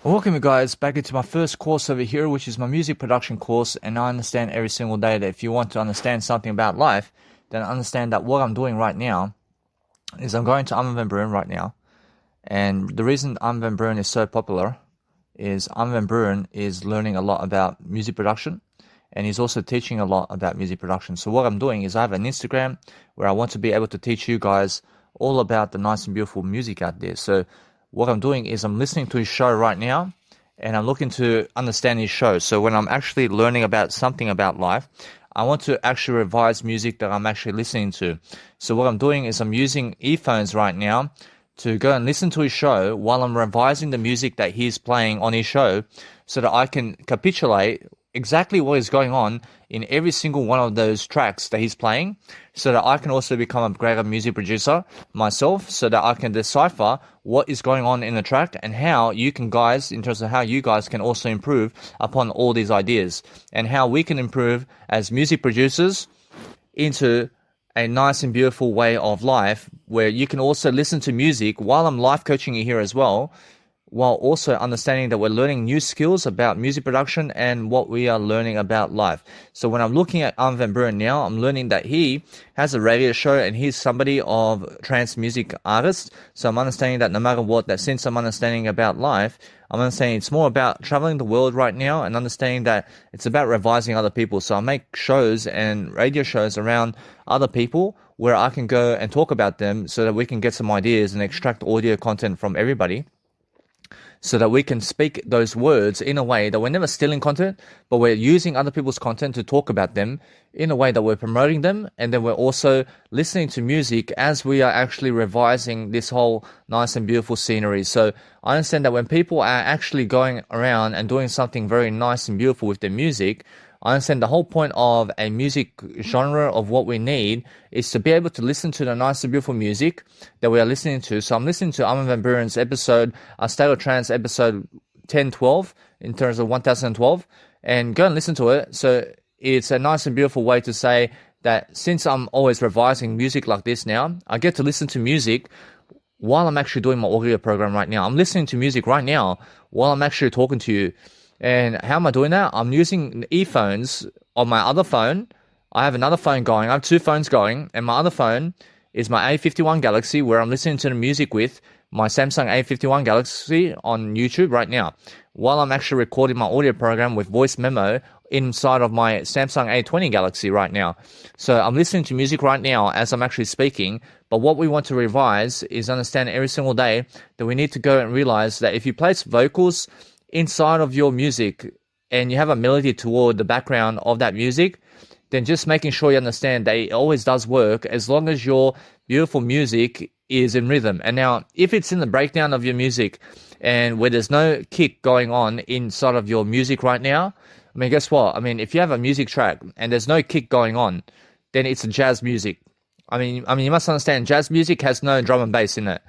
Welcome you guys back into my first course over here, which is my music production course. And I understand every single day that if you want to understand something about life, then understand that what I'm doing right now is I'm going to Armin van Buuren right now. And the reason Armin van Buuren is so popular is Armin van Buuren is learning a lot about music production, and he's also teaching a lot about music production. So what I'm doing is I have an Instagram where I want to be able to teach you guys all about the nice and beautiful music out there. So what I'm doing is I'm listening to his show right now, and I'm looking to understand his show. So when I'm actually learning about something about life, I want to actually revise music that I'm actually listening to. So what I'm doing is I'm using earphones right now to go and listen to his show while I'm revising the music that he's playing on his show, so that I can capitulate exactly what is going on in every single one of those tracks that he's playing, so that I can also become a greater music producer myself, so that I can decipher what is going on in the track and how you can guys, in terms of how you guys can also improve upon all these ideas, and how we can improve as music producers into a nice and beautiful way of life, where you can also listen to music while I'm life coaching you here as well, while also understanding that we're learning new skills about music production and what we are learning about life. So when I'm looking at Armin van Buuren now, I'm learning that he has a radio show and he's somebody of trance music artist. So I'm understanding that no matter what, that since I'm understanding about life, I'm understanding it's more about traveling the world right now, and understanding that it's about revising other people. So I make shows and radio shows around other people where I can go and talk about them, so that we can get some ideas and extract audio content from everybody, so that we can speak those words in a way that we're never stealing content, but we're using other people's content to talk about them in a way that we're promoting them. And then we're also listening to music as we are actually revising this whole nice and beautiful scenery. So I understand that when people are actually going around and doing something very nice and beautiful with their music, I understand the whole point of a music genre of what we need is to be able to listen to the nice and beautiful music that we are listening to. So I'm listening to Armin van Buuren's episode, Untitled Chapter episode 1012 in terms of 1012, and go and listen to it. So it's a nice and beautiful way to say that since I'm always revising music like this now, I get to listen to music while I'm actually doing my audio program right now. I'm listening to music right now while I'm actually talking to you. And how am I doing that? I'm using earphones on my other phone. I have another phone going. I have two phones going, and my other phone is my A51 Galaxy, where I'm listening to the music with my Samsung A51 Galaxy on YouTube right now, while I'm actually recording my audio program with voice memo inside of my Samsung A20 Galaxy right now. So I'm listening to music right now as I'm actually speaking. But what we want to revise is understand every single day that we need to go and realize that if you place vocals inside of your music and you have a melody toward the background of that music, then just making sure you understand that it always does work as long as your beautiful music is in rhythm. And now, if it's in the breakdown of your music and where there's no kick going on inside of your music right now, I mean, guess what? I mean, if you have a music track and there's no kick going on, then it's a jazz music. I mean, you must understand, jazz music has no drum and bass in it.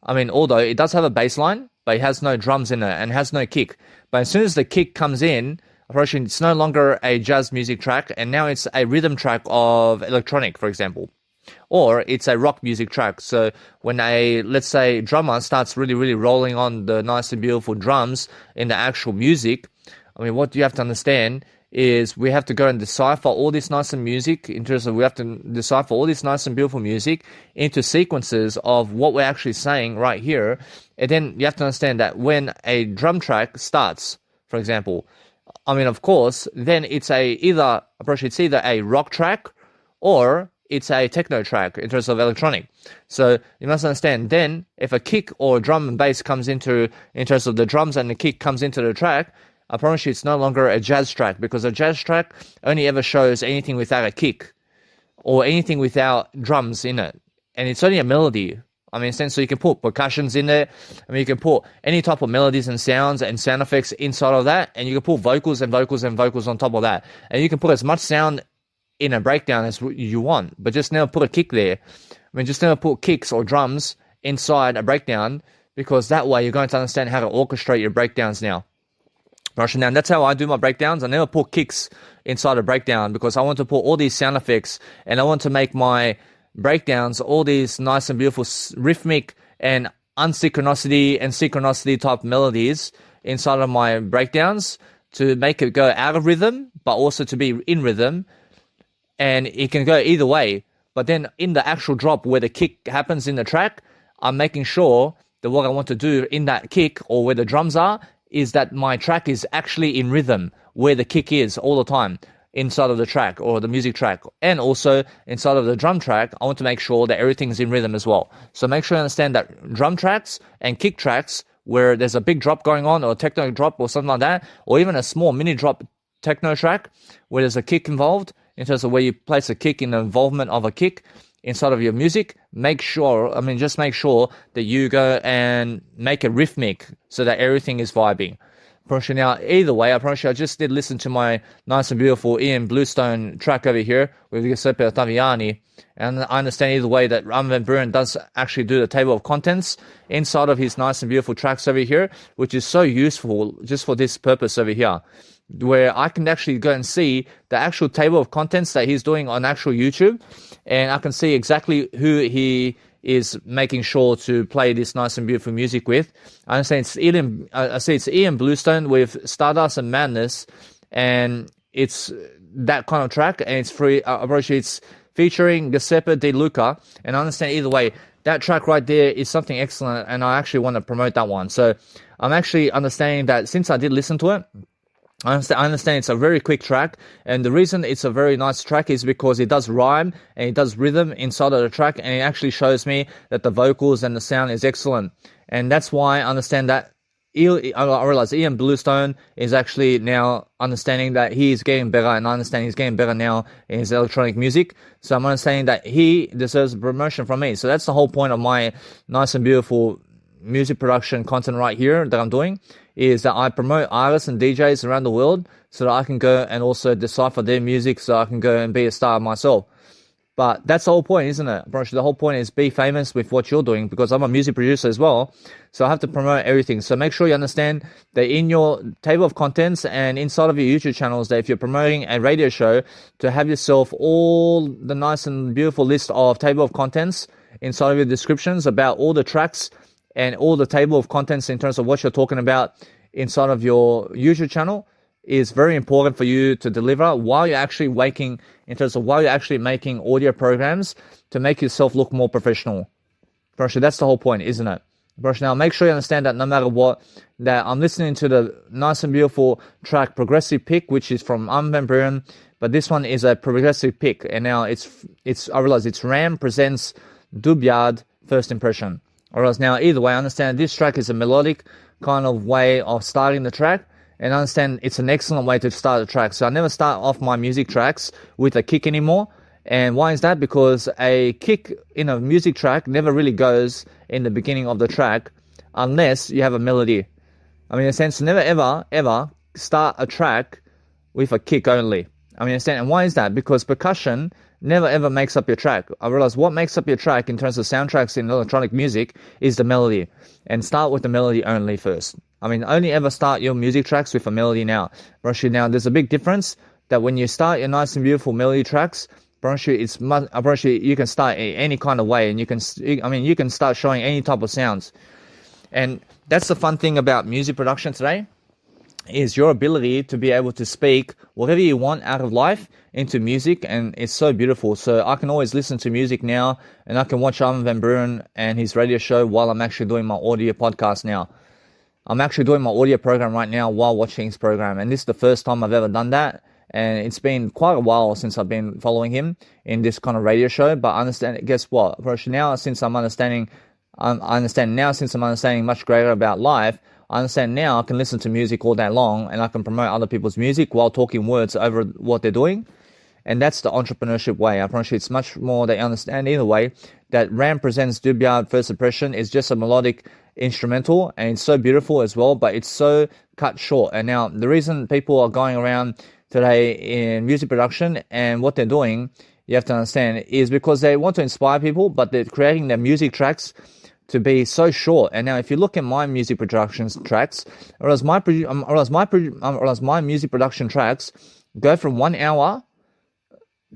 I mean, although it does have a bass line, but it has no drums in it and has no kick. But as soon as the kick comes in, approaching, it's no longer a jazz music track, and now it's a rhythm track of electronic, for example. Or it's a rock music track. So when let's say, drummer starts really, really rolling on the nice and beautiful drums in the actual music, I mean, what you have to understand is we have to go and decipher all this nice and music in terms of, we have to decipher all this nice and beautiful music into sequences of what we're actually saying right here. And then you have to understand that when a drum track starts, for example, I mean, of course, then it's either a rock track or it's a techno track in terms of electronic. So you must understand, then if a kick or drum and bass comes in terms of the drums, and the kick comes into the track, I promise you it's no longer a jazz track, because a jazz track only ever shows anything without a kick or anything without drums in it. And it's only a melody. I mean, so you can put percussions in there. I mean, you can put any type of melodies and sounds and sound effects inside of that. And you can put vocals and vocals and vocals on top of that. And you can put as much sound in a breakdown as you want, but just never put a kick there. I mean, just never put kicks or drums inside a breakdown, because that way you're going to understand how to orchestrate your breakdowns now. Now, that's how I do my breakdowns. I never put kicks inside a breakdown, because I want to put all these sound effects, and I want to make my breakdowns all these nice and beautiful rhythmic and unsynchronicity and synchronicity type melodies inside of my breakdowns to make it go out of rhythm, but also to be in rhythm. And it can go either way. But then in the actual drop where the kick happens in the track, I'm making sure that what I want to do in that kick or where the drums are is that my track is actually in rhythm where the kick is all the time inside of the track or the music track. And also inside of the drum track, I want to make sure that everything's in rhythm as well. So make sure you understand that drum tracks and kick tracks where there's a big drop going on or a techno drop or something like that, or even a small mini drop techno track where there's a kick involved, in terms of where you place a kick in the involvement of a kick inside of your music, just make sure that you go and make a rhythmic so that everything is vibing. Now, either way, I promise you, I just did listen to my nice and beautiful Ian Bluestone track over here with Giuseppe Ottaviani, and I understand either way that Armin van Buuren does actually do the table of contents inside of his nice and beautiful tracks over here, which is so useful just for this purpose over here, where I can actually go and see the actual table of contents that he's doing on actual YouTube, and I can see exactly who he is making sure to play this nice and beautiful music with. I understand it's Ian Bluestone with Stardust and Madness, and it's that kind of track, and it's free. It's featuring Giuseppe De Luca, and I understand either way, that track right there is something excellent, and I actually want to promote that one. So I'm actually understanding that since I did listen to it, I understand it's a very quick track, and the reason it's a very nice track is because it does rhyme and it does rhythm inside of the track, and it actually shows me that the vocals and the sound is excellent. And that's why I understand that I realize Ian Bluestone is actually now understanding that he is getting better, and I understand he's getting better now in his electronic music. So I'm understanding that he deserves promotion from me. So that's the whole point of my nice and beautiful music production content right here that I'm doing, is that I promote artists and DJs around the world so that I can go and also decipher their music so I can go and be a star myself. But that's the whole point, isn't it? The whole point is be famous with what you're doing, because I'm a music producer as well, so I have to promote everything. So make sure you understand that in your table of contents and inside of your YouTube channels, that if you're promoting a radio show, to have yourself all the nice and beautiful list of table of contents inside of your descriptions about all the tracks and all the table of contents in terms of what you're talking about inside of your YouTube channel is very important for you to deliver while you're actually while you're actually making audio programs to make yourself look more professional. That's the whole point, isn't it? Now, make sure you understand that no matter what, that I'm listening to the nice and beautiful track Progressive Pick, which is from Armin van Buuren, but this one is a progressive pick, and now I realize it's Ram presents Dubyard First Impression. Alright, now either way, I understand this track is a melodic kind of way of starting the track, and I understand it's an excellent way to start the track. So I never start off my music tracks with a kick anymore. And why is that? Because a kick in a music track never really goes in the beginning of the track unless you have a melody. In a sense, never ever start a track with a kick only. Understand? And why is that? Because percussion never ever makes up your track. I realize what makes up your track in terms of soundtracks in electronic music is the melody. And start with the melody only first. Only ever start your music tracks with a melody now. Now, there's a big difference that when you start your nice and beautiful melody tracks, you can start any kind of way, and you can start showing any type of sounds. And that's the fun thing about music production today, is your ability to be able to speak whatever you want out of life into music, and it's so beautiful. So I can always listen to music now, and I can watch Armin van Buuren and his radio show while I'm actually doing my audio podcast now. I'm actually doing my audio program right now while watching his program, and this is the first time I've ever done that, and it's been quite a while since I've been following him in this kind of radio show. But I understand, guess what? Now, since I'm understanding much greater about life, I understand now I can listen to music all day long, and I can promote other people's music while talking words over what they're doing. And that's the entrepreneurship way. I promise you, it's much more that you understand either way, that Ram presents Dubyard First Impression is just a melodic instrumental, and it's so beautiful as well, but it's so cut short. And now the reason people are going around today in music production and what they're doing, you have to understand, is because they want to inspire people, but they're creating their music tracks to be so short. And now if you look at my music production tracks, or my music production tracks go from 1 hour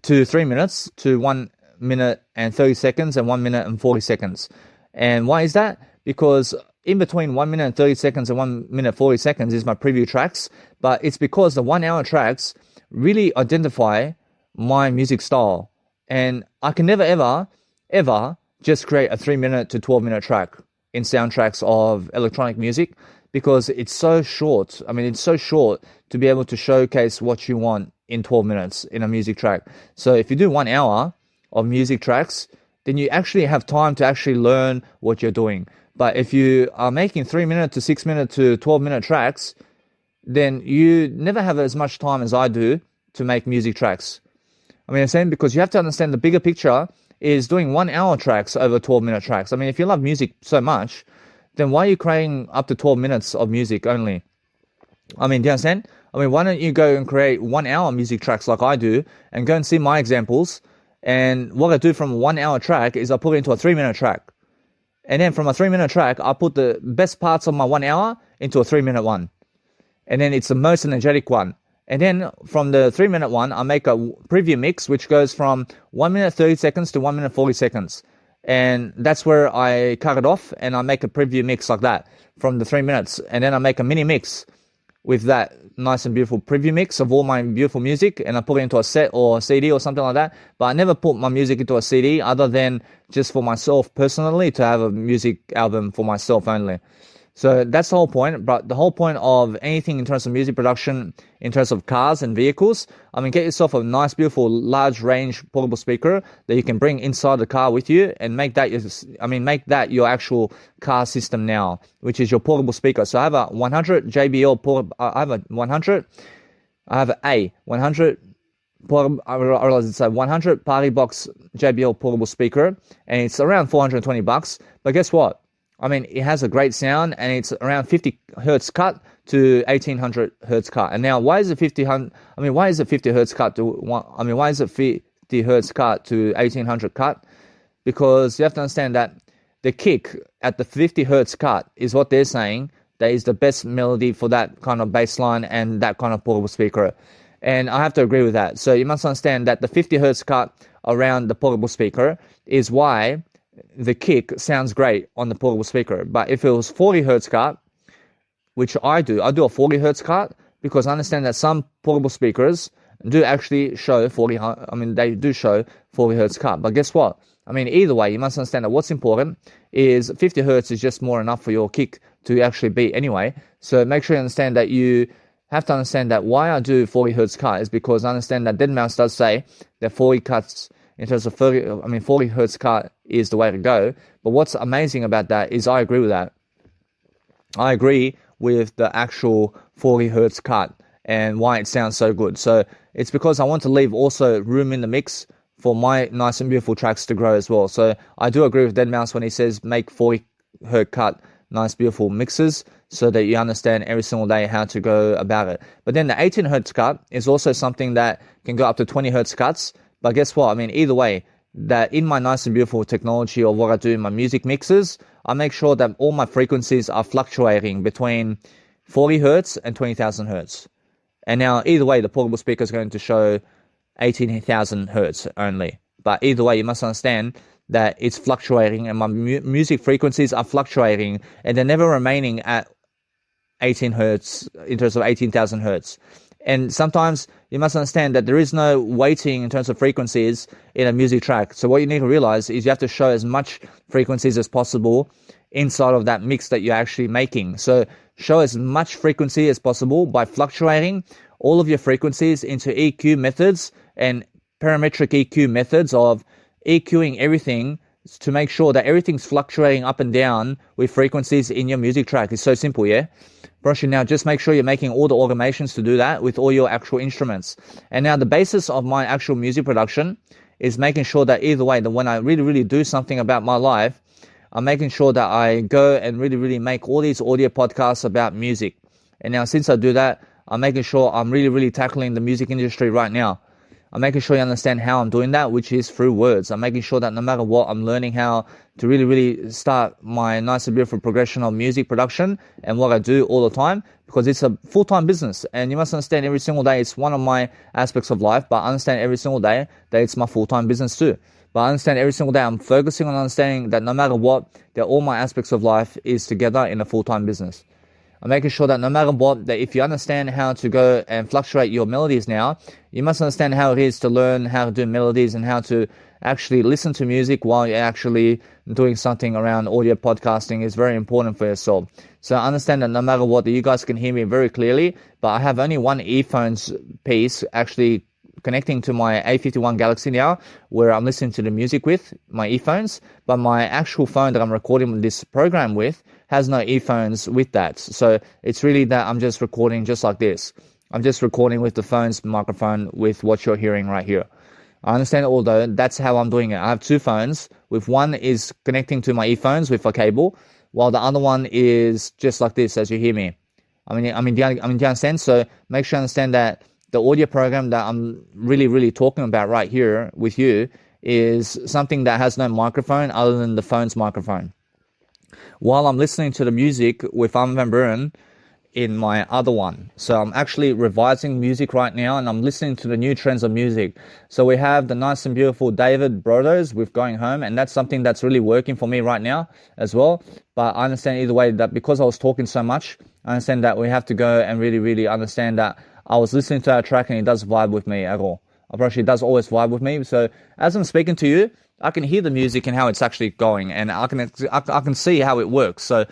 to 3 minutes to 1 minute and 30 seconds and 1 minute and 40 seconds. And why is that? because in between 1 minute and 30 seconds and 1 minute 40 seconds is my preview tracks, but it's because the 1 hour tracks really identify my music style. And I can never, ever just create a 3 minute to 12 minute track in soundtracks of electronic music, because it's so short. I mean, it's so short to be able to showcase what you want in 12 minutes in a music track. So if you do 1 hour of music tracks, then you actually have time to actually learn what you're doing. But if you are making 3 minute to 6 minute to 12 minute tracks, then you never have as much time as I do to make music tracks. I mean, I'm saying, because you have to understand the bigger picture is doing 1 hour tracks over 12 minute tracks. I mean, if you love music so much, then why are you creating up to 12 minutes of music only? I mean, do you understand? I mean, why don't you go and create 1 hour music tracks like I do and go and see my examples? And what I do from a 1 hour track is I put it into a 3 minute track. And then from a 3 minute track, I put the best parts of my 1 hour into a 3 minute one. And then it's the most energetic one. And then from the 3 minute one, I make a preview mix, which goes from 1 minute 30 seconds to 1 minute 40 seconds. And that's where I cut it off, and I make a preview mix like that from the 3 minutes. And then I make a mini mix with that nice and beautiful preview mix of all my beautiful music, and I put it into a set or a CD or something like that. But I never put my music into a CD other than just for myself personally, to have a music album for myself only. So that's the whole point. But the whole point of anything in terms of music production, in terms of cars and vehicles, I mean, get yourself a nice, beautiful, large range portable speaker that you can bring inside the car with you, and make that your actual car system now, which is your portable speaker. So I have a 100 JBL I have a 100 I realize it's a 100 party box JBL portable speaker, and it's around $420. But guess what? I mean, it has a great sound, and it's around 50 hertz cut to 1800 hertz cut. And now, why is it 50 hertz cut to why is it 50 hertz cut to 1800 cut? Because you have to understand that the kick at the 50 hertz cut is what they're saying that is the best melody for that kind of bass line and that kind of portable speaker. And I have to agree with that. So you must understand that the 50 hertz cut around the portable speaker is why the kick sounds great on the portable speaker. But if it was 40 hertz cut, which I do a 40 hertz cut, because I understand that some portable speakers do actually show 40 hertz cut. But guess what? I mean, either way, you must understand that what's important is 50 hertz is just more enough for your kick to actually beat anyway. So make sure you understand that you have to understand that why I do 40 hertz cut is because I understand that deadmau5 does say that 40 cuts in terms of 40 hertz cut is the way to go. But what's amazing about that is I agree with that. I agree with the actual 40 hertz cut and why it sounds so good. So it's because I want to leave also room in the mix for my nice and beautiful tracks to grow as well. So I do agree with deadmau5 when he says make 40 hertz cut nice beautiful mixes, so that you understand every single day how to go about it. But then the 18 hertz cut is also something that can go up to 20 hertz cuts. But guess what? I mean, either way, that in my nice and beautiful technology of what I do in my music mixes, I make sure that all my frequencies are fluctuating between 40 hertz and 20,000 hertz. And now, either way, the portable speaker is going to show 18,000 hertz only. But either way, you must understand that it's fluctuating, and my music frequencies are fluctuating, and they're never remaining at 18 hertz in terms of 18,000 hertz. And sometimes you must understand that there is no weighting in terms of frequencies in a music track. So what you need to realize is you have to show as much frequencies as possible inside of that mix that you're actually making. So show as much frequency as possible by fluctuating all of your frequencies into EQ methods and parametric EQ methods of EQing everything to make sure that everything's fluctuating up and down with frequencies in your music track. It's so simple, yeah? Brushing now, just make sure you're making all the automations to do that with all your actual instruments. And now the basis of my actual music production is making sure that either way, that when I really, really do something about my life, I'm making sure that I go and really, really make all these audio podcasts about music. And now since I do that, I'm making sure I'm really, really tackling the music industry right now. I'm making sure you understand how I'm doing that, which is through words. I'm making sure that no matter what, I'm learning how to really, really start my nice and beautiful progression of music production and what I do all the time, because it's a full-time business. And you must understand every single day it's one of my aspects of life, but understand every single day that it's my full-time business too. But I understand every single day I'm focusing on understanding that no matter what, that all my aspects of life is together in a full-time business. I'm making sure that no matter what, that if you understand how to go and fluctuate your melodies now, you must understand how it is to learn how to do melodies and how to actually listen to music while you're actually doing something around audio podcasting is very important for yourself. So I understand that no matter what, that you guys can hear me very clearly, but I have only one earphones piece actually connecting to my A51 Galaxy now, where I'm listening to the music with my earphones, but my actual phone that I'm recording this program with has no earphones with that. So it's really that I'm just recording just like this. I'm just recording with the phone's microphone with what you're hearing right here. I understand, although that's how I'm doing it. I have two phones, with one is connecting to my earphones with a cable, while the other one is just like this as you hear me. Do you understand? So make sure you understand that the audio program that I'm really talking about right here with you is something that has no microphone other than the phone's microphone. While I'm listening to the music with Armin van Buuren in my other one. So I'm actually revising music right now, and I'm listening to the new trends of music. So we have the nice and beautiful David Brothers with Going Home, and that's something that's really working for me right now as well. But I understand either way that because I was talking so much, I understand that we have to go and really understand that I was listening to that track and it does vibe with me at all. It does always vibe with me. So as I'm speaking to you, I can hear the music and how it's actually going, and I can see how it works. So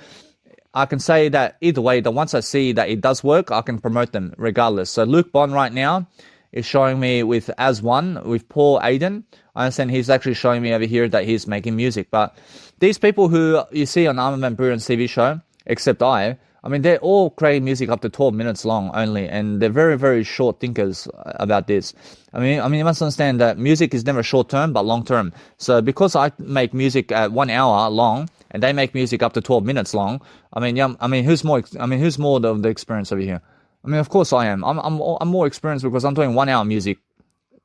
I can say that either way, that once I see that it does work, I can promote them regardless. So Luke Bond right now is showing me with As One, with Paul Aiden. I understand he's actually showing me over here that he's making music. But these people who you see on Armin van Buuren's TV show, except they're all creating music up to 12 minutes long only, and they're very short thinkers about this. You must understand that music is never short term, but long term. So because I make music at 1 hour long, and they make music up to 12 minutes long, who's more of the experience over here? Of course I am. I'm more experienced because I'm doing 1 hour music.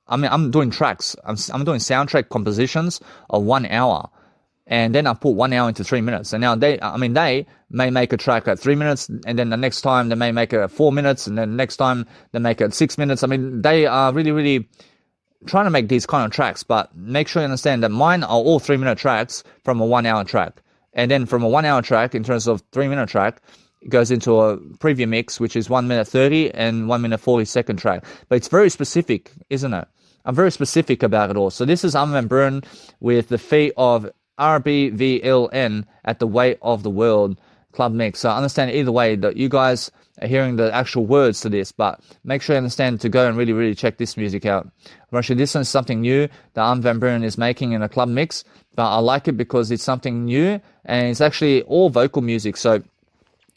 I'm doing tracks. I'm doing soundtrack compositions of 1 hour. And then I put 1 hour into 3 minutes. And now they may make a track at 3 minutes, and then the next time they may make it at 4 minutes, and then the next time they make it at 6 minutes. They are really trying to make these kind of tracks, but make sure you understand that mine are all 3 minute tracks from a 1 hour track. And then from a 1 hour track, in terms of 3 minute track, it goes into a preview mix, which is 1 minute 30 and 1 minute 40-second track. But it's very specific, isn't it? I'm very specific about it all. So this is Armin van Buuren with the feat of RBVLN at the Weight of the World club mix. So I understand either way that you guys are hearing the actual words to this, but make sure you understand to go and really check this music out. Actually, this is something new that Armin van Buuren is making in a club mix, but I like it because it's something new and it's actually all vocal music. So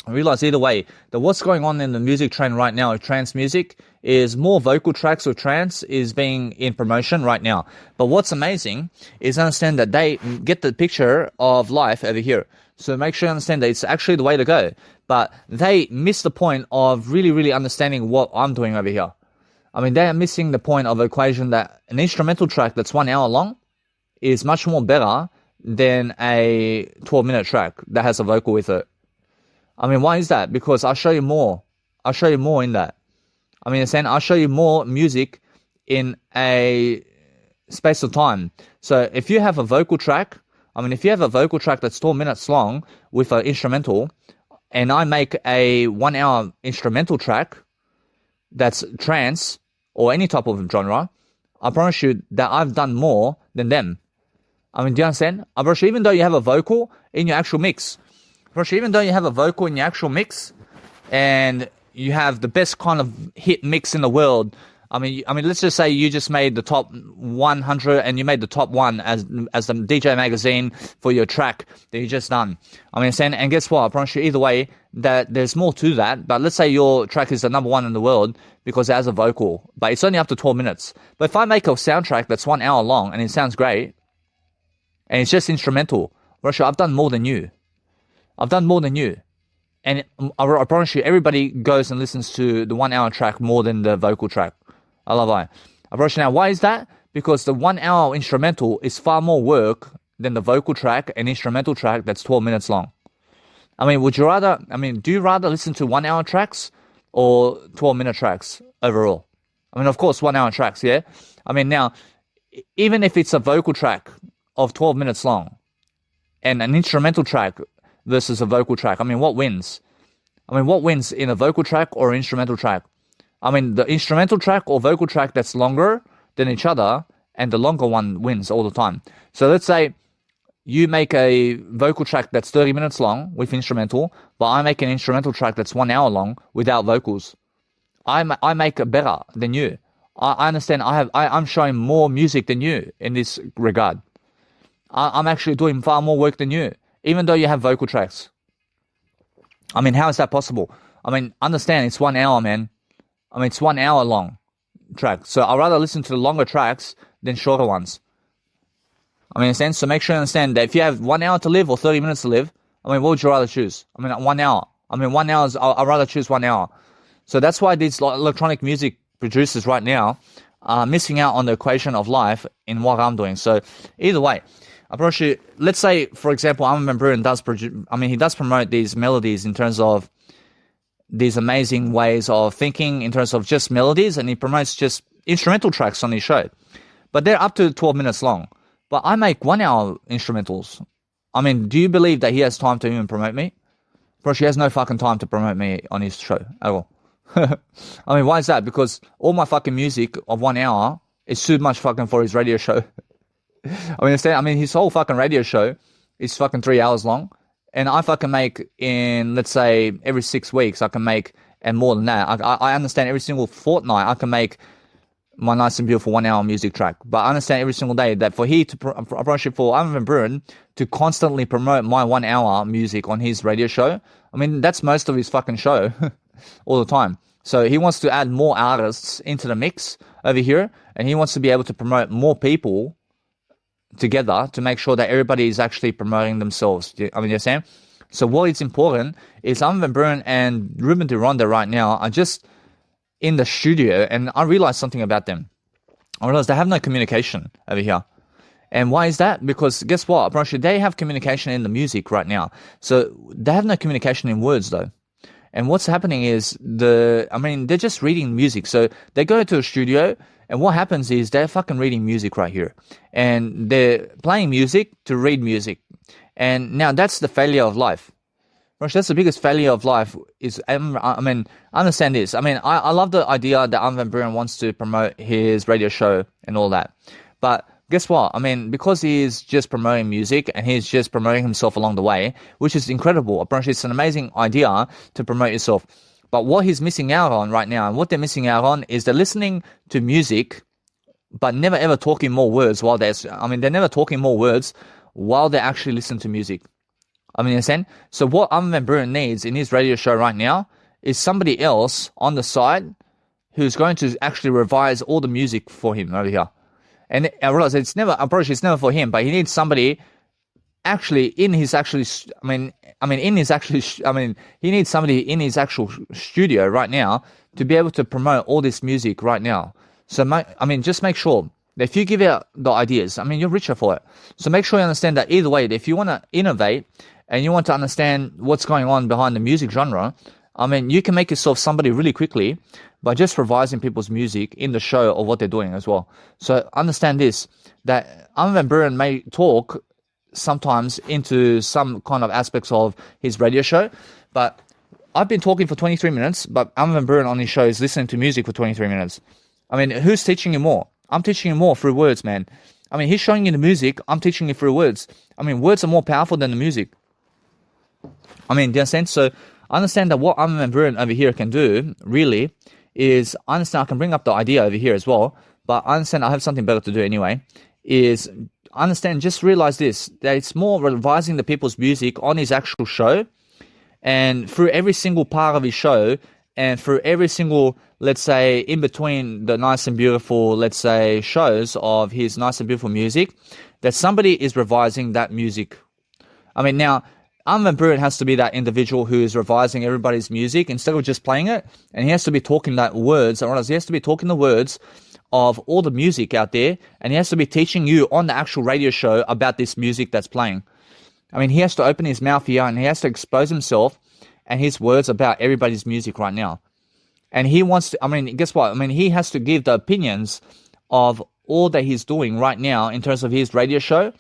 I realize either way that what's going on in the music trend right now with trance music is more vocal tracks with trance is being in promotion right now. But what's amazing is understand that they get the picture of life over here. So make sure you understand that it's actually the way to go. But they miss the point of really understanding what I'm doing over here. They are missing the point of the equation that an instrumental track that's 1 hour long is much more better than a 12-minute track that has a vocal with it. Why is that? Because I'll show you more. I'll show you more in that. I'll show you more music in a space of time. So if you have a vocal track, if you have a vocal track that's 12 minutes long with an instrumental, and I make a 1 hour instrumental track that's trance or any type of genre, I promise you that I've done more than them. Do you understand? I promise you, even though you have a vocal in your actual mix, and you have the best kind of hit mix in the world. Let's just say you just made the top 100 and you made the top one as the DJ magazine for your track that you just done. And guess what? I promise you either way that there's more to that. But let's say your track is the number one in the world because it has a vocal, but it's only up to 12 minutes. But if I make a soundtrack that's 1 hour long and it sounds great and it's just instrumental, Russia, I've done more than you. And I promise you, everybody goes and listens to the 1 hour track more than the vocal track. I love that. I promise you now, why is that? Because the 1 hour instrumental is far more work than the vocal track and instrumental track that's 12 minutes long. Do you rather listen to 1 hour tracks or 12-minute tracks overall? Of course, 1 hour tracks, yeah? Now, even if it's a vocal track of 12 minutes long and an instrumental track versus a vocal track, I mean, what wins? I mean, what wins in a vocal track or instrumental track? I mean, the instrumental track or vocal track that's longer than each other, and the longer one wins all the time. So let's say you make a vocal track that's 30 minutes long with instrumental, but I make an instrumental track that's 1 hour long without vocals. I make it better than you. I understand I'm showing more music than you in this regard. I'm actually doing far more work than you, even though you have vocal tracks. I mean, how is that possible? I mean, understand, it's 1 hour, man. I mean, it's 1 hour long track. So I'd rather listen to the longer tracks than shorter ones. I mean, understand? So make sure you understand that if you have 1 hour to live or 30 minutes to live, I mean, what would you rather choose? I mean, 1 hour. I mean, 1 hour I'd rather choose 1 hour. So that's why these electronic music producers right now are missing out on the equation of life in what I'm doing. So either way, I promise you, let's say, for example, Armin van Buuren he does promote these melodies in terms of these amazing ways of thinking in terms of just melodies, and he promotes just instrumental tracks on his show. But they're up to 12 minutes long. But I make 1 hour instrumentals. I mean, do you believe that he has time to even promote me? Bro, he has no fucking time to promote me on his show at all. I mean, why is that? Because all my fucking music of 1 hour is too much fucking for his radio show. I mean, his whole fucking radio show is fucking 3 hours long. And I fucking make in, let's say, every 6 weeks, I can make, and more than that. I understand every single fortnight, I can make my nice and beautiful 1 hour music track. But I understand every single day that for Armin van Buuren to constantly promote my 1 hour music on his radio show, I mean, that's most of his fucking show all the time. So he wants to add more artists into the mix over here, and he wants to be able to promote more people together to make sure that everybody is actually promoting themselves. I mean, you're saying? So what is important is Armin van Buuren and Ruben de Ronda right now are just in the studio, and I realized something about them. I realized they have no communication over here. And why is that? Because guess what? I promise you, they have communication in the music right now. So they have no communication in words though. And what's happening is they're just reading music. So they go to a studio, and what happens is they're fucking reading music right here. And they're playing music to read music. And now that's the failure of life. That's the biggest failure of life is, understand this. I mean, I love the idea that Armin van Buuren wants to promote his radio show and all that. But guess what? I mean, because he's just promoting music and he's just promoting himself along the way, which is incredible. Apparently, it's an amazing idea to promote yourself. But what he's missing out on right now, and what they're missing out on, is they're listening to music, but never ever talking more words they're never talking more words while they actually listen to music. I mean, you understand? So what Armin van Buuren needs in his radio show right now is somebody else on the side who's going to actually revise all the music for him over here. And I realize it's never for him, but he needs somebody actually he needs somebody in his actual studio right now to be able to promote all this music right now. So, just make sure that if you give out the ideas, you're richer for it. So make sure you understand that either way, if you want to innovate and you want to understand what's going on behind the music genre, you can make yourself somebody really quickly by just revising people's music in the show or what they're doing as well. So understand this, that Armin van Buuren may talk sometimes into some kind of aspects of his radio show, but I've been talking for 23 minutes, but Armin van Buuren on his show is listening to music for 23 minutes. Who's teaching you more? I'm teaching you more through words, man. He's showing you the music, I'm teaching you through words. Words are more powerful than the music. Do you understand? So I understand that what Armin van Buuren over here can do, really, is, I understand I can bring up the idea over here as well, but I understand I have something better to do anyway, is, just realize this, that it's more revising the people's music on his actual show, and through every single part of his show, and through every single, let's say, in between the nice and beautiful, let's say, shows of his nice and beautiful music, that somebody is revising that music. Now, Armin van Buuren has to be that individual who is revising everybody's music instead of just playing it, and he has to be talking that words, or he has to be talking the words of all the music out there, and he has to be teaching you on the actual radio show about this music that's playing. He has to open his mouth here, and he has to expose himself and his words about everybody's music right now. And he wants to, guess what? He has to give the opinions of all that he's doing right now in terms of his radio show,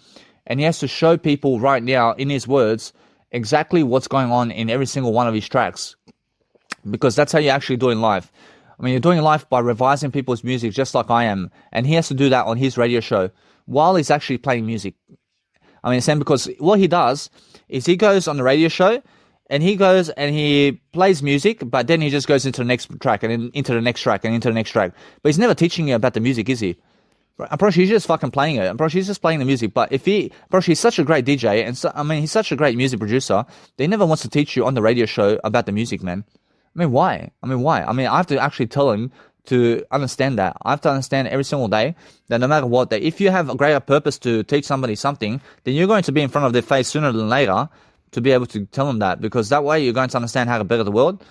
and he has to show people right now, in his words, exactly what's going on in every single one of his tracks. Because that's how you actually do it in life. I mean, you're doing life by revising people's music just like I am. And he has to do that on his radio show while he's actually playing music. I mean, Sam, because what he does is he goes on the radio show and he goes and he plays music, but then he just goes into the next track and then into the next track and into the next track. But he's never teaching you about the music, is he? I'm pretty sure he's just fucking playing it. I'm pretty sure he's just playing the music. But he's such a great DJ and he's such a great music producer. They never wants to teach you on the radio show about the music, man. I mean, why? I mean, I have to actually tell him to understand that. I have to understand every single day that no matter what, that if you have a greater purpose to teach somebody something, then you're going to be in front of their face sooner than later to be able to tell them that, because that way you're going to understand how to better the world.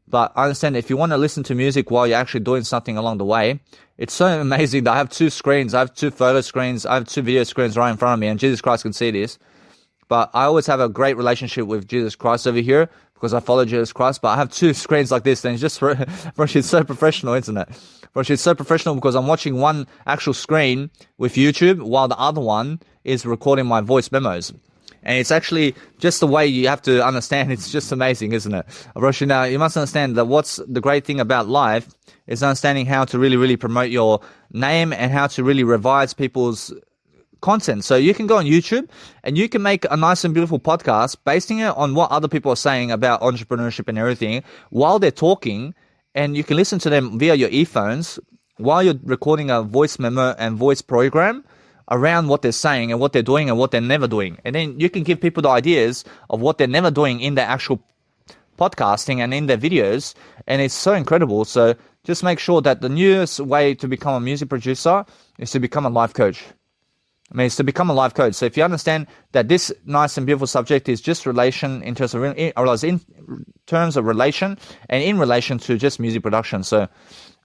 But I understand if you want to listen to music while you're actually doing something along the way, it's so amazing that I have 2 screens. I have 2 photo screens. I have 2 video screens right in front of me, and Jesus Christ can see this. But I always have a great relationship with Jesus Christ over here because I follow Jesus Christ. But I have 2 screens like this, and it's just, bro, she's so professional, isn't it? Bro, she's so professional because I'm watching one actual screen with YouTube while the other one is recording my voice memos. And it's actually just the way you have to understand. It's just amazing, isn't it? Roshi, now you must understand that what's the great thing about life is understanding how to really, really promote your name and how to really revise people's content. So you can go on YouTube and you can make a nice and beautiful podcast basing it on what other people are saying about entrepreneurship and everything while they're talking, and you can listen to them via your earphones while you're recording a voice memo and voice program around what they're saying and what they're doing and what they're never doing. And then you can give people the ideas of what they're never doing in their actual podcasting and in their videos. And it's so incredible. So just make sure that the newest way to become a music producer is to become a life coach. I mean, it's to become a life coach. So if you understand that this nice and beautiful subject is just relation in terms of relation and in relation to just music production. So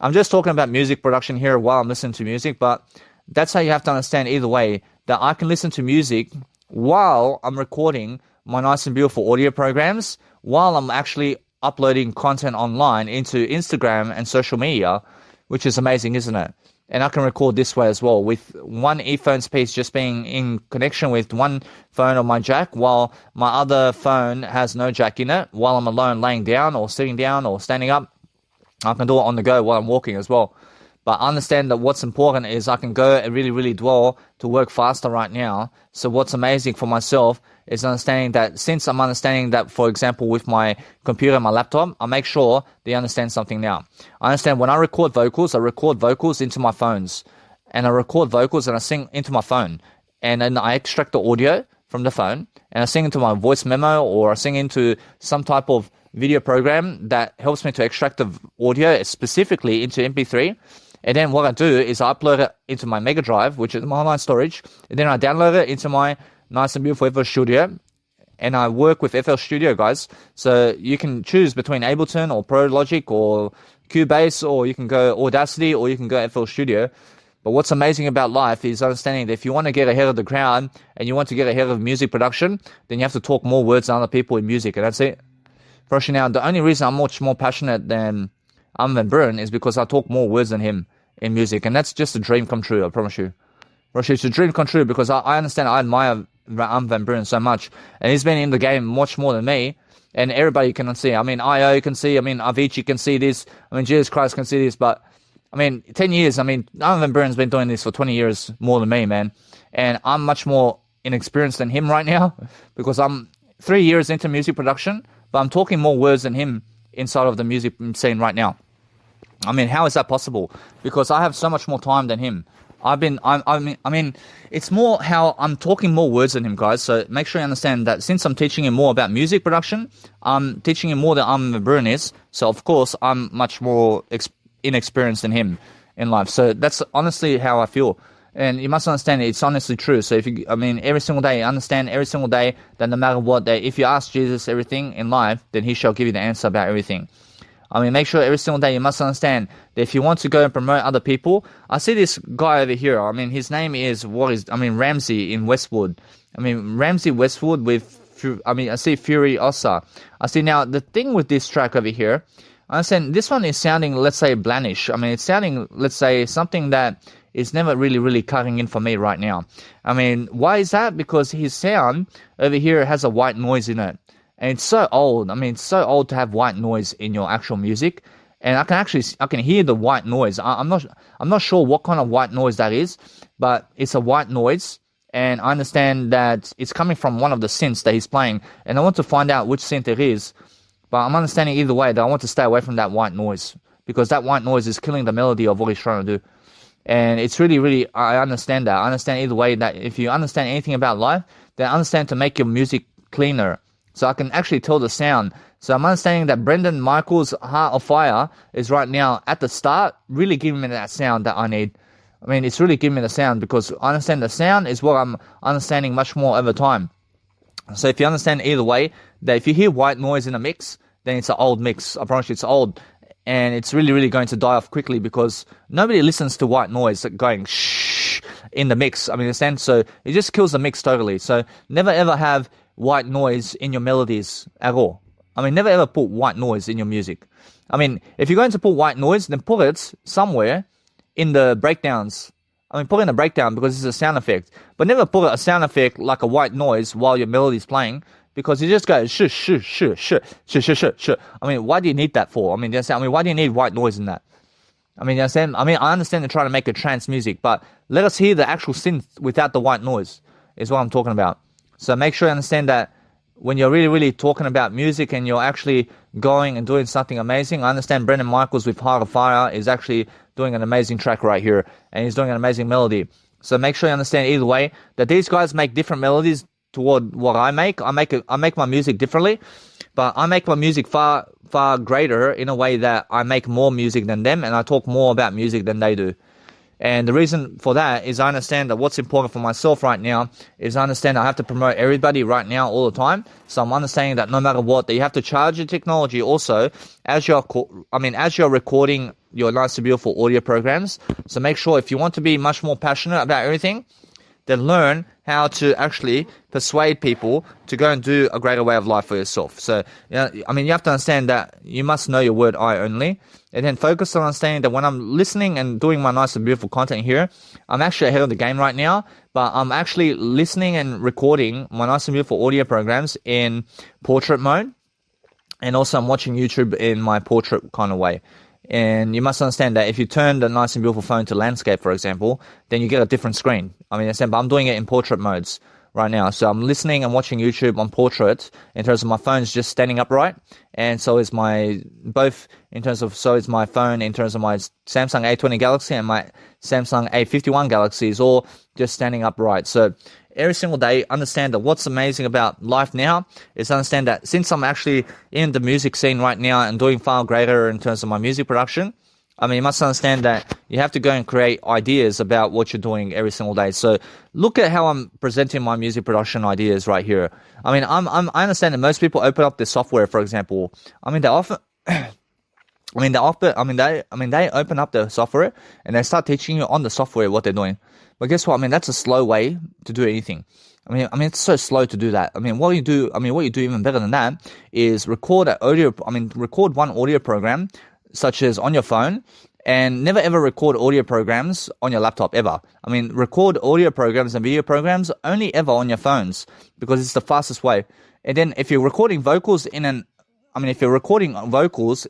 I'm just talking about music production here while I'm listening to music, but that's how you have to understand either way, that I can listen to music while I'm recording my nice and beautiful audio programs, while I'm actually uploading content online into Instagram and social media, which is amazing, isn't it? And I can record this way as well, with one earphones piece just being in connection with one phone on my jack, while my other phone has no jack in it, while I'm alone laying down or sitting down or standing up. I can do it on the go while I'm walking as well. But I understand that what's important is I can go and really, really dwell to work faster right now. So what's amazing for myself is understanding that, since I'm understanding that, for example, with my computer and my laptop, I make sure they understand something now. I understand when I record vocals into my phones. And I record vocals and I sing into my phone. And then I extract the audio from the phone and I sing into my voice memo, or I sing into some type of video program that helps me to extract the audio specifically into MP3. And then what I do is I upload it into my Mega Drive, which is my online storage. And then I download it into my nice and beautiful FL Studio. And I work with FL Studio, guys. So you can choose between Ableton or Pro Logic or Cubase, or you can go Audacity, or you can go FL Studio. But what's amazing about life is understanding that if you want to get ahead of the crowd and you want to get ahead of music production, then you have to talk more words than other people in music. And that's it. For now, the only reason I'm much more passionate than Armin van Buuren is because I talk more words than him in music, and that's just a dream come true, I promise you. Roshi, it's a dream come true because I understand, I admire Armin van Buuren so much, and he's been in the game much more than me, and everybody can see. I mean, IO can see, I mean, Avicii can see this, I mean, Jesus Christ can see this, but, I mean, 10 years, I mean, Armin van Buuren's been doing this for 20 years more than me, man, and I'm much more inexperienced than him right now, because I'm 3 years into music production, but I'm talking more words than him inside of the music scene right now. I mean, how is that possible? Because I have so much more time than him. I mean, it's more how I'm talking more words than him, guys. So make sure you understand that since I'm teaching him more about music production, I'm teaching him more than Armin van Buuren is. So of course, I'm much more inexperienced than him in life. So that's honestly how I feel. And you must understand it's honestly true. So every single day, understand every single day that no matter what, that if you ask Jesus everything in life, then he shall give you the answer about everything. I mean, make sure every single day you must understand that if you want to go and promote other people, I see this guy over here. I mean, his name is, Ramsey in Westwood. I mean, Ramsey Westwood I see Fury Ossa. I see now the thing with this track over here, I understand this one is sounding, let's say, blandish. I mean, it's sounding, let's say, something that is never really cutting in for me right now. I mean, why is that? Because his sound over here has a white noise in it. And it's so old. I mean, it's so old to have white noise in your actual music. And I can hear the white noise. I'm not sure what kind of white noise that is, but it's a white noise. And I understand that it's coming from one of the synths that he's playing. And I want to find out which synth it is. But I'm understanding either way that I want to stay away from that white noise, because that white noise is killing the melody of what he's trying to do. And it's really, I understand that. I understand either way that if you understand anything about life, then understand to make your music cleaner. So I can actually tell the sound. So I'm understanding that Brendan Michaels' Heart of Fire is right now at the start really giving me that sound that I need. I mean, it's really giving me the sound, because I understand the sound is what I'm understanding much more over time. So if you understand either way, that if you hear white noise in a mix, then it's an old mix. I promise you it's old. And it's really going to die off quickly, because nobody listens to white noise going shh in the mix. I mean, understand? So it just kills the mix totally. So never ever have white noise in your melodies at all. I mean, never ever put white noise in your music. I mean, if you're going to put white noise, then put it somewhere in the breakdowns. I mean, put it in the breakdown because it's a sound effect. But never put a sound effect like a white noise while your melody's playing, because you just go shh, shh, shh, shh, shh, shh, shh, shh. I mean, why do you need that for? I mean, why do you need white noise in that? I mean, you understand? I mean, I understand they're trying to make a trance music, but let us hear the actual synth without the white noise, is what I'm talking about. So make sure you understand that when you're really talking about music and you're actually going and doing something amazing. I understand Brendan Michaels with Heart of Fire is actually doing an amazing track right here, and he's doing an amazing melody. So make sure you understand either way that these guys make different melodies toward what I make. I make my music differently, but I make my music far greater in a way that I make more music than them, and I talk more about music than they do. And the reason for that is I understand that what's important for myself right now is I understand I have to promote everybody right now all the time. So I'm understanding that no matter what, that you have to charge your technology also as you're recording your nice and beautiful audio programs. So make sure if you want to be much more passionate about everything, then learn how to actually persuade people to go and do a greater way of life for yourself. So, you have to understand that you must know your word I only, and then focus on understanding that when I'm listening and doing my nice and beautiful content here, I'm actually ahead of the game right now, but I'm actually listening and recording my nice and beautiful audio programs in portrait mode, and also I'm watching YouTube in my portrait kind of way. And you must understand that if you turn the nice and beautiful phone to landscape, for example, then you get a different screen. I mean, but I'm doing it in portrait modes right now. So I'm listening and watching YouTube on portrait in terms of my phone's just standing upright. And so is my phone in terms of my Samsung A20 Galaxy and my Samsung A51 Galaxy is all just standing upright. So every single day, understand that what's amazing about life now is understand that since I'm actually in the music scene right now and doing far greater in terms of my music production, I mean, you must understand that you have to go and create ideas about what you're doing every single day. So look at how I'm presenting my music production ideas right here. I mean, I understand that most people open up their software, for example. I mean, they often... they open up the software and they start teaching you on the software what they're doing. But guess what? I mean, that's a slow way to do anything. I mean, it's so slow to do that. What you do even better than that is record one audio program, such as on your phone, and never ever record audio programs on your laptop ever. I mean, record audio programs and video programs only ever on your phones, because it's the fastest way. And then if you're recording vocals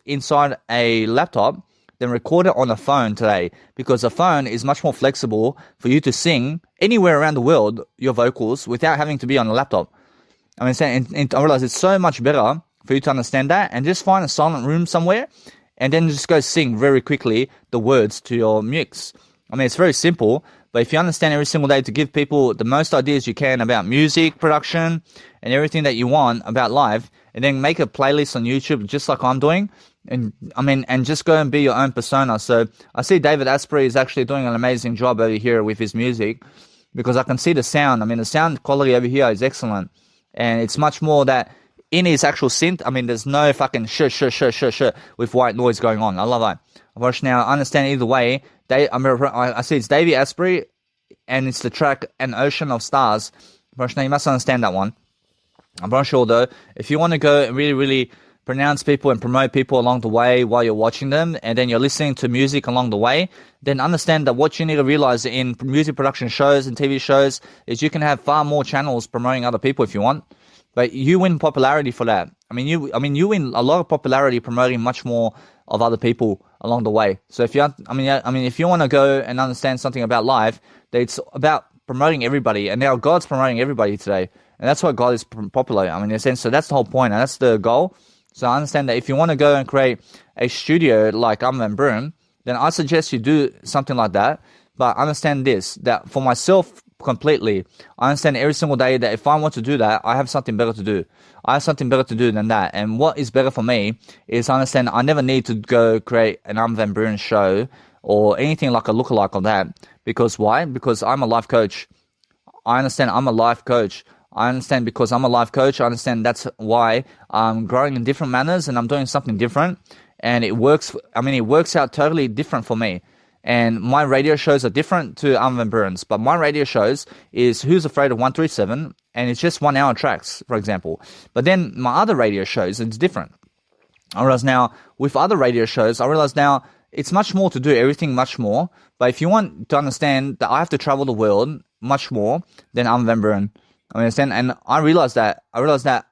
inside a laptop, then record it on a phone today, because a phone is much more flexible for you to sing anywhere around the world your vocals without having to be on a laptop. I realize it's so much better for you to understand that, and just find a silent room somewhere and then just go sing very quickly the words to your mix. I mean, it's very simple, but if you understand every single day to give people the most ideas you can about music production and everything that you want about life, and then make a playlist on YouTube just like I'm doing, and just go and be your own persona. So I see David Asprey is actually doing an amazing job over here with his music, because I can see the sound. I mean, the sound quality over here is excellent, and it's much more that in his actual synth, there's no fucking sh with white noise going on. I love that. Now, I understand either way. I see it's Davey Asprey, and it's the track An Ocean of Stars. Now, you must understand that one. I'm not sure though. If you want to go and really pronounce people and promote people along the way while you're watching them, and then you're listening to music along the way, then understand that what you need to realize in music production shows and TV shows is you can have far more channels promoting other people if you want, but you win popularity for that. You win a lot of popularity promoting much more of other people along the way. So if if you want to go and understand something about life, that it's about promoting everybody, and now God's promoting everybody today, and that's why God is popular. In a sense, so that's the whole point, and that's the goal. So I understand that if you want to go and create a studio like Van Buren, then I suggest you do something like that. But understand this, that for myself completely, I understand every single day that if I want to do that, I have something better to do. I have something better to do than that. And what is better for me is I understand I never need to go create an Van Buren show or anything like a lookalike of that. Because why? Because I'm a life coach. I understand I'm a life coach. I understand because I'm a life coach, I understand that's why I'm growing in different manners and I'm doing something different. And it works, it works out totally different for me. And my radio shows are different to Van Buren's. But my radio shows is Who's Afraid of 137, and it's just 1 hour tracks, for example. But then my other radio shows, it's different. I realize now, with other radio shows, I realize now it's much more to do everything much more. But if you want to understand that I have to travel the world much more than Van Buren, and I realized that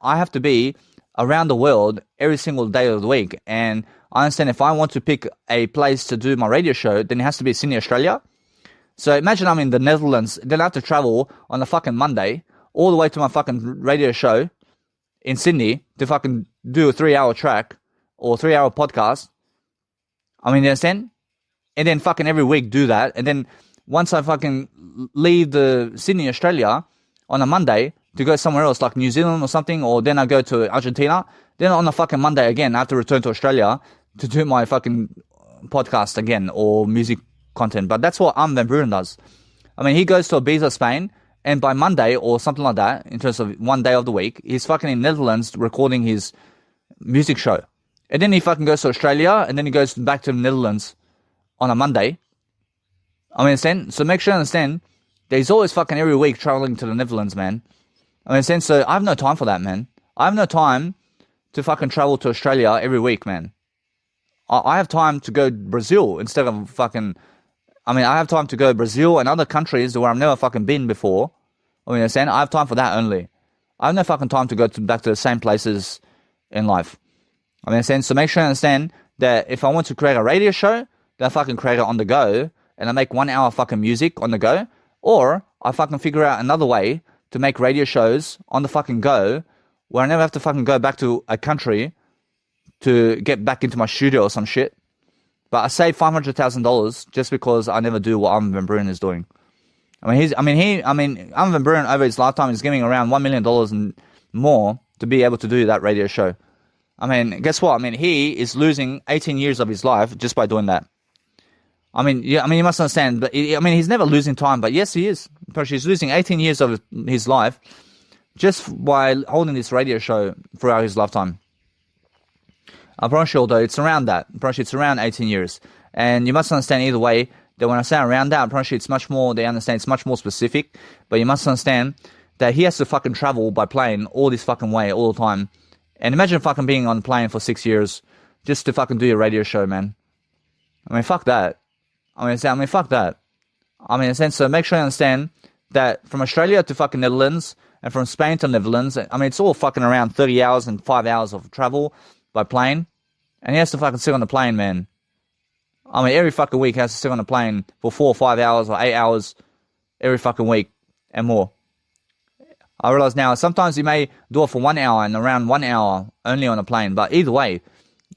I have to be around the world every single day of the week. And I understand if I want to pick a place to do my radio show, then it has to be Sydney, Australia. So imagine I'm in the Netherlands, then I have to travel on a fucking Monday all the way to my fucking radio show in Sydney to fucking do a 3-hour track or 3-hour podcast. You understand? And then fucking every week do that. And then once I fucking leave the Sydney, Australia on a Monday to go somewhere else like New Zealand or something, or then I go to Argentina, then on a fucking Monday again I have to return to Australia to do my fucking podcast again or music content. But that's what Van Buren does. He goes to Ibiza, Spain, and by Monday or something like that, in terms of one day of the week, he's fucking in Netherlands recording his music show. And then he fucking goes to Australia, and then he goes back to the Netherlands on a Monday. So make sure you understand that he's always fucking every week traveling to the Netherlands, man. So I have no time for that, man. I have no time to fucking travel to Australia every week, man. I have time to go to Brazil instead of fucking... I have time to go to Brazil and other countries where I've never fucking been before. I have time for that only. I have no fucking time to go back to the same places in life. So make sure you understand that if I want to create a radio show, then I fucking create it on the go, and I make 1 hour fucking music on the go, or I fucking figure out another way to make radio shows on the fucking go, where I never have to fucking go back to a country to get back into my studio or some shit. But I save $500,000 just because I never do what Van Buren is doing. Van Buren over his lifetime is giving around $1 million and more to be able to do that radio show. Guess what? He is losing 18 years of his life just by doing that. You must understand, but he's never losing time, but yes, he is. He's losing 18 years of his life just by holding this radio show throughout his lifetime. I promise you, although it's around that. I promise you, it's around 18 years. And you must understand either way that when I say around that, I promise you, it's much more, they understand it's much more specific, but you must understand that he has to fucking travel by plane all this fucking way, all the time. And imagine fucking being on a plane for 6 years just to fucking do your radio show, man. Fuck that. Fuck that. So make sure you understand that from Australia to fucking Netherlands and from Spain to Netherlands, it's all fucking around 30 hours and 5 hours of travel by plane. And he has to fucking sit on the plane, man. Every fucking week he has to sit on a plane for 4 or 5 hours or 8 hours every fucking week and more. I realize now, sometimes you may do it for 1 hour and around 1 hour only on a plane. But either way,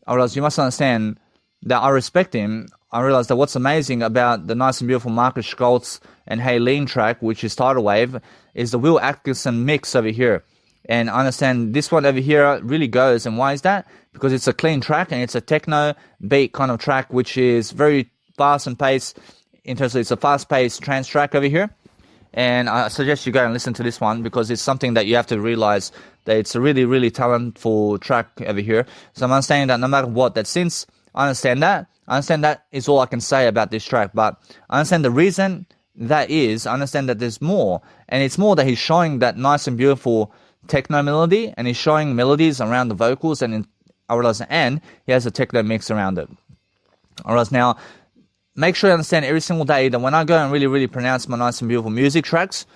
I realize you must understand that I respect him. I realize that what's amazing about the nice and beautiful Marcus Schultz and Haylene track, which is Tidal Wave, is the Will Atkinson mix over here. And I understand this one over here really goes. And why is that? Because it's a clean track and it's a techno beat kind of track, which is very fast and paced. In terms of, it's a fast-paced trance track over here. And I suggest you go and listen to this one because it's something that you have to realize that it's a really, really talentful track over here. So I'm understanding that no matter what, that since I understand that is all I can say about this track. But I understand the reason that is, I understand that there's more. And it's more that he's showing that nice and beautiful techno melody, and he's showing melodies around the vocals and realize, and he has a techno mix around it. I realize now, make sure you understand every single day that when I go and really, really pronounce my nice and beautiful music tracks,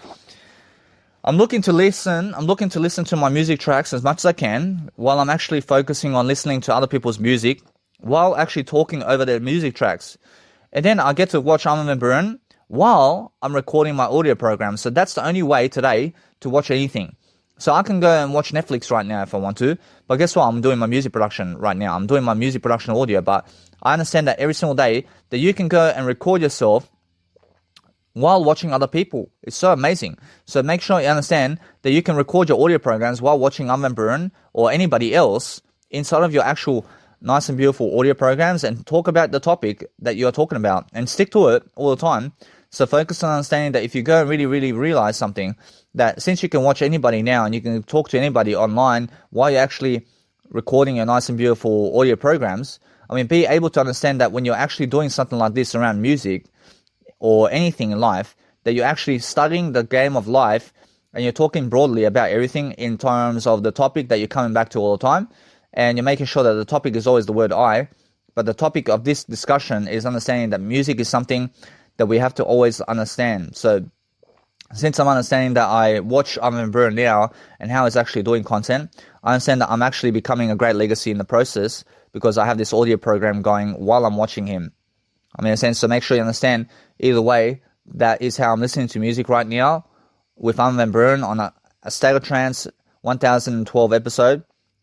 I'm looking to listen to my music tracks as much as I can while I'm actually focusing on listening to other people's music while actually talking over their music tracks. And then I get to watch Armin van Buuren while I'm recording my audio program. So that's the only way today to watch anything. So I can go and watch Netflix right now if I want to, but guess what? I'm doing my music production right now. I'm doing my music production audio, but I understand that every single day that you can go and record yourself while watching other people. It's so amazing. So make sure you understand that you can record your audio programs while watching Armin van Buuren or anybody else inside of your actual nice and beautiful audio programs and talk about the topic that you're talking about and stick to it all the time. So focus on understanding that if you go and really, really realize something, that since you can watch anybody now and you can talk to anybody online while you're actually recording your nice and beautiful audio programs, be able to understand that when you're actually doing something like this around music or anything in life, that you're actually studying the game of life and you're talking broadly about everything in terms of the topic that you're coming back to all the time. And you're making sure that the topic is always the word I. But the topic of this discussion is understanding that music is something that we have to always understand. So since I'm understanding that I watch Armin van Buuren now and how he's actually doing content, I understand that I'm actually becoming a great legacy in the process because I have this audio program going while I'm watching him. In a sense, so make sure you understand either way, that is how I'm listening to music right now with Armin van Buuren on a State of Trance 1012 episode.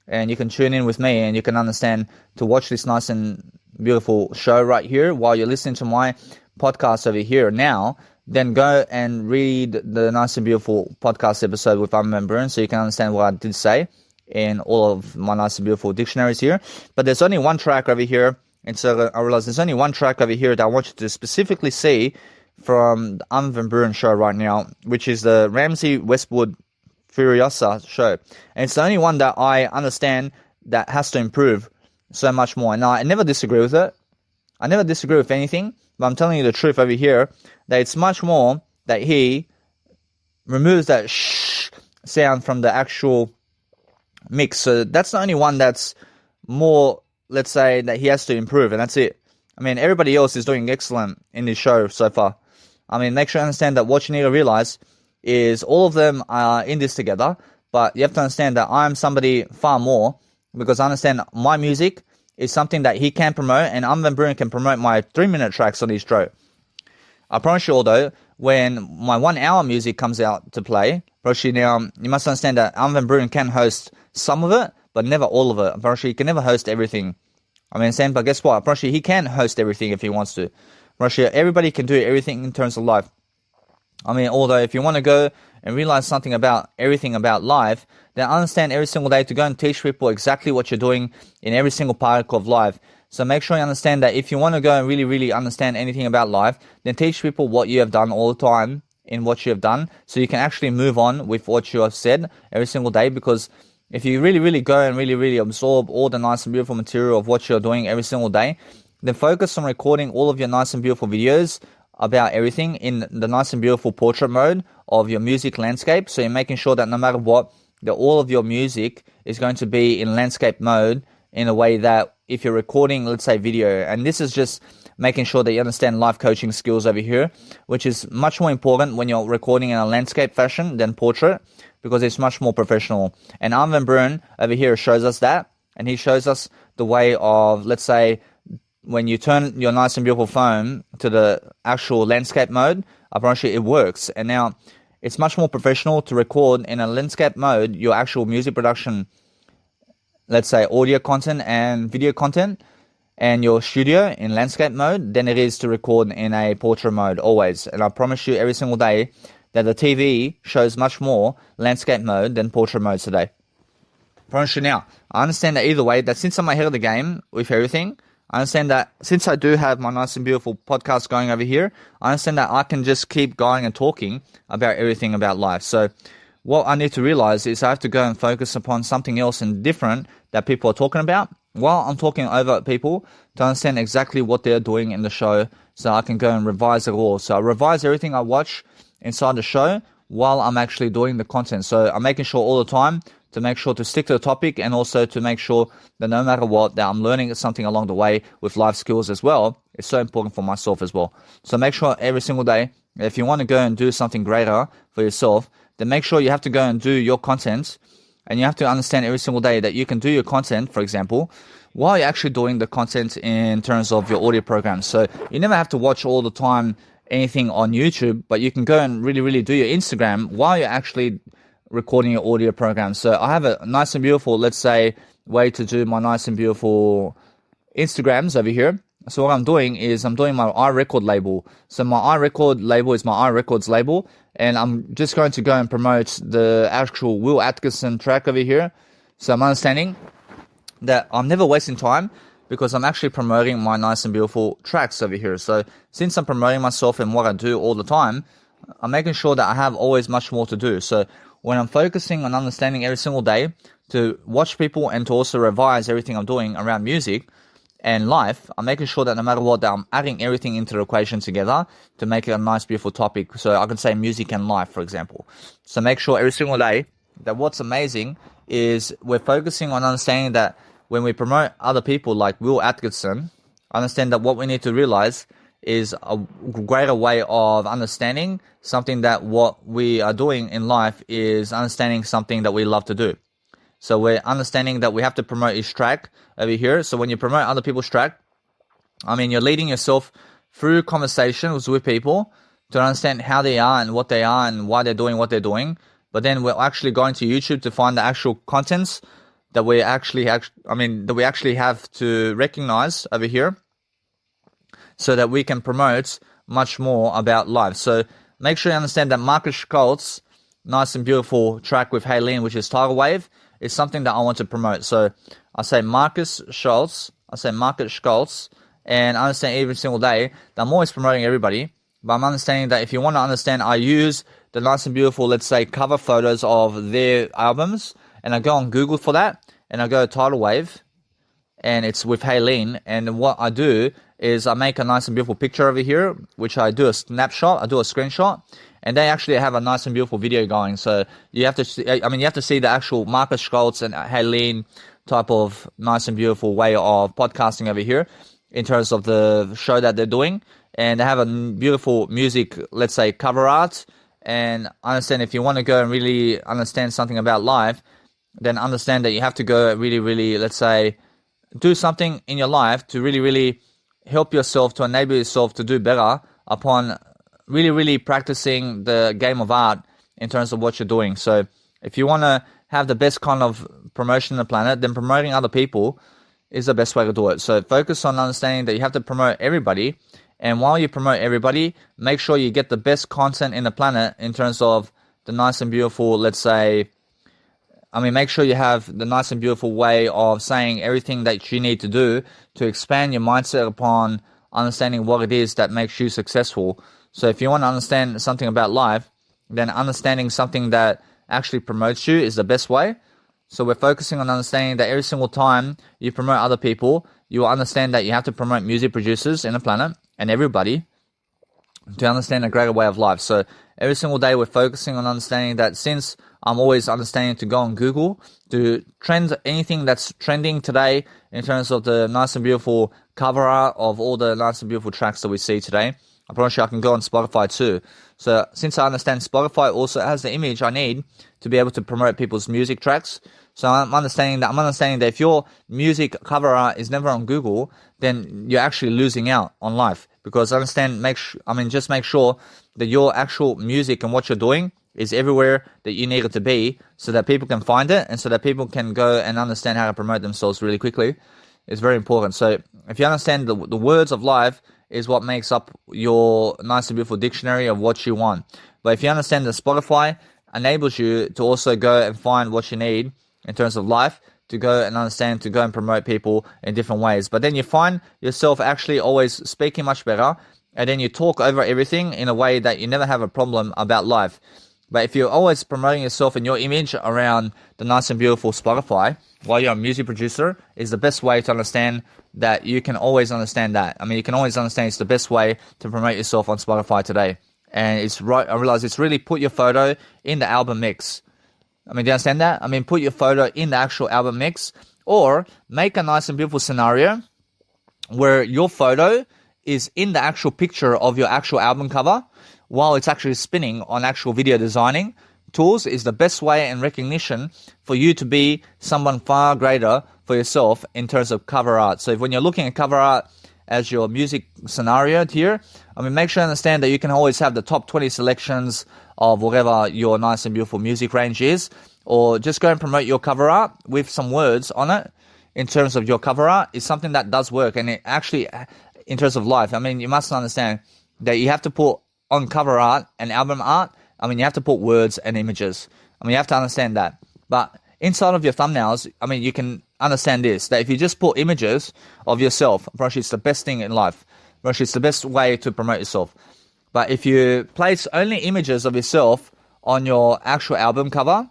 And you can tune in with me and you can understand to watch this nice and beautiful show right here while you're listening to my podcast over here now. Then go and read the nice and beautiful podcast episode with Armin van Buuren so you can understand what I did say in all of my nice and beautiful dictionaries here. But there's only one track over here. And so I realize there's only one track over here that I want you to specifically see from the Armin van Buuren show right now, which is the Ramsey Westwood Furiosa show. And it's the only one that I understand that has to improve so much more. Now, I never disagree with it. I never disagree with anything, but I'm telling you the truth over here, that it's much more that he removes that shh sound from the actual mix. So that's the only one that's more, let's say, that he has to improve, and that's it. Everybody else is doing excellent in this show so far. Make sure you understand that what you need to realize is all of them are in this together, but you have to understand that I'm somebody far more, because I understand my music is something that he can promote, and Armin van Buuren can promote my 3-minute tracks on his show. I promise you all though, when my 1 hour music comes out to play, now you must understand that Armin van Buuren can host some of it, but never all of it. I promise you, he can never host everything. But guess what? I promise you, he can host everything if he wants to. I promise you, everybody can do everything in terms of life. Although if you want to go and realize something about everything about life, then understand every single day to go and teach people exactly what you're doing in every single particle of life. So make sure you understand that if you want to go and really, really understand anything about life, then teach people what you have done all the time in what you have done, so you can actually move on with what you have said every single day. Because if you really, really go and really, really absorb all the nice and beautiful material of what you're doing every single day, then focus on recording all of your nice and beautiful videos about everything in the nice and beautiful portrait mode of your music landscape. So you're making sure that no matter what, that all of your music is going to be in landscape mode in a way that if you're recording, let's say, video, and this is just making sure that you understand life coaching skills over here, which is much more important when you're recording in a landscape fashion than portrait, because it's much more professional. And Armin van Buuren over here shows us that, and he shows us the way of, let's say, when you turn your nice and beautiful phone to the actual landscape mode, I promise you it works. And now it's much more professional to record in a landscape mode your actual music production, let's say audio content and video content, and your studio in landscape mode than it is to record in a portrait mode always. And I promise you every single day that the TV shows much more landscape mode than portrait mode today. I promise you now. I understand that either way, that since I'm ahead of the game with everything, I understand that since I do have my nice and beautiful podcast going over here, I understand that I can just keep going and talking about everything about life. So what I need to realize is I have to go and focus upon something else and different that people are talking about while I'm talking over people to understand exactly what they're doing in the show, so I can go and revise it all. So I revise everything I watch inside the show while I'm actually doing the content. So I'm making sure all the time to make sure to stick to the topic, and also to make sure that no matter what, that I'm learning something along the way with life skills as well. It's so important for myself as well. So make sure every single day, if you want to go and do something greater for yourself, then make sure you have to go and do your content, and you have to understand every single day that you can do your content, for example, while you're actually doing the content in terms of your audio programs. So you never have to watch all the time anything on YouTube, but you can go and really do your Instagram while you're actually recording your audio program. So I have a nice and beautiful, let's say, way to do my nice and beautiful Instagrams over here. So what I'm doing is I'm doing my iRecord label. So my iRecord label is my iRecords label, and I'm just going to go and promote the actual Will Atkinson track over here. So I'm understanding that I'm never wasting time, because I'm actually promoting my nice and beautiful tracks over here. So since I'm promoting myself and what I do all the time, I'm making sure that I have always much more to do. So when I'm focusing on understanding every single day to watch people and to also revise everything I'm doing around music and life, I'm making sure that no matter what, that I'm adding everything into the equation together to make it a nice, beautiful topic. So I can say music and life, for example. So make sure every single day that what's amazing is we're focusing on understanding that when we promote other people like Will Atkinson, understand that what we need to realize is a greater way of understanding something, that what we are doing in life is understanding something that we love to do. So we're understanding that we have to promote each track over here. So when you promote other people's track, you're leading yourself through conversations with people to understand how they are and what they are and why they're doing what they're doing. But then we're actually going to YouTube to find the actual contents that we actually have to recognize over here, so that we can promote much more about life. So make sure you understand that Marcus Schultz's nice and beautiful track with Haylene, which is Tidal Wave, is something that I want to promote. So I say Marcus Schultz, and I understand every single day that I'm always promoting everybody, but I'm understanding that if you want to understand, I use the nice and beautiful, let's say, cover photos of their albums, and I go on Google for that, and I go to Tidal Wave, and it's with Haylene, and what I do is I make a nice and beautiful picture over here, which I do a snapshot, I do a screenshot, and they actually have a nice and beautiful video going. So you have to see, you have to see the actual Marcus Schultz and Haylene type of nice and beautiful way of podcasting over here in terms of the show that they're doing, and they have a beautiful music, let's say, cover art. And understand, if you want to go and really understand something about life, then understand that you have to go really, let's say, do something in your life to really help yourself, to enable yourself to do better upon really practicing the game of art in terms of what you're doing. So if you want to have the best kind of promotion on the planet, then promoting other people is the best way to do it. So focus on understanding that you have to promote everybody. And while you promote everybody, make sure you get the best content in the planet in terms of the nice and beautiful, let's say, make sure you have the nice and beautiful way of saying everything that you need to do to expand your mindset upon understanding what it is that makes you successful. So if you want to understand something about life, then understanding something that actually promotes you is the best way. So we're focusing on understanding that every single time you promote other people, you will understand that you have to promote music producers in the planet and everybody to understand a greater way of life. So every single day we're focusing on understanding that, since I'm always understanding to go on Google to trend anything that's trending today in terms of the nice and beautiful cover art of all the nice and beautiful tracks that we see today. I promise you I can go on Spotify too. So since I understand Spotify also has the image I need to be able to promote people's music tracks, so I'm understanding that if your music cover art is never on Google, then you're actually losing out on life. Because just make sure that your actual music and what you're doing is everywhere that you need it to be, so that people can find it and so that people can go and understand how to promote themselves really quickly. It's very important. So if you understand the words of life is what makes up your nice and beautiful dictionary of what you want. But if you understand that Spotify enables you to also go and find what you need in terms of life, to go and understand, to go and promote people in different ways. But then you find yourself actually always speaking much better, and then you talk over everything in a way that you never have a problem about life. But if you're always promoting yourself and your image around the nice and beautiful Spotify while you're a music producer, is the best way to understand that you can always understand that. You can always understand it's the best way to promote yourself on Spotify today. And it's right, I realize it's really put your photo in the album mix. I mean, do you understand that? I mean, put your photo in the actual album mix, or make a nice and beautiful scenario where your photo is in the actual picture of your actual album cover while it's actually spinning on actual video designing tools is the best way and recognition for you to be someone far greater for yourself in terms of cover art. So if when you're looking at cover art as your music scenario here, I mean, make sure you understand that you can always have the top 20 selections of whatever your nice and beautiful music range is, or just go and promote your cover art with some words on it in terms of your cover art is something that does work. And it actually, in terms of life, I mean, you must understand that you have to put on cover art and album art, I mean, you have to put words and images. I mean, you have to understand that. But inside of your thumbnails, I mean, you can understand this, that if you just put images of yourself, Roshi, it's the best thing in life. Roshi, it's the best way to promote yourself. But if you place only images of yourself on your actual album cover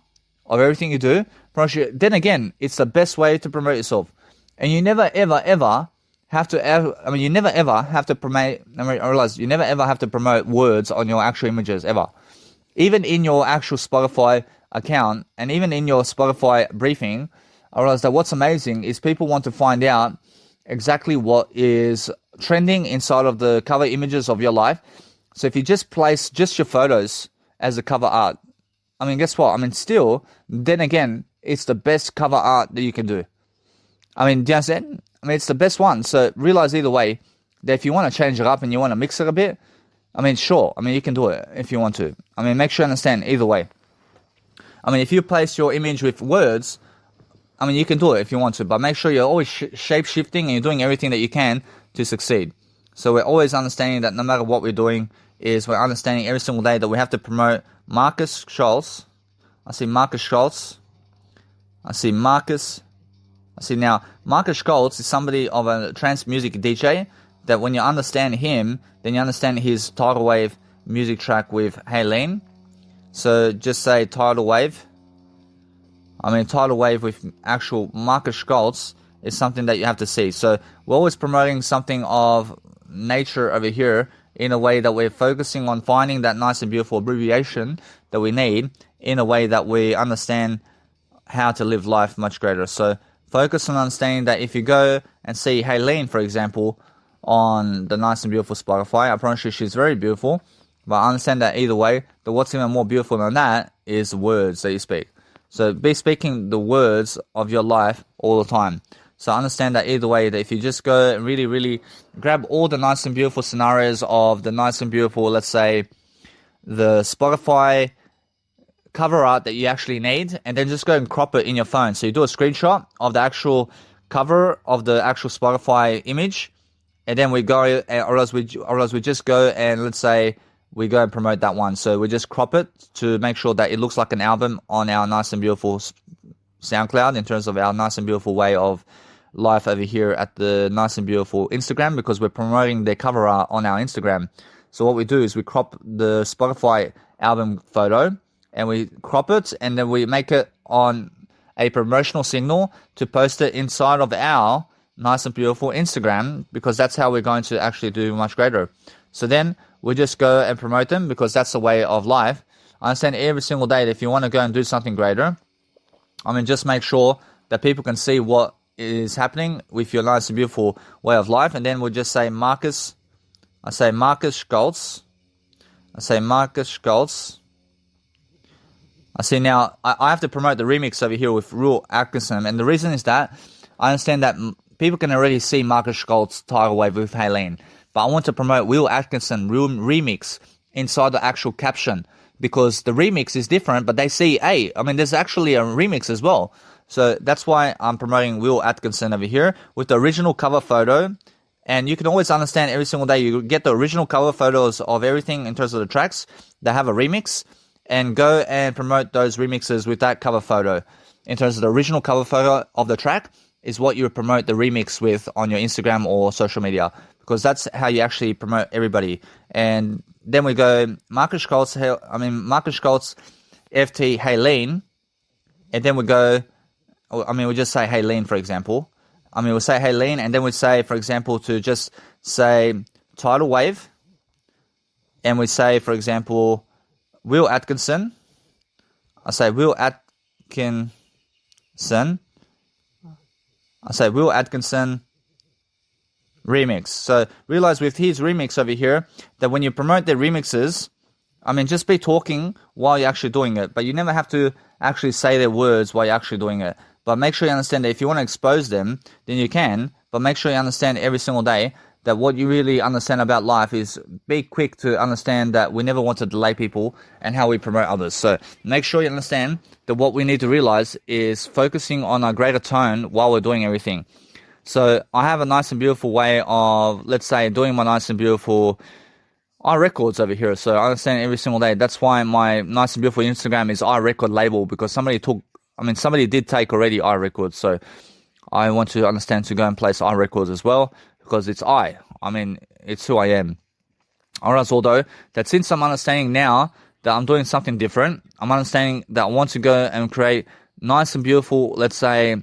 of everything you do, Roshi, then again, it's the best way to promote yourself. And you never, ever, ever have to, you never, ever have to promote, I realize you never, ever have to promote words on your actual images, ever. Even in your actual Spotify account, and even in your Spotify briefing, I realize that what's amazing is people want to find out exactly what is trending inside of the cover images of your life. So if you just place just your photos as the cover art, I mean, guess what? I mean, still, then again, it's the best cover art that you can do. I mean, do you understand? I mean, it's the best one. So realize either way that if you want to change it up and you want to mix it a bit, I mean, sure. I mean, you can do it if you want to. I mean, make sure you understand either way. I mean, if you place your image with words, I mean, you can do it if you want to, but make sure you're always shape-shifting and you're doing everything that you can to succeed. So we're always understanding that no matter what we're doing, is we're understanding every single day that we have to promote Marcus Schultz. I see Marcus Schultz. I see Marcus. I see now, Marcus Schultz is somebody of a trance music DJ that when you understand him, then you understand his tidal wave music track with Haylene. So just say tidal wave. I mean, tidal wave with actual Marcus Schultz is something that you have to see. So we're always promoting something of nature over here in a way that we're focusing on finding that nice and beautiful abbreviation that we need in a way that we understand how to live life much greater. So focus on understanding that if you go and see Haylene, for example, on the nice and beautiful Spotify, I promise you she's very beautiful, but I understand that either way, that what's even more beautiful than that is the words that you speak. So be speaking the words of your life all the time. So understand that either way, that if you just go and really, really grab all the nice and beautiful scenarios of the nice and beautiful, let's say, the Spotify cover art that you actually need, and then just go and crop it in your phone. So you do a screenshot of the actual cover of the actual Spotify image, and then we go, or else we just go and let's say we go and promote that one. So we just crop it to make sure that it looks like an album on our nice and beautiful SoundCloud in terms of our nice and beautiful way of life over here at the nice and beautiful Instagram, because we're promoting their cover art on our Instagram. So what we do is we crop the Spotify album photo and we crop it, and then we make it on a promotional signal to post it inside of our nice and beautiful Instagram, because that's how we're going to actually do much greater. So then we just go and promote them, because that's the way of life. I understand every single day that if you want to go and do something greater, I mean, just make sure that people can see what is happening with your nice and beautiful way of life. And then we'll just say Marcus. I say Marcus Schultz. I say Marcus Schultz. I see now, I have to promote the remix over here with Will Atkinson. And the reason is that I understand that people can already see Marcus Schultz tidal wave with Haylene. But I want to promote Will Atkinson remix inside the actual caption, because the remix is different, but they see, hey, I mean, there's actually a remix as well. So that's why I'm promoting Will Atkinson over here with the original cover photo. And you can always understand every single day, you get the original cover photos of everything in terms of the tracks that have a remix, and go and promote those remixes with that cover photo. In terms of the original cover photo of the track is what you promote the remix with on your Instagram or social media, because that's how you actually promote everybody. And then we go Marcus Schultz, FT Haylene, and then we go, we just say Haylene, for example. We'll say Haylene, and then we say, for example, to just say tidal wave, and we say, for example, Will Atkinson. I say Will I say Will Atkinson remix. So realize with his remix over here that when you promote their remixes, I mean, just be talking while you're actually doing it, but you never have to actually say their words while you're actually doing it. But make sure you understand that if you want to expose them, then you can, but make sure you understand every single day that what you really understand about life is be quick to understand that we never want to delay people and how we promote others. So make sure you understand that what we need to realize is focusing on a greater tone while we're doing everything. So I have a nice and beautiful way of, let's say, doing my nice and beautiful iRecords over here. So I understand every single day. That's why my nice and beautiful Instagram is iRecord label, because somebody did take already iRecords. So I want to understand to go and place iRecords as well, because it's it's who I am. Alright, although that since I'm understanding now that I'm doing something different, I'm understanding that I want to go and create nice and beautiful, let's say,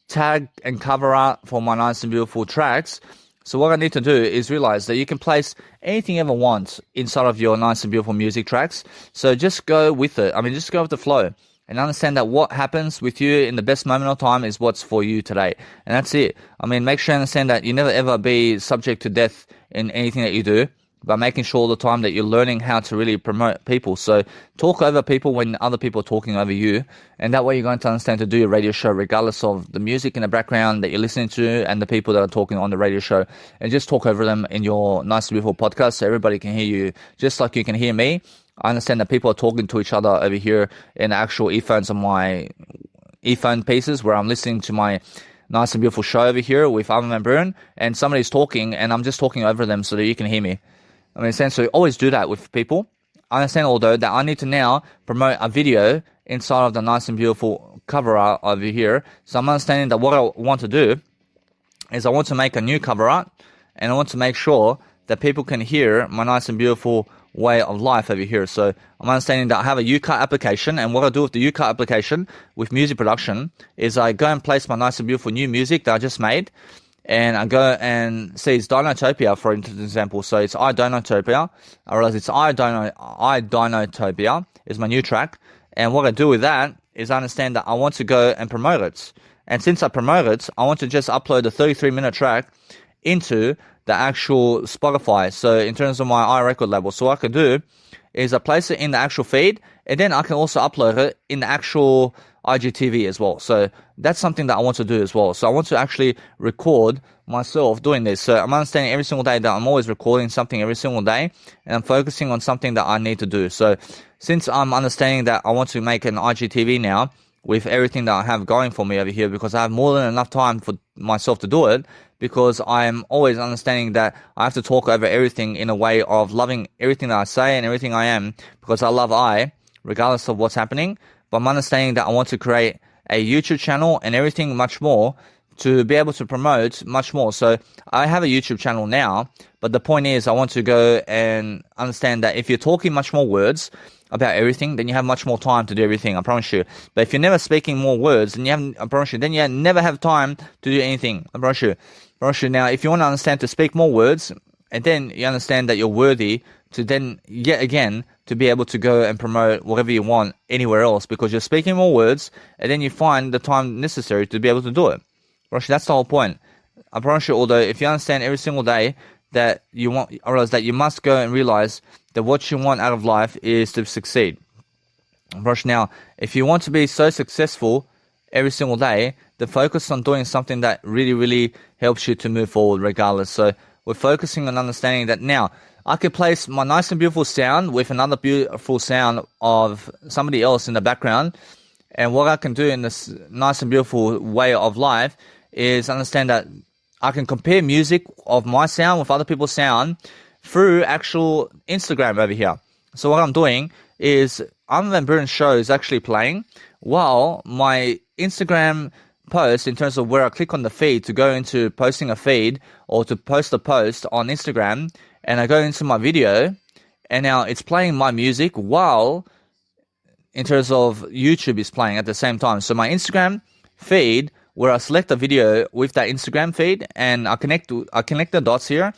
tag and cover art for my nice and beautiful tracks. So what I need to do is realize that you can place anything you ever want inside of your nice and beautiful music tracks. So just go with it. Just go with the flow and understand that what happens with you in the best moment of time is what's for you today. And that's it. Make sure you understand that you never ever be subject to death in anything that you do, by making sure all the time that you're learning how to really promote people. So talk over people when other people are talking over you, and that way you're going to understand to do your radio show regardless of the music in the background that you're listening to and the people that are talking on the radio show, and just talk over them in your nice and beautiful podcast so everybody can hear you just like you can hear me. I understand that people are talking to each other over here in the actual earphones on my earphone pieces where I'm listening to my nice and beautiful show over here with Armin Van Buren, and somebody's talking and I'm just talking over them so that you can hear me. So always do that with people. I understand, although, that I need to now promote a video inside of the nice and beautiful cover art over here. So I'm understanding that what I want to do is I want to make a new cover art, and I want to make sure that people can hear my nice and beautiful way of life over here. So I'm understanding that I have a UCut application, and what I do with the UCut application with music production is I go and place my nice and beautiful new music that I just made, and I go and see it's Dinotopia, for example. So it's iDinotopia. I realize it's iDinotopia is my new track. And what I do with that is I understand that I want to go and promote it. And since I promote it, I want to just upload a 33-minute track into the actual Spotify. So in terms of my iRecord label, so what I can do is I place it in the actual feed, and then I can also upload it in the actual IGTV as well. So that's something that I want to do as well. So I want to actually record myself doing this. So I'm understanding every single day that I'm always recording something every single day, and I'm focusing on something that I need to do. So since I'm understanding that I want to make an IGTV now with everything that I have going for me over here, because I have more than enough time for myself to do it, because I'm always understanding that I have to talk over everything in a way of loving everything that I say and everything I am, because I love regardless of what's happening. But I'm understanding that I want to create a YouTube channel and everything much more to be able to promote much more. So I have a YouTube channel now, but the point is I want to go and understand that if you're talking much more words about everything, then you have much more time to do everything, I promise you. But if you're never speaking more words, then I promise you, then you never have time to do anything, I promise you. Now, if you want to understand to speak more words, and then you understand that you're worthy to then, yet again, to be able to go and promote whatever you want anywhere else, because you're speaking more words, and then you find the time necessary to be able to do it. That's the whole point. I promise you, although, if you understand every single day that you want, or else that you must go and realize that what you want out of life is to succeed. Now, if you want to be so successful every single day, then focus on doing something that really, really helps you to move forward regardless. So we're focusing on understanding that now I could place my nice and beautiful sound with another beautiful sound of somebody else in the background. And what I can do in this nice and beautiful way of life is understand that I can compare music of my sound with other people's sound through actual Instagram over here. So what I'm doing is Armin Van Buren's show is actually playing while my Instagram post, in terms of where I click on the feed to go into posting a feed or to post a post on Instagram, and I go into my video, and now it's playing my music while in terms of YouTube is playing at the same time. So my Instagram feed, where I select a video with that Instagram feed, and I connect the dots here,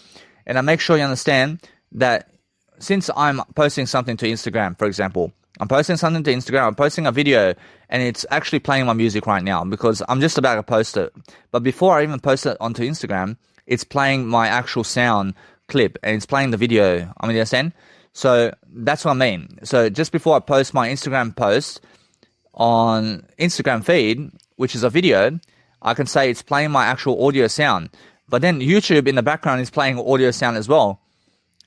and I make sure you understand that since I'm posting something to Instagram, for example, I'm posting something to Instagram, I'm posting a video, and it's actually playing my music right now because I'm just about to post it. But before I even post it onto Instagram, it's playing my actual sound clip and it's playing the video. I mean, you understand? So that's what I mean. So just before I post my Instagram post on Instagram feed, which is a video, I can say it's playing my actual audio sound. But then YouTube in the background is playing audio sound as well.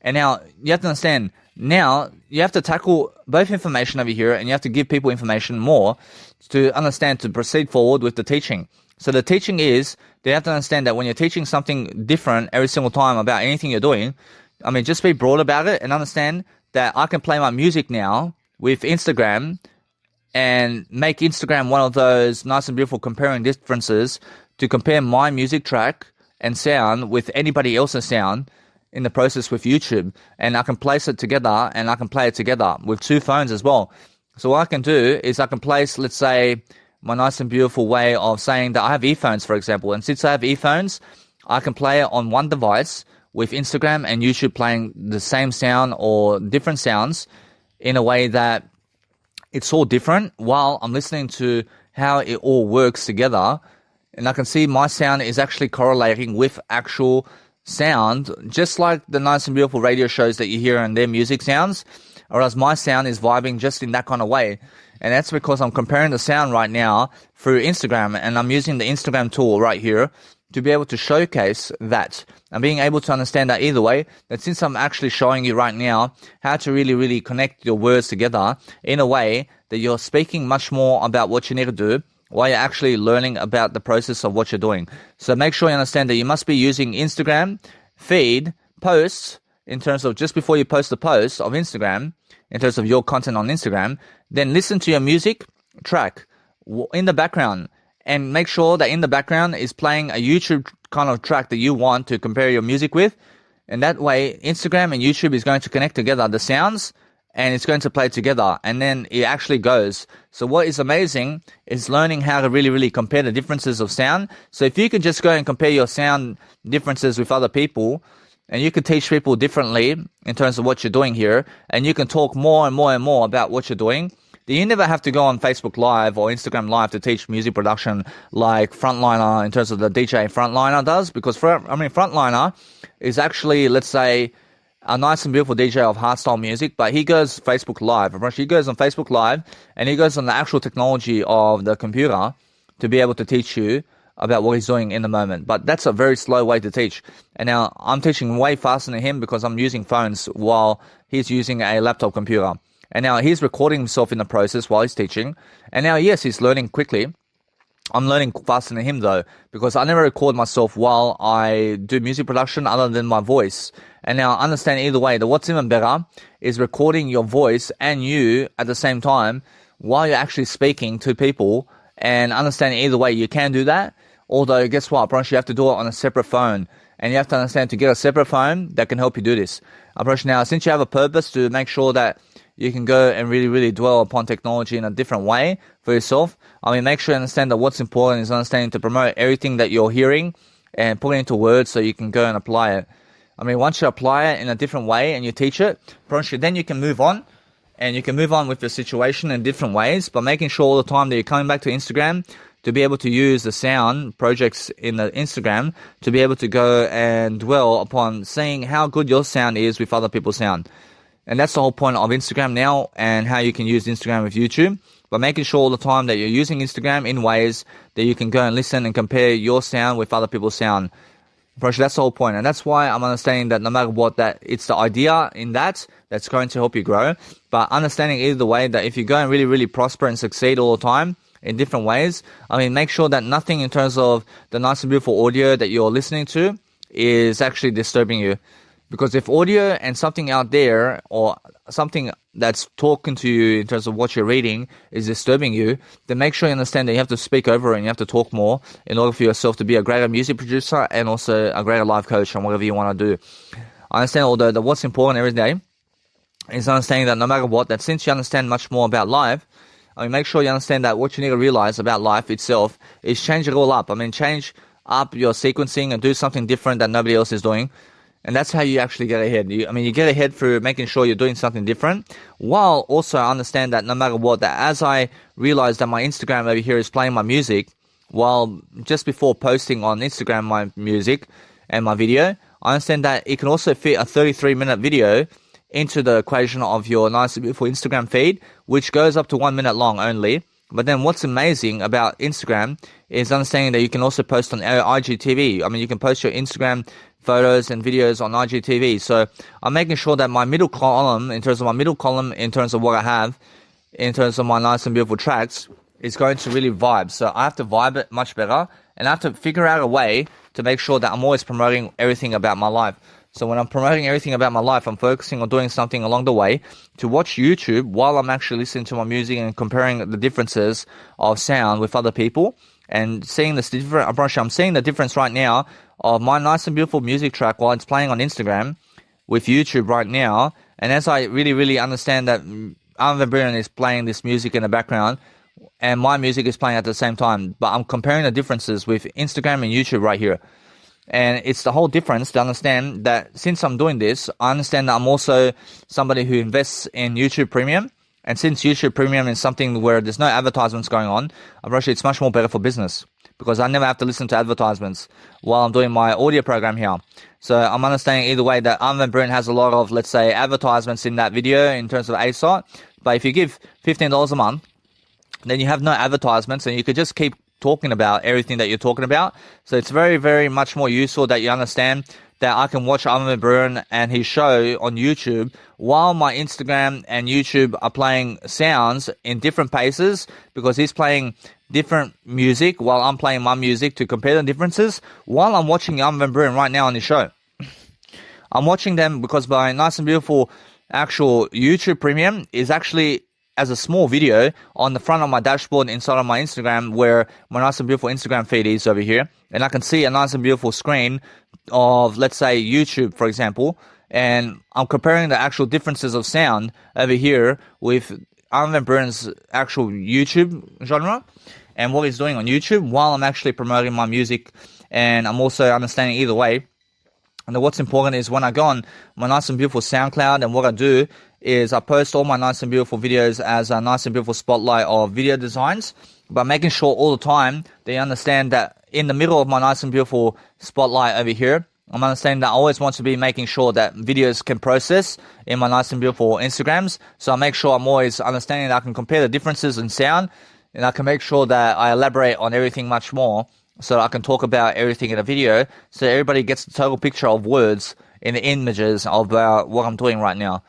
And now you have to understand, now you have to tackle both information over here and you have to give people information more to understand, to proceed forward with the teaching. So the teaching is, they have to understand that when you're teaching something different every single time about anything you're doing, I mean, just be broad about it and understand that I can play my music now with Instagram and make Instagram one of those nice and beautiful comparing differences to compare my music track and sound with anybody else's sound in the process with YouTube. And I can place it together and I can play it together with two phones as well. So what I can do is I can place, let's say, my nice and beautiful way of saying that I have earphones, for example. And since I have earphones, I can play it on one device with Instagram and YouTube playing the same sound or different sounds in a way that it's all different while I'm listening to how it all works together. And I can see my sound is actually correlating with actual sound, just like the nice and beautiful radio shows that you hear and their music sounds, or as my sound is vibing just in that kind of way. And that's because I'm comparing the sound right now through Instagram, and I'm using the Instagram tool right here to be able to showcase that. I'm being able to understand that either way, that since I'm actually showing you right now how to really, really connect your words together in a way that you're speaking much more about what you need to do while you're actually learning about the process of what you're doing. So make sure you understand that you must be using Instagram feed posts in terms of just before you post the post of Instagram, in terms of your content on Instagram, then listen to your music track in the background and make sure that in the background is playing a YouTube kind of track that you want to compare your music with. And that way, Instagram and YouTube is going to connect together the sounds and it's going to play together, and then it actually goes. So what is amazing is learning how to really, really compare the differences of sound. So if you could just go and compare your sound differences with other people, and you can teach people differently in terms of what you're doing here, and you can talk more and more and more about what you're doing, then you never have to go on Facebook Live or Instagram Live to teach music production like Frontliner in terms of the DJ Frontliner does, because Frontliner is actually, let's say, a nice and beautiful DJ of hardstyle music, but he goes Facebook Live. He goes on Facebook Live and he goes on the actual technology of the computer to be able to teach you about what he's doing in the moment. But that's a very slow way to teach. And now I'm teaching way faster than him because I'm using phones while he's using a laptop computer. And now he's recording himself in the process while he's teaching. And now, yes, he's learning quickly. I'm learning faster than him though, because I never record myself while I do music production other than my voice. And now understand either way that what's even better is recording your voice and you at the same time while you're actually speaking to people, and understand either way you can do that. Although guess what, Bronch, you have to do it on a separate phone. And you have to understand to get a separate phone that can help you do this. Bronch, now since you have a purpose to make sure that you can go and really, really dwell upon technology in a different way for yourself, make sure you understand that what's important is understanding to promote everything that you're hearing and put it into words so you can go and apply it. Once you apply it in a different way and you teach it, then you can move on, and you can move on with the situation in different ways, but making sure all the time that you're coming back to Instagram to be able to use the sound projects in the Instagram to be able to go and dwell upon seeing how good your sound is with other people's sound. And that's the whole point of Instagram now, and how you can use Instagram with YouTube. But making sure all the time that you're using Instagram in ways that you can go and listen and compare your sound with other people's sound. That's the whole point. And that's why I'm understanding that no matter what, that it's the idea in that's going to help you grow. But understanding either way that if you go and really, really prosper and succeed all the time in different ways, make sure that nothing in terms of the nice and beautiful audio that you're listening to is actually disturbing you. Because if audio and something out there or something that's talking to you in terms of what you're reading is disturbing you, then make sure you understand that you have to speak over it and you have to talk more in order for yourself to be a greater music producer and also a greater life coach and whatever you want to do. I understand, although, that what's important every day is understanding that no matter what, that since you understand much more about life, make sure you understand that what you need to realize about life itself is change it all up. Change up your sequencing and do something different that nobody else is doing. And that's how you actually get ahead. You get ahead through making sure you're doing something different, while also understand that no matter what, that as I realize that my Instagram over here is playing my music, while just before posting on Instagram my music and my video, I understand that it can also fit a 33-minute video into the equation of your nice and beautiful Instagram feed, which goes up to 1 minute long only. But then what's amazing about Instagram is understanding that you can also post on IGTV. You can post your Instagram photos and videos on IGTV. So I'm making sure that my middle column, in terms of what I have, in terms of my nice and beautiful tracks, is going to really vibe. So I have to vibe it much better, and I have to figure out a way to make sure that I'm always promoting everything about my life. So when I'm promoting everything about my life, I'm focusing on doing something along the way to watch YouTube while I'm actually listening to my music and comparing the differences of sound with other people and seeing this different approach. I'm seeing the difference right now of my nice and beautiful music track while it's playing on Instagram with YouTube right now. And as I really, really understand that Armin van Buuren is playing this music in the background and my music is playing at the same time, but I'm comparing the differences with Instagram and YouTube right here. And it's the whole difference to understand that since I'm doing this, I understand that I'm also somebody who invests in YouTube Premium. And since YouTube Premium is something where there's no advertisements going on, it's much more better for business because I never have to listen to advertisements while I'm doing my audio program here. So I'm understanding either way that Armin van Buuren has a lot of, let's say, advertisements in that video in terms of ASOT. But if you give $15 a month, then you have no advertisements and you could just keep talking about everything that you're talking about. So it's very, very much more useful that you understand that I can watch Armin van Buuren and his show on YouTube while my Instagram and YouTube are playing sounds in different paces because he's playing different music while I'm playing my music to compare the differences while I'm watching Armin van Buuren right now on his show. I'm watching them because my nice and beautiful actual YouTube Premium is actually as a small video on the front of my dashboard inside of my Instagram where my nice and beautiful Instagram feed is over here. And I can see a nice and beautiful screen of, let's say, YouTube, for example. And I'm comparing the actual differences of sound over here with Armin van Buuren's actual YouTube genre and what he's doing on YouTube while I'm actually promoting my music. And I'm also understanding either way. And then what's important is when I go on my nice and beautiful SoundCloud, and what I do is I post all my nice and beautiful videos as a nice and beautiful spotlight of video designs, but making sure all the time they understand that in the middle of my nice and beautiful spotlight over here, I'm understanding that I always want to be making sure that videos can process in my nice and beautiful Instagrams. So I make sure I'm always understanding that I can compare the differences in sound, and I can make sure that I elaborate on everything much more so that I can talk about everything in a video so everybody gets the total picture of words in the images of what I'm doing right now.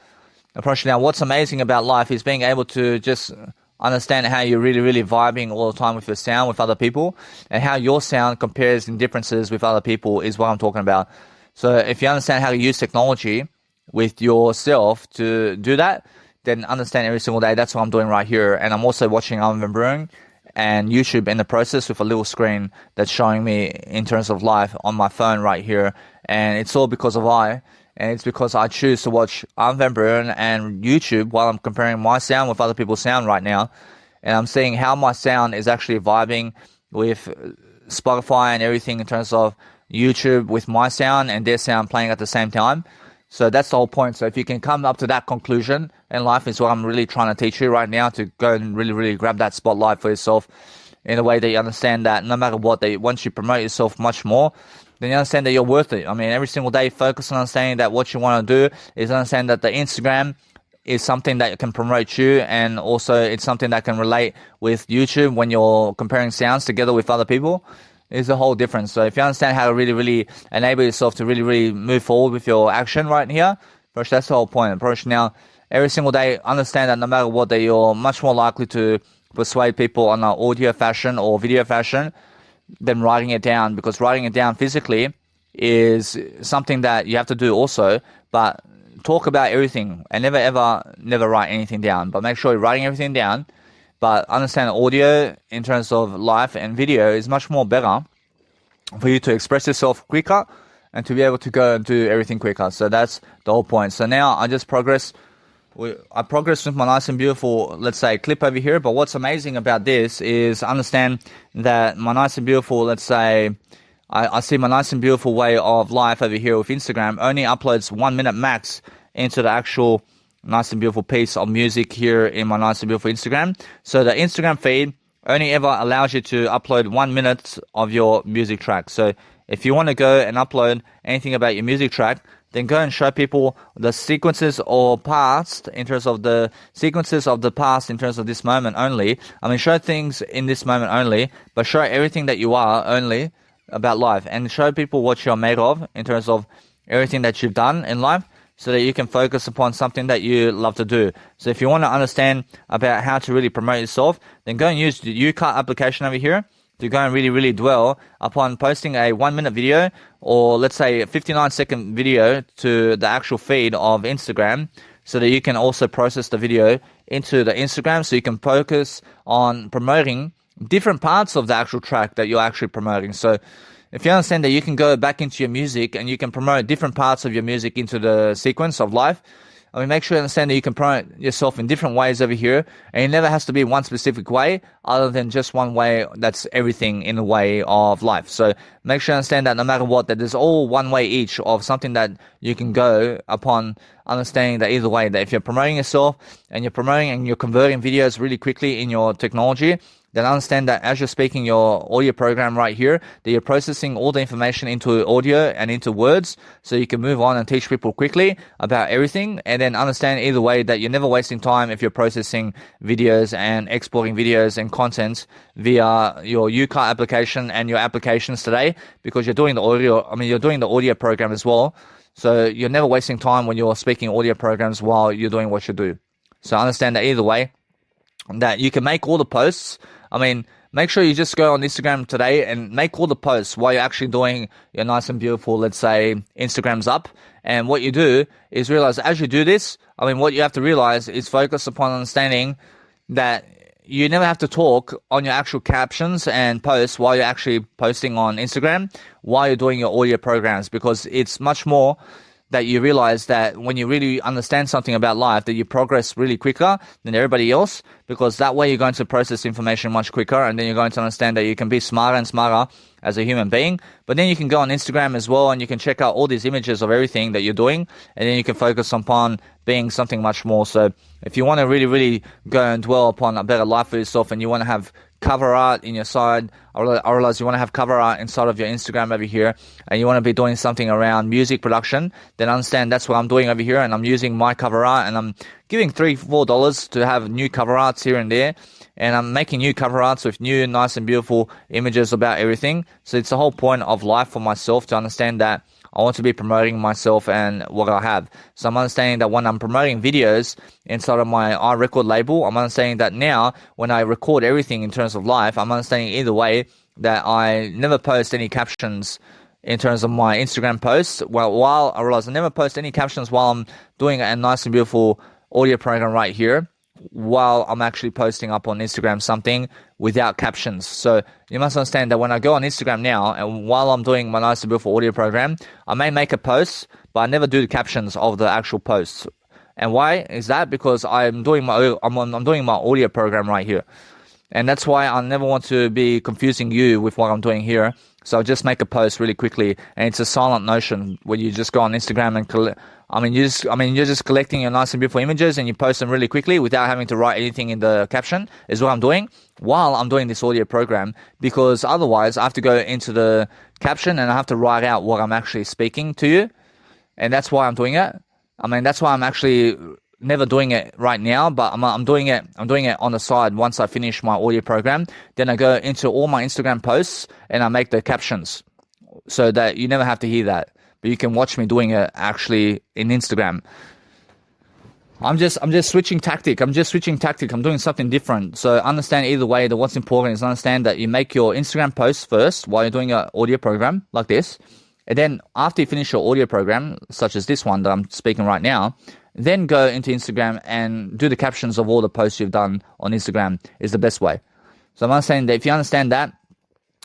Now, what's amazing about life is being able to just understand how you're really, really vibing all the time with your sound with other people and how your sound compares in differences with other people is what I'm talking about. So if you understand how to use technology with yourself to do that, then understand every single day. That's what I'm doing right here. And I'm also watching Armin van Buuren and YouTube in the process with a little screen that's showing me in terms of life on my phone right here. And it's all because of and it's because I choose to watch Armin van Buuren and YouTube while I'm comparing my sound with other people's sound right now. And I'm seeing how my sound is actually vibing with Spotify and everything in terms of YouTube with my sound and their sound playing at the same time. So that's the whole point. So if you can come up to that conclusion in life is what I'm really trying to teach you right now, to go and really, really grab that spotlight for yourself in a way that you understand that no matter what, once you promote yourself much more, then you understand that you're worth it. Every single day, focus on understanding that what you want to do is understand that the Instagram is something that can promote you, and also it's something that can relate with YouTube when you're comparing sounds together with other people. Is a whole difference. So if you understand how to really, really enable yourself to really, really move forward with your action right here, that's the whole point. Now, every single day, understand that no matter what, that you're much more likely to persuade people on an audio fashion or video fashion than writing it down, because writing it down physically is something that you have to do also, but talk about everything and never write anything down, but make sure you're writing everything down. But understand audio in terms of live and video is much more better for you to express yourself quicker and to be able to go and do everything quicker. So that's the whole point. So now I just progress. I progress with my nice and beautiful, let's say, clip over here. But what's amazing about this is understand that my nice and beautiful, let's say, I see my nice and beautiful way of life over here with Instagram only uploads 1 minute max into the actual nice and beautiful piece of music here in my nice and beautiful Instagram. So the Instagram feed only ever allows you to upload 1 minute of your music track. So if you want to go and upload anything about your music track, then go and show people the sequences or past in terms of the sequences of the past in terms of this moment only. I mean, show things in this moment only, but show everything that you are only about life, and show people what you're made of in terms of everything that you've done in life, so that you can focus upon something that you love to do. So if you want to understand about how to really promote yourself, then go and use the UCut application over here to go and really dwell upon posting a 1 minute video, or let's say a 59-second video to the actual feed of Instagram, so that you can also process the video into the Instagram, so you can focus on promoting different parts of the actual track that you're actually promoting. So if you understand that you can go back into your music and you can promote different parts of your music into the sequence of life, I mean, make sure you understand that you can promote yourself in different ways over here, and it never has to be one specific way other than just one way that's everything in the way of life. So make sure you understand that no matter what, that there's all one way each of something that you can go upon, understanding that either way, that if you're promoting yourself and you're promoting and you're converting videos really quickly in your technology, then understand that as you're speaking your audio program right here, that you're processing all the information into audio and into words, so you can move on and teach people quickly about everything. And then understand either way that you're never wasting time if you're processing videos and exporting videos and content via your UCut application and your applications today, because you're doing the audio. I mean, you're doing the audio program as well. So you're never wasting time when you're speaking audio programs while you're doing what you do. So understand that either way, that you can make all the posts. I mean, make sure you just go on Instagram today and make all the posts while you're actually doing your nice and beautiful, let's say, Instagram's up. And what you do is realize as you do this, I mean, what you have to realize is focus upon understanding that you never have to talk on your actual captions and posts while you're actually posting on Instagram, while you're doing your audio programs, because it's much more that you realize that when you really understand something about life, that you progress really quicker than everybody else, because that way you're going to process information much quicker, and then you're going to understand that you can be smarter and smarter as a human being. But then you can go on Instagram as well, and you can check out all these images of everything that you're doing, and then you can focus upon being something much more. So if you want to really go and dwell upon a better life for yourself, and you want to have cover art in your side, I realize you want to have cover art inside of your Instagram over here, and you want to be doing something around music production, then understand that's what I'm doing over here, and I'm using my cover art, and I'm giving $3-4 to have new cover arts here and there, and I'm making new cover arts with new nice and beautiful images about everything. So it's the whole point of life for myself to understand that I want to be promoting myself and what I have. So I'm understanding that when I'm promoting videos inside of my iRecord label, I'm understanding that now when I record everything in terms of life, I'm understanding either way that I never post any captions in terms of my Instagram posts. Well, while I realize I never post any captions while I'm doing a nice and beautiful audio program right here, while I'm actually posting up on Instagram something without captions. So you must understand that when I go on Instagram now, and while I'm doing my nice and beautiful audio program, I may make a post, but I never do the captions of the actual posts. And why is that? Because I'm doing my audio program right here. And that's why I never want to be confusing you with what I'm doing here. So I'll just make a post really quickly, and it's a silent notion where you just go on Instagram and you're just collecting your nice and beautiful images, and you post them really quickly without having to write anything in the caption, is what I'm doing while I'm doing this audio program, because otherwise I have to go into the caption and I have to write out what I'm actually speaking to you. And that's why I'm doing it. I mean, that's why I'm actually never doing it right now, but I'm doing it on the side once I finish my audio program. Then I go into all my Instagram posts and I make the captions so that you never have to hear that, but you can watch me doing it actually in Instagram. I'm just switching tactic. I'm doing something different. So understand either way that what's important is understand that you make your Instagram posts first while you're doing an audio program like this. And then after you finish your audio program, such as this one that I'm speaking right now, then go into Instagram and do the captions of all the posts you've done on Instagram is the best way. So I'm understanding that if you understand that,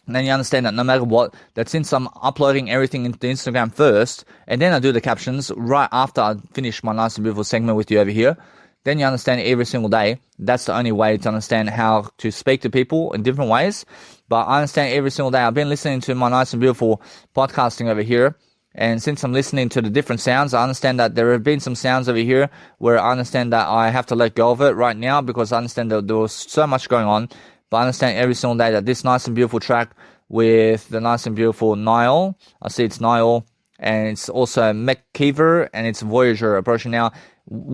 then you understand that no matter what, that since I'm uploading everything into Instagram first, and then I do the captions right after I finish my nice and beautiful segment with you over here, then you understand every single day. That's the only way to understand how to speak to people in different ways. But I understand every single day. I've been listening to my nice and beautiful podcasting over here. And since I'm listening to the different sounds, I understand that there have been some sounds over here where I understand that I have to let go of it right now because I understand that there was so much going on. But I understand every single day that this nice and beautiful track with the nice and beautiful Nile, I see it's Nile, and it's also McKeever, and it's Voyager approaching now.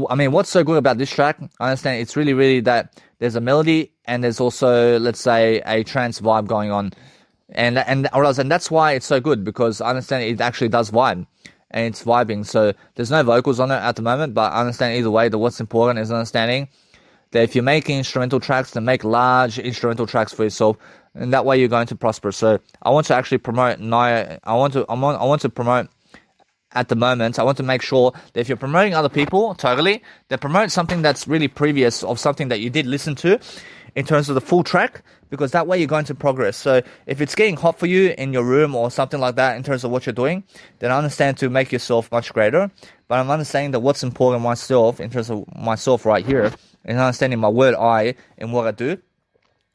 I mean, what's so good about this track? I understand it's really, really that there's a melody and there's also, let's say, a trance vibe going on. And that's why it's so good, because I understand it actually does vibe. And it's vibing. So there's no vocals on it at the moment, but I understand either way that what's important is understanding that if you're making instrumental tracks, then make large instrumental tracks for yourself, and that way you're going to prosper. So I want to actually promote Naya. I want to promote at the moment. I want to make sure that if you're promoting other people, totally, then promote something that's really previous of something that you did listen to in terms of the full track, because that way you're going to progress. So if it's getting hot for you in your room or something like that in terms of what you're doing, then I understand to make yourself much greater. But I'm understanding that what's important myself in terms of myself right here is understanding my word I in what I do.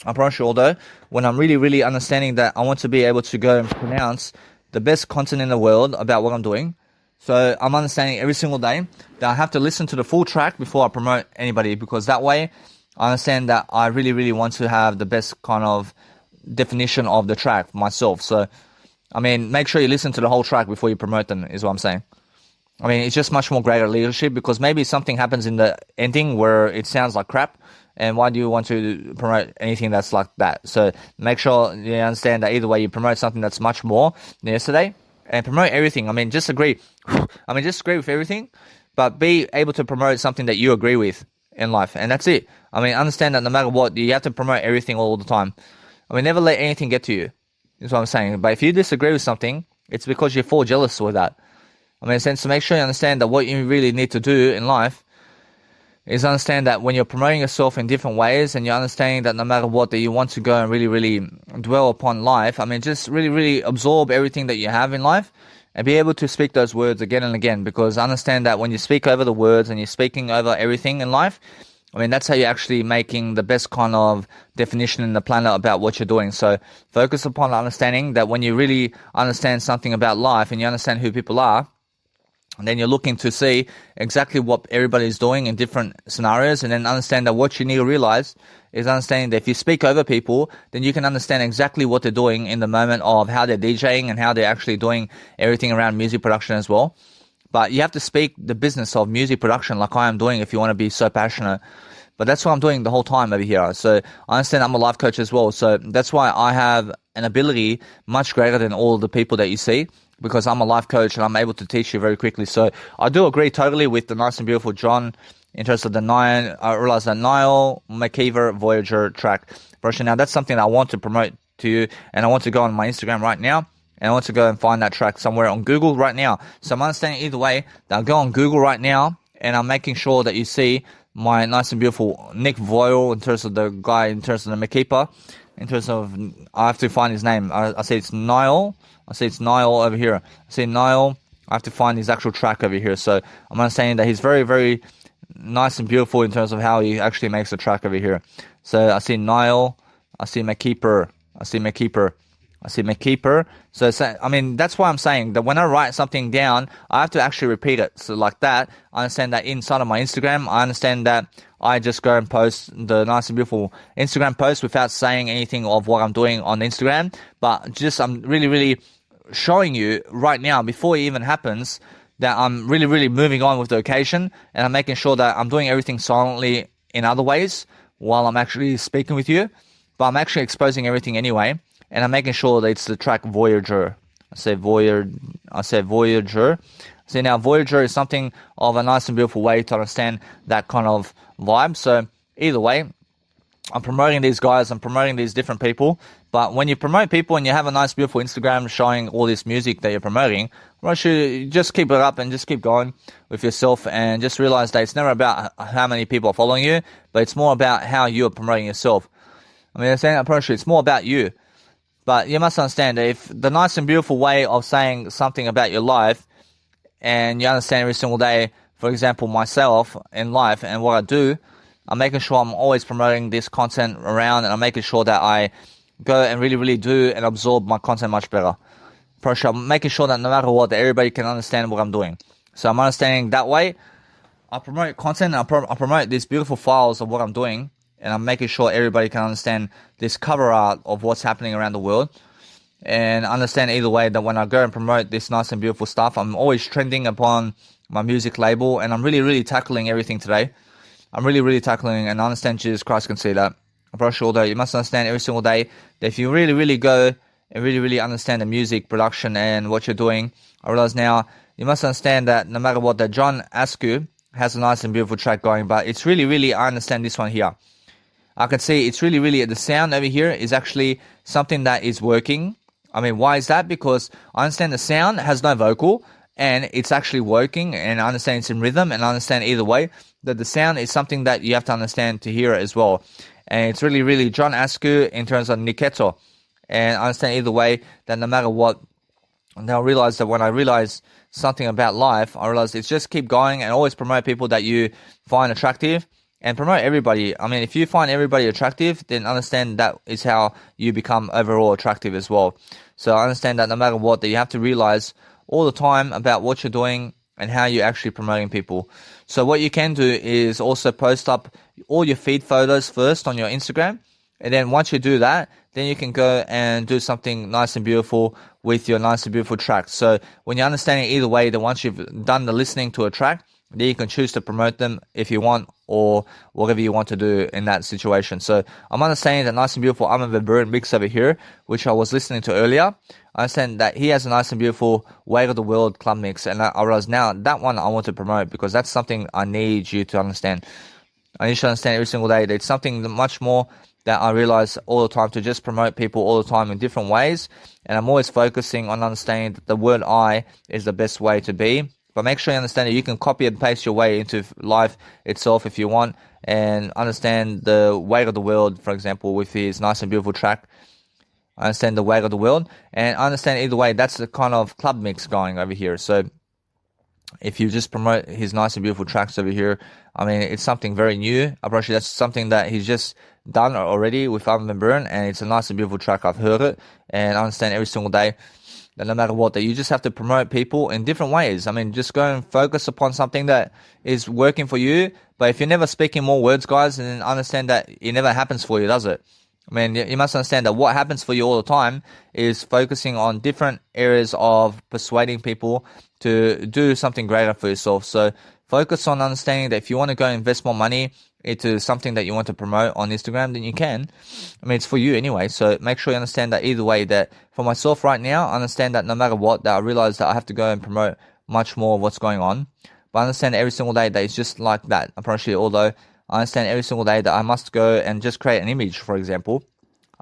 I promise you, although, when I'm really, really understanding that I want to be able to go and pronounce the best content in the world about what I'm doing. So I'm understanding every single day that I have to listen to the full track before I promote anybody, because that way I understand that I really, really want to have the best kind of definition of the track myself. So, I mean, make sure you listen to the whole track before you promote them, is what I'm saying. I mean, it's just much more greater leadership, because maybe something happens in the ending where it sounds like crap. And why do you want to promote anything that's like that? So make sure you understand that either way you promote something that's much more than yesterday, and promote everything. I mean, just agree. Just agree with everything, but be able to promote something that you agree with in life. And that's it. I mean, understand that no matter what, you have to promote everything all the time. I mean, never let anything get to you, is what I'm saying. But if you disagree with something, it's because you fall jealous with that. I mean, in a sense, to make sure you understand that what you really need to do in life is understand that when you're promoting yourself in different ways, and you're understanding that no matter what, that you want to go and really, really dwell upon life. I mean, just really, really absorb everything that you have in life and be able to speak those words again and again, because understand that when you speak over the words and you're speaking over everything in life, I mean, that's how you're actually making the best kind of definition in the planet about what you're doing. So focus upon understanding that when you really understand something about life and you understand who people are, and then you're looking to see exactly what everybody's doing in different scenarios, and then understand that what you need to realize is understanding that if you speak over people, then you can understand exactly what they're doing in the moment of how they're DJing and how they're actually doing everything around music production as well. But you have to speak the business of music production like I am doing if you want to be so passionate. But that's what I'm doing the whole time over here. So I understand I'm a life coach as well. So that's why I have an ability much greater than all the people that you see, because I'm a life coach and I'm able to teach you very quickly. So I do agree totally with the nice and beautiful John in terms of the Nile. I realize that Nile, McKeever, Voyager track version. Now that's something I want to promote to you, and I want to go on my Instagram right now, and I want to go and find that track somewhere on Google right now. So I'm understanding either way that I'll go on Google right now, and I'm making sure that you see my nice and beautiful Nick Voyle in terms of the guy, in terms of the McKeeper, in terms of, I have to find his name. I say it's Nile. I see it's Nile over here. I see Nile. I have to find his actual track over here. So I'm understanding that he's very, very nice and beautiful in terms of how he actually makes the track over here. So I see Nile. I see McKeeper. I see McKeeper. I see McKeeper. So I mean, that's why I'm saying that when I write something down, I have to actually repeat it. So like that, I understand that inside of my Instagram, I understand that I just go and post the nice and beautiful Instagram post without saying anything of what I'm doing on Instagram. But just I'm really, really showing you right now, before it even happens, that I'm really, really moving on with the occasion, and I'm making sure that I'm doing everything silently in other ways while I'm actually speaking with you. But I'm actually exposing everything anyway. And I'm making sure that it's the track Voyager. I say Voyager. See, now Voyager is something of a nice and beautiful way to understand that kind of vibe. So either way, I'm promoting these guys, I'm promoting these different people. But when you promote people and you have a nice, beautiful Instagram showing all this music that you're promoting, I should just keep it up and just keep going with yourself, and just realize that it's never about how many people are following you, but it's more about how you're promoting yourself. I mean, I'm saying it's more about you. But you must understand that if the nice and beautiful way of saying something about your life, and you understand every single day for example, myself in life and what I do, I'm making sure I'm always promoting this content around, and I'm making sure that I go and really, really do and absorb my content much better. I'm making sure that no matter what, that everybody can understand what I'm doing. So I'm understanding that way. I promote content, and I promote these beautiful files of what I'm doing, and I'm making sure everybody can understand this cover art of what's happening around the world, and understand either way that when I go and promote this nice and beautiful stuff, I'm always trending upon my music label, and I'm really, really tackling everything today. I'm really, really tackling, and I understand Jesus Christ can see that. Although you must understand every single day that if you really, really go and really, really understand the music production and what you're doing, I realize now you must understand that no matter what, that John Askew has a nice and beautiful track going, but it's really, really, I understand this one here. I can see it's really, really, the sound over here is actually something that is working. I mean, why is that? Because I understand the sound has no vocal, and it's actually working, and I understand it's in rhythm, and I understand either way that the sound is something that you have to understand to hear it as well. And it's really, really John Askew in terms of Niketo. And I understand either way that no matter what, and I realize that when I realize something about life, I realize it's just keep going and always promote people that you find attractive, and promote everybody. I mean, if you find everybody attractive, then understand that is how you become overall attractive as well. So I understand that no matter what, that you have to realize all the time about what you're doing and how you're actually promoting people. So what you can do is also post up all your feed photos first on your Instagram. And then once you do that, then you can go and do something nice and beautiful with your nice and beautiful tracks. So when you're understanding either way, that once you've done the listening to a track, then you can choose to promote them if you want, or whatever you want to do in that situation. So I'm understanding that nice and beautiful Armin van Buuren mix over here, which I was listening to earlier. I understand that he has a nice and beautiful Way of the World club mix, and I realize now that one I want to promote, because that's something I need you to understand. I need you to understand every single day that it's something much more that I realize all the time, to just promote people all the time in different ways. And I'm always focusing on understanding that the word I is the best way to be. But make sure you understand that you can copy and paste your way into life itself if you want, and understand the Way of the World, for example, with his nice and beautiful track. I understand the Way of the World, and I understand either way, that's the kind of club mix going over here. So if you just promote his nice and beautiful tracks over here, I mean, it's something very new. Apparently, that's something that he's just done already with Armin van Buuren, and it's a nice and beautiful track. I've heard it, and I understand every single day that no matter what, that you just have to promote people in different ways. I mean, just go and focus upon something that is working for you. But if you're never speaking more words, guys, then understand that it never happens for you, does it? I mean, you must understand that what happens for you all the time is focusing on different areas of persuading people to do something greater for yourself. So focus on understanding that if you want to go invest more money into something that you want to promote on Instagram, then you can. I mean, it's for you anyway. So make sure you understand that either way, that for myself right now, I understand that no matter what, that I realize that I have to go and promote much more of what's going on. But I understand every single day that it's just like that. Apparently, although I understand every single day that I must go and just create an image, for example.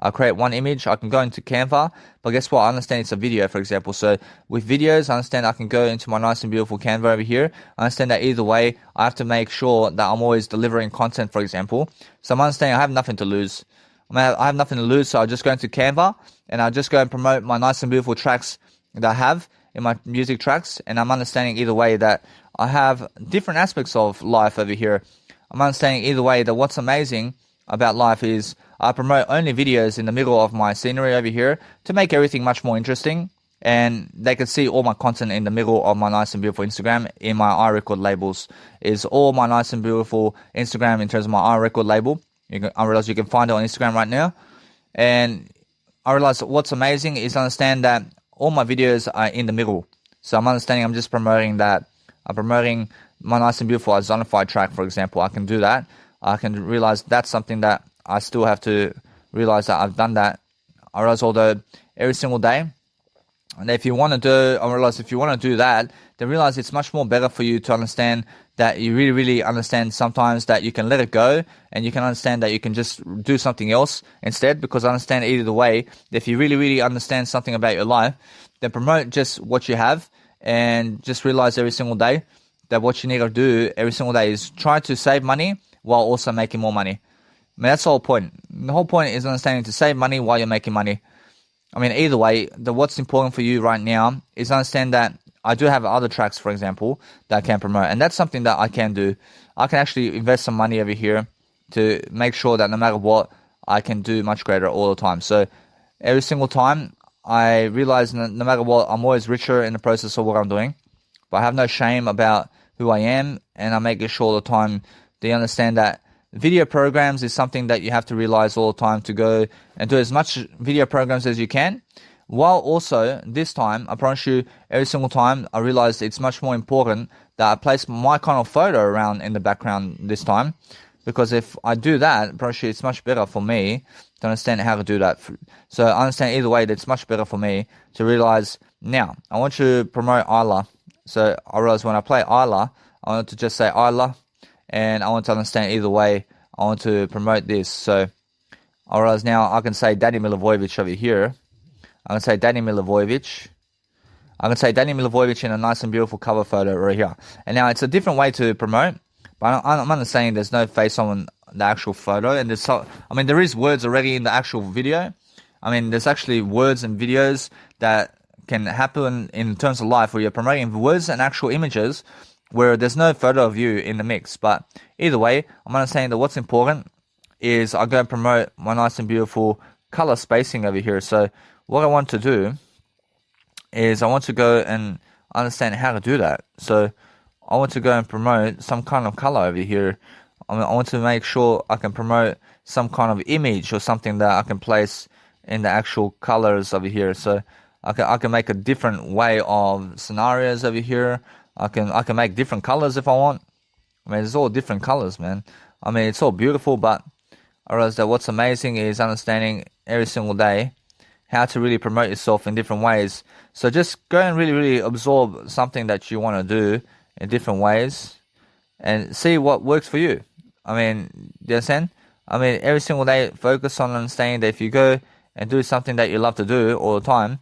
I create one image, I can go into Canva, but guess what? I understand it's a video, for example. So with videos, I understand I can go into my nice and beautiful Canva over here. I understand that either way, I have to make sure that I'm always delivering content, for example. So I'm understanding I have nothing to lose. I have nothing to lose, so I'll just go into Canva, and I'll just go and promote my nice and beautiful tracks that I have in my music tracks. And I'm understanding either way that I have different aspects of life over here. I'm understanding either way that what's amazing about life is I promote only videos in the middle of my scenery over here to make everything much more interesting, and they can see all my content in the middle of my nice and beautiful Instagram in my iRecord labels. Is all my nice and beautiful Instagram in terms of my iRecord label. I realize you can find it on Instagram right now, and I realize what's amazing is understand that all my videos are in the middle. So I'm understanding I'm just promoting that. I'm promoting my nice and beautiful Zonified track, for example. I can do that. I can realize that's something that I still have to realize that I've done that. I realize although every single day, and if you want to do, I realize if you want to do that, then realize it's much more better for you to understand that you really, really understand sometimes that you can let it go, and you can understand that you can just do something else instead, because I understand either way, if you really, really understand something about your life, then promote just what you have, and just realize every single day that what you need to do every single day is try to save money while also making more money. I mean, that's the whole point. The whole point is understanding to save money while you're making money. I mean, either way, what's important for you right now is understand that I do have other tracks, for example, that I can promote. And that's something that I can do. I can actually invest some money over here to make sure that no matter what, I can do much greater all the time. So every single time, I realize no matter what, I'm always richer in the process of what I'm doing. But I have no shame about who I am, and I'm making sure all the time they understand that video programs is something that you have to realize all the time to go and do as much video programs as you can. While also, this time, I promise you, every single time, I realized it's much more important that I place my kind of photo around in the background this time. Because if I do that, I promise you, it's much better for me to understand how to do that. So I understand either way that it's much better for me to realize, now, I want to promote Isla. So I realize when I play Isla, I want to just say Isla, and I want to understand either way, I want to promote this. So I realize now I can say Danny Milivojevic over here. I can say Danny Milivojevic. I can say Danny Milivojevic in a nice and beautiful cover photo right here. And now it's a different way to promote, but I'm understanding there's no face on the actual photo. And there is words already in the actual video. I mean, there's actually words and videos that can happen in terms of life where you're promoting words and actual images where there's no photo of you in the mix. But either way, I'm understanding that what's important is I go and promote my nice and beautiful color spacing over here. So what I want to do is I want to go and understand how to do that. So I want to go and promote some kind of color over here. I want to make sure I can promote some kind of image or something that I can place in the actual colors over here. So I can make a different way of scenarios over here. I can make different colors if I want. I mean, it's all different colors, man. I mean, it's all beautiful, but I realize that what's amazing is understanding every single day how to really promote yourself in different ways. So just go and really, really absorb something that you want to do in different ways and see what works for you. I mean, do you understand? I mean, every single day, focus on understanding that if you go and do something that you love to do all the time,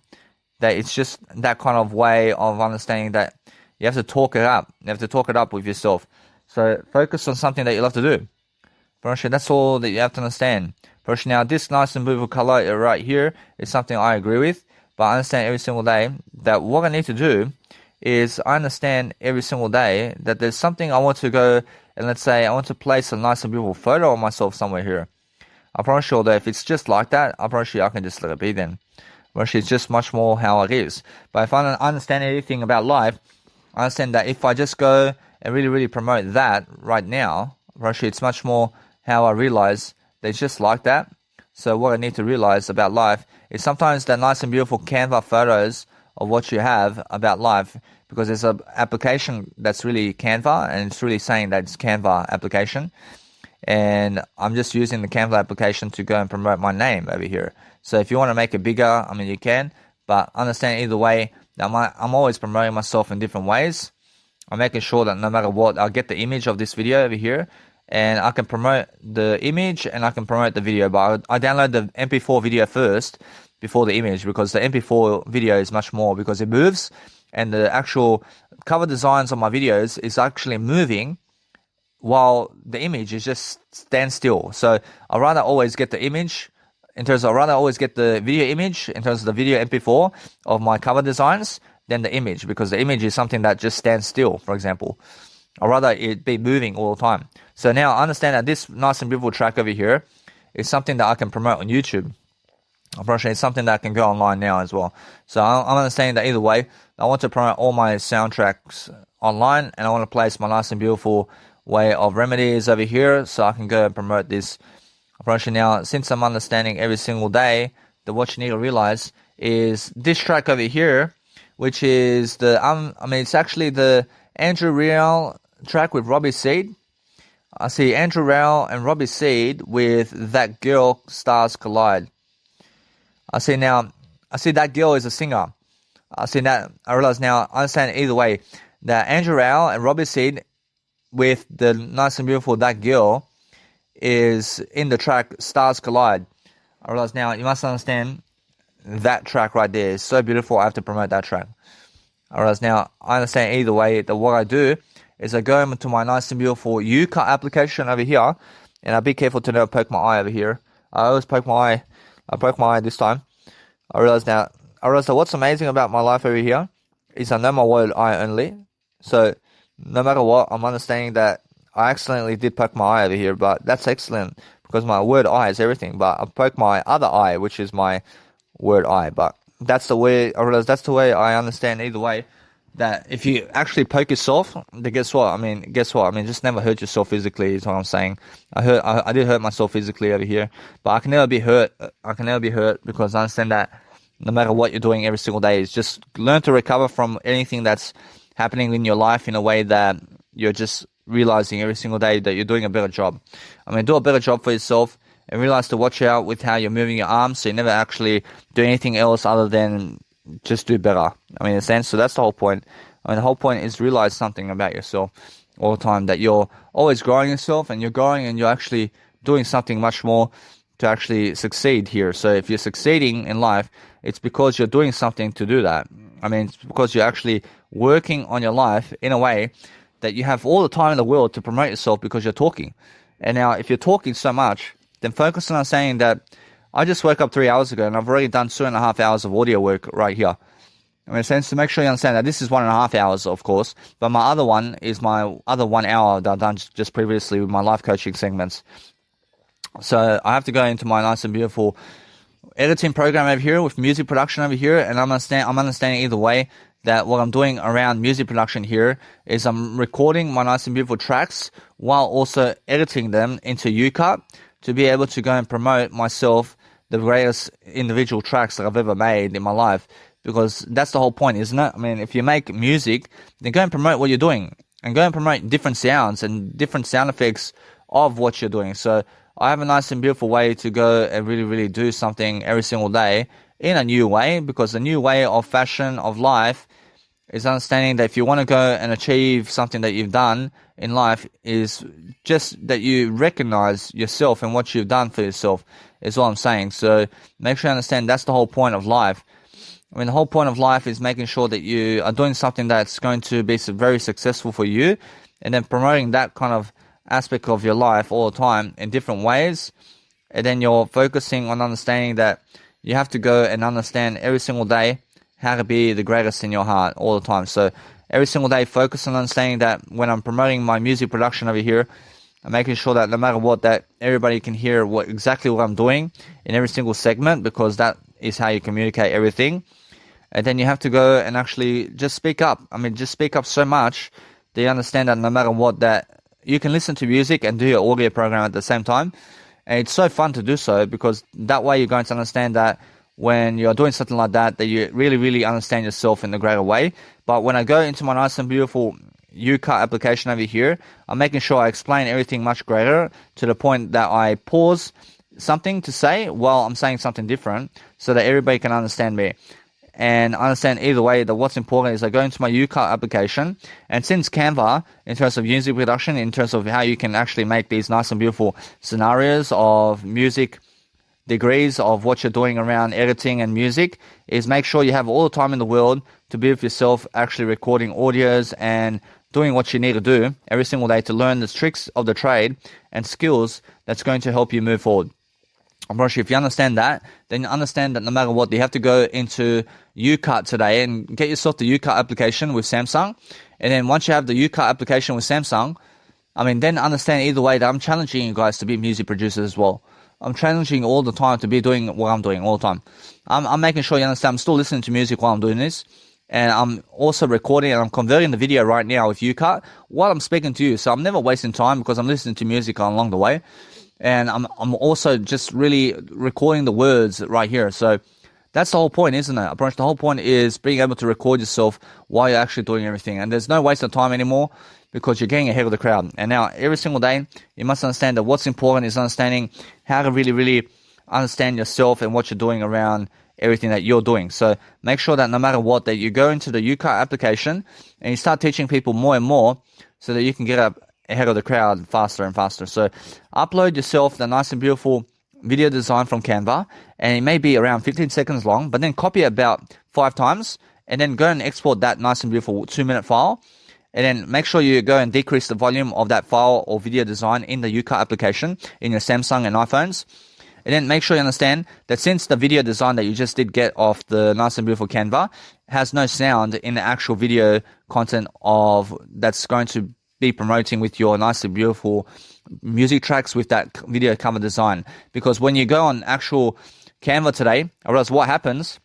that it's just that kind of way of understanding that you have to talk it up. You have to talk it up with yourself. So focus on something that you love to do. That's all that you have to understand. Now, this nice and beautiful color right here is something I agree with, but I understand every single day that what I need to do is I understand every single day that there's something I want to go and let's say I want to place a nice and beautiful photo of myself somewhere here. I promise you that if it's just like that, I promise you I can just let it be then. It's just much more how it is. But if I don't understand anything about life, I understand that if I just go and really, really promote that right now, it's much more how I realize that it's just like that. So what I need to realize about life is sometimes the nice and beautiful Canva photos of what you have about life, because there's an application that's really Canva, and it's really saying that it's Canva application. And I'm just using the Canva application to go and promote my name over here. So if you want to make it bigger, I mean, you can. But understand either way, that I'm always promoting myself in different ways. I'm making sure that no matter what, I'll get the image of this video over here. And I can promote the image and I can promote the video. But I download the MP4 video first before the image, because the MP4 video is much more because it moves. And the actual cover designs of my videos is actually moving while the image is just stand still. So I'd rather always get the image I'd rather always get the video image in terms of the video MP4 of my cover designs than the image, because the image is something that just stands still, for example. I'd rather it be moving all the time. So now I understand that this nice and beautiful track over here is something that I can promote on YouTube. Unfortunately, it's something that can go online now as well. So I'm understanding that either way, I want to promote all my soundtracks online, and I want to place my nice and beautiful way of remedies over here so I can go and promote this. Unfortunately, now, since I'm understanding every single day, that what you need to realize is this track over here, which is it's actually the Andrew Real track with Robbie Seed. I see Andrew Real and Robbie Seed with That Girl Stars Collide. I see that girl is a singer. I realize now, I understand either way, that Andrew Real and Robbie Seed with the nice and beautiful That Girl is in the track Stars Collide. I realize now, you must understand that track right there is so beautiful. I have to promote that track. I realize now, I understand either way that what I do is I go into my nice and beautiful Yuka application over here, and I'll be careful to not poke my eye over here. I always poke my eye. I broke my eye this time. I realize that what's amazing about my life over here is I know my word I only. So no matter what, I'm understanding that I accidentally did poke my eye over here, but that's excellent because my word I is everything. But I poked my other eye, which is my word I. But that's the way I realize. That's the way I understand either way. That if you actually poke yourself, then guess what? I mean, just never hurt yourself physically is what I'm saying. I did hurt myself physically over here, but I can never be hurt. I can never be hurt because I understand that no matter what you're doing every single day, is just learn to recover from anything that's happening in your life in a way that you're just realizing every single day that you're doing a better job. I mean, do a better job for yourself and realize to watch out with how you're moving your arms so you never actually do anything else other than just do better. I mean, in a sense, so that's the whole point. I mean, the whole point is realize something about yourself all the time, that you're always growing yourself and you're growing and you're actually doing something much more to actually succeed here. So if you're succeeding in life, it's because you're doing something to do that. I mean, it's because you're actually working on your life in a way that you have all the time in the world to promote yourself because you're talking. And now, if you're talking so much, then focus on saying that I just woke up 3 hours ago and I've already done 2.5 hours of audio work right here. I mean, in a sense, to make sure you understand that this is 1.5 hours, of course, but my other one is my other 1 hour that I've done just previously with my life coaching segments. So I have to go into my nice and beautiful editing program over here with music production over here, and I'm understanding either way that what I'm doing around music production here is I'm recording my nice and beautiful tracks while also editing them into UCut to be able to go and promote myself the greatest individual tracks that I've ever made in my life, because that's the whole point, isn't it? I mean, if you make music, then go and promote what you're doing and go and promote different sounds and different sound effects of what you're doing. So I have a nice and beautiful way to go and really, really do something every single day in a new way, because the new way of fashion of life is understanding that if you want to go and achieve something that you've done in life, is just that you recognize yourself and what you've done for yourself is all I'm saying. So make sure you understand that's the whole point of life. I mean, the whole point of life is making sure that you are doing something that's going to be very successful for you, and then promoting that kind of aspect of your life all the time in different ways. And then you're focusing on understanding that you have to go and understand every single day how to be the greatest in your heart all the time. So every single day, focus on understanding that when I'm promoting my music production over here, I'm making sure that no matter what, that everybody can hear exactly what I'm doing in every single segment, because that is how you communicate everything. And then you have to go and actually just speak up. I mean, just speak up so much that you understand that no matter what, that you can listen to music and do your audio program at the same time. And it's so fun to do so, because that way you're going to understand that when you're doing something like that, that you really, really understand yourself in a greater way. But when I go into my nice and beautiful UCut application over here, I'm making sure I explain everything much greater, to the point that I pause something to say while I'm saying something different, so that everybody can understand me. And understand either way that what's important is I go into my UCut application, and since Canva, in terms of music production, in terms of how you can actually make these nice and beautiful scenarios of music degrees of what you're doing around editing and music, is make sure you have all the time in the world to be with yourself, actually recording audios and doing what you need to do every single day to learn the tricks of the trade and skills that's going to help you move forward. I'm pretty sure if you understand that, then you understand that no matter what, you have to go into UCut today and get yourself the UCut application with Samsung. And then once you have the UCut application with Samsung, I mean, then understand either way that I'm challenging you guys to be music producers as well. I'm challenging all the time to be doing what I'm doing all the time. I'm making sure you understand I'm still listening to music while I'm doing this. And I'm also recording and I'm converting the video right now with UCut while I'm speaking to you. So I'm never wasting time, because I'm listening to music along the way. And I'm also just really recording the words right here. So that's the whole point, isn't it? The whole point is being able to record yourself while you're actually doing everything. And there's no waste of time anymore, because you're getting ahead of the crowd. And now every single day, you must understand that what's important is understanding how to really, really understand yourself and what you're doing around everything that you're doing. So make sure that no matter what, that you go into the UCut application and you start teaching people more and more, so that you can get up ahead of the crowd faster and faster. So upload yourself the nice and beautiful video design from Canva, and it may be around 15 seconds long, but then copy it about 5 times, and then go and export that nice and beautiful 2-minute file. And then make sure you go and decrease the volume of that file or video design in the UCut application in your Samsung and iPhones. And then make sure you understand that since the video design that you just did get off the nice and beautiful Canva has no sound in the actual video content of that's going to be promoting with your nice and beautiful music tracks with that video cover design. Because when you go on actual Canva today, or else what happens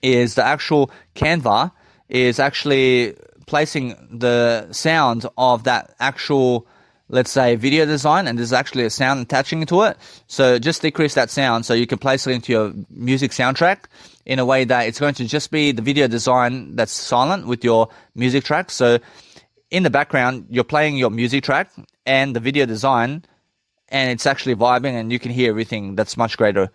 is the actual Canva is actually placing the sound of that actual, let's say, video design, and there's actually a sound attaching to it. So just decrease that sound so you can place it into your music soundtrack in a way that it's going to just be the video design that's silent with your music track. So in the background, you're playing your music track and the video design, and it's actually vibing and you can hear everything. That's much greater,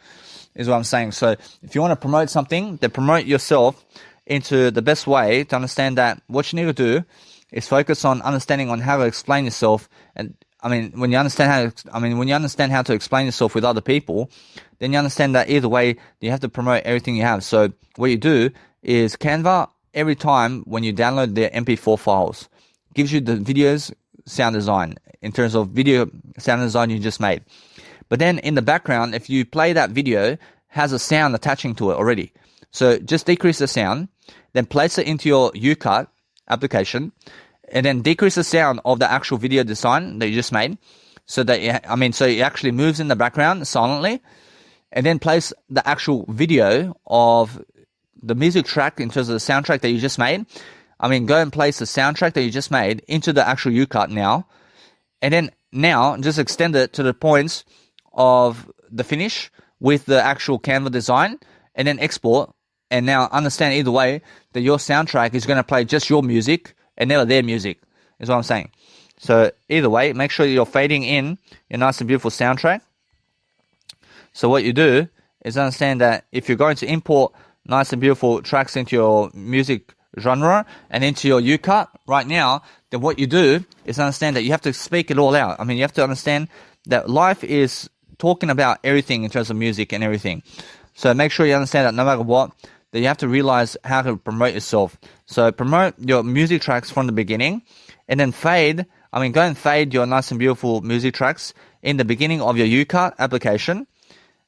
is what I'm saying. So if you want to promote something, then promote yourself into the best way to understand that what you need to do is focus on understanding on how to explain yourself. And when you understand how to explain yourself with other people, then you understand that either way, you have to promote everything you have. So what you do is Canva, every time when you download their MP4 files, gives you the video's sound design in terms of video sound design you just made. But then in the background, if you play that video, has a sound attaching to it already. So just decrease the sound, then place it into your UCut application, and then decrease the sound of the actual video design that you just made, so that so it actually moves in the background silently, and then place the actual video of the music track in terms of the soundtrack that you just made. Go and place the soundtrack that you just made into the actual UCut now, and then now just extend it to the points of the finish with the actual Canva design, and then export. And now understand either way that your soundtrack is going to play just your music and never their music, is what I'm saying. So either way, make sure you're fading in your nice and beautiful soundtrack. So what you do is understand that if you're going to import nice and beautiful tracks into your music genre and into your UCut right now, then what you do is understand that you have to speak it all out. You have to understand that life is talking about everything in terms of music and everything. So make sure you understand that no matter what, that you have to realize how to promote yourself. So promote your music tracks from the beginning, and then go and fade your nice and beautiful music tracks in the beginning of your UCut application.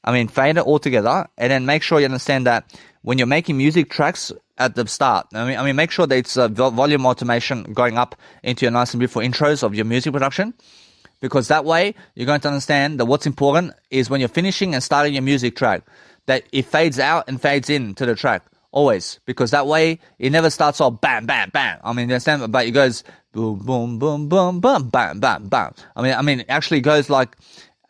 Fade it all together, and then make sure you understand that when you're making music tracks at the start, make sure that it's volume automation going up into your nice and beautiful intros of your music production. Because that way, you're going to understand that what's important is when you're finishing and starting your music track, that it fades out and fades in to the track, always. Because that way, it never starts off bam, bam, bam. You understand? But it goes boom, boom, boom, boom, boom, bam, bam, bam. It actually goes like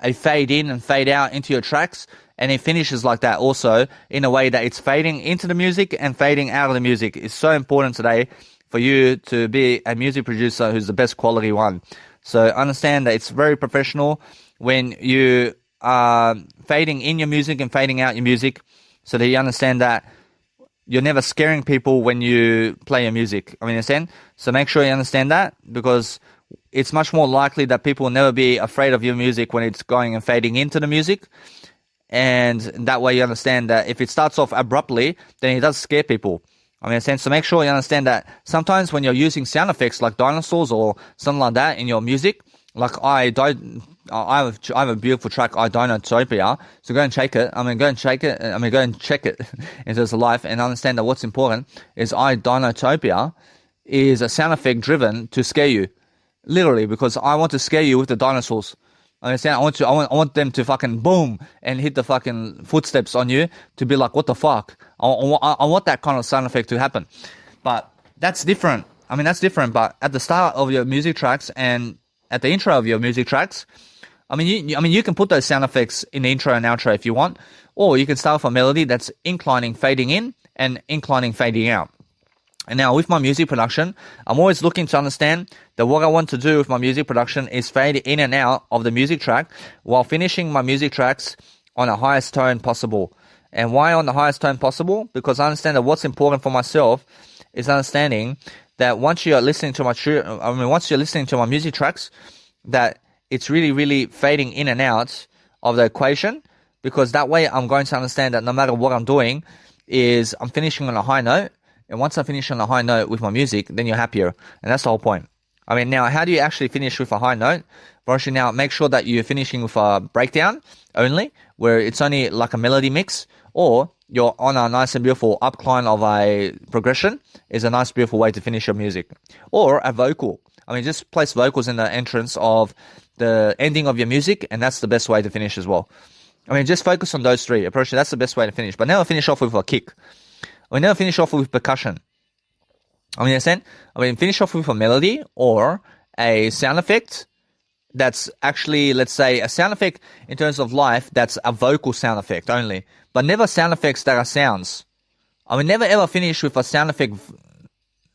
a fade in and fade out into your tracks, and it finishes like that also, in a way that it's fading into the music and fading out of the music. It's so important today for you to be a music producer who's the best quality one. So understand that it's very professional when you are fading in your music and fading out your music, so that you understand that you're never scaring people when you play your music. Understand? So make sure you understand that, because it's much more likely that people will never be afraid of your music when it's going and fading into the music. And that way you understand that if it starts off abruptly, then it does scare people. So make sure you understand that sometimes when you're using sound effects like dinosaurs or something like that in your music, like I have a beautiful track, Dinotopia. So go and check it. Go and check it in terms of life, and understand that what's important is Dinotopia is a sound effect driven to scare you, literally, because I want to scare you with the dinosaurs. Understand? I want them to fucking boom and hit the fucking footsteps on you to be like, what the fuck? I want that kind of sound effect to happen. But that's different. That's different. But at the start of your music tracks and at the intro of your music tracks, you can put those sound effects in the intro and outro if you want, or you can start with a melody that's inclining fading in and inclining fading out. And now with my music production, I'm always looking to understand that what I want to do with my music production is fade in and out of the music track while finishing my music tracks on the highest tone possible. And why on the highest tone possible? Because I understand that what's important for myself is understanding that once you're listening to my music tracks, that it's really, really fading in and out of the equation, because that way I'm going to understand that no matter what I'm doing is I'm finishing on a high note. And once I finish on a high note with my music, then you're happier. And that's the whole point. Now, how do you actually finish with a high note? Firstly, now, make sure that you're finishing with a breakdown only, where it's only like a melody mix, or you're on a nice and beautiful upcline of a progression is a nice beautiful way to finish your music. Or a vocal. I mean, just place vocals in the entrance of the ending of your music, and that's the best way to finish as well. I mean, just focus on those three. Approach it. That's the best way to finish. But never finish off with a kick. I mean, never finish off with percussion. I mean, understand? I mean, finish off with a melody or a sound effect that's actually, let's say, a sound effect in terms of life that's a vocal sound effect only. But never sound effects that are sounds. I mean, never ever finish with a sound effect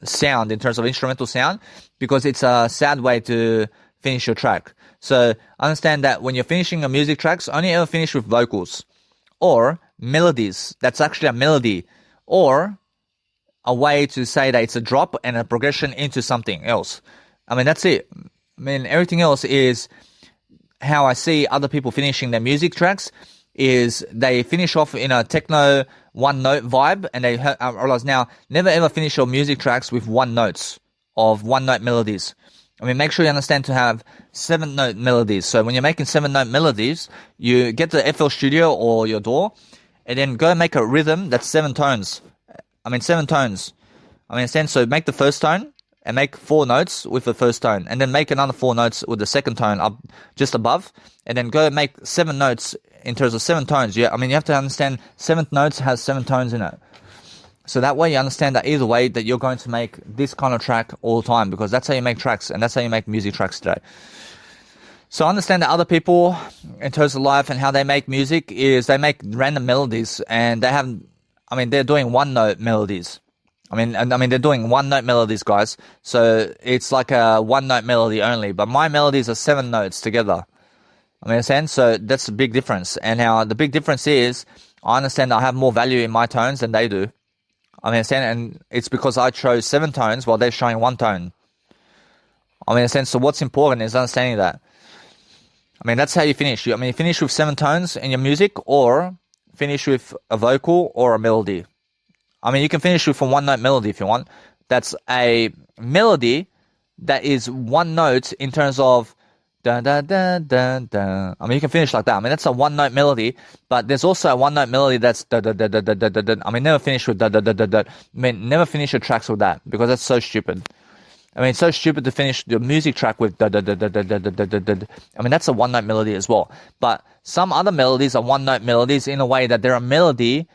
sound in terms of instrumental sound, because it's a sad way to finish your track. So understand that when you're finishing a music tracks, only ever finish with vocals or melodies. That's actually a melody, or a way to say that it's a drop and a progression into something else. I mean, that's it. I mean, everything else is how I see other people finishing their music tracks is they finish off in a techno one note vibe, and they realize now never ever finish your music tracks with one note melodies. I mean, make sure you understand to have 7-note melodies. So when you're making 7-note melodies, you get the FL Studio or your DAW, and then go make a rhythm that's 7 tones. I mean, 7 tones. I mean, so make the first tone and make 4 notes with the first tone, and then make another 4 notes with the second tone up just above, and then go make 7 notes in terms of 7 tones. Yeah, I mean, you have to understand 7th notes has 7 tones in it. So that way you understand that either way that you're going to make this kind of track all the time, because that's how you make tracks, and that's how you make music tracks today. So understand that other people in terms of life and how they make music is they make random melodies, and they're doing 1-note melodies. I mean, they're doing 1-note melodies, guys. So it's like a 1-note melody only, but my melodies are 7 notes together. I mean, understand? So that's the big difference. And now the big difference is I understand I have more value in my tones than they do. I mean, understand? And it's because I chose 7 tones while they're showing 1 tone. I mean, understand? So what's important is understanding that. I mean, that's how you finish. You finish with 7 tones in your music, or finish with a vocal or a melody. I mean, you can finish with a 1-note melody if you want. That's a melody that is 1 note in terms of da da da da da. I mean, you can finish like that. I mean, that's a 1-note melody, but there's also a 1-note melody that's da da da da da da da da. I mean, never finish with da da da da da. I mean, never finish your tracks with that, because that's so stupid. I mean, it's so stupid to finish your music track with da da da da da da da da da da. I mean, that's a 1-note melody as well. But some other melodies are 1-note melodies in a way that they're a melody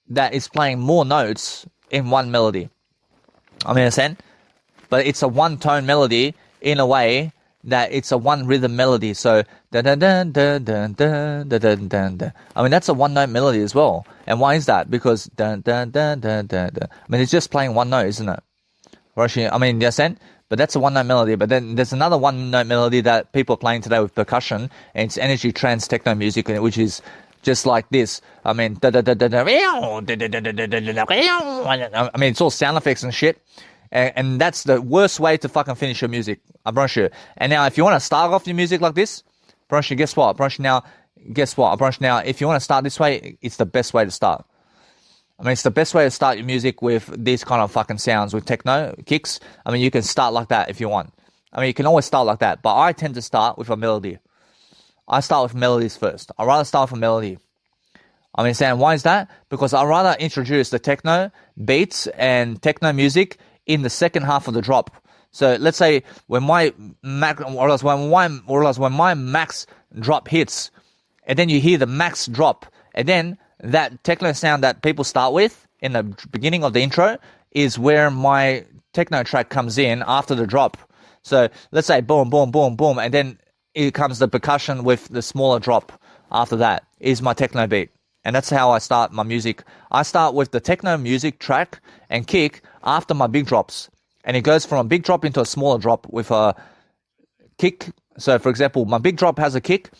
that is playing more notes in one melody. I mean, understand? But it's a 1-tone melody in a way that it's a 1 rhythm melody. So da da da da da da da da da da. I mean, that's a 1-note melody as well. And why is that? Because da da da da da da. I mean, it's just playing 1 note, isn't it? I mean, you understand? But that's a 1-note melody. But then there's another 1-note melody that people are playing today with percussion, and it's energy trance techno music, which is just like this. I mean, I mean, it's all sound effects and shit. And that's the worst way to fucking finish your music. I promise you. And now, if you want to start off your music like this, I promise you, guess what? I promise you now, if you want to start this way, it's the best way to start. I mean, it's the best way to start your music with these kind of fucking sounds, with techno, kicks. I mean, you can start like that if you want. I mean, you can always start like that. But I tend to start with a melody. I start with melodies first. I'd rather start with a melody. I mean, saying, why is that? Because I'd rather introduce the techno beats and techno music in the second half of the drop. So let's say when my max drop hits, and then you hear the max drop, and then that techno sound that people start with in the beginning of the intro is where my techno track comes in after the drop. So let's say boom, boom, boom, boom, and then it comes the percussion with the smaller drop. After that is my techno beat. And that's how I start my music. I start with the techno music track and kick after my big drops. And it goes from a big drop into a smaller drop with a kick. So, for example, my big drop has a kick.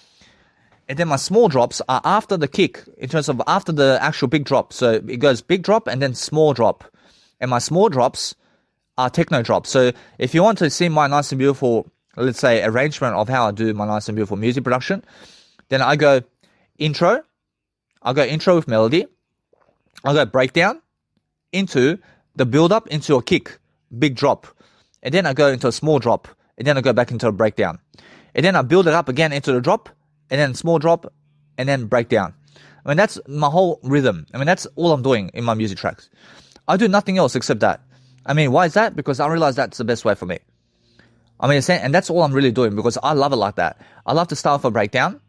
And then my small drops are after the kick, in terms of after the actual big drop. So it goes big drop and then small drop. And my small drops are techno drops. So if you want to see my nice and beautiful, let's say, arrangement of how I do my nice and beautiful music production, then I go intro. I'll go intro with melody. I'll go breakdown into the build up into a kick, big drop. And then I go into a small drop. And then I go back into a breakdown. And then I build it up again into the drop, and then small drop, and and then breakdown. I mean, that's my whole rhythm. I mean, that's all I'm doing in my music tracks. I do nothing else except that. I mean, why is that? Because I realize that's the best way for me. I mean, and that's all I'm really doing because I love it like that. I love to start with a breakdown.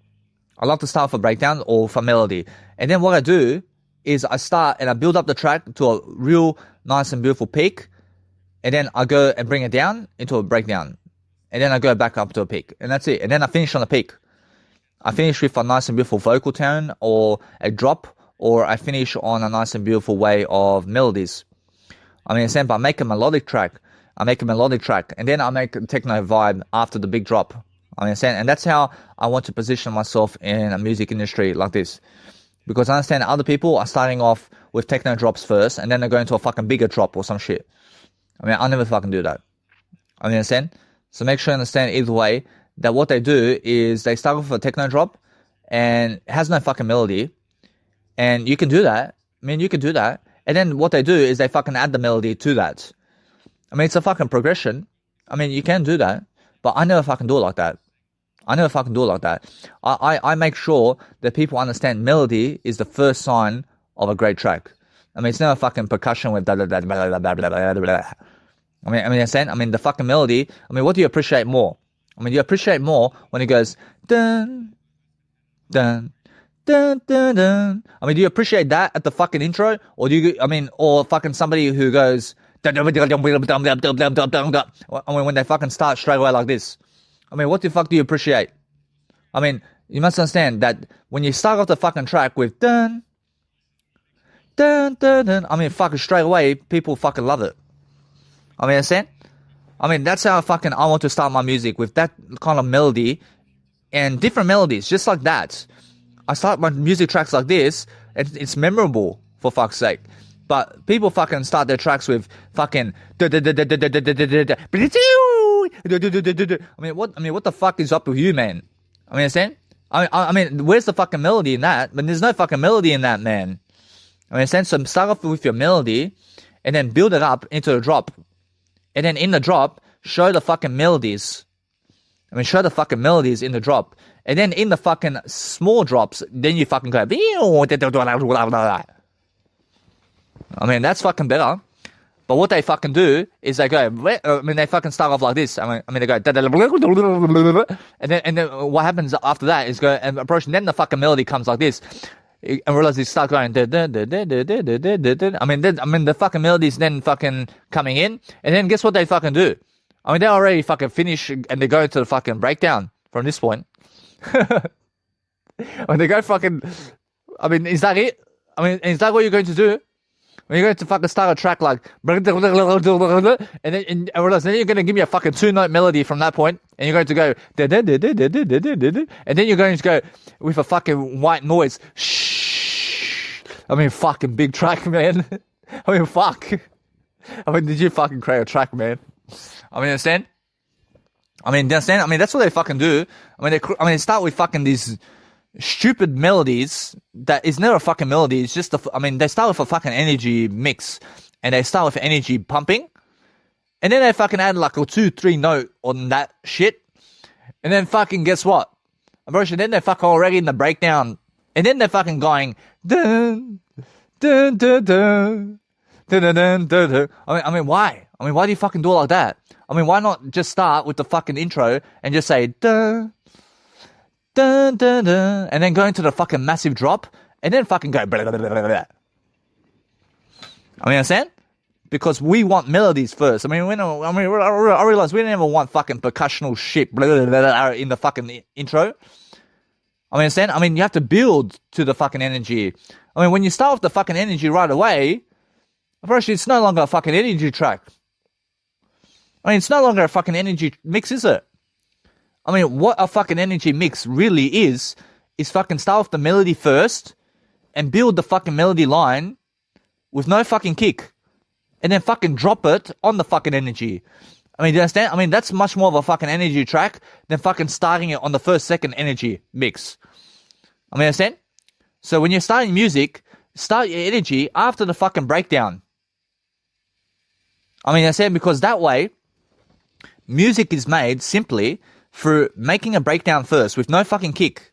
I love to start with a breakdown or for melody. And then what I do is I start and I build up the track to a real nice and beautiful peak. And then I go and bring it down into a breakdown. And then I go back up to a peak. And that's it. And then I finish on a peak. I finish with a nice and beautiful vocal tone or a drop, or I finish on a nice and beautiful way of melodies. I mean, example, I make a melodic track. And then I make a techno vibe after the big drop. I understand, and that's how I want to position myself in a music industry like this. Because I understand other people are starting off with techno drops first, and then they're going to a fucking bigger drop or some shit. I mean, I never fucking do that. I understand? So make sure you understand either way that what they do is they start off with a techno drop and it has no fucking melody. And you can do that. I mean, you can do that. And then what they do is they fucking add the melody to that. I mean, it's a fucking progression. I mean, you can do that. But I never fucking do it like that. I make sure that people understand melody is the first sign of a great track. I mean, it's never fucking percussion with blah, blah, blah, blah, blah, blah, blah, blah, blah. I mean, the fucking melody, I mean, what do you appreciate more? I mean, you appreciate more when it goes dun, dun, dun, dun, dun. I mean, do you appreciate that at the fucking intro? Or do you, I mean, or fucking somebody who goes, I mean, when they fucking start straight away like this. I mean, what the fuck do you appreciate? I mean, you must understand that when you start off the fucking track with dun, dun, dun, dun, I mean, fucking straight away, people fucking love it. I mean, understand? I mean, that's how I want to start my music, with that kind of melody and different melodies, just like that. I start my music tracks like this, and it's memorable, for fuck's sake. But people fucking start their tracks with fucking I mean, what the fuck is up with you, man? I mean, understand? I mean, where's the fucking melody in that? But there's no fucking melody in that, man. I mean, understand? So start off with your melody, and then build it up into a drop. And then in the drop, show the fucking melodies. I mean, show the fucking melodies in the drop. And then in the fucking small drops, then you fucking go. I mean, that's fucking better. But what they fucking do is they go, they fucking start off like this. I mean, they go, and then what happens after that is go and approach, and then the fucking melody comes like this. And realize they start going, I mean, the fucking melody's then fucking coming in, and then guess what they fucking do? I mean, they already fucking finish, and they go to the fucking breakdown from this point. When they go fucking, I mean, is that it? I mean, is that what you're going to do? When you're going to fucking start a track like, and then realize then you're going to give me a fucking 2-note melody from that point, and you're going to go, and then you're going to go with a fucking white noise. Shh. I mean, fucking big track, man. I mean, fuck. I mean, did you fucking create a track, man? I mean, understand? I mean, that's what they fucking do. I mean, they start with fucking these stupid melodies that is never a fucking melody. It's just they start with a fucking energy mix, and they start with energy pumping, and then they fucking add like a 2-3 note on that shit, and then fucking guess what? And then they're fucking already in the breakdown, and then they're fucking going dun dun dun dun dun dun dun dun dun. I mean, why? I mean, why do you fucking do it like that? I mean, why not just start with the fucking intro and just say dun dun dun dun, and then go into the fucking massive drop, and then fucking go blah, blah, blah, blah, blah. I mean, understand? Because we want melodies first. I realize we never want fucking percussional shit blah, blah, blah, blah, in the fucking intro. I mean, understand? I mean, you have to build to the fucking energy. I mean, when you start with the fucking energy right away, first, it's no longer a fucking energy track. I mean, it's no longer a fucking energy mix, is it? I mean, what a fucking energy mix really is fucking start with the melody first and build the fucking melody line with no fucking kick, and then fucking drop it on the fucking energy. I mean, do you understand? I mean, that's much more of a fucking energy track than fucking starting it on the first second energy mix. I mean, understand? So when you're starting music, start your energy after the fucking breakdown. I mean, I said because that way, music is made simply through making a breakdown first with no fucking kick.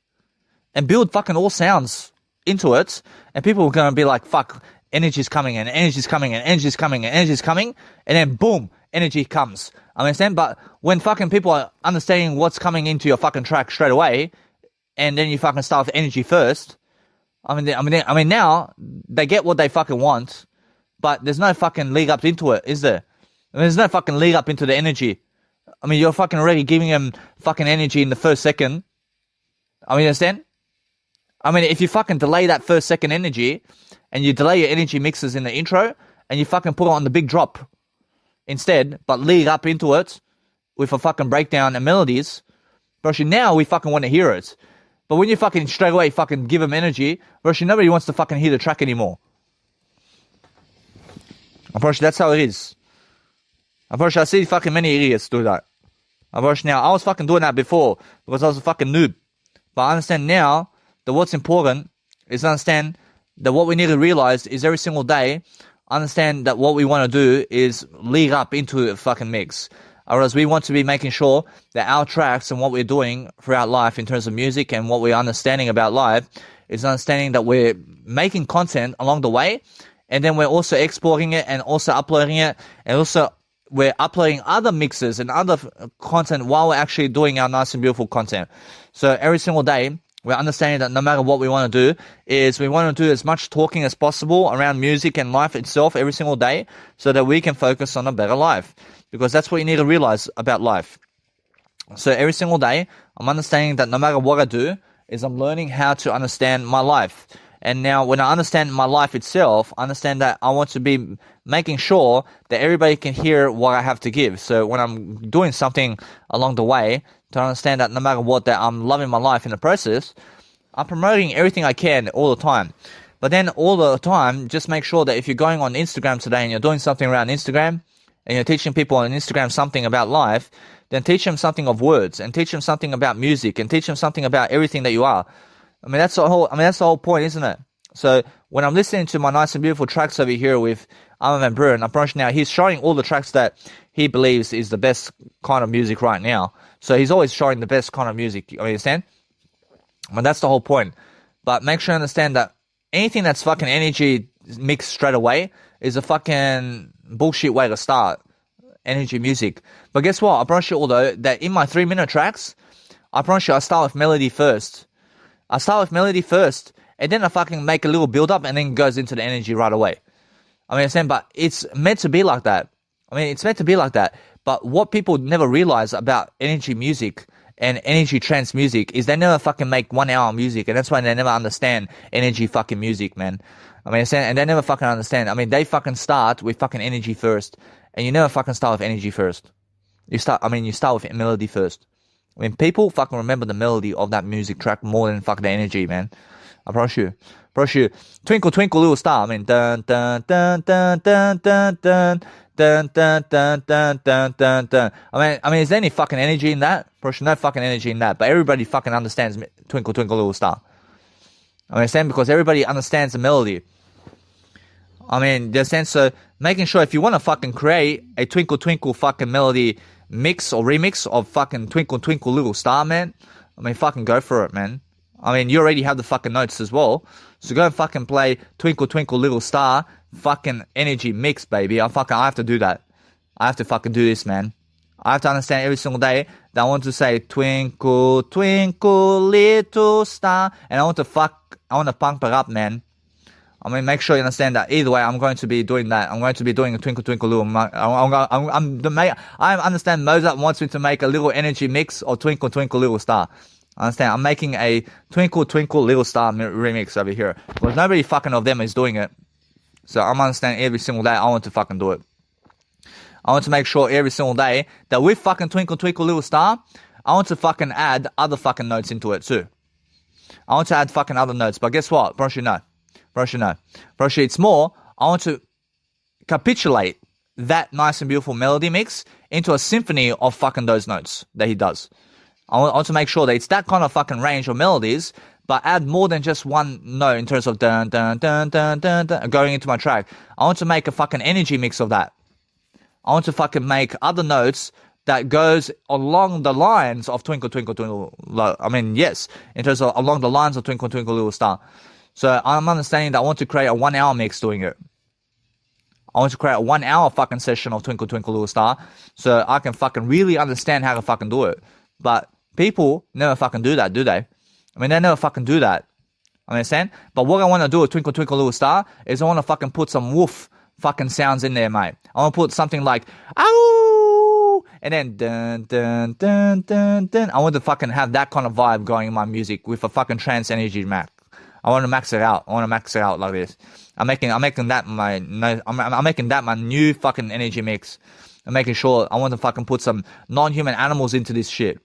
and build fucking all sounds into it, and people are going to be like, fuck, energy's coming and energy's coming and energy's coming and energy's coming, and then boom, energy comes. I understand, but when fucking people are understanding what's coming into your fucking track straight away, and then you fucking start with energy first, I mean now they get what they fucking want, but there's no fucking lead up into it, is there? I mean, there's no fucking lead up into the energy. I mean, you're fucking already giving them fucking energy in the first second. I mean, you understand? I mean, if you fucking delay that first second energy, and you delay your energy mixes in the intro, and you fucking put it on the big drop instead, but lead up into it with a fucking breakdown and melodies, bro, now we fucking want to hear it. But when you fucking straight away fucking give them energy, bro, nobody wants to fucking hear the track anymore. Unfortunately, that's how it is. Unfortunately, I see fucking many idiots do that. Unfortunately, now, I was fucking doing that before because I was a fucking noob. But I understand now that what's important is understand that what we need to realize is every single day, understand that what we want to do is lead up into a fucking mix. Whereas we want to be making sure that our tracks and what we're doing throughout life in terms of music and what we're understanding about life is understanding that we're making content along the way, and then we're also exporting it and also uploading it, and also we're uploading other mixes and other content while we're actually doing our nice and beautiful content. So every single day, we're understanding that no matter what we want to do, is we want to do as much talking as possible around music and life itself every single day so that we can focus on a better life. Because that's what you need to realize about life. So every single day, I'm understanding that no matter what I do, is I'm learning how to understand my life. And now when I understand my life itself, I understand that I want to be making sure that everybody can hear what I have to give. So when I'm doing something along the way, to understand that no matter what, that I'm loving my life in the process, I'm promoting everything I can all the time. But then all the time, just make sure that if you're going on Instagram today and you're doing something around Instagram, and you're teaching people on Instagram something about life, then teach them something of words, and teach them something about music, and teach them something about everything that you are. I mean, that's the whole point, isn't it? So when I'm listening to my nice and beautiful tracks over here with Armin van Buuren, I'm pretty now he's showing all the tracks that he believes is the best kind of music right now. So he's always showing the best kind of music. You understand? But that's the whole point. But make sure you understand that anything that's fucking energy mixed straight away is a fucking bullshit way to start energy music. But guess what? I promise you all though, that in my 3-minute tracks, I promise you I start with melody first. And then I fucking make a little build up and then it goes into the energy right away. I mean, understand? But it's meant to be like that. But what people never realize about energy music and energy trance music is they never fucking make 1 hour music, and that's why they never understand energy fucking music, man. I mean, and they never fucking understand. I mean, they fucking start with fucking energy first, and you never fucking start with energy first. You start with melody first. I mean, people fucking remember the melody of that music track more than fucking the energy, man. I promise you. Twinkle, twinkle, little star. I mean, dun, dun, dun, dun, dun, dun, dun. Dun, dun, dun, dun, dun, dun, dun. I mean, is there any fucking energy in that? Probably no fucking energy in that. But everybody fucking understands Twinkle, Twinkle, Little Star. I understand because everybody understands the melody. I mean, the sense of making sure if you want to fucking create a Twinkle, Twinkle fucking melody mix or remix of fucking Twinkle, Twinkle, Little Star, man. I mean, fucking go for it, man. I mean, you already have the fucking notes as well. So go and fucking play Twinkle, Twinkle, Little Star fucking energy mix, baby. I have to do that. I have to fucking do this, man. I have to understand every single day that I want to say twinkle, twinkle, little star, and I want to pump it up, man. I mean, make sure you understand that either way, I'm going to be doing that. I'm going to be doing a twinkle, twinkle, little. I understand Mozart wants me to make a little energy mix or twinkle, twinkle, little star. I understand. I'm making a twinkle, twinkle, little star remix over here, but nobody fucking of them is doing it. So I'm understanding every single day I want to fucking do it. I want to make sure every single day that with fucking Twinkle Twinkle Little Star, I want to fucking add other fucking notes into it too. I want to add fucking other notes. But guess what? Broshi, no. Broshi, it's more, I want to capitulate that nice and beautiful melody mix into a symphony of fucking those notes that he does. I want to make sure that it's that kind of fucking range of melodies, but add more than just one note in terms of dun dun dun dun dun dun going into my track. I want to make a fucking energy mix of that. I want to fucking make other notes that goes along the lines of Twinkle Twinkle Twinkle. Yes, in terms of along the lines of Twinkle Twinkle Little Star. So I'm understanding that I want to create a 1 hour mix doing it. I want to create a 1 hour fucking session of Twinkle Twinkle Little Star so I can fucking really understand how to fucking do it. But people never fucking do that, do they? They never fucking do that. Understand? But what I want to do with Twinkle Twinkle Little Star is I want to fucking put some woof fucking sounds in there, mate. I want to put something like, ow! And then, dun, dun, dun, dun, dun. I want to fucking have that kind of vibe going in my music with a fucking trance energy max. I want to max it out. I want to max it out like this. I'm making that my new fucking energy mix. I'm making sure I want to fucking put some non-human animals into this shit.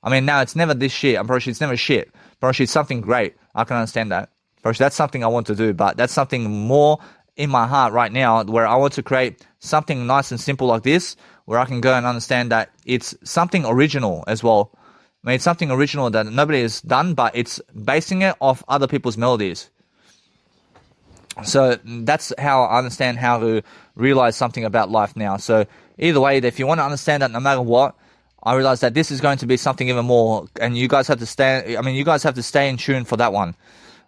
Now it's never this shit. I'm pretty sure it's never shit. Pretty sure it's something great. I can understand that. Pretty sure that's something I want to do, but that's something more in my heart right now where I want to create something nice and simple like this, where I can go and understand that it's something original as well. It's something original that nobody has done, but it's basing it off other people's melodies. So that's how I understand how to realize something about life now. So either way, if you want to understand that no matter what, I realize that this is going to be something even more, and you guys have to stay in tune for that one.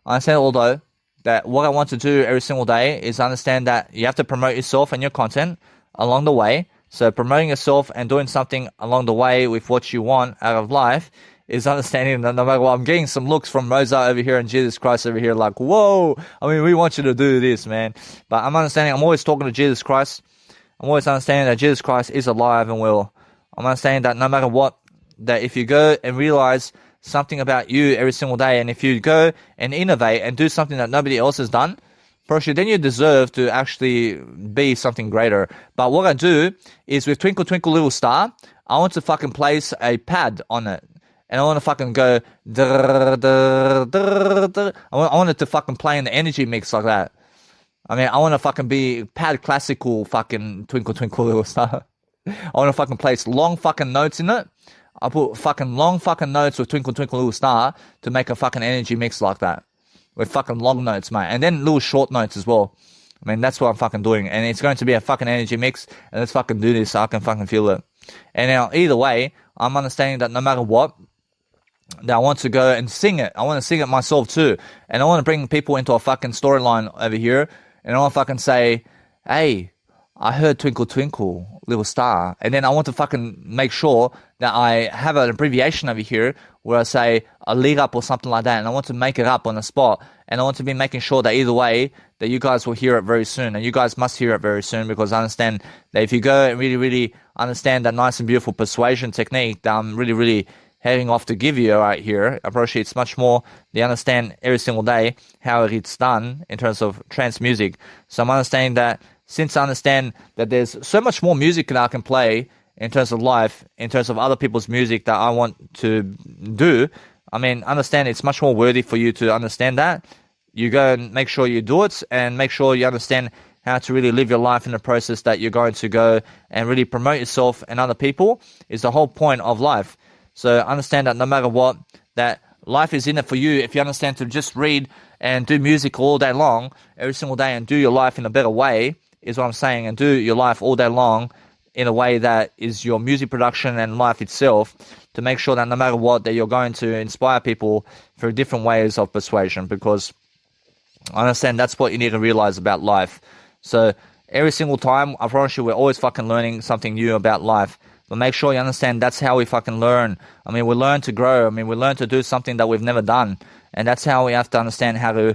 I understand, although, that what I want to do every single day is understand that you have to promote yourself and your content along the way. So promoting yourself and doing something along the way with what you want out of life is understanding that no matter what. I'm getting some looks from Mozart over here and Jesus Christ over here like, whoa, we want you to do this, man. But I'm understanding, I'm always talking to Jesus Christ. I'm always understanding that Jesus Christ is alive and will. I'm understanding that no matter what, that if you go and realize something about you every single day, and if you go and innovate and do something that nobody else has done, firstly, then you deserve to actually be something greater. But what I do is with Twinkle Twinkle Little Star, I want to fucking place a pad on it. And I want to fucking go, I want it to fucking play in the energy mix like that. I want to fucking be pad classical fucking Twinkle Twinkle Little Star. I want to fucking place long fucking notes in it. I put fucking long fucking notes with Twinkle Twinkle Little Star to make a fucking energy mix like that. With fucking long notes, mate. And then little short notes as well. That's what I'm fucking doing. And it's going to be a fucking energy mix. And let's fucking do this so I can fucking feel it. And now, either way, I'm understanding that no matter what, that I want to go and sing it. I want to sing it myself too. And I want to bring people into a fucking storyline over here. And I want to fucking say, hey, I heard Twinkle Twinkle Little Star. And then I want to fucking make sure that I have an abbreviation over here where I say a lead up or something like that. And I want to make it up on the spot. And I want to be making sure that either way, that you guys will hear it very soon. And you guys must hear it very soon, because I understand that if you go and really, really understand that nice and beautiful persuasion technique that I'm really, really heading off to give you right here, I appreciate it's much more they understand every single day how it's done in terms of trance music. So I'm understanding that since I understand that there's so much more music that I can play in terms of life, in terms of other people's music that I want to do, understand it's much more worthy for you to understand that. You go and make sure you do it, and make sure you understand how to really live your life in the process that you're going to go and really promote yourself and other people is the whole point of life. So understand that no matter what, that life is in it for you. If you understand to just read and do music all day long, every single day, and do your life in a better way, is what I'm saying, and do your life all day long in a way that is your music production and life itself, to make sure that no matter what, that you're going to inspire people through different ways of persuasion, because I understand that's what you need to realize about life. So every single time, I promise you, we're always fucking learning something new about life. But make sure you understand that's how we fucking learn. We learn to grow. We learn to do something that we've never done. And that's how we have to understand how to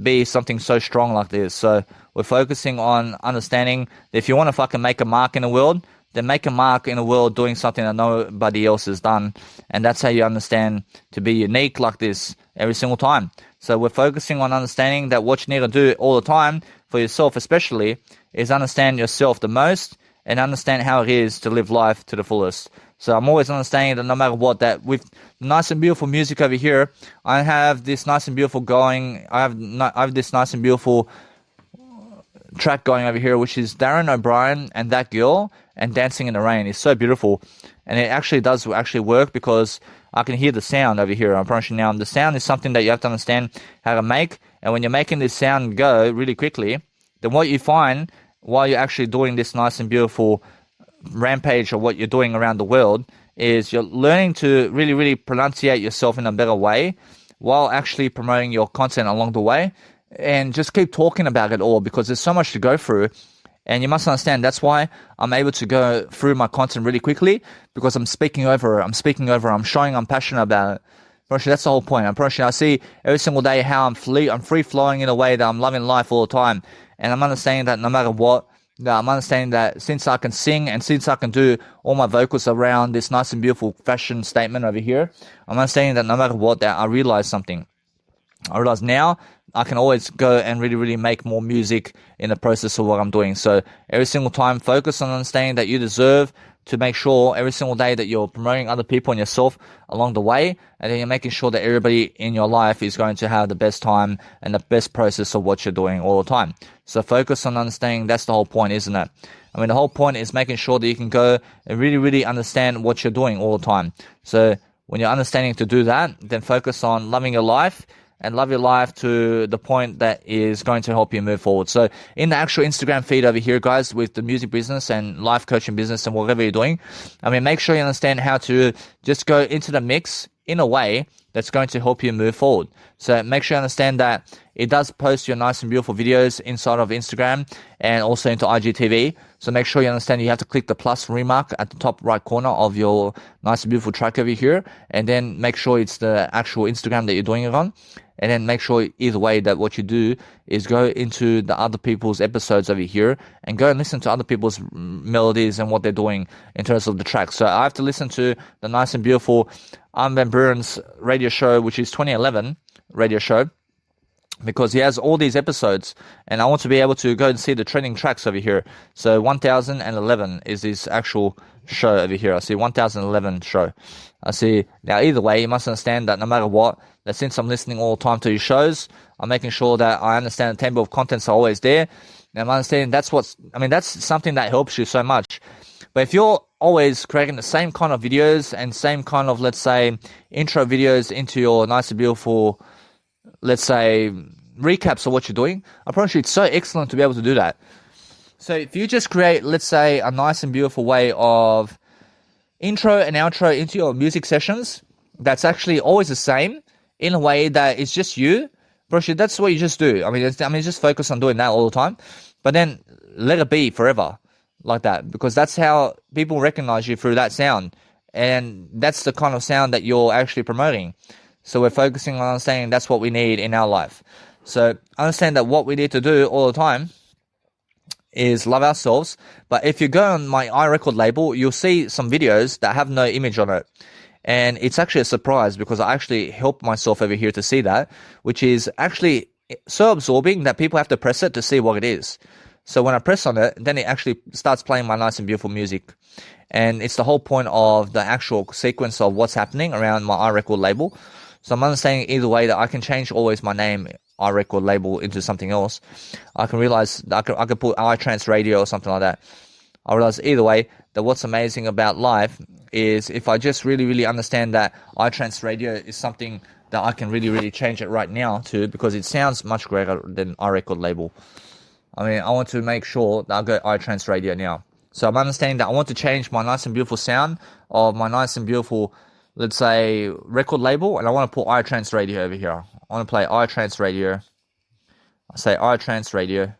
be something so strong like this. So we're focusing on understanding that if you want to fucking make a mark in the world, then make a mark in the world doing something that nobody else has done. And that's how you understand to be unique like this every single time. So we're focusing on understanding that what you need to do all the time for yourself especially is understand yourself the most and understand how it is to live life to the fullest. So I'm always understanding that no matter what, that with nice and beautiful music over here, I have this nice and beautiful I have this nice and beautiful track going over here, which is Darren O'Brien and That Girl and Dancing in the Rain. It's so beautiful. And it actually does work because I can hear the sound over here. I'm promise you now. The sound is something that you have to understand how to make. And when you're making this sound go really quickly, then what you find while you're actually doing this nice and beautiful rampage of what you're doing around the world is you're learning to really, really pronunciate yourself in a better way while actually promoting your content along the way. And just keep talking about it all because there's so much to go through. And you must understand that's why I'm able to go through my content really quickly because I'm speaking over it. I'm showing I'm passionate about it. That's the whole point. I see every single day how I'm free flowing in a way that I'm loving life all the time. And I'm understanding that no matter what, I'm understanding that since I can sing and since I can do all my vocals around this nice and beautiful fashion statement over here, I'm understanding that no matter what, that I realize something. I realize now I can always go and really, really make more music in the process of what I'm doing. So every single time, focus on understanding that you deserve to make sure every single day that you're promoting other people and yourself along the way, and then you're making sure that everybody in your life is going to have the best time and the best process of what you're doing all the time. So focus on understanding that's the whole point, isn't it? I mean, the whole point is making sure that you can go and really, really understand what you're doing all the time. So when you're understanding to do that, then focus on loving your life and love your life to the point that is going to help you move forward. So in the actual Instagram feed over here, guys, with the music business and life coaching business and whatever you're doing, I mean, make sure you understand how to just go into the mix in a way that's going to help you move forward. So make sure you understand that it does post your nice and beautiful videos inside of Instagram and also into IGTV. So make sure you understand you have to click the plus remark at the top right corner of your nice and beautiful track over here. And then make sure it's the actual Instagram that you're doing it on. And then make sure either way that what you do is go into the other people's episodes over here and go and listen to other people's melodies and what they're doing in terms of the tracks. So I have to listen to the nice and beautiful Armin van Buuren's radio show, which is 2011 radio show, because he has all these episodes and I want to be able to go and see the trending tracks over here. So 1011 is his actual show over here. I see 1011 show. I see. Now, either way, you must understand that no matter what, that since I'm listening all the time to your shows, I'm making sure that I understand the table of contents are always there. And I'm understanding that's something that helps you so much. But if you're always creating the same kind of videos and same kind of, let's say, intro videos into your nice and beautiful, let's say, recaps of what you're doing, I promise you it's so excellent to be able to do that. So if you just create, let's say, a nice and beautiful way of intro and outro into your music sessions, that's actually always the same in a way that it's just you, bro, that's what you just do. I mean, just focus on doing that all the time, but then let it be forever like that, because that's how people recognize you, through that sound, and that's the kind of sound that you're actually promoting. So we're focusing on understanding that's what we need in our life. So understand that what we need to do all the time is love ourselves. But if you go on my iRecord label, you'll see some videos that have no image on it. And it's actually a surprise because I actually helped myself over here to see that, which is actually so absorbing that people have to press it to see what it is. So when I press on it, then it actually starts playing my nice and beautiful music. And it's the whole point of the actual sequence of what's happening around my iRecord label. So I'm understanding either way that I can change always my name, iRecord label, into something else. I can realize that I could put iTrance Radio or something like that. I realize either way that what's amazing about life is if I just really, really understand that iTrance Radio is something that I can really, really change it right now to, because it sounds much greater than iRecord label. I mean, I want to make sure that I go iTrance Radio now. So I'm understanding that I want to change my nice and beautiful sound of my nice and beautiful, let's say, record label, and I want to put iTrance Radio over here. I want to play iTrance Radio. I say iTrance Radio.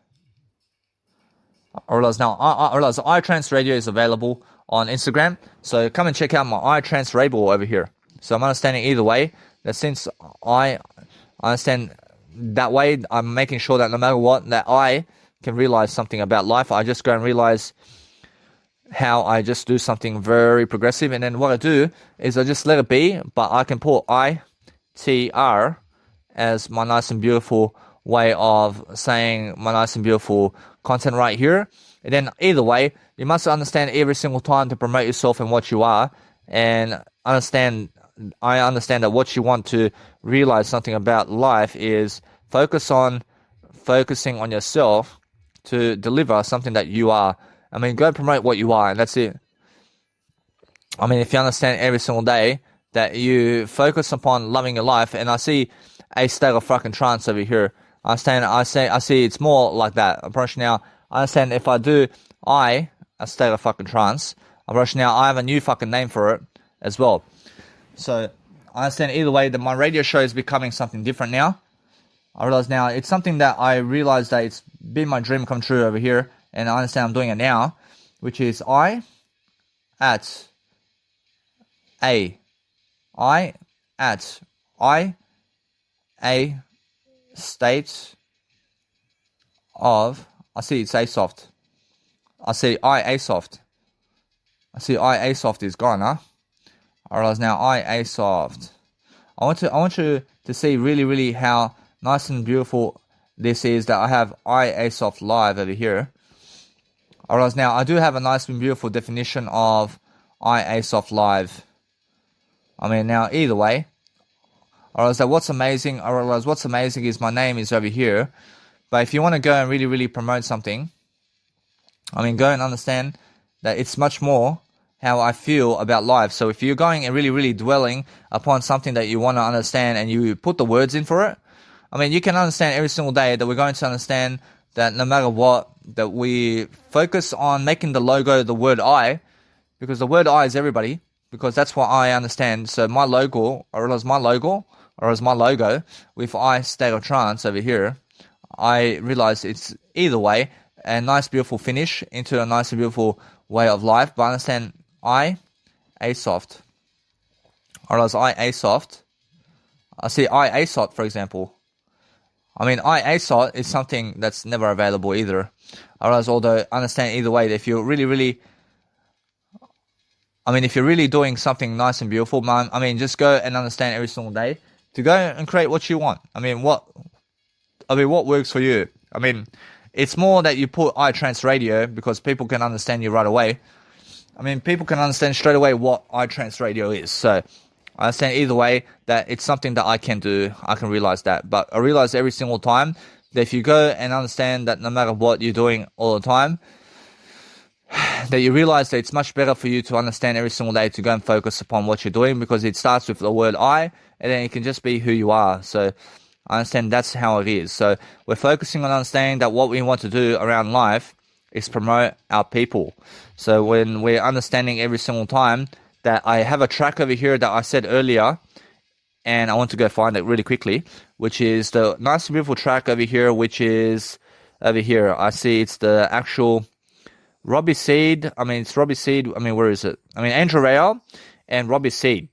I realize iTrance Radio is available on Instagram, so come and check out my iTrance label over here. So I'm understanding either way that since I understand that way, I'm making sure that no matter what, that I can realize something about life. I just go and realize how I just do something very progressive, and then what I do is I just let it be, but I can put ITR as my nice and beautiful way of saying my nice and beautiful content right here. And then either way, you must understand every single time to promote yourself and what you are, and I understand that what you want to realize something about life is focusing on yourself to deliver something that you are. I mean, go promote what you are, and that's it. I mean, if you understand every single day that you focus upon loving your life, and I see a state of fucking trance over here. I see it's more like that approach now. I understand if I do a state of fucking trance. I realize now I have a new fucking name for it as well. So I understand either way that my radio show is becoming something different now. I realize now it's something that I realized that it's been my dream come true over here, and I understand I'm doing it now, which is I at a state of, I see it's Asoft. I see Asoft. I see Asoft is gone, huh? I realize now Asoft. I want you to see really how nice and beautiful this is that I have Asoft live over here. I realize now I do have a nice and beautiful definition of Asoft live. I mean, now either way, I realize that what's amazing is my name is over here. But if you want to go and really promote something, I mean, go and understand that it's much more how I feel about life. So if you're going and really dwelling upon something that you want to understand and you put the words in for it, I mean, you can understand every single day that we're going to understand that no matter what, that we focus on making the logo the word I, because the word I is everybody, because that's what I understand. So my logo, with I state of trance over here, I realize it's either way a nice beautiful finish into a nice and beautiful way of life. But I understand Asoft. I realize Asoft. I see Asoft, for example. I mean, Asoft is something that's never available either. I realize, although I understand either way, that if you're really doing something nice and beautiful, man, I mean, just go and understand every single day to go and create what you want. I mean, what works for you? I mean, it's more that you put iTrance Radio because people can understand you right away. I mean, people can understand straight away what iTrance Radio is. So I understand either way that it's something that I can do. I can realize that. But I realize every single time that if you go and understand that no matter what you're doing all the time, that you realize that it's much better for you to understand every single day to go and focus upon what you're doing, because it starts with the word I, and then it can just be who you are. So I understand that's how it is. So we're focusing on understanding that what we want to do around life is promote our people. So when we're understanding every single time that I have a track over here that I said earlier, and I want to go find it really quickly, which is the nice and beautiful track over here, which is over here. I see it's the actual Robbie Seed. I mean, it's Robbie Seed. I mean, where is it? I mean, Andrew Rayel and Robbie Seed.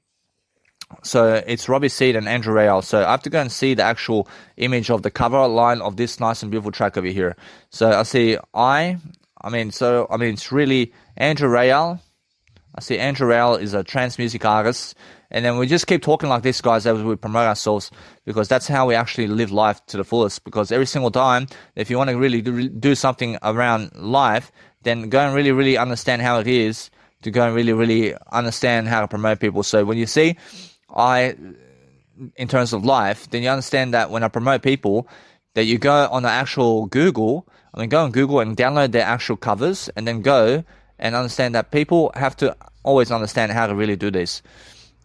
So it's Robbie Seed and Andrew Rayel. So I have to go and see the actual image of the cover line of this nice and beautiful track over here. So I see it's really Andrew Rayel. I see Andrew Rayel is a trance music artist. And then we just keep talking like this, guys, as we promote ourselves, because that's how we actually live life to the fullest. Because every single time, if you want to really do something around life, then go and really understand how it is to go and really understand how to promote people. So when you see in terms of life, then you understand that when I promote people, that you go on the actual Google, go on Google and download their actual covers, and then go and understand that people have to always understand how to really do this.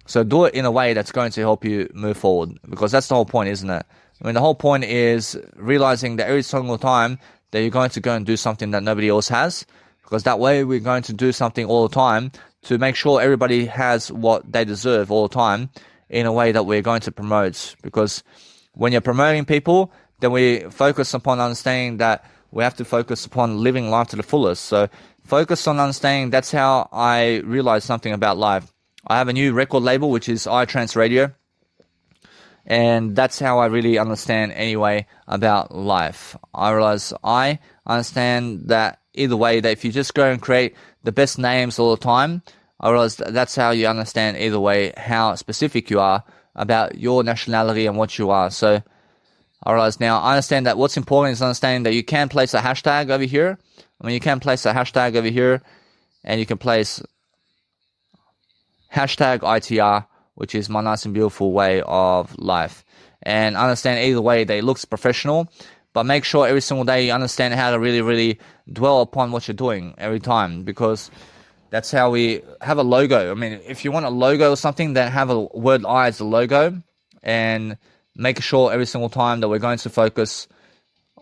So do it in a way that's going to help you move forward, because that's the whole point, isn't it? I mean, the whole point is realizing that every single time that you're going to go and do something that nobody else has, because that way we're going to do something all the time to make sure everybody has what they deserve all the time in a way that we're going to promote. Because when you're promoting people, then we focus upon understanding that we have to focus upon living life to the fullest. So focus on understanding. That's how I realized something about life. I have a new record label, which is iTrance Radio. And that's how I really understand anyway about life. I realize I understand that either way, that if you just go and create the best names all the time, I realize that's how you understand either way how specific you are about your nationality and what you are. So I realize now, I understand that what's important is understanding that you can place a hashtag over here. You can place a hashtag over here, and you can place hashtag ITR, which is my nice and beautiful way of life. And understand either way that it looks professional, but make sure every single day you understand how to really dwell upon what you're doing every time, because that's how we have a logo. If you want a logo or something, then have a word I as a logo, and make sure every single time that we're going to focus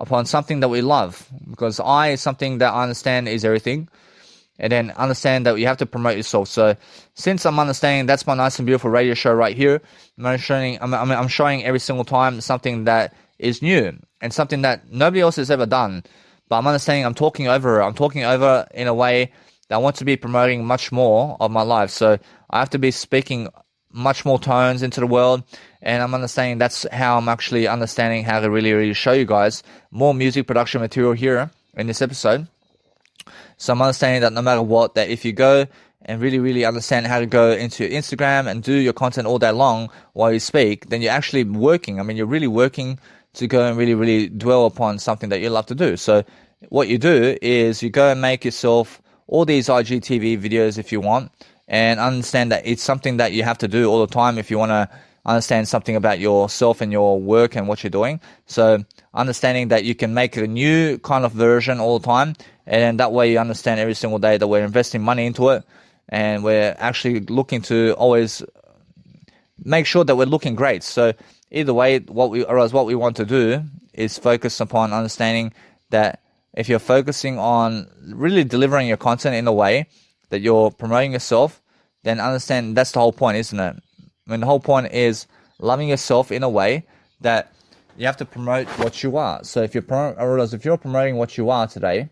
upon something that we love, because I is something that I understand is everything. and then understand that you have to promote yourself. So since I'm understanding that's my nice and beautiful radio show right here, I'm showing every single time something that is new and something that nobody else has ever done. But I'm understanding I'm talking over in a way that I want to be promoting much more of my life. So I have to be speaking much more tones into the world, and I'm understanding that's how I'm actually understanding how to really, really show you guys more music production material here in this episode. So I'm understanding that no matter what, that if you go and really, really understand how to go into Instagram and do your content all day long while you speak, then you're actually working. I mean, you're really working to go and really, really dwell upon something that you love to do. So what you do is you go and make yourself all these IGTV videos if you want, and understand that it's something that you have to do all the time if you want to understand something about yourself and your work and what you're doing. So understanding that you can make a new kind of version all the time, and that way you understand every single day that we're investing money into it, and we're actually looking to always make sure that we're looking great. So either way, what we want to do is focus upon understanding that if you're focusing on really delivering your content in a way that you're promoting yourself, then understand that's the whole point, isn't it? I mean, the whole point is loving yourself in a way that you have to promote what you are. So if you're promoting what you are today,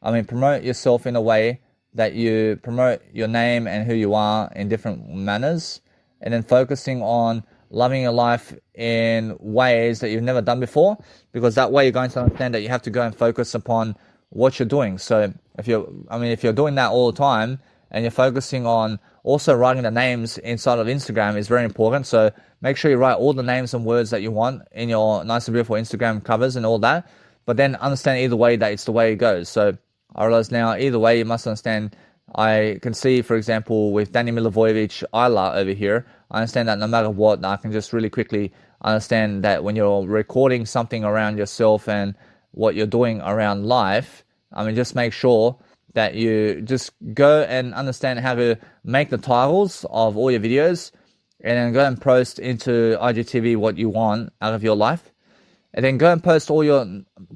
I mean, promote yourself in a way that you promote your name and who you are in different manners, and then focusing on loving your life in ways that you've never done before, because that way you're going to understand that you have to go and focus upon what you're doing. So if you're doing that all the time, and you're focusing on also writing the names inside of Instagram is very important. So make sure you write all the names and words that you want in your nice and beautiful Instagram covers and all that. But then understand either way that it's the way it goes. So I realize now either way you must understand. I can see, for example, with Danny Milivojevic Isla over here, I understand that no matter what, I can just really quickly understand that when you're recording something around yourself and what you're doing around life, I mean, just make sure that you just go and understand how to make the titles of all your videos, and then go and post into IGTV what you want out of your life. And then go and post all your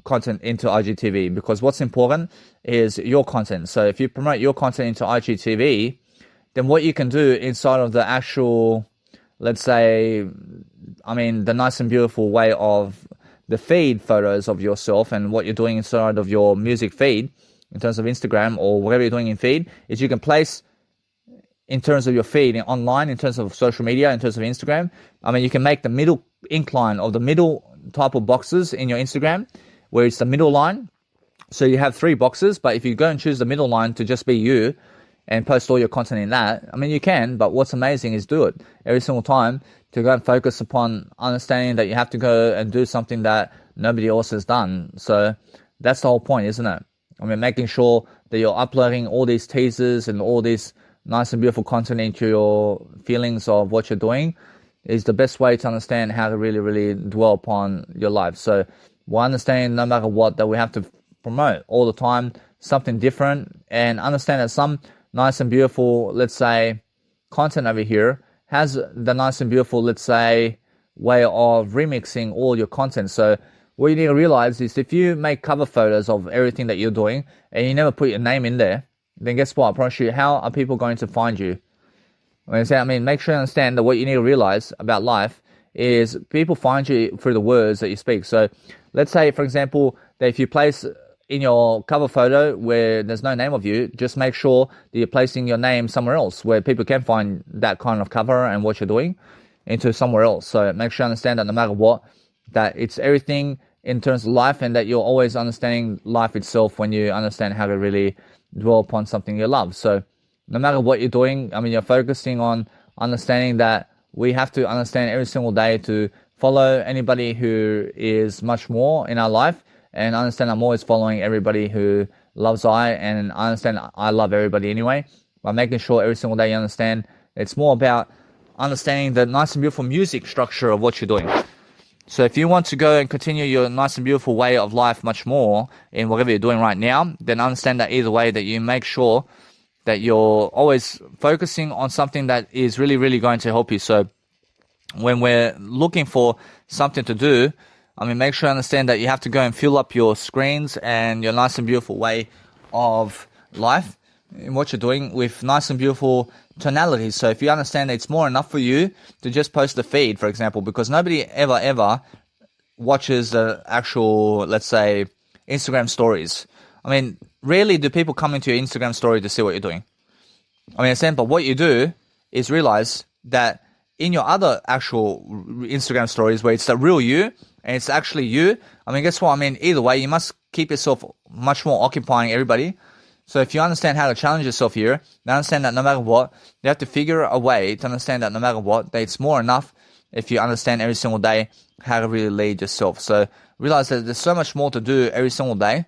content into IGTV, because what's important is your content. So if you promote your content into IGTV, then what you can do inside of the actual, let's say, I mean, the nice and beautiful way of the feed photos of yourself and what you're doing inside of your music feed, in terms of Instagram or whatever you're doing in feed, is you can place in terms of your feed online, in terms of social media, in terms of Instagram. I mean, you can make the middle incline of the middle type of boxes in your Instagram, where it's the middle line. So you have 3 boxes, but if you go and choose the middle line to just be you and post all your content in that, I mean, you can, but what's amazing is do it every single time, to go and focus upon understanding that you have to go and do something that nobody else has done. So that's the whole point, isn't it? I mean, making sure that you're uploading all these teasers and all this nice and beautiful content into your feelings of what you're doing is the best way to understand how to really, really dwell upon your life. So we understand no matter what that we have to promote all the time something different, and understand that some nice and beautiful, let's say, content over here has the nice and beautiful, let's say, way of remixing all your content. So what you need to realize is if you make cover photos of everything that you're doing and you never put your name in there, then guess what? I promise you, how are people going to find you? I mean, make sure you understand that what you need to realize about life is people find you through the words that you speak. So let's say, for example, that if you place in your cover photo where there's no name of you, just make sure that you're placing your name somewhere else where people can find that kind of cover and what you're doing into somewhere else. So make sure you understand that no matter what, that it's everything in terms of life, and that you're always understanding life itself when you understand how to really dwell upon something you love. So no matter what you're doing, I mean, you're focusing on understanding that we have to understand every single day to follow anybody who is much more in our life, and understand I'm always following everybody who loves I, and I understand I love everybody anyway. By making sure every single day you understand, it's more about understanding the nice and beautiful music structure of what you're doing. So if you want to go and continue your nice and beautiful way of life much more in whatever you're doing right now, then understand that either way that you make sure that you're always focusing on something that is really, really going to help you. So when we're looking for something to do, I mean, make sure you understand that you have to go and fill up your screens and your nice and beautiful way of life. in what you're doing with nice and beautiful tonalities. So if you understand that it's more enough for you to just post the feed, for example, because nobody ever watches the actual, let's say, Instagram stories. I mean, rarely do people come into your Instagram story to see what you're doing. I mean, but what you do is realize that in your other actual Instagram stories where it's the real you and it's actually you, I mean, guess what? I mean, either way, you must keep yourself much more occupying everybody. So if you understand how to challenge yourself here, you understand that no matter what, you have to figure a way to understand that no matter what, that it's more enough if you understand every single day how to really lead yourself. So realize that there's so much more to do every single day.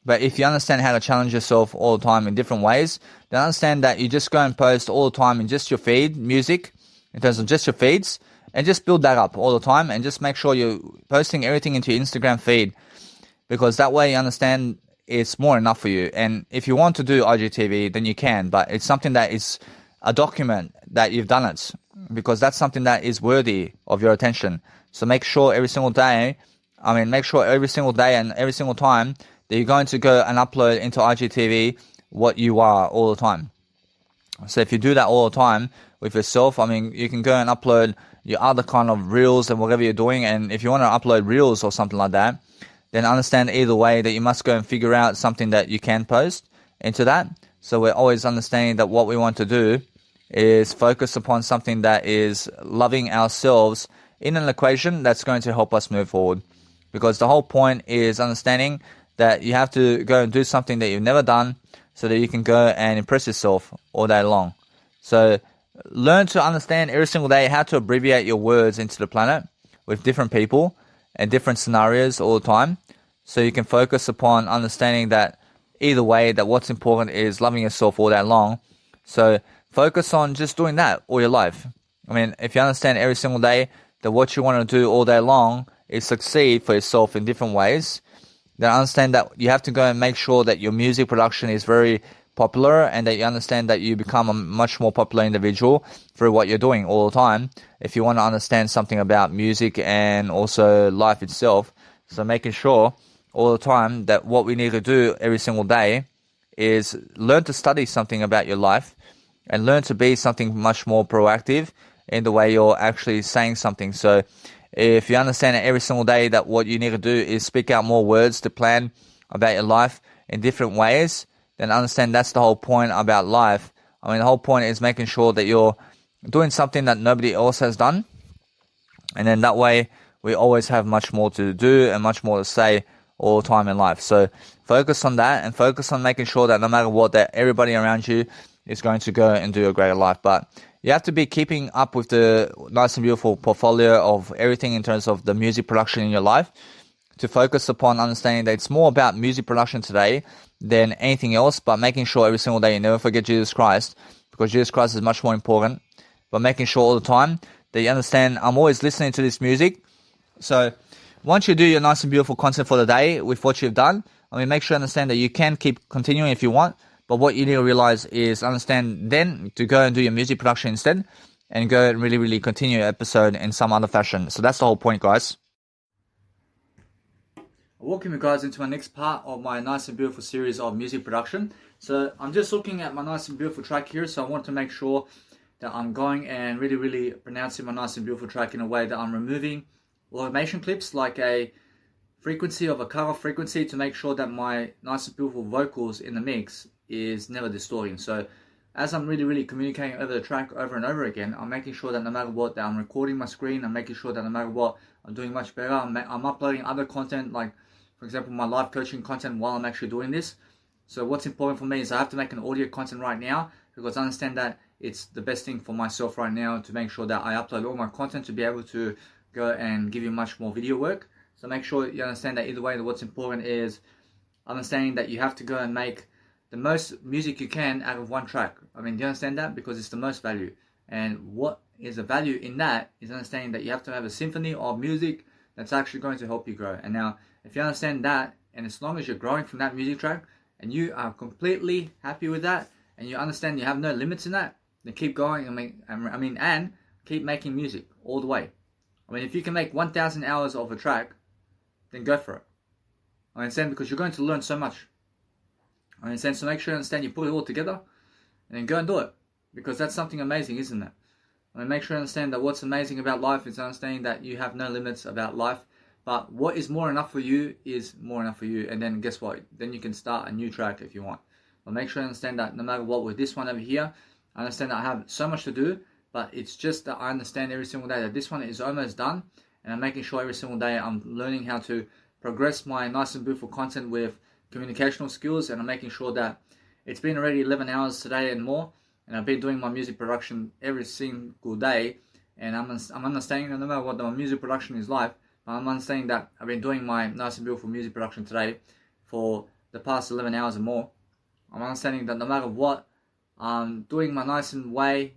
But if you understand how to challenge yourself all the time in different ways, then understand that you just go and post all the time in just your feed, music, in terms of just your feeds, and just build that up all the time and just make sure you're posting everything into your Instagram feed, because that way you understand it's more enough for you. And if you want to do IGTV, then you can, but it's something that is a document that you've done it, because that's something that is worthy of your attention. So make sure every single day and every single time that you're going to go and upload into IGTV what you are all the time. So if you do that all the time with yourself, I mean, you can go and upload your other kind of reels and whatever you're doing. And if you want to upload reels or something like that, then understand either way that you must go and figure out something that you can post into that. So we're always understanding that what we want to do is focus upon something that is loving ourselves in an equation that's going to help us move forward. Because the whole point is understanding that you have to go and do something that you've never done so that you can go and impress yourself all day long. So learn to understand every single day how to abbreviate your words into the planet with different people and different scenarios all the time, so you can focus upon understanding that either way, that what's important is loving yourself all day long. So focus on just doing that all your life. I mean, if you understand every single day that what you want to do all day long is succeed for yourself in different ways, then understand that you have to go and make sure that your music production is very popular, and that you understand that you become a much more popular individual through what you're doing all the time if you want to understand something about music and also life itself. So making sure all the time that what we need to do every single day is learn to study something about your life and learn to be something much more proactive in the way you're actually saying something. So if you understand that every single day that what you need to do is speak out more words to plan about your life in different ways, then understand that's the whole point about life. I mean, the whole point is making sure that you're doing something that nobody else has done. And then that way, we always have much more to do and much more to say all the time in life. So focus on that and focus on making sure that no matter what, that everybody around you is going to go and do a greater life. But you have to be keeping up with the nice and beautiful portfolio of everything in terms of the music production in your life, to focus upon understanding that it's more about music production today than anything else, but making sure every single day you never forget Jesus Christ, because Jesus Christ is much more important. But making sure all the time that you understand I'm always listening to this music. So once you do your nice and beautiful content for the day with what you've done, I mean, make sure you understand that you can keep continuing if you want, but what you need to realize is understand then to go and do your music production instead and go and really continue your episode in some other fashion. So that's the whole point, guys. Welcome you guys into my next part of my nice and beautiful series of music production. So I'm just looking at my nice and beautiful track here, so I want to make sure that I'm going and really pronouncing my nice and beautiful track in a way that I'm removing automation clips like a frequency of a cutoff frequency to make sure that my nice and beautiful vocals in the mix is never distorting. So as I'm really communicating over the track over and over again, I'm making sure that no matter what, that I'm recording my screen. I'm making sure that no matter what, I'm doing much better. I'm uploading other content, like for example my live coaching content, while I'm actually doing this. So what's important for me is I have to make an audio content right now, because I understand that it's the best thing for myself right now to make sure that I upload all my content to be able to go and give you much more video work. So make sure you understand that either way, that what's important is understanding that you have to go and make the most music you can out of one track. I mean, do you understand that? Because it's the most value. And what is the value in that is understanding that you have to have a symphony of music that's actually going to help you grow. And now, if you understand that, and as long as you're growing from that music track, and you are completely happy with that, and you understand you have no limits in that, then keep going. And keep making music all the way. I mean, if you can make 1,000 hours of a track, then go for it. I understand, because you're going to learn so much. I understand. So make sure you understand you put it all together and then go and do it. Because that's something amazing, isn't it? Make sure you understand that what's amazing about life is understanding that you have no limits about life. But what is more enough for you is more enough for you. And then guess what? Then you can start a new track if you want. But make sure you understand that no matter what with this one over here, I understand that I have so much to do. But it's just that I understand every single day that this one is almost done. And I'm making sure every single day I'm learning how to progress my nice and beautiful content with communicational skills. And I'm making sure that it's been already 11 hours today and more. And I've been doing my music production every single day. And I'm understanding that no matter what my music production is like, I'm understanding that I've been doing my nice and beautiful music production today for the past 11 hours and more. I'm understanding that no matter what, I'm doing my nice and way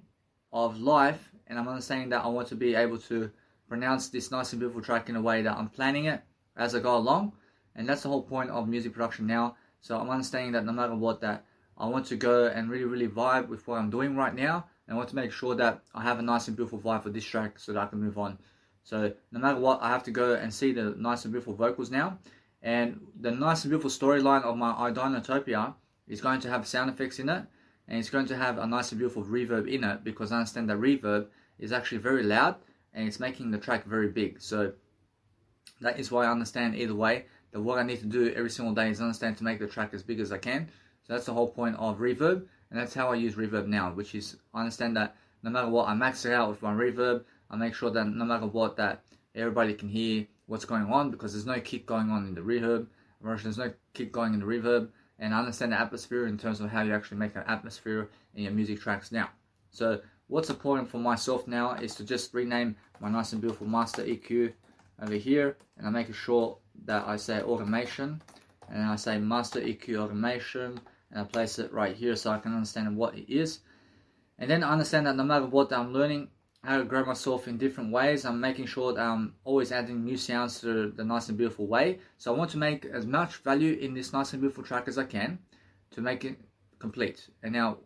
of life. And I'm understanding that I want to be able to pronounce this nice and beautiful track in a way that I'm planning it as I go along. And that's the whole point of music production now. So I'm understanding that no matter what, that I want to go and really, really vibe with what I'm doing right now. And I want to make sure that I have a nice and beautiful vibe for this track so that I can move on. So no matter what, I have to go and see the nice and beautiful vocals now. And the nice and beautiful storyline of my Untitled is going to have sound effects in it. And it's going to have a nice and beautiful reverb in it, because I understand that reverb is actually very loud and it's making the track very big. So that is why I understand either way that what I need to do every single day is understand to make the track as big as I can. So that's the whole point of reverb, and that's how I use reverb now, which is I understand that no matter what, I max it out with my reverb. I make sure that no matter what, that everybody can hear what's going on, because there's no kick going on in the reverb. There's no kick going in the reverb, and I understand the atmosphere in terms of how you actually make an atmosphere in your music tracks now. So what's important for myself now is to just rename my nice and beautiful master EQ over here, and I'm making sure that I say automation, and I say master EQ automation, and I place it right here so I can understand what it is. And then I understand that no matter what, I'm learning how to grow myself in different ways. I'm making sure that I'm always adding new sounds to the nice and beautiful way. So I want to make as much value in this nice and beautiful track as I can to make it complete. And now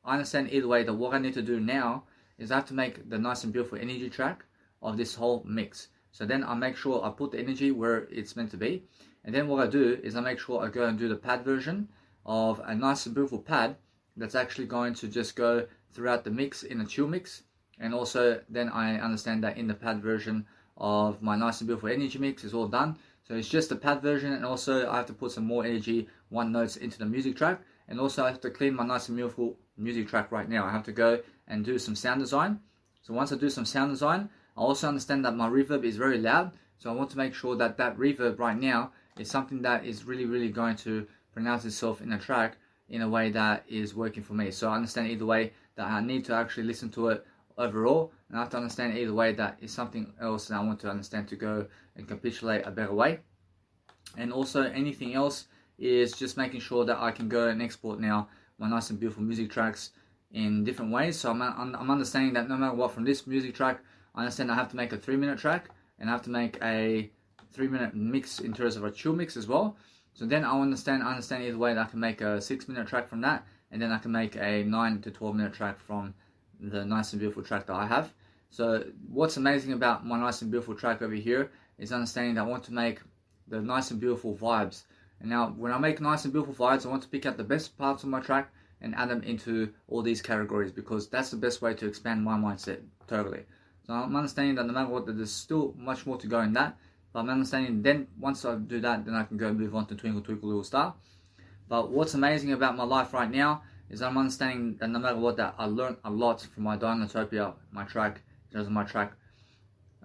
I understand either way that what I need to do now is I have to make the nice and beautiful energy track of this whole mix. So then I make sure I put the energy where it's meant to be. And then what I do is I make sure I go and do the pad version of a nice and beautiful pad that's actually going to just go throughout the mix in a chill mix. And also then I understand that in the pad version of my nice and beautiful energy mix is all done. So it's just the pad version, and also I have to put some more energy one notes into the music track. And also I have to clean my nice and beautiful music track right now. I have to go and do some sound design. So once I do some sound design, I also understand that my reverb is very loud. So I want to make sure that that reverb right now is something that is really, really going to pronounce itself in a track in a way that is working for me. So I understand either way that I need to actually listen to it overall, and I have to understand either way that is something else that I want to understand to go and capitulate a better way. And also anything else is just making sure that I can go and export now my nice and beautiful music tracks in different ways. So I'm understanding that no matter what, from this music track, I understand I have to make a 3-minute track, and I have to make a 3-minute mix in terms of a chill mix as well. So then I understand either way that I can make a 6-minute track from that, and then I can make a 9 to 12-minute track from the nice and beautiful track that I have. So what's amazing about my nice and beautiful track over here is understanding that I want to make the nice and beautiful vibes. And now when I make nice and beautiful vibes, I want to pick out the best parts of my track and add them into all these categories, because that's the best way to expand my mindset totally. So I'm understanding that no matter what, that there's still much more to go in that. But I'm understanding then once I do that, then I can go and move on to Twinkle Twinkle Little Star. But what's amazing about my life right now is I'm understanding that no matter what, that I learned a lot from my Dinotopia, my track, in terms of my track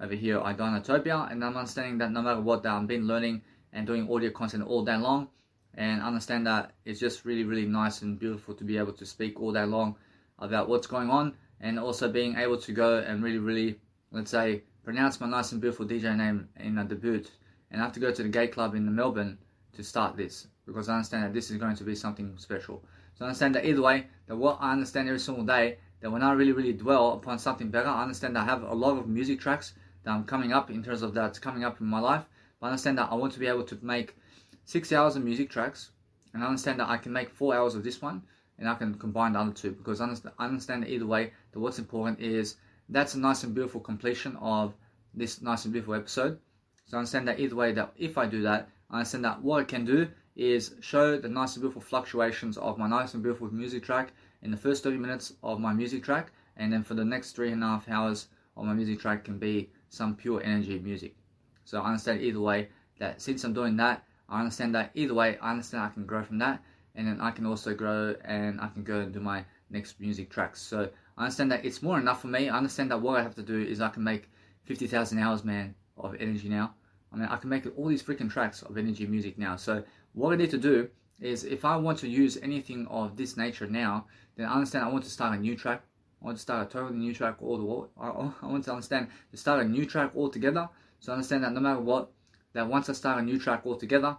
over here, Dinotopia, and I'm understanding that no matter what, that I've been learning and doing audio content all day long, and understand that it's just really, really nice and beautiful to be able to speak all day long about what's going on, and also being able to go and really, really, let's say, pronounce my nice and beautiful DJ name in a debut, and I have to go to the gay club in Melbourne to start this, because I understand that this is going to be something special. So I understand that either way, that what I understand every single day, that when I really, really dwell upon something better, I understand that I have a lot of music tracks that I'm coming up in terms of that's coming up in my life. But I understand that I want to be able to make 6 hours of music tracks, and I understand that I can make 4 hours of this one, and I can combine the other two, because I understand that either way, that what's important is that's a nice and beautiful completion of this nice and beautiful episode. So I understand that either way, that if I do that, I understand that what I can do is show the nice and beautiful fluctuations of my nice and beautiful music track in the first 30 minutes of my music track, and then for the next 3.5 hours of my music track can be some pure energy music. So I understand either way that since I'm doing that, I understand that either way, I understand I can grow from that, and then I can also grow and I can go and do my next music tracks. So I understand that it's more enough for me. I understand that what I have to do is I can make 50,000 hours, man, of energy now. I mean, I can make all these freaking tracks of energy music now. So what I need to do is, if I want to use anything of this nature now, then I understand I want to start a new track. I want to start a totally new track I want to understand to start a new track altogether. So I understand that no matter what, that once I start a new track altogether,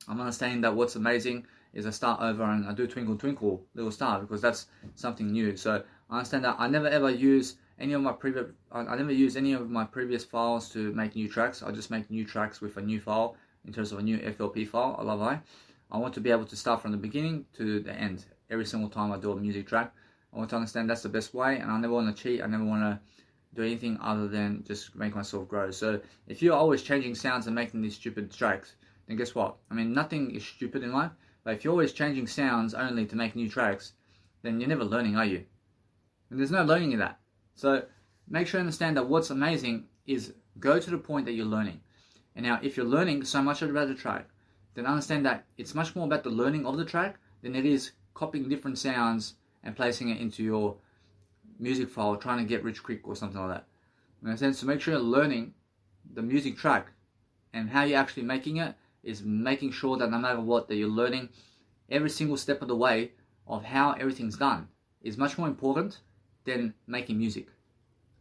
I'm understanding that what's amazing is I start over and I do Twinkle Twinkle Little Star, because that's something new. So I understand that I never ever use any of my previous files to make new tracks. I just make new tracks with a new file in terms of a new FLP file. I want to be able to start from the beginning to the end every single time I do a music track. I want to understand that's the best way, and I never want to cheat. I never want to do anything other than just make myself grow. So if you're always changing sounds and making these stupid tracks, then guess what? I mean, nothing is stupid in life, but if you're always changing sounds only to make new tracks, then you're never learning, are you? And there's no learning in that. So make sure you understand that what's amazing is go to the point that you're learning. And now if you're learning so much about the track, then understand that it's much more about the learning of the track than it is copying different sounds and placing it into your music file, trying to get rich quick or something like that. You know, so make sure you're learning the music track, and how you're actually making it is making sure that no matter what, that you're learning every single step of the way of how everything's done is much more important than making music.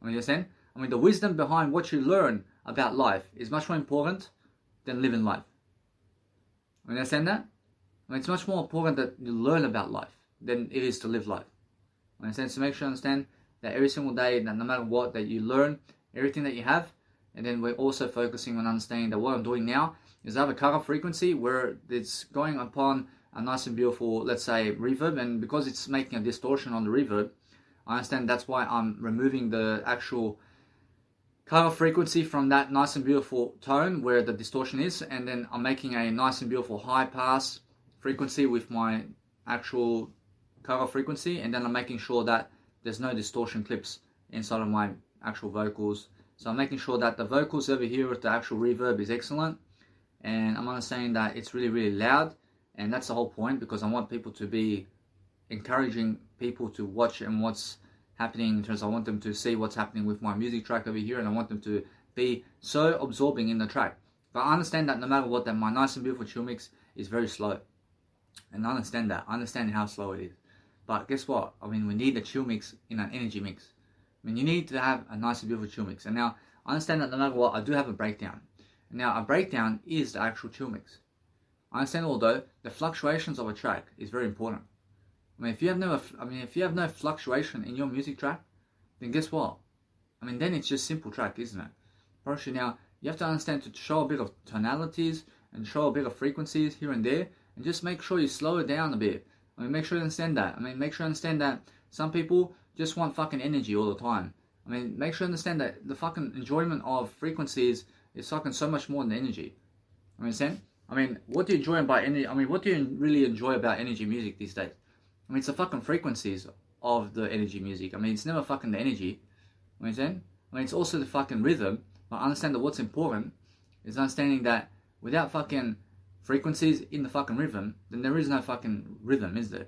I mean, you understand? I mean, the wisdom behind what you learn about life is much more important than living life. I mean, you understand that? I mean, it's much more important that you learn about life than it is to live life. I understand? So make sure you understand that every single day, that no matter what, that you learn everything that you have. And then we're also focusing on understanding that what I'm doing now is I have a cutoff frequency where it's going upon a nice and beautiful, let's say, reverb, and because it's making a distortion on the reverb, I understand that's why I'm removing the actual cutoff frequency from that nice and beautiful tone where the distortion is, and then I'm making a nice and beautiful high pass frequency with my actual cutoff frequency, and then I'm making sure that there's no distortion clips inside of my actual vocals. So I'm making sure that the vocals over here with the actual reverb is excellent, and I'm understanding that it's really, really loud, and that's the whole point, because I want people to be encouraging people to watch and what's happening in terms of, I want them to see what's happening with my music track over here, and I want them to be so absorbing in the track. But I understand that no matter what, that my nice and beautiful chill mix is very slow, and I understand that. I understand how slow it is. But guess what? I mean, we need a chill mix in an energy mix. I mean, you need to have a nice and beautiful chill mix. And now, I understand that no matter what, I do have a breakdown. And now, a breakdown is the actual chill mix. I understand, although the fluctuations of a track is very important. I mean, if you have no fluctuation in your music track, then guess what? I mean, then it's just simple track, isn't it? Firstly, now you have to understand to show a bit of tonalities and show a bit of frequencies here and there, and just make sure you slow it down a bit. I mean, make sure you understand that. I mean, make sure you understand that some people just want fucking energy all the time. I mean, make sure you understand that the fucking enjoyment of frequencies is fucking so much more than energy. I mean, understand? I mean, what do you enjoy about energy? I mean, what do you really enjoy about energy music these days? I mean, it's the fucking frequencies of the energy music. I mean, it's never fucking the energy. I mean, it's also the fucking rhythm. But I understand that what's important is understanding that without fucking frequencies in the fucking rhythm, then there is no fucking rhythm, is there?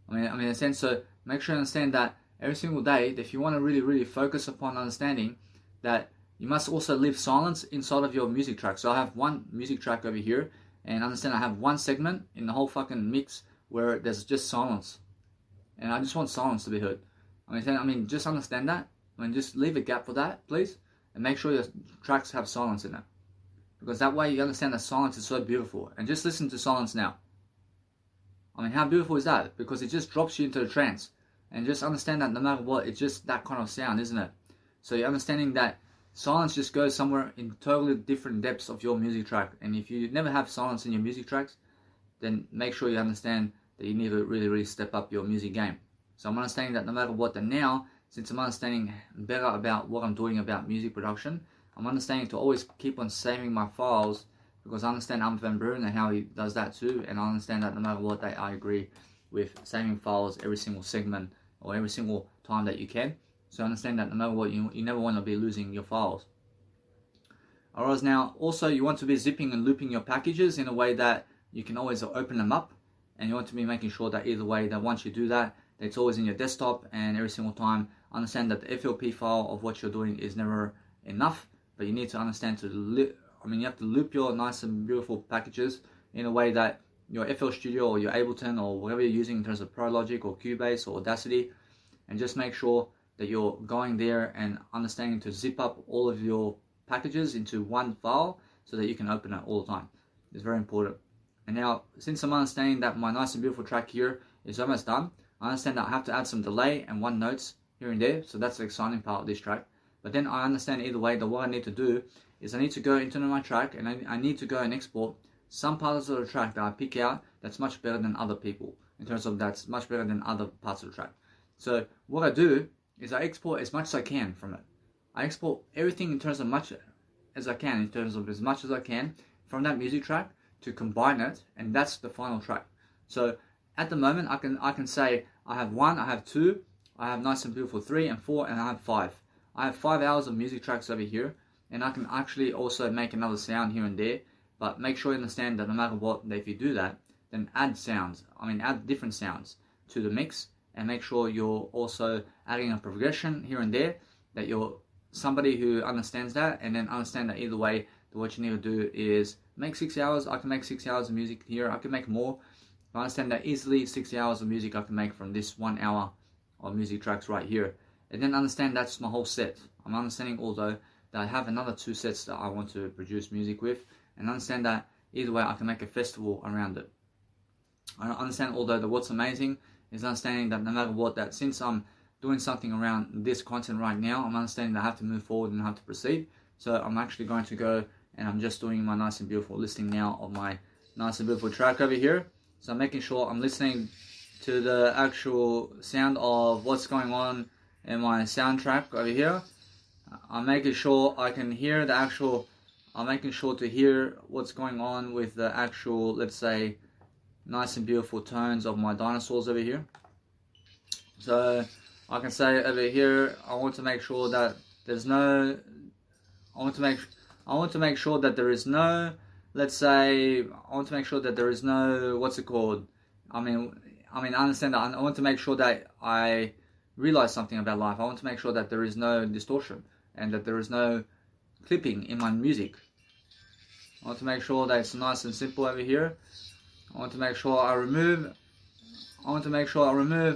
I mean, in a sense, so make sure you understand that every single day, that if you want to really, really focus upon understanding that you must also leave silence inside of your music track. So I have one music track over here, and understand I have one segment in the whole fucking mix where there's just silence. And I just want silence to be heard. I mean, just understand that. I mean, just leave a gap for that, please. And make sure your tracks have silence in it. Because that way you understand that silence is so beautiful. And just listen to silence now. I mean, how beautiful is that? Because it just drops you into a trance. And just understand that no matter what, it's just that kind of sound, isn't it? So you're understanding that silence just goes somewhere in totally different depths of your music track. And if you never have silence in your music tracks, then make sure you understand that you need to really, really step up your music game. So I'm understanding that no matter what, then now, since I'm understanding better about what I'm doing about music production, I'm understanding to always keep on saving my files because I understand Armin van Buuren and how he does that too, and I understand that no matter what, I agree with saving files every single segment or every single time that you can. So understand that no matter what, you never want to be losing your files. Alright, now also you want to be zipping and looping your packages in a way that you can always open them up, and you want to be making sure that either way that once you do that, it's always in your desktop, and every single time understand that the FLP file of what you're doing is never enough, but you need to understand you have to loop your nice and beautiful packages in a way that your FL Studio or your Ableton or whatever you're using in terms of Pro Logic or Cubase or Audacity, and just make sure that you're going there and understanding to zip up all of your packages into one file so that you can open it all the time. It's very important. And now, since I'm understanding that my nice and beautiful track here is almost done, I understand that I have to add some delay and one notes here and there, so that's the exciting part of this track. But then I understand either way that what I need to do is I need to go into my track and I need to go and export some parts of the track that I pick out that's much better than other people, in terms of that's much better than other parts of the track. So what I do is I export as much as I can from it. I export everything in terms of much as I can, in terms of as much as I can from that music track to combine it, and that's the final track. So at the moment I can say I have 1, I have 2, I have nice and beautiful 3 and 4, and I have 5. I have 5 hours of music tracks over here, and I can actually also make another sound here and there, but make sure you understand that no matter what, that if you do that, then add different sounds to the mix, and make sure you're also adding a progression here and there, that you're somebody who understands that, and then understand that either way, that what you need to do is make 6 hours. I can make 6 hours of music here. I can make more. I understand that easily 6 hours of music I can make from this 1 hour of music tracks right here. And then understand that's my whole set. I'm understanding although that I have another 2 sets that I want to produce music with, and understand that either way I can make a festival around it. I understand although that what's amazing is understanding that no matter what, that since I'm doing something around this content right now, I'm understanding that I have to move forward and I have to proceed. So I'm actually going to go and I'm just doing my nice and beautiful listing now of my nice and beautiful track over here. So I'm making sure I'm listening to the actual sound of what's going on in my soundtrack over here. I'm making sure I can hear the actual, I'm making sure to hear what's going on with the actual, let's say, nice and beautiful tones of my dinosaurs over here. So I can say over here, I want to make sure that there's no, I want to make sure that there is no, let's say, I want to make sure that there is no, what's it called? I understand that I want to make sure that I realize something about life. I want to make sure that there is no distortion and that there is no clipping in my music. I want to make sure that it's nice and simple over here. I want to make sure I remove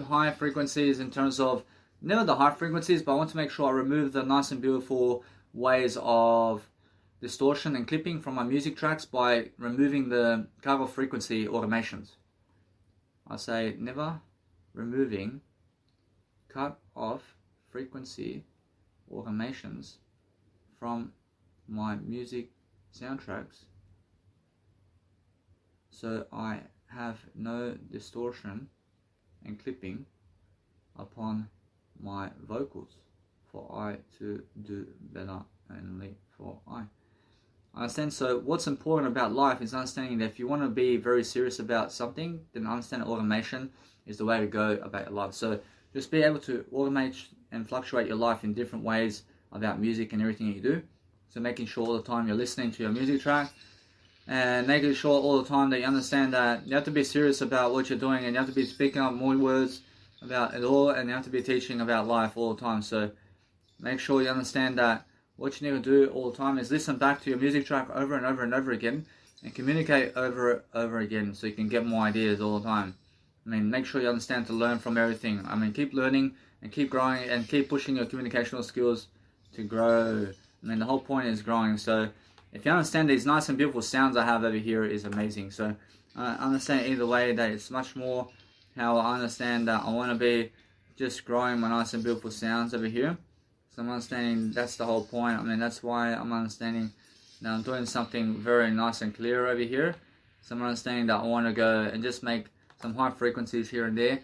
high frequencies in terms of, never the high frequencies, but I want to make sure I remove the nice and beautiful ways of distortion and clipping from my music tracks by removing the cut-off frequency automations. I say never removing cut-off frequency automations from my music soundtracks, so I have no distortion and clipping upon my vocals, for I to do better only for I. Understand? So what's important about life is understanding that if you want to be very serious about something, then understand that automation is the way to go about your life. So just be able to automate and fluctuate your life in different ways about music and everything you do. So making sure all the time you're listening to your music track, and making sure all the time that you understand that you have to be serious about what you're doing, and you have to be speaking up more words about it all, and you have to be teaching about life all the time. So make sure you understand that what you need to do all the time is listen back to your music track over and over and over again, and communicate over again, so you can get more ideas all the time. Make sure you understand to learn from everything. Keep learning and keep growing and keep pushing your communicational skills to grow. The whole point is growing. So if you understand these nice and beautiful sounds I have over here is amazing. So I understand either way that it's much more how I understand that I want to be just growing my nice and beautiful sounds over here. So I'm understanding that's the whole point. That's why I'm understanding that I'm doing something very nice and clear over here. So I'm understanding that I want to go and just make some high frequencies here and there.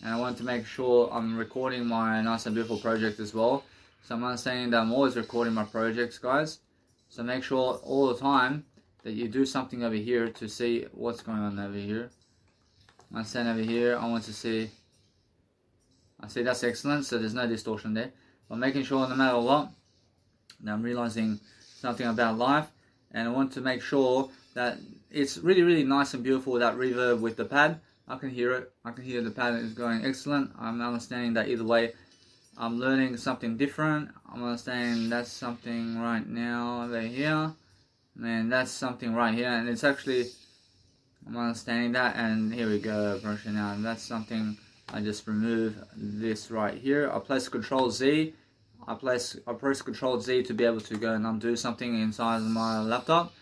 And I want to make sure I'm recording my nice and beautiful project as well. So I'm understanding that I'm always recording my projects, guys. So make sure all the time that you do something over here to see what's going on over here. I stand over here, I want to see, I see that's excellent, so there's no distortion there. But making sure no matter what, that I'm realizing something about life, and I want to make sure that it's really, really nice and beautiful, that reverb with the pad. I can hear it, I can hear the pad is going excellent. I'm understanding that either way, I'm learning something different. I'm understanding that's something right now over here, and that's something right here, and it's actually, I'm understanding that, and here we go, brushing out, and that's something, I just remove this right here. I place Control Z, I press Control Z to be able to go and undo something inside of my laptop.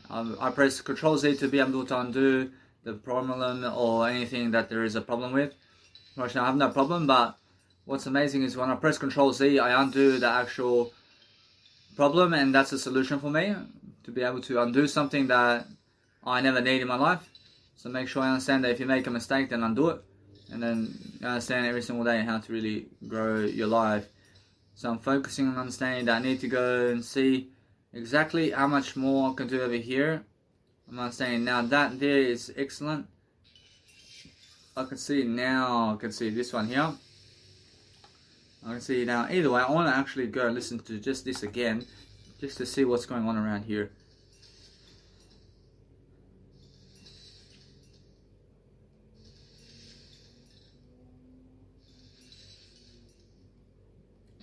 I press Control Z to be able to undo the problem or anything that there is a problem with. Right now I have no problem, but what's amazing is when I press Control Z, I undo the actual problem, and that's a solution for me to be able to undo something that I never need in my life. So make sure I understand that if you make a mistake, then undo it, and then you understand every single day how to really grow your life. So I'm focusing on understanding that I need to go and see exactly how much more I can do over here. I'm understanding now that there is excellent. I can see now, I can see this one here. I can see now, either way, I want to actually go and listen to just this again, just to see what's going on around here.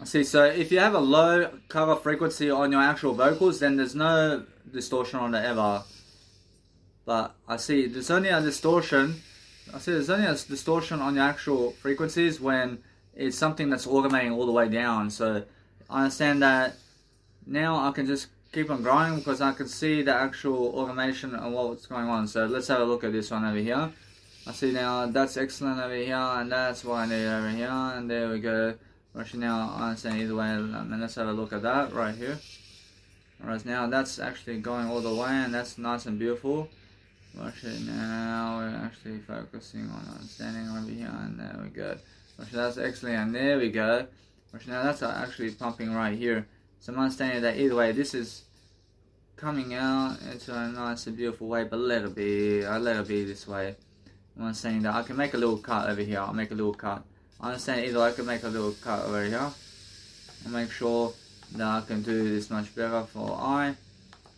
I see, so if you have a low cover frequency on your actual vocals, then there's no distortion on it ever. But I see there's only a distortion, on your actual frequencies when it's something that's automating all the way down. So I understand that now I can just keep on growing because I can see the actual automation and what's going on. So let's have a look at this one over here. I see now that's excellent over here, and that's what I need over here, and there we go. Right now I understand either way, and let's have a look at that right here. Alright, now that's actually going all the way, and that's nice and beautiful. Right now we're actually focusing on understanding over here, and there we go. Right, that's excellent, and there we go. Right, now that's actually pumping right here. So I'm understanding that either way, this is coming out into a nice and beautiful way, but let it be. I let it be this way. I'm understanding that I can make a little cut over here. I'll make a little cut. I understand either I can make a little cut over here. I'll make sure that I can do this much better for I.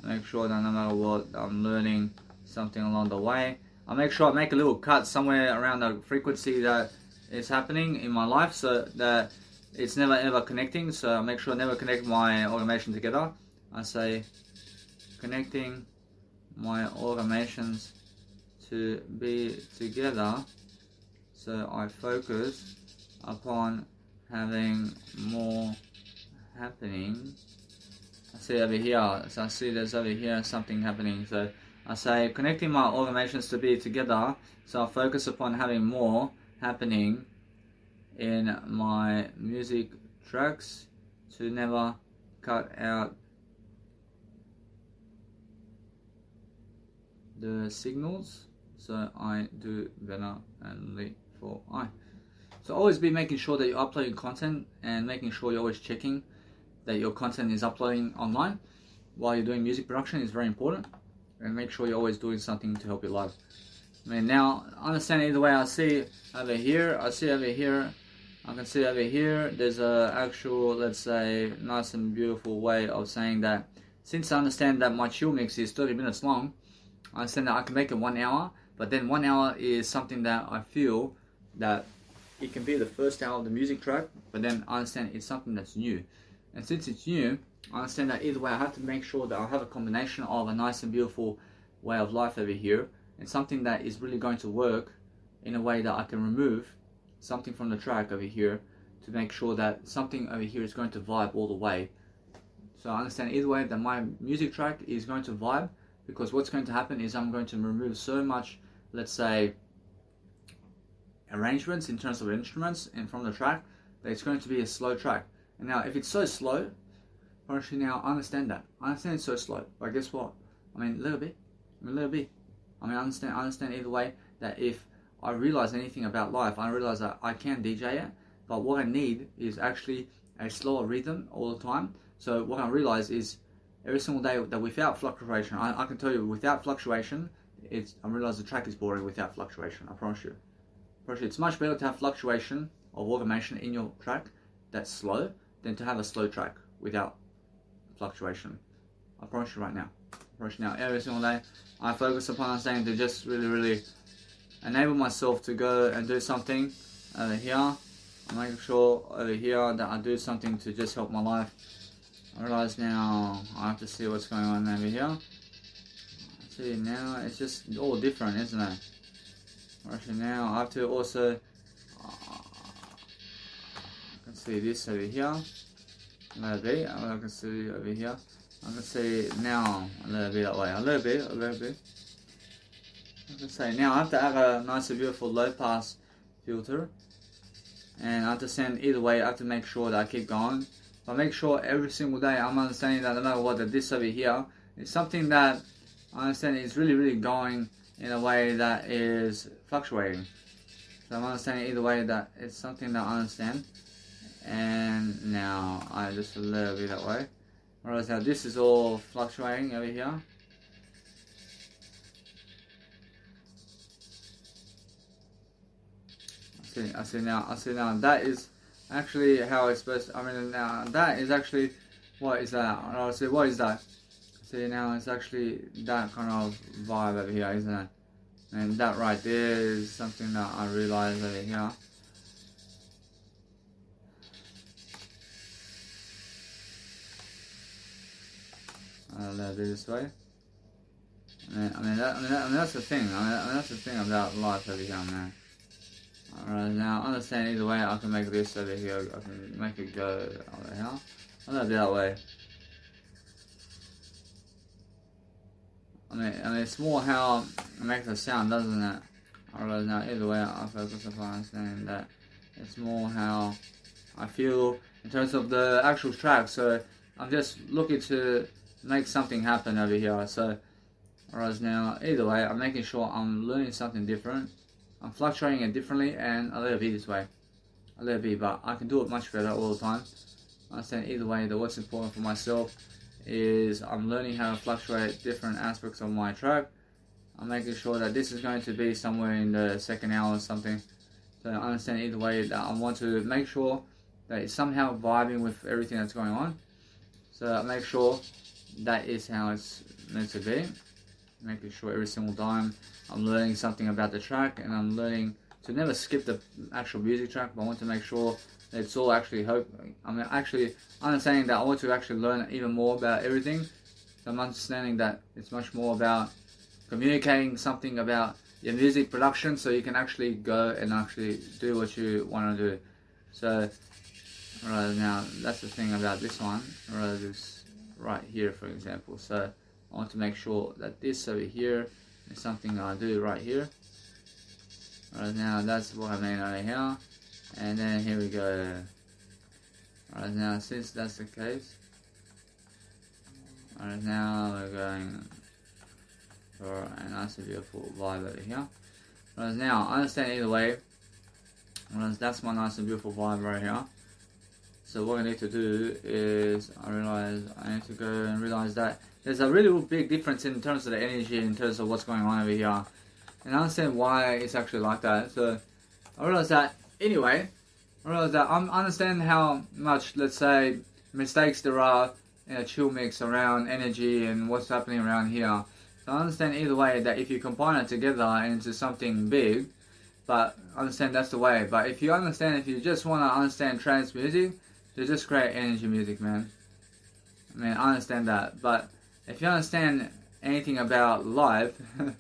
Make sure that no matter what, I'm learning something along the way. I'll make sure I make a little cut somewhere around the frequency that is happening in my life, so that it's never ever connecting. So I'll make sure I never connect my automation together. I say connecting my automations to be together, so I focus upon having more happening. I see over here, so I see there's over here something happening, so I say connecting my automations to be together, so I focus upon having more happening in my music tracks to never cut out the signals, so I do better and leave for I. So always be making sure that you're uploading content, and making sure you're always checking that your content is uploading online while you're doing music production is very important. And make sure you're always doing something to help your life. I mean, now understand either way. I see over here, I see over here, I can see over here there's a actual, let's say, nice and beautiful way of saying that since I understand that my chill mix is 30 minutes long, I understand that I can make it 1 hour, but then 1 hour is something that I feel that it can be the first hour of the music track, but then I understand it's something that's new. And since it's new, I understand that either way I have to make sure that I have a combination of a nice and beautiful way of life over here, and something that is really going to work in a way that I can remove something from the track over here to make sure that something over here is going to vibe all the way. So I understand either way that my music track is going to vibe, because what's going to happen is I'm going to remove so much, let's say, arrangements in terms of instruments and from the track, that it's going to be a slow track. And now if it's so slow, actually now I understand that. I understand it's so slow, but guess what? I mean, a little bit. I understand either way that if I realize anything about life, I realize that I can DJ it, but what I need is actually a slower rhythm all the time. So what I realize is every single day that without fluctuation, I can tell you without fluctuation, I realize the track is boring without fluctuation. I promise you. It's much better to have fluctuation or automation in your track that's slow than to have a slow track without fluctuation. I promise you right now. Every single day, I focus upon saying to just really enable myself to go and do something over here. I make sure over here that I do something to just help my life. I realize now I have to see what's going on over here. See, now it's just all different, isn't it? Actually, now I have to also I can see this over here a little bit. I can see over here. I can see now a little bit that way. A little bit. I can say now I have to have a nice and beautiful low pass filter, and I have to send either way. I have to make sure that I keep going. But make sure every single day I'm understanding that no matter what, that this over here is something that I understand is really going in a way that is fluctuating. So I'm understanding either way that it's something that I understand. And now I just a little bit that way. Whereas now this is all fluctuating over here. I see now that is actually how it's supposed to, now that is actually, what is that? I see, what is that? See, now it's actually that kind of vibe over here, isn't it? And that right there is something that I realize over here. A little bit this way. That's the thing. That's the thing about life over here, man. Alright, now understand either way I can make this over here. I can make it go over here. A little bit that way. It's more how it makes a sound, doesn't it? Alright, now either way I focus upon understanding that it's more how I feel in terms of the actual track. So I'm just looking to make something happen over here. So alright, now either way I'm making sure I'm learning something different. I'm fluctuating it differently and a little bit this way. A little bit, but I can do it much better all the time. I understand either way that what's important for myself is I'm learning how to fluctuate different aspects of my track. I'm making sure that this is going to be somewhere in the second hour or something. So I understand either way that I want to make sure that it's somehow vibing with everything that's going on. So I make sure that is how it's meant to be. Making sure every single time I'm learning something about the track, and I'm learning to never skip the actual music track, but I want to make sure that it's all actually actually understanding that I want to actually learn even more about everything. So I'm understanding that it's much more about communicating something about your music production, so you can actually go and actually do what you want to do. So right now that's the thing about this one, rather this right here, for example. So I want to make sure that this over here is something I do right here. Right now, that's what I mean over here. And then here we go. Right now, since that's the case, right now we're going for a nice and beautiful vibe over here. Right now, I understand either way. Right, that's my nice and beautiful vibe right here. So what I need to do is, I need to go and realize that there's a really big difference in terms of the energy, in terms of what's going on over here. And I understand why it's actually like that. So I realize that anyway. I realize that I understand how much, let's say, mistakes there are in a chill mix around energy and what's happening around here. So I understand either way that if you combine it together into something big, but I understand that's the way. But if you just want to understand trance music, to just create energy music, man. I understand that. But if you understand anything about life, then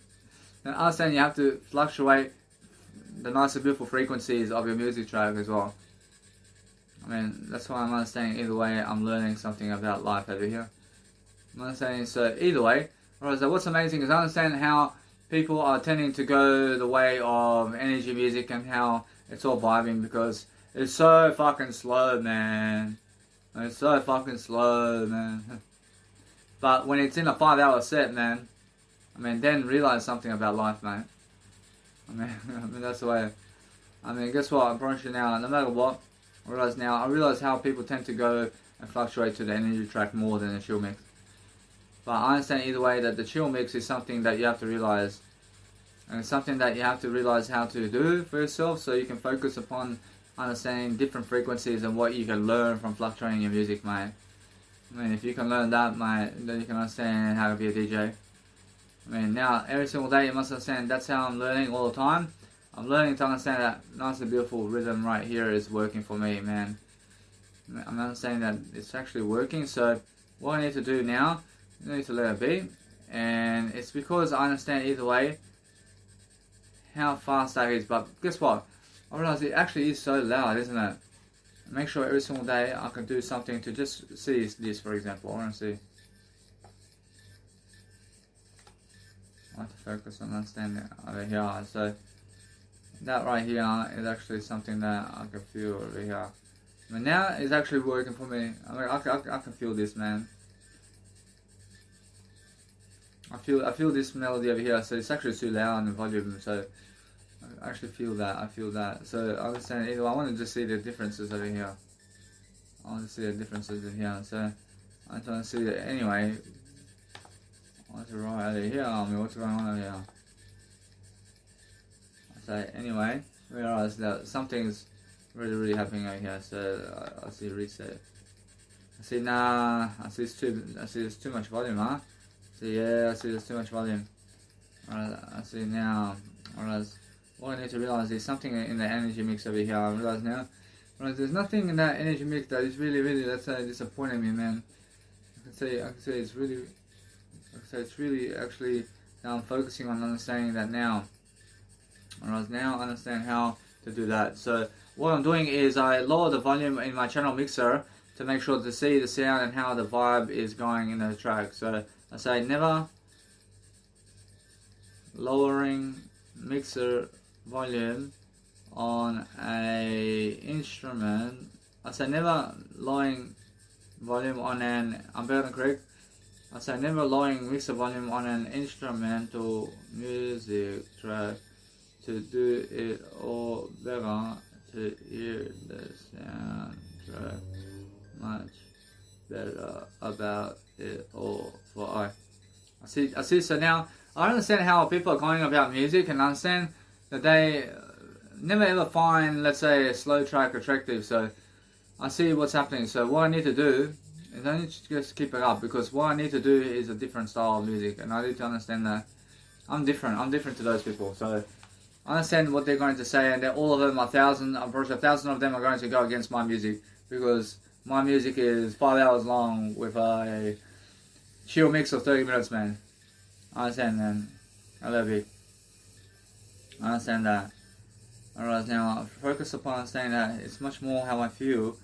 I understand you have to fluctuate the nice and beautiful frequencies of your music track as well. That's why I'm understanding either way I'm learning something about life over here. I'm understanding, so either way, what's amazing is I understand how people are tending to go the way of energy music and how it's all vibing, because it's so fucking slow, man. It's so fucking slow, man. But when it's in a 5-hour set, man, then realize something about life, man. That's the way. Guess what? I promise you now, no matter what, I realize how people tend to go and fluctuate to the energy track more than the chill mix. But I understand either way that the chill mix is something that you have to realize. And it's something that you have to realize how to do for yourself, so you can focus upon understanding different frequencies and what you can learn from fluctuating your music, mate. I mean, if you can learn that, mate, then you can understand how to be a DJ. I mean, now, every single day you must understand that's how I'm learning all the time. I'm learning to understand that nice and beautiful rhythm right here is working for me, man. I'm understanding that it's actually working, so what I need to do now, I need to let it be. And it's because I understand either way how fast that is, but guess what? I realize it actually is so loud, isn't it? Make sure every single day I can do something to just see this, for example. I want to see. I have to focus on understanding over here. So that right here is actually something that I can feel over here. But now it's actually working for me. I mean, I can feel this, man. I feel this melody over here. So it's actually too loud in the volume. So I actually feel that. I feel that. So I understand. Either I want to just see the differences over here. I want to see the differences in here. So I'm trying to see it anyway. What's right over here? I mean, what's going on over here? So anyway, realize that something's really happening over here. So I see reset. I see nah. I see there's too much volume, huh? So yeah, I see there's too much volume. Alright, I see now. Alright, what I need to realize is something in the energy mix over here. I realize now. Alright, there's nothing in that energy mix that is really that's disappointing me, man. I can say it's really. So it's really actually now I'm focusing on understanding that now. Alright, now I understand how to do that. So what I'm doing is I lower the volume in my channel mixer to make sure to see the sound and how the vibe is going in the track. So I say never lowering mixer volume on a instrument. I say never lowering volume on an correct. I say never lowering mixer volume on an instrumental music track to do it all better, to hear the soundtrack much better about it all. For I see. So now I understand how people are going about music, and understand that they never ever find, let's say, a slow track attractive. So I see what's happening. So what I need to do is I need to just keep it up, because what I need to do is a different style of music, and I need to understand that I'm different. I'm different to those people. So I understand what they're going to say, and all of them, I'm pretty sure 1,000 of them are going to go against my music, because my music is 5 hours long with a chill mix of 30 minutes, man. I understand, man. I love you. I understand that. Alright, now focus upon understanding that it's much more how I feel,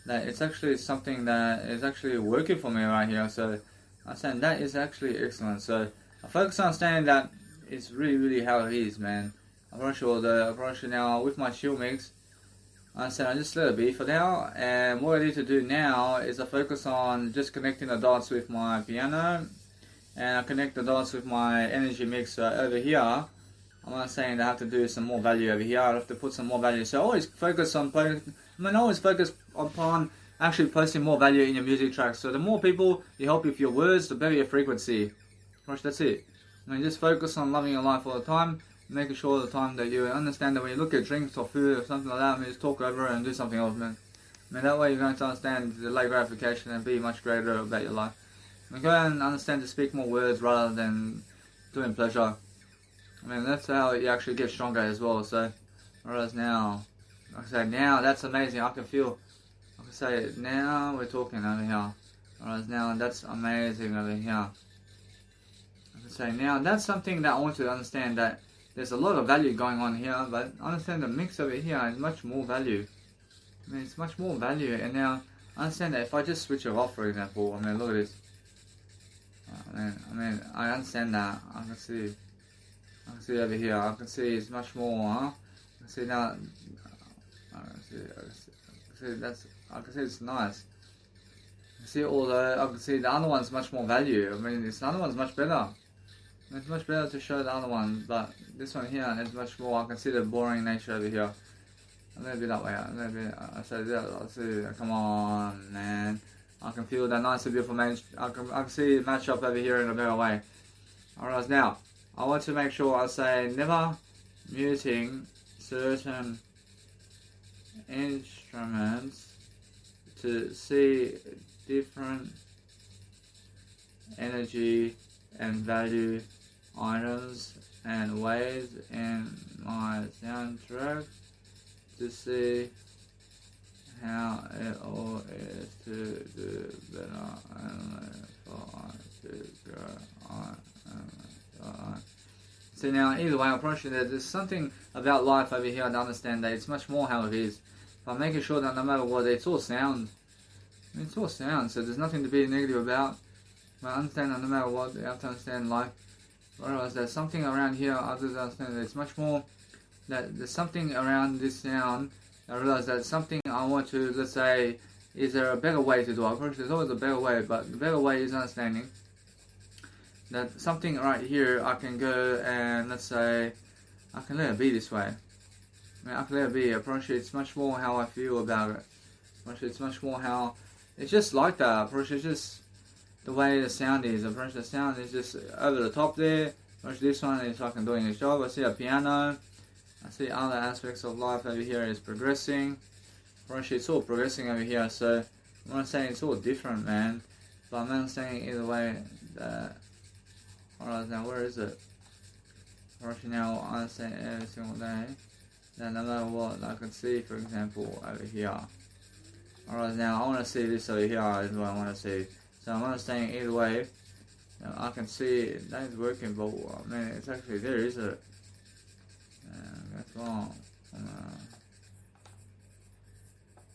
that it's actually something that is actually working for me right here. So I understand that is actually excellent. So I focus on understanding that it's really how it is, man. I'm pretty sure now with my chill mix, I understand I just let it be for now, and what I need to do now is I focus on just connecting the dots with my piano, and I connect the dots with my energy mix over here. I'm not saying I have to do some more value over here. I have to put some more value. So always focus on always focus upon actually posting more value in your music tracks. So the more people you help with your words, the better your frequency. Gosh, that's it. I mean, just focus on loving your life all the time, making sure all the time that you understand that when you look at drinks or food or something like that, I mean, just talk over it and do something else, man. I mean, that way you're going to understand the late gratification and be much greater about your life. I mean, go and understand to speak more words rather than doing pleasure. I mean, that's how you actually get stronger as well. So, whereas now, like I say, now that's amazing. I can say, now we're talking over here. Whereas now that's amazing over here. I can say, now that's something that I want to understand, that there's a lot of value going on here, but understand the mix over here is much more value. I mean, it's much more value, and now I understand that if I just switch it off, for example, I mean, look at this. I understand that. I can see over here. I can see it's much more. Huh? I can see now. I can see it's nice. I can see I can see the other one's much more value. I mean, this other one's much better. It's much better to show the other one, but this one here is much more. I can see the boring nature over here. A little bit that way. A little bit. I say that. I see. Come on, man. I can feel that nice and beautiful match. I can see the matchup over here in a better way. Alright, now I want to make sure I say never muting certain instruments to see different energy and value items and waves in my soundtrack to see how it all is to do better and for to go on and on. So now, either way, I'm approaching that there's something about life over here to understand that it's much more how it is. By making sure that no matter what, it's all sound. It's all sound, so there's nothing to be negative about. But understand that no matter what, you have to understand life. Whereas there's something around here, others understand that it's much more, that there's something around this sound. I realize that something I want to, let's say, is there a better way to do it? Of course, there's always a better way, but the better way is understanding that something right here, I can go and, let's say, I can let it be this way. I can let it be. Approach it, it's much more how I feel about it. Approach it, it's much more how, it's just like that. Approach it's just the way the sound is. Approach the sound is just over the top there. Approach this one is like I'm doing a job. I see a piano. I see other aspects of life over here is progressing. Approach it's all progressing over here. So I'm not saying it's all different, man. But I'm not saying either way that. Alright, now where is it? Approach now I say every single day. That no matter what I can see, for example, over here. Alright, now I want to see this over here is what I want to see. So I'm understanding either way. I can see that is working, but man, it's actually there, is it? That's wrong.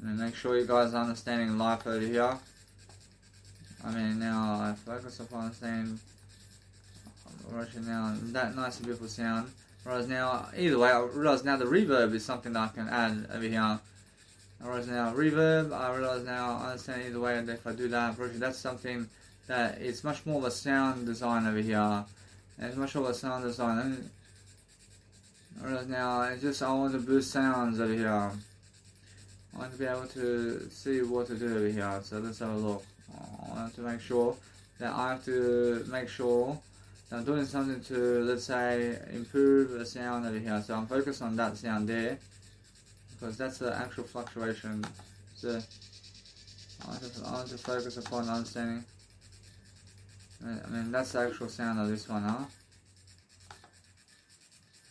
Make sure you guys are understanding life over here. I mean, now I focus upon understanding. Right now, that nice and beautiful sound. Whereas now, either way, I realize now the reverb is something that I can add over here. Whereas now, reverb, I realize now, I understand either way, and if I do that, that's something that it's much more of a sound design over here. And it's much more of a sound design. Whereas now, it's just, I want to boost sounds over here. I want to be able to see what to do over here. So let's have a look. I have to make sure that I have to make sure I'm doing something to, let's say, improve the sound over here. So I'm focused on that sound there, because that's the actual fluctuation. So I want to focus upon understanding. I mean, that's the actual sound of this one, huh?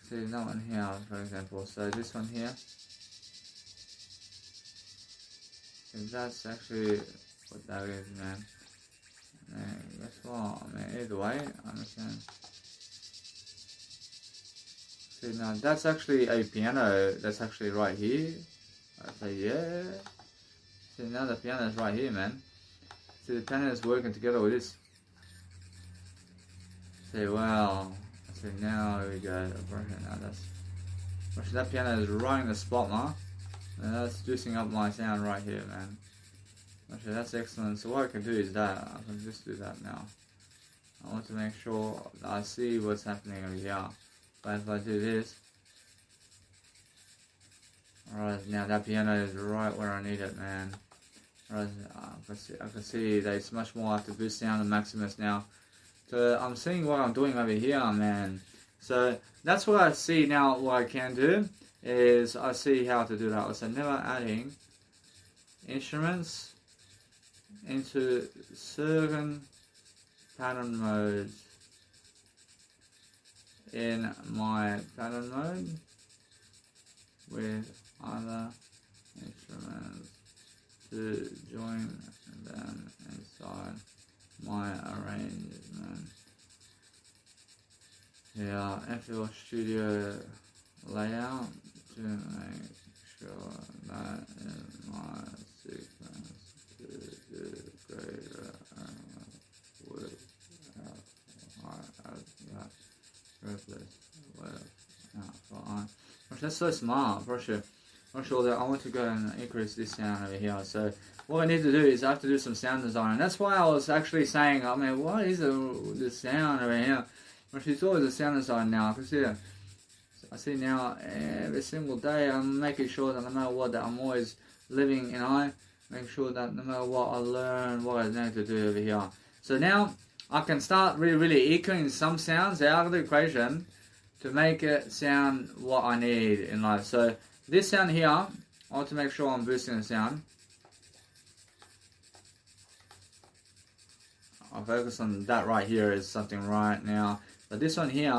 See that one here, for example. So this one here. So that's actually what that is, man. That's what I mean, either way, I understand. See now, that's actually a piano that's actually right here. I say, yeah. See now the piano is right here, man. See the piano is working together with this. See, wow. See now, here we go. Now that's, that piano is right in the spot, man. And that's juicing up my sound right here, man. Actually, that's excellent. So what I can do is that. I can just do that now. I want to make sure that I see what's happening over here. But if I do this, alright, now that piano is right where I need it, man. Alright, I can see that it's much more. I have to boost down the Maximus now. So I'm seeing what I'm doing over here, man. So that's what I see now. What I can do is I see how to do that. So never adding instruments into certain pattern modes in my pattern mode with other instruments to join them inside my arrangement. Yeah, FL Studio layout to make sure that in my sequence to do greater with that's so smart, for sure. That I want to go and increase this sound over here. So what I need to do is I have to do some sound design, and that's why I was actually saying, I mean, what is the sound over here? It's always a sound design now. I see now every single day I'm making sure that no matter what, that I'm always living in Make sure that no matter what I learn, what I need to do over here. So now I can start really EQing some sounds out of the equation to make it sound what I need in life. So this sound here, I want to make sure I'm boosting the sound. I'll focus on that right here is something right now. But this one here,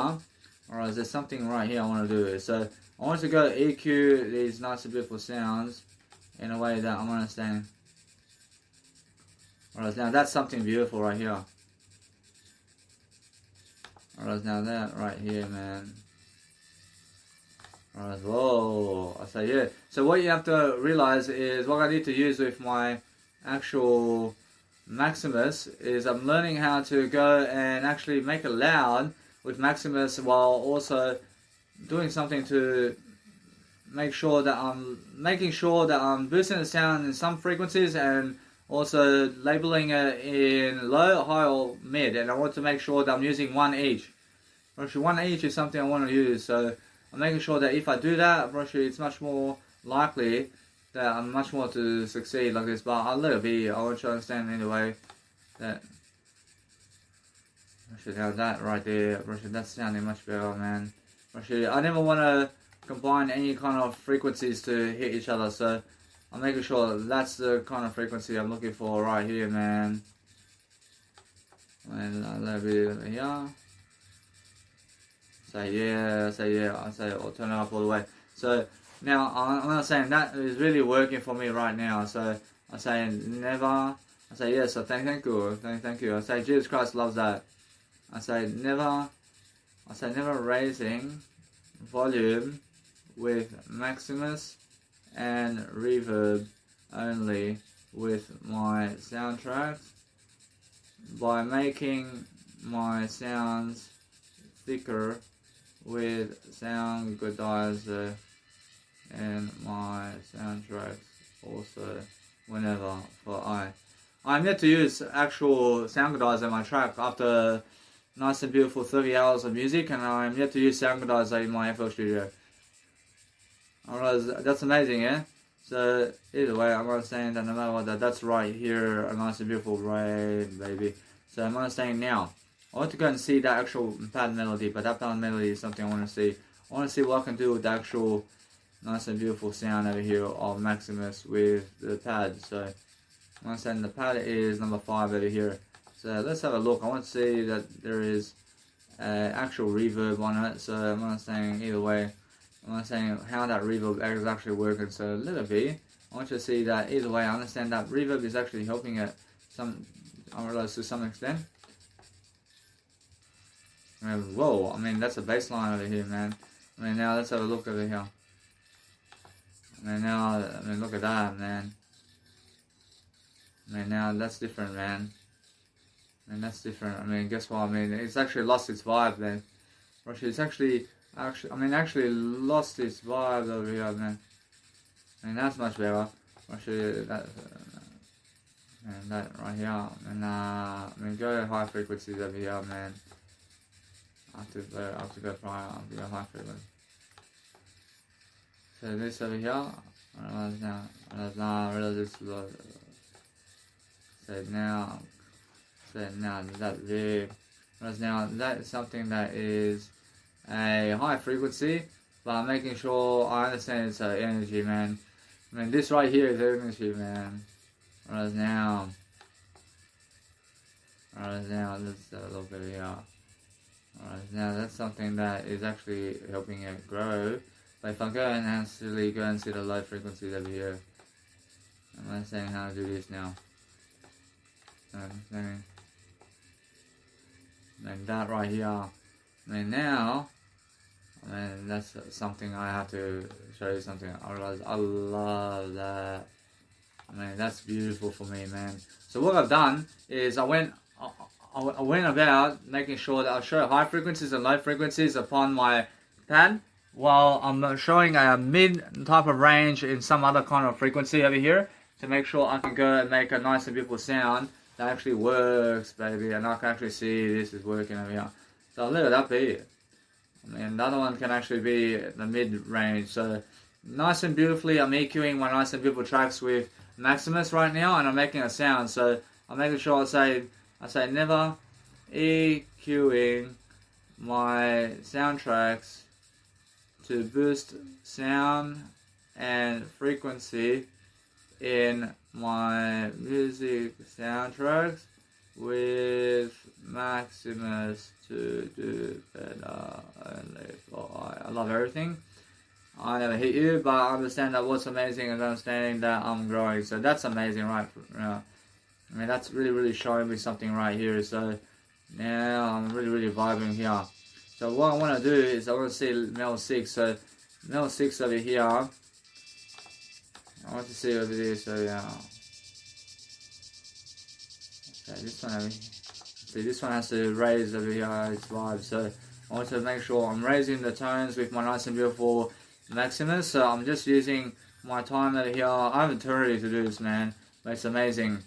alright, there's something right here I want to do. So I want to go EQ these nice and beautiful sounds in a way that I'm understanding. Alright, now that's something beautiful right here. Alright, now that right here, man. Alright, whoa, I say yeah. So what you have to realize is what I need to use with my actual Maximus is I'm learning how to go and actually make it loud with Maximus while also doing something to make sure that I'm boosting the sound in some frequencies and also labeling it in low, high or mid, and I want to make sure that I'm using one each. Actually, one each is something I want to use, so I'm making sure that if I do that, actually it's much more likely that I'm much more to succeed like this, but I'll let it be. I want you to understand anyway that I should have that right there. That's sounding much better, man. I never want to combine any kind of frequencies to hit each other, so I'm making sure that's the kind of frequency I'm looking for right here, man. And a little bit over here. Say yeah, I say I'll turn it up all the way. So now I'm not saying that is really working for me right now. So I say never. I say yes. So thank you. I say Jesus Christ loves that. I say never raising volume with Maximus and reverb only with my soundtracks by making my sounds thicker with sound goodizer and my soundtracks also whenever for I'm yet to use actual sound goodizer in my track after nice and beautiful 30 hours of music, and I'm yet to use sound goodizer in my FL Studio. Alright, that's amazing, yeah? So either way, I'm understanding that no matter what, that's right here, a nice and beautiful red, baby. So I'm understanding now. I want to go and see that actual pad melody, but that pad melody is something I want to see. I want to see what I can do with the actual nice and beautiful sound over here of Maximus with the pad. So I'm understanding the pad is number 5 over here. So let's have a look. I want to see that there is actual reverb on it. So I'm understanding either way. I'm understanding how that reverb is actually working. So let it be. I want you to see that either way. I understand that reverb is actually helping it I realize to some extent. Whoa, I mean that's a bass line over here, man. I mean now let's have a look over here. I mean look at that, man. I mean now that's different, man. That's different. I mean guess what? I mean it's actually lost its vibe, man. It's actually lost its vibe over here, man. I mean that's much better. Actually that and that right here. And I mean go high frequencies over here, man. I have to go high frequency. So this over here, I realize this is so now that there. Whereas now that is something that is a high frequency, but I'm making sure I understand it's energy, man. I mean this right here is energy, man. Whereas now let's have a look over here. Alright, now that's something that is actually helping it grow. But if I go and actually go and see the low frequencies over here, I'm understanding how to do this now. And that right here. I mean now, that's something I have to show you something. I realize I love that. I mean that's beautiful for me, man. So what I've done is I went about making sure that I show high frequencies and low frequencies upon my pad while I'm showing a mid type of range in some other kind of frequency over here to make sure I can go and make a nice and beautiful sound that actually works, baby, and I can actually see this is working over here. So I'll let that be. I mean, the other one can actually be the mid range. So nice and beautifully I'm EQing my nice and beautiful tracks with Maximus right now, and I'm making a sound. So I'm making sure I say never EQing my soundtracks to boost sound and frequency in my music soundtracks with Maximus to do better only for I love everything. I never hit you, but I understand that what's amazing is understanding that I'm growing. So that's amazing, right? I mean, that's really showing me something right here. So now I'm really vibing here. So what I want to do is I want to see Mel 6. So Mel 6 over here. I want to see over there. So yeah. Okay, this one over here. See, this one has to raise over here its vibe. So I want to make sure I'm raising the tones with my nice and beautiful Maximus. So I'm just using my time over here. I have eternity to do this, man. But it's amazing.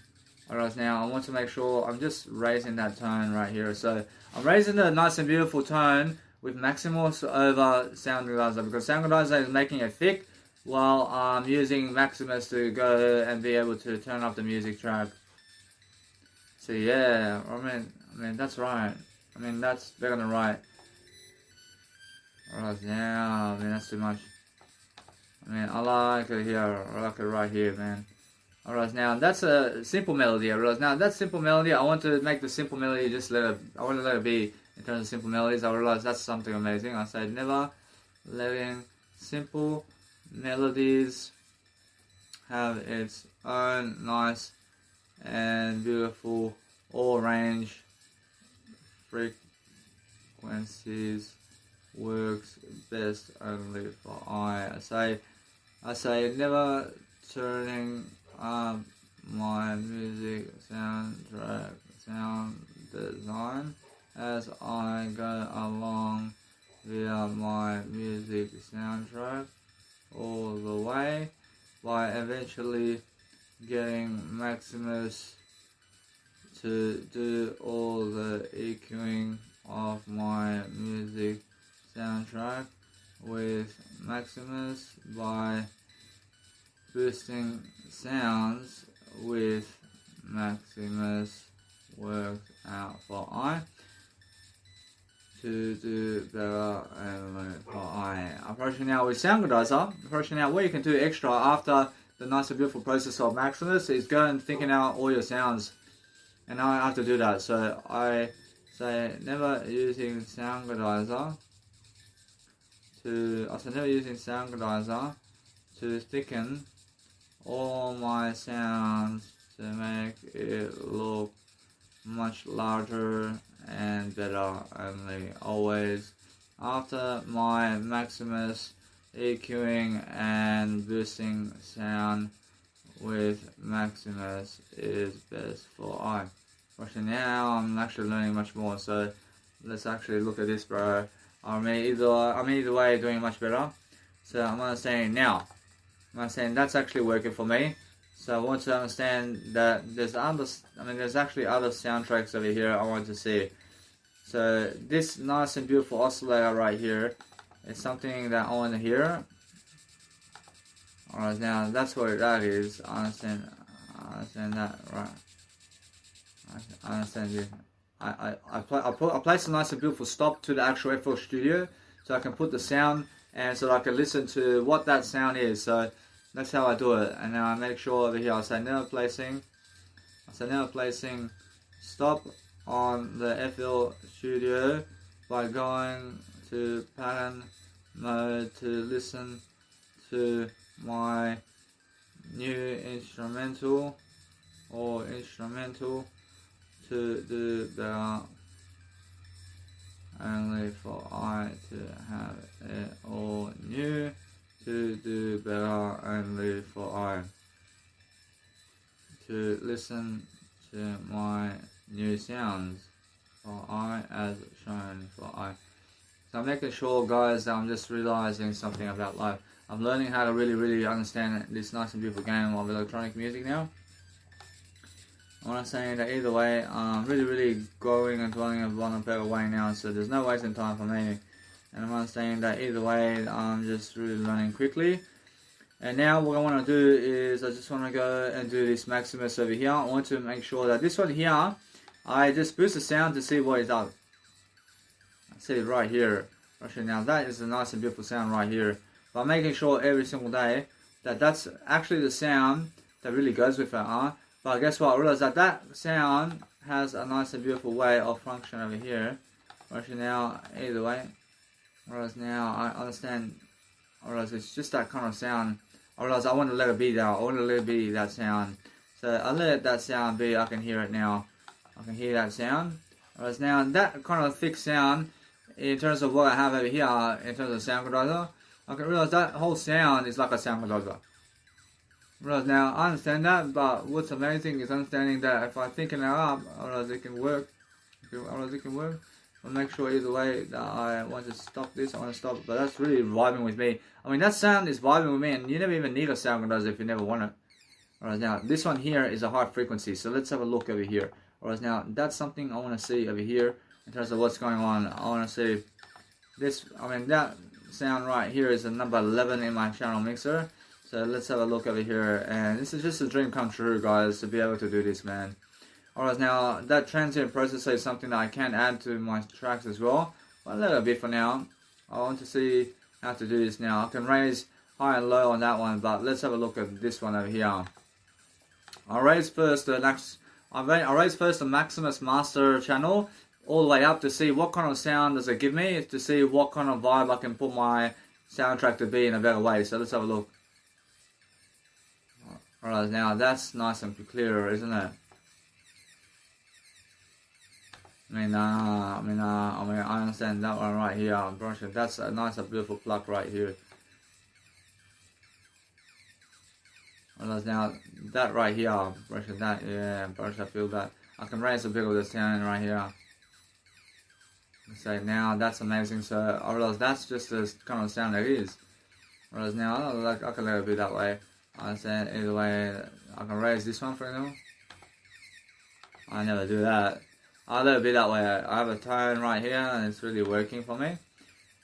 Alright, now I want to make sure I'm just raising that tone right here. So I'm raising the nice and beautiful tone with Maximus over Soundgardizer, because Soundgardizer is making it thick while I'm using Maximus to go and be able to turn up the music track. So yeah, I mean that's right. I mean that's better than right. Alright, now I mean that's too much. I mean I like it here. I like it right here, man. Alright, now that's a simple melody. Alright, now that simple melody, I want to make the simple melody just I want to let it be in terms of simple melodies. I realize that's something amazing. I said never letting simple melodies have its own nice and beautiful all range frequencies works best only for I say never turning my music soundtrack sound design as I go along via my music soundtrack all the way by eventually getting Maximus to do all the EQing of my music soundtrack with Maximus by boosting sounds with Maximus works out for I to do better and for I. Approaching now with Soundgardizer. Approaching now what you can do extra after the nice and beautiful process of Maximus is go and thinking out all your sounds. And now I have to do that. So I say never using Soundgardizer to thicken all my sounds to make it look much larger and better only always after my Maximus EQing and boosting sound with Maximus is best for I. Actually now I'm actually learning much more, so let's actually look at this, bro. I'm either way doing much better. So I'm gonna say now. I'm saying that's actually working for me. So I want to understand that there's actually other soundtracks over here I want to see. So this nice and beautiful oscillator right here is something that I want to hear. Alright, now that's what that is. I understand that, right. I understand this. I place a nice and beautiful stop to the actual FL Studio so I can put the sound and so I can listen to what that sound is. So that's how I do it. And now I make sure over here I say never placing stop on the FL Studio by going to pattern mode to listen to my new instrumental to do better only for I to have it all new to do better only for I to listen to my new sounds for I as shown for I. So I'm making sure, guys, that I'm just realizing something about life. I'm learning how to really understand this nice and beautiful game of electronic music now. I'm saying that either way, I'm really growing and dwelling in a better way now, so there's no wasting time for me. And I'm saying that either way, I'm just really learning quickly. And now what I want to do is I just want to go and do this Maximus over here. I want to make sure that this one here, I just boost the sound to see what it does. See it right here. Actually, now that is a nice and beautiful sound right here. But I'm making sure every single day that that's actually the sound that really goes with it, But guess what? I realized that that sound has a nice and beautiful way of function over here. Actually, now either way. Whereas now I understand. Whereas it's just that kind of sound. I realize I want to let it be there. I want to let it be that sound. So I let that sound be. I can hear it now. I can hear that sound. Whereas now that kind of thick sound, in terms of what I have over here, in terms of sound controller, I can realize that whole sound is like a sound controller. Whereas now I understand that, but what's amazing is understanding that if I think it up, I realize it can work. I realize it can work. I'll make sure either way that I want to stop this, I want to stop it, but that's really vibing with me. I mean, that sound is vibing with me, and you never even need a sound controller if you never want it. Whereas now, this one here is a high frequency, so let's have a look over here. Whereas now, that's something I want to see over here in terms of what's going on. I want to see this, I mean, that sound right here is a number 11 in my channel mixer. So let's have a look over here, and this is just a dream come true, guys, to be able to do this, man. Alright, now that transient processor is something that I can add to my tracks as well. But a little bit for now. I want to see how to do this now. I can raise high and low on that one, but let's have a look at this one over here. I'll raise first the Maximus Master channel all the way up to see what kind of sound does it give me, to see what kind of vibe I can put my soundtrack to be in a better way. So let's have a look. Alright, now that's nice and clearer, isn't it? I understand that one right here. That's a nice and beautiful pluck right here. Whereas now that right here, brushing that, yeah, brush, I feel that. I can raise a bit of the sound right here. So now that's amazing. So I realize that's just the kind of sound it is. Whereas now I can let it be that way. I understand either way. I can raise this one for example. I never do that. I'll let it be that way. I have a tone right here and it's really working for me.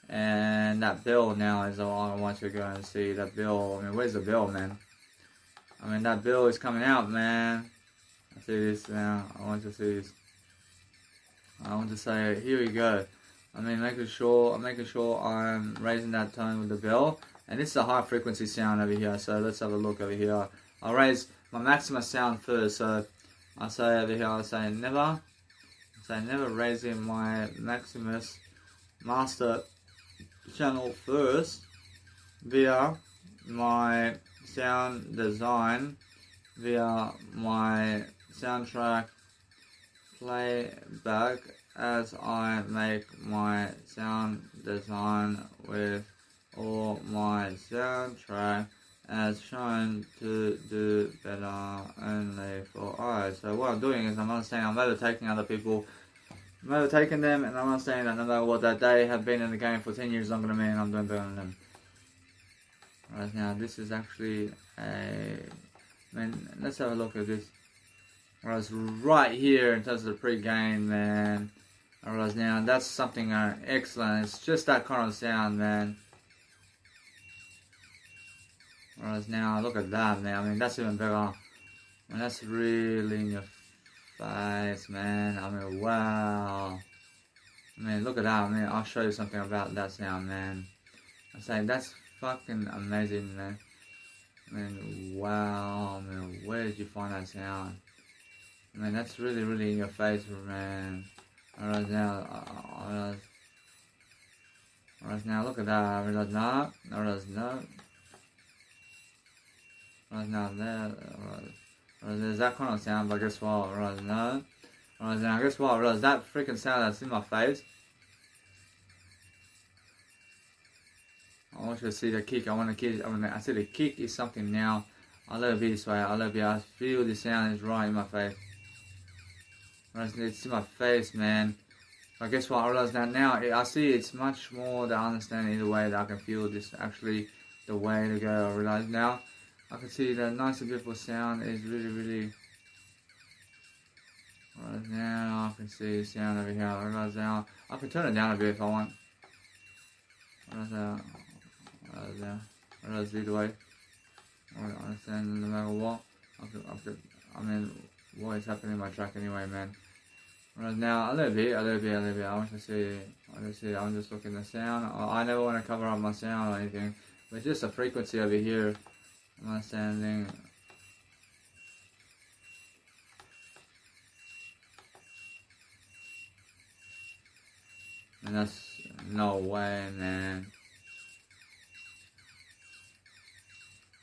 And that bell now is all I want you to go and see. That bell, I mean, where's the bell, man? I mean, that bell is coming out, man. I see this now. I want to see this. I want to say, here we go. I mean, making sure I'm raising that tone with the bell. And this is a high frequency sound over here. So let's have a look over here. I'll raise my Maximus sound first. So I say over here, I say never. So never raising my Maximus Master channel first via my sound design, via my soundtrack playback as I make my sound design with all my soundtrack as shown to do better only for eyes. So what I'm doing is I'm understanding, I'm overtaking other people, I'm overtaking them, and I'm understanding that no matter what, that they have been in the game for 10 years longer than me, and I'm doing better than them. Right now, this is actually a, let's have a look at this. Whereas right here in terms of the pre-game, man, I realize now that's something excellent. It's just that kind of sound, man. Whereas now, look at that, man. I mean, that's even better. I mean, that's really in your face, man. I mean, wow. I mean, look at that. I mean, I'll show you something about that sound, man. I'm saying that's fucking amazing, man. I mean, wow. I mean, where did you find that sound? I mean, that's really, really in your face, man. Alright now, alright now, look at that. I realize no. I realize no. Alright now, there. Alright, there's that kind of sound, but guess what? Alright, no. Alright now, guess what? I realize that freaking sound that's in my face. I want you to see the kick. I see the kick is something now. I'll let it be this way. I'll let it be. I feel the sound is right in my face. It's in my face, man. But guess what? I realize that now. I see it's much more that I understand either way that I can feel this actually the way to go. I realize now. I can see the nice and beautiful sound is really, really. Right now, I can see the sound over here. I realize now. I can turn it down a bit if I want. Right now. I realize either way. or understand no matter what. I mean, what is happening in my track anyway, man. Right now, a little bit. I want to see, I'm just looking at the sound. I never want to cover up my sound or anything, but just a frequency over here. I'm understanding. And that's no way, man.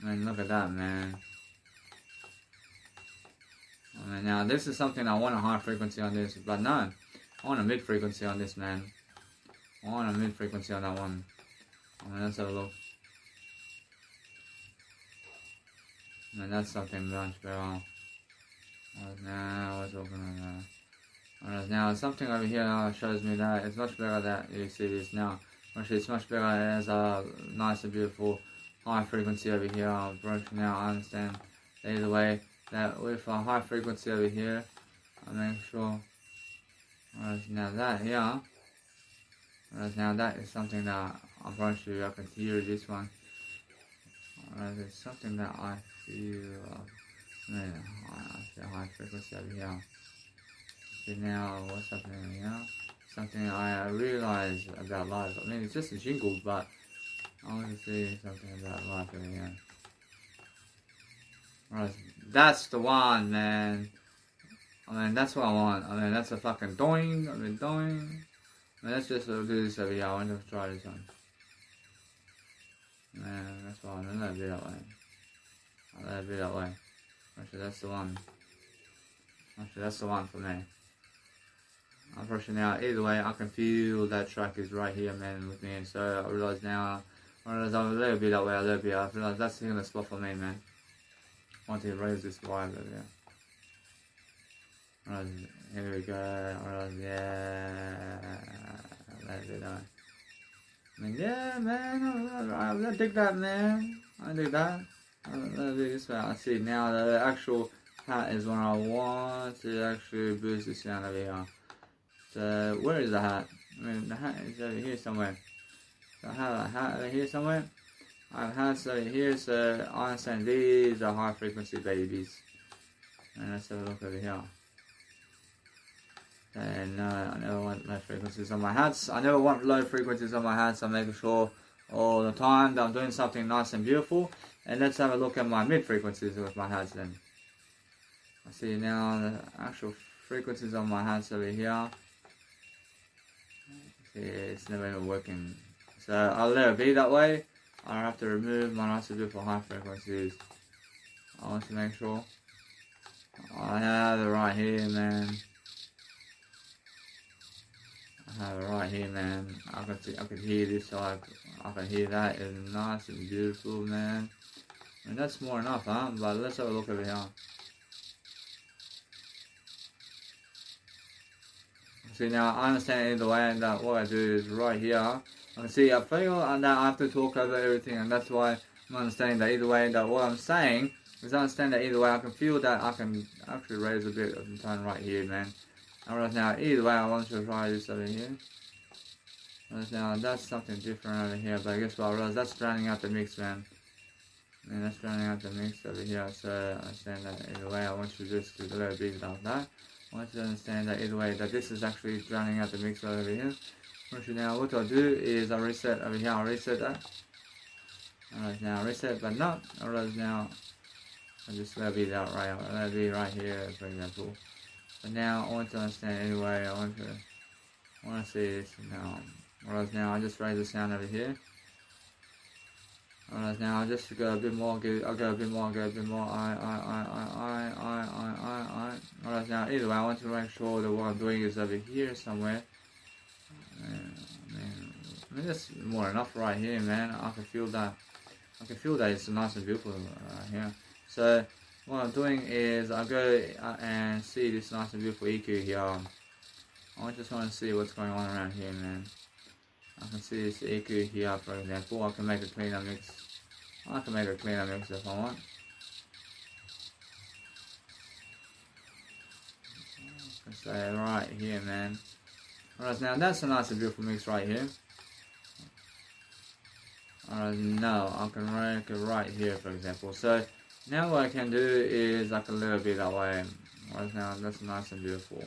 Man, look at that, man. I mean, now this is something I want a high frequency on this, but no, I want a mid frequency on this, man. I want a mid frequency on that one. I mean, let's have a look. I mean, that's something much better. Now we're talking about. Alright, now something over here shows me that it's much better that you see this now. Actually, it's much better. It has a nice and beautiful high frequency over here. Now I understand either way that with a high frequency over here, I make sure. Alright, now that here. Alright, now that is something that I'm going to. I can hear this one. Alright, it's something that I feel. I feel high frequency over here. See now what's happening here? Something I realize about life. I mean, it's just a jingle, but I want to see something about life over here. Right, that's the one, man. I mean, that's what I want. I mean, that's a fucking doing. I mean, doing. I mean, let's just do this over here. I want to try this one. Man, that's why I'm gonna be that way. I'll let it be that way. Actually, that's the one. Actually, that's the one for me. Unfortunately now, either way, I can feel that track is right here, man, with me. And so I realise now, I'm a little bit that way, a little bit. I realise that's the spot for me, man. I want to raise this vibe over there. Alright, here we go. Alright, yeah. Let it go. I mean, yeah, man, I dig that, man. I dig that. Let it this way. I see now the actual hat is what I want to actually boost the sound over here. So, where is the hat? I mean, the hat is over here somewhere. So, I have a hat over here somewhere. I have hats over here, so I understand these are high frequency babies. And let's have a look over here. And no, I never want low frequencies on my hats. I never want low frequencies on my hats. I'm making sure all the time that I'm doing something nice and beautiful. And let's have a look at my mid frequencies with my hats then. I see now the actual frequencies on my hats over here. See, it's never even working. So I'll let it be that way. I have to remove my nice and beautiful high frequencies. I want to make sure I have it right here, man. I have it right here, man. I can hear this side. I can hear that. It's nice and beautiful, man. And that's more enough, huh? But let's have a look over here. See now, I understand either way, and that what I do is right here. I can see, I feel, and that I have to talk over everything, and that's why I'm understanding that either way. That what I'm saying is, I understand that either way. I can feel that I can actually raise a bit of the tone right here, man. Alright, now either way, I want to try this over here. Alright, now that's something different over here, but I guess what I realize that's drowning out the mix, man. I mean, that's drowning out the mix over here. So I understand that either way, I want you just to do a little bit like that. I want you to understand that either way, that this is actually drowning out the mix over here. Now what I'll do is I'll reset over here, I'll reset that. Alright, now reset, but not. Alright, now I'll just let it be that right, let it be right here, for example. But now I want to understand anyway, I want to see this now. Alright, now I'll just raise the sound over here. Alright, now I'll just go a bit more, I'll go a bit more, Alright, now either way, I want to make sure that what I'm doing is over here somewhere. I mean, that's more enough right here, man. I can feel that. I can feel that it's nice and beautiful here. So what I'm doing is I go and see this nice and beautiful EQ here. I just want to see what's going on around here, man. I can see this EQ here, for example. I can make a cleaner mix. I can make a cleaner mix if I want. I can say right here, man. Alright, now that's a nice and beautiful mix right here. No, I can make it right here, for example. So now what I can do is like a little bit that way. Right now, that's nice and beautiful.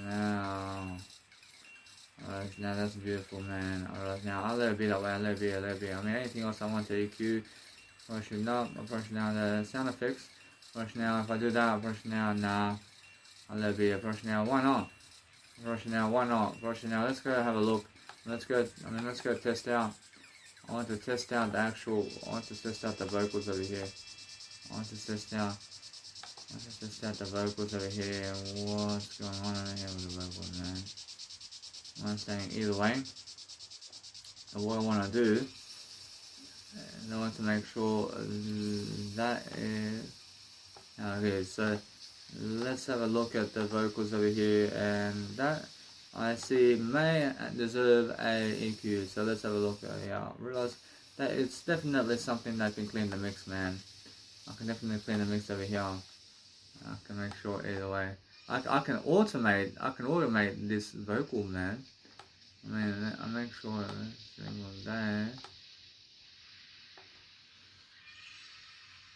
Now, now that's beautiful, man. Now a little bit that way, a little bit. I mean, anything else I want to EQ. Push it up, push now the sound effects. Push now, if I do that, push now, nah. A little bit, push now, why not? Push now, why not? Push now, let's go have a look. Let's go test out. I want to test out the actual, I want to test out the vocals over here. I want to test out the vocals over here. What's going on over here with the vocals, man? I'm saying either way. And what I want to do, I want to make sure that is how it is. So let's have a look at the vocals over here, and that I see may deserve a EQ. So let's have a look at here. I realize that it's definitely something that can clean the mix, man. I can definitely clean the mix over here. I can make sure either way. I can automate this vocal, man. I mean, I make sure every single day.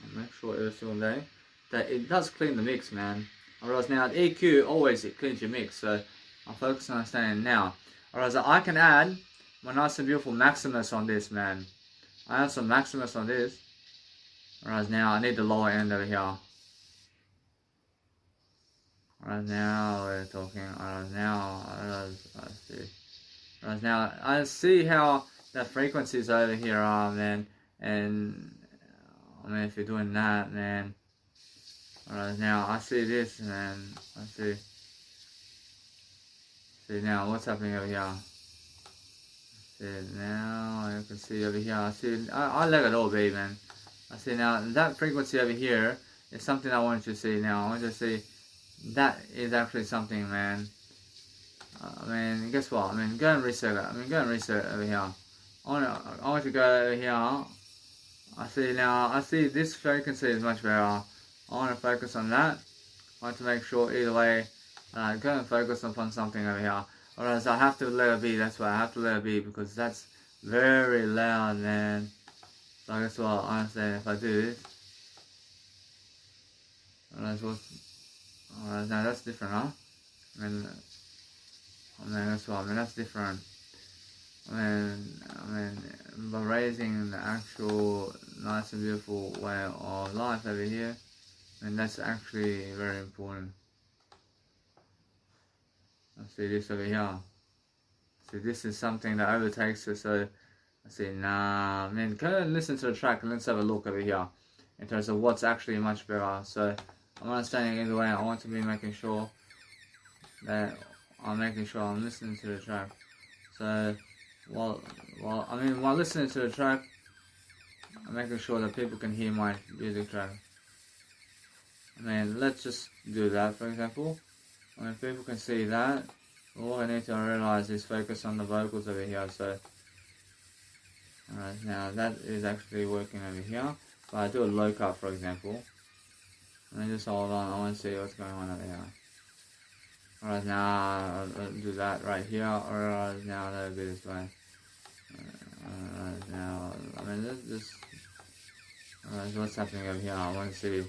I make sure every single day that it does clean the mix, man. Whereas now at EQ, always it cleans your mix. So I'll focus on understanding now. Whereas I can add my nice and beautiful Maximus on this, man. I have some Maximus on this. Whereas now I need the lower end over here. Right now we're talking. Right now I see how the frequencies over here are, man. And I mean, if you're doing that, man. Right now I see this, man. I see. See now what's happening over here. See now you can see over here. I see. I let it all be, man. I see now that frequency over here is something I want you to see now. I want you to see that is actually something, man. I mean, guess what? I mean, go and reset it. Over here. I want to go over here. I see this frequency is much better. I want to focus on that. I want to make sure either way, go and focus upon something over here. Otherwise, I have to let it be. That's why I have to let it be, because that's very loud, man. So guess what? Honestly, if I do this, alright, now that's different, huh? I mean, that's what. I mean, that's different. I mean, by raising the actual nice and beautiful way of life over here, and that's actually very important. I see this over here. See, this is something that overtakes it. So I say, nah, man, go and listen to the track and let's have a look over here in terms of what's actually much better. So I'm understanding either way. I want to be making sure that I'm listening to the track. So while listening to the track, I'm making sure that people can hear my music track. I mean, let's just do that, for example. I mean, people can see that. All I need to realize is focus on the vocals over here. So alright, now that is actually working over here. But I do a low cut, for example. Let me just hold on, I want to see what's going on over here. Alright, now I'll do that right here. Alright, now that'll be this way. Alright, now, I mean, alright, so what's happening over here? I want to see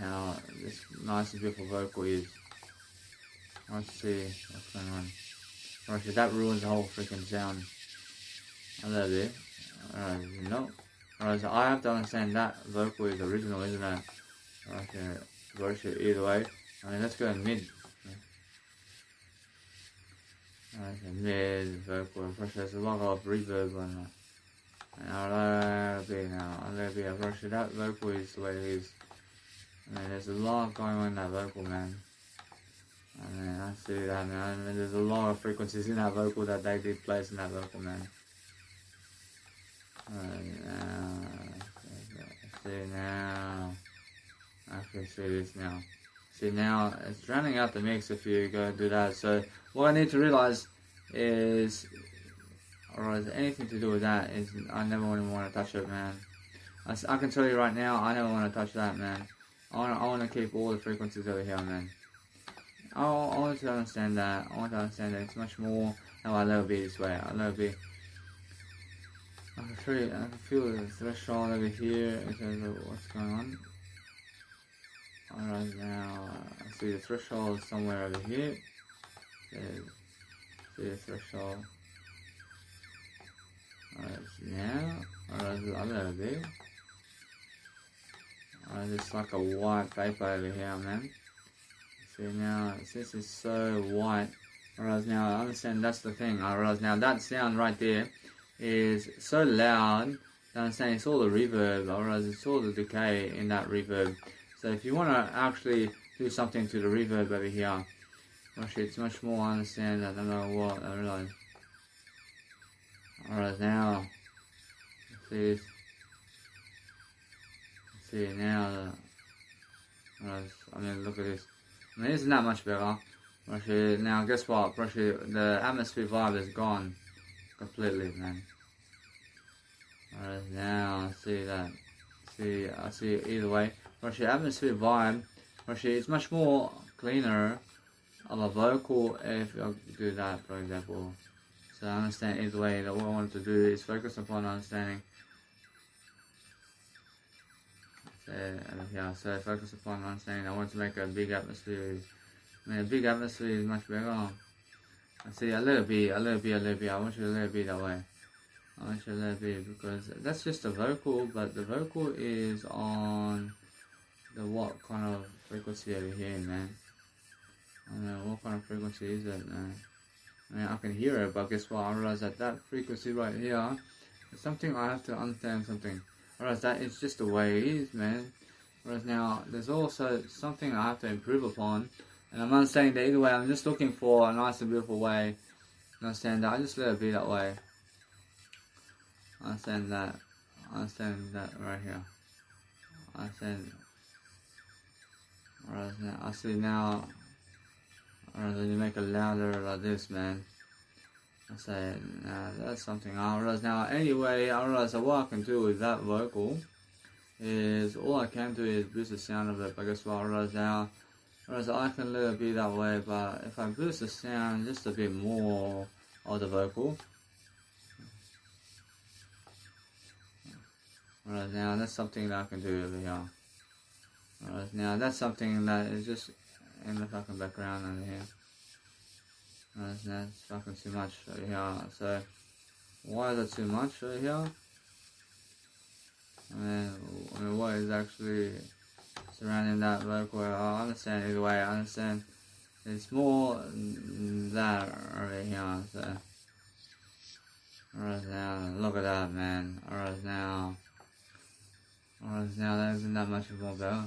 how this nice and beautiful vocal is. I want to see what's going on. Alright, so that ruins the whole freaking sound. A little bit. Alright, no. Alright, so I have to understand that vocal is original, isn't it? Okay, bullshit either way. I mean, let's go in mid. Alright, so mid, vocal, there's a lot of reverb on that. And I'll let it be, that vocal is the way it is. I mean, there's a lot going on in that vocal, man. I mean, I see that, man. I mean, there's a lot of frequencies in that vocal that they did place in that vocal, man. See now. I can see this now. See now, it's drowning out the mix if you go do that. So what I need to realize is, or is anything to do with that, is I never even want to touch it, man. I can tell you right now, I never want to touch that, man. I want to keep all the frequencies over here, man. I want to understand that. I want to understand that it's much more how I let it be this way. I let it be. I can feel the threshold over here in terms of what's going on. Alright, now I see the threshold somewhere over here. See the threshold. Alright, now, alright, there's other over there. Alright, it's like a white paper over here, man. See now, since it's so white, I realize now, I understand that's the thing. I realize now that sound right there is so loud. I understand it's all the reverb. I realize it's all the decay in that reverb. So if you want to actually do something to the reverb over here, actually it's much more, I understand that, I don't know what, I realize. Alright, now, see this. See now, I mean, look at this. I mean, isn't that much better? Actually, now guess what? Actually, the atmosphere vibe is gone completely, man. Alright, now see that. See, I see either way. Actually, atmosphere vibe. Actually, it's much more cleaner of a vocal if I do that, for example. So I understand either way that what I wanted to do is focus upon understanding. So, yeah, so focus upon understanding. I want to make a big atmosphere. I mean, a big atmosphere is much better. I see a little bit. I want you to let it be that way. I want you to let it be because that's just a vocal, but the vocal is on the what kind of frequency over here, man. I don't know what kind of frequency is it, man. I mean, I can hear it, but guess what? I realize that that frequency right here is something I have to understand something. I realize that it's just the way it is, man. Whereas now, there's also something I have to improve upon. And I'm not saying that either way, I'm just looking for a nice and beautiful way. I understand that, I just let it be that way. I understand that right here. I understand. Whereas now, I see now, rather you make it louder like this, man. I say, nah, that's something I realize now. Anyway, I realize that what I can do with that vocal is all I can do is boost the sound of it. But guess what? I realize now, I can let it be that way. But if I boost the sound just a bit more of the vocal, right now that's something that I can do over here. Right now that's something that is just in the fucking background over here. That's fucking too much over here. So why is it too much over here? I mean what is actually surrounding that vocal? I understand either way. I understand it's more that over here. So alright now, look at that, man. Alright now that isn't that much more better.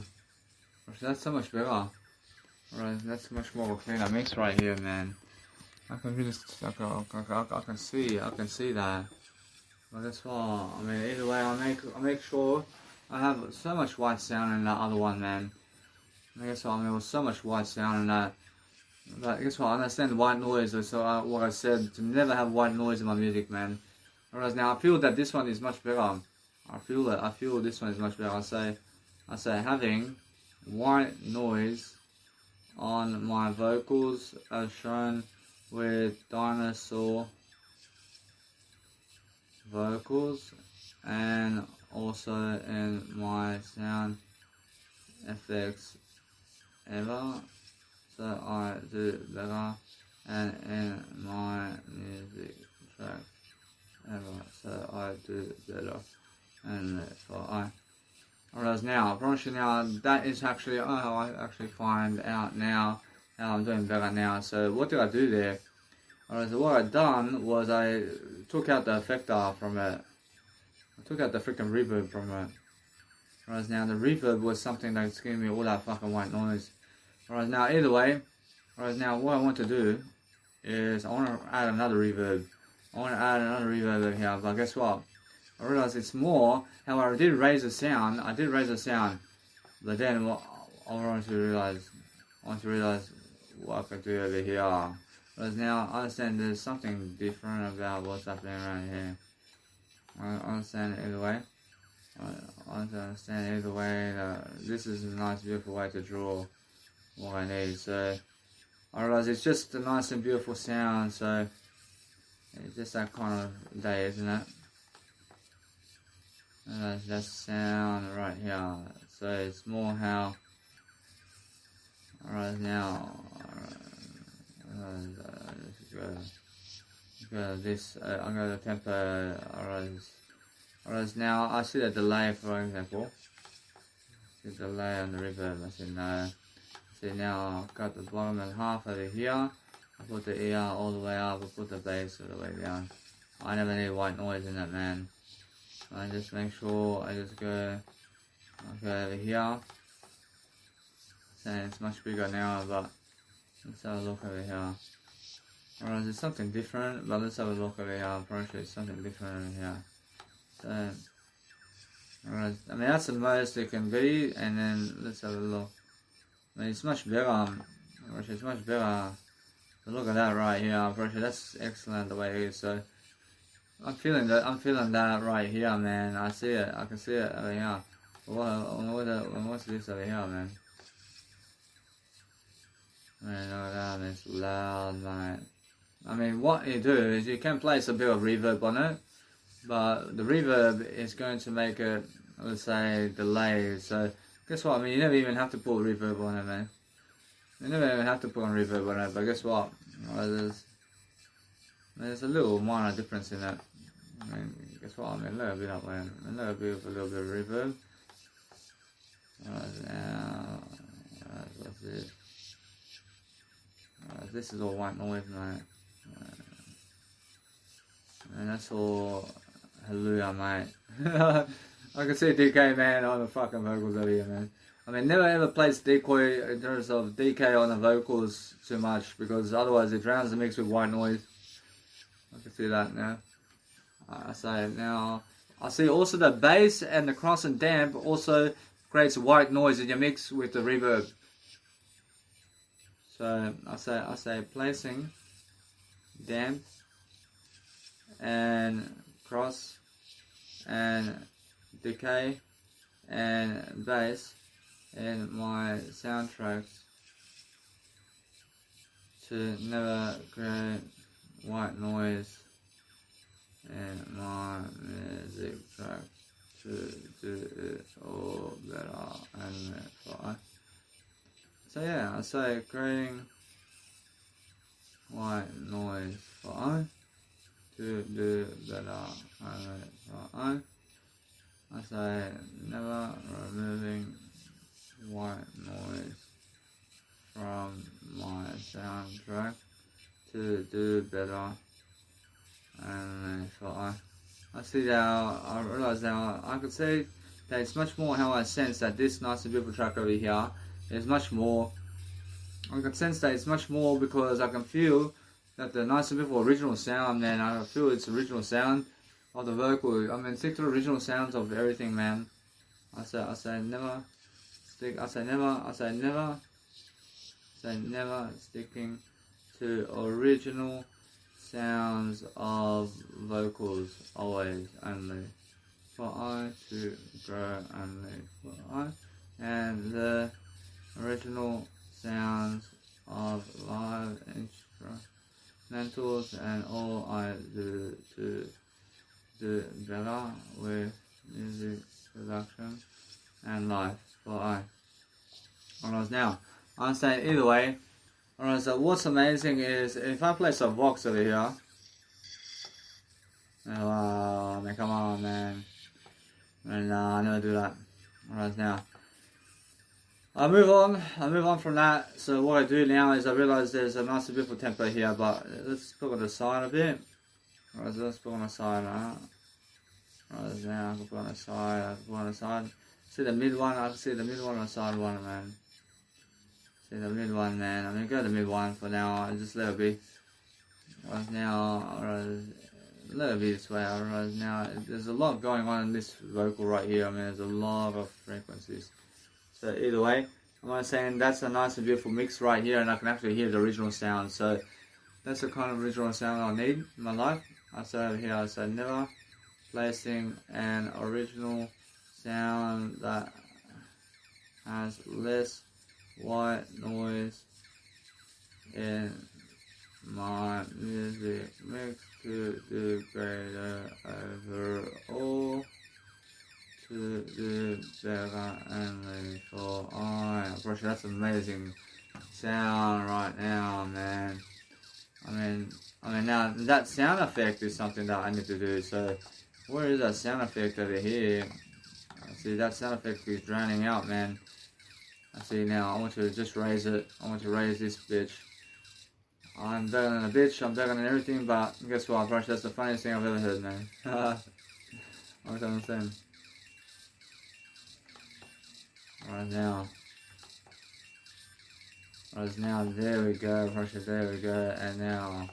That's so much better. Alright, that's much more of a cleaner mix right here, man. I can really, I can see that. But that's why, I mean, either way, I make sure I have so much white sound in that other one, man. I guess what I mean, there was so much white sound in that. But guess what, I understand white noise, so what I said, to never have white noise in my music, man. Whereas now, I feel that this one is much better. I feel this one is much better. I say having white noise on my vocals as shown with dinosaur vocals, and also in my sound effects ever, so I do better, and in my music track ever, so I do better, and therefore I. Whereas now, I promise you now, that is actually, I actually find out now how I'm doing better now. So what did I do there? Whereas what I done was I took out the effector from it. I took out the freaking reverb from it. Whereas now the reverb was something that's giving me all that fucking white noise. Whereas now either way, whereas now what I want to do is I want to add another reverb. Over here, but guess what? I realized it's more. However, I did raise the sound. But then what I want to realize what I can do over here. Because now I understand there's something different about what's happening around here. I understand it either way. I understand either way that this is a nice, beautiful way to draw what I need. So I realize it's just a nice and beautiful sound. So it's just that kind of day, isn't it? that sound right here. So it's more how. Alright, now. This. I'm going to tempo. Alright, now I see the delay, for example. The delay on the reverb. I said no. See now I've got the bottom and half over here. I put the ear all the way up. I put the bass all the way down. I never need white noise in that, man. I just make sure I just go over here. So it's much bigger now, but let's have a look over here. Alright, there's something different, but let's have a look over here. I'm pretty sure it's something different over here. So, alright, I mean that's the most it can be, and then let's have a look. I mean it's much better. It's much better. So look at that right here. I'm pretty sure that's excellent the way it is. So I'm feeling that. I'm feeling that right here, man. I see it. I can see it over here. What's this over here, man? Man, look at that. It's loud, mate. I mean, what you do is you can place a bit of reverb on it, but the reverb is going to make it, let's say, delayed. So guess what? I mean, you never even have to put reverb on it, man. You never even have to put on reverb on it. But guess what? There's a little minor difference in that. I mean, guess what? I mean, a little bit up, man. A little bit of reverb. Alright, now, what's this? This is all white noise, mate. And that's all hallelujah, mate. I can see DK, man, on the fucking vocals over here, man. I mean, never ever place decoy in terms of DK on the vocals too much, because otherwise it drowns the mix with white noise. I can see that now. I say now. I see also the bass and the cross and damp also creates white noise in your mix with the reverb. So I say placing damp and cross and decay and bass in my soundtracks to never create white noise in my music track, to do it all better and fine. So yeah, I say creating white noise for I to do better and for I say never removing white noise from my soundtrack to do better and for I see now, I realize now, I could say that it's much more how I sense that this nice and beautiful track over here is much more, I can sense that it's much more because I can feel that the nice and beautiful original sound, man, I feel its original sound of the vocal. I mean, stick to the original sounds of everything, man. I say never stick, I say never sticking to original sounds of vocals, always, only. For I to grow only. For I and the original sounds of live instrumentals and all I do to do better with music production and life. For I. Alright, now, I say either way. Alright, so what's amazing is if I play some Vox over here. Oh, man, come on, man. And I never do that. Alright, now. I move on from that. So what I do now is I realize there's a nice and beautiful tempo here, but let's put it on the side a bit. Alright, so let's put it on the side, Alright, now I can put it on the side, See the mid one, I can see the mid one on the side one, man. See the mid one, man. I'm gonna go to the mid one for now. I just let it be. Alright, now, let it be this way. Alright, now, there's a lot going on in this vocal right here. I mean, there's a lot of frequencies. So either way, I'm saying that's a nice and beautiful mix right here, and I can actually hear the original sound. So that's the kind of original sound I need in my life. I say over here, I say never placing an original sound that has less white noise in my music mix to do greater overall unfortunately, that's amazing sound right now, man. I mean, now that sound effect is something that I need to do. So, where is that sound effect over here? I see that sound effect is drowning out, man. I see now. I want to just raise it. I want to raise this bitch. I'm better than a bitch. I'm better than everything. But guess what, bro? That's the funniest thing I've ever heard, man. I'm saying. Right now. Right now. There we go, pressure. There we go. And now.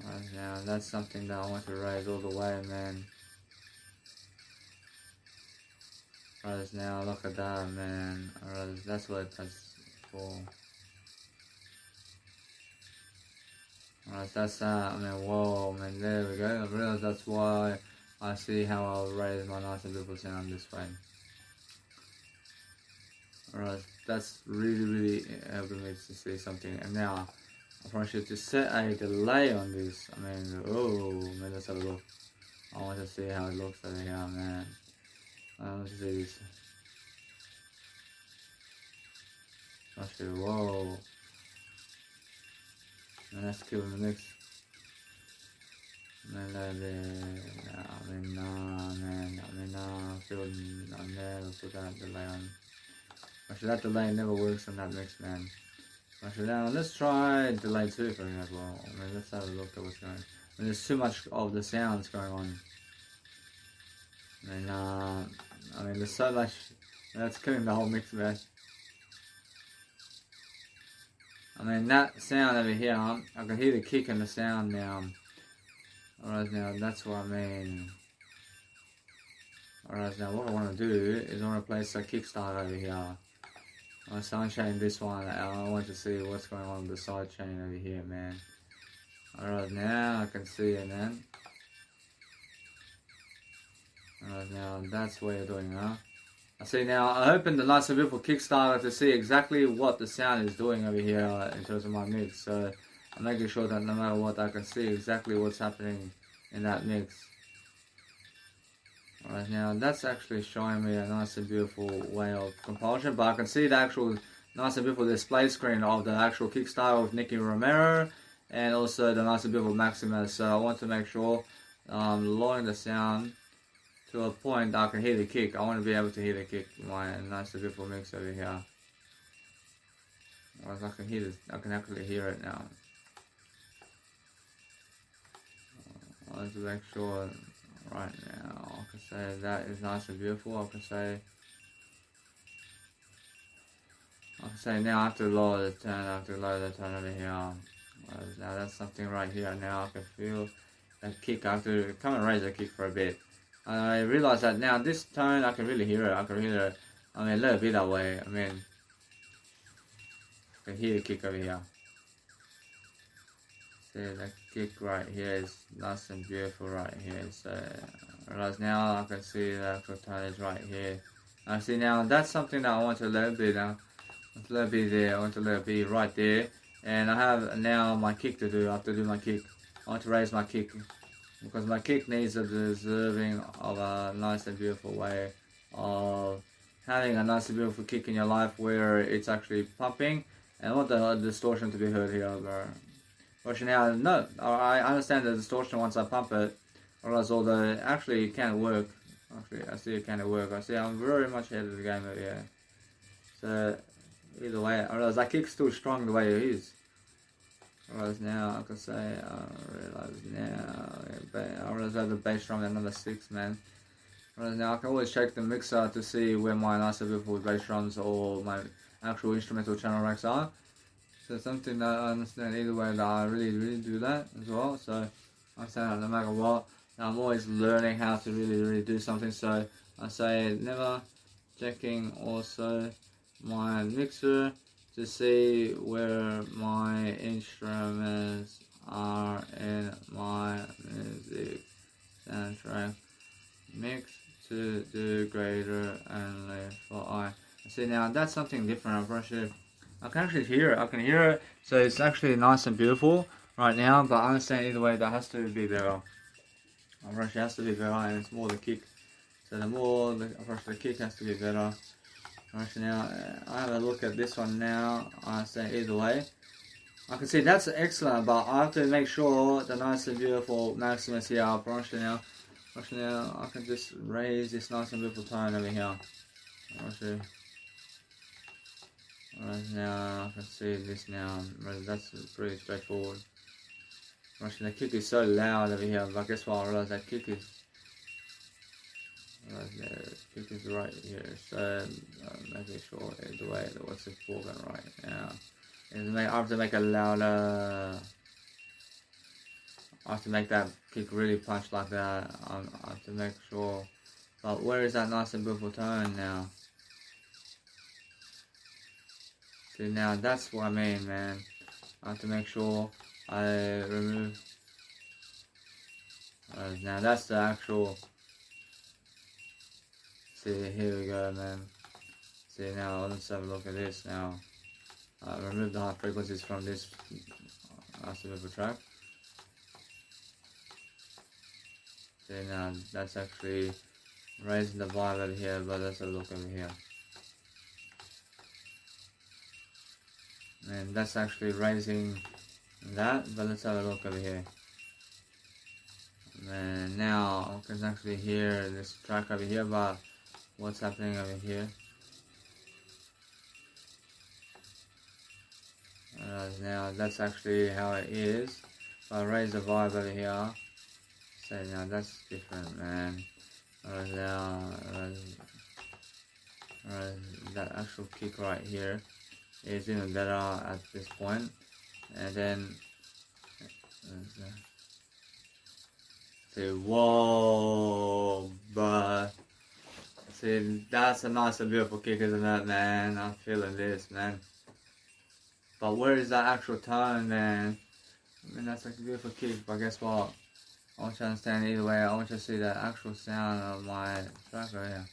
Right now. That's something that I want to raise all the way, man. Right now. Look at that, man. Right, that's what that's for. Alright, that's that. I mean, whoa, man, there we go. I realize that's why I see how I'll raise my nice and beautiful sound this way. Alright, that's really helping me to see something. And now, I probably should just set a delay on this. I mean, oh, man, let's have a look. I want to see how it looks over here, man. I want to see this. Actually, whoa. Man, that's killing the mix. Man, I'll never put that delay on. Actually, that delay never works on that mix, man. Actually, now let's try delay 2 for it as well. I mean, let's have a look at what's going on. I mean, there's too much of the sounds going on. I mean, there's so much. That's killing the whole mix, man. I mean, that sound over here, I can hear the kick in the sound now. Alright, now that's what I mean. Alright, now what I want to do is I want to place a kickstart over here. I want to sidechain this one. I want to see what's going on with the sidechain over here, man. Alright, now I can see it, man. Alright, now that's what you're doing, huh? I see now, I opened the nice and beautiful Kickstarter to see exactly what the sound is doing over here in terms of my mix. So I'm making sure that no matter what, I can see exactly what's happening in that mix. Alright, now that's actually showing me a nice and beautiful way of compulsion, but I can see the actual nice and beautiful display screen of the actual Kickstarter with Nicky Romero and also the nice and beautiful Maximus. So I want to make sure I'm lowering the sound to a point that I can hear the kick. I want to be able to hear the kick in my nice and beautiful mix over here. I can hear this. I can actually hear it now. I want to make sure right now. I can say that is nice and beautiful. I can say now I have to lower the tone. I have to lower the tone over here. Now that's something right here. Now I can feel that kick. I have to come and raise the kick for a bit. I realize that now this tone I can really hear it. I can hear it. I mean, a little bit that way. I mean, I can hear the kick over here. See, the kick right here is nice and beautiful right here. So I realize now I can see the actual tone is right here. I see now that's something that I want to let it be now. I want to let it be there. I want to let it be right there. And I have now my kick to do. I have to do my kick. I want to raise my kick. Because my kick needs a deserving of a nice and beautiful way of having a nice and beautiful kick in your life where it's actually pumping. And I want the distortion to be heard here, bro. But now, no, I understand the distortion once I pump it. Otherwise, although actually it can work. Actually, I see it can work. I see I'm very much ahead of the game over here. So, either way, I realize that kick's still strong the way it is. Whereas now I can say, I realize I have the bass drum at number 6, man. Whereas now I can always check the mixer to see where my nice and beautiful bass drums or my actual instrumental channel racks are. So something that I understand either way that I really do that as well. So I say that no matter what, I'm always learning how to really do something. So I say never checking also my mixer to see where my instruments are in my music soundtrack mix to do greater and less for I see now that's something different. I can actually hear it. I can hear it. So it's actually nice and beautiful right now, but I understand either way that has to be better. It has to be better, and it's more the kick. So the more the kick has to be better. Right now, I have a look at this one now. I say either way. I can see that's excellent, but I have to make sure the nice and beautiful Maximus here. Right now, I can just raise this nice and beautiful tone over here. Right now, I can see this now. That's pretty straightforward. Right, the kick is so loud over here, but guess what? I realize that kick is right there. Kick is right here. So making sure the way that what's it working right now. I have to make it louder. I have to make that kick really punch like that. I have to make sure. But where is that nice and beautiful tone now? See, now that's what I mean, man. I have to make sure I remove. Now that's the actual. See, here we go, man. See, now let's have a look at this now. Remove the high frequencies from this beautiful track. See, now that's actually raising the vibe over here, but let's have a look over here. And that's actually raising that, but let's have a look over here. And now I can actually hear this track over here, but what's happening over here? Now that's actually how it is. If I raise the vibe over here, so now that's different, man. Now that actual kick right here is even better at this point. And then see, whoa, but see, that's a nice and beautiful kick, isn't it, man? I'm feeling this, man. But where is that actual tone, man? I mean, that's like a beautiful kick, but guess what? I want you to understand either way. I want you to see the actual sound of my track right here.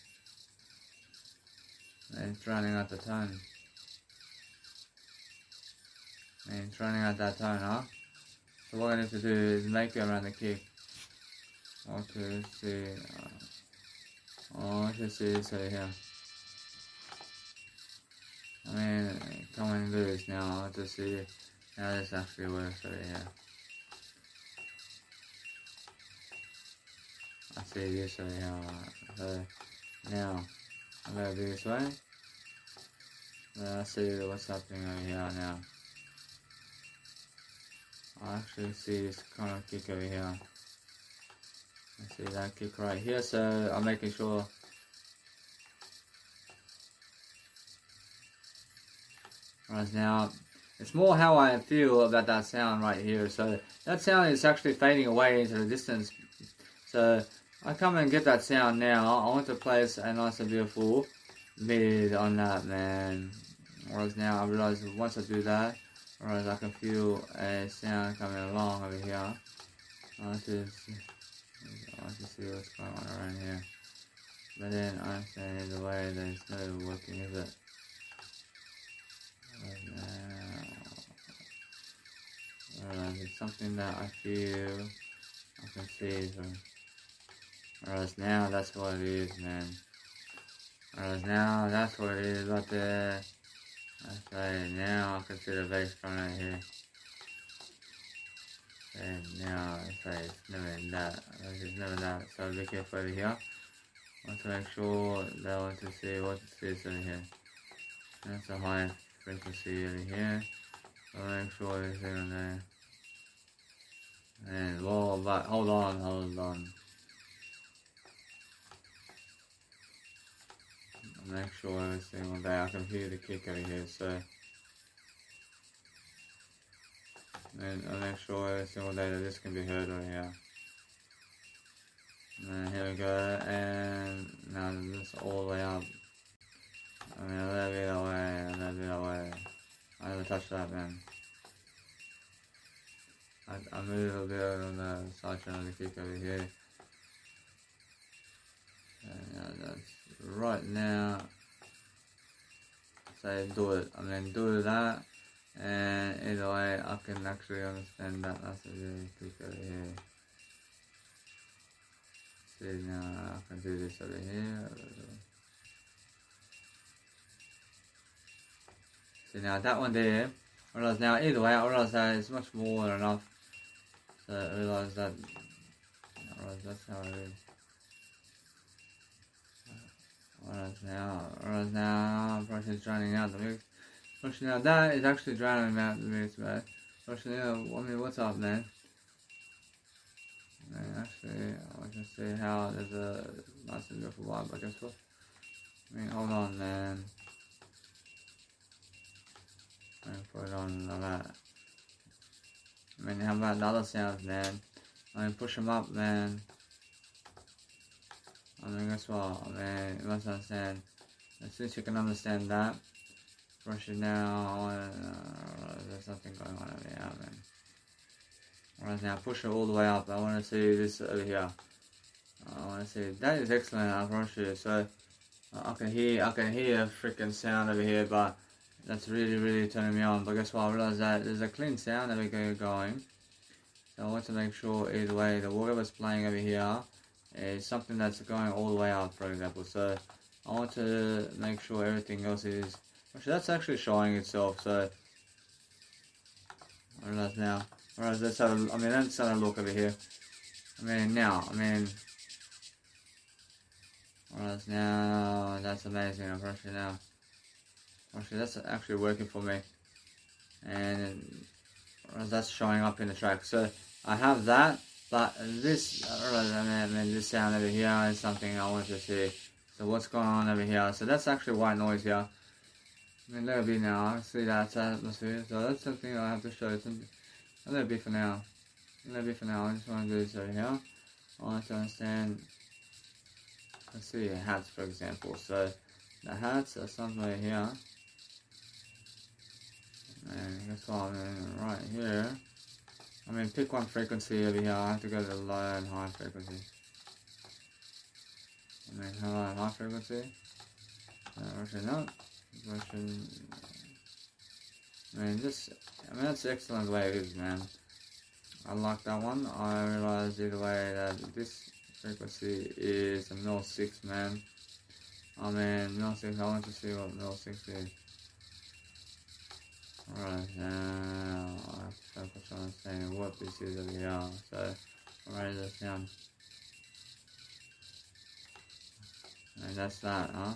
And it's running out the tone. And it's running out that tone, huh? So what I need to do is make it around the kick. I want to see. I want you to see this over here. I mean, come and do this now. I want to see how this actually works over here. I see this over here. So now I'm gonna do this way. Then I see what's happening over here now. I actually see this kind of kick over here. I see that kick right here, so I'm making sure. Right now, it's more how I feel about that sound right here. So that sound is actually fading away into the distance. So I come and get that sound now. I want to place a nice and beautiful mid on that, man. Whereas now I realize that once I do that, whereas I can feel a sound coming along over here. I want to see what's going on around here. But then I understand either way there's no working, is it? Right now, it's something that I feel I can see. So, whereas now that's what it is, man. Whereas now that's what it is right there. I say now I can see the bass coming out here. And now I say it's never that. It's never that. So be careful over here. I want to make sure that I want to see what this is over here. That's a high frequency over here. I'll make sure it's in there. And whoa, but hold on. I'll make sure every single day I can hear the kick over here, so. And I'll make sure every single day that this can be heard over here. And here we go, and now this all the way up. I mean, a little bit away. I never touched that, man. I move a bit on the side channel to kick over here. And that's right now. Say do it. I mean, do that. And either way, I can actually understand that. That's a really kick over here. See, now I can do this over here. See now that one there, I realise now either way, I realise that it's much more than enough. So I realise that, that's how it is. I realise now, brush is drowning out the mix. Brush now, that is actually drowning out the mix, man. Brush now, I mean, what's up, man? Actually, I can see how there's a nice and beautiful vibe, but guess what? I mean, hold on, man. Put it on like that. I mean, how about the other sounds, man? I mean, push them up, man. I mean, guess what? I mean, you must understand. As soon as you can understand that, brush it now. There's something going on over here, man. Alright, now push it all the way up. I want to see this over here. I want to see. That is excellent. I'll brush it. So I can hear a freaking sound over here, but that's really turning me on. But guess what? I realize that there's a clean sound that we're going. So I want to make sure either way that whatever's playing over here is something that's going all the way up, for example. So I want to make sure everything else is. Actually, that's actually showing itself. So I realize now. Alright, let's have a. I mean, let's have a look over here. I mean, now. I mean. Alright, now. That's amazing. I'm brushing now. Actually, that's actually working for me, and that's showing up in the track. So I have that, but this, I mean, this sound over here is something I want to see. So what's going on over here? So that's actually white noise here. I mean, let it be now. I see that atmosphere. So that's something I have to show. Let it be for now. Let it be for now. I just want to do this over here. I want to understand. Let's see hats, for example. So the hats are somewhere here. And guess what? I mean, right here. I mean, pick one frequency over here. I have to go to the low and high frequency. I mean, low and high frequency. Actually, no. Russian. I mean, that's an excellent way it is, man. I like that one. I realized either way that this frequency is a mil 6, man. I mean, mil 6. I want to see what mil 6 is. Alright, now I have to focus on understanding what this is over here. So I'll write this down. And that's that, huh?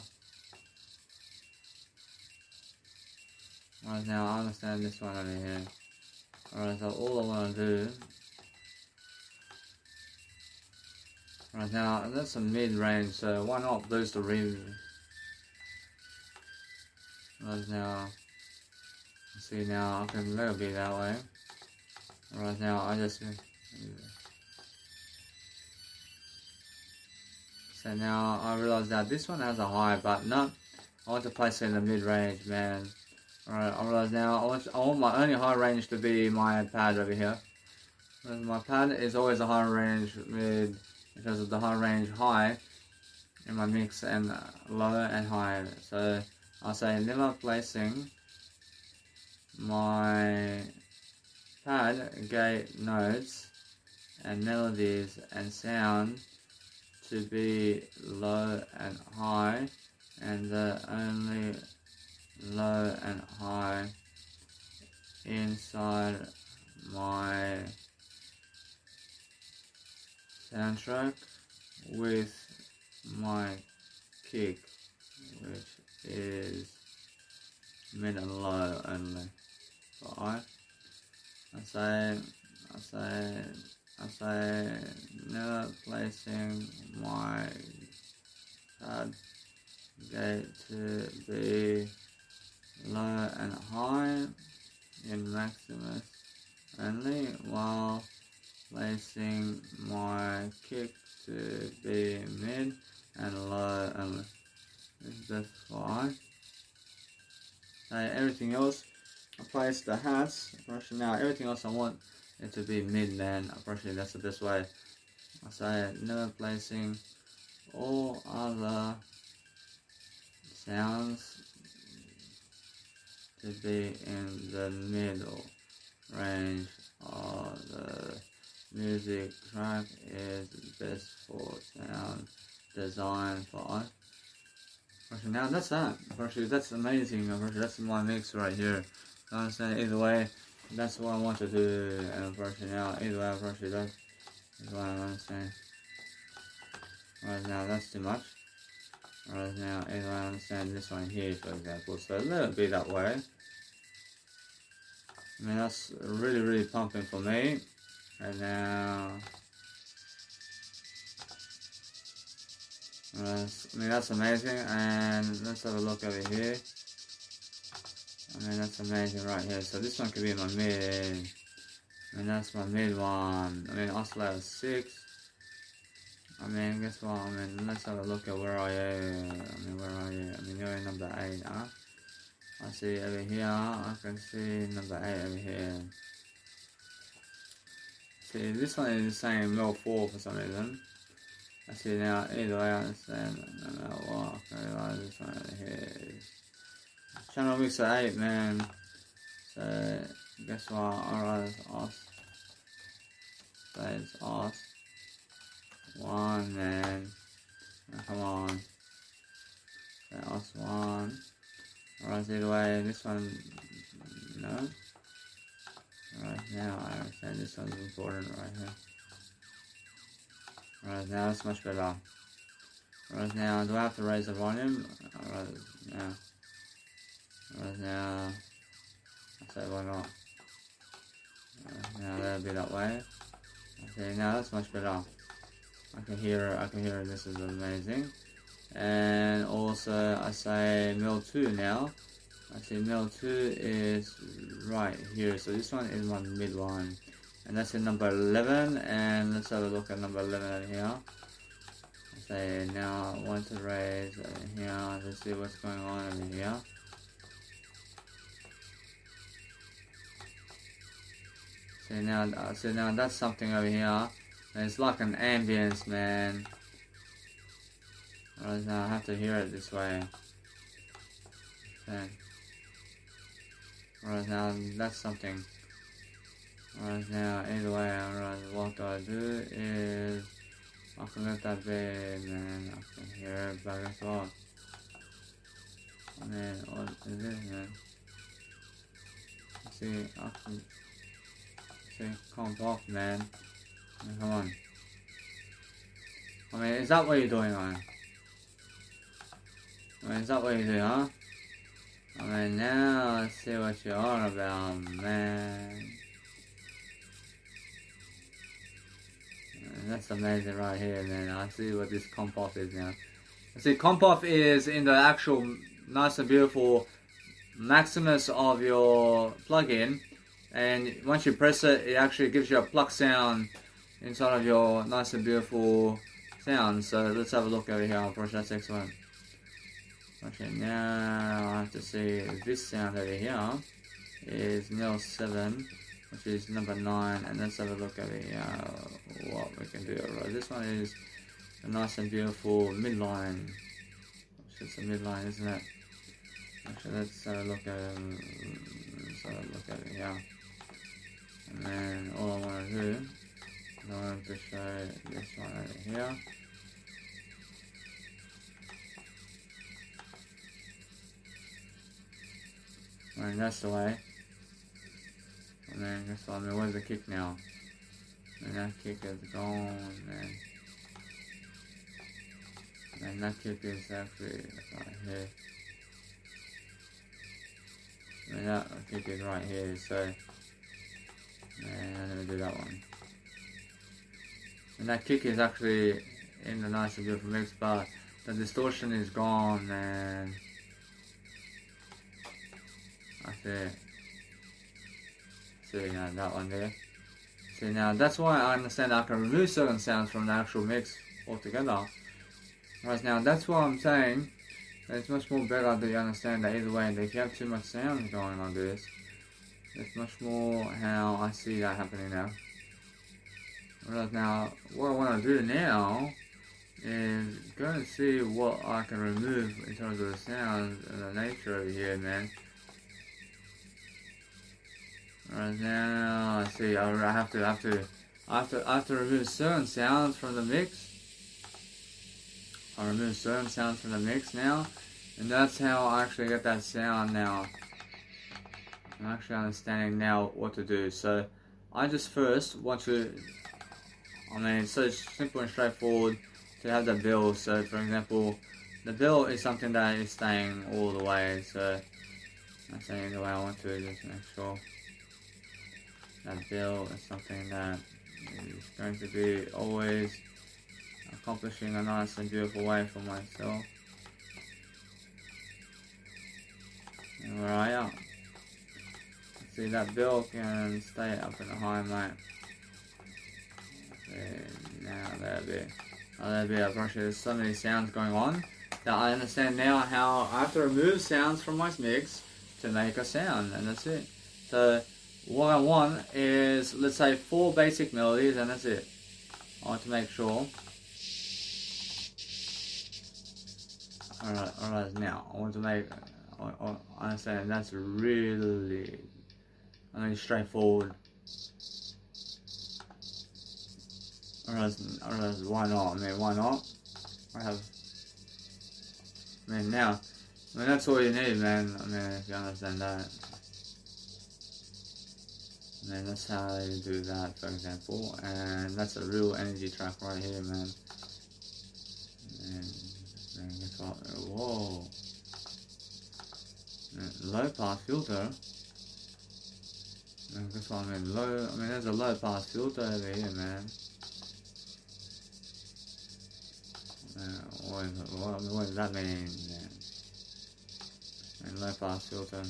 Alright, now I understand this one over here. Alright, so all I want to do. Right now, that's a mid-range, so why not boost the reverb? Right now. See now, I can let it be that way. Right now, I just. So now I realize that this one has a high, but no, I want to place it in the mid-range, man. Alright, I realize now I want my only high range to be my pad over here. My pad is always a high range mid because of the high range high in my mix and low and high. So I'll say never placing my pad, gate notes and melodies and sound to be low and high, and the only low and high inside my soundtrack with my kick, which is mid and low only. So I say never placing my pad gate to be low and high in Maximus only, while placing my kick to be mid and low only. That's why. Everything else, I place the hats. Approaching now, everything else I want it to be mid, man. Approaching, that's the best way. I say never placing all other sounds to be in the middle range of the music track is best for sound design for us. Actually, now that's that. Actually, that's amazing. Actually, that's my mix right here. You understand? Either way, that's what I want to do. And actually now, either way, actually that's what I understand. Right now, that's too much. Right now, either way, I understand this one here, for example. So a little bit that way. I mean, that's really pumping for me. And now, I mean, that's amazing. And let's have a look over here. I mean, that's amazing right here. So this one could be my mid. I mean, that's my mid one. I mean, oscillator 6. I mean, guess what? I mean, let's have a look at where I am. I mean, where are you? I mean, you're in number 8, huh? I see over here. I can see number 8 over here. See, this one is saying mill 4 for some reason. I see now, either way, I understand. No matter what, okay, this one over here is channel mixer 8, man. So, guess what? Alright, it's us. So, it's us. 1, man. Oh, come on. So, us 1. Alright, either way, this one, no. Alright, now I understand this one's important right here. Alright, now it's much better. Alright, now, do I have to raise the volume? Alright, now. Alright, now. I say, why not? Alright, now that'll be that way. Okay, now that's much better. I can hear it, this is amazing. And also, I say mill 2 now. I see mill 2 is right here. So this one is my mid one. And that's in number 11. And let's have a look at number 11 over here. I say now I want to raise over here. Let's see what's going on over here. So now that's something over here. And it's like an ambience, man. Alright, now I have to hear it this way. Okay. Alright, now that's something. Alright, now either way, alright, what I do is I can let that be, man. I can hear it back as well. I mean, what is this, man? See, I can see, comp off, man. Come on. I mean, is that what you're doing, man? I mean, is that what you're doing, huh? I mean, now let's see what you're on about, man. That's amazing right here, man. I see what this comp off is now. See, comp off is in the actual nice and beautiful Maximus of your plugin. And once you press it, it actually gives you a pluck sound inside of your nice and beautiful sound. So let's have a look over here. I'll brush that excellent. Okay, now I have to see this sound over here is mill 7, which is number 9, and let's have a look over here what we can do. Right, this one is a nice and beautiful midline. It's a midline, isn't it? Actually, let's have a look at over here. And then all I want to do is I want to show this one over here. And that's the way. And then guess what? I mean, where's the kick now? And that kick is gone, man. And that kick is actually right here. And that kick is right here, so man, I'm gonna do that one. And that kick is actually in the nice and beautiful mix, but the distortion is gone, man. That's it. See now that one there. See now that's why I understand I can remove certain sounds from the actual mix altogether. Right now that's why I'm saying that it's much more better that you understand that either way that if you have too much sound going on this, it's much more how I see that happening now. Right now what I want to do now is go and see what I can remove in terms of the sound and the nature over here, man. Right now, I see. I have to remove certain sounds from the mix. I remove certain sounds from the mix now, And that's how I actually get that sound now. I'm actually understanding now what to do. So I just first want to, it's so simple and straightforward to have the bill. So for example, the bill is something that is staying all the way. So I'm saying the way I want to just make sure that bill is something that is going to be always accomplishing a nice and beautiful way for myself. And where I am. See, that bill can stay up in the high, mate. See, now that'll be a brush. There's so many sounds going on that I understand now how I have to remove sounds from my mix to make a sound, and that's it. So what I want is, let's say, 4 basic melodies, and that's it. I want to make sure. Alright, now I want to make. I understand that's really, straightforward. Alright, why not? Why not? Now, that's all you need, man. If you understand that. That's how you do that, for example. And that's a real energy track right here, man. And guess what? Whoa. Low pass filter. And guess what? There's a low pass filter over here, man. What does that mean? Low pass filter.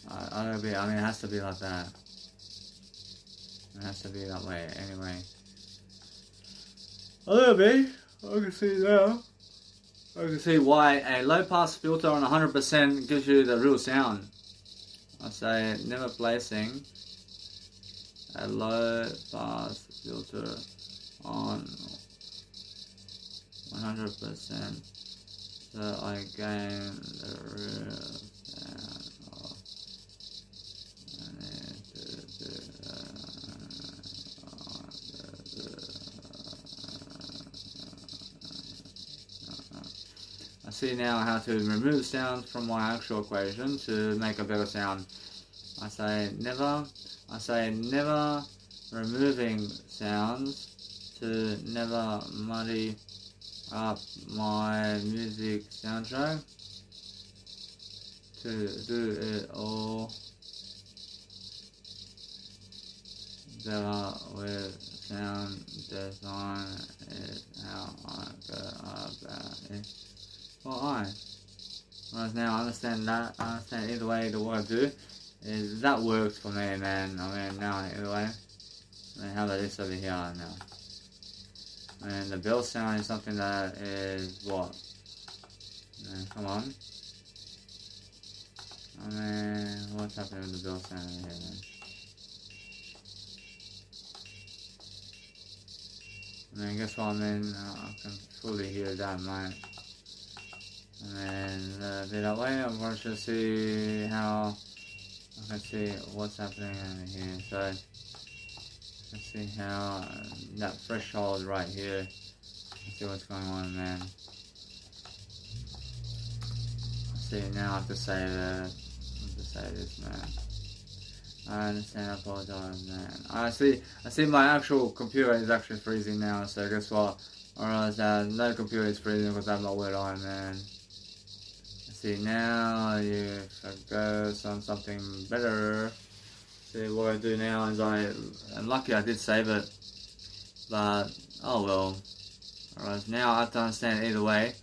It has to be like that. It has to be that way anyway. A little bit. I can see now. I can see why a low pass filter on 100% gives you the real sound. I say never placing a low pass filter on 100%, so I gain the real sound of I see now how to remove sounds from my actual equation to make a better sound. I say never removing sounds to never muddy up my music soundtrack, to do it all better with sound design is how I go about it. Whereas now I understand that. I understand either way the what I do is that works for me, man. Now either way. How about this over here now? And the bell sound is something that is what? Come on. What's happening with the bell sound over here, man? Guess what? I can fully hear that, man. And be that way, I'm going to see how I can see what's happening over here. So let's see how that threshold right here. Let's see what's going on, man. See, now I have to say this, man. I understand, I apologize, man. I see my actual computer is actually freezing now, so guess what? I realize that no computer is freezing because I have my word on, man. See, now if I go on something better, see what I do now is I'm lucky I did save it, but oh well. Alright, now I have to understand either way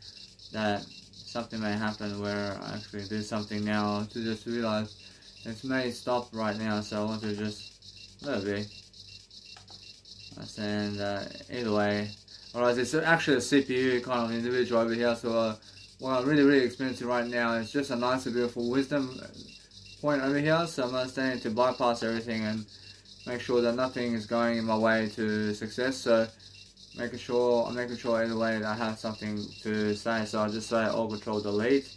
that something may happen where I actually do something now to just realize it may stop right now, so I want to just let it be. And either way, alright, it's actually a CPU kind of individual over here, so what I'm really experiencing right now is just a nice and beautiful wisdom point over here, so I'm understanding to bypass everything and make sure that nothing is going in my way to success. So I'm making sure either way that I have something to say. So I just say Alt Control Delete.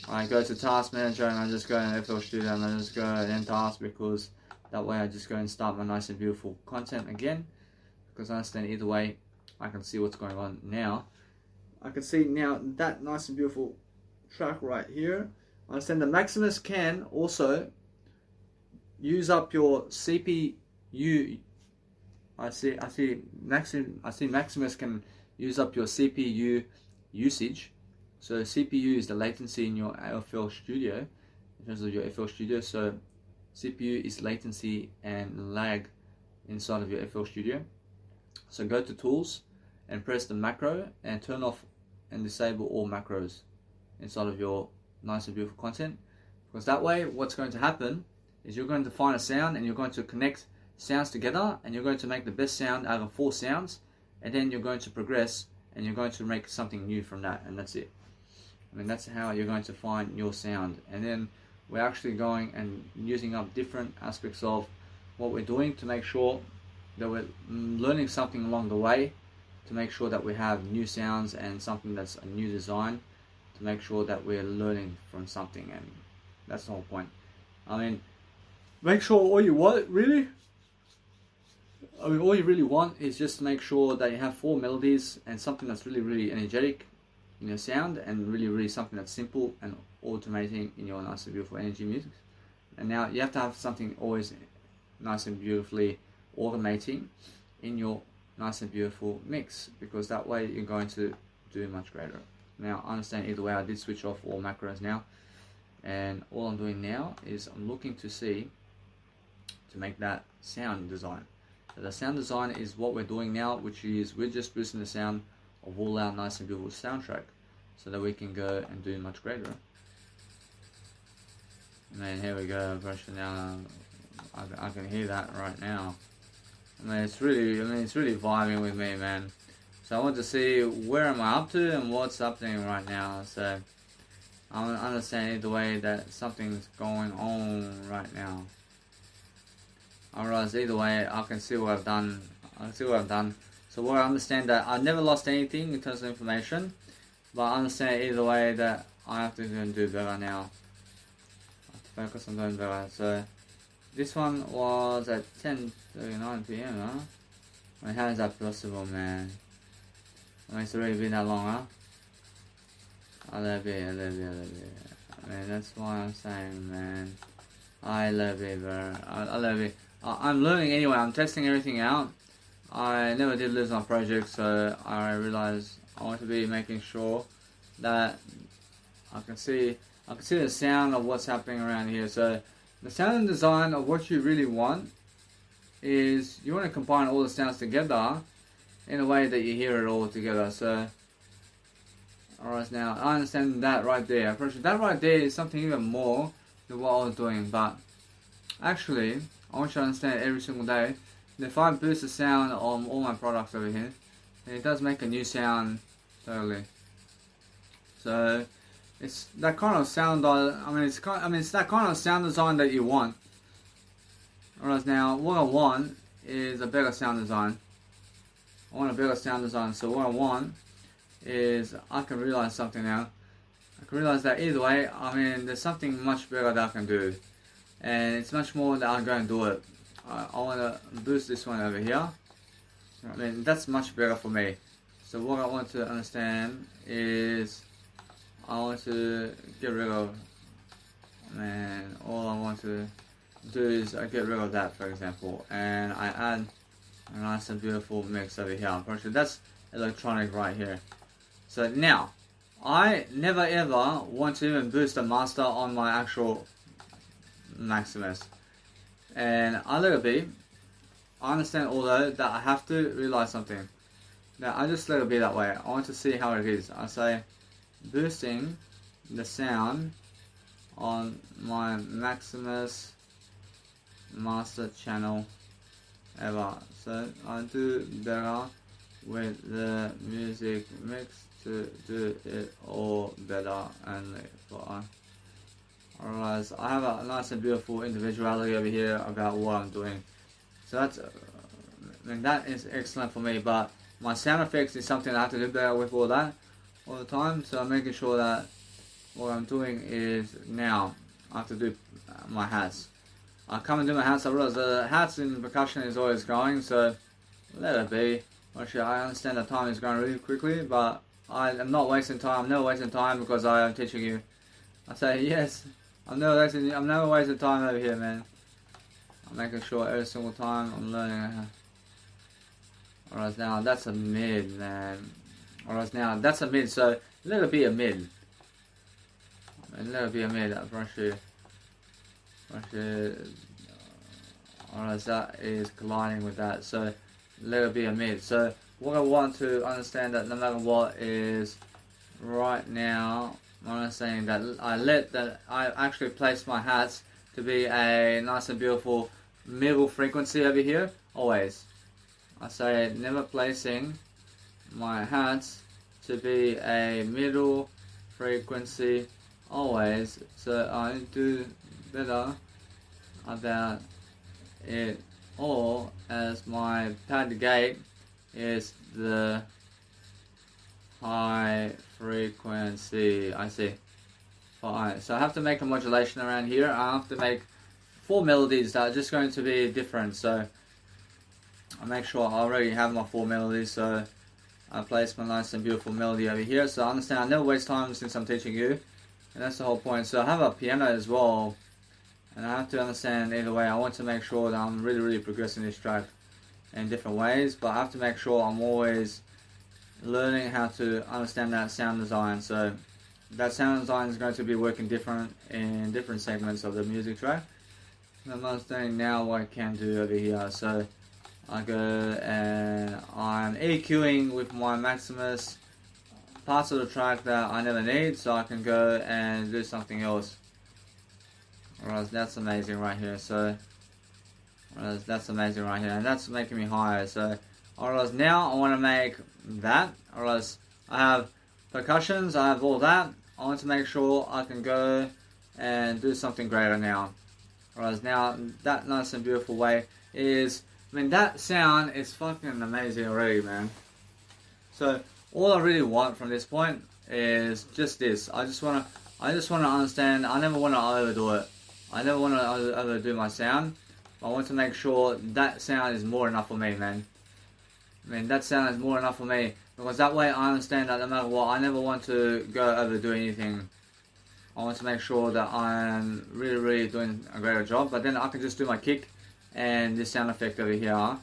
I go to Task Manager and I just go in FL Studio and I just go and end task, because that way I just go and start my nice and beautiful content again, because I understand either way I can see what's going on now. I can see now that nice and beautiful track right here. I understand the Maximus can also use up your CPU. I see Maximus can use up your CPU usage. So CPU is the latency in your FL Studio, in terms of your FL Studio. So CPU is latency and lag inside of your FL Studio. So go to Tools and press the macro and turn off and disable all macros inside of your nice and beautiful content, because that way what's going to happen is you're going to find a sound and you're going to connect sounds together and you're going to make the best sound out of 4 sounds, and then you're going to progress and you're going to make something new from that, and that's it. I mean, that's how you're going to find your sound. And then we're actually going and using up different aspects of what we're doing to make sure that we're learning something along the way, to make sure that we have new sounds and something that's a new design, to make sure that we're learning from something. And that's the whole point. I mean, make sure all you really want is just to make sure that you have 4 melodies and something that's really, really energetic in your sound, and really, really something that's simple and automating in your nice and beautiful energy music. And now you have to have something always nice and beautifully automating in your nice and beautiful mix, because that way you're going to do much greater. Now, I understand either way, I did switch off all macros now, and all I'm doing now is I'm looking to see to make that sound design. So the sound design is what we're doing now, which is we're just boosting the sound of all our nice and beautiful soundtrack so that we can go and do much greater. And then here we go, pressure now. I can hear that right now. I mean, it's really vibing with me, man. So I want to see where am I up to and what's happening right now. So I understand either way that something's going on right now. I realize either way I can see what I've done. So what I understand that I never lost anything in terms of information, but I understand either way that I have to do better now. I have to focus on doing better. So this one was at 10:39 PM, huh? I mean, how is that possible, man? I mean, it's already been that long, huh? I love it. I mean, that's why I'm saying, man. I love it, bro. I love it. I'm learning anyway. I'm testing everything out. I never did lose my project, so I realized I want to be making sure that I can see the sound of what's happening around here. So the sound and design of what you really want is you want to combine all the sounds together in a way that you hear it all together. So alright, now I understand that right there. That right there is something even more than what I was doing, but actually I want you to understand every single day that if I boost the sound on all my products over here, then it does make a new sound totally. So it's that kind of sound. It's that kind of sound design that you want. Alright, now what I want is a better sound design. I want a better sound design. So what I want is I can realize something now. I can realize that either way, I mean, there's something much better that I can do, and it's much more that I'm going to do it. I want to boost this one over here. I mean, that's much better for me. So what I want to understand is I want to get rid of, man, all I want to do is I get rid of that, for example, and I add a nice and beautiful mix over here. Unfortunately, that's electronic right here. So now, I never ever want to even boost a master on my actual Maximus. And I let it be. I understand although that I have to realize something. Now I just let it be that way. I want to see how it is. I say boosting the sound on my Maximus master channel ever. So I do better with the music mix to do it all better and for Alright, I have a nice and beautiful individuality over here about what I'm doing. So that's, that is excellent for me, but my sound effects is something I have to do better with all that all the time. So I'm making sure that what I'm doing is now I have to do my hats. I come and do my hats. I realize the hats in percussion is always going, so let it be. Actually, I understand the time is going really quickly, but I am not wasting time. I'm never wasting time because I am teaching you. I say yes. I'm never wasting time over here, man. I'm making sure every single time I'm learning. Alright, now that's a mid, man. Alright, now that's a mid. So let it be a mid. Let it be a mid. Brush it. Alright, that is colliding with that. So let it be a mid. So what I want to understand that no matter what is right now, I'm saying that I actually place my hats to be a nice and beautiful middle frequency over here. Always. I say never placing my hats to be a middle frequency always. So I do better about it all as my pad gate is the high frequency. I see. Fine. So I have to make a modulation around here. I have to make 4 melodies that are just going to be different. So I make sure I already have my 4 melodies. So I place my nice and beautiful melody over here. So I understand I never waste time since I'm teaching you. And that's the whole point. So I have a piano as well. And I have to understand either way. I want to make sure that I'm really progressing this track in different ways. But I have to make sure I'm always learning how to understand that sound design. So that sound design is going to be working different in different segments of the music track. And I'm understanding now what I can do over here. So I go and I'm EQing with my Maximus parts of the track that I never need, so I can go and do something else. Alright, that's amazing right here. So that's amazing right here, and that's making me higher. So alright, now I want to make that. Alright, I have percussions, I have all that. I want to make sure I can go and do something greater now. Alright, now that nice and beautiful way is, I mean, that sound is fucking amazing already, man. So all I really want from this point is just this. I just wanna understand. I never wanna overdo it. I never wanna overdo my sound. I want to make sure that sound is more enough for me, man. I mean, that sound is more enough for me because that way I understand that no matter what, I never want to go overdo anything. I want to make sure that I'm really doing a greater job. But then I can just do my kick and this sound effect over here,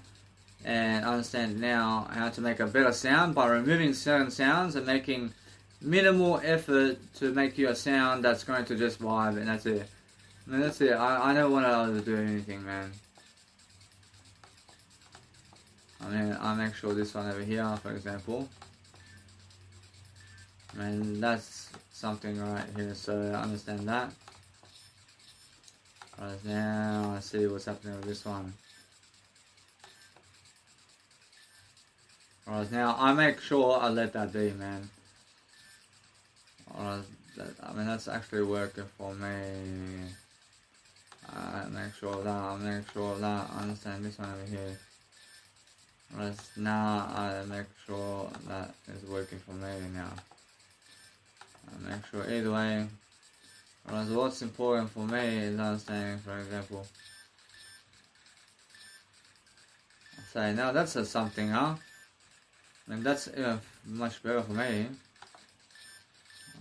and understand now how to make a better sound by removing certain sounds and making minimal effort to make you a sound that's going to just vibe, and that's it. I mean, that's it. I never want to do anything, man. I mean, I make sure this one over here, for example. I mean, that's something right here, so I understand that. Right, now let's see what's happening with this one. Alright, now I make sure I let that be, man. Alright, I mean, that's actually working for me. I make sure of that, I understand this one over here. Alright, now I make sure that is working for me now. I make sure either way. Alright, so what's important for me is understanding, for example. I say, now that's a something, huh? I mean, that's much better for me.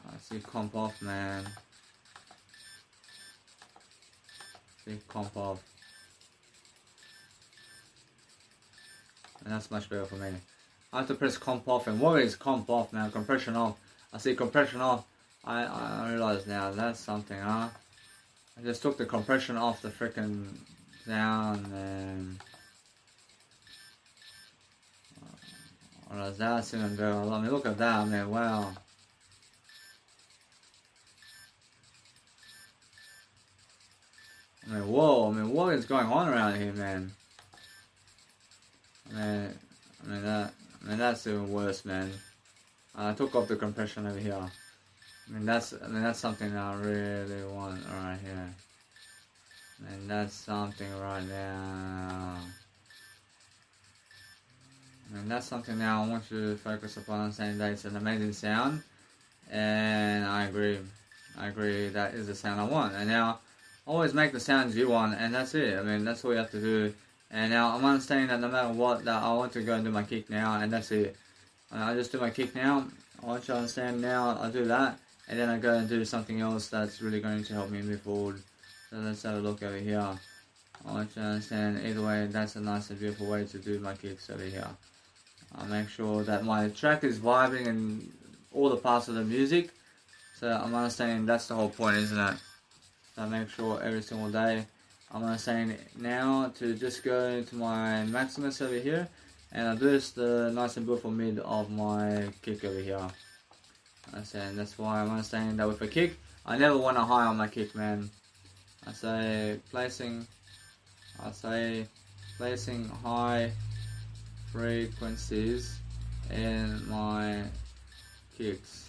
I see comp off, man. See comp off. And that's much better for me. I have to press comp off, and what is comp off, man? Compression off. I see compression off. I realize now that's something, huh? I just took the compression off the freaking sound, and that's even better. I mean, look at that, man. Wow. I mean, whoa. I mean, what is going on around here, man? I mean, that's even worse, man. I took off the compression over here. I mean, that's something I really want right here. And that's something right now. And that's something now I want you to focus upon, saying that it's an amazing sound. And I agree that is the sound I want. And now, always make the sounds you want, and that's it. I mean, that's all you have to do. And now I'm understanding that no matter what, that I want to go and do my kick now, and that's it. I just do my kick now. I want you to understand now I do that, and then I go and do something else that's really going to help me move forward. So let's have a look over here. I want you to understand either way, that's a nice and beautiful way to do my kicks over here. I make sure that my track is vibing in all the parts of the music. So I'm understanding that's the whole point, isn't it? So I make sure every single day I'm understanding now to just go into my maximus over here, and I boost the nice and beautiful mid of my kick over here. And that's why I'm understanding that with a kick, I never want a high on my kick, man. I say placing high frequencies in my kicks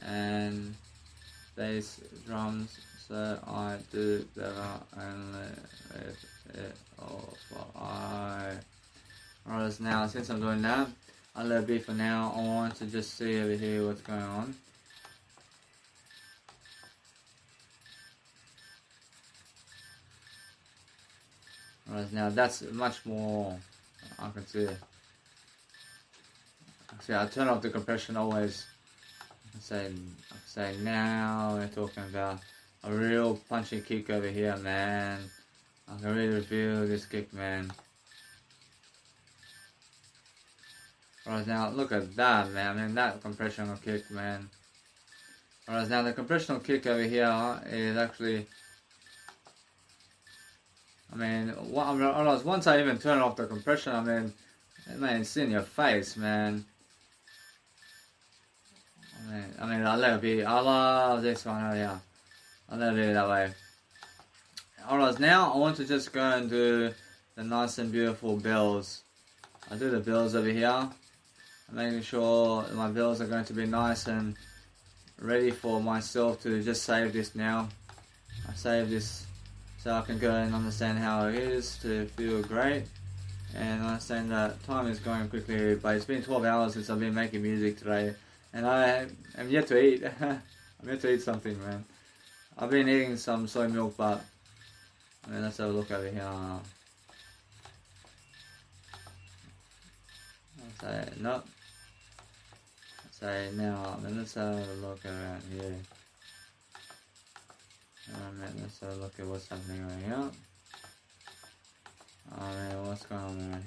and bass drums, so I do better and let it off. Alright, now since I'm doing that, I'll let it be for now. I want to just see over here what's going on. Alright, now that's much more. I can see. See, I turn off the compression always. I say now we're talking about a real punchy kick over here, man. I can really feel this kick, man. Alright, now look at that, man. I mean, that compressional kick, man. Alright, now the compressional kick over here is actually, I mean, once I even turn off the compression, I mean, it's in your face, man. I mean, I'll let it be. I love this one over here. I'll let it be that way. Alright, now I want to just go and do the nice and beautiful bills. I do the bills over here. I'm making sure my bills are going to be nice and ready for myself to just save this now. I save this so I can go and understand how it is to feel great. And understand that time is going quickly, but it's been 12 hours since I've been making music today. And I am yet to eat. I'm yet to eat something, man. I've been eating some soy milk, but I mean, let's have a look over here. I'll say no. I'll say now. I mean, let's have a look around here. Let's have a look at what's happening over here. Oh man, what's going on there?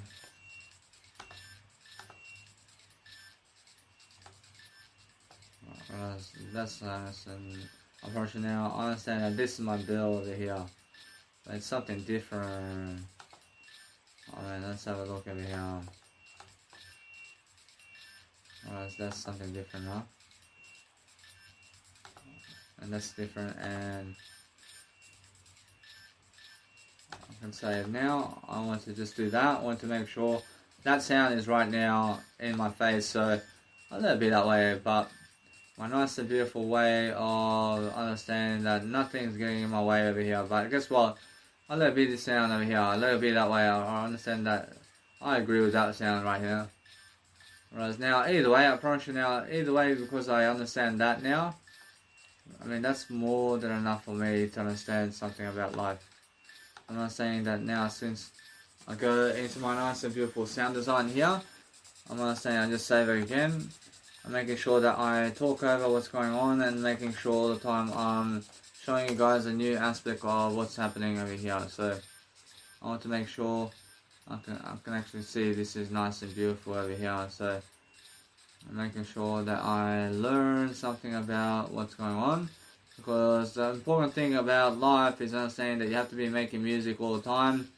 That's nice, and unfortunately now I understand that this is my bill over here. But it's something different. Alright, let's have a look over here. Alright, that's something different now. And that's different, and I can say now I want to just do that. I want to make sure that sound is right now in my face, so I'll let it be that way, but my nice and beautiful way of understanding that nothing's getting in my way over here. But guess what? I'll let it be the sound over here. I'll let it be that way. I understand that. I agree with that sound right here. Whereas now, either way, I promise you now, either way, because I understand that now, I mean, that's more than enough for me to understand something about life. I'm not saying that now, since I go into my nice and beautiful sound design here, I'm not saying I just save it again. I'm making sure that I talk over what's going on and making sure all the time I'm showing you guys a new aspect of what's happening over here. So I want to make sure I can actually see this is nice and beautiful over here. So I'm making sure that I learn something about what's going on, because the important thing about life is understanding that you have to be making music all the time,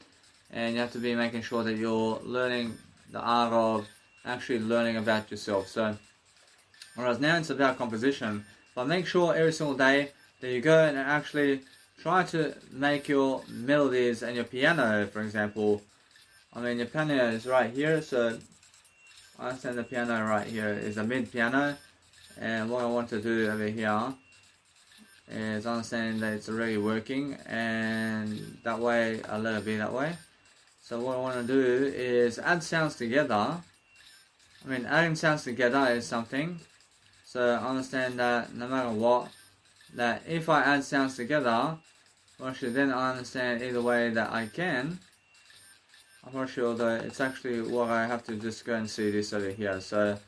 and you have to be making sure that you're learning the art of actually learning about yourself. So whereas now it's about composition, but make sure every single day that you go and actually try to make your melodies and your piano, for example. I mean, your piano is right here, so I understand the piano right here is a mid piano, and what I want to do over here is understanding that it's already working, and that way I'll let it be that way. So what I want to do is add sounds together. I mean, adding sounds together is something. So understand that no matter what, that if I add sounds together, actually then I understand either way that I can. I'm not sure though, it's actually what I have to just go and see this over here. So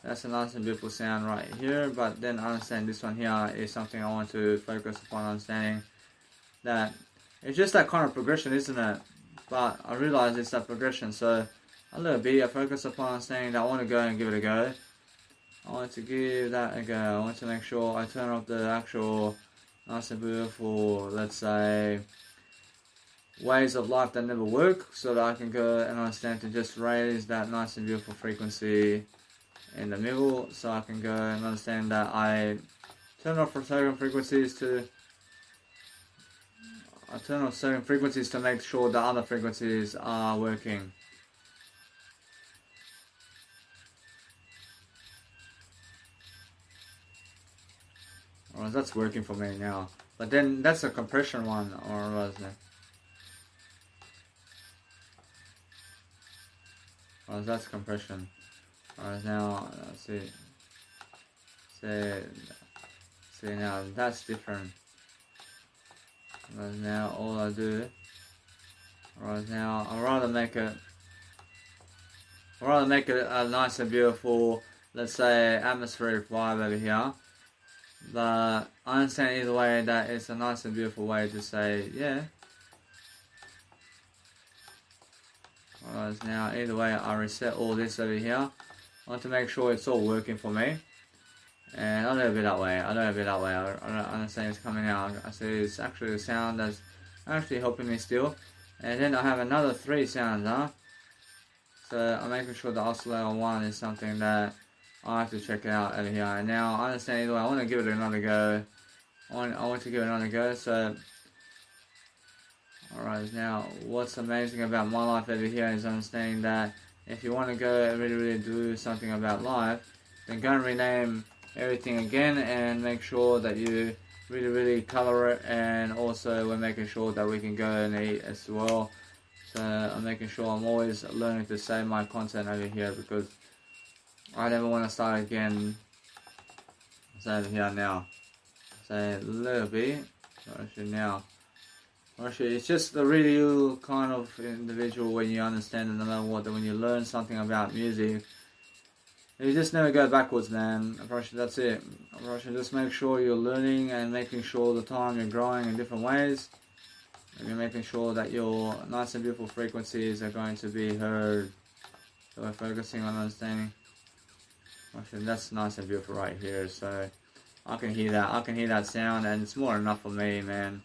That's a nice and beautiful sound right here, but then understand this one here is something I want to focus upon understanding. That it's just that kind of progression, isn't it? But I realize it's that progression, so a little bit I focus upon understanding that I want to go and give it a go. I want to give that a go. I want to make sure I turn off the actual nice and beautiful, let's say, ways of life that never work, so that I can go and understand to just raise that nice and beautiful frequency in the middle, so I can go and understand that I turn off certain frequencies to make sure the other frequencies are working. Or that's working for me now. But then that's a compression one, or was it? Or that's compression. Or now, let's see. See now, that's different. Right now, all I do. Right now, I'd rather make it a nice and beautiful, let's say, atmospheric vibe over here. But I understand either way that it's a nice and beautiful way to say, yeah. Alright, now either way I reset all this over here. I want to make sure it's all working for me. And I do it that way. I understand it's coming out. I see it's actually the sound that's actually helping me still. And then I have another 3 sounds, So I'm making sure the oscillator 1 is something that I have to check it out over here. And now I understand either way. I want to give it another go. I want to give it another go. So, alright, now what's amazing about my life over here is understanding that if you want to go and really do something about life, then go and rename everything again and make sure that you really color it, and also we're making sure that we can go and eat as well. So I'm making sure I'm always learning to save my content over here, because I never want to start again. So over here now, say a little bit, actually now. Actually, it's just a really kind of individual when you understand it, no matter what, that when you learn something about music, you just never go backwards, man. That's it. Just make sure you're learning and making sure all the time you're growing in different ways. And you're making sure that your nice and beautiful frequencies are going to be heard. So we're focusing on understanding. Actually, that's nice and beautiful right here. So I can hear that. I can hear that sound, and it's more than enough for me, man.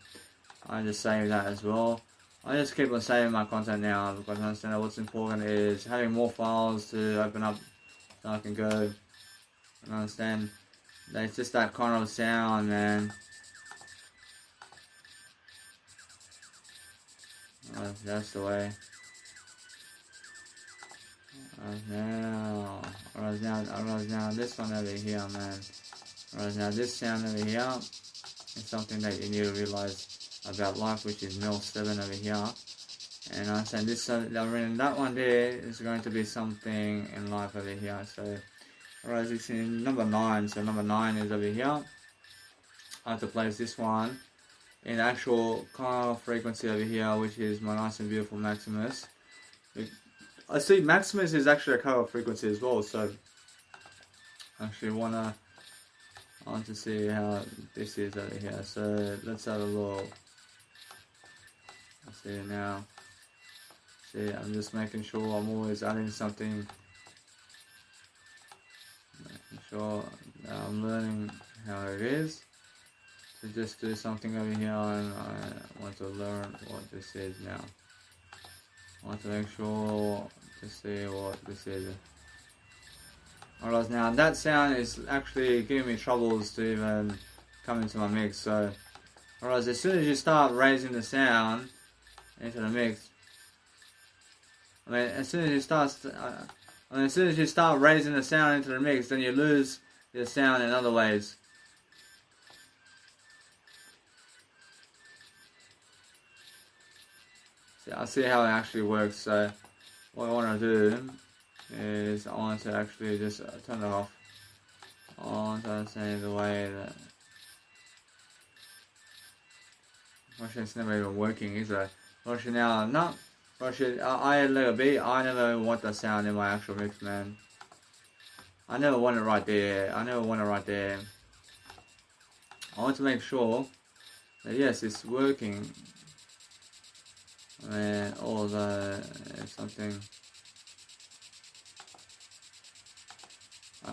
I just save that as well. I just keep on saving my content now, because I understand that what's important is having more files to open up, so I can go and understand that it's just that kind of sound, man. That's the way. Now this one over here, man. Now this sound over here is something that you need to realize about life, which is Mel 7 over here. And I understand this, that one there is going to be something in life over here. So, alright, it's in number 9. So number 9 is over here. I have to place this one in actual kind of frequency over here, which is my nice and beautiful Maximus. I see Maximus is actually a color frequency as well, so I actually I want to see how this is over here. So let's have a look. I see it now. See, I'm just making sure I'm always adding something. Making sure that I'm learning how it is. To just do something over here, and I want to learn what this is now. I want to make sure to see what this is. Alright, now that sound is actually giving me troubles to even come into my mix. So, alright, as soon as you start raising the sound into the mix, as soon as you start raising the sound into the mix, then you lose the sound in other ways. See, I see how it actually works. So what I want to do is I want to actually just turn it off. I want to say the way that actually it's never even working, is it? Actually now, no. Actually, I let it be. I never want the sound in my actual mix, man. I never want it right there. I never want it right there. I want to make sure that yes, it's working. And although it's something,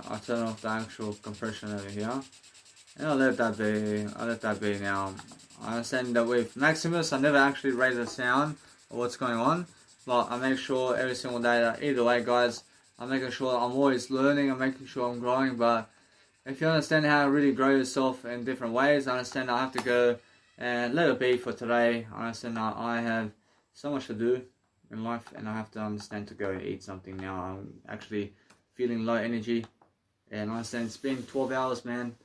I turn off the actual compression over here. And I'll let that be. I'll let that be now. I understand that with Maximus, I never actually raise the sound of what's going on. But I make sure every single day that either way, guys, I'm making sure I'm always learning. I'm making sure I'm growing. But if you understand how to really grow yourself in different ways, I understand I have to go and let it be for today. I understand that I have so much to do in life, and I have to understand to go and eat something now. I'm actually feeling low energy, and I understand it's been 12 hours, man.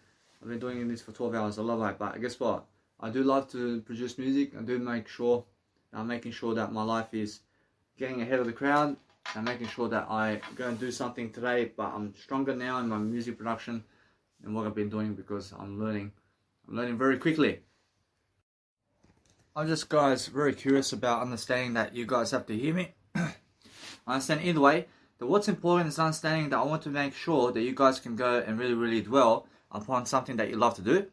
I've been doing this for 12 hours. I love it, but guess what? I do love to produce music. I do make sure I'm making sure that my life is getting ahead of the crowd. I'm making sure that I go and do something today, but I'm stronger now in my music production and what I've been doing because I'm learning very quickly. I'm just, guys, very curious about understanding that you guys have to hear me. I understand either way, but what's important is understanding that I want to make sure that you guys can go and really dwell upon something that you love to do.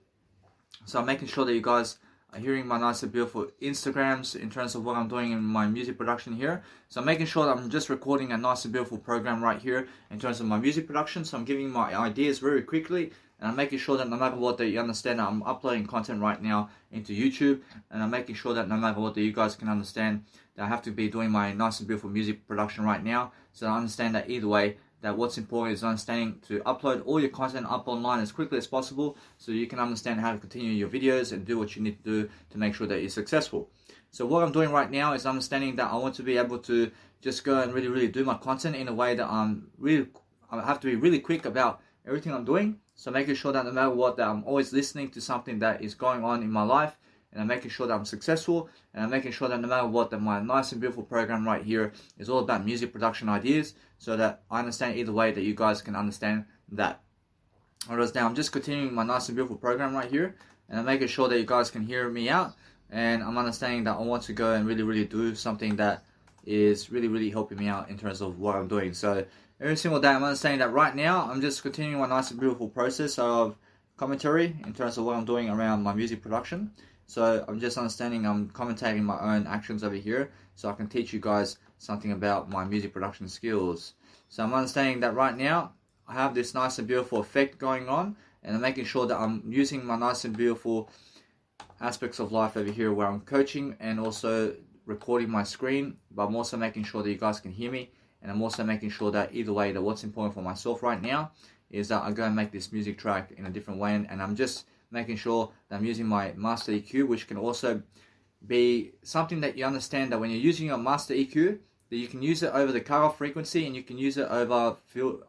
So I'm making sure that you guys are hearing my nice and beautiful Instagrams in terms of what I'm doing in my music production here. So I'm making sure that I'm just recording a nice and beautiful program right here in terms of my music production. So I'm giving my ideas very quickly, and I'm making sure that no matter what, that you understand that I'm uploading content right now into YouTube, and I'm making sure that no matter what, that you guys can understand that I have to be doing my nice and beautiful music production right now. So I understand that either way, that what's important is understanding to upload all your content up online as quickly as possible so you can understand how to continue your videos and do what you need to do to make sure that you're successful. So what I'm doing right now is understanding that I want to be able to just go and really do my content in a way that I have to be really quick about everything I'm doing. So making sure that no matter what, that I'm always listening to something that is going on in my life, and I'm making sure that I'm successful, and I'm making sure that no matter what, that my nice and beautiful program right here is all about music production ideas, so that I understand either way that you guys can understand that. Alright, now I'm just continuing my nice and beautiful program right here, and I'm making sure that you guys can hear me out, and I'm understanding that I want to go and really do something that is really helping me out in terms of what I'm doing. So every single day I'm understanding that right now I'm just continuing my nice and beautiful process of commentary in terms of what I'm doing around my music production. So I'm just understanding I'm commentating my own actions over here so I can teach you guys something about my music production skills. So I'm understanding that right now I have this nice and beautiful effect going on, and I'm making sure that I'm using my nice and beautiful aspects of life over here where I'm coaching and also recording my screen, but I'm also making sure that you guys can hear me, and I'm also making sure that either way that what's important for myself right now is that I go and make this music track in a different way, and I'm just making sure that I'm using my master EQ, which can also be something that you understand that when you're using your master EQ, that you can use it over the cutoff frequency, and you can use it over you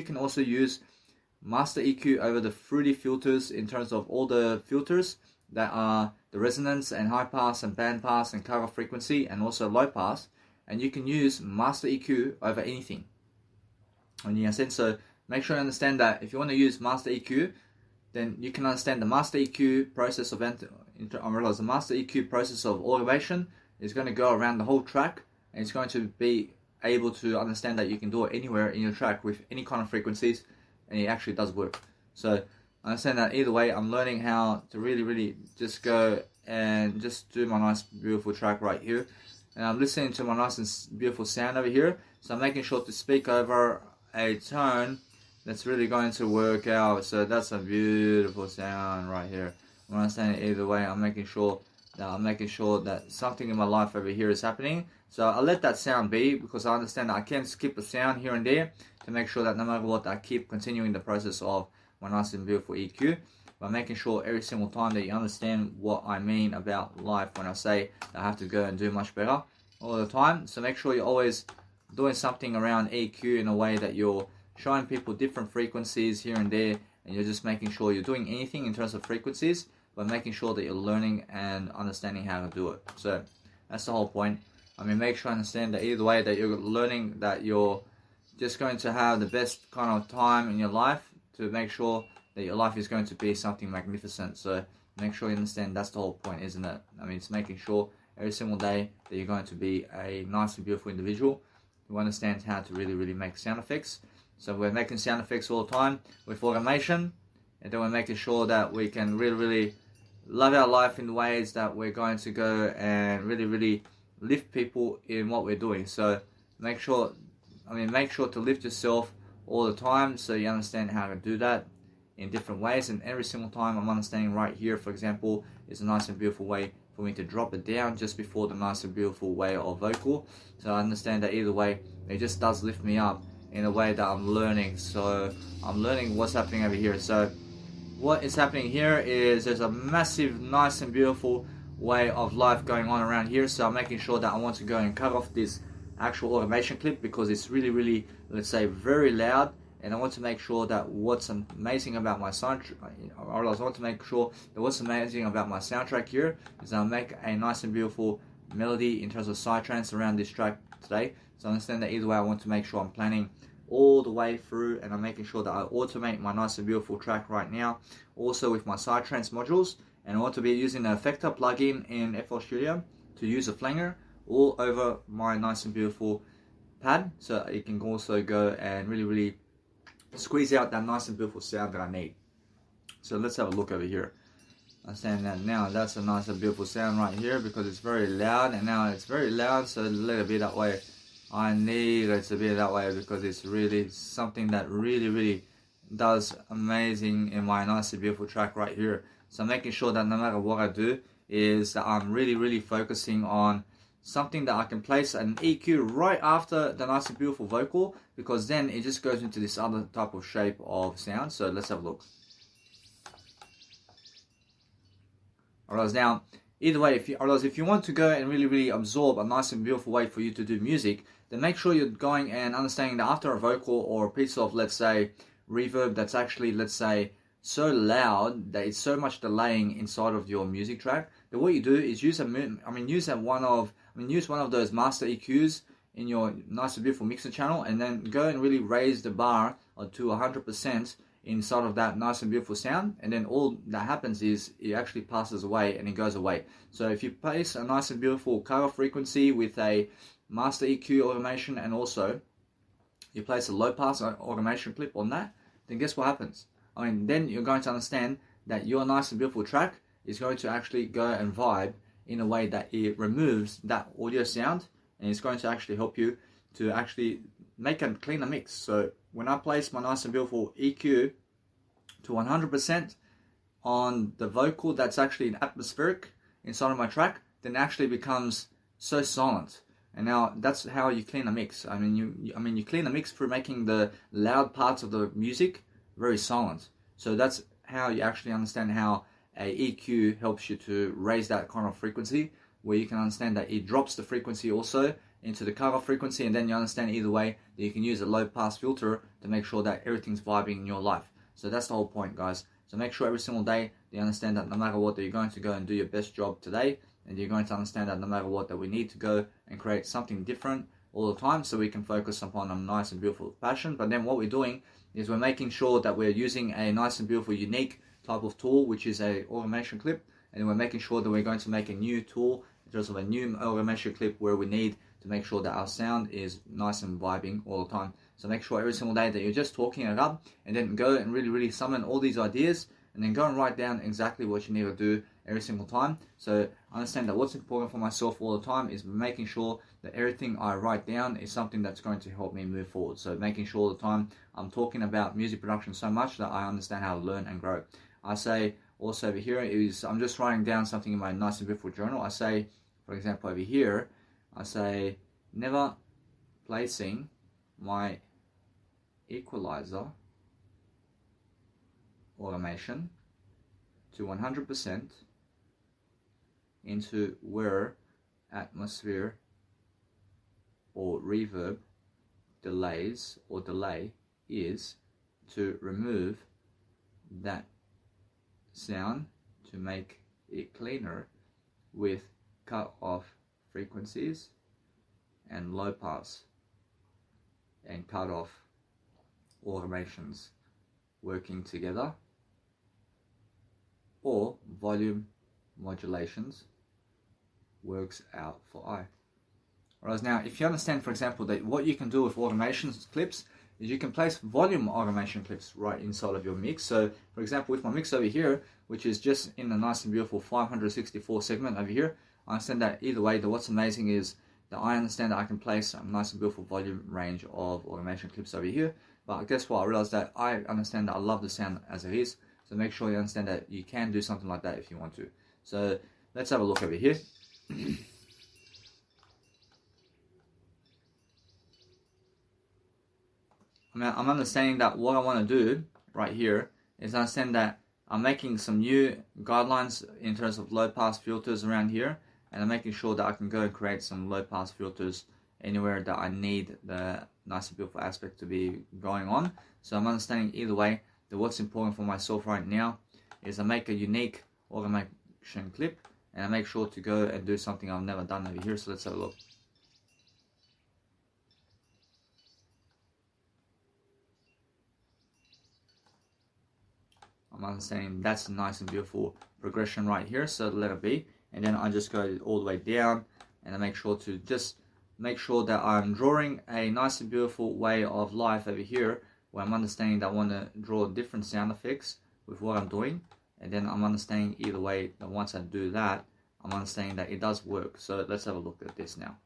can also use master EQ over the fruity filters in terms of all the filters that are the resonance and high pass and band pass and cutoff frequency and also low pass, and you can use master EQ over anything. And you understand, so make sure you understand that if you want to use master EQ, then you can understand the master EQ process of the master EQ process of automation is going to go around the whole track, and it's going to be able to understand that you can do it anywhere in your track with any kind of frequencies, and it actually does work. So I understand that either way, I'm learning how to really just go and just do my nice beautiful track right here, and I'm listening to my nice and beautiful sound over here. So I'm making sure to speak over a tone that's really going to work out. So that's a beautiful sound right here. When I'm saying it either way, I'm making sure that something in my life over here is happening. So I let that sound be because I understand that I can skip a sound here and there to make sure that no matter what, I keep continuing the process of my nice and beautiful EQ. By making sure every single time that you understand what I mean about life when I say that I have to go and do much better all the time. So make sure you're always doing something around EQ in a way that you're showing people different frequencies here and there, and you're just making sure you're doing anything in terms of frequencies, but making sure that you're learning and understanding how to do it. So that's the whole point. I mean, make sure you understand that either way that you're learning, that you're just going to have the best kind of time in your life to make sure that your life is going to be something magnificent. So make sure you understand that's the whole point, isn't it? I mean, it's making sure every single day that you're going to be a nice and beautiful individual, who understands how to really make sound effects. So we're making sound effects all the time with automation, and then we're making sure that we can really love our life in ways that we're going to go and really lift people in what we're doing. So make sure to lift yourself all the time, so you understand how to do that in different ways. And every single time I'm understanding right here, for example, is a nice and beautiful way for me to drop it down just before the nice and beautiful way of vocal. So I understand that either way, it just does lift me up in a way that I'm learning. So I'm learning what's happening over here. So what is happening here is there's a massive, nice and beautiful way of life going on around here. So I'm making sure that I want to go and cut off this actual automation clip because it's really, let's say, very loud. And I want to make sure that what's amazing about my soundtrack here is I'll make a nice and beautiful melody in terms of psytrance around this track today. So understand that either way, I want to make sure I'm planning all the way through, and I'm making sure that I automate my nice and beautiful track right now, also with my psytrance modules. And I want to be using the Effector plugin in FL Studio to use a flanger all over my nice and beautiful pad, so you can also go and really squeeze out that nice and beautiful sound that I need. So let's have a look over here. I'm saying that now that's a nice and beautiful sound right here because it's very loud, and now it's very loud, so let it be that way. I need it to be that way because it's really something that really does amazing in my nice and beautiful track right here. So I'm making sure that no matter what I do is that I'm really focusing on something that I can place an EQ right after the nice and beautiful vocal, because then it just goes into this other type of shape of sound. So let's have a look. Alright, now either way, if you want to go and really absorb a nice and beautiful way for you to do music, then make sure you're going and understanding that after a vocal or a piece of, let's say, reverb that's actually, let's say, so loud that it's so much delaying inside of your music track, then what you do is use one of those master EQs in your nice and beautiful mixer channel, and then go and really raise the bar to 100% inside of that nice and beautiful sound, and then all that happens is it actually passes away and it goes away. So if you place a nice and beautiful cutoff frequency with a master EQ automation, and also you place a low pass automation clip on that, then guess what happens? Then you're going to understand that your nice and beautiful track is going to actually go and vibe in a way that it removes that audio sound, and it's going to actually help you to actually make a cleaner mix. So when I place my nice and beautiful EQ to 100% on the vocal that's actually atmospheric inside of my track, then it actually becomes so silent. And now that's how you clean a mix. You clean a mix through making the loud parts of the music very silent. So that's how you actually understand how a EQ helps you to raise that kind of frequency, where you can understand that it drops the frequency also into the cutoff frequency, and then you understand either way that you can use a low pass filter to make sure that everything's vibing in your life. So that's the whole point, guys. So make sure every single day that you understand that no matter what, that you're going to go and do your best job today, and you're going to understand that no matter what, that we need to go and create something different all the time, so we can focus upon a nice and beautiful passion. But then what we're doing is we're making sure that we're using a nice and beautiful unique type of tool, which is a automation clip, and we're making sure that we're going to make a new tool in terms of a new automation clip where we need to make sure that our sound is nice and vibing all the time. So make sure every single day that you're just talking it up, and then go and really summon all these ideas, and then go and write down exactly what you need to do every single time. So understand that what's important for myself all the time is making sure that everything I write down is something that's going to help me move forward. So making sure all the time I'm talking about music production so much that I understand how to learn and grow. I say also over here is I'm just writing down something in my nice and beautiful journal. I say, for example, over here, I say never placing my equalizer automation to 100% into where atmosphere or reverb delays or delay is, to remove that sound to make it cleaner with cut off frequencies and low pass and cut off automations working together, or volume modulations works out for I. Whereas now, if you understand, for example, that what you can do with automation clips is you can place volume automation clips right inside of your mix. So, for example, with my mix over here, which is just in a nice and beautiful 564 segment over here, I understand that either way, that what's amazing is that I understand that I can place a nice and beautiful volume range of automation clips over here. But guess what? I realized that I understand that I love the sound as it is. So make sure you understand that you can do something like that if you want to. So let's have a look over here. I'm understanding that what I want to do right here is understand that I'm making some new guidelines in terms of low pass filters around here, and I'm making sure that I can go and create some low pass filters anywhere that I need the nice and beautiful aspect to be going on. So I'm understanding either way that what's important for myself right now is I make a unique automation clip, and I make sure to go and do something I've never done over here. So let's have a look. I'm understanding that's a nice and beautiful progression right here, so let it be. And then I just go all the way down, and I make sure to just make sure that I'm drawing a nice and beautiful way of life over here, where I'm understanding that I want to draw different sound effects with what I'm doing. And then I'm understanding either way that once I do that, I'm understanding that it does work. So let's have a look at this now.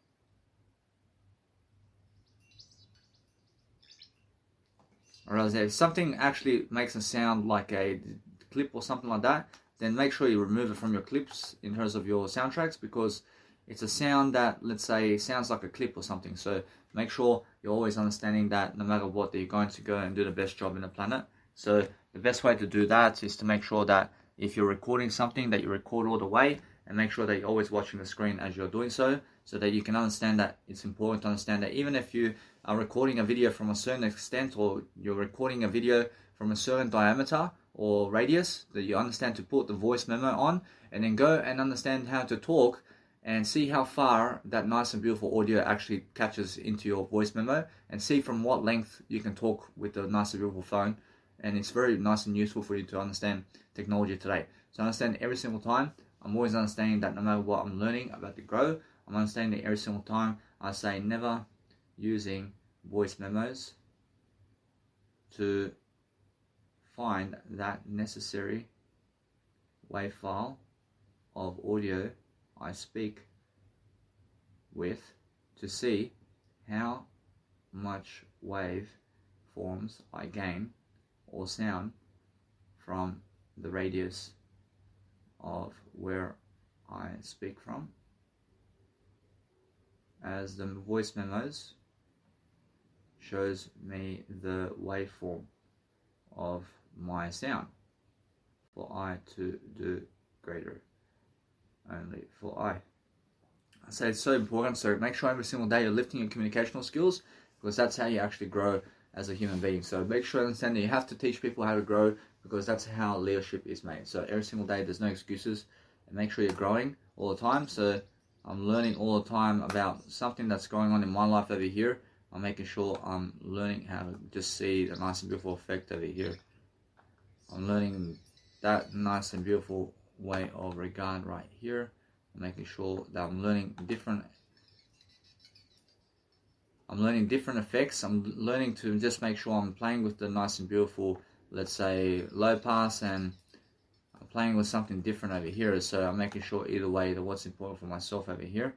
Whereas if something actually makes a sound like a clip or something like that, then make sure you remove it from your clips in terms of your soundtracks, because it's a sound that, let's say, sounds like a clip or something. So make sure you're always understanding that no matter what, that you're going to go and do the best job in the planet. So the best way to do that is to make sure that if you're recording something, that you record all the way, and make sure that you're always watching the screen as you're doing so that you can understand that it's important to understand that even if you are recording a video from a certain extent, or you're recording a video from a certain diameter or radius, that you understand to put the voice memo on, and then go and understand how to talk and see how far that nice and beautiful audio actually catches into your voice memo, and see from what length you can talk with the nice and beautiful phone. And it's very nice and useful for you to understand technology today. So understand every single time, I'm always understanding that no matter what I'm learning about to grow, I'm understanding that every single time I say never using voice memos to find that necessary wave file of audio I speak with to see how much wave forms I gain or sound from the radius of where I speak from, as the voice memos shows me the waveform of my sound for I to do greater only for I. I say it's so important, so make sure every single day you're lifting your communicational skills, because that's how you actually grow as a human being. So make sure you understand that you have to teach people how to grow, because that's how leadership is made. So every single day there's no excuses, and make sure you're growing all the time. So I'm learning all the time about something that's going on in my life over here. I'm making sure I'm learning how to just see a nice and beautiful effect over here. I'm learning that nice and beautiful way of regard right here. I'm making sure that I'm learning different effects. I'm learning to just make sure I'm playing with the nice and beautiful, let's say, low pass, and I'm playing with something different over here. So I'm making sure either way that what's important for myself over here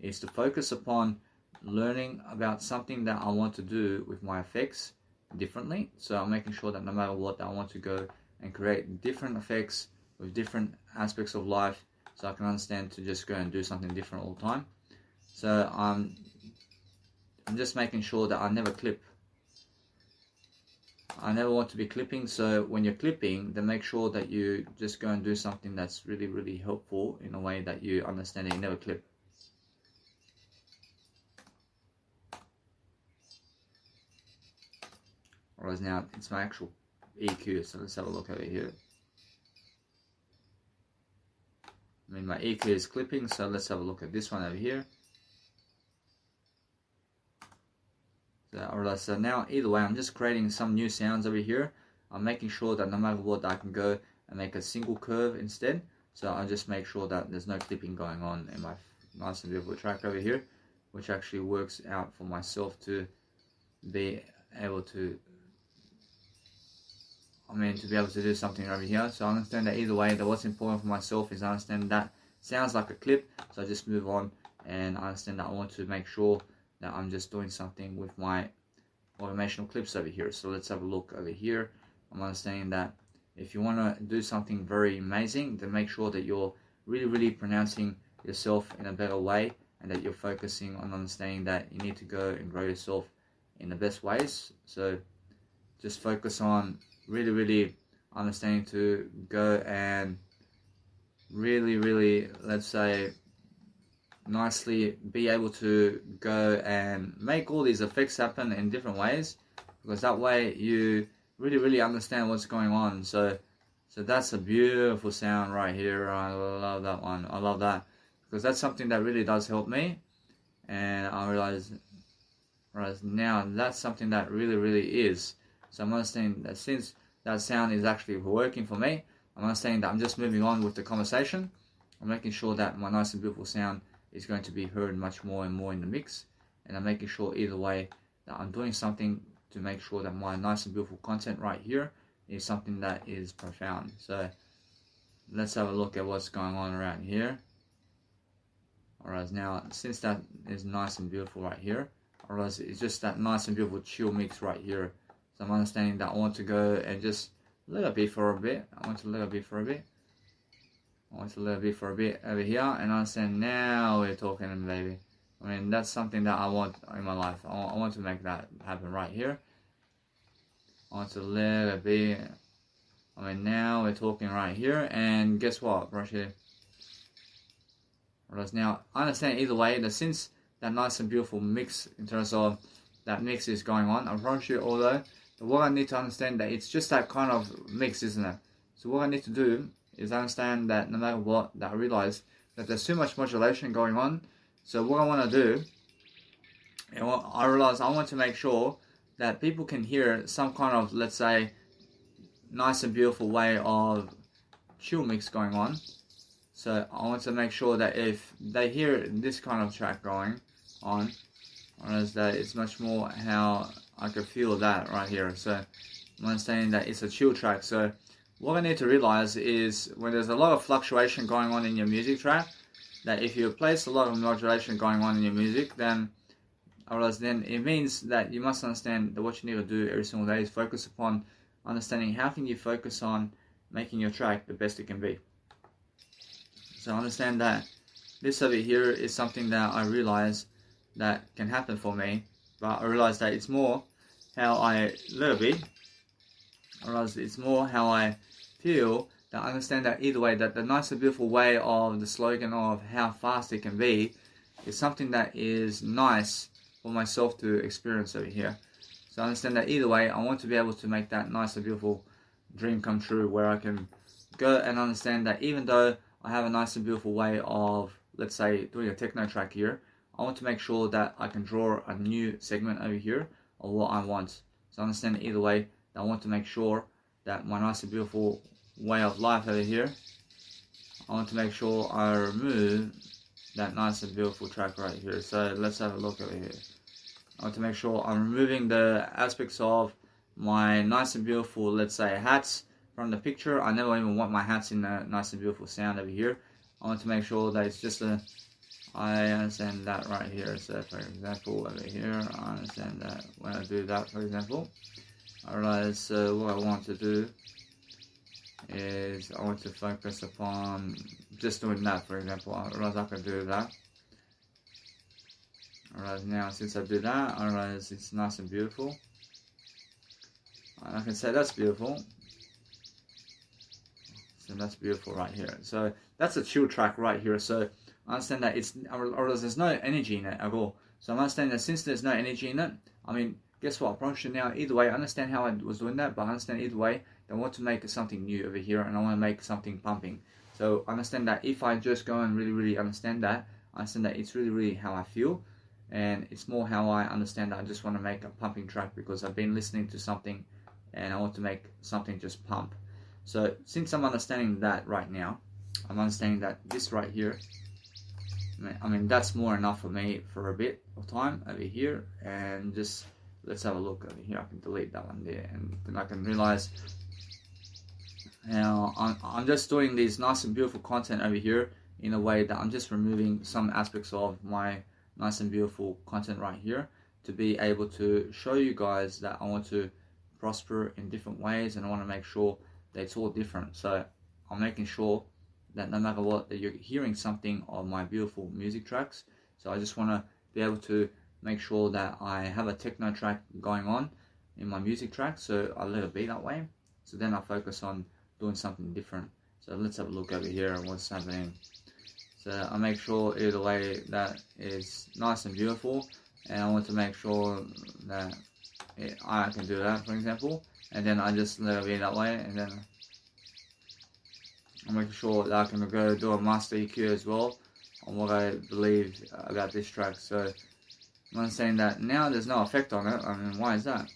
is to focus upon learning about something that I want to do with my effects differently. So I'm making sure that no matter what, I want to go and create different effects with different aspects of life, so I can understand to just go and do something different all the time. So I'm just making sure that I never clip. I never want to be clipping. So when you're clipping, then make sure that you just go and do something that's really, really helpful in a way that you understand that you never clip. Whereas now it's my actual EQ, so let's have a look over here. I mean, my EQ is clipping, so let's have a look at this one over here. So now either way, I'm just creating some new sounds over here. I'm making sure that no matter what, I can go and make a single curve instead. So I just make sure that there's no clipping going on in my nice and beautiful track over here. which actually works out for myself to be able to, to be able to do something over here. So I understand that either way, that what's important for myself is I understand that sounds like a clip, so I just move on, and I understand that I want to make sure that I'm just doing something with my automational clips over here. So let's have a look over here. I'm understanding that if you want to do something very amazing, then make sure that you're really pronouncing yourself in a better way, and that you're focusing on understanding that you need to go and grow yourself in the best ways. So just focus on really understanding to go and really, let's say, nicely be able to go and make all these effects happen in different ways, because that way you really understand what's going on. So that's a beautiful sound right here. I love that one. I love that, because that's something that really does help me, and I realize now that's something that really is. So I'm understanding that since that sound is actually working for me, I'm understanding that I'm just moving on with the conversation. I'm making sure that my nice and beautiful sound is going to be heard much more and more in the mix, and I'm making sure either way that I'm doing something to make sure that my nice and beautiful content right here is something that is profound. So let's have a look at what's going on around here. Alright, now since that is nice and beautiful right here, alright, it's just that nice and beautiful chill mix right here. So I'm understanding that I want to go and just let it be for a bit. I want to let it be for a bit over here, and I understand now we're talking, baby. That's something that I want in my life. I want to make that happen right here. I want to let it be. Now we're talking right here, and guess what? Right here. Whereas now, I understand either way that since that nice and beautiful mix in terms of that mix is going on, I promise you, although, what I need to understand that it's just that kind of mix, isn't it? So what I need to do is understand that no matter what, that I realize that there's too much modulation going on. So what I want to do, and what I realize I want to make sure that people can hear some kind of, let's say, nice and beautiful way of chill mix going on. So I want to make sure that if they hear this kind of track going on, whereas that it's much more how I can feel that right here. So I'm understanding that it's a chill track. So what I need to realize is when there's a lot of fluctuation going on in your music track, that if you place a lot of modulation going on in your music, then I realize then it means that you must understand that what you need to do every single day is focus upon understanding how can you focus on making your track the best it can be. So I understand that this over here is something that I realize that can happen for me, but I realize that it's more how I let it be. I realize it's more how I feel, that I understand that either way, that the nice and beautiful way of the slogan of how fast it can be is something that is nice for myself to experience over here. So I understand that either way, I want to be able to make that nice and beautiful dream come true, where I can go and understand that even though I have a nice and beautiful way of, let's say, doing a techno track here, I want to make sure that I can draw a new segment over here of what I want. So I understand either way, I want to make sure that my nice and beautiful way of life over here, I want to make sure I remove that nice and beautiful track right here. So let's have a look over here. I want to make sure I'm removing the aspects of my nice and beautiful, let's say, hats from the picture. I never even want my hats in the nice and beautiful sound over here. I want to make sure that it's just a, I understand that right here. So for example, over here, I understand that when I do that, for example, I realize so what I want to do is I want to focus upon just doing that, for example. I realize I can do that. Alright, now since I do that, I realize it's nice and beautiful. And I can say that's beautiful. So that's beautiful right here. So that's a chill track right here. So I understand that there's no energy in it at all. So I'm understanding that since there's no energy in it, guess what? I promise you now, either way, I understand how I was doing that, but I understand either way, I want to make something new over here, and I want to make something pumping. So I understand that if I just go and really understand that, I understand that it's really how I feel, and it's more how I understand that I just want to make a pumping track because I've been listening to something, and I want to make something just pump. So since I'm understanding that right now, I'm understanding that this right here I mean, that's more enough for me for a bit of time over here. And just, let's have a look over here. I can delete that one there, and then I can realize how I'm just doing these nice and beautiful content over here in a way that I'm just removing some aspects of my nice and beautiful content right here to be able to show you guys that I want to prosper in different ways, and I want to make sure that it's all different. So I'm making sure that no matter what, that you're hearing something of my beautiful music tracks. So I just want to be able to make sure that I have a techno track going on in my music track, so I let it be that way. So then I focus on doing something different. So let's have a look over here and what's happening. So I make sure either way that is nice and beautiful, and I want to make sure that I can do that, for example, and then I just let it be that way, and then I'm making sure that I can go do a master EQ as well on what I believe about this track. So I'm understanding that now there's no effect on it. I mean, why is that?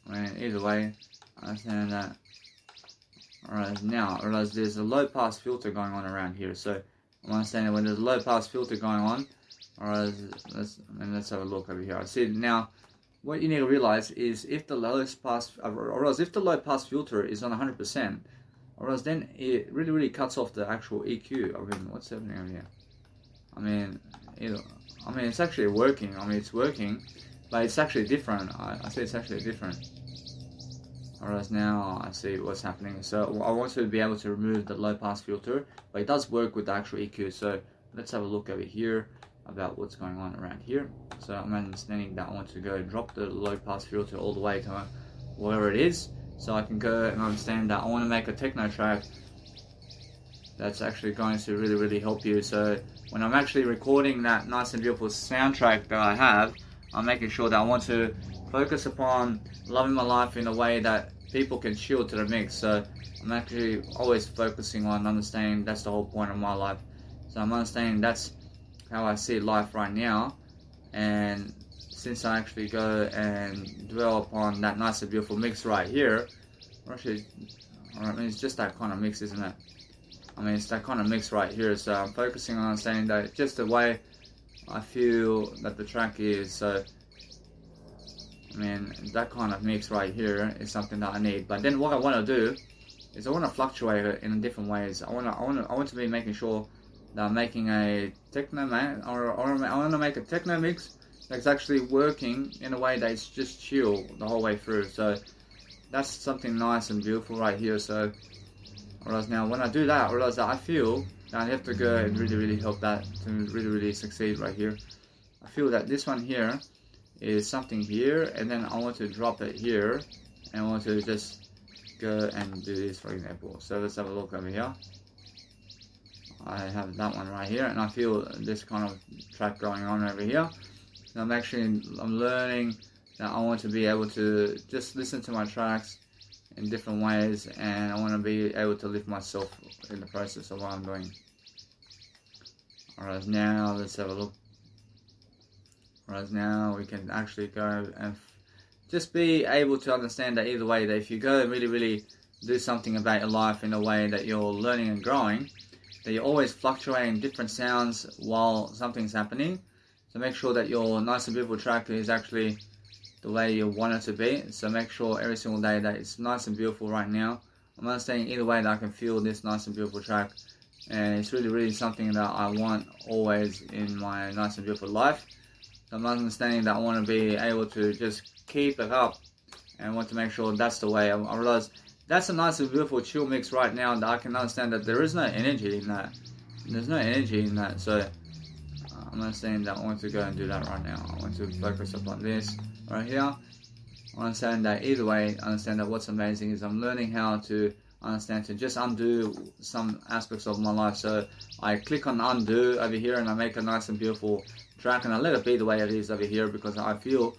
I mean, either way, I understand that. Alright, now I realize there's a low pass filter going on around here. So I'm understanding when there's a low pass filter going on. Alright, let's have a look over here. I see now. What you need to realize is if the lowest pass, or else if the low pass filter is on 100%, or else then it really cuts off the actual EQ. I mean, what's happening over here? I mean, it's actually working. I mean, it's working, but it's actually different. I see it's actually different. Whereas now I see what's happening. So I want to be able to remove the low pass filter, but it does work with the actual EQ. So let's have a look over here about what's going on around here. So I'm understanding that I want to go drop the low pass filter all the way to wherever it is, so I can go and understand that I want to make a techno track that's actually going to really help you. So when I'm actually recording that nice and beautiful soundtrack that I have, I'm making sure that I want to focus upon loving my life in a way that people can chill to the mix. So I'm actually always focusing on understanding that's the whole point of my life. So I'm understanding that's how I see life right now, and since I actually go and dwell upon that nice and beautiful mix right here, actually, I mean, it's just that kind of mix, isn't it? I mean, it's that kind of mix right here. So I'm focusing on understanding that just the way I feel that the track is. So I mean, that kind of mix right here is something that I need. But then what I want to do is I want to fluctuate it in different ways. I want to be making sure that I'm making a techno or I want to make a techno mix that's actually working in a way that it's just chill the whole way through. So that's something nice and beautiful right here. So whereas now when I do that, I realize that I feel that I have to go and really help that to really succeed right here. I feel that this one here is something here, and then I want to drop it here, and I want to just go and do this, for example. So let's have a look over here. I have that one right here, and I feel this kind of track going on over here. So I'm learning that I want to be able to just listen to my tracks in different ways, and I want to be able to lift myself in the process of what I'm doing. Alright, now let's have a look. Alright, now we can actually go and just be able to understand that either way, that if you go and really do something about your life in a way that you're learning and growing, that you're always fluctuating different sounds while something's happening. So make sure that your nice and beautiful track is actually the way you want it to be. So make sure every single day that it's nice and beautiful right now. I'm understanding either way that I can feel this nice and beautiful track, and it's really something that I want always in my nice and beautiful life. So I'm understanding that I want to be able to just keep it up, and I want to make sure that's the way. I realize that's a nice and beautiful chill mix right now, that I can understand that there is no energy in that. There's no energy in that. So I'm understanding that I want to go and do that right now. I want to focus upon this right here. I understand that either way, I understand that what's amazing is I'm learning how to understand to just undo some aspects of my life. So I click on undo over here, and I make a nice and beautiful track, and I let it be the way it is over here, because I feel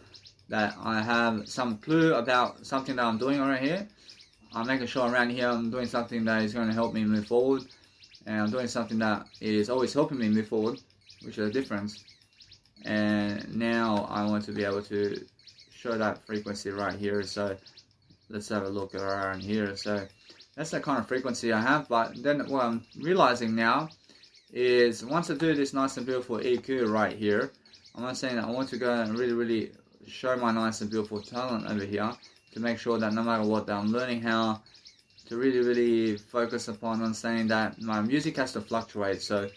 that I have some clue about something that I'm doing right here. I'm making sure around here I'm doing something that is going to help me move forward, and I'm doing something that is always helping me move forward, which is a difference. And now I want to be able to show that frequency right here. So let's have a look around here. So that's the kind of frequency I have. But then what I'm realizing now is once I do this nice and beautiful EQ right here, I'm not saying that I want to go and really show my nice and beautiful talent over here to make sure that no matter what, that I'm learning how to really focus upon understanding that my music has to fluctuate. So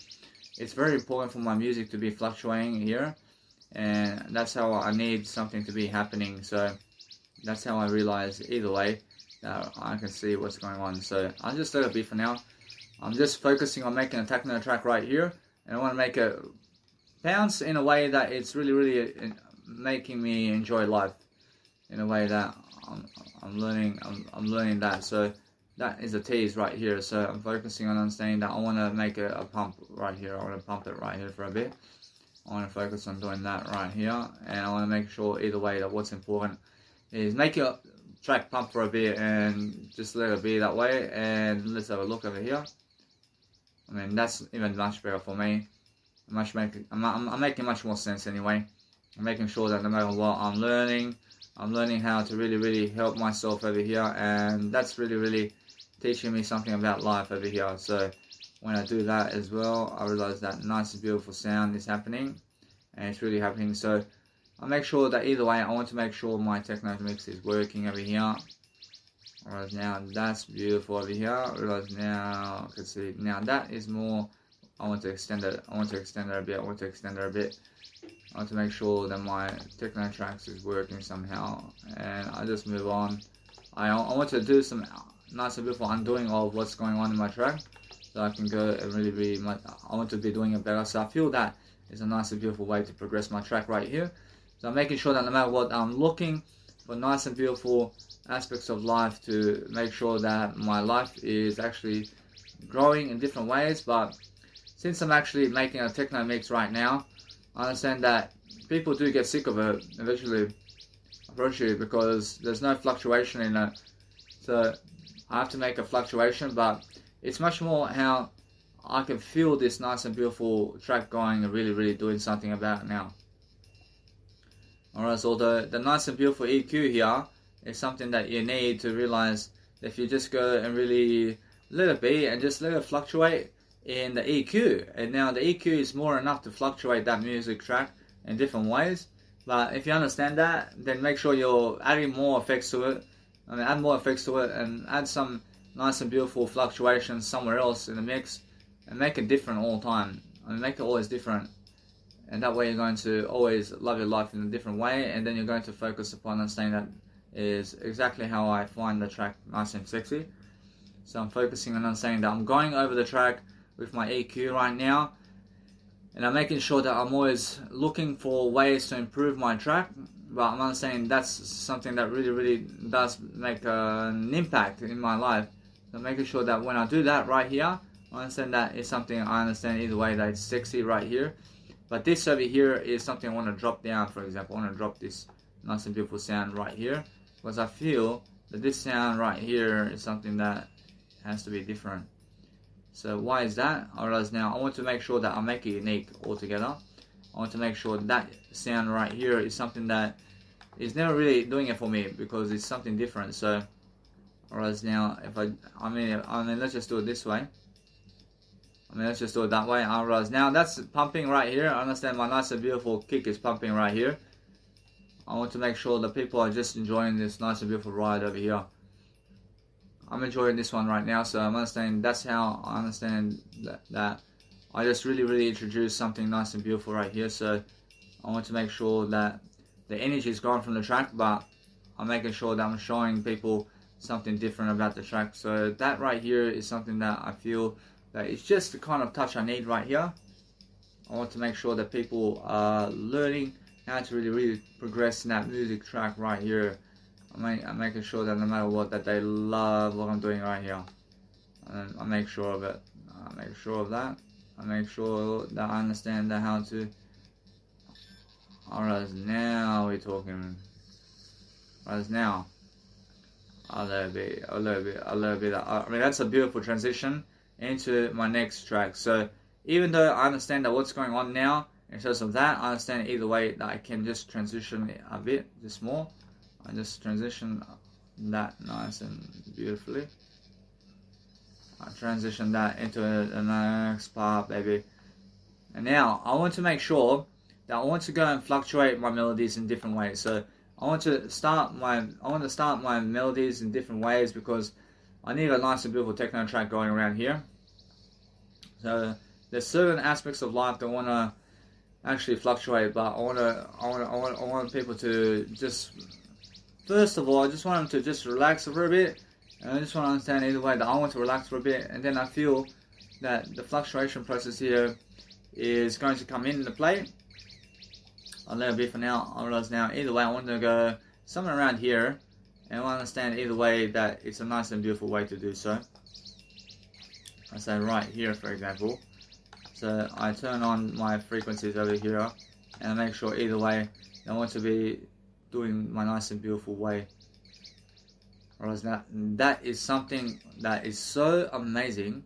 it's very important for my music to be fluctuating here, and that's how I need something to be happening. So that's how I realize either way that I can see what's going on. So I'll just let it be for now. I'm just focusing on making a techno track right here, and I want to make it bounce in a way that it's really making me enjoy life in a way that I'm learning that. So that is a tease right here. So I'm focusing on understanding that I want to make a pump right here. I want to pump it right here for a bit. I want to focus on doing that right here, and I want to make sure either way that what's important is make your track pump for a bit and just let it be that way. And let's have a look over here. I mean, that's even much better for me. I'm making much more sense anyway. I'm making sure that no matter what I'm learning how to really help myself over here, and that's really teaching me something about life over here. So when I do that as well, I realize that nice and beautiful sound is happening, and it's really happening. So I make sure that either way, I want to make sure my techno mix is working over here. Alright, now that's beautiful over here. I realize now, I can see now that is more. I want to extend it. I want to extend it a bit. I want to make sure that my techno tracks is working somehow, and I just move on. I want to do some nice and beautiful undoing of what's going on in my track, so I can go and really I want to be doing it better. So I feel that is a nice and beautiful way to progress my track right here. So I'm making sure that no matter what, I'm looking for nice and beautiful aspects of life to make sure that my life is actually growing in different ways. But since I'm actually making a techno mix right now, I understand that people do get sick of it eventually, because there's no fluctuation in it. So I have to make a fluctuation, but it's much more how I can feel this nice and beautiful track going and really doing something about it now. Alright, so the nice and beautiful EQ here is something that you need to realize that if you just go and really let it be and just let it fluctuate in the EQ. And now the EQ is more enough to fluctuate that music track in different ways. But if you understand that, then make sure you're adding more effects to it. I mean, add more effects to it and add some nice and beautiful fluctuations somewhere else in the mix and make it different all the time. I mean, make it always different. And that way you're going to always love your life in a different way, and then you're going to focus upon understanding that is exactly how I find the track nice and sexy. So I'm focusing on understanding that I'm going over the track with my EQ right now, and I'm making sure that I'm always looking for ways to improve my track, but I'm understanding that's something that really does make an impact in my life. So making sure that when I do that right here, I understand that is something I understand either way, that it's sexy right here. But this over here is something I want to drop down. For example, I want to drop this nice and beautiful sound right here, because I feel that this sound right here is something that has to be different. So why is that? I realize now I want to make sure that I make it unique altogether. I want to make sure that sound right here is something that is never really doing it for me, because it's something different. So I realize now if I mean let's just do it this way. Let's just do it that way. I realize now that's pumping right here. I understand my nice and beautiful kick is pumping right here. I want to make sure that people are just enjoying this nice and beautiful ride over here. I'm enjoying this one right now, so I'm understanding that's how I understand that I just really introduced something nice and beautiful right here. So I want to make sure that the energy is gone from the track, but I'm making sure that I'm showing people something different about the track. So that right here is something that I feel that it's just the kind of touch I need right here. I want to make sure that people are learning how to really progress in that music track right here. I'm making sure that no matter what, that they love what I'm doing right here. And I make sure of it. I make sure of that. I make sure that I understand how to. Alright, now we're talking. Alright, now. A little bit. I mean, that's a beautiful transition into my next track. So even though I understand that what's going on now, in terms of that, I understand either way that I can just transition it a bit, just more. I just transition that nice and beautifully. I transition that into the next part, baby. And now I want to make sure that I want to go and fluctuate my melodies in different ways. So I want to start my melodies in different ways because I need a nice and beautiful techno track going around here. So there's certain aspects of life that I want to actually fluctuate, but I want people to just, first of all, I just want them to just relax for a bit, and I just want to understand either way that I want to relax for a bit, and then I feel that the fluctuation process here is going to come into play. I'll let it be for now. I realize now either way I want to go somewhere around here, and I understand either way that it's a nice and beautiful way to do so. I say right here, for example. So I turn on my frequencies over here, and I make sure either way I want to be doing my nice and beautiful way. Whereas that is something that is so amazing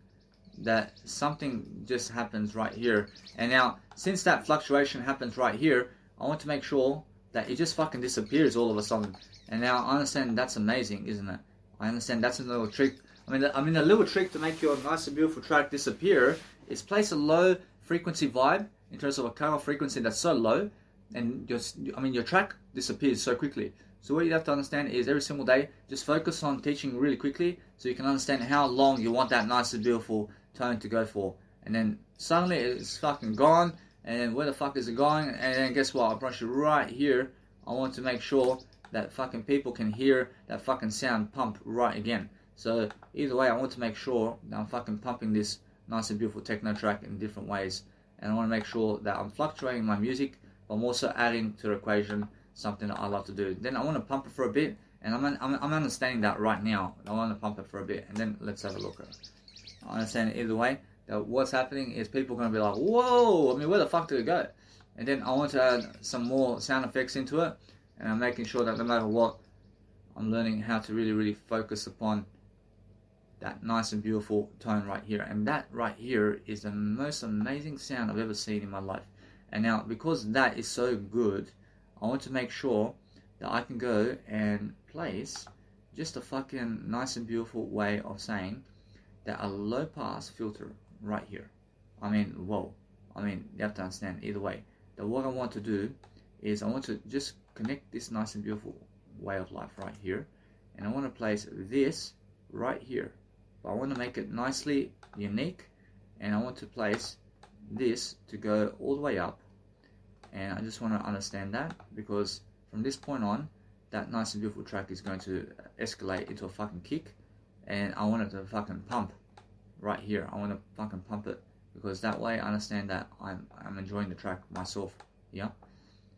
that something just happens right here. And now, since that fluctuation happens right here, I want to make sure that it just fucking disappears all of a sudden. And now I understand that's amazing, isn't it? I understand that's a little trick. I mean, a little trick to make your nice and beautiful track disappear is place a low frequency vibe in terms of a cutoff frequency that's so low, and your track disappears so quickly. So what you have to understand is every single day, just focus on teaching really quickly so you can understand how long you want that nice and beautiful tone to go for. And then suddenly it's fucking gone, and then where the fuck is it going? And then guess what? I'll brush it right here. I want to make sure that fucking people can hear that fucking sound pump right again. So either way, I want to make sure that I'm fucking pumping this nice and beautiful techno track in different ways. And I want to make sure that I'm fluctuating my music, but I'm also adding to the equation something that I love to do. Then I want to pump it for a bit, and I'm understanding that right now. I want to pump it for a bit, and then let's have a look at it. I understand either way that what's happening is people are going to be like, whoa, I mean, where the fuck did it go? And then I want to add some more sound effects into it, and I'm making sure that no matter what, I'm learning how to really, really focus upon that nice and beautiful tone right here. And that right here is the most amazing sound I've ever seen in my life. And now, because that is so good, I want to make sure that I can go and place just a fucking nice and beautiful way of saying that a low pass filter right here. I mean, whoa. I mean, you have to understand either way that what I want to do is I want to just connect this nice and beautiful way of life right here, and I want to place this right here. But I want to make it nicely unique, and I want to place this to go all the way up. And I just want to understand that, because from this point on, that nice and beautiful track is going to escalate into a fucking kick, and I want it to fucking pump right here. I want to fucking pump it, because that way I understand that I'm enjoying the track myself, yeah?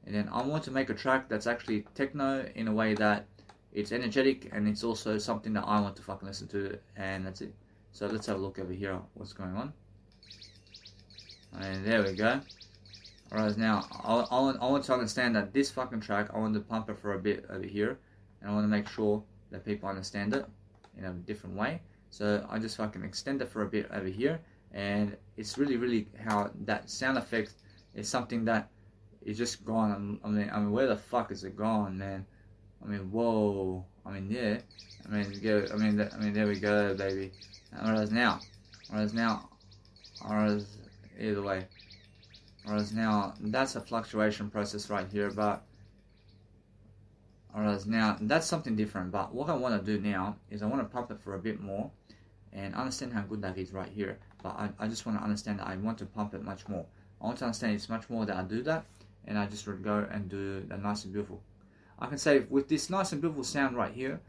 And then I want to make a track that's actually techno in a way that it's energetic, and it's also something that I want to fucking listen to, and that's it. So let's have a look over here, what's going on. And there we go. Alright, now I want to understand that this fucking track, I want to pump it for a bit over here, and I want to make sure that people understand it in a different way. So I just fucking extend it for a bit over here, and it's really, really how that sound effect is something that is just gone. I mean, where the fuck is it gone, man? I mean, whoa. I mean, yeah. I mean, there we go, baby. Whereas now, either way. Whereas now, that's a fluctuation process right here, but whereas now, that's something different. But what I want to do now is I want to pump it for a bit more and understand how good that is right here. But I just want to understand that I want to pump it much more. I want to understand it's much more that I do that, and I just would go and do the nice and beautiful. I can say with this nice and beautiful sound right here,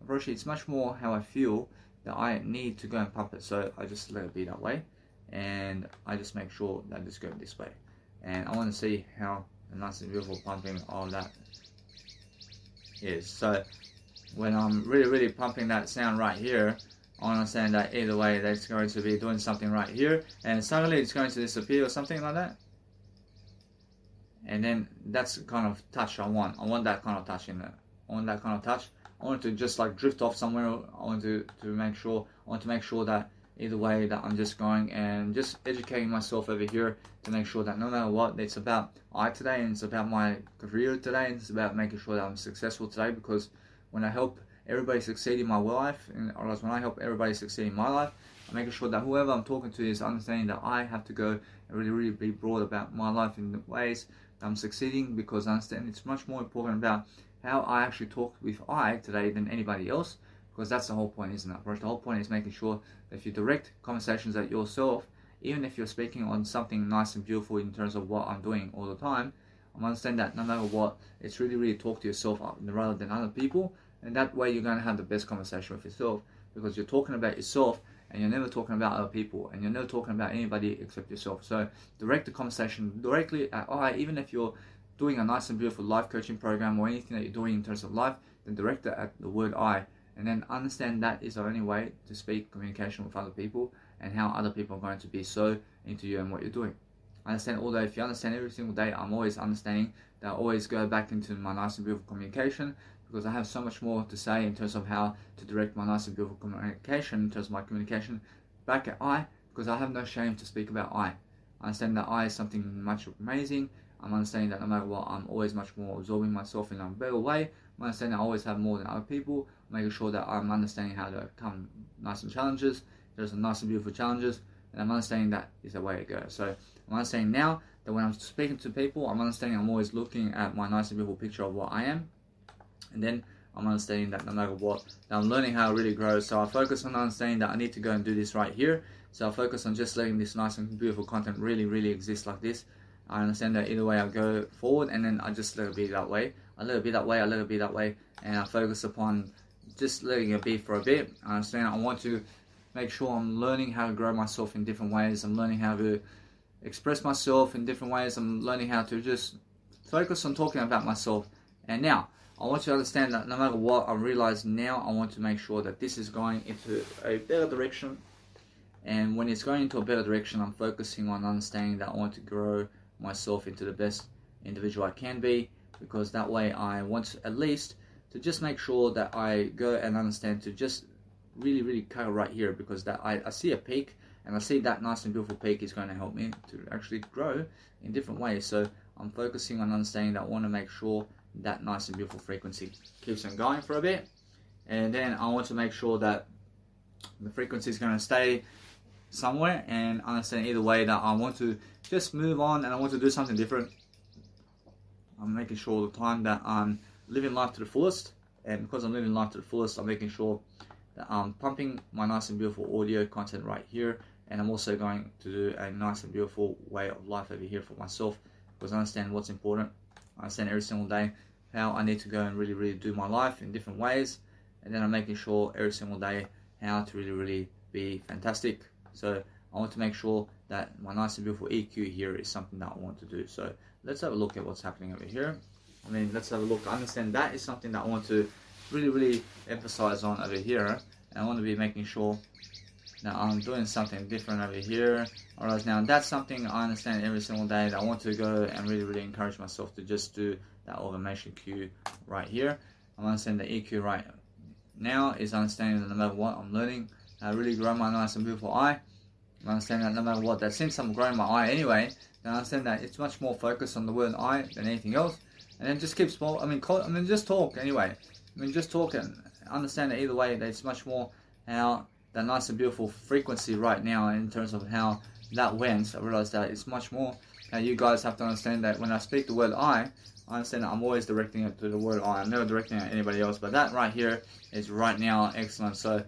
approaching, it's much more how I feel that I need to go and pump it. So I just let it be that way, and I just make sure that I just go this way. And I want to see how the nice and beautiful pumping of that is. So when I'm really, really pumping that sound right here, I understand that either way that's going to be doing something right here, and suddenly it's going to disappear or something like that. And then that's the kind of touch I want. I want that kind of touch in there. I want that kind of touch. I want to just like drift off somewhere. I want to make sure. I want to make sure that either way that I'm just going and just educating myself over here to make sure that no matter what, it's about I today, and it's about my career today, and it's about making sure that I'm successful today. Because when I help everybody succeed in my life, or when I help everybody succeed in my life, I'm making sure that whoever I'm talking to is understanding that I have to go and really be broad about my life in the ways that I'm succeeding, because I understand it's much more important about how I actually talk with I today than anybody else, because that's the whole point, isn't it? The whole point is making sure that if you direct conversations at yourself, even if you're speaking on something nice and beautiful in terms of what I'm doing all the time, I'm understanding that no matter what, it's really talk to yourself rather than other people, and that way you're going to have the best conversation with yourself, because you're talking about yourself and you're never talking about other people, and you're never talking about anybody except yourself. So direct the conversation directly at I, even if you're doing a nice and beautiful life coaching program or anything that you're doing in terms of life, then direct it at the word I, and then understand that is the only way to speak communication with other people, and how other people are going to be so into you and what you're doing. Understand, although if you understand every single day, I'm always understanding that I always go back into my nice and beautiful communication, because I have so much more to say in terms of how to direct my nice and beautiful communication, in terms of my communication back at I, because I have no shame to speak about I. I understand that I is something much amazing. I'm understanding that no matter what, I'm always much more absorbing myself in a better way. I'm understanding I always have more than other people, making sure that I'm understanding how to overcome nice and challenges. There's some nice and beautiful challenges, and I'm understanding that is the way to go. So I'm understanding now that when I'm speaking to people, I'm understanding I'm always looking at my nice and beautiful picture of what I am, and then I'm understanding that no matter what, that I'm learning how to really grow. So I focus on understanding that I need to go and do this right here. So I focus on just letting this nice and beautiful content really exist like this. I understand that either way I go forward, and then I just let it be that way. I let it be that way, I let it be that way, and I focus upon just letting it be for a bit. I understand I want to make sure I'm learning how to grow myself in different ways. I'm learning how to express myself in different ways. I'm learning how to just focus on talking about myself. And now, I want you to understand that no matter what, I realize now I want to make sure that this is going into a better direction. And when it's going into a better direction, I'm focusing on understanding that I want to grow myself into the best individual I can be, because that way I want at least to just make sure that I go and understand to just really cut right here, because that I see a peak, and I see that nice and beautiful peak is going to help me to actually grow in different ways. So I'm focusing on understanding that I want to make sure that nice and beautiful frequency keeps on going for a bit, and then I want to make sure that the frequency is going to stay somewhere, and understand either way that I want to just move on and I want to do something different. I'm making sure all the time that I'm living life to the fullest, and because I'm living life to the fullest, I'm making sure that I'm pumping my nice and beautiful audio content right here, and I'm also going to do a nice and beautiful way of life over here for myself, because I understand what's important. I understand every single day how I need to go and really do my life in different ways, and then I'm making sure every single day how to really be fantastic. So I want to make sure that my nice and beautiful EQ here is something that I want to do. So let's have a look at what's happening over here. Let's have a look. I understand that is something that I want to really emphasize on over here, and I want to be making sure that I'm doing something different over here. Alright, now that's something I understand every single day, that I want to go and really encourage myself to just do that automation cue right here. I'm understanding the EQ right now is understanding that no matter what, I'm learning how to really grow my nice and beautiful eye. I understand that no matter what, that since I'm growing my eye anyway, then I understand that it's much more focused on the word I than anything else. And then just keep small. Just talk anyway. Just talk and understand that either way, that it's much more how that nice and beautiful frequency right now in terms of how that went. I realized that it's much more how you guys have to understand that when I speak the word I understand that I'm always directing it to the word I. I'm never directing it at anybody else. But that right here is right now excellent. So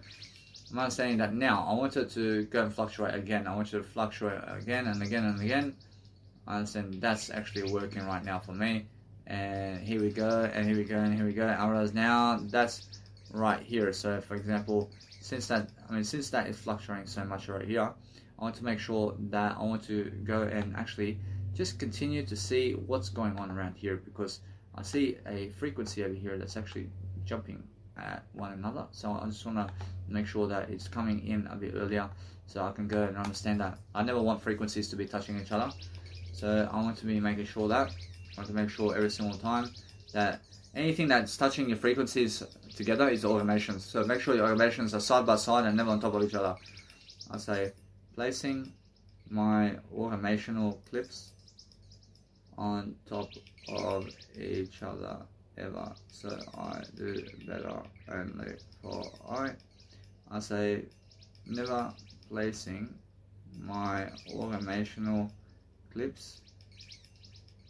I'm understanding that now. I want it to go and fluctuate again. I want you to fluctuate again and again and again. I understand that's actually working right now for me. And here we go, and here we go, and here we go. I realize now that's right here. So for example, since that is fluctuating so much right here, I want to make sure that I want to go and actually just continue to see what's going on around here, because I see a frequency over here that's actually jumping at one another. So I just want to make sure that it's coming in a bit earlier, so I can go and understand that I never want frequencies to be touching each other. So I want to be making sure that I want to make sure every single time that anything that's touching your frequencies together is automations. So make sure your automations are side by side and never on top of each other. I say placing my automational clips on top of each other ever, so I do better only for I say never placing my automational clips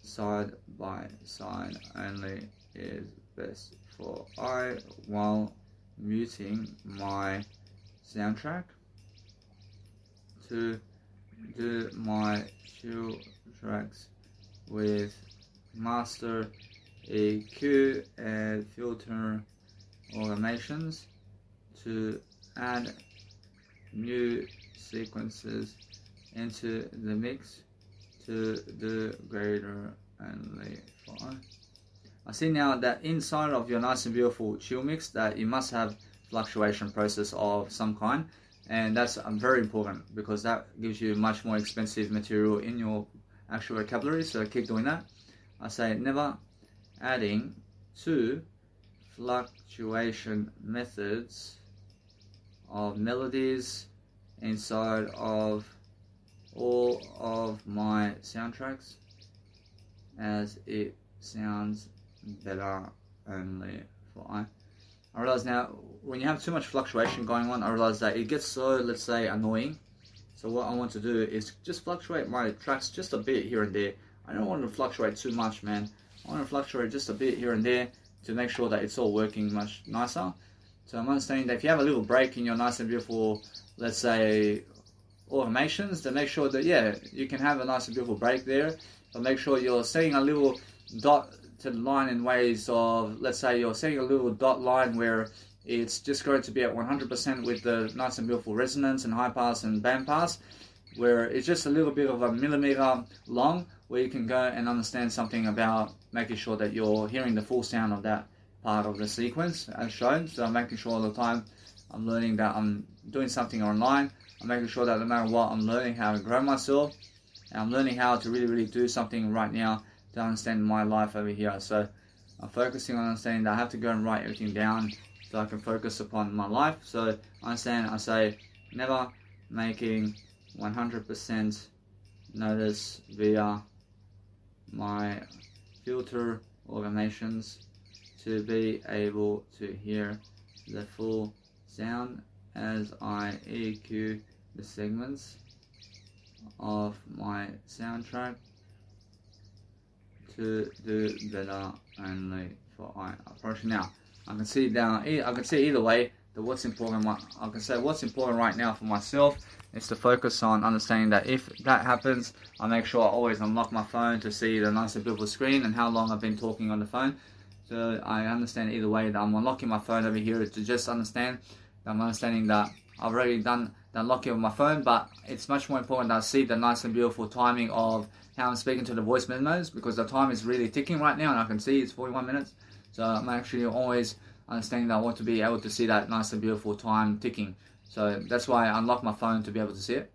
side by side only is best for I while muting my soundtrack to do my chill tracks with master EQ and filter automations to add new sequences into the mix to the greater only for I see now that inside of your nice and beautiful chill mix that you must have fluctuation process of some kind, and that's very important because that gives you much more expensive material in your actual vocabulary, so keep doing that. I say never adding to fluctuation methods of melodies inside of all of my soundtracks as it sounds better only for I realize now when you have too much fluctuation going on, I realize that it gets so, let's say, annoying. So what I want to do is just fluctuate my tracks just a bit here and there. I don't want to fluctuate too much, man. I want to fluctuate just a bit here and there to make sure that it's all working much nicer. So I'm understanding that if you have a little break in your nice and beautiful, let's say, automations, then make sure that, yeah, you can have a nice and beautiful break there. But make sure you're setting a little dotted line in ways of, let's say you're setting a little dot line where it's just going to be at 100% with the nice and beautiful resonance and high pass and band pass, where it's just a little bit of a millimeter long, where you can go and understand something about making sure that you're hearing the full sound of that part of the sequence as shown. So I'm making sure all the time I'm learning that I'm doing something online. I'm making sure that no matter what, I'm learning how to grow myself, and I'm learning how to really do something right now to understand my life over here. So I'm focusing on understanding that I have to go and write everything down so I can focus upon my life. So I say never making 100% notice via my filter automations to be able to hear the full sound as I EQ the segments of my soundtrack to do better only for I approach. Now I can see either way that what's important. I can say what's important right now for myself is to focus on understanding that if that happens, I make sure I always unlock my phone to see the nice and beautiful screen and how long I've been talking on the phone. So I understand either way that I'm unlocking my phone over here to just understand that I'm understanding that I've already done the unlocking of my phone, but it's much more important that I see the nice and beautiful timing of how I'm speaking to the voice memos, because the time is really ticking right now and I can see it's 41 minutes. So I'm actually always understanding that I want to be able to see that nice and beautiful time ticking. So that's why I unlock my phone to be able to see it.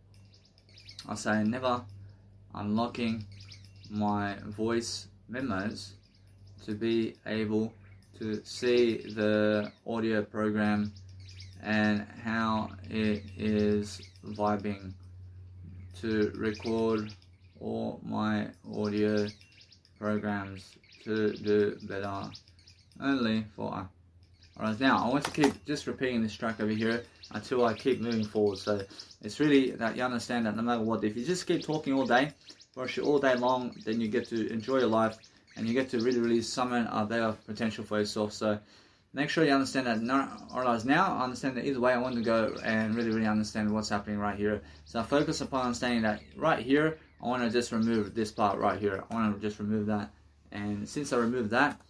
I say never unlocking my voice memos to be able to see the audio program and how it is vibing to record all my audio programs to do better only for Alright, now I want to keep just repeating this track over here until I keep moving forward. So it's really that you understand that no matter what, if you just keep talking all day, all day long, then you get to enjoy your life and you get to really summon a better potential for yourself. So make sure you understand that. Alright, now I understand that either way I want to go and really understand what's happening right here. So I focus upon understanding that right here, I want to just remove this part right here. I want to just remove that. And since I remove that,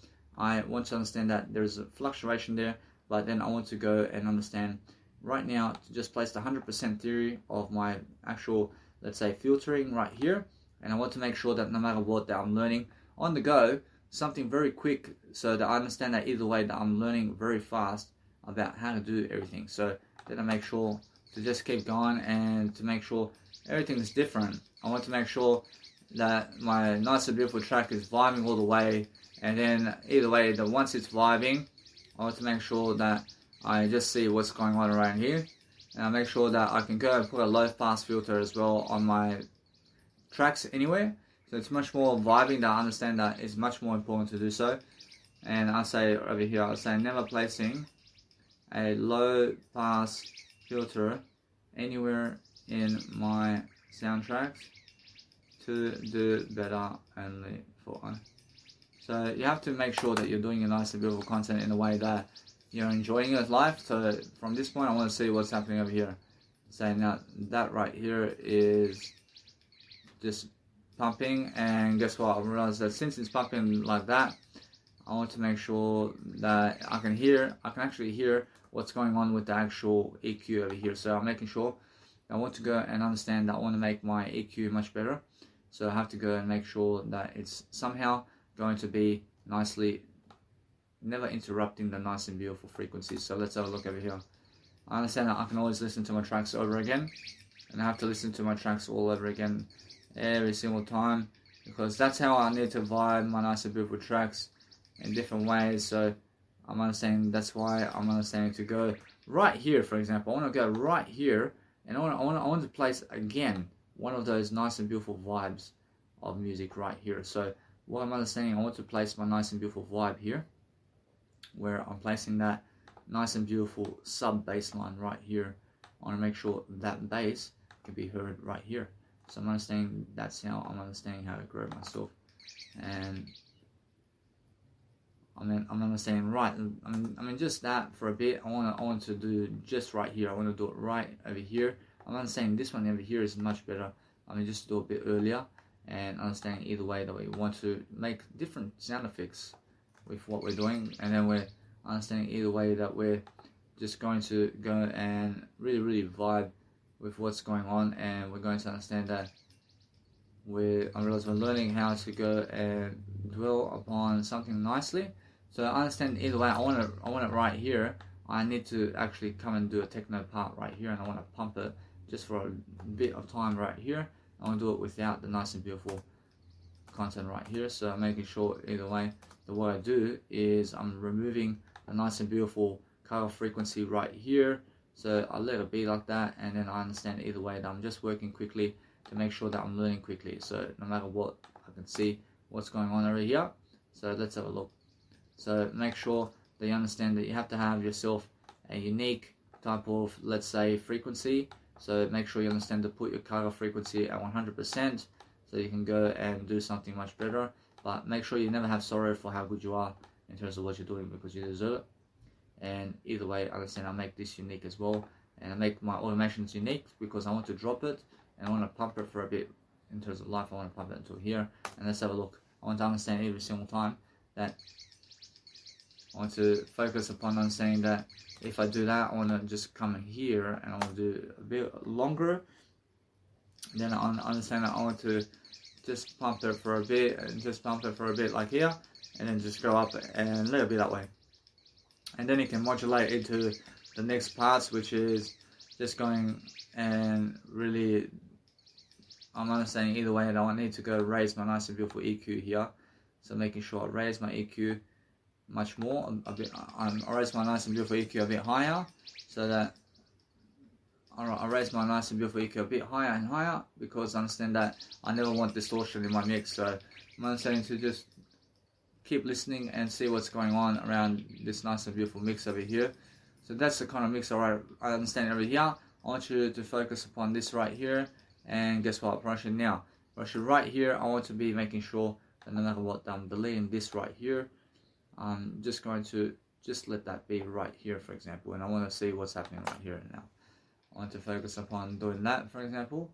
I want to understand that there's a fluctuation there, but then I want to go and understand right now to just place the 100% theory of my actual, let's say, filtering right here. And I want to make sure that no matter what, that I'm learning on the go something very quick, so that I understand that either way that I'm learning very fast about how to do everything. So then I make sure to just keep going and to make sure everything is different. I want to make sure that my nice and beautiful track is vibing all the way, and then either way that once it's vibing, I want to make sure that I just see what's going on around here, and I make sure that I can go and put a low pass filter as well on my tracks anywhere. So it's much more vibing, that I understand that it's much more important to do so. And I say over here, I say never placing a low pass filter anywhere in my soundtracks to do better only for one. So you have to make sure that you're doing a nice and beautiful content in a way that you're enjoying your life. So from this point, I want to see what's happening over here. So now that right here is just pumping, and guess what? I realized that since it's pumping like that, I want to make sure that I can actually hear what's going on with the actual EQ over here. So I'm making sure I want to go and understand that I want to make my EQ much better. So I have to go and make sure that it's somehow going to be nicely, never interrupting the nice and beautiful frequencies. So let's have a look over here. I understand that I can always listen to my tracks over again, and I have to listen to my tracks all over again every single time, because that's how I need to vibe my nice and beautiful tracks in different ways. So I'm understanding that's why I'm understanding to go right here. For example, I want to go right here, and I want to place again one of those nice and beautiful vibes of music right here. So what I'm understanding, I want to place my nice and beautiful vibe here, where I'm placing that nice and beautiful sub bass line right here. I want to make sure that bass can be heard right here. So I'm understanding that's how I'm understanding how to grow myself. And I'm understanding right. I mean just that for a bit. I want to do just right here. I want to do it right over here. I'm understanding this one over here is much better. I mean just do it a bit earlier, and understanding either way that we want to make different sound effects with what we're doing, and then we're understanding either way that we're just going to go and really vibe with what's going on, and we're going to understand that I realize we're learning how to go and dwell upon something nicely. So I understand either way. I want it right here. I need to actually come and do a techno part right here, and I want to pump it just for a bit of time right here. I want to do it without the nice and beautiful content right here. So I'm making sure either way that what I do is I'm removing a nice and beautiful cutoff frequency right here. So I let it be like that, and then I understand either way that I'm just working quickly to make sure that I'm learning quickly. So no matter what, I can see what's going on over here. So let's have a look. So make sure that you understand that you have to have yourself a unique type of, let's say, frequency. So make sure you understand to put your cutoff frequency at 100%, so you can go and do something much better. But make sure you never have sorrow for how good you are in terms of what you're doing, because you deserve it. And either way, I understand I make this unique as well, and I make my automations unique because I want to drop it and I want to pump it for a bit. In terms of life, I want to pump it until here, and let's have a look. I want to understand every single time that I want to focus upon understanding that if I do that, I want to just come in here and I want to do a bit longer. Then I understand that I want to just pump it for a bit, and just pump it for a bit like here, and then just go up and let it be that way. And then you can modulate into the next parts, which is just going and really, I'm understanding either way that I need to go raise my nice and beautiful EQ here. So making sure I raise my EQ much more, a bit. I raise my nice and beautiful EQ a bit higher, so that I raise my nice and beautiful EQ a bit higher and higher, because I understand that I never want distortion in my mix. So I'm understanding to just keep listening and see what's going on around this nice and beautiful mix over here. So that's the kind of mix I understand over here. I want you to focus upon this right here, and guess what? Brushing now. Brushing right here, I want to be making sure that no matter what, I'm deleting this right here. I'm just going to just let that be right here, for example, and I want to see what's happening right here now. I want to focus upon doing that, for example,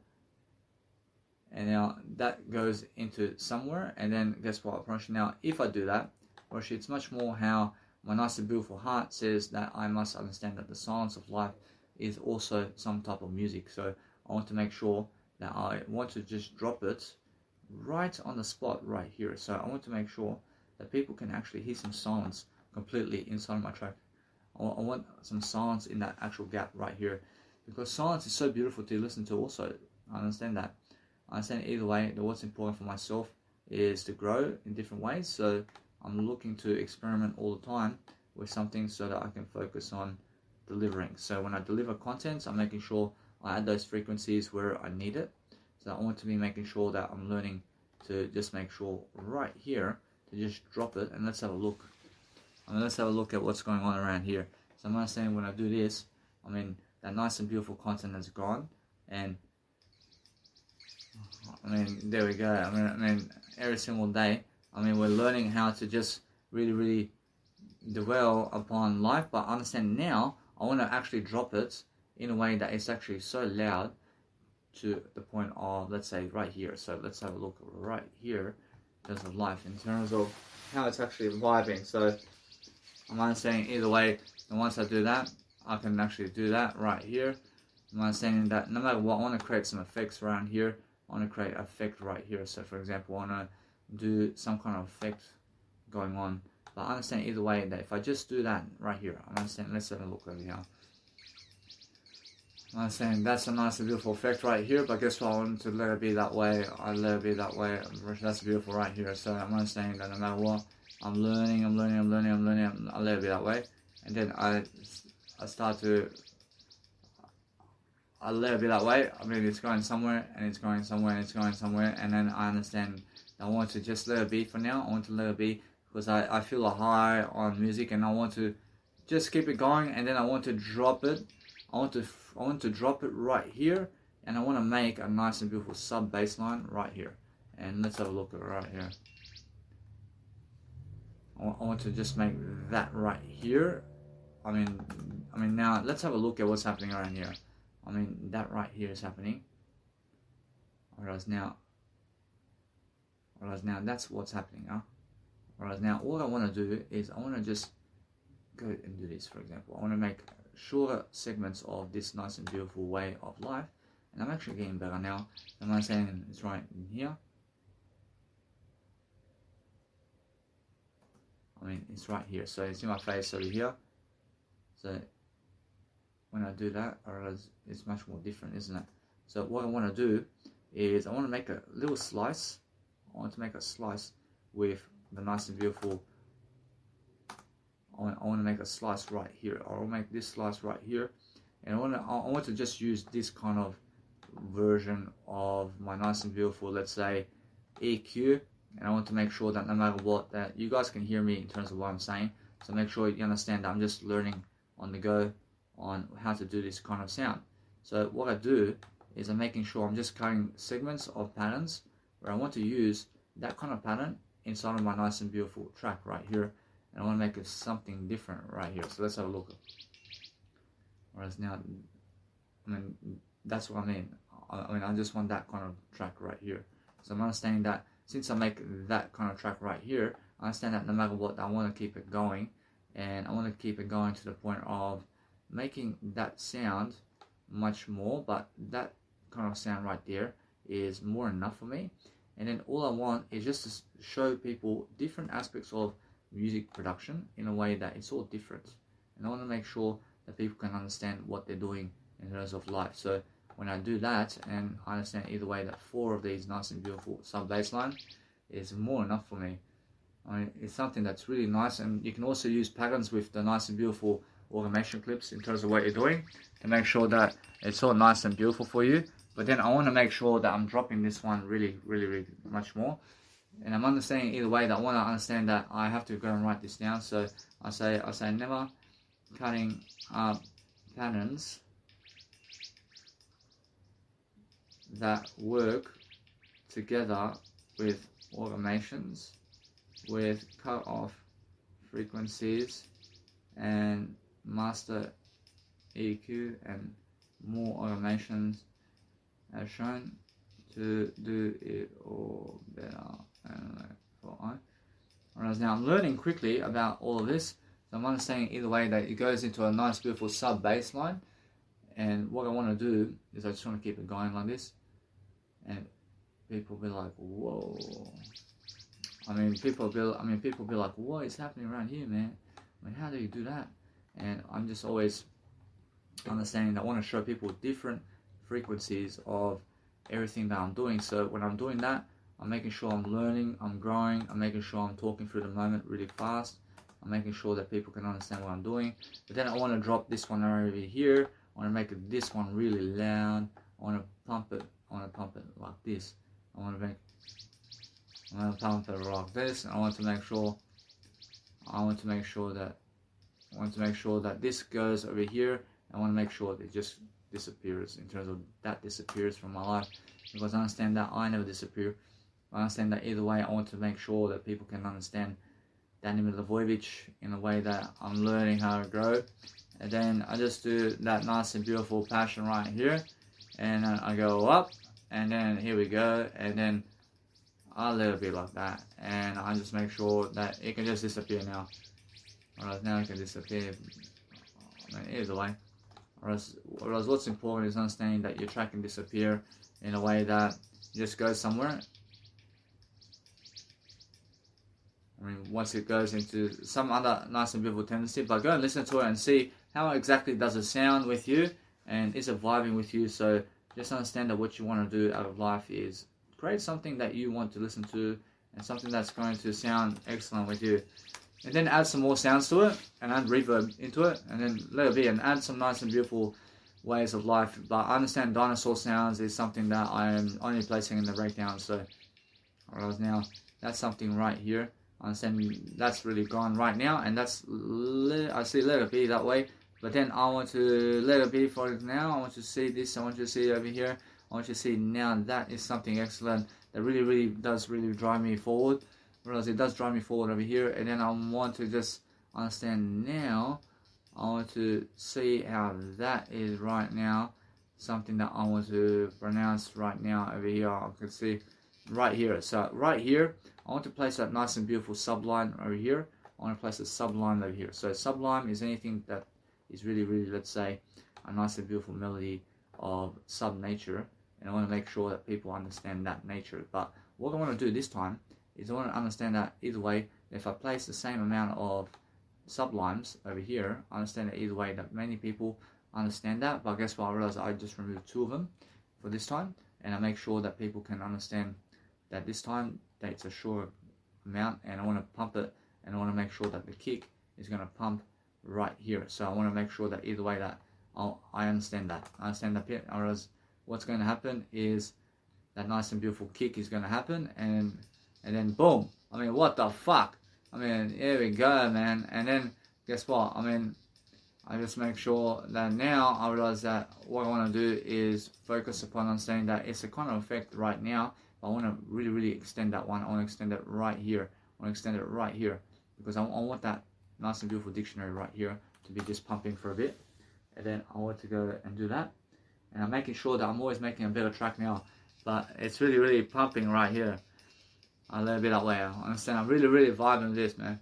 and now that goes into somewhere, and then guess what? Now, if I do that, it's much more how my nice and beautiful heart says that I must understand that the silence of life is also some type of music. So I want to make sure that I want to just drop it right on the spot right here. So I want to make sure that people can actually hear some silence completely inside my track. I want some silence in that actual gap right here, because silence is so beautiful to listen to also. I understand that. I understand either way that what's important for myself is to grow in different ways. So I'm looking to experiment all the time with something so that I can focus on delivering. So when I deliver content, I'm making sure I add those frequencies where I need it. So I want to be making sure that I'm learning to just make sure right here to just drop it, and let's have a look. Let's have a look at what's going on around here. So I'm understanding when I do this, that nice and beautiful content is gone. And I mean, there we go. I mean, every single day, I mean, we're learning how to just really dwell upon life, but understand now, I want to actually drop it in a way that it's actually so loud to the point of, let's say, right here. So let's have a look right here in terms of life, in terms of how it's actually vibing. So I'm understanding either way, and once I do that, I can actually do that right here. I'm understanding that no matter what, I want to create some effects around here. I want to create an effect right here. So for example, I want to do some kind of effect going on. But I understand either way that if I just do that right here, I understand, let's have a look over here. I'm saying that's a nice and beautiful effect right here, but guess what, I want to let it be that way, I let it be that way, that's beautiful right here. So I'm understanding that no matter what, I'm learning, I let it be that way, and then I let it be that way. I mean, it's going somewhere, and it's going somewhere, and it's going somewhere, and then I understand I want to just let it be for now. I want to let it be because I feel a high on music, and I want to just keep it going, and then I want to drop it. I want to drop it right here, and I want to make a nice and beautiful sub bass line right here. And let's have a look at it right here. I want to just make that right here. I mean now let's have a look at what's happening around here. I mean, that right here is happening. Whereas now that's what's happening, huh? Whereas now all I want to do is I want to just go and do this, for example. I want to make shorter segments of this nice and beautiful way of life, and I'm actually getting better now. I'm not saying it's right in here. I mean, it's right here, so it's in my face over here. So when I do that, it's much more different, isn't it? So what I want to do is I want to make a little slice. I want to make a slice with the nice and beautiful. I want to make a slice right here. I'll make this slice right here, and I want to just use this kind of version of my nice and beautiful, let's say, EQ, and I want to make sure that no matter what, that you guys can hear me in terms of what I'm saying. So make sure you understand that I'm just learning on the go on how to do this kind of sound. So what I do is I'm making sure I'm just cutting segments of patterns where I want to use that kind of pattern inside of my nice and beautiful track right here. And I want to make it something different right here. So let's have a look. Whereas now, I mean, that's what I mean. I just want that kind of track right here. So I'm understanding that since I make that kind of track right here, I understand that no matter what, I want to keep it going. And I want to keep it going to the point of making that sound much more. But that kind of sound right there is more than enough for me. And then all I want is just to show people different aspects of music production in a way that it's all different, and I want to make sure that people can understand what they're doing in terms of life. So when I do that, and I understand either way that 4 of these nice and beautiful sub bass line is more enough for me. I mean, it's something that's really nice, and you can also use patterns with the nice and beautiful automation clips in terms of what you're doing to make sure that it's all nice and beautiful for you. But then I want to make sure that I'm dropping this one really much more. And I'm understanding either way that I want to understand that I have to go and write this down. So I say never cutting up patterns that work together with automations, with cut off frequencies and master EQ and more automations as shown to do it all better. Whereas now I'm learning quickly about all of this, so I'm understanding either way that it goes into a nice beautiful sub bass line. And what I want to do is I just want to keep it going like this, and people be like, whoa. People be like, what is happening around here, man? I mean, how do you do that? And I'm just always understanding that I want to show people different frequencies of everything that I'm doing. So when I'm doing that, I'm making sure I'm learning, I'm growing, I'm making sure I'm talking through the moment really fast. I'm making sure that people can understand what I'm doing. But then I want to drop this one over here. I want to make this one really loud. I want to pump it like this. I want to pump it like this. I want to make sure that this goes over here, I want to make sure that it just disappears, in terms of that disappears from my life, because I understand that I never disappear. I understand that either way, I want to make sure that people can understand Danny Milivojevic in a way that I'm learning how to grow. And then I just do that nice and beautiful passion right here, and then I go up, and then here we go, and then I let it be like that, and I just make sure that it can just disappear now. Alright, now it can disappear. I mean, either way. Whereas what's important is understanding that your track can disappear in a way that you just go somewhere. I mean, once it goes into some other nice and beautiful tendency, but go and listen to it and see how exactly does it sound with you, and is it vibing with you. So just understand that what you want to do out of life is create something that you want to listen to, and something that's going to sound excellent with you. And then add some more sounds to it, and add reverb into it, and then let it be, and add some nice and beautiful ways of life. But I understand dinosaur sounds is something that I am only placing in the breakdown. So whereas now that's something right here. I understand that's really gone right now, and that's I see let it be that way. But then I want to let it be for it now. I want to see this. I want you to see over here. I want you to see now that is something excellent that really does drive me forward. Whereas it does drive me forward over here, and then I want to just understand now. I want to see how that is right now. Something that I want to pronounce right now over here. I can see right here. So right here, I want to place that nice and beautiful subline over here. I want to place a sublime over here. So sublime is anything that is really, let's say, a nice and beautiful melody of sub nature. And I want to make sure that people understand that nature. But what I want to do this time is I want to understand that either way, if I place the same amount of sublimes over here, I understand that either way that many people understand that. But guess what? I realized I just removed 2 of them for this time, and I make sure that people can understand that this time that it's a short amount, and I want to pump it, and I want to make sure that the kick is going to pump right here. So I want to make sure that either way that I understand that. I understand that bit. Otherwise, what's going to happen is that nice and beautiful kick is going to happen, and then boom. I mean, what the fuck? I mean, here we go, man. And then guess what? I mean, I just make sure that now I realize that what I want to do is focus upon understanding that it's a kind of effect right now. But I want to really extend that one. I want to extend it right here. I want to extend it right here, because I want that nice and beautiful dictionary right here to be just pumping for a bit. And then I want to go and do that. And I'm making sure that I'm always making a better track now. But it's really pumping right here. I let it be that way. I understand I'm really vibing with this, man.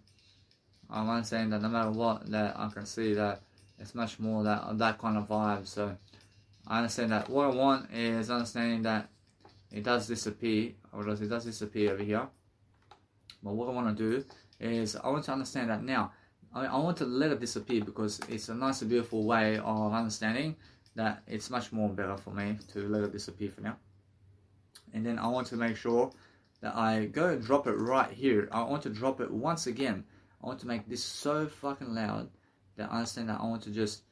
I'm understanding that no matter what, that I can see that it's much more that kind of vibe. So I understand that what I want is understanding that it does disappear, or it does disappear over here. But what I want to do is I want to understand that now. I want to let it disappear, because it's a nice and beautiful way of understanding that it's much more better for me to let it disappear for now. And then I want to make sure that I go and drop it right here. I want to drop it once again. I want to make this so fucking loud that I understand that I want to just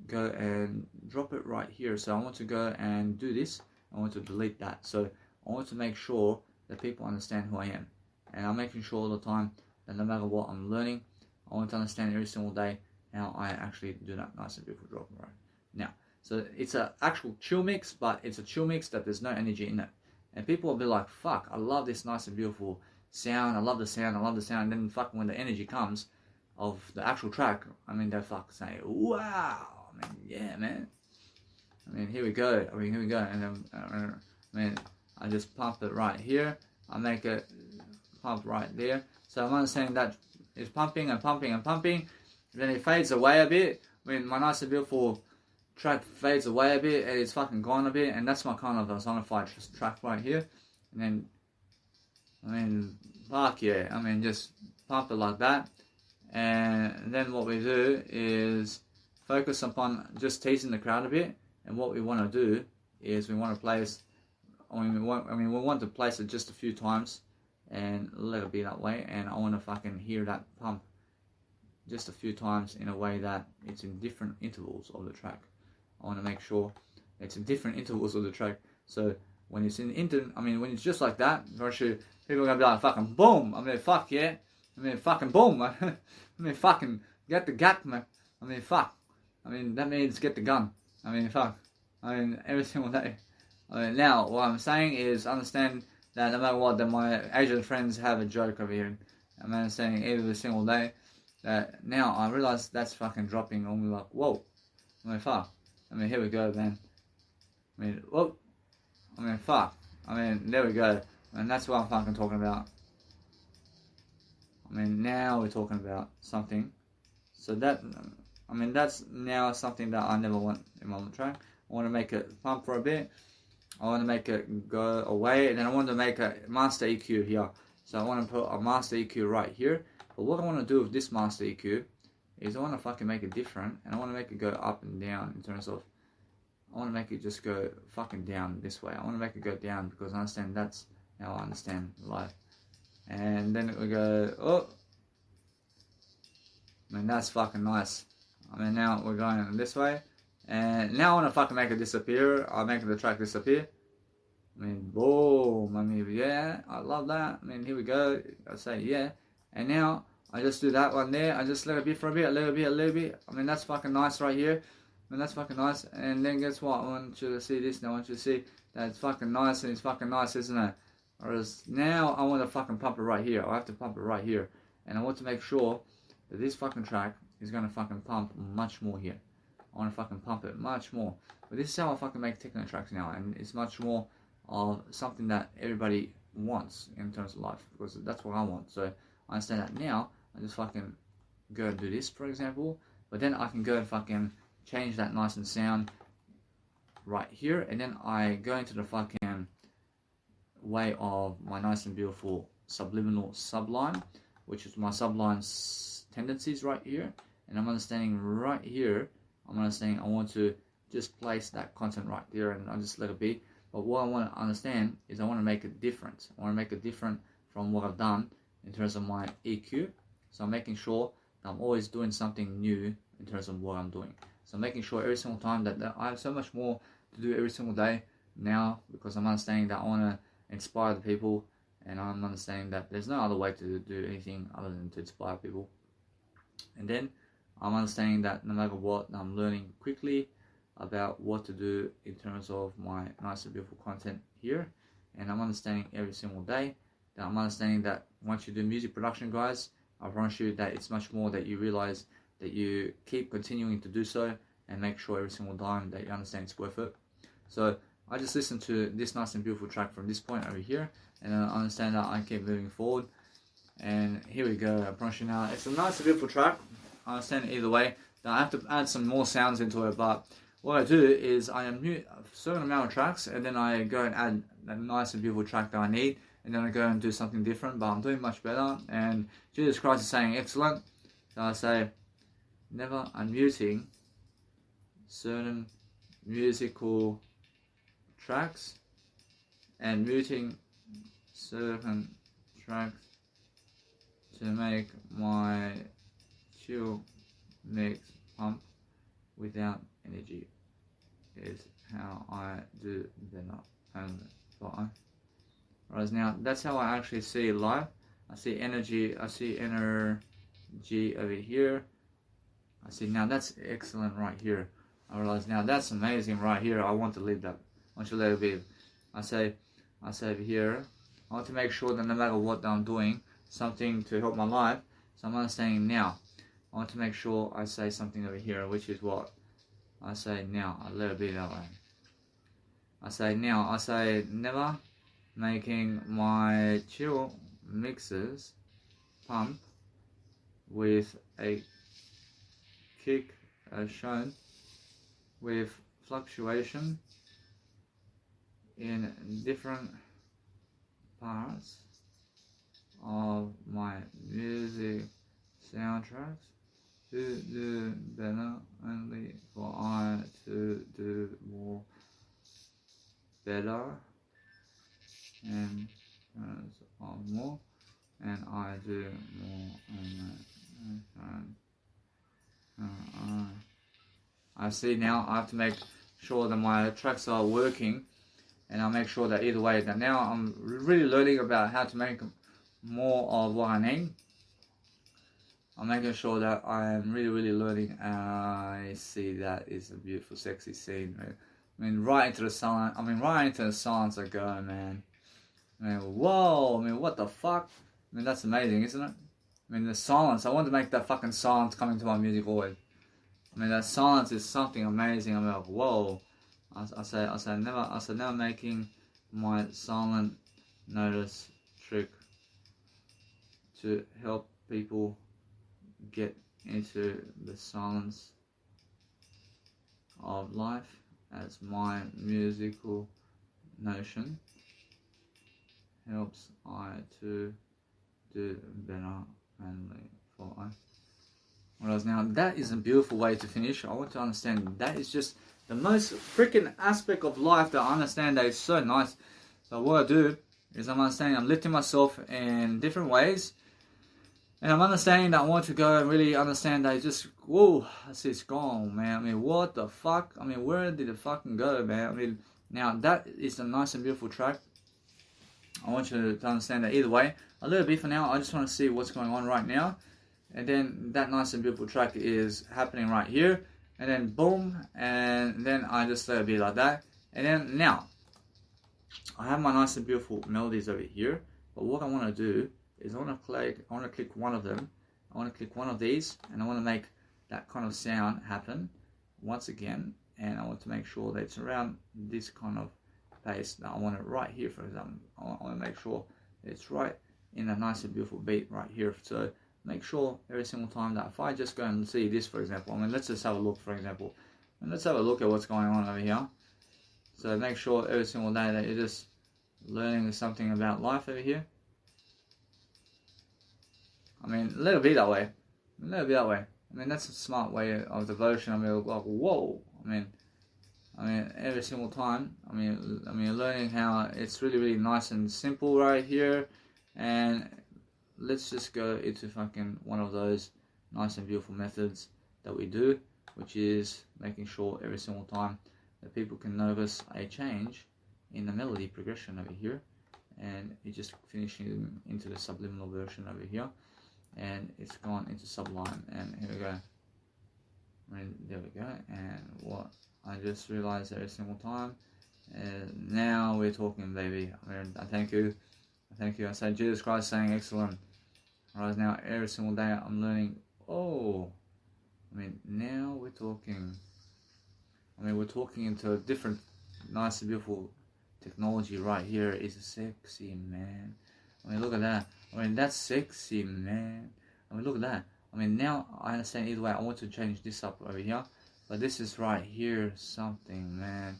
go and drop it right here. So I want to go and do this. I want to delete that. So I want to make sure that people understand who I am. And I'm making sure all the time that no matter what I'm learning, I want to understand every single day how I actually do that nice and beautiful drop right now. So it's an actual chill mix, but it's a chill mix that there's no energy in it. And people will be like, fuck, I love this nice and beautiful sound. I love the sound. And then fucking when the energy comes of the actual track, I mean, they fucking say, wow. I mean, yeah, man. I mean, here we go. And then, I just pump it right here. I make it pump right there. So I'm understanding that it's pumping and pumping and pumping. Then it fades away a bit. When my nice and beautiful track fades away a bit, and it's fucking gone a bit, and that's my kind of a sonified track right here. And then, I mean, fuck yeah. I mean, just pump it like that. And then what we do is focus upon just teasing the crowd a bit. And what we want to do is we want to place, we want to place it just a few times and let it be that way. And I want to fucking hear that pump just a few times in a way that it's in different intervals of the track. I want to make sure it's in different intervals of the track. So when it's in when it's just like that, very sure people are gonna be like, fucking boom. I mean, fuck yeah. I mean, fucking boom. I mean, fucking get the gap, man. I mean, fuck. I mean, that means get the gun. I mean, fuck. I mean, every single day. I mean, now, what I'm saying is understand that no matter what, that my Asian friends have a joke over here. I'm understanding every single day that now I realize that's fucking dropping on me like, whoa. I mean, fuck. I mean, here we go, man. I mean, whoa. I mean, fuck. I mean, there we go. And that's what I'm fucking talking about. I mean, now we're talking about something. So that, I mean, that's now something that I never want in my track. I want to make it pump for a bit. I want to make it go away. And then I want to make a master EQ here. So I want to put a master EQ right here. But what I want to do with this master EQ is I want to fucking make it different. And I want to make it go up and down in terms of, I want to make it just go fucking down this way. I want to make it go down because I understand that's how I understand life. And then we go, oh. I mean, that's fucking nice. I mean, now we're going this way. And now I want to fucking make it disappear. I'm making the track disappear. I mean, boom. I mean, yeah, I love that. I mean, here we go. I say, yeah. And now I just do that one there. I just let it be for a bit, a little bit. I mean, that's fucking nice right here. I mean, that's fucking nice. And then guess what? I want you to see this. And I want you to see that it's fucking nice and it's fucking nice, isn't it? Whereas now I want to fucking pump it right here. I have to pump it right here. And I want to make sure that this fucking track is going to fucking pump much more here. I want to fucking pump it much more. But this is how I fucking make techno tracks now. And it's much more of something that everybody wants in terms of life. Because that's what I want. So I understand that now. I just fucking go and do this, for example. But then I can go and fucking change that nice and sound right here. And then I go into the fucking way of my nice and beautiful subliminal subline, which is my sublime tendencies right here. And I'm understanding right here, I'm understanding I want to just place that content right there and I'll just let it be. But what I want to understand is I want to make it different. I want to make it different from what I've done in terms of my EQ. So I'm making sure that I'm always doing something new in terms of what I'm doing. So I'm making sure every single time that I have so much more to do every single day now, because I'm understanding that I want to inspire the people, and I'm understanding that there's no other way to do anything other than to inspire people. And then I'm understanding that no matter what, I'm learning quickly about what to do in terms of my nice and beautiful content here. And I'm understanding every single day that I'm understanding that once you do music production, guys, I promise you that it's much more that you realize that you keep continuing to do so and make sure every single time that you understand it's worth it. So I just listened to this nice and beautiful track from this point over here, and I understand that I keep moving forward. And here we go. I promise you now, it's a nice and beautiful track. I understand it either way. Now I have to add some more sounds into it, but what I do is I mute a certain amount of tracks, and then I go and add that nice and beautiful track that I need, and then I go and do something different. But I'm doing much better, and Jesus Christ is saying excellent. So I say, never unmuting certain musical tracks and muting certain tracks to make my chill mix pump without energy is how I do better only. Whereas now that's how I actually see life. I see energy over here. I see now that's excellent right here. I realize now that's amazing right here. I want to leave that. I want you to let it be. I say over here, I want to make sure that no matter what I'm doing, something to help my life. So I'm understanding now. I want to make sure I say something over here, which is what I say now. I let it be that way. I say now. I say never making my chill mixes pump with a kick as shown with fluctuation in different parts of my music soundtracks to do better, only for I to do more better and more, and I do more and I see now I have to make sure that my tracks are working, and I make sure that either way that now I'm really learning about how to make more of what I need. I'm making sure that I am really learning. I see that is a beautiful, sexy scene, man. I mean, right into the silence. I mean, right into the silence I go, man. I mean, whoa. I mean, what the fuck? I mean, that's amazing, isn't it? I mean, the silence. I want to make that fucking silence come into my music always. I mean, that silence is something amazing. I'm like, whoa. I say, never making my silent notice trick to help people get into the silence of life as my musical notion helps I to do better only for I. Whereas now, that is a beautiful way to finish. I want to understand that is just the most freaking aspect of life that I understand that is so nice. So what I do is I'm understanding I'm lifting myself in different ways. And I'm understanding that I want to go and really understand that just, whoa, I see it's gone, man. I mean, what the fuck? I mean, where did it fucking go, man? I mean, now that is a nice and beautiful track. I want you to understand that either way. A little bit for now, I just want to see what's going on right now. And then that nice and beautiful track is happening right here. And then boom, and then I just let it be like that. And then now, I have my nice and beautiful melodies over here. But what I want to do is I want to click one of them. I want to click one of these, and I want to make that kind of sound happen once again. And I want to make sure that it's around this kind of place. Now I want it right here, for example. I want to make sure it's right in a nice and beautiful beat right here. So make sure every single time that if I just go and see this, for example, I mean, let's just have a look, for example, and let's have a look at what's going on over here. So make sure every single day that you're just learning something about life over here. I mean, let it be that way. Let it be that way. I mean, that's a smart way of devotion. I mean, like, whoa. I mean, every single time. I mean, learning how it's really nice and simple right here, and let's just go into fucking one of those nice and beautiful methods that we do, which is making sure every single time that people can notice a change in the melody progression over here, and it's just finishing into the subliminal version over here, and it's gone into sublime, and here we go. I mean, there we go, and what I just realized every single time, now we're talking, baby. I mean, I thank you. I say Jesus Christ saying excellent. Whereas now every single day I'm learning, oh, I mean, now we're talking. I mean, we're talking into a different, nice and beautiful technology right here. Is sexy, man. I mean, look at that. I mean, that's sexy, man. I mean, look at that. I mean, now I understand either way. I want to change this up over here. But this is right here, something, man.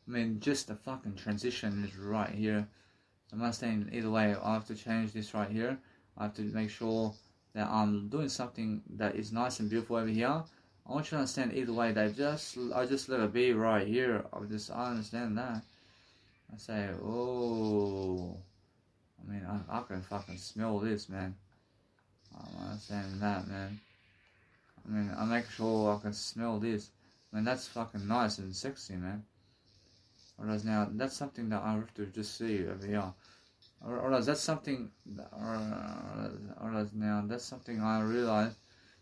I mean, just the fucking transition is right here. I'm understanding either way. I have to change this right here. I have to make sure that I'm doing something that is nice and beautiful over here. I want you to understand either way that I just let it be right here. I understand that. I say, oh, I mean, I can fucking smell this, man. I'm understanding that, man. I mean, I make sure I can smell this. I mean, that's fucking nice and sexy, man. Whereas now, that's something that I have to just see over here. Or that's something, or now that's something I realize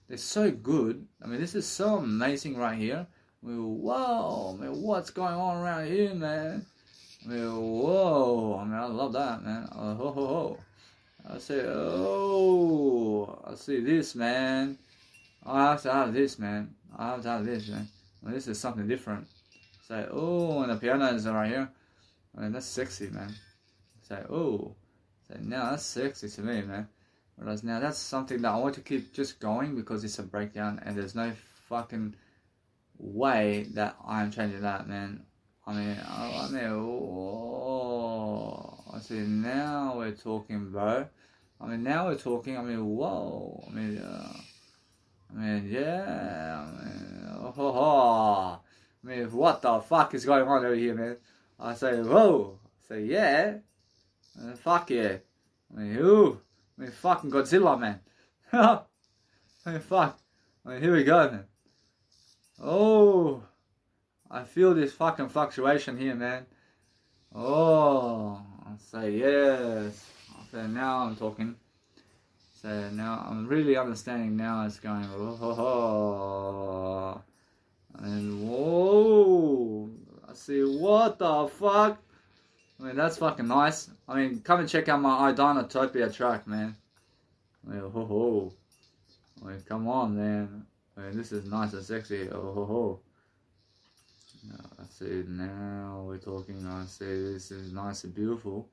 they're so good. I mean, this is so amazing right here. I mean, whoa, I mean, what's going on around here, man? I mean, whoa, I mean, I love that, man. Ho, ho, ho. I say, oh, I see this, man. I have to have this, man. I have to have this, man. I mean, this is something different. Say, oh, and the piano is right here. I mean, that's sexy, man. Say, oh, say, now that's sexy to me, man. Whereas now that's something that I want to keep just going because it's a breakdown and there's no fucking way that I'm changing that, man. I mean, oh, I see, now we're talking, bro. I mean, now we're talking, I mean, whoa. I mean, yeah, I mean, oh, I mean, what the fuck is going on over here, man? I say, whoa. I say, yeah. Fuck yeah. I mean, ooh. I mean, fucking Godzilla, man. I mean, fuck. I mean, here we go, man. Oh. I feel this fucking fluctuation here, man. Oh. I say, yes. I say, now I'm talking. So now I'm really understanding now. It's going, oh, and whoa, I see, what the fuck? I mean, that's fucking nice. I mean, come and check out my Idonatopia track, man. I mean, ho ho. I mean, come on, man. I mean, this is nice and sexy. Oh ho ho. I see, now we're talking. I see, this is nice and beautiful.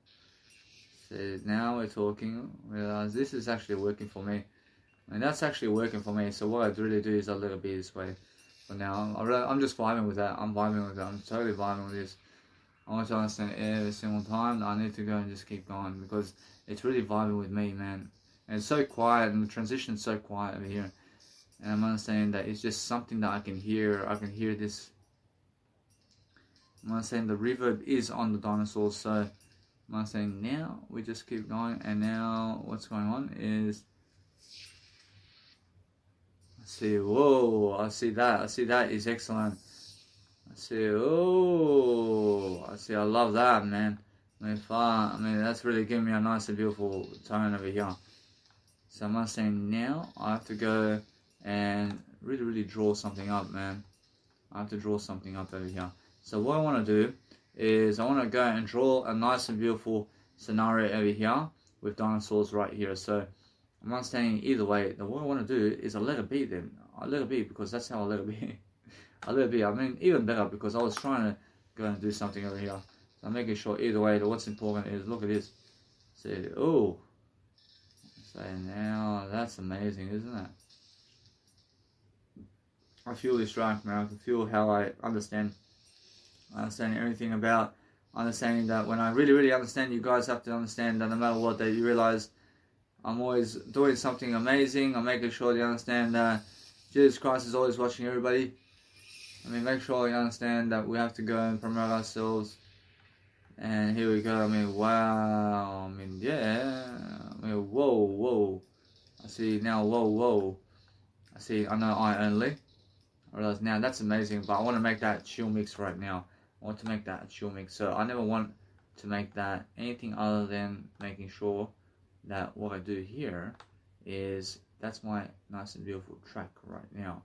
See, now we're talking. Realize this is actually working for me. And that's actually working for me. So what I really do is I let it be this way. But now I'm just vibing with that. I'm vibing with that. I'm totally vibing with this. I want to understand every single time that I need to go and just keep going, because it's really vibing with me, man. And it's so quiet, and the transition's so quiet over here. And I'm understanding that it's just something that I can hear. I can hear this. I'm understanding the reverb is on the dinosaurs. So I'm understanding now we just keep going. And now what's going on is, I see, whoa, I see that is excellent. I see, oh, I see, I love that, man. I mean, that's really giving me a nice and beautiful tone over here. So I'm saying now I have to go and really draw something up, man. I have to draw something up over here. So what I want to do is I want to go and draw a nice and beautiful scenario over here with dinosaurs right here. So I'm understanding either way that what I want to do is I let it be then. I let it be because that's how I let it be. I let it be. I mean, even better, because I was trying to go and do something over here. So I'm making sure either way that what's important is, look at this. See, oh. So now that's amazing, isn't it? I feel this track, man. I can feel how I understand everything about understanding that when I really understand, you guys have to understand that no matter what, that you realize I'm always doing something amazing. I'm making sure you understand that Jesus Christ is always watching everybody. I mean, make sure you understand that we have to go and promote ourselves. And here we go. I mean, wow. I mean, yeah. I mean, whoa. I see now, whoa. I see, I know I only. I realize now that's amazing, but I want to make that chill mix right now. I want to make that a chill mix. So I never want to make that anything other than making sure that what I do here is, that's my nice and beautiful track right now.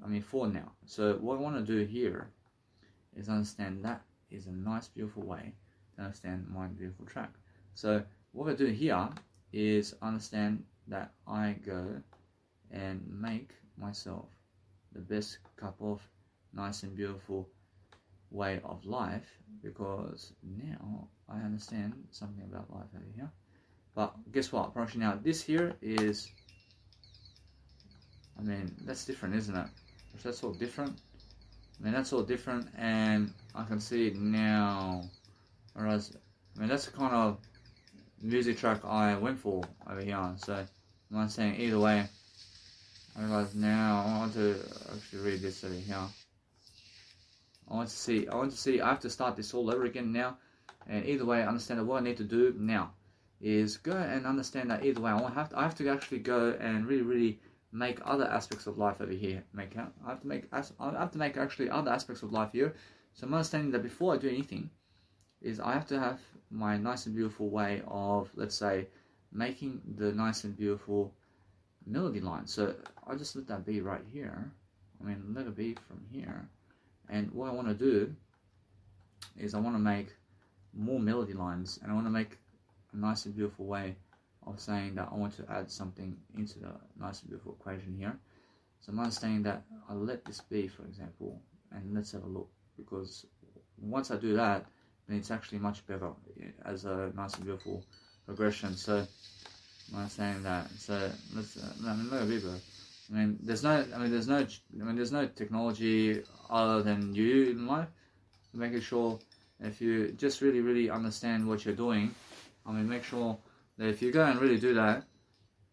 I mean, for now. So what I want to do here is understand that is a nice, beautiful way to understand my beautiful track. So what I do here is understand that I go and make myself the best cup of nice and beautiful way of life, because now I understand something about life over here. But guess what? Approaching now, this here is, I mean, that's different, isn't it? That's all different. I mean, that's all different, and I can see it now. Whereas, I mean, that's the kind of music track I went for over here. So I'm saying either way. I realize now I want to actually read this over here. I want to see. I have to start this all over again now. And either way, I understand that what I need to do now is go and understand that either way, I have to actually go and really make other aspects of life over here. I have to make actually other aspects of life here. So I'm understanding that before I do anything, is I have to have my nice and beautiful way of, let's say, making the nice and beautiful melody line. So I just let that be right here. I mean, let it be from here. And what I want to do is I want to make more melody lines, and I want to make a nice and beautiful way of saying that I want to add something into the nice and beautiful equation here. So I'm understanding that I let this be, for example, and let's have a look, because once I do that, then it's actually much better as a nice and beautiful progression. So I'm understanding that. So let's let it be better. There's no technology other than you in life. Making sure if you just really understand what you're doing, make sure that if you go and really do that,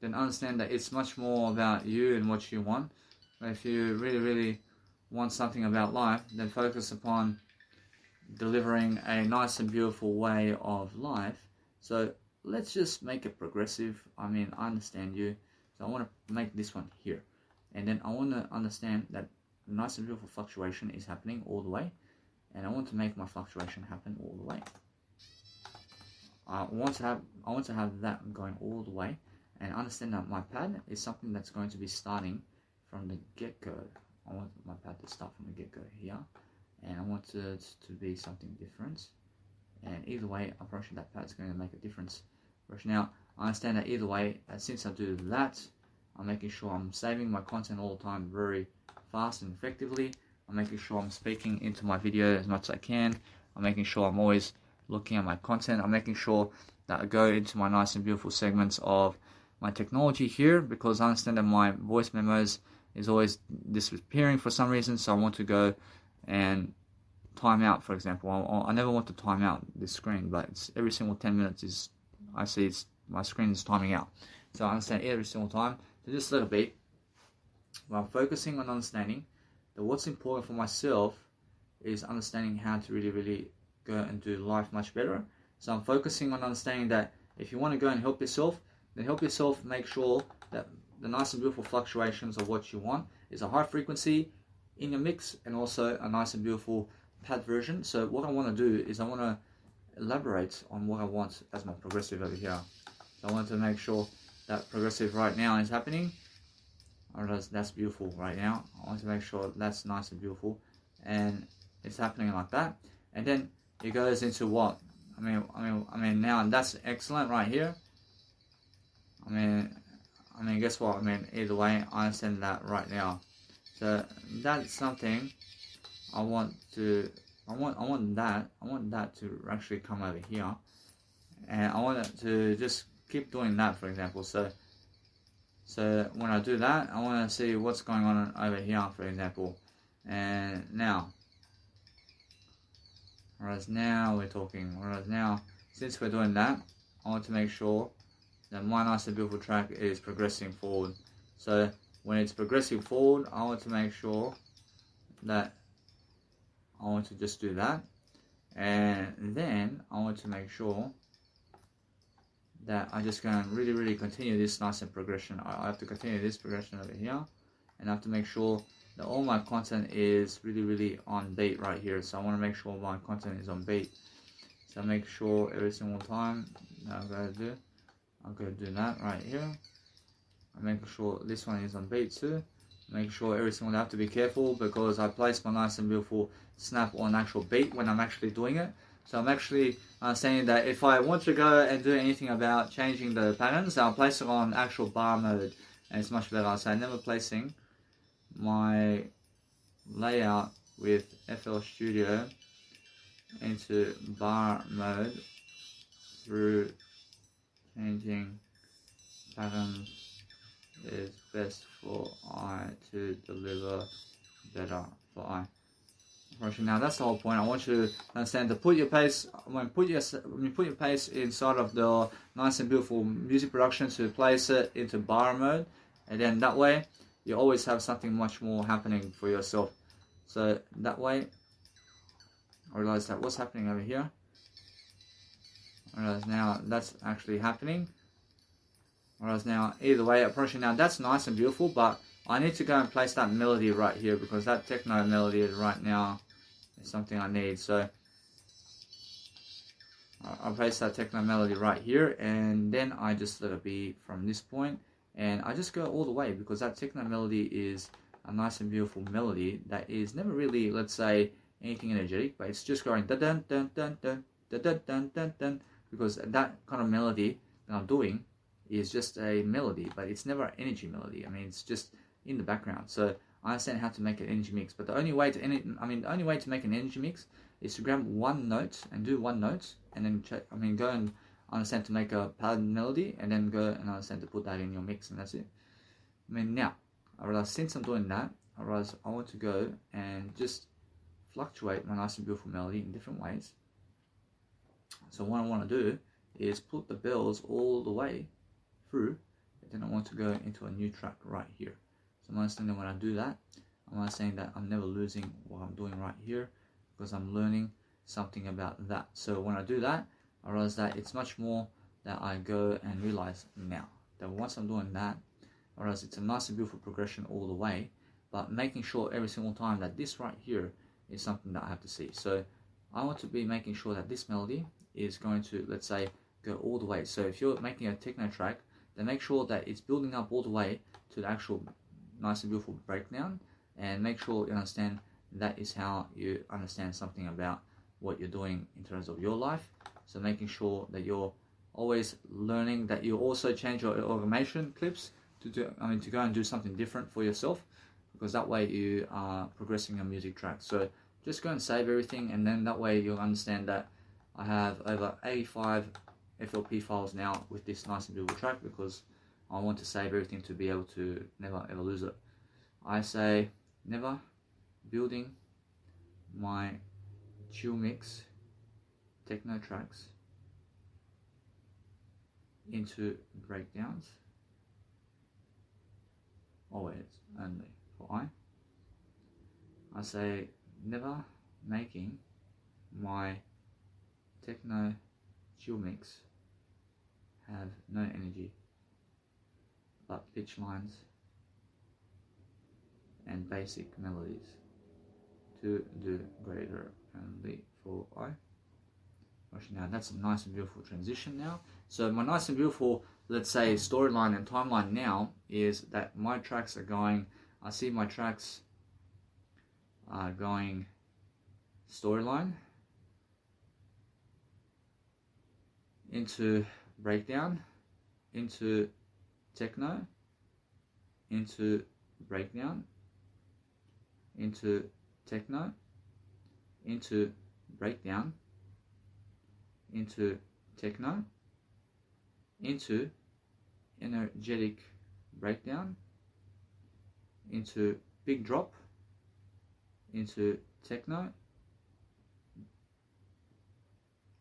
then understand that it's much more about you and what you want. But if you really want something about life, then focus upon delivering a nice and beautiful way of life. So let's just make it progressive. I understand you. So I want to make this one here. And then I want to understand that nice and beautiful fluctuation is happening all the way. And I want to make my fluctuation happen all the way. I want to have that going all the way. and understand that my pad is something that's going to be starting from the get-go. I want my pad to start from the get-go here, and I want it to be something different. And either way, I'm pretty sure that pad's going to make a difference. Now, I understand that either way, since I do that, I'm making sure I'm saving my content all the time very fast and effectively. I'm making sure I'm speaking into my video as much as I can. I'm making sure I'm always looking at my content. I'm making sure that I go into my nice and beautiful segments of my technology here, because I understand that my voice memos is always disappearing for some reason, so I want to go and time out, for example. I never want to time out this screen, but it's every single 10 minutes I see my screen is timing out. So I understand every single time. So just let it be. But I'm focusing on understanding that what's important for myself is understanding how to really go and do life much better. So I'm focusing on understanding that if you want to go and help yourself, then help yourself make sure that the nice and beautiful fluctuations of what you want is a high frequency in your mix, and also a nice and beautiful pad version. So what I want to do is I want to elaborate on what I want as my progressive over here. So I want to make sure that progressive right now is happening. That's beautiful right now. I want to make sure that's nice and beautiful, and it's happening like that. And then it goes into what? I mean now that's excellent right here. I mean guess what? I mean either way, I understand that right now. So that's something I want that to actually come over here, and I want it to just keep doing that, for example. So when I do that, I want to see what's going on over here, for example. And now, whereas now we're talking, whereas now, since we're doing that, I want to make sure that my nice and beautiful track is progressing forward. So when it's progressing forward, I want to make sure that I want to just do that. And then I want to make sure that I just go and really continue this nice and progression. I have to continue this progression over here, and I have to make sure that all my content is really on beat right here. So I want to make sure my content is on beat. So I make sure every single time that I'm going to do that right here. I'm making sure this one is on beat too. Make sure every single, I have to be careful because I place my nice and beautiful snap on actual beat when I'm actually doing it. So I'm actually saying that if I want to go and do anything about changing the patterns, I'll place it on actual bar mode, and it's much better. So I'm never placing my layout with FL Studio into bar mode through changing patterns is best for I to deliver better for I. Now that's the whole point. I want you to understand to put your pace, when you put your pace inside of the nice and beautiful music production, to place it into bar mode, and then that way you always have something much more happening for yourself. So that way, I realize that what's happening over here. I realize now that's actually happening. Whereas now, either way, approaching now, that's nice and beautiful, but I need to go and place that melody right here, because that techno melody is right now is something I need. So I'll place that techno melody right here, and then I just let it be from this point, and I just go all the way, because that techno melody is a nice and beautiful melody that is never really, let's say, anything energetic, but it's just going dun dun dun dun dun dun dun dun dun dun, because that kind of melody that I'm doing is just a melody, but it's never an energy melody. I mean, it's just in the background. So I understand how to make an energy mix, but the only way to make an energy mix is to grab one note and do one note, and then go and understand to make a pattern melody, and then go and understand to put that in your mix, and that's it. I mean, now I realize since I'm doing that, I realize I want to go and just fluctuate my nice and beautiful melody in different ways. So what I want to do is put the bells all the way through, and then I want to go into a new track right here. So I'm understanding when I do that, I'm understanding that I'm never losing what I'm doing right here, because I'm learning something about that. So when I do that, I realize that it's much more that I go and realize now that once I'm doing that, I realize it's a nice and beautiful progression all the way, but making sure every single time that this right here is something that I have to see. So I want to be making sure that this melody is going to, let's say, go all the way. So if you're making a techno track, then make sure that it's building up all the way to the actual nice and beautiful breakdown, and make sure you understand that is how you understand something about what you're doing in terms of your life. So making sure that you're always learning, that you also change your automation clips to go and do something different for yourself, because that way you are progressing your music track. So just go and save everything, and then that way you'll understand that I have over 85 FLP files now with this nice and beautiful track, because I want to save everything to be able to never ever lose it. I say never building my chill mix techno tracks into breakdowns, always only for I say never making my techno chill mix have no energy but pitch lines and basic melodies to do greater only for I. Now that's a nice and beautiful transition now. So my nice and beautiful, let's say, storyline and timeline now is that my tracks are going, I see my tracks are going storyline into breakdown, into techno, into breakdown, into techno, into breakdown, into techno, into energetic breakdown, into big drop, into techno,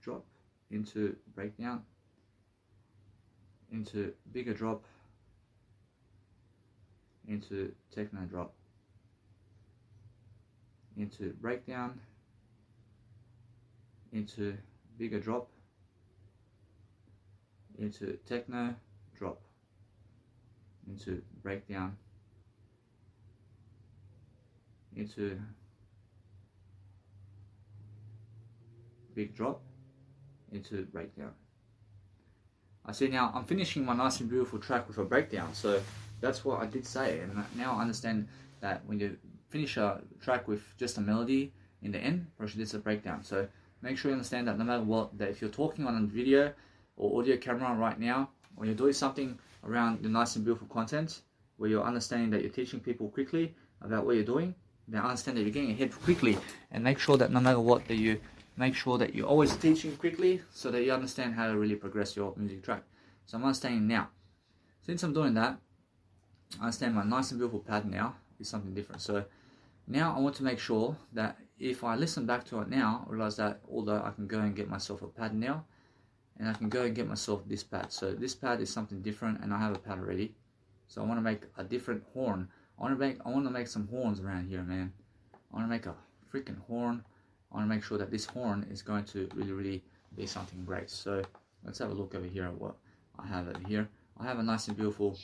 drop, into breakdown, into bigger drop, into techno drop, into breakdown, into bigger drop, into techno drop, into breakdown, into big drop, into breakdown. I see now I'm finishing my nice and beautiful track with a breakdown, so that's what I did say, and now I understand that when you finish a track with just a melody in the end, probably this is a breakdown. So make sure you understand that no matter what, that if you're talking on a video or audio camera right now, or you're doing something around the nice and beautiful content, where you're understanding that you're teaching people quickly about what you're doing, then understand that you're getting ahead quickly, and make sure that no matter what, that you make sure that you're always teaching quickly, so that you understand how to really progress your music track. So I'm understanding now. Since I'm doing that, I understand my nice and beautiful pad now is something different. So now I want to make sure that if I listen back to it now, I realize that although I can go and get myself a pad now, and I can go and get myself this pad. So this pad is something different, and I have a pad already. So I want to make a different horn. I want to make some horns around here, man. I want to make a freaking horn. I want to make sure that this horn is going to really be something great. So let's have a look over here at what I have over here. I have a nice and beautiful,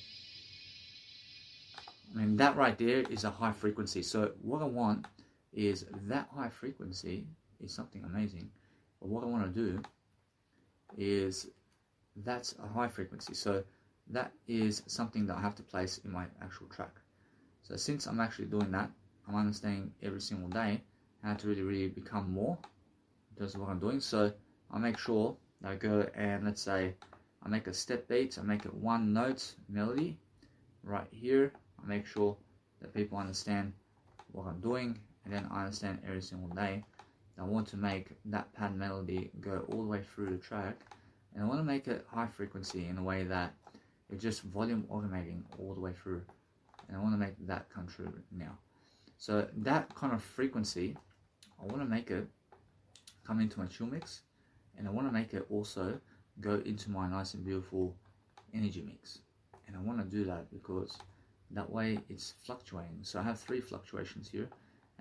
I mean, that right there is a high frequency. So what I want is that high frequency is something amazing. But what I want to do is, that's a high frequency. So that is something that I have to place in my actual track. So since I'm actually doing that, I'm understanding every single day how to really become more in terms of what I'm doing. So I make sure that I go and, let's say, I make a step beat, I make it one note melody right here. I make sure that people understand what I'm doing, and then I understand every single day that I want to make that pad melody go all the way through the track, and I want to make it high frequency in a way that it's just volume automating all the way through, and I want to make that come true now. So that kind of frequency, I want to make it come into my chill mix, and I want to make it also go into my nice and beautiful energy mix. And I want to do that because that way it's fluctuating. So I have 3 fluctuations here,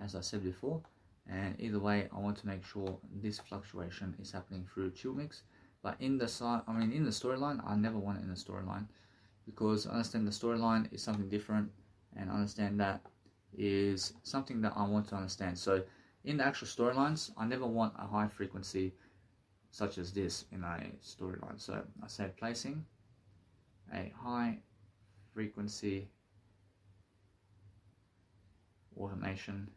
as I said before, and either way I want to make sure this fluctuation is happening through chill mix. But in the in the storyline, I never want it in the storyline, because I understand the storyline is something different, and I understand that is something that I want to understand. So in the actual storylines, I never want a high frequency such as this in a storyline. So I say placing, a high frequency automation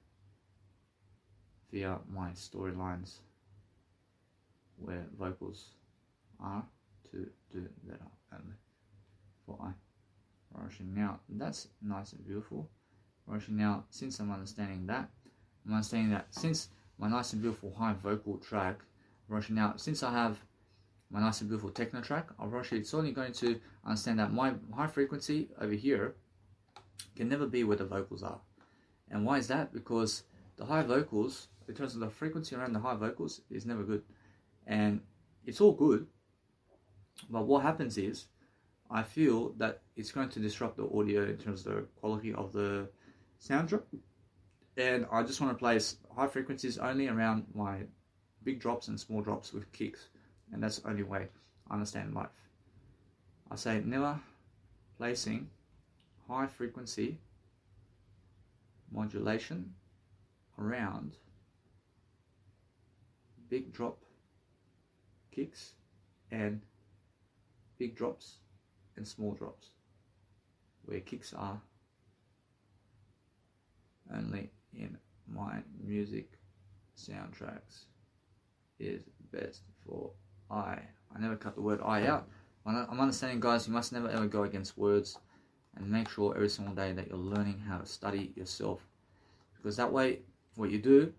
via my storylines where vocals are to do that only for I. Rushing now, that's nice and beautiful. Rushing now, since I'm understanding that since my nice and beautiful high vocal track, rushing now, since I have my nice and beautiful techno track, it's only going to understand that my high frequency over here can never be where the vocals are. And why is that? Because the high vocals, in terms of the frequency around the high vocals, is never good. And it's all good, but what happens is, I feel that it's going to disrupt the audio in terms of the quality of the soundtrack. And I just want to place high frequencies only around my big drops and small drops with kicks. And that's the only way I understand life. I say never placing high frequency modulation around big drop kicks and big drops and small drops, where kicks are only in my music soundtracks is best for I never cut the word I out. I'm understanding, guys, you must never ever go against words, and make sure every single day that you're learning how to study yourself, because that way what you do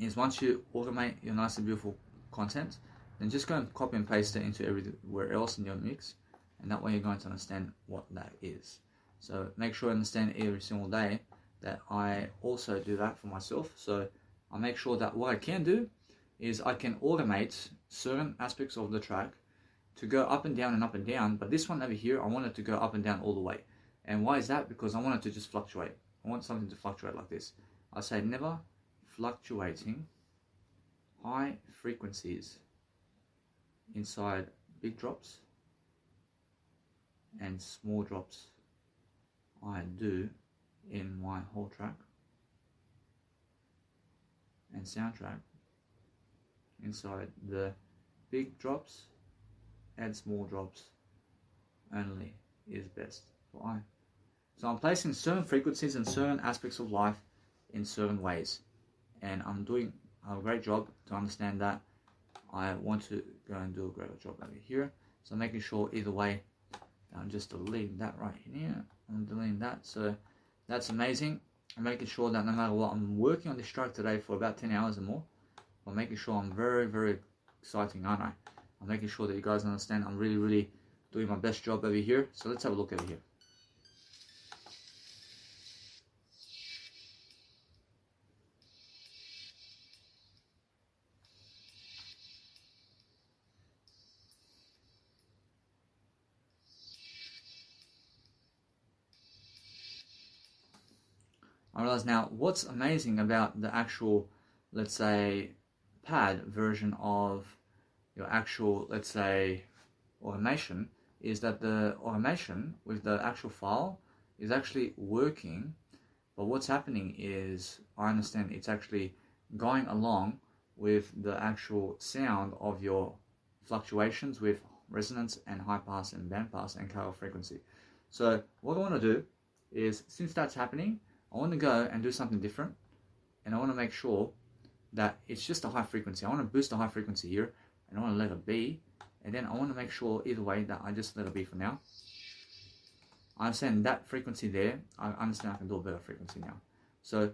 is, once you automate your nice and beautiful content, then just go and copy and paste it into everywhere else in your mix, and that way you're going to understand what that is. So make sure you understand every single day that I also do that for myself. So I make sure that what I can do is I can automate certain aspects of the track to go up and down and up and down, but this one over here, I want it to go up and down all the way. And why is that? Because I want it to just fluctuate. I want something to fluctuate like this. I say never fluctuating high frequencies inside big drops and small drops I do in my whole track and soundtrack inside the big drops and small drops only is best for I. So I'm placing certain frequencies and certain aspects of life in certain ways, and I'm doing a great job to understand that. I want to go and do a great job over here. So making sure either way, I'm just deleting that right here. I'm deleting that. So that's amazing. I'm making sure that no matter what, I'm working on this track today for about 10 hours or more. I'm making sure I'm very, very exciting, aren't I? I'm making sure that you guys understand I'm really, really doing my best job over here. So let's have a look over here. I realize now what's amazing about the actual, let's say, pad version of your actual, let's say, automation, is that the automation with the actual file is actually working, but what's happening is, I understand it's actually going along with the actual sound of your fluctuations with resonance and high pass and band pass and carrier frequency. So what I want to do is, since that's happening, I want to go and do something different, and I want to make sure that it's just a high frequency. I want to boost the high frequency here, and I want to let it be, and then I want to make sure either way that I just let it be for now. I understand that frequency there, I understand I can do a better frequency now. So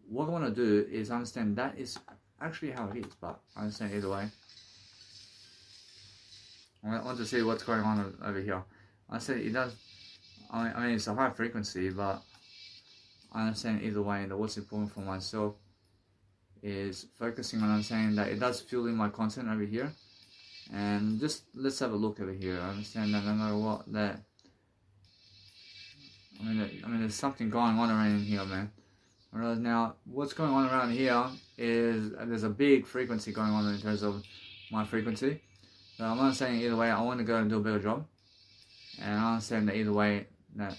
what I want to do is understand that is actually how it is, but I understand either way. I want to see what's going on over here. I say it does, I mean it's a high frequency, but I understand either way that what's important for myself is focusing on understanding that it does fuel in my content over here. And just let's have a look over here. I understand that no matter what, that I mean there's something going on around here, man. Whereas now what's going on around here is there's a big frequency going on in terms of my frequency. So I'm not saying either way I want to go and do a better job. And I understand that either way that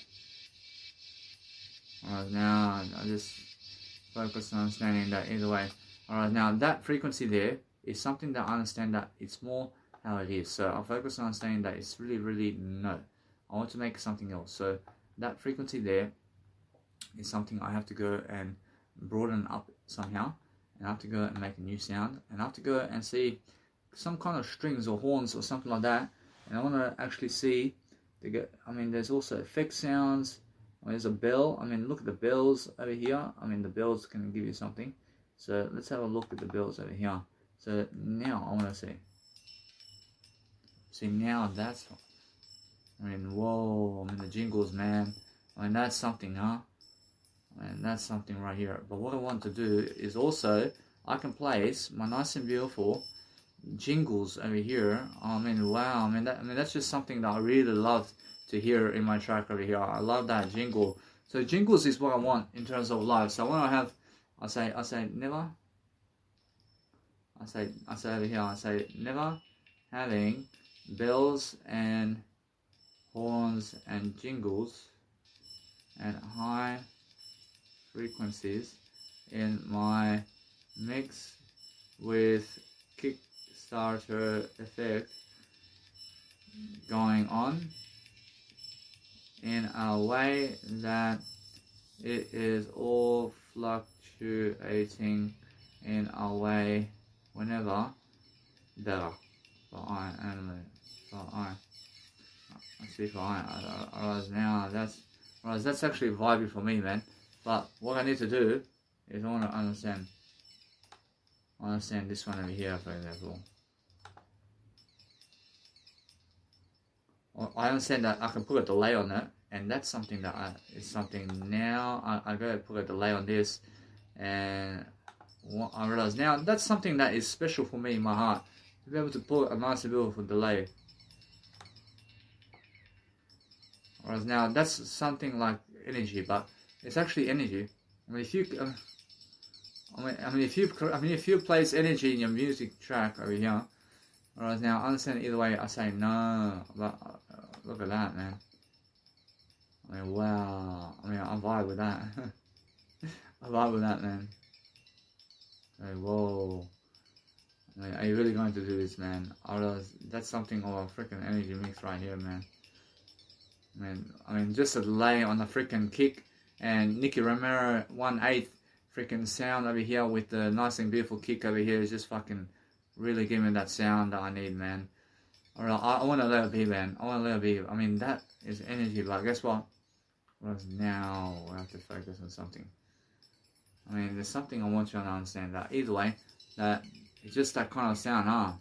alright, now I just focus on understanding that either way. Alright, now that frequency there is something that I understand that it's more how it is. So I'll focus on understanding that it's really, really no. I want to make something else. So that frequency there is something I have to go and broaden up somehow, and I have to go and make a new sound, and I have to go and see some kind of strings or horns or something like that, and I want to actually see there's also effect sounds. There's a bell. Look at the bells over here. The bells can give you something. So let's have a look at the bells over here. So now I want to see now that's, whoa, the jingles, man. That's something, huh? That's something right here. But what I want to do is also, I can place my nice and beautiful jingles over here. Wow. That's just something that I really love to hear in my track over here. I love that jingle. So jingles is what I want in terms of live. So when I have, I say never. I say over here. I say never having bells and horns and jingles and high frequencies in my mix with Kickstarter effect going on in a way that it is all fluctuating in a way whenever better for I only for I. Let's see for I. Now that's actually vibey for me, man. But what I need to do is I want to understand this one over here, for example. I understand that I can put a delay on it, and that's something that is something now. I go put a delay on this, and what I realize now that's something that is special for me in my heart, to be able to put a nice and beautiful delay. Whereas now that's something like energy, but it's actually energy. If you place energy in your music track over here, whereas now I understand either way. I say no, but look at that, man. Wow. I vibe with that. I vibe with that, man. Whoa. Are you really going to do this, man? I realize that's something of a freaking energy mix right here, man. Just a delay on the freaking kick, and Nicky Romero 1/8 freaking sound over here with the nice and beautiful kick over here is just fucking really giving me that sound that I need, man. Alright, I want to let it be, man. I want to let it be. That is energy, but guess what? Whereas now we have to focus on something. There's something I want you to understand, that either way, that it's just that kind of sound, huh?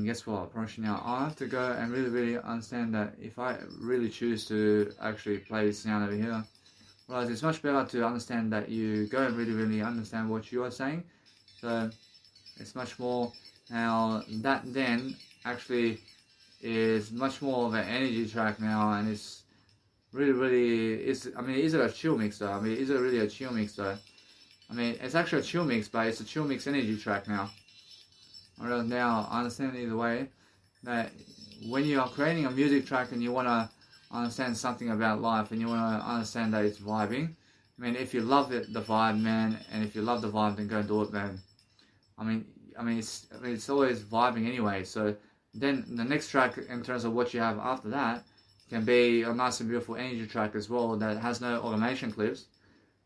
Guess what? Right now, I have to go and really, really understand that if I really choose to actually play this sound over here, well, it's much better to understand that you go and really, really understand what you are saying. So it's much more how that then actually is much more of an energy track now, and it's really, really is. Is it a chill mix though? Is it really a chill mix though? It's actually a chill mix, but it's a chill mix energy track now. Alright, now I understand either way that when you are creating a music track and you want to understand something about life and you want to understand that it's vibing, if you love it, the vibe, man, and if you love the vibe, then go do it, man. It's always vibing anyway. So then the next track in terms of what you have after that can be a nice and beautiful energy track as well that has no automation clips.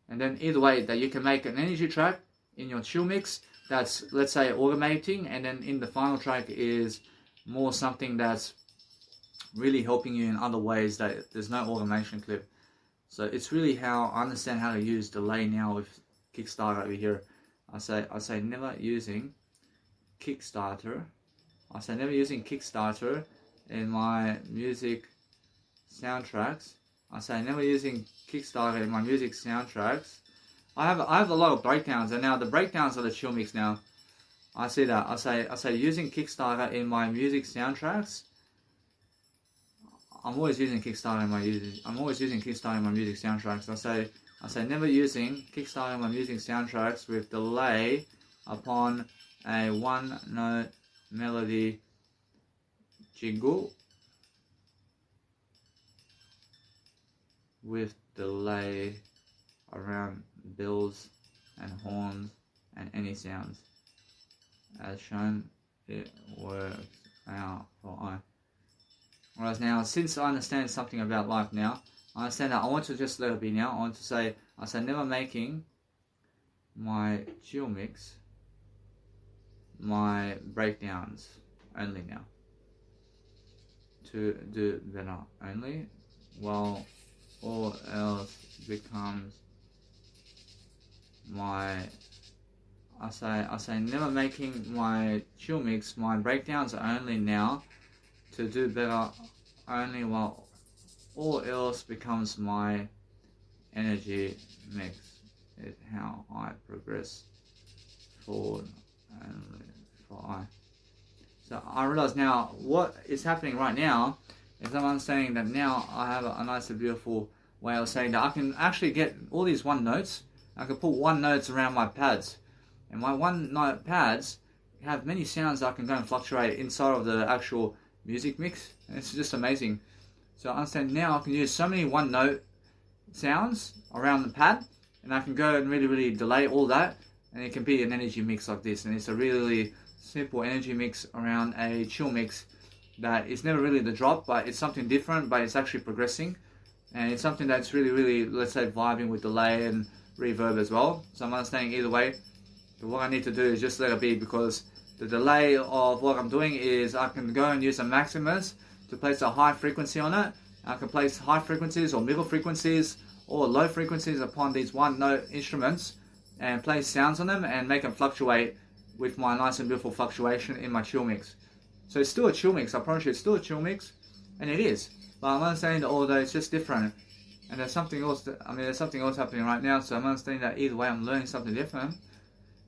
And then either way, that you can make an energy track in your chill mix that's, let's say, automating, and then in the final track is more something that's really helping you in other ways that there's no automation clip. So it's really how I understand how to use delay now with Kickstarter over here. I say never using Kickstarter. I say never using Kickstarter in my music soundtracks. I say never using Kickstarter in my music soundtracks. I have a lot of breakdowns, and now the breakdowns are the chill mix now. I see that. I say using Kickstarter in my music soundtracks. I'm always using Kickstarter in my music soundtracks. I say never using Kickstarter in my music soundtracks with delay upon a one-note melody jingle with delay around bells and horns and any sounds. As shown, it works out for I. Whereas now, since I understand something about life now, I understand that I want to just let it be now. I say never making my chill mix my breakdowns only now. To do better only, while all else becomes my... I say never making my chill mix my breakdowns only now, to do better only, while all else becomes my energy mix. Is how I progress forward only for I. So I realize now what is happening right now is I'm understanding that now I have a nice and beautiful way of saying that I can actually get all these one notes. I can put one notes around my pads, and my one note pads have many sounds that I can go and fluctuate inside of the actual music mix, and it's just amazing. So I understand now I can use so many one note sounds around the pad, and I can go and really delay all that, and it can be an energy mix like this. And it's a really simple energy mix around a chill mix that is never really the drop, but it's something different, but it's actually progressing, and it's something that's really, let's say, vibing with delay and reverb as well. So I'm understanding either way, what I need to do is just let it be, because the delay of what I'm doing is I can go and use a Maximus to place a high frequency on it. I can place high frequencies or middle frequencies or low frequencies upon these one note instruments and play sounds on them and make them fluctuate with my nice and beautiful fluctuation in my chill mix. So it's still a chill mix, I promise you it's still a chill mix, and it is. But I'm understanding that although it's just different, and there's something else there's something else happening right now, so I'm understanding that either way I'm learning something different.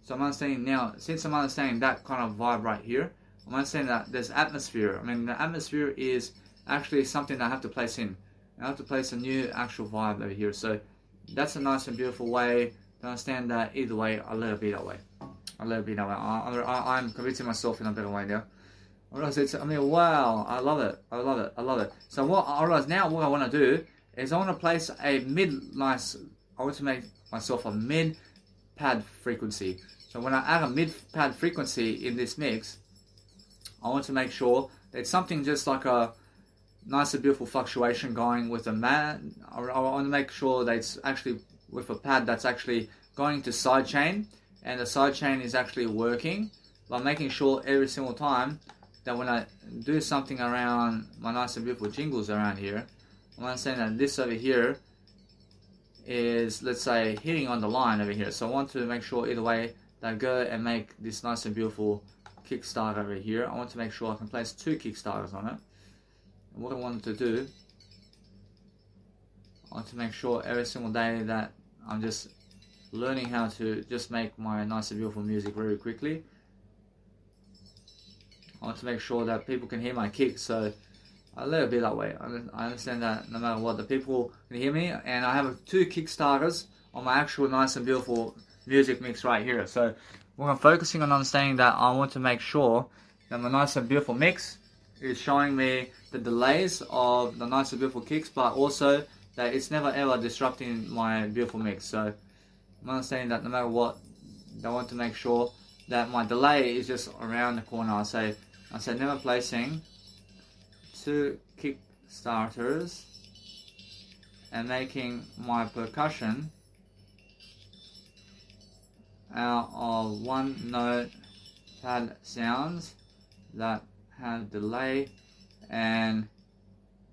So I'm understanding now, since I'm understanding that kind of vibe right here, I'm understanding that there's atmosphere. The atmosphere is actually something that I have to place in. I have to place a new actual vibe over here. So that's a nice and beautiful way to understand that either way, I'll let it be that way. I'll let it be that way. I'm convincing myself in a better way now. I realize wow, I love it. I love it. I love it. So what I realize now, what I want to do is I want to place a I want to make myself a mid pad frequency. So when I add a mid pad frequency in this mix, I want to make sure that it's something just like a nice and beautiful fluctuation going with a mat. I want to make sure that it's actually with a pad that's actually going to sidechain, and the sidechain is actually working by making sure every single time that when I do something around my nice and beautiful jingles around here, I'm understanding that this over here is, let's say, hitting on the line over here. So I want to make sure either way that I go and make this nice and beautiful kickstart over here. I want to make sure I can place 2 kickstarters on it. And what I wanted to do, I want to make sure every single day that I'm just learning how to just make my nice and beautiful music very quickly. I want to make sure that people can hear my kicks, so I let it be that way. I understand that no matter what, the people can hear me, and I have 2 kickstarters on my actual nice and beautiful music mix right here. So when I'm focusing on understanding that, I want to make sure that my nice and beautiful mix is showing me the delays of the nice and beautiful kicks, but also that it's never ever disrupting my beautiful mix. So I'm understanding that no matter what, I want to make sure that my delay is just around the corner. I say never placing 2 kick starters and making my percussion out of one note pad sounds that have delay and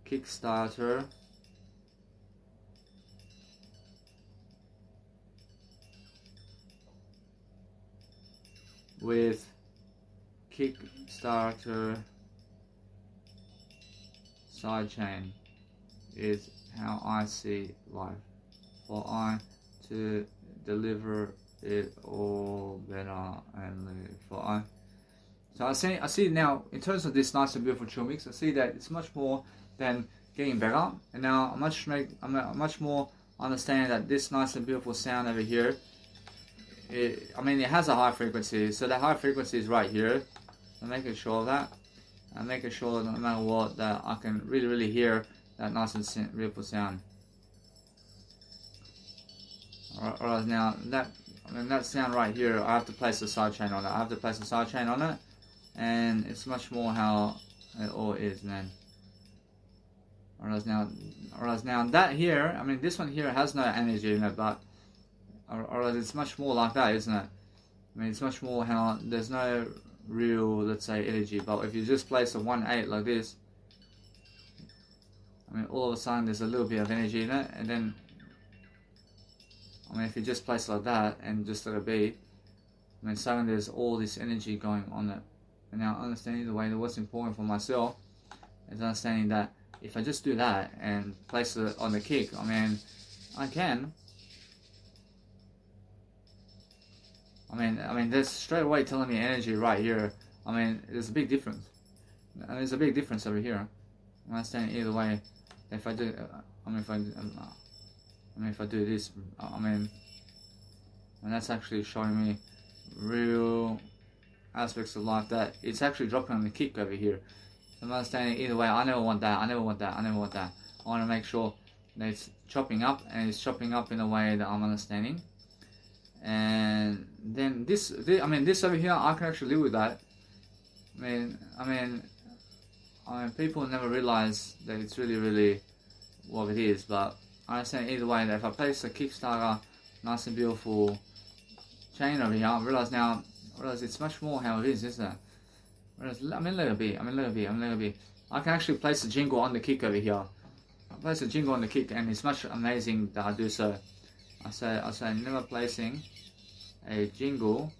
Kickstarter with Kickstarter sidechain is how I see life, for I to deliver it all better and live for I. So I see now, in terms of this nice and beautiful chill mix, I see that it's much more than getting better, and now I'm much more understanding that this nice and beautiful sound over here, it has a high frequency, so that high frequency is right here. I'm making sure of that. I'm making sure that no matter what, that I can really hear that nice and beautiful sound. Alright, now that sound right here, I have to place a sidechain on it. I have to place a sidechain on it, and it's much more how it all is, man. Whereas now that here, I mean, this one here has no energy in it, but or it's much more like that, isn't it? I mean, it's much more how there's no real, let's say, energy. But if you just place a 1/8 like this, I mean, all of a sudden there's a little bit of energy in it, and then, I mean, if you just place it like that and just let it be, I mean, suddenly there's all this energy going on it. And now understanding the way that what's important for myself is understanding that if I just do that and place it on the kick, I mean, I can. I mean, there's straight away telling me energy right here. I mean, there's a big difference. There's a big difference over here. I understand either way. If I do, if I do this, and that's actually showing me real aspects of life that it's actually dropping on the kick over here. So I'm understanding either way. I never want that. I never want that. I never want that. I want to make sure that it's chopping up, and it's chopping up in a way that I'm understanding. And then this over here, I can actually live with that. I mean, people never realize that it's really what it is. But I understand either way that if I place a Kickstarter, nice and beautiful chain over here, I realize it's much more how it is, isn't it? Whereas, let it be. I can actually place a jingle on the kick over here. I place a jingle on the kick, and it's much amazing that I do so. I say never placing a jingle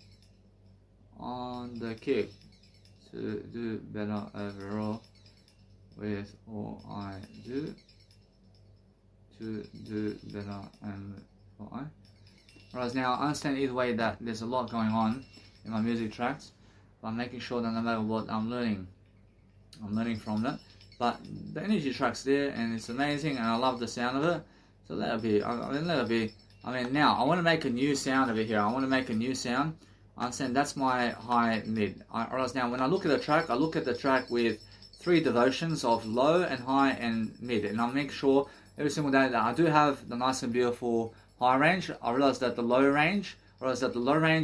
on the kick to do better overall with all I do to do better and what I. Whereas now I understand either way that there's a lot going on in my music tracks, but I'm making sure that no matter what I'm learning from it. But the energy track's there, and it's amazing, and I love the sound of it. So let it be. Let it be. Now I want to make a new sound over here. I want to make a new sound. I understand that's my high mid. Whereas now when I look at the track, I look at the track with 3 devotions of low and high and mid, and I'll make sure every single day that I do have the nice and beautiful high range. I realize that the low range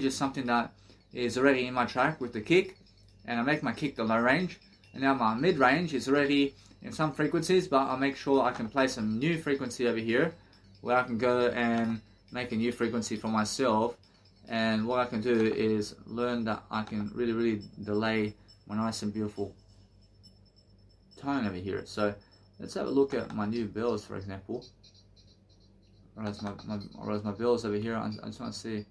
is something that is already in my track with the kick, and I make my kick the low range. And now my mid range is already in some frequencies, but I make sure I can play some new frequency over here where I can go and make a new frequency for myself. And what I can do is learn that I can really delay my nice and beautiful tone over here. So let's have a look at my new bells, for example. Whereas my bells over here, I just want to see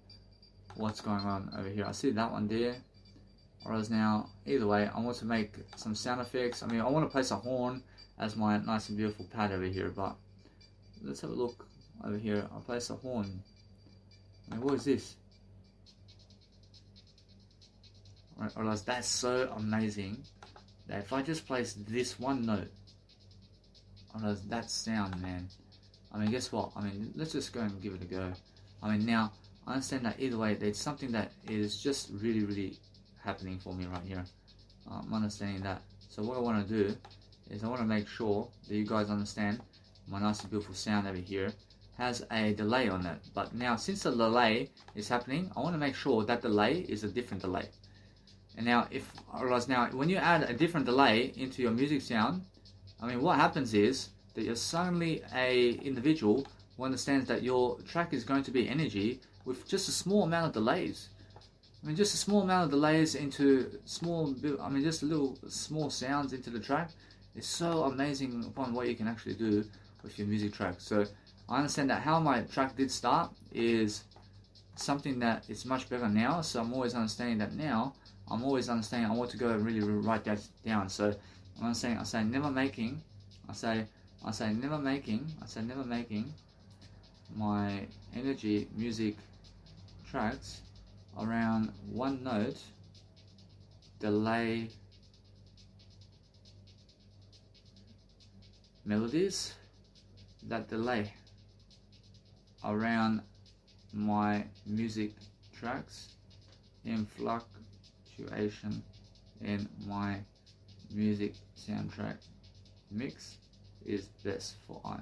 what's going on over here. I see that one there. Whereas now, either way, I want to make some sound effects. I want to place a horn as my nice and beautiful pad over here, but let's have a look over here. I'll place a horn. What is this? Whereas that's so amazing that if I just place this one note, whereas that sound, man. Guess what? Let's just go and give it a go. Now, I understand that either way, there's something that is just really happening for me right here. I'm understanding that. So what I want to do is I want to make sure that you guys understand my nice and beautiful sound over here has a delay on it. But now, since the delay is happening, I want to make sure that delay is a different delay. And now, when you add a different delay into your music sound, what happens is that you're suddenly a individual who understands that your track is going to be energy with just a small amount of delays. Just a small amount of delays into just a little small sounds into the track. It's so amazing upon what you can actually do with your music track. So I understand that how my track did start is something that is much better now. So I'm always understanding that now. I want to go and really write that down. So I say never making my energy music tracks around one note delay melodies that delay around my music tracks in fluctuation in my music soundtrack mix is best for I.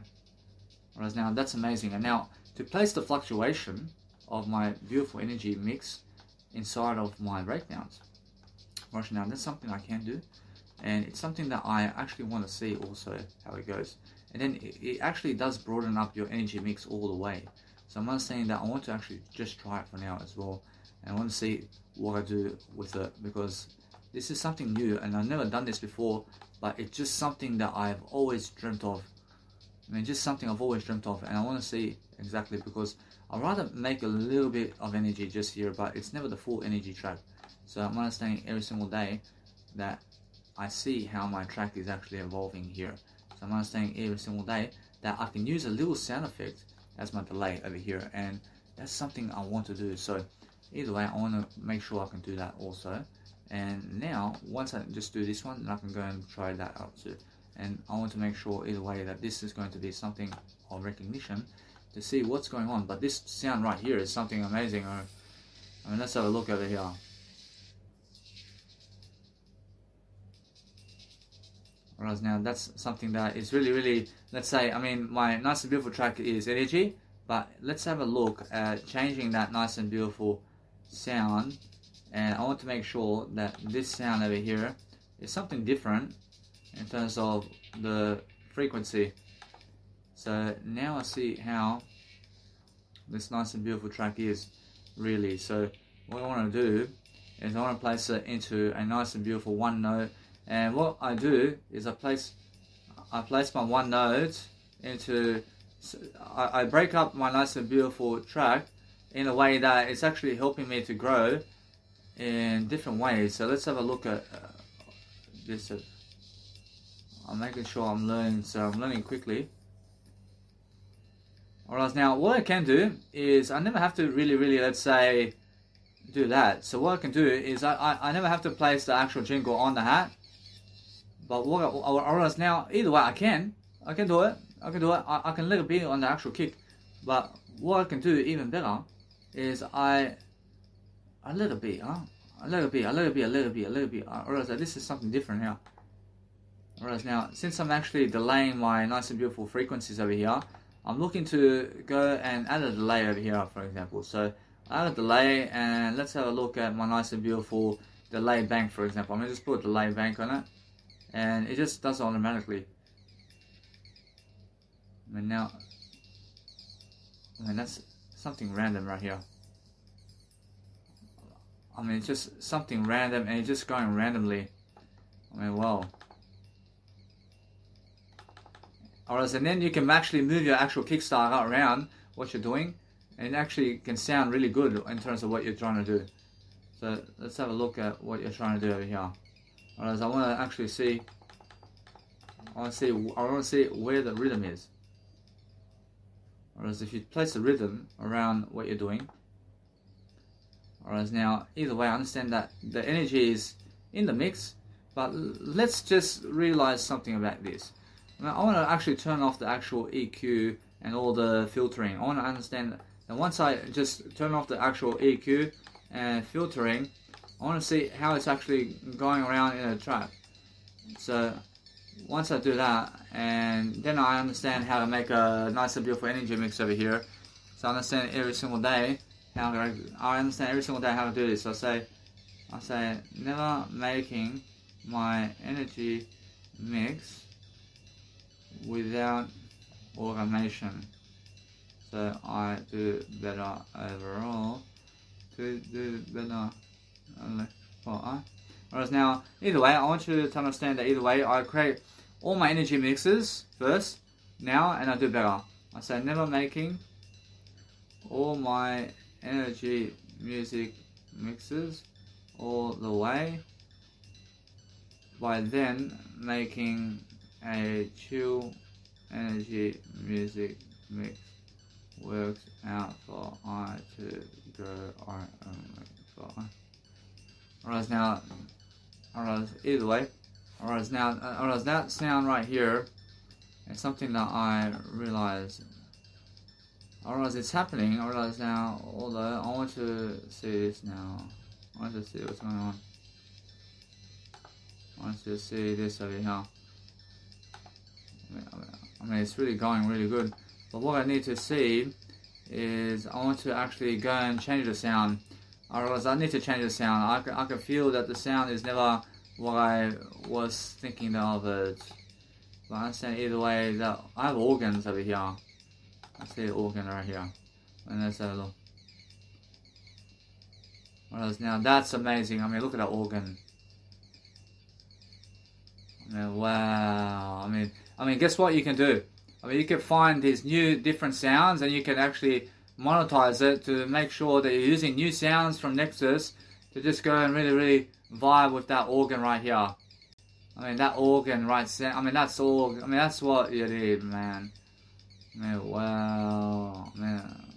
Whereas now that's amazing. And now to place the fluctuation of my beautiful energy mix inside of my breakdowns. Whereas now that's something I can do. and it's something that I actually want to see also how it goes. And then it actually does broaden up your energy mix all the way. So I'm understanding that I want to actually just try it for now as well, and I want to see what I do with it, because this is something new and I've never done this before, but it's just something that I've always dreamt of. I mean, just something I've always dreamt of, and I want to see exactly, because I'd rather make a little bit of energy just here, but it's never the full energy track. So I'm understanding every single day that I see how my track is actually evolving here. So I'm understanding every single day that I can use a little sound effect as my delay over here, and that's something I want to do. So either way, I want to make sure I can do that also. And now, once I just do this one, then I can go and try that out too. And I want to make sure either way that this is going to be something of recognition to see what's going on. But this sound right here is something amazing. I mean, let's have a look over here. Whereas now that's something that is really, really, let's say, I mean, my nice and beautiful track is energy, but let's have a look at changing that nice and beautiful sound. And I want to make sure that this sound over here is something different in terms of the frequency. So now I see how this nice and beautiful track is really. So what I want to do is I want to place it into a nice and beautiful one note. And what I do is I place my one note into, I break up my nice and beautiful track in a way that it's actually helping me to grow in different ways. So let's have a look at this. I'm making sure I'm learning, so I'm learning quickly. Alright, now what I can do is I never have to really, let's say, do that. So what I can do is I never have to place the actual jingle on the hat. But whereas now, either way, I can do it. I can let it be on the actual kick. But what I can do even better is I let it be, I let it be. Whereas this is something different here. Whereas now, since I'm actually delaying my nice and beautiful frequencies over here, I'm looking to go and add a delay over here, for example. So I add a delay, and let's have a look at my nice and beautiful delay bank, for example. I'm going to just put a delay bank on it, and it just does it automatically. I mean, now, that's something random right here. I mean, it's just something random, and it's just going randomly. I mean, wow. Alright, and then you can actually move your actual kickstart around what you're doing, and it actually can sound really good in terms of what you're trying to do. So let's have a look at what you're trying to do over here. Alright, I want to actually see. I want to see where the rhythm is. Whereas if you place the rhythm around what you're doing. Whereas now, either way, I understand that the energy is in the mix, but let's just realize something about this. Now, I want to actually turn off the actual EQ and all the filtering. I want to understand that once I just turn off the actual EQ and filtering, I want to see how it's actually going around in a track. So once I do that, and then I understand how to make a nice and beautiful energy mix over here. So I understand every single day how to do this. So I say never making my energy mix without automation. So I do better overall to do better. Whereas now, either way, I want you to understand that either way, I create all my energy mixes first, now, and I do better. I say never making all my energy music mixes all the way, by then making a chill energy music mix works out for I to grow I only for I. Either way, that sound right here is something that I realize. It's happening. I realize now, although I want to see this now. I want to see what's going on. I want to see this over here. I mean, it's really going really good. But what I need to see is I want to actually go and change the sound. I realize I need to change the sound. I can feel that the sound is never what I was thinking of it. But I understand either way that I have organs over here. I see the organ right here. And let's have a look. Whereas now that's amazing. I mean, look at that organ. I mean, wow. I mean, guess what you can do? I mean, you can find these new different sounds, and you can actually monetize it to make sure that you're using new sounds from Nexus to just go and really vibe with that organ right here. I mean, that organ right there. I mean, that's all. I mean, that's what you need, man. I mean, wow, man.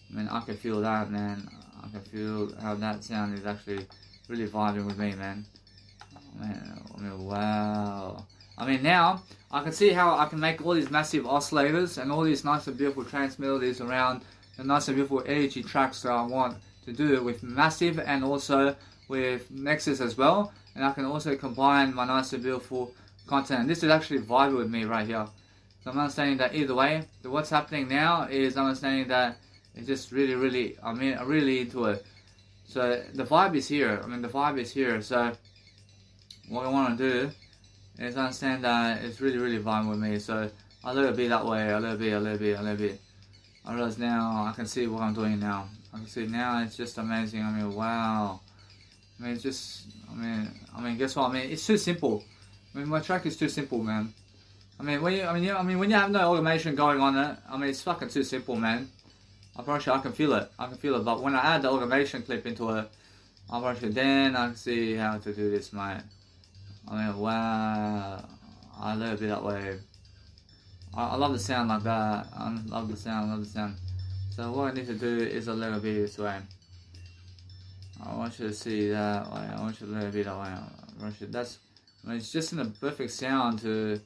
I mean, I can feel that, man. I can feel how that sound is actually really vibing with me, man. I mean, wow. I mean, now I can see how I can make all these massive oscillators and all these nice and beautiful trance melodies around the nice and beautiful energy tracks that I want to do with Massive and also with Nexus as well. And I can also combine my nice and beautiful content. And this is actually vibing with me right here. So I'm understanding that either way, what's happening now is I'm understanding that it's just really, I'm really into it. So the vibe is here. I mean, the vibe is here. So what I want to do is understand that it's really vibing with me. So I let it be that way. I let it be. I realize now I can see what I'm doing now. I can see now it's just amazing. I mean, wow. I mean, it's just. I mean, guess what? I mean, it's too simple. I mean, my track is too simple, man. I mean, when you have no automation going on it, I mean, it's fucking too simple, man. I promise you, I can feel it. But when I add the automation clip into it, I promise you, then I can see how to do this, mate. I mean, wow. I love it that way. I love the sound like that. I love the sound. So what I need to do is a little bit this way. I want you to see that way. I want you to let it be that way. It's just in a perfect sound to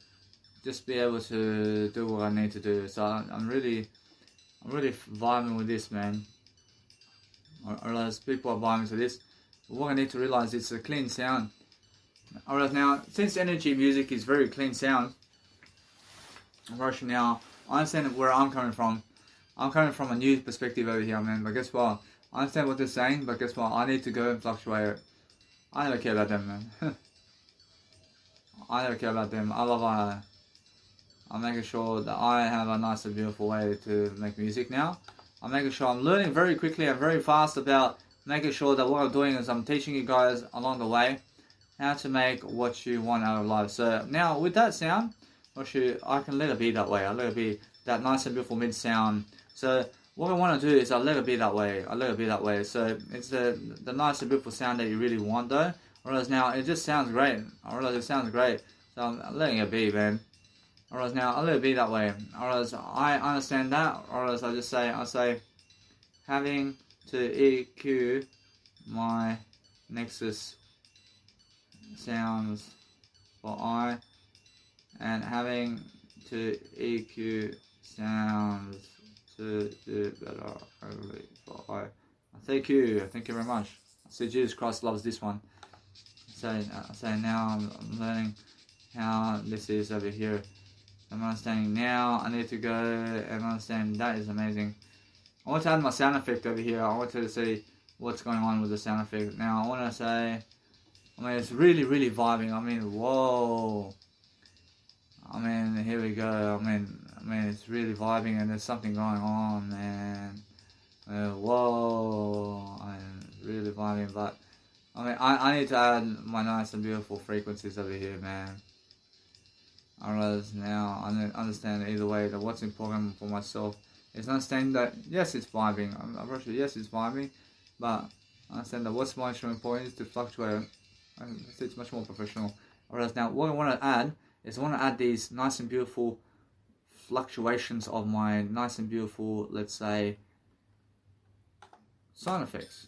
just be able to do what I need to do. So I'm really vibing with this, man. I realize people are vibing with this. But what I need to realize is it's a clean sound. Alright, now since energy music is very clean sound, right now I understand where I'm coming from. I'm coming from a new perspective over here, man. But guess what? I understand what they're saying, but guess what? I need to go and fluctuate it. I never care about them, man. I never care about them. I'm making sure that I have a nice and beautiful way to make music now. I'm making sure I'm learning very quickly and very fast about making sure that what I'm doing is I'm teaching you guys along the way how to make what you want out of life. So now with that sound, I can let it be that way. I let it be that nice and beautiful mid sound. So what I want to do is I let it be that way. So it's the nice and beautiful sound that you really want though. Whereas now it just sounds great. I realize it sounds great. So I'm letting it be, man. Whereas now I let it be that way. Whereas I understand that. Whereas I say having to EQ my Nexus sounds for I, and having to EQ sounds to do better only for I. Thank you very much. I see Jesus Christ loves this one. So now I'm learning how this is over here. I'm understanding now. I need to go and understand that is amazing. I want to add my sound effect over here. I want to see what's going on with the sound effect. Now I want to say, I mean, it's really vibing. I mean, whoa. I mean, here we go. I mean, it's really vibing, and there's something going on, man. Whoa. I'm really vibing, but I mean, I need to add my nice and beautiful frequencies over here, man. I realize now, I understand either way that what's important for myself is understanding that yes, it's vibing. I'm pretty sure yes, it's vibing, but I understand that what's much more important is to fluctuate. It's much more professional. Whereas now, what I want to add is I want to add these nice and beautiful fluctuations of my nice and beautiful, let's say, sound effects.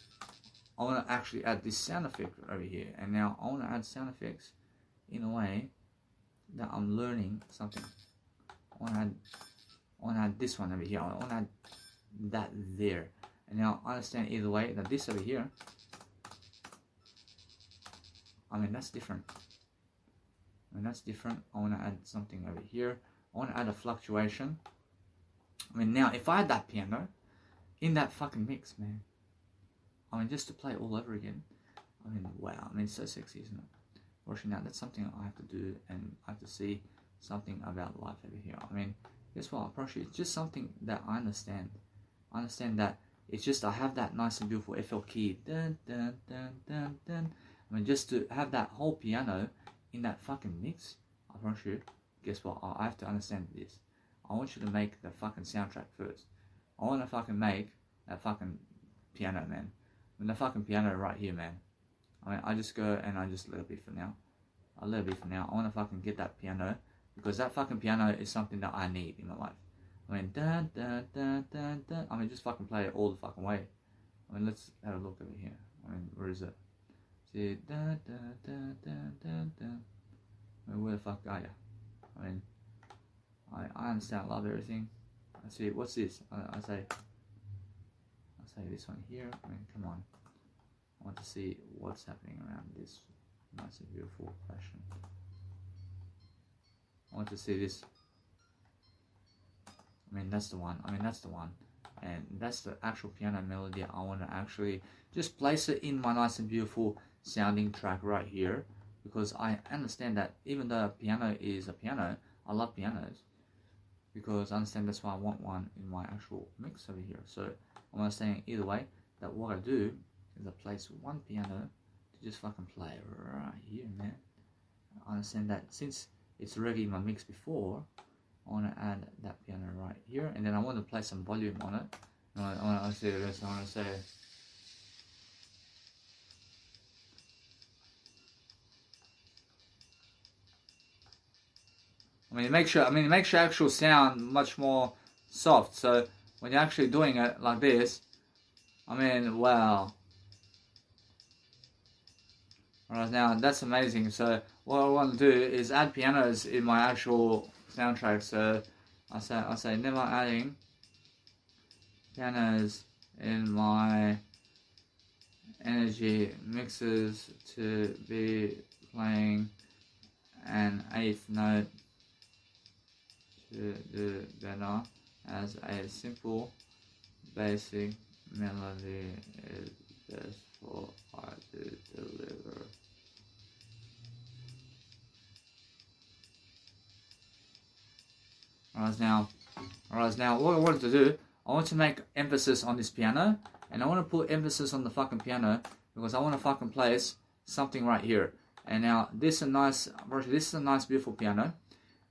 I want to actually add this sound effect over here, and now I want to add sound effects in a way that I'm learning something. I want to add this one over here. I want to add that there, and now I understand either way that this over here, I mean, that's different. I want to add something over here. I want to add a fluctuation. I mean, now if I had that piano in that fucking mix, man, I mean, just to play all over again, I mean, wow. I mean, it's so sexy, isn't it? Watching now, that's something I have to do, and I have to see something about life over here. I mean, guess what? Approach it's just something that I understand. I understand that it's just I have that nice and beautiful FL key. Dun, dun, dun, dun, dun. I mean, just to have that whole piano in that fucking mix, I promise you, guess what? I have to understand this. I want you to make the fucking soundtrack first. I want to fucking make that fucking piano, man. I mean, the fucking piano right here, man. I mean, I just go and I just let it be for now. I'll let it be for now. I want to fucking get that piano because that fucking piano is something that I need in my life. I mean, dun, dun, dun, dun, dun. I mean, just fucking play it all the fucking way. I mean, let's have a look over here. I mean, where is it? See, dun, dun, dun, dun, dun, dun. I mean, where the fuck are you? I mean, I understand, I love everything. I see, what's this? I say this one here. I mean, come on. I want to see what's happening around this nice and beautiful fashion. I want to see this. I mean, that's the one. And that's the actual piano melody. I want to actually just place it in my nice and beautiful sounding track right here. Because I understand that even though a piano is a piano, I love pianos. Because I understand that's why I want one in my actual mix over here. So I'm understanding either way that what I do is I place one piano to just fucking play right here, man. I understand that since it's already in my mix before, I want to add that piano right here, and then I want to play some volume on it. I want to say this. I want to say. I mean, it makes your actual sound much more soft. So when you're actually doing it like this, I mean, wow. Alright, now that's amazing. So what I want to do is add pianos in my actual soundtrack. So I say never adding pianos in my energy mixes to be playing an eighth note to do better as a simple basic melody is best for I to deliver. Alright now what I wanted to do, I want to make emphasis on this piano, and I want to put emphasis on the fucking piano because I want to fucking place something right here. And now this is a nice beautiful piano,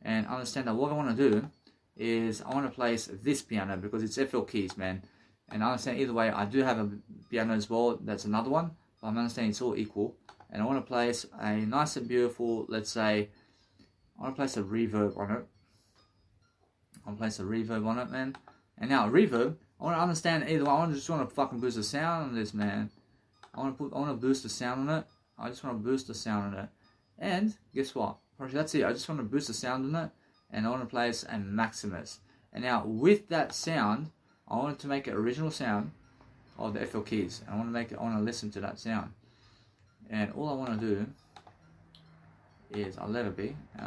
and understand that what I want to do is I want to place this piano because it's FL keys, man. And I understand either way I do have a piano as well, that's another one, but I'm understanding it's all equal. And I want to place a nice and beautiful, let's say, I want to place a reverb on it. I'll place a reverb on it, man. And now reverb, I want to understand either way. I just want to fucking boost the sound on this, man. I want to boost the sound on it. I just want to boost the sound on it. And guess what? That's it. I just want to boost the sound on it, and I want to place a Maximus. And now with that sound, I want to make an original sound of the FL keys. I want to listen to that sound. And all I want to do is I let it be. And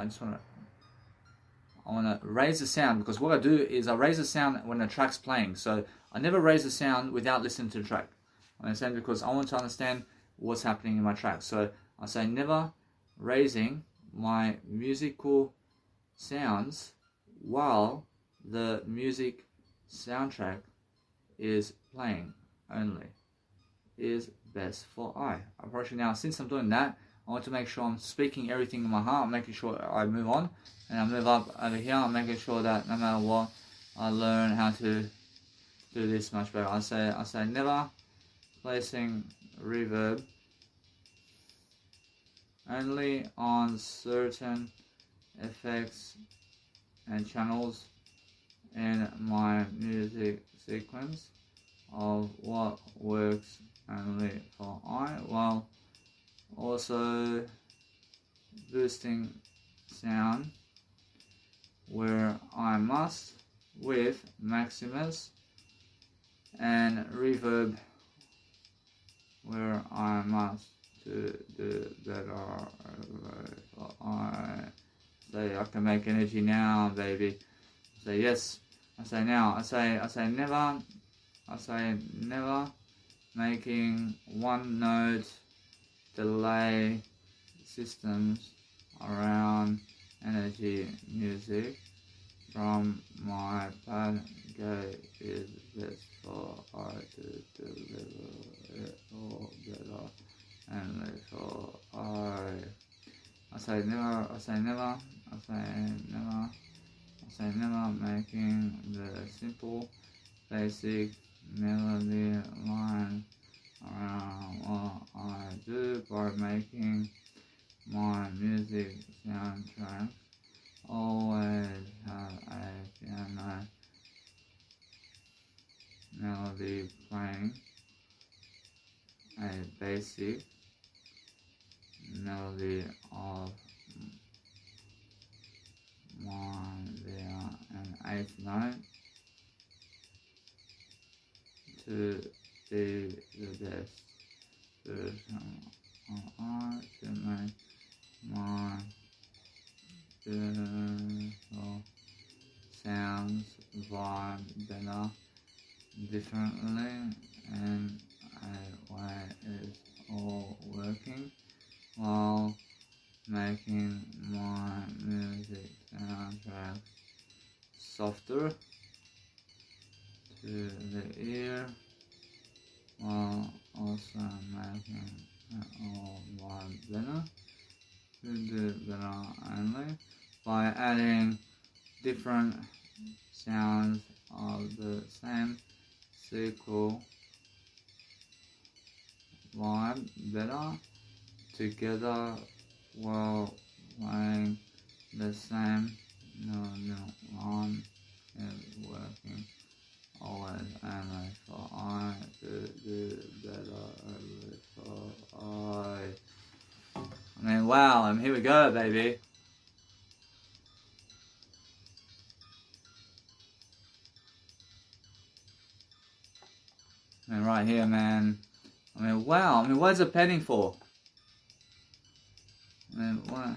I want to raise the sound, because what I do is I raise the sound when the track's playing. So I never raise the sound without listening to the track. I understand, because I want to understand what's happening in my track. So I say never raising my musical sounds while the music soundtrack is playing only is best for I. Approaching now, since I'm doing that, I want to make sure I'm speaking everything in my heart. I'm making sure I move on and I move up over here. I'm making sure that no matter what, I learn how to do this much better. I say never placing reverb only on certain effects and channels in my music sequence of what works only for I, while also boosting sound where I must with Maximus, and reverb where I must to do better. I say I can make energy now, baby. I say yes. I say now. I say never. I say never making one note delay systems around energy music from my pad go is best for I to deliver it all better and therefore I say never, I say never, I say never, I say never, making the simple basic melody line around what I do by making my music soundtrack always have a piano melody playing, a basic melody of one there and eighth note to be the best version of art to make my beautiful sounds vibe better differently and a way is all working while making my music soundtrack softer to the ear while also making it all vibe better to do better only by adding different sounds of the same sequel vibe better together while playing the same line is working always only for I to do better for I mean wow, and here we go baby. I mean right here man, I mean wow, I mean what is it penning for? I mean what?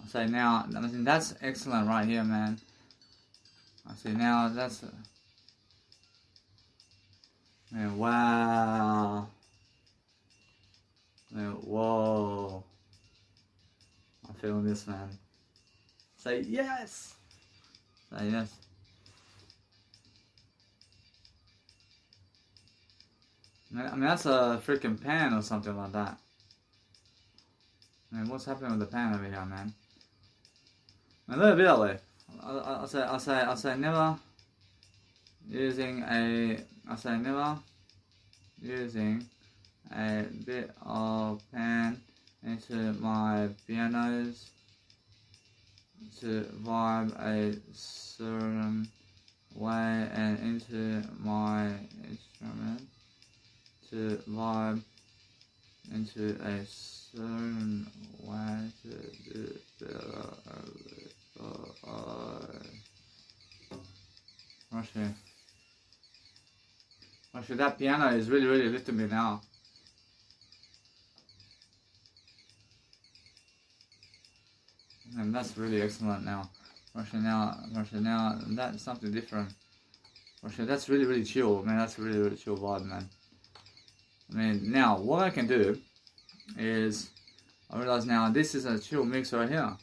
I say now, I mean that's excellent right here man. I say now that's man wow. Man, whoa. I'm feeling this man. Say yes! Say yes. I mean that's a freaking pan or something like that. Man, what's happening with the pan over here, man? A little bit that way. I'll say never using a. I say never using a bit of pan into my pianos to vibe a certain way and into my instrument to vibe into a certain way to do better. Actually, that piano is really lifting me now. And that's really excellent now. Actually now, that's something different. Actually, that's really chill, man. That's really chill vibe, man. I mean, now what I can do is I realize now this is a chill mix right here.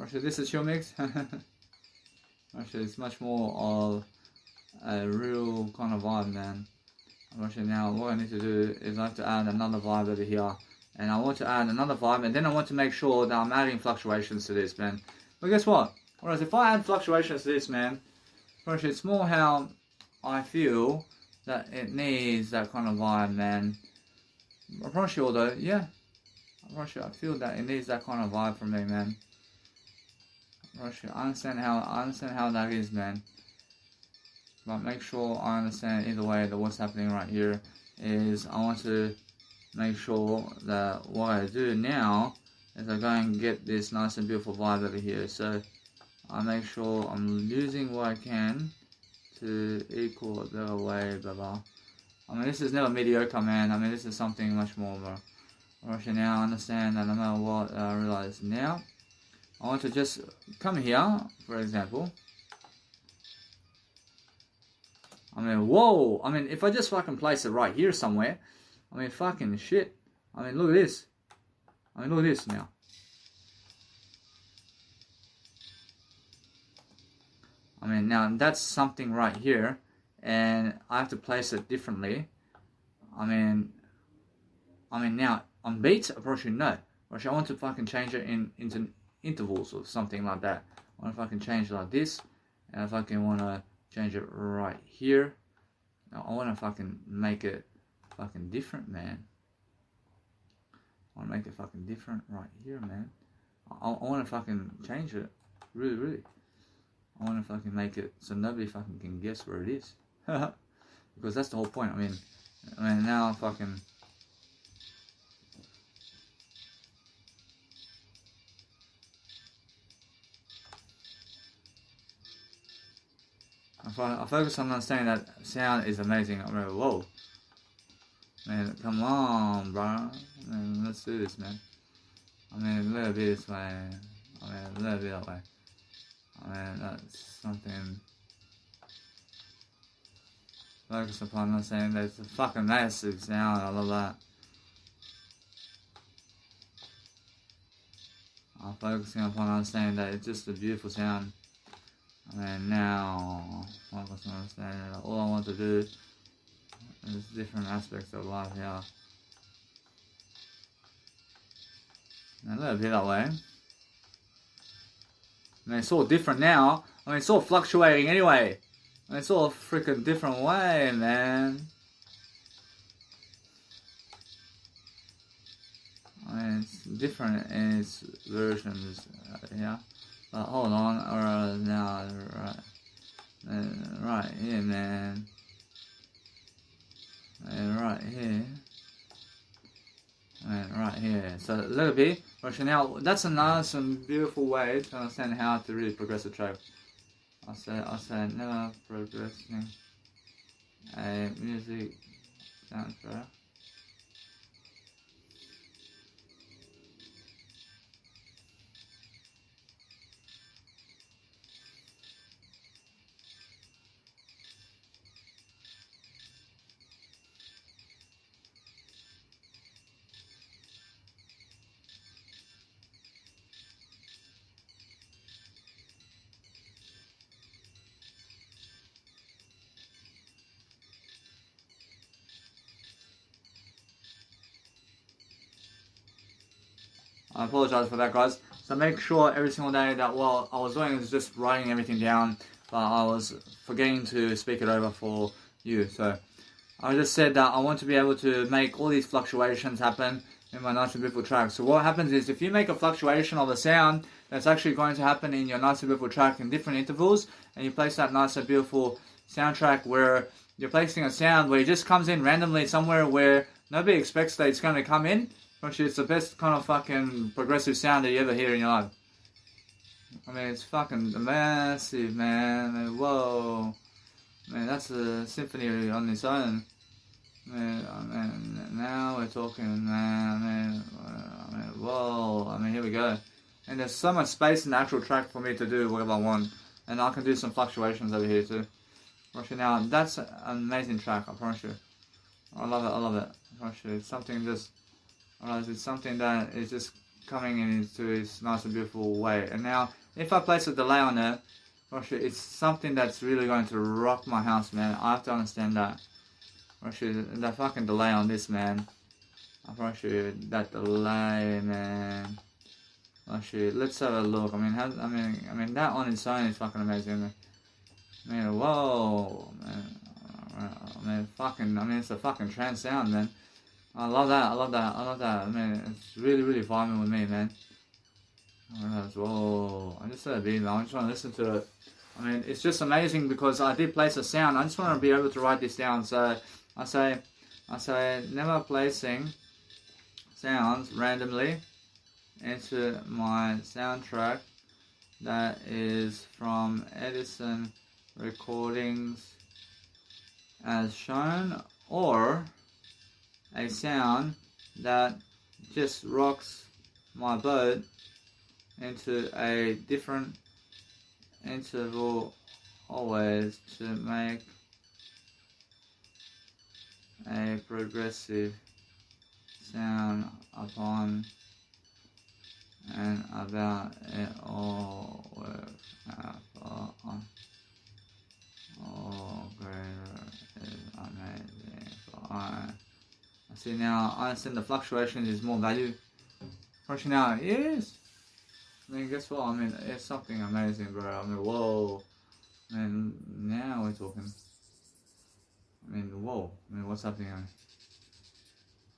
Actually, this is a chill mix. Actually, it's much more of a real kind of vibe, man. Actually, now what I need to do is I have to add another vibe over here. And I want to add another vibe, and then I want to make sure that I'm adding fluctuations to this, man. But guess what? Whereas if I add fluctuations to this, man, actually it's more how I feel that it needs that kind of vibe, man. I'm pretty sure though, yeah. I'm pretty sure I feel that it needs that kind of vibe from me, man. I'm pretty sure I understand how that is, man. But make sure I understand either way that what's happening right here is I want to make sure that what I do now is I go and get this nice and beautiful vibe over here. So I make sure I'm using what I can to equal it the way, blah blah. I mean, this is never mediocre, man. I mean, this is something much more. Actually, now I understand that no matter what, I realize now I want to just come here, for example. I mean, whoa! I mean, if I just fucking place it right here somewhere, I mean, fucking shit. I mean, look at this. I mean, look at this now. I mean, now that's something right here, and I have to place it differently. I mean now on beats, I probably should know. Or I want to fucking change it into intervals or something like that. I want to fucking change it like this, and I fucking want to change it right here. Now I want to fucking make it fucking different, man. I want to make it fucking different right here, man. I want to fucking change it, really. I want to fucking make it so nobody fucking can guess where it is. Because that's the whole point. I mean now I'm fucking... I focus on understanding that sound is amazing. I'm like, whoa. Man, come on, bro. Man, let's do this, man. I mean, a little bit this way. I mean, a little bit that way. I mean, that's something. Focus upon understanding that it's a fucking massive sound. I love that. I'm focusing upon understanding that it's just a beautiful sound. I mean, now, focus on understanding that all I want to do is different aspects of life here. And a little bit that way. I mean, it's all different now. I mean, it's all fluctuating anyway. I mean, it's all a freaking different way, man. I mean, it's different in its versions, yeah. But hold on, or now, right here, man. And right here. And right here. So a little bit. But now, that's a nice and beautiful way to understand how to really progress a track. I say never progressing a music soundtrack. I apologize for that, guys. So make sure every single day that what I was doing is just writing everything down, but I was forgetting to speak it over for you. So I just said that I want to be able to make all these fluctuations happen in my nice and beautiful track. So what happens is if you make a fluctuation of the sound, that's actually going to happen in your nice and beautiful track in different intervals, and you place that nice and beautiful soundtrack where you're placing a sound where it just comes in randomly somewhere where nobody expects that it's going to come in. Actually, it's the best kind of fucking progressive sound that you ever hear in your life. I mean, it's fucking massive, man. I mean, whoa. Man, that's a symphony on its own. Man, now we're talking, man. I mean, whoa. I mean, here we go. And there's so much space in the actual track for me to do whatever I want. And I can do some fluctuations over here too. Actually, now, that's an amazing track, I promise you. I love it. I promise you. It's something just... it's something that is just coming into its nice and beautiful way. And now, if I place a delay on it, it's something that's really going to rock my house, man. I have to understand that. That fucking delay on this, man. I promise you, that delay, man. Let's have a look. I mean, that on its own is fucking amazing. I mean, whoa, man. It's a fucking trance sound, man. I love that. I mean, it's really vibing with me, man. Whoa, I just let it be, man. I just want to listen to it. I mean, it's just amazing because I did place a sound. I just want to be able to write this down. So I say, never placing sounds randomly into my soundtrack that is from Edison recordings as shown, or a sound that just rocks my boat into a different interval always to make a progressive sound upon and about it all works out for all greater is amazing. For I see now, I understand the fluctuations is more value. Functionality is. I mean, guess what? I mean, it's something amazing, bro. I mean, whoa. Man, now we're talking. I mean, whoa. I mean, what's happening?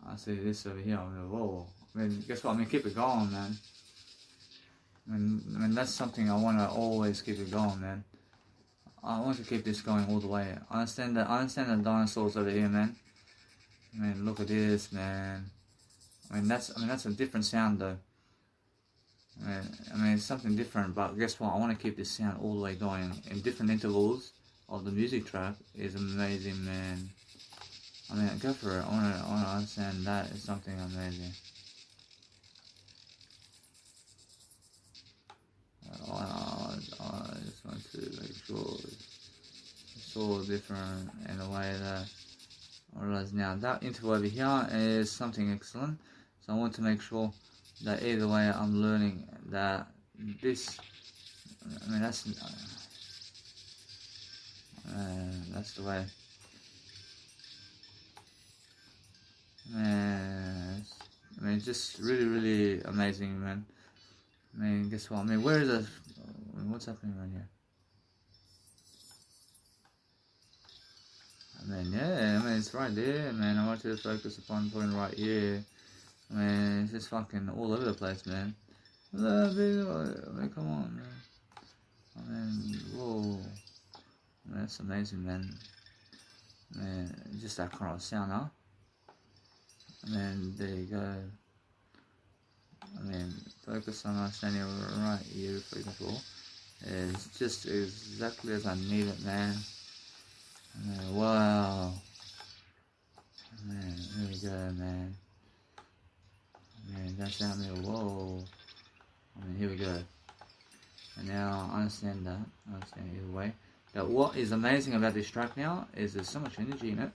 I see this over here. I mean, whoa. I mean, guess what? I mean, keep it going, man. I mean, that's something I want to always keep it going, man. I want to keep this going all the way. I understand the dinosaurs over here, man. I mean, look at this, man. I mean, that's a different sound, though. I mean, it's something different, but guess what? I want to keep this sound all the way going in different intervals of the music track. Is amazing, man. I mean, go for it. I want to understand that is something amazing. I just want to make sure it's all different in a way that I realize now that interval over here is something excellent. So I want to make sure that either way I'm learning that this, I mean, that's the way. Man, I mean, just really amazing, man. I mean, guess what? I mean, where is it? I mean, what's happening right here? I mean, yeah, I mean, it's right there, man. I want you to focus upon putting right here. I mean, it's just fucking all over the place, man. I mean, come on, man. I mean, whoa. I mean, that's amazing, man. I mean, just that kind of sound, huh? I mean, there you go. I mean, focus on understanding right here, for example. It's just exactly as I need it, man. I mean, wow. Man, there we go, man. I mean, that's down there, whoa. I mean, here we go. And now I understand that. I understand either way. Now, what is amazing about this track now is there's so much energy in it.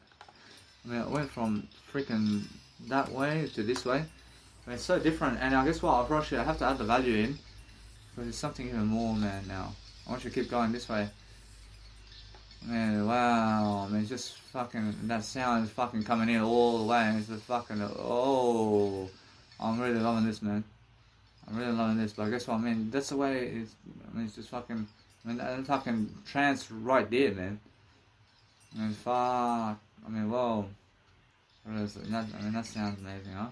I mean, it went from freaking that way to this way. I mean, it's so different. And I guess what? I have to add the value in. Because it's something even more, man, now. I want you to keep going this way. Man, wow. I mean, it's just fucking, that sound is fucking coming in all the way. And it's just fucking, oh. I'm really loving this, man. I'm really loving this. But I guess what? I mean, that's the way it's, I mean, it's just fucking, I mean, that fucking trance right there, man. I mean, fuck. I mean, whoa. I mean, that sounds amazing, huh?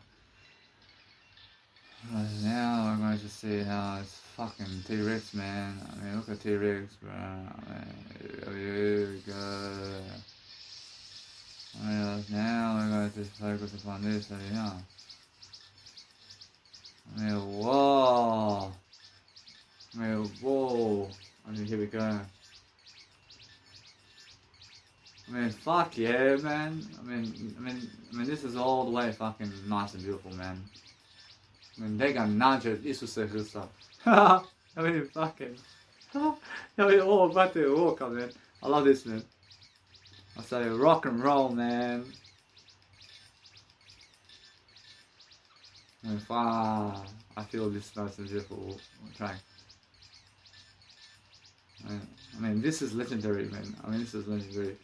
But now we're going to see how it's fucking T-Rex, man. I mean, look at T-Rex, bro. I mean, here we go. I mean, now we're going to focus upon this over here. I mean, whoa. I mean, whoa. I mean, here we go. I mean, fuck yeah, man. I mean, this is all the way fucking nice and beautiful, man. I mean, 내가 낮에 있었어, 그랬어. I mean, fucking. I mean, all about to walk up, man. I love this, man. I say rock and roll, man. I mean, fuck. I feel this nice and beautiful track. I mean, this is legendary, man. I mean, this is legendary.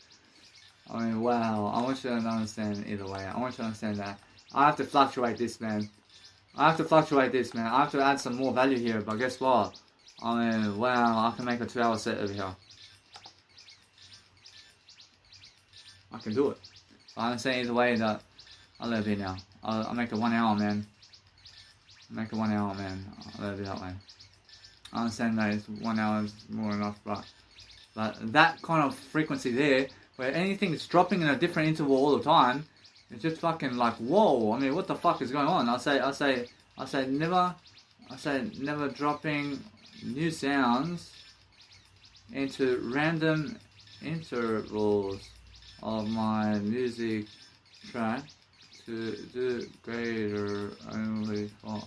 I mean, wow. I want you to understand either way. I want you to understand that I have to fluctuate this, man. I have to add some more value here, but guess what? I mean, wow, I can make a 2-hour set over here. I can do it. I'm saying either way that I'll let it be now. I'll make it 1 hour, man. I'll let it be that way. I understand that it's 1 hour is more enough, but that kind of frequency there, where anything is dropping in a different interval all the time, it's just fucking like, whoa. I mean, what the fuck is going on? I say never dropping new sounds into random intervals of my music track to do greater only for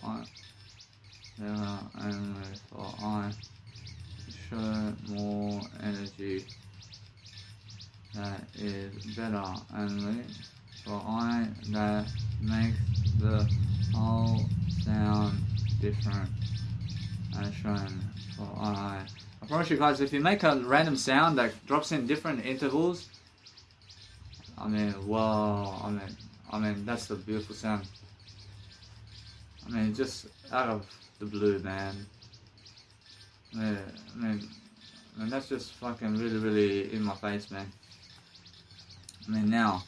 only better only for I that makes the whole sound different as shown for I. I promise you guys, if you make a random sound that drops in different intervals, I mean, whoa, I mean, that's a beautiful sound. I mean, just out of the blue, man. I mean, that's just fucking really, really in my face, man. I mean, now,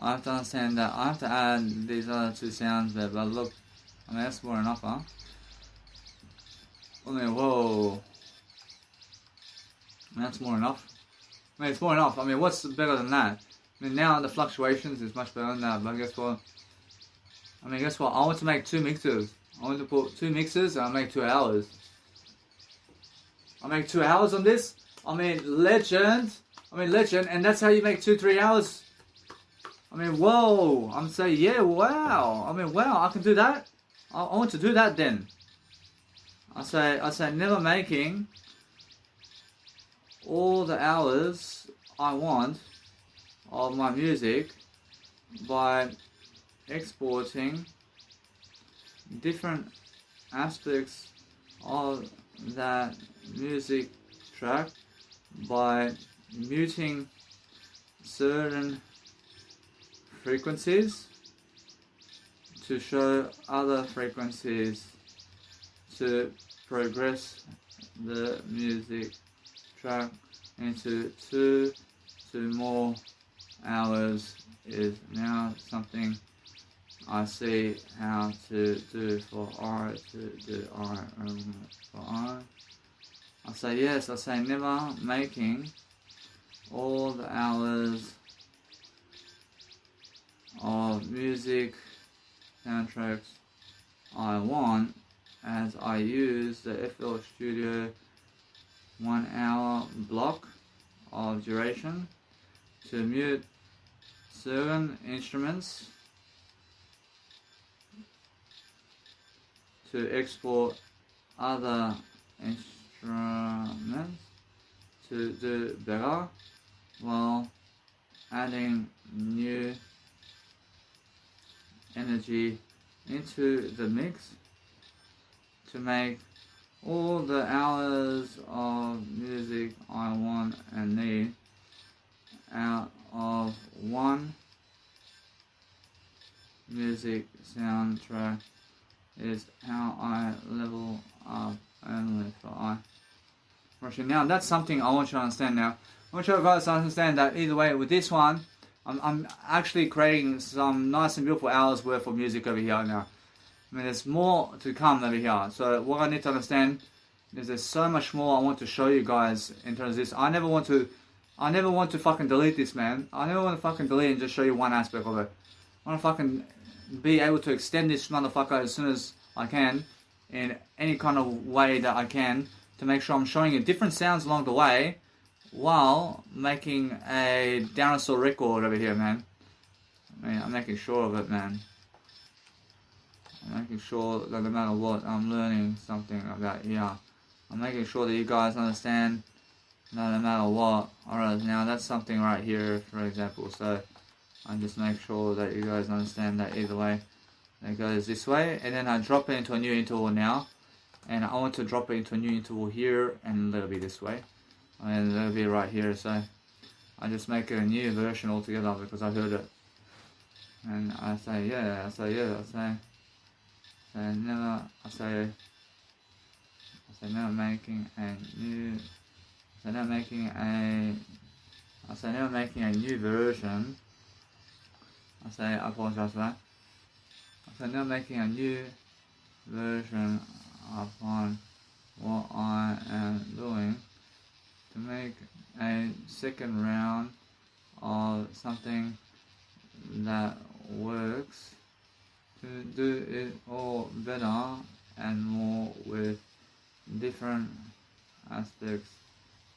I have to understand that I have to add these other two sounds there, but look, I mean, that's more enough, huh? I mean, whoa. I mean, that's more enough. I mean, it's more enough. I mean, what's better than that? I mean, now the fluctuations is much better than that, but guess what? I mean, guess what? I want to make 2 mixes. I want to put 2 mixes and I'll make 2 hours. I make 2 hours on this. I mean, legend. And that's how you make 2-3 hours. I mean, whoa. I'm saying, yeah, wow. I mean, wow, I can do that. I want to do that then. I say, never making all the hours I want of my music by exporting different aspects of that music track by muting certain frequencies to show other frequencies to progress the music track into 2 to more hours is now something I see how to do for I to do I for I. I say yes, I say never making all the hours of music soundtracks I want as I use the FL Studio 1 hour block of duration to mute certain instruments to export other instruments to do better while adding new energy into the mix to make all the hours of music I want and need out of one music soundtrack is how I level up only for I. Now that's something I want you to understand now. I want you guys to understand that either way with this one, I'm actually creating some nice and beautiful hours worth of music over here now. I mean, there's more to come over here. So what I need to understand is there's so much more I want to show you guys in terms of this. I never want to fucking delete this, man. I never want to fucking delete and just show you one aspect of it. I want to fucking be able to extend this motherfucker as soon as I can in any kind of way that I can to make sure I'm showing you different sounds along the way while making a dinosaur record over here, man. I mean, I'm making sure of it, man. I'm making sure that no matter what, I'm learning something about here. I'm making sure that you guys understand that no matter what. Alright, now that's something right here, for example. So I just make sure that you guys understand that either way. It goes this way, and then I drop it into a new interval now. And I want to drop it into a new interval here, and let it be this way. And let it be right here, so I just make a new version altogether because I heard it. And I say, yeah, never making a new version. I apologize for that. I say never making a new version upon what I am doing to make a second round of something that works to do it all better and more with different aspects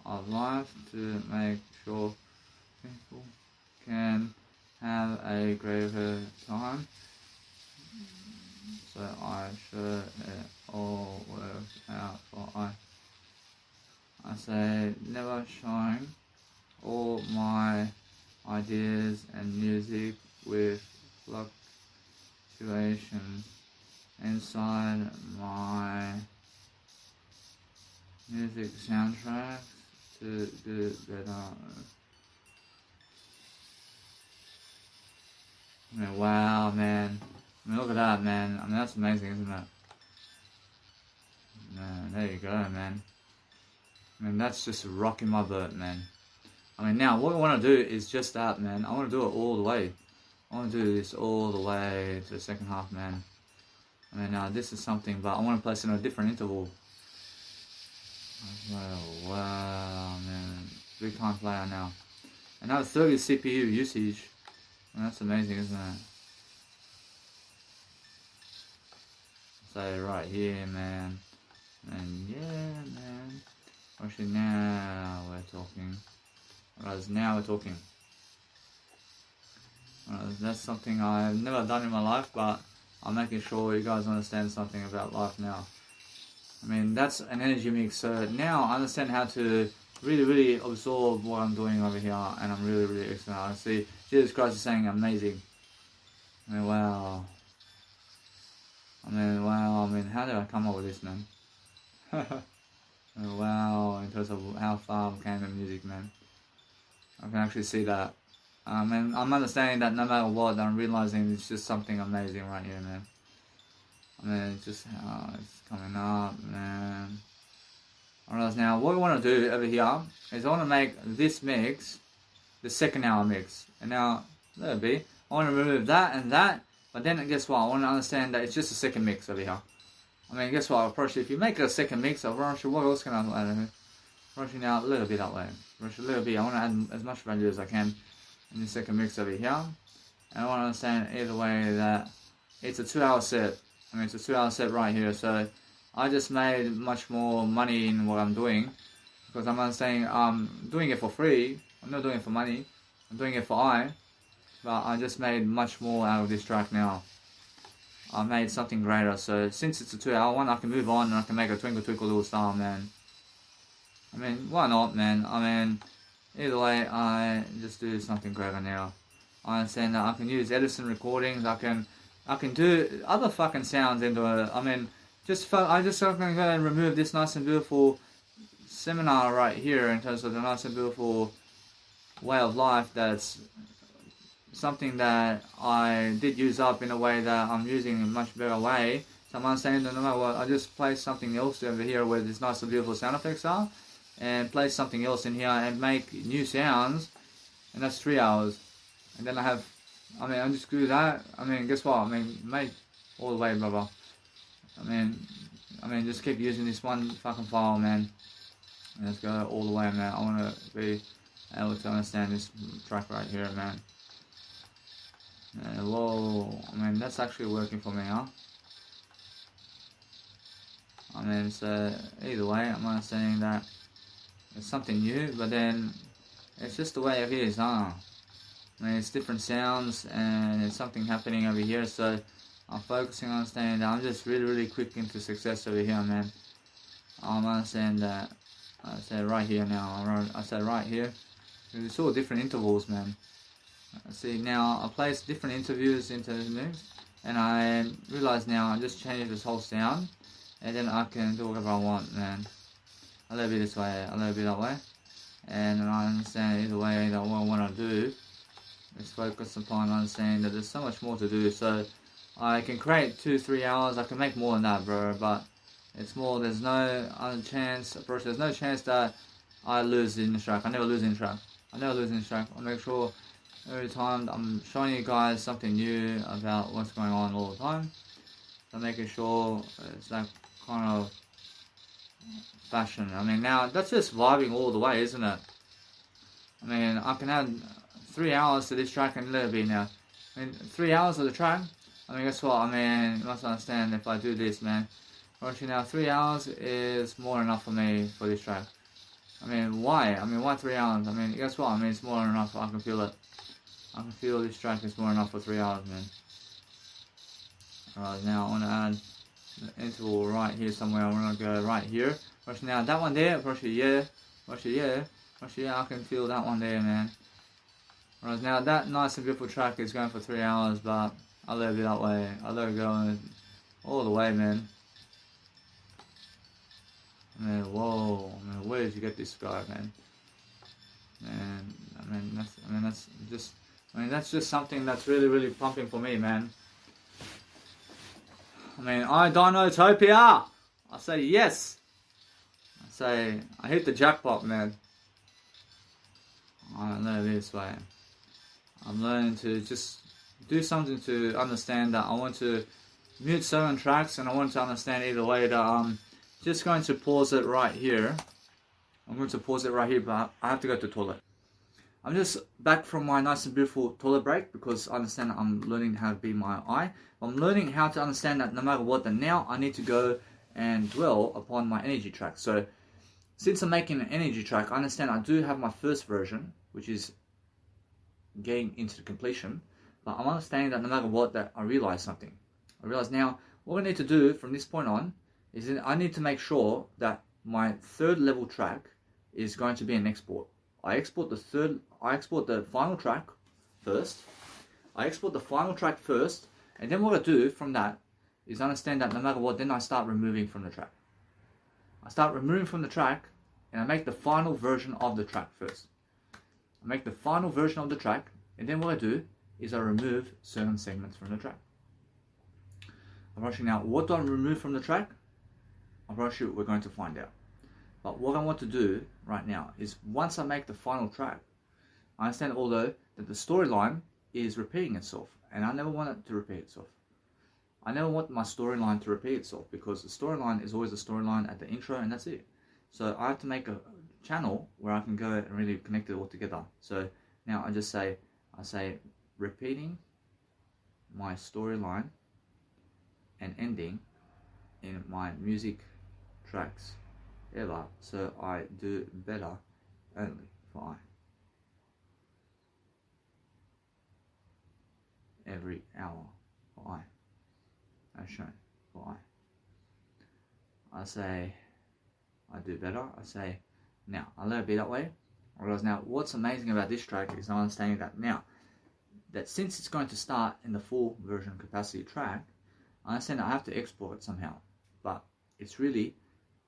of life to make sure people can have a greater time. So I sure it all works out for I say never showing all my ideas and music with fluctuation inside my music soundtracks to do better. I mean, wow, man. I mean, look at that, man. I mean, that's amazing, isn't it? Man, there you go, man. I mean, that's just rocking my boat, man. I mean, now, what I want to do is just that, man. I want to do it all the way. I want to do this all the way to the second half, man. I mean, this is something, but I want to place it in a different interval. Wow, man. Big time player now. And now 30 CPU usage. I mean, that's amazing, isn't it? So right here, man. And yeah, man. Actually, now we're talking. Right, now we're talking. That's something I've never done in my life, but I'm making sure you guys understand something about life now. I mean, that's an energy mix. So now I understand how to really absorb what I'm doing over here, and I'm really excited. I see Jesus Christ is saying amazing. I mean, wow. I mean, how did I come up with this, man? Wow, in terms of how far I came in music, man. I can actually see that. And I'm understanding that no matter what, I'm realizing it's just something amazing right here, man. I mean, it's just how it's coming up, man. Alright, now what we want to do over here is I want to make this mix the second hour mix. And now, there it be. I want to remove that and that, but then guess what? I want to understand that it's just a second mix over here. I mean, guess what? Approach if you make it a second mix, what else can I add in here? Brushing out a little bit that way. Brush a little bit. I want to add as much value as I can in the second mix over here. And I want to understand either way that it's a 2-hour set. I mean, it's a 2-hour set right here. So I just made much more money in what I'm doing because I'm understanding I'm doing it for free. I'm not doing it for money. I'm doing it for but I just made much more out of this track now. I made something greater. So since it's a 2-hour one, I can move on and I can make a Twinkle Twinkle Little Star, man. I mean, why not, man? I mean, either way, I just do something greater now. I understand that I can use Edison recordings. I can do other fucking sounds into it. I mean, I just going to go and remove this nice and beautiful seminar right here in terms of the nice and beautiful way of life. That's something that I did use up in a way that I'm using in a much better way. So I'm understanding that no matter what, I just place something else over here where these nice and beautiful sound effects are, and place something else in here and make new sounds, and that's 3 hours. And then I just do that. I mean, guess what? I mean, make all the way, brother. I mean, just keep using this one fucking file, man. Let's go all the way, man. I want to be able to understand this track right here, man. Whoa, I mean, that's actually working for me, huh? I mean, so either way, I'm understanding that it's something new, but then it's just the way it is, huh? I mean, it's different sounds and it's something happening over here, so I'm focusing on understanding that I'm just really quick into success over here, man. I'm understanding that I said right here now, I said right here, it's all different intervals, man. See, now I place different interviews into the mix, and I realize now I just change this whole sound, and then I can do whatever I want, man. A little bit this way, a little bit that way, and I understand either way that what I want to do is focus upon understanding that there's so much more to do. So I can create 2-3 hours, I can make more than that, bro, but it's more, there's no chance that I lose in the track. I never lose in the track. I make sure every time I'm showing you guys something new about what's going on all the time. So making sure it's that kind of fashion. I mean, now that's just vibing all the way, isn't it? I mean, I can add 3 hours to this track and let it be now. I mean, 3 hours of the track. I mean, guess what? I mean, you must understand if I do this, man. Actually, now 3 hours is more enough for me for this track. I mean, why? I mean, why 3 hours? I mean, guess what? I mean, it's more than enough. I can feel it. I can feel this track is more enough for 3 hours, man. Alright, now I want to add the interval right here somewhere. I want to go right here. Actually, now that one there, actually, yeah, I can feel that one there, man. Whereas now that nice and beautiful track is going for 3 hours, but I let it be that way. I let it go all the way, man. I mean, whoa! I mean, where did you get this guy, man? And that's just something that's really, really pumping for me, man. I mean, I Dinotopia! I say yes! I say, I hit the jackpot, man. I don't know this way. I'm learning to just do something to understand that I want to mute certain tracks, and I want to understand either way that I'm just going to pause it right here. I'm going to pause it right here, but I have to go to the toilet. I'm just back from my nice and beautiful toilet break because I understand that I'm learning how to be my eye. I'm learning how to understand that no matter what, then now I need to go and dwell upon my energy track. So since I'm making an energy track, I understand I do have my first version, which is getting into the completion. But I'm understanding that no matter what, that I realize something. I realize now what I need to do from this point on is that I need to make sure that my third level track is going to be an export. I export the final track first. And then what I do from that is understand that no matter what, then I start removing from the track. I start removing from the track, and I make the final version of the track first. I make the final version of the track, and then what I do is I remove certain segments from the track. I'm rushing now. What do I remove from the track? I'm rushing. We're going to find out. But what I want to do right now is once I make the final track, I understand although that the storyline is repeating itself, and I never want it to repeat itself. I never want my storyline to repeat itself because the storyline is always a storyline at the intro, and that's it. So I have to make a channel where I can go and really connect it all together. So now I say repeating my storyline and ending in my music tracks ever, so I do better only for I. Every hour for I. As shown for I. I say I do better. I say now I let it be that way. Whereas now what's amazing about this track is I'm understanding that now that since it's going to start in the full version capacity track, I understand that I have to export it somehow. But it's really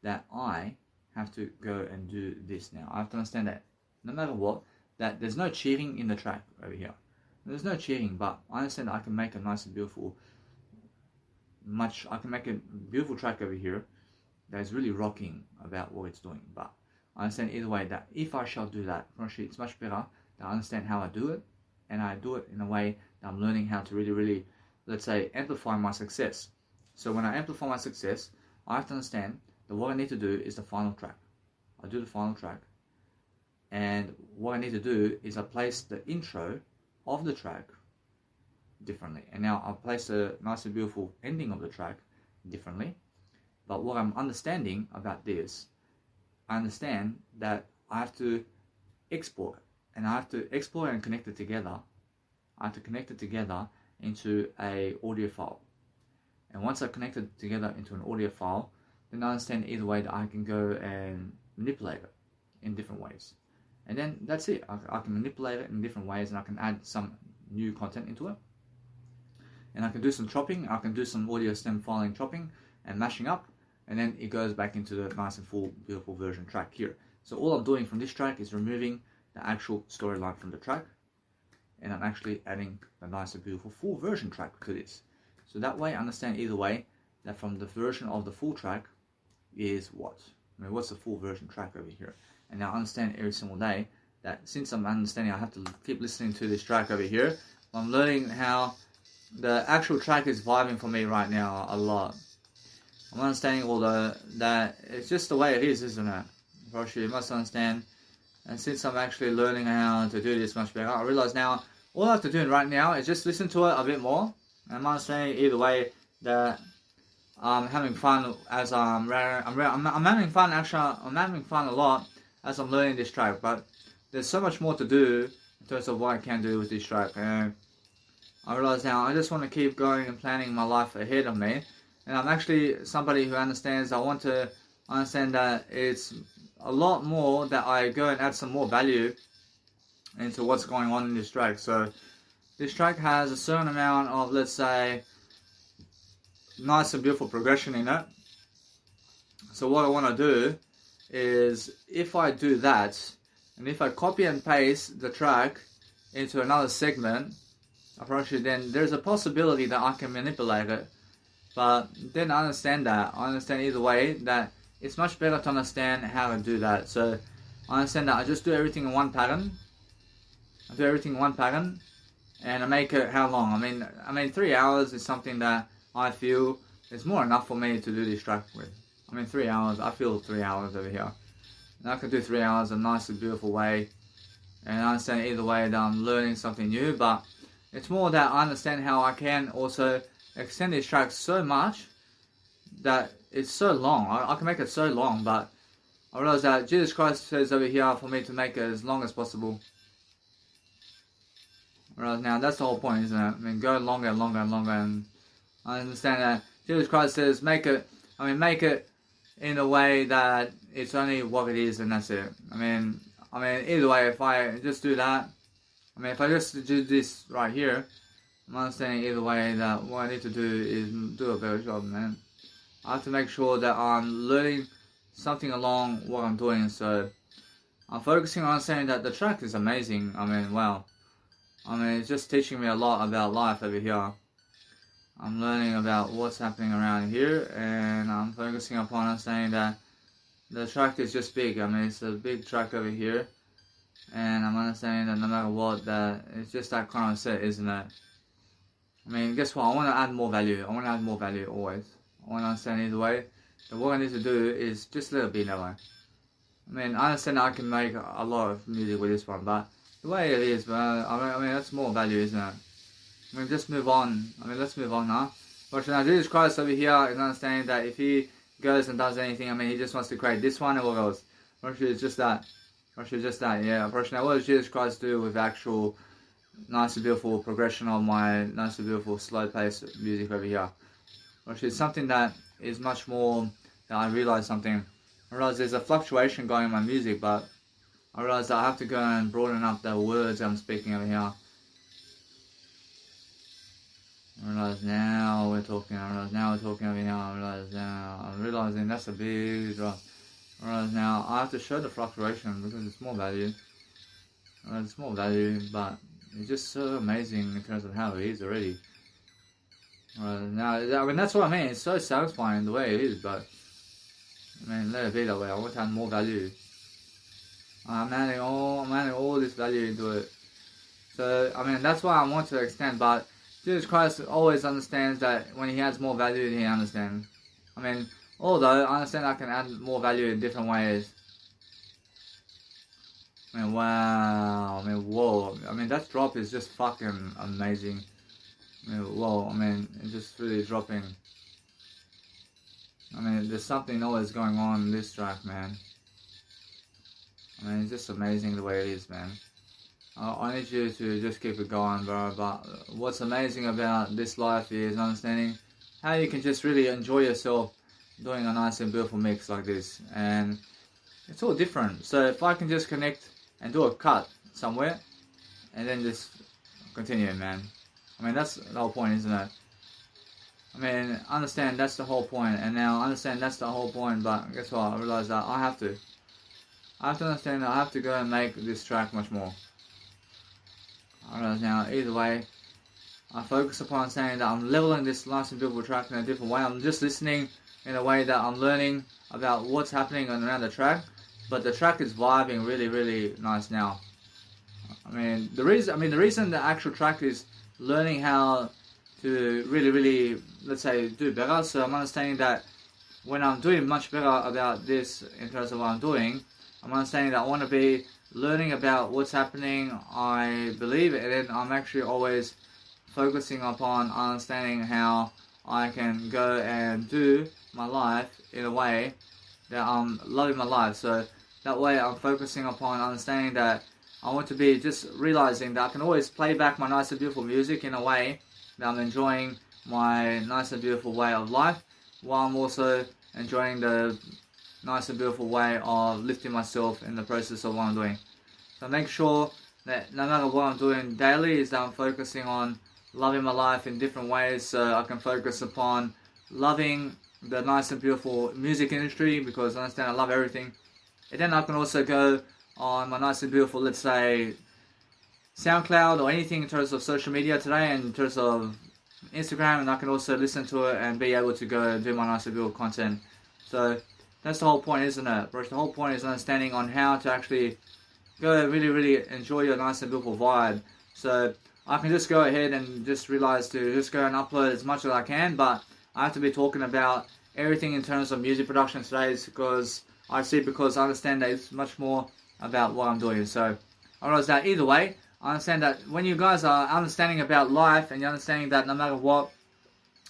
that I have to go and do this now. I have to understand that no matter what, that there's no cheating in the track over here. There's no cheating, but I understand that I can make a nice and beautiful track over here that is really rocking about what it's doing. But I understand either way that if I shall do that, it's much better that I understand how I do it, and I do it in a way that I'm learning how to really, really, let's say, amplify my success. So when I amplify my success, I have to understand that what I need to do is the final track. I do the final track, and what I need to do is I place the intro of the track differently, and now I'll place the nice and beautiful ending of the track differently. But what I'm understanding about this, I understand that I have to export it, and I have to export and connect it together. I have to connect it together into a audio file, and once I connect it together into an audio file, then I understand either way that I can go and manipulate it in different ways. And then that's it. I can manipulate it in different ways, and I can add some new content into it. And I can do some chopping. I can do some audio stem filing chopping and mashing up. And then it goes back into the nice and full, beautiful version track here. So all I'm doing from this track is removing the actual storyline from the track. And I'm actually adding the nice and beautiful full version track to this. So that way I understand either way that from the version of the full track is what? I mean, what's the full version track over here? And now I understand every single day that since I'm understanding I have to keep listening to this track over here, I'm learning how the actual track is vibing for me right now a lot. I'm understanding although that it's just the way it is, isn't it? Roshi, you must understand. And since I'm actually learning how to do this much better, I realize now all I have to do right now is just listen to it a bit more. And I'm understanding either way that I'm having fun as I'm having fun. Actually, I'm having fun a lot as I'm learning this track. But there's so much more to do in terms of what I can do with this track. And I realize now I just want to keep going and planning my life ahead of me. And I'm actually somebody who understands. I want to understand that it's a lot more that I go and add some more value into what's going on in this track. So this track has a certain amount of, let's say, nice and beautiful progression in it. So what I want to do is, if I do that, and if I copy and paste the track into another segment, appropriately, then there's a possibility that I can manipulate it. But then I understand either way that it's much better to understand how to do that. So I understand that I just do everything in one pattern. And I make it how long? I mean 3 hours is something that I feel is more enough for me to do this track with. 3 hours, I feel 3 hours over here. And I can do 3 hours in a nice and beautiful way. And I understand either way that I'm learning something new, but it's more that I understand how I can also extend this track so much that it's so long. I can make it so long, but I realize that Jesus Christ says over here for me to make it as long as possible. Right, now that's the whole point, isn't it? Go longer and longer and longer, and I understand that Jesus Christ says make it in a way that it's only what it is, and that's it. Either way, if I just do that, if I just do this right here, I'm understanding either way that what I need to do is do a better job, man. I have to make sure that I'm learning something along what I'm doing, so I'm focusing on saying that the track is amazing. Wow. It's just teaching me a lot about life over here. I'm learning about what's happening around here, and I'm focusing upon saying that the track is just big. It's a big track over here, and I'm understanding that no matter what, that it's just that kind of set, isn't it? Guess what? I want to add more value. I want to add more value always. I want to understand either way that what I need to do is just let it be that way. I understand that I can make a lot of music with this one, but the way it is, that's more value, isn't it? Just move on. Let's move on now. But now Jesus Christ over here is understanding that if he goes and does anything, he just wants to create this one and what else. It's just that. Yeah. Now what does Jesus Christ do with actual nice and beautiful progression of my nice and beautiful slow paced music over here? It's something that is much more that I realize something. I realize there's a fluctuation going in my music, but I realize that I have to go and broaden up the words I'm speaking over here. I realize now we're talking over here. I'm realizing that's a big drop. I realize now I have to show the fluctuation because it's more value. It's more value, but it's just so amazing in terms of how it is already. Now, that's what I mean. It's so satisfying the way it is, but let it be that way. I want to add more value. I'm adding all this value into it. So, that's why I want to extend, but Jesus Christ always understands that when he adds more value, he understands. Although I understand I can add more value in different ways. Wow. Whoa. That drop is just fucking amazing. Whoa. It's just really dropping. There's something always going on in this track, man. It's just amazing the way it is, man. I need you to just keep it going, bro. But what's amazing about this life is understanding how you can just really enjoy yourself doing a nice and beautiful mix like this. And it's all different. So if I can just connect and do a cut somewhere, and then just continue, man. That's the whole point, isn't it? Understand that's the whole point, and now understand that's the whole point, but guess what? I realize that I have to understand that I have to go and make this track much more. I realize now, either way, I focus upon saying that I'm leveling this nice and beautiful track in a different way. I'm just listening in a way that I'm learning about what's happening around the track, but the track is vibing really, really nice now. The reason the actual track is learning how to really, really, let's say, do better. So I'm understanding that when I'm doing much better about this in terms of what I'm doing, I'm understanding that I want to be learning about what's happening, I believe, and then I'm actually always focusing upon understanding how I can go and do my life in a way that I'm loving my life. So that way I'm focusing upon understanding that I want to be just realizing that I can always play back my nice and beautiful music in a way that I'm enjoying my nice and beautiful way of life, while I'm also enjoying the nice and beautiful way of lifting myself in the process of what I'm doing. So make sure that no matter what I'm doing daily is that I'm focusing on loving my life in different ways. So I can focus upon loving the nice and beautiful music industry because I understand I love everything. And then I can also go on my nice and beautiful, let's say, SoundCloud or anything in terms of social media today and in terms of Instagram, and I can also listen to it and be able to go do my nice and beautiful content. So that's the whole point, isn't it, Bruce? The whole point is understanding on how to actually go really enjoy your nice and beautiful vibe. So I can just go ahead and just realize to just go and upload as much as I can, but I have to be talking about everything in terms of music production today because I understand that it's much more about what I'm doing. So I realize that either way, I understand that when you guys are understanding about life and you're understanding that no matter what,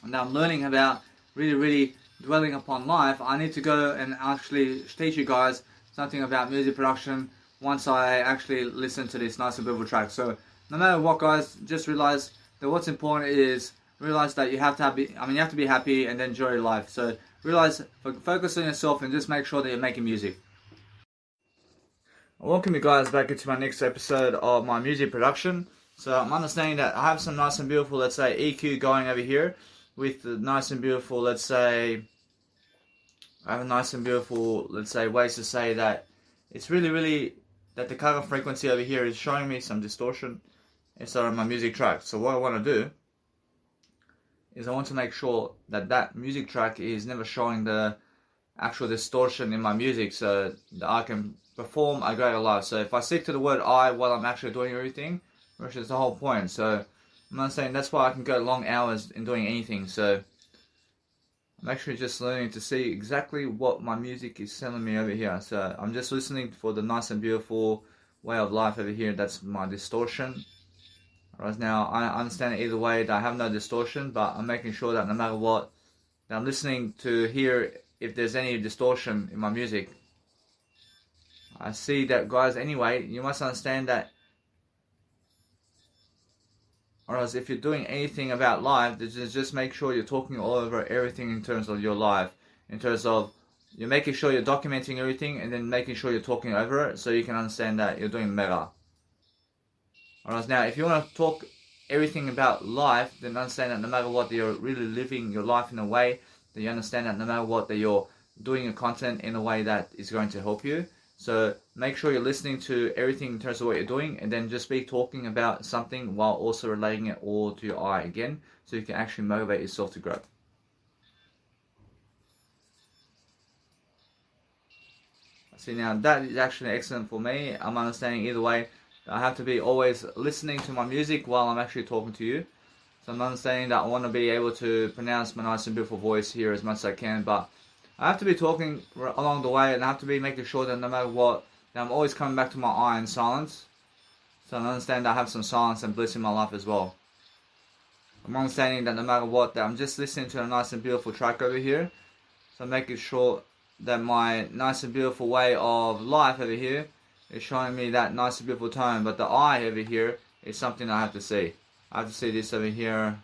and I'm learning about really dwelling upon life, I need to go and actually teach you guys something about music production once I actually listen to this nice and beautiful track. So no matter what, guys, just realize that what's important is realize that you have to be happy and enjoy your life. So realize, focus on yourself and just make sure that you're making music. Welcome you guys back into my next episode of my music production. So I'm understanding that I have some nice and beautiful, let's say, EQ going over here with the nice and beautiful, let's say, I have a nice and beautiful, let's say, ways to say that it's really that the color frequency over here is showing me some distortion inside of my music track. So what I want to do is I want to make sure that that music track is never showing the actual distortion in my music so that I can perform a greater life. So if I stick to the word I while I'm actually doing everything, which is the whole point. So I'm not saying that's why I can go long hours in doing anything. So I'm actually just learning to see exactly what my music is telling me over here. So I'm just listening for the nice and beautiful way of life over here. That's my distortion. Right now, I understand either way that I have no distortion, but I'm making sure that no matter what, that I'm listening to hear if there's any distortion in my music. I see that, guys, anyway, you must understand that, or else if you're doing anything about life, just make sure you're talking all over everything in terms of your life, in terms of you're making sure you're documenting everything and then making sure you're talking over it so you can understand that you're doing better. Alright, now if you want to talk everything about life, then understand that no matter what, you're really living your life in a way that you understand that no matter what, that you're doing your content in a way that is going to help you. So make sure you're listening to everything in terms of what you're doing and then just be talking about something while also relating it all to your eye again so you can actually motivate yourself to grow. See, now that is actually excellent for me. I'm understanding either way. I have to be always listening to my music while I'm actually talking to you. So I'm understanding that I want to be able to pronounce my nice and beautiful voice here as much as I can, but I have to be talking along the way and I have to be making sure that no matter what, that I'm always coming back to my eye in silence. So I understand that I have some silence and bliss in my life as well. I'm understanding that no matter what, that I'm just listening to a nice and beautiful track over here. So I'm making sure that my nice and beautiful way of life over here is showing me that nice and beautiful tone, but the eye over here is something I have to see. I have to see this over here.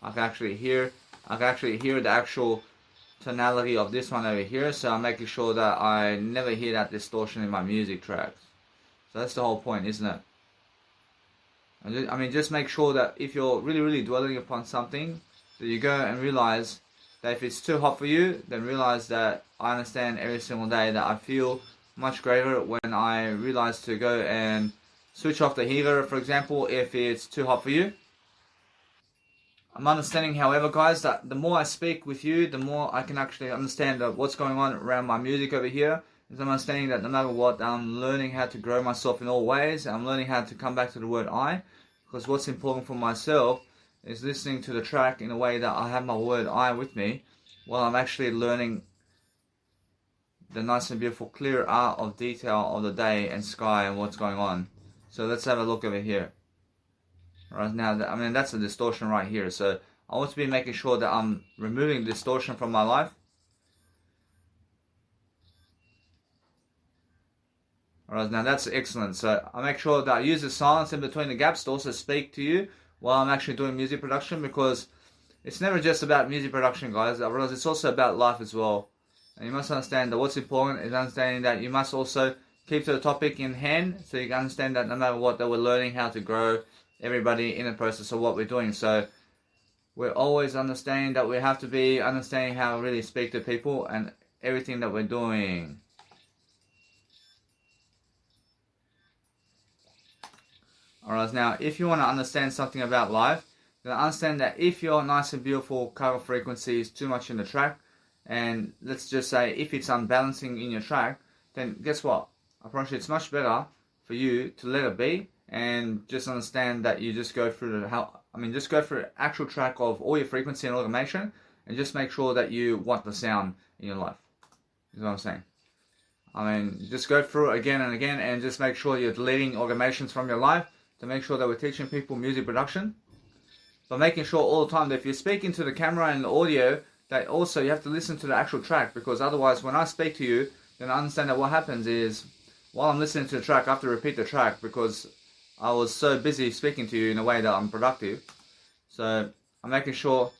I can actually hear the actual tonality of this one over here, so I'm making sure that I never hear that distortion in my music tracks. So that's the whole point, isn't it? Just make sure that if you're really dwelling upon something, that you go and realize that if it's too hot for you, then realize that I understand every single day that I feel much greater when I realize to go and switch off the heater, for example, if it's too hot for you. I'm understanding, however, guys, that the more I speak with you, the more I can actually understand what's going on around my music over here. Is I'm understanding that no matter what, I'm learning how to grow myself in all ways. I'm learning how to come back to the word I, because what's important for myself is listening to the track in a way that I have my word I with me, while I'm actually learning the nice and beautiful clear art of detail of the day and sky and what's going on. So let's have a look over here. Right now, that's a distortion right here. So I want to be making sure that I'm removing distortion from my life. Alright, now that's excellent. So I make sure that I use the silence in between the gaps to also speak to you while I'm actually doing music production, because it's never just about music production, guys. I realize it's also about life as well. And you must understand that what's important is understanding that you must also keep to the topic in hand, so you can understand that no matter what, that we're learning how to grow everybody in the process of what we're doing. So we're always understanding that we have to be understanding how to really speak to people and everything that we're doing. Alright, now if you want to understand something about life, then understand that if your nice and beautiful color frequency is too much in the track, and let's just say if it's unbalancing in your track, then guess what? I promise you it's much better for you to let it be and just understand that you just go through just go through the actual track of all your frequency and automation, and just make sure that you want the sound in your life. Is what I'm saying. Just go through it again and again, and just make sure you're deleting automations from your life to make sure that we're teaching people music production. But making sure all the time that if you're speaking to the camera and the audio, that also you have to listen to the actual track, because otherwise when I speak to you, then I understand that what happens is, while I'm listening to the track, I have to repeat the track because I was so busy speaking to you in a way that I'm productive. So I'm making sure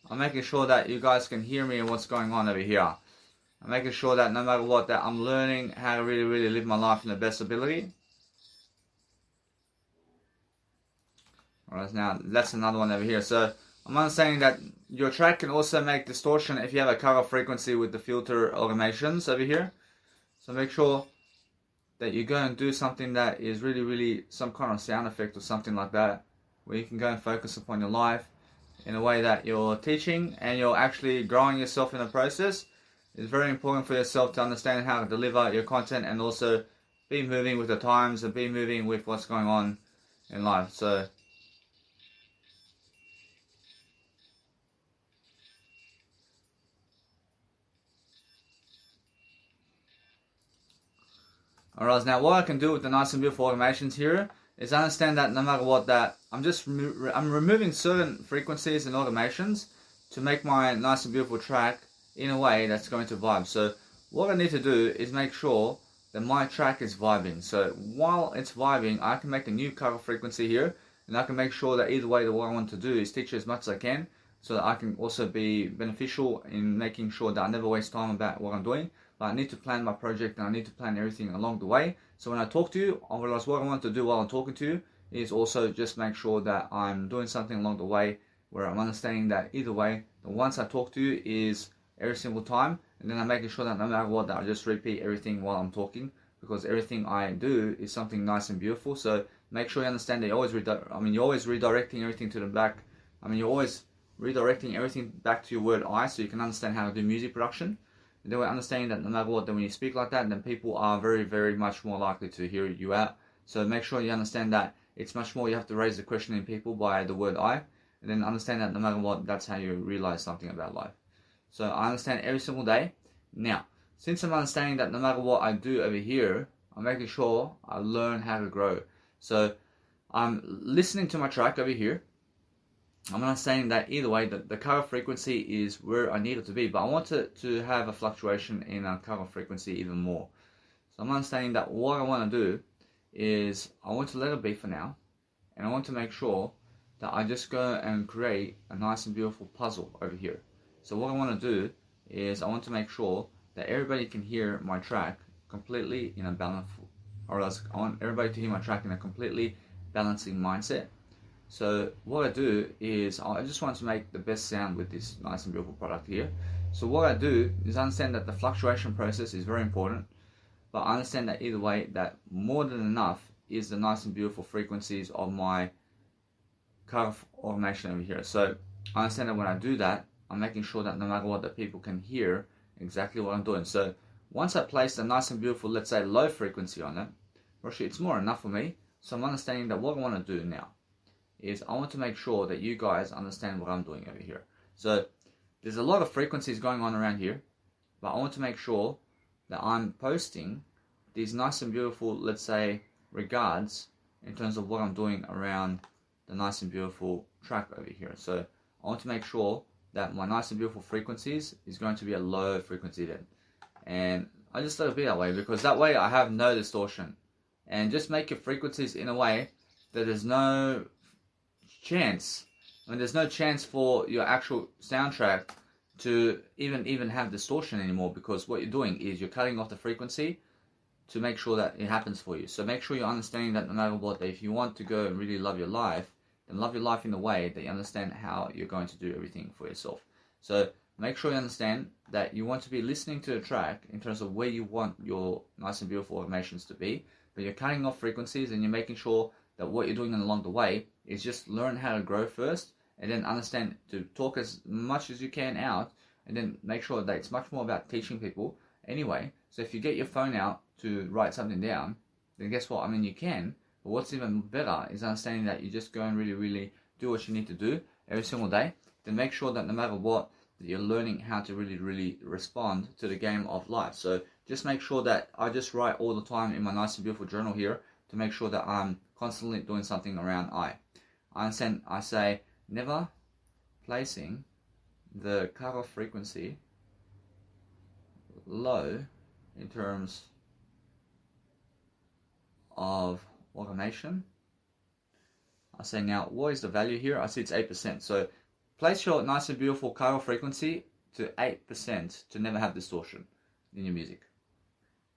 that you guys can hear me and what's going on over here. I'm making sure that no matter what, that I'm learning how to really, really live my life in the best ability. Alright, now that's another one over here. So I'm understanding that your track can also make distortion if you have a cutoff frequency with the filter automations over here. So make sure that you go and do something that is really, really some kind of sound effect or something like that, where you can go and focus upon your life in a way that you're teaching and you're actually growing yourself in the process. It's very important for yourself to understand how to deliver your content and also be moving with the times and be moving with what's going on in life. So alright, now what I can do with the nice and beautiful automations here is understand that no matter what, that I'm removing certain frequencies and automations to make my nice and beautiful track in a way that's going to vibe. So what I need to do is make sure that my track is vibing. So while it's vibing, I can make a new cutoff frequency here, and I can make sure that either way, what I want to do is teach you as much as I can, so that I can also be beneficial in making sure that I never waste time about what I'm doing. But I need to plan my project and I need to plan everything along the way. So when I talk to you, I realize what I want to do while I'm talking to you is also just make sure that I'm doing something along the way where I'm understanding that either way, the once I talk to you is every single time, and then I'm making sure that no matter what, that I just repeat everything while I'm talking, because everything I do is something nice and beautiful. So make sure you understand that you're always redirecting everything to the back. You're always redirecting everything back to your word I, so you can understand how to do music production. And then we're understanding that no matter what, then when you speak like that, then people are very, very much more likely to hear you out. So make sure you understand that it's much more you have to raise the question in people by the word I, and then understand that no matter what, that's how you realize something about life. So I understand every single day. Now, since I'm understanding that no matter what I do over here, I'm making sure I learn how to grow. So I'm listening to my track over here. I'm not saying that either way, the cutoff frequency is where I need it to be, but I want to have a fluctuation in a cutoff frequency even more. So I'm understanding that what I want to do is I want to let it be for now, and I want to make sure that I just go and create a nice and beautiful puzzle over here. So what I want to do is I want to make sure that everybody can hear my track completely in a balanced, or else I want everybody to hear my track in a completely balancing mindset. So what I do is I just want to make the best sound with this nice and beautiful product here. So what I do is understand that the fluctuation process is very important, but I understand that either way, that more than enough is the nice and beautiful frequencies of my cutoff automation over here. So I understand that when I do that, I'm making sure that no matter what, that people can hear exactly what I'm doing. So once I place a nice and beautiful, let's say low frequency on it, actually it's more enough for me. So I'm understanding that what I want to do now is I want to make sure that you guys understand what I'm doing over here. So there's a lot of frequencies going on around here, but I want to make sure that I'm posting these nice and beautiful, let's say, regards in terms of what I'm doing around the nice and beautiful track over here. So I want to make sure that my nice and beautiful frequencies is going to be a low frequency then. And I just let it be that way, because that way I have no distortion. And just make your frequencies in a way that there's no chance, there's no chance for your actual soundtrack to even have distortion anymore, because what you're doing is you're cutting off the frequency to make sure that it happens for you. So make sure you're understanding that no matter what, that if you want to go and really love your life, then love your life in the way that you understand how you're going to do everything for yourself. So make sure you understand that you want to be listening to the track in terms of where you want your nice and beautiful automations to be, but you're cutting off frequencies and you're making sure that what you're doing along the way is just learn how to grow first, and then understand to talk as much as you can out, and then make sure that it's much more about teaching people anyway. So if you get your phone out to write something down, then guess what? I mean, you can, but what's even better is understanding that you just go and really do what you need to do every single day. Then make sure that no matter what, that you're learning how to really respond to the game of life. So just make sure that I just write all the time in my nice and beautiful journal here to make sure that I'm constantly doing something around I say never placing the cutoff frequency low in terms of automation. I say now, what is the value here? I see it's 8%. So place your nice and beautiful cutoff frequency to 8% to never have distortion in your music.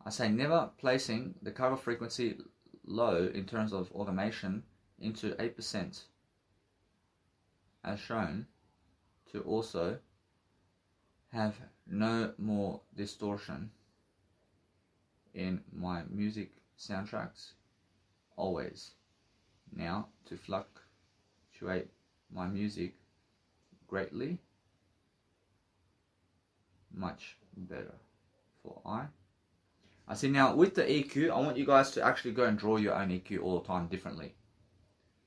I say never placing the cutoff frequency low in terms of automation into 8% as shown, to also have no more distortion in my music soundtracks always. Now to fluctuate my music greatly, much better for I see now with the EQ, I want you guys to actually go and draw your own EQ all the time differently,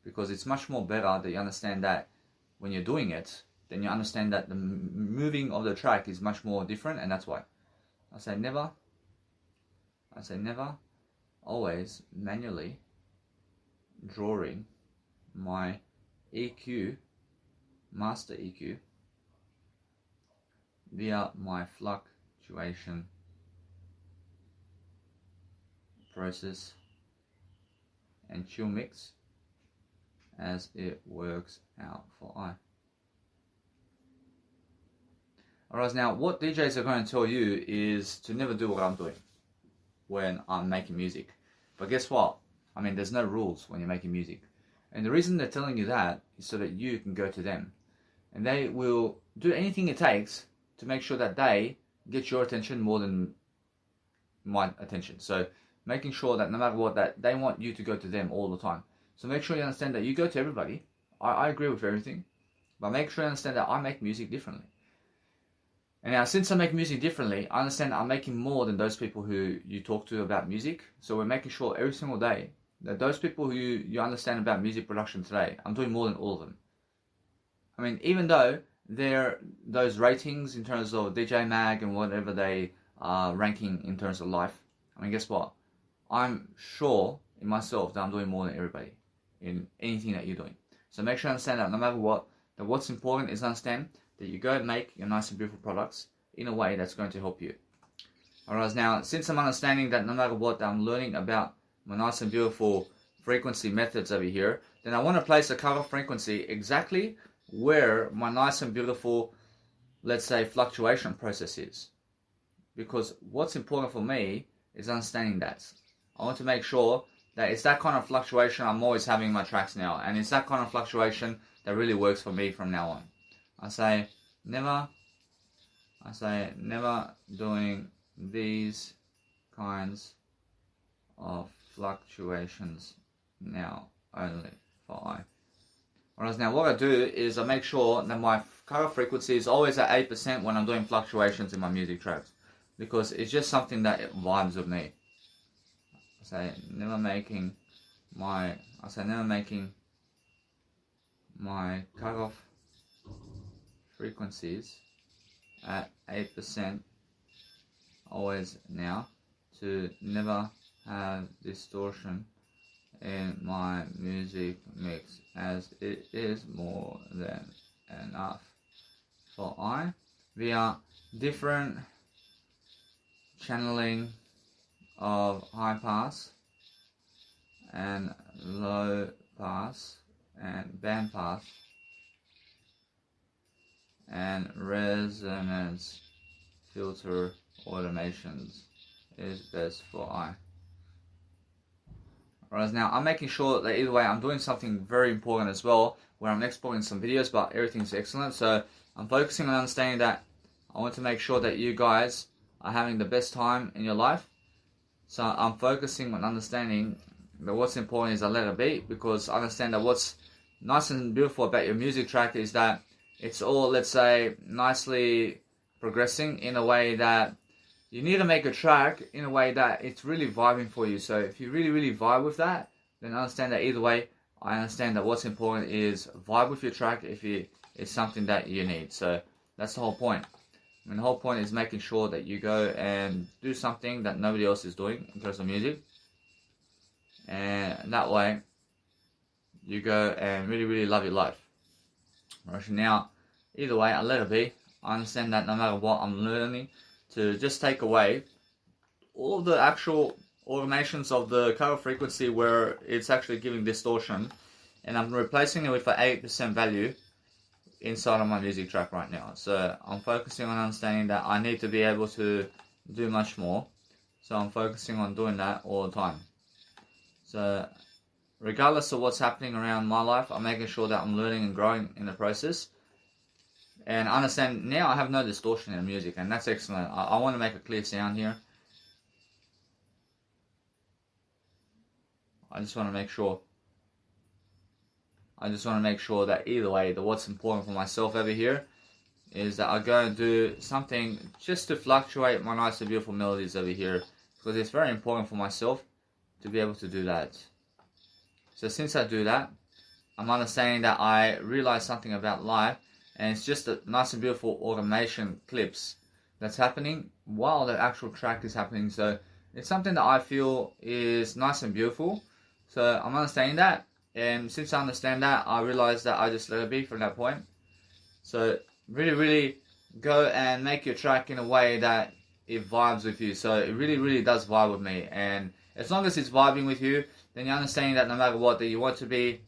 because it's much more better that you understand that when you're doing it, then you understand that the moving of the track is much more different, and that's why. I say never always manually drawing my EQ, master EQ, via my fluctuation process and chill mix as it works out for Alright, now what DJs are going to tell you is to never do what I'm doing when I'm making music. But guess what? I mean, there's no rules when you're making music. And the reason they're telling you that is so that you can go to them. And they will do anything it takes to make sure that they get your attention more than my attention. So making sure that no matter what, that they want you to go to them all the time. So make sure you understand that you go to everybody. I agree with everything. But make sure you understand that I make music differently. And now, since I make music differently, I understand I'm making more than those people who you talk to about music. So we're making sure every single day that those people who you understand about music production today, I'm doing more than all of them. I mean, even though they're those ratings in terms of DJ Mag and whatever they are ranking in terms of life, I mean, guess what? I'm sure in myself that I'm doing more than everybody in anything that you're doing. So make sure you understand that no matter what, that what's important is understand that you go and make your nice and beautiful products in a way that's going to help you. Alright, now since I'm understanding that no matter what, I'm learning about my nice and beautiful frequency methods over here, then I want to place a cutoff frequency exactly where my nice and beautiful, let's say, fluctuation process is. Because what's important for me is understanding that. I want to make sure that it's that kind of fluctuation I'm always having in my tracks now, and it's that kind of fluctuation that really works for me from now on. I say never doing these kinds of fluctuations now, only for Whereas now what I do is I make sure that my cutoff frequency is always at 8% when I'm doing fluctuations in my music tracks, because it's just something that vibes with me. I say never making my cutoff frequencies at 8% always now, to never have distortion in my music mix, as it is more than enough for via different channeling of high pass and low pass and band pass and resonance filter automations is best for Whereas now I'm making sure that either way I'm doing something very important as well, where I'm exporting some videos, but everything's excellent. So I'm focusing on understanding that I want to make sure that you guys are having the best time in your life. So I'm focusing on understanding that what's important is I let it be, because I understand that what's nice and beautiful about your music track is that it's all, let's say, nicely progressing in a way that you need to make a track in a way that it's really vibing for you. So if you really vibe with that, then understand that either way, I understand that what's important is vibe with your track if it's something that you need. So that's the whole point. And the whole point is making sure that you go and do something that nobody else is doing in terms of music. And that way, you go and really love your life. Right, now, either way, I let it be. I understand that no matter what, I'm learning to just take away all of the actual automations of the cutoff frequency where it's actually giving distortion, and I'm replacing it with an 8% value inside of my music track right now. So I'm focusing on understanding that I need to be able to do much more. So I'm focusing on doing that all the time. So regardless of what's happening around my life, I'm making sure that I'm learning and growing in the process. And I understand now I have no distortion in the music, and that's excellent. I want to make a clear sound here. I just want to make sure that either way, what's important for myself over here is that I go and do something just to fluctuate my nice and beautiful melodies over here, because it's very important for myself to be able to do that. So since I do that, I'm understanding that I realize something about life, and it's just a nice and beautiful automation clips that's happening while the actual track is happening. So it's something that I feel is nice and beautiful. So I'm understanding that, and since I understand that, I realize that I just let it be from that point. So really go and make your track in a way that it vibes with you. So it really does vibe with me, and as long as it's vibing with you, then you're understanding that no matter what, that you want to be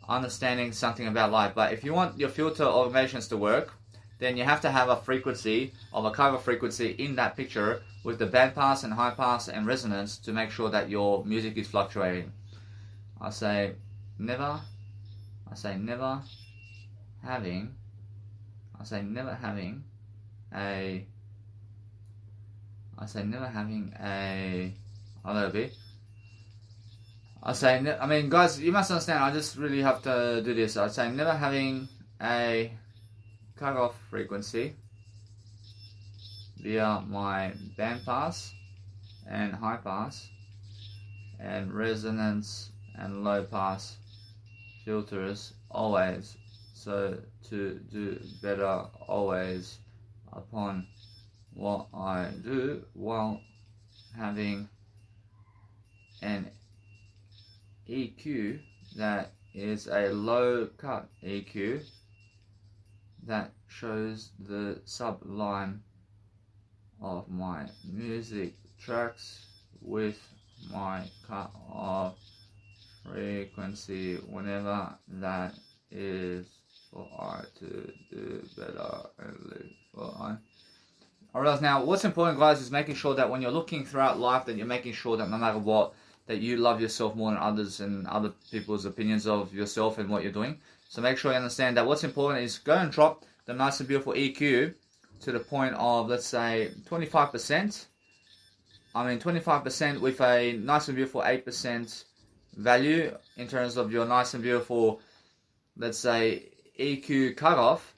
understanding something about life. But if you want your filter automations to work, then you have to have a frequency of a cover frequency in that picture with the band pass and high pass and resonance to make sure that your music is fluctuating. I say never having a a little bit. I mean, guys, you must understand, I just really have to do this. I'd say never having a cutoff frequency via my band pass and high pass and resonance and low pass filters always. So to do better always upon what I do while having an EQ that is a low cut EQ that shows the subline of my music tracks with my cut off frequency whenever that is for I to do better and live for I. Alright, now what's important, guys, is making sure that when you're looking throughout life, that you're making sure that no matter what, that you love yourself more than others and other people's opinions of yourself and what you're doing. So make sure you understand that what's important is go and drop the nice and beautiful EQ to the point of, let's say, 25%. 25% with a nice and beautiful 8% value in terms of your nice and beautiful, let's say, EQ cutoff,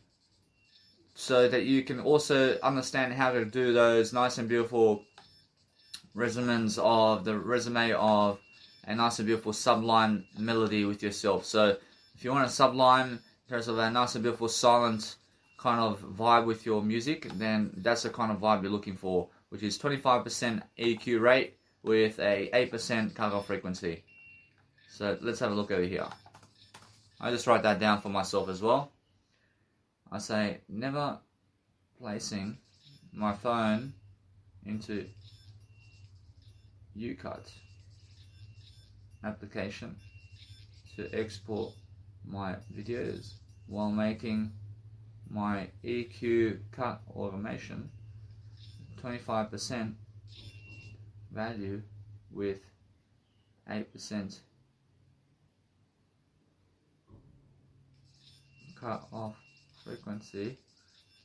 so that you can also understand how to do those nice and beautiful resonance of the resume of a nice and beautiful subline melody with yourself. So if you want a subline in terms of a nice and beautiful silent kind of vibe with your music, then that's the kind of vibe you're looking for, which is 25% EQ rate with a 8% cutoff frequency. So let's have a look over here. I just write that down for myself as well. I say never placing my phone into UCut application to export my videos while making my EQ cut automation 25% value with 8% cut off frequency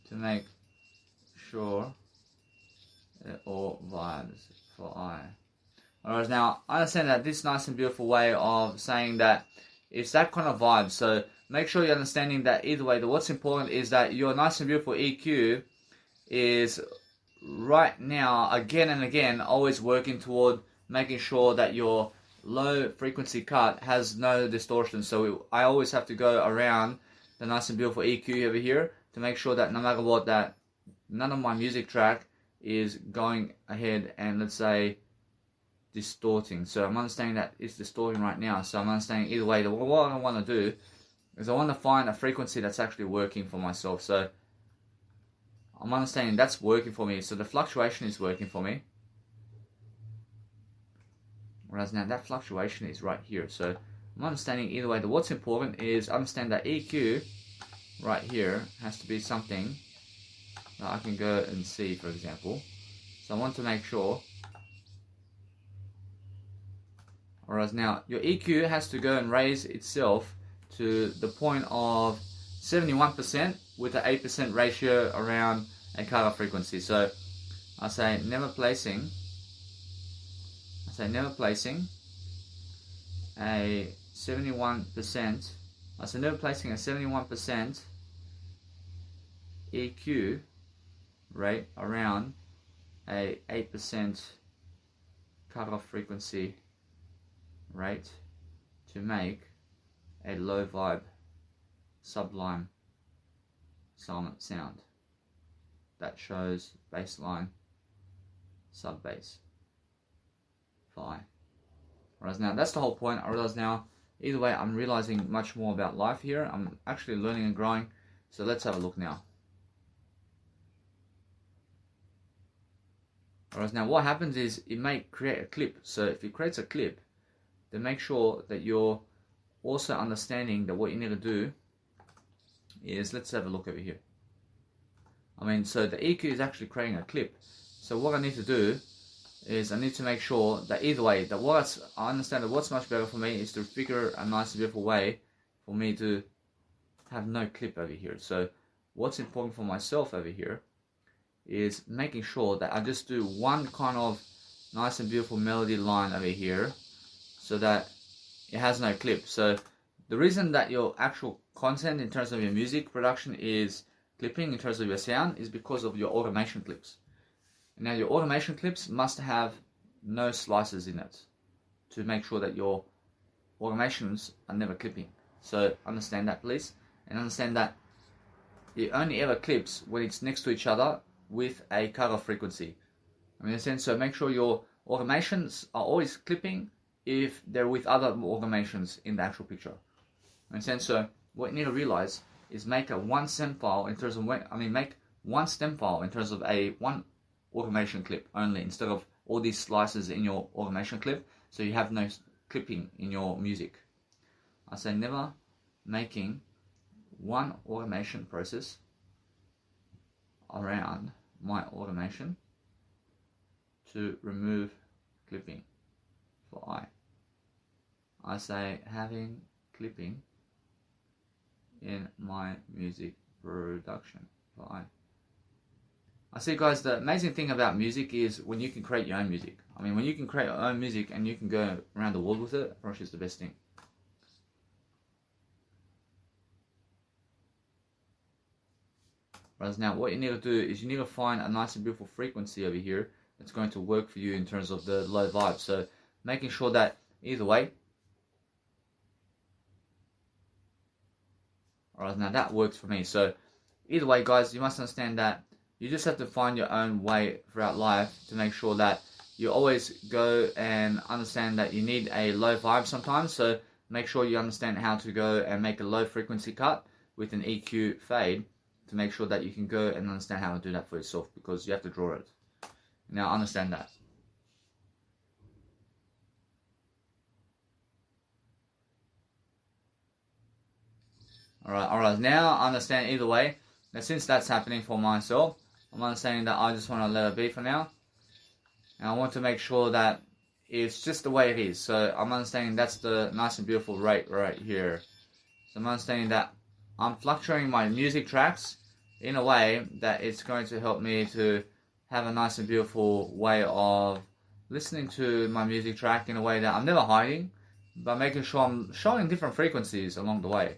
to make sure it all vibes for I. Alright, now I understand that this nice and beautiful way of saying that it's that kind of vibe. So make sure you're understanding that either way, that what's important is that your nice and beautiful EQ is right now, again and again, always working toward making sure that your low frequency cut has no distortion. So I always have to go around the nice and beautiful EQ over here to make sure that no matter what, that none of my music track is going ahead and, let's say, distorting. So I'm understanding that it's distorting right now. So I'm understanding either way that what I want to do is I want to find a frequency that's actually working for myself. So I'm understanding that's working for me. So the fluctuation is working for me. Whereas now that fluctuation is right here. So I'm understanding either way that what's important is understand that EQ right here has to be something that I can go and see, for example. So I want to make sure. Whereas now your EQ has to go and raise itself to the point of 71% with an 8% ratio around a cutoff frequency. So I say never placing a 71%. I say never placing a 71% EQ rate around a 8% cutoff frequency rate to make a low vibe sublime silent sound that shows bassline sub bass for I. Whereas now that's the whole point. I realize now either way I'm realizing much more about life here. I'm actually learning and growing. So let's have a look now. Whereas now what happens is it may create a clip. So if it creates a clip, then make sure that you're also understanding that what you need to do is, let's have a look over here. So the EQ is actually creating a clip. So what I need to do is I need to make sure that either way, that I understand that what's much better for me is to figure a nice and beautiful way for me to have no clip over here. So what's important for myself over here is making sure that I just do one kind of nice and beautiful melody line over here so that it has no clip. So the reason that your actual content in terms of your music production is clipping in terms of your sound is because of your automation clips. Now your automation clips must have no slices in it to make sure that your automations are never clipping. So understand that, please, and understand that it only ever clips when it's next to each other with a cutoff frequency. In a sense, so make sure your automations are always clipping if they're with other automations in the actual picture. In a sense, so what you need to realize is make a one stem file in terms of make one stem file in terms of a one automation clip only, instead of all these slices in your automation clip, so you have no clipping in your music. I say never making one automation process around my automation to remove clipping for I. I say having clipping in my music production for I see, guys, the amazing thing about music is when you can create your own music. When you can create your own music and you can go around the world with it, Rush is the best thing. Whereas now what you need to do is you need to find a nice and beautiful frequency over here that's going to work for you in terms of the low vibe. So making sure that either way, alright, now that works for me. So either way, guys, you must understand that you just have to find your own way throughout life to make sure that you always go and understand that you need a low vibe sometimes. So make sure you understand how to go and make a low frequency cut with an EQ fade to make sure that you can go and understand how to do that for yourself, because you have to draw it. Now understand that. Alright, now I understand either way. Now since that's happening for myself, I'm understanding that I just want to let it be for now. And I want to make sure that it's just the way it is. So I'm understanding that's the nice and beautiful rate right here. So I'm understanding that I'm fluctuating my music tracks in a way that it's going to help me to have a nice and beautiful way of listening to my music track in a way that I'm never hiding, but making sure I'm showing different frequencies along the way.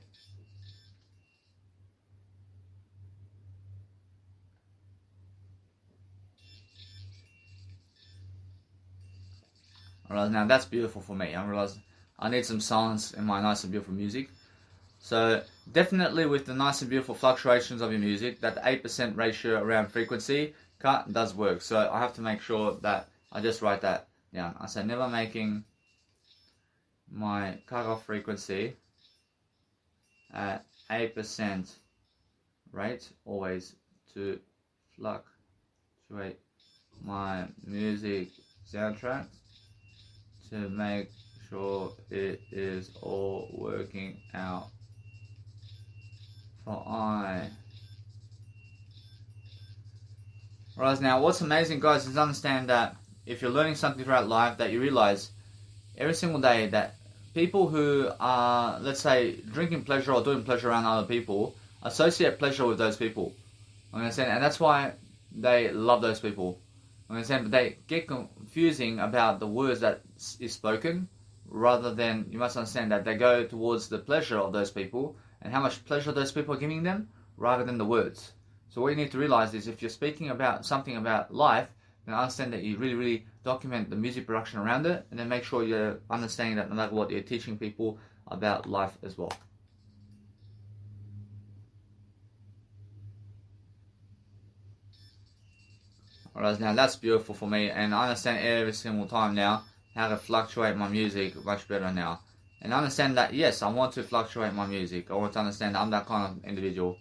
Alright, now that's beautiful for me. I realize I need some silence in my nice and beautiful music. So definitely with the nice and beautiful fluctuations of your music, that 8% ratio around frequency cut does work. So I have to make sure that I just write that down. I say never making my cutoff frequency at 8% rate, always to fluctuate my music soundtrack to make sure it is all working out for I. Right, now what's amazing, guys, is understand that if you're learning something throughout life, that you realize every single day that people who are, let's say, drinking pleasure or doing pleasure around other people associate pleasure with those people. Understand? And that's why they love those people. Understand? But they get confusing about the words that is spoken, rather than, you must understand that they go towards the pleasure of those people and how much pleasure those people are giving them, rather than the words. So what you need to realize is if you're speaking about something about life, then understand that you really, really document the music production around it, and then make sure you're understanding that no matter what, you're teaching people about life as well. Alright, now that's beautiful for me, and I understand every single time now how to fluctuate my music much better now. And I understand that, yes, I want to fluctuate my music. I want to understand that I'm that kind of individual.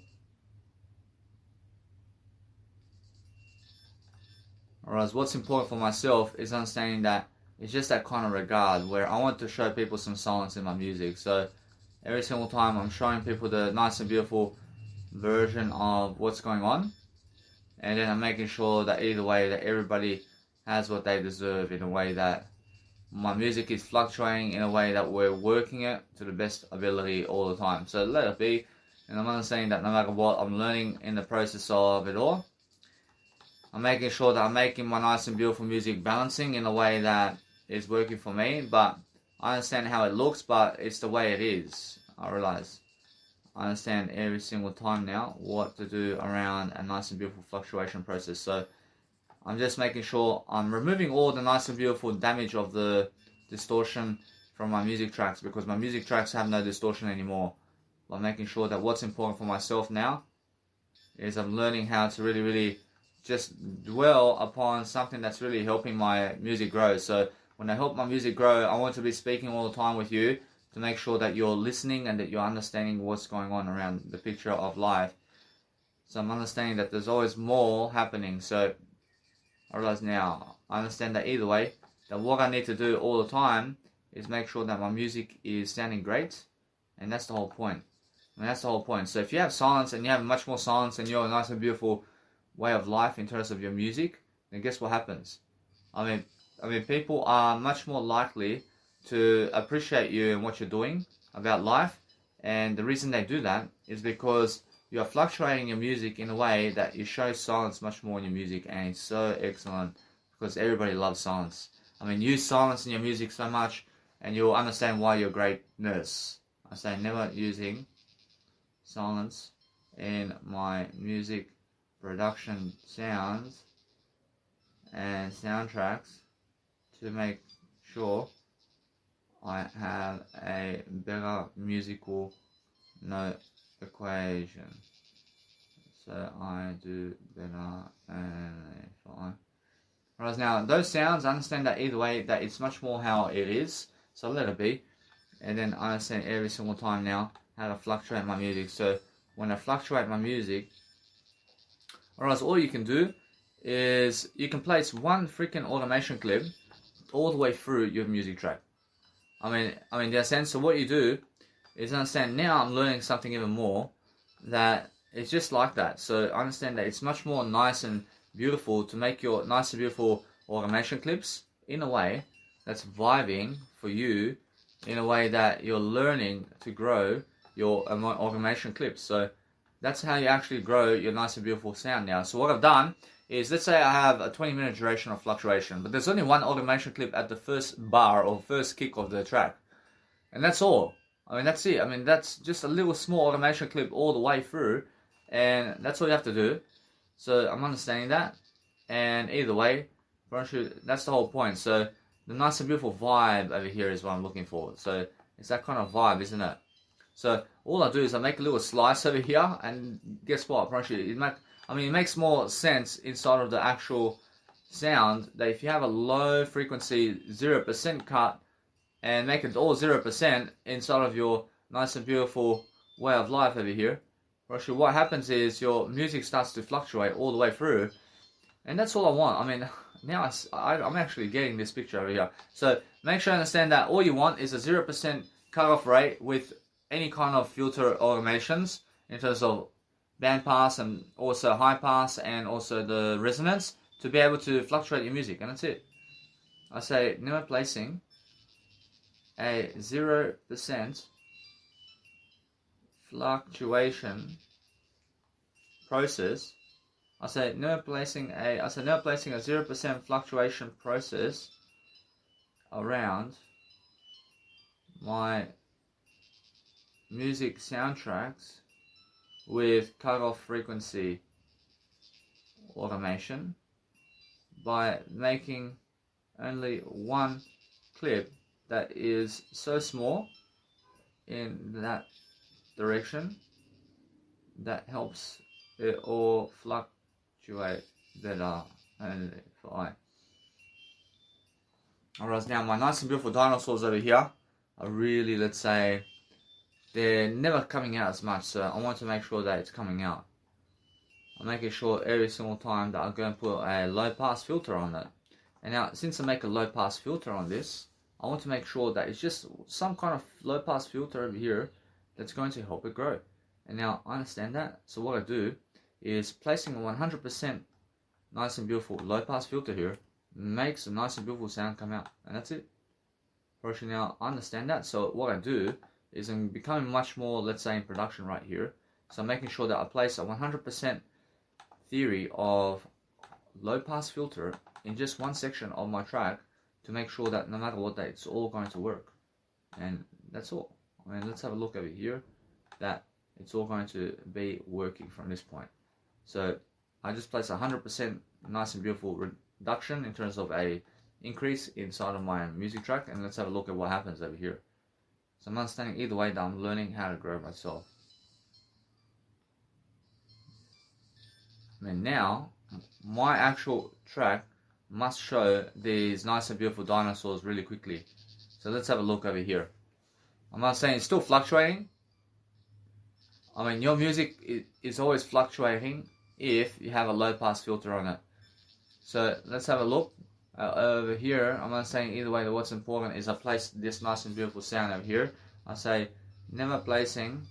Whereas what's important for myself is understanding that it's just that kind of regard where I want to show people some silence in my music. So every single time I'm showing people the nice and beautiful version of what's going on. And then I'm making sure that either way that everybody has what they deserve, in a way that my music is fluctuating in a way that we're working it to the best ability all the time. So let it be. And I'm understanding that no matter what, I'm learning in the process of it all. I'm making sure that I'm making my nice and beautiful music balancing in a way that is working for me. But I understand how it looks, but it's the way it is. I realize. I understand every single time now what to do around a nice and beautiful fluctuation process. So I'm just making sure I'm removing all the nice and beautiful damage of the distortion from my music tracks, because my music tracks have no distortion anymore. But I'm making sure that what's important for myself now is I'm learning how to really, really just dwell upon something that's really helping my music grow. So when I help my music grow, I want to be speaking all the time with you to make sure that you're listening and that you're understanding what's going on around the picture of life. So I'm understanding that there's always more happening. So I realize now, I understand that either way, that what I need to do all the time is make sure that my music is sounding great. And that's the whole point. And that's the whole point. So if you have silence and you have much more silence and you're a nice and beautiful way of life in terms of your music, then guess what happens? I mean, people are much more likely to appreciate you and what you're doing about life. And the reason they do that is because you're fluctuating your music in a way that you show silence much more in your music, and it's so excellent because everybody loves silence. I mean, use silence in your music so much and you'll understand why you're a great nurse. I say never using silence in my music production sounds and soundtracks to make sure I have a better musical note equation. So I do better and fine. Whereas now those sounds, I understand that either way that it's much more how it is. So let it be. And then I understand every single time now how to fluctuate my music. So when I fluctuate my music, whereas all you can do is you can place one freaking automation clip all the way through your music track. I mean, in that sense, so what you do is understand, now I'm learning something even more, that it's just like that. So I understand that it's much more nice and beautiful to make your nice and beautiful automation clips in a way that's vibing for you in a way that you're learning to grow your augmentation clips. So that's how you actually grow your nice and beautiful sound now. So what I've done is, let's say I have a 20-minute duration of fluctuation, but there's only one automation clip at the first bar or first kick of the track. And that's all. I mean, that's it. I mean, that's just a little small automation clip all the way through, and that's all you have to do. So I'm understanding that, and either way, that's the whole point. So the nice and beautiful vibe over here is what I'm looking for. So it's that kind of vibe, isn't it? So all I do is I make a little slice over here, and guess what? It makes more sense inside of the actual sound that if you have a low frequency 0% cut and make it all 0% inside of your nice and beautiful way of life over here, actually what happens is your music starts to fluctuate all the way through, and that's all I want. I mean, now I'm actually getting this picture over here. So make sure you understand that all you want is a 0% cutoff rate with any kind of filter automations in terms of band pass and also high pass and also the resonance to be able to fluctuate your music, and that's it. I say never placing a 0% fluctuation process. I say never placing a 0% fluctuation process around my music soundtracks with cutoff frequency automation by making only one clip that is so small in that direction that helps it all fluctuate better only for I. Alright, now my nice and beautiful dinosaurs over here are really, let's say, they're never coming out as much, so I want to make sure that it's coming out. I'm making sure every single time that I'm going to put a low pass filter on it. And now, since I make a low pass filter on this, I want to make sure that it's just some kind of low pass filter over here that's going to help it grow. And now I understand that, so what I do is placing a 100% nice and beautiful low pass filter here makes a nice and beautiful sound come out, and that's it. Actually, now I understand that, so what I do is I'm becoming much more, let's say, in production right here. So I'm making sure that I place a 100% theory of low pass filter in just one section of my track to make sure that no matter what, that it's all going to work. And that's all. I mean, let's have a look over here that it's all going to be working from this point. So I just place 100% nice and beautiful reduction in terms of a increase inside of my music track, and let's have a look at what happens over here. So I'm understanding either way that I'm learning how to grow myself. And now my actual track must show these nice and beautiful dinosaurs really quickly. So let's have a look over here. I'm not saying it's still fluctuating. I mean, your music is always fluctuating if you have a low pass filter on it. So let's have a look over here. I'm not saying either way that what's important is I place this nice and beautiful sound over here. I say never placing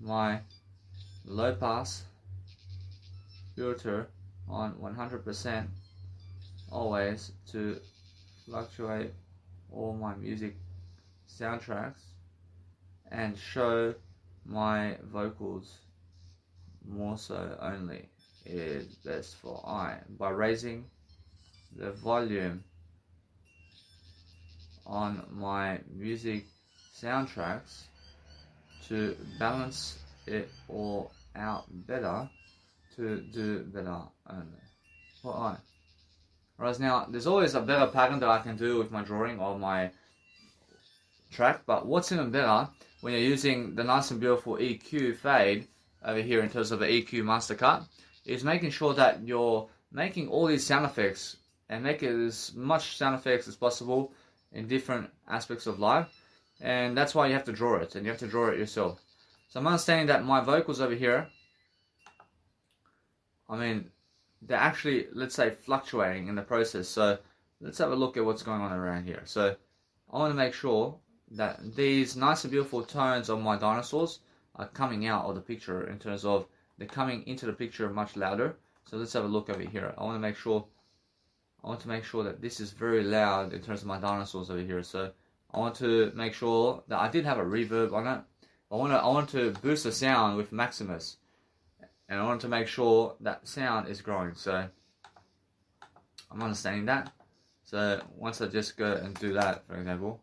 my low pass filter on 100% always to fluctuate all my music soundtracks and show my vocals more so only is best for I by raising the volume on my music soundtracks to balance it all out better to do better only for I. Whereas now there's always a better pattern that I can do with my drawing or my track, but what's even better when you're using the nice and beautiful EQ fade over here in terms of the EQ master cut is making sure that you're making all these sound effects and make it as much sound effects as possible in different aspects of life, and that's why you have to draw it, and you have to draw it yourself. So I'm understanding that my vocals over here, I mean, they're actually, let's say, fluctuating in the process. So let's have a look at what's going on around here. So I want to make sure that these nice and beautiful tones of my dinosaurs are coming out of the picture in terms of they're coming into the picture much louder. So let's have a look over here. I want to make sure I want to make sure that this is very loud in terms of my dinosaurs over here. So I want to make sure that I did have a reverb on it. I want to boost the sound with Maximus, and I want to make sure that sound is growing. So I'm understanding that. So once I just go and do that, for example,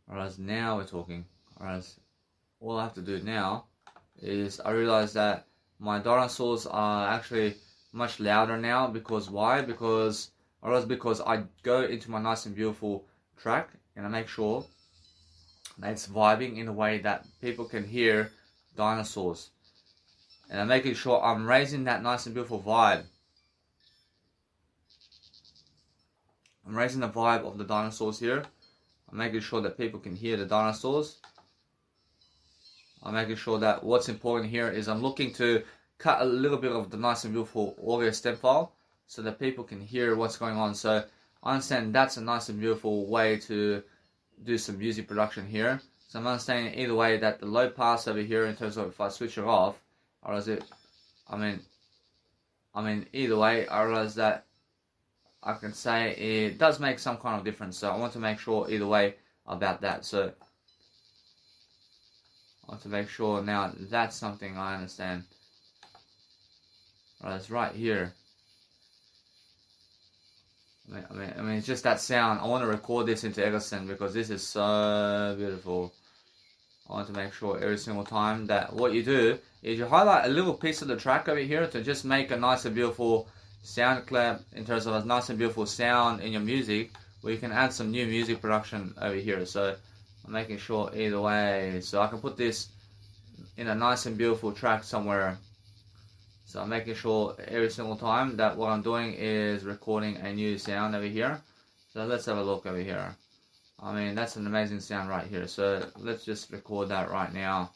alright, now we're talking. Alright, all I have to do now is I realize that my dinosaurs are actually much louder now. Because why? Because I go into my nice and beautiful track and I make sure that it's vibing in a way that people can hear dinosaurs. And I'm making sure I'm raising that nice and beautiful vibe. I'm raising the vibe of the dinosaurs here. I'm making sure that people can hear the dinosaurs. I'm making sure that what's important here is I'm looking to cut a little bit of the nice and beautiful audio stem file so that people can hear what's going on. So I understand that's a nice and beautiful way to do some music production here. So I'm understanding either way that the low pass over here, in terms of if I switch it off, or is it, I mean either way, I realize that I can say it does make some kind of difference. So I want to make sure either way about that. So I want to make sure now that's something I understand. Right, it's right here. I mean, it's just that sound. I want to record this into Edison because this is so beautiful. I want to make sure every single time that what you do is you highlight a little piece of the track over here to just make a nice and beautiful sound clip in terms of a nice and beautiful sound in your music, where you can add some new music production over here. So I'm making sure either way, so I can put this in a nice and beautiful track somewhere. So I'm making sure every single time that what I'm doing is recording a new sound over here. So let's have a look over here. I mean, that's an amazing sound right here. So let's just record that right now.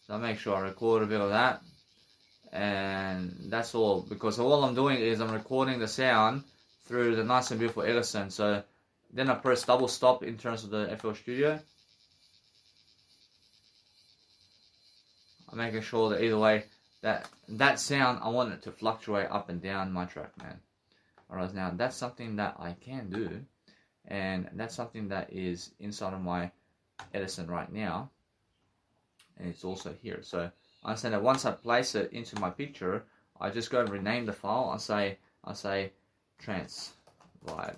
So I'll make sure I record a bit of that. And that's all, because all I'm doing is I'm recording the sound through the nice and beautiful Edison. So then I press double stop in terms of the FL Studio. I'm making sure that either way, that sound, I want it to fluctuate up and down my track, man. Alright, now that's something that I can do, and that's something that is inside of my Edison right now, and it's also here. So I understand that once I place it into my picture, I just go and rename the file. I say trance vibe.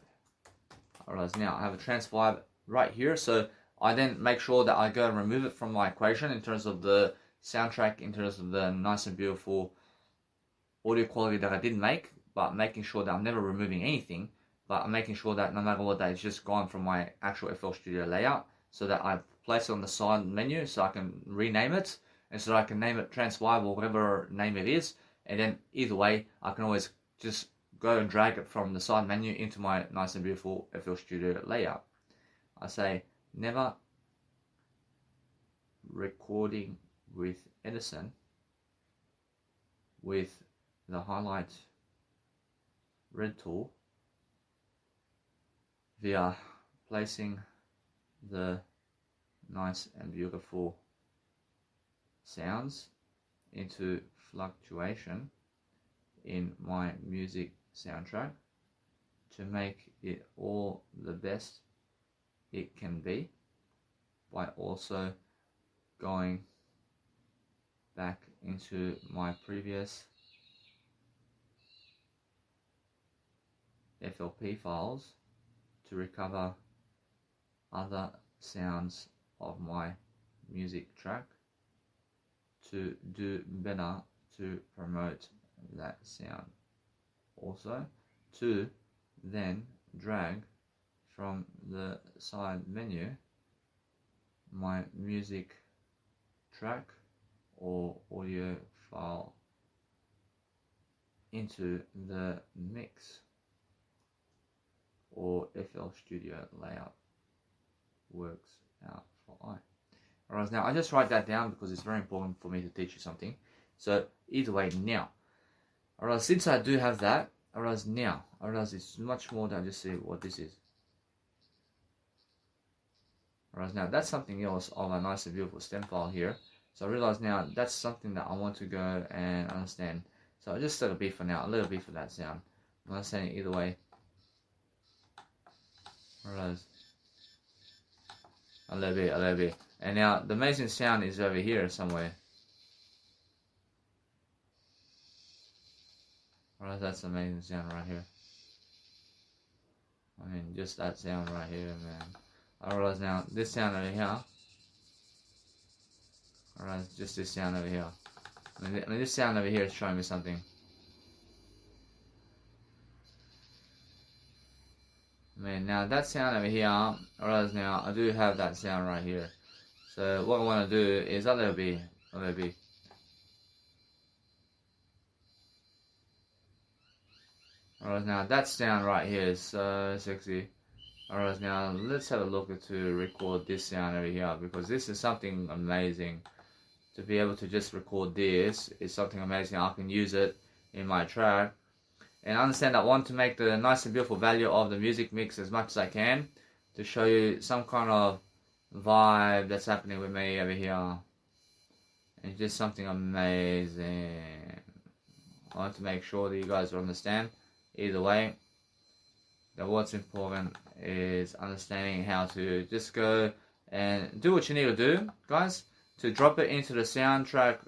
Alright, now I have a trance vibe right here. So I then make sure that I go and remove it from my equation in terms of the soundtrack, in terms of the nice and beautiful audio quality that I didn't make, but making sure that I'm never removing anything, but I'm making sure that no matter what, that it's just gone from my actual FL Studio layout, so that I place it on the side menu so I can rename it, and so that I can name it Trance Vibe or whatever name it is, and then either way I can always just go and drag it from the side menu into my nice and beautiful FL Studio layout. I say never recording with Edison with the highlight red tool via placing the nice and beautiful sounds into fluctuation in my music soundtrack to make it all the best it can be, by also going back into my previous FLP files to recover other sounds of my music track to do better to promote that sound. Also, to then drag from the side menu my music track or audio file into the mix or FL Studio layout. Works out for I. Alright, now I just write that down because it's very important for me to teach you something. So either way, now. Alright, since I do have that, alright, now. I realize it's much more than just see what this is. Alright, now that's something else of a nice and beautiful stem file here. So I realize now that's something that I want to go and understand. So I'll just set a beat for now, a little bit for that sound. I'm not saying either way. Alright. A little bit. And now the amazing sound is over here somewhere. Alright, that's amazing sound right here. I mean, just that sound right here, man. Alright, now this sound over here. Alright, just this sound over here. I mean, this sound over here is showing me something. I mean, now that sound over here, alright, now I do have that sound right here. So what I want to do is a little bit. Alright, now that sound right here is so sexy. Alright, now let's have a look to record this sound over here, because this is something amazing. To be able to just record this is something amazing. I can use it in my track. And I understand I want to make the nice and beautiful value of the music mix as much as I can, to show you some kind of vibe that's happening with me over here. It's just something amazing. I want to make sure that you guys understand. Either way, that what's important is understanding how to just go and do what you need to do, guys, to drop it into the soundtrack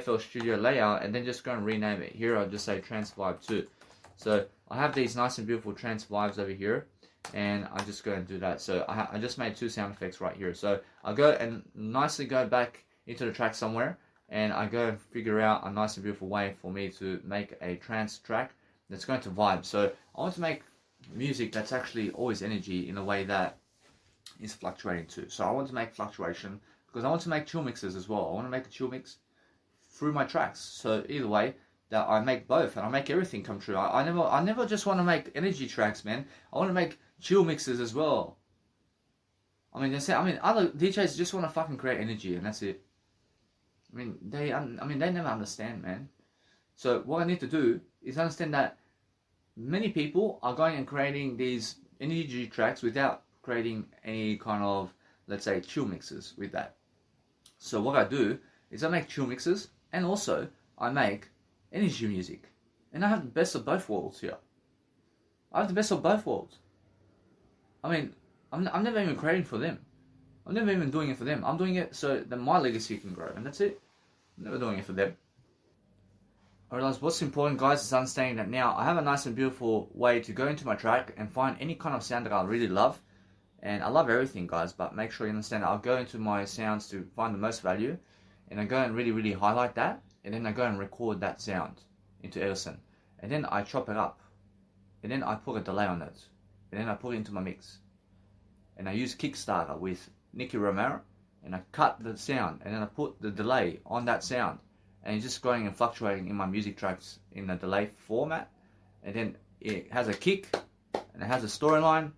FL Studio layout, and then just go and rename it. Here I'll just say Trance Vibe 2. So I have these nice and beautiful trance vibes over here, and I just go and do that. So I just made 2 sound effects right here. So I go and nicely go back into the track somewhere, and I go and figure out a nice and beautiful way for me to make a trance track that's going to vibe. So I want to make music that's actually always energy in a way that is fluctuating too. So I want to make fluctuation because I want to make chill mixes as well. I want to make a chill mix through my tracks. So either way, that I make both and I make everything come true. I never just want to make energy tracks, man. I want to make chill mixes as well. I mean, other DJs just want to fucking create energy and that's it. I mean, they never understand, man. So what I need to do is understand that many people are going and creating these energy tracks without creating any kind of, let's say, chill mixes with that. So what I do is I make chill mixes and also I make energy music. And I have the best of both worlds here. I have the best of both worlds. I mean, I'm never even creating for them. I'm never even doing it for them. I'm doing it so that my legacy can grow, and that's it. I'm never doing it for them. I realize what's important, guys, is understanding that now I have a nice and beautiful way to go into my track and find any kind of sound that I really love. And I love everything, guys, but make sure you understand that I'll go into my sounds to find the most value, and I go and really, really highlight that, and then I go and record that sound into Edison. And then I chop it up, and then I put a delay on it, and then I put it into my mix. And I use Kickstarter with Nicky Romero, and I cut the sound, and then I put the delay on that sound. And it's just going and fluctuating in my music tracks in the delay format. And then it has a kick, and it has a storyline,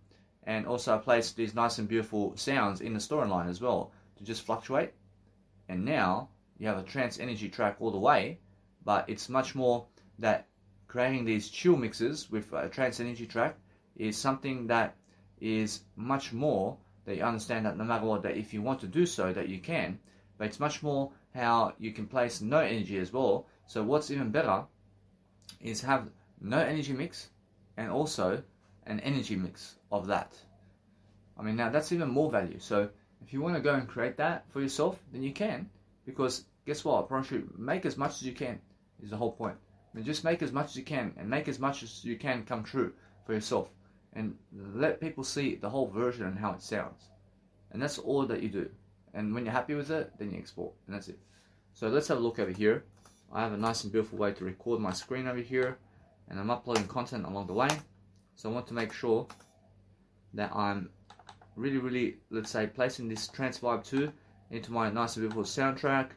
and also I place these nice and beautiful sounds in the storyline as well to just fluctuate. And now you have a trance energy track all the way, but it's much more that creating these chill mixes with a trance energy track is something that is much more that you understand that no matter what, that if you want to do so, that you can. But it's much more how you can place no energy as well. So what's even better is have no energy mix and also an energy mix of that. I mean, now that's even more value. So if you want to go and create that for yourself, then you can. Because guess what? I promise you, make as much as you can is the whole point. I mean, just make as much as you can and make as much as you can come true for yourself. And let people see the whole version and how it sounds. And that's all that you do. And when you're happy with it, then you export. And that's it. So let's have a look over here. I have a nice and beautiful way to record my screen over here. And I'm uploading content along the way. So I want to make sure that I'm really, let's say, placing this Trance Vibe 2 into my nice and beautiful soundtrack.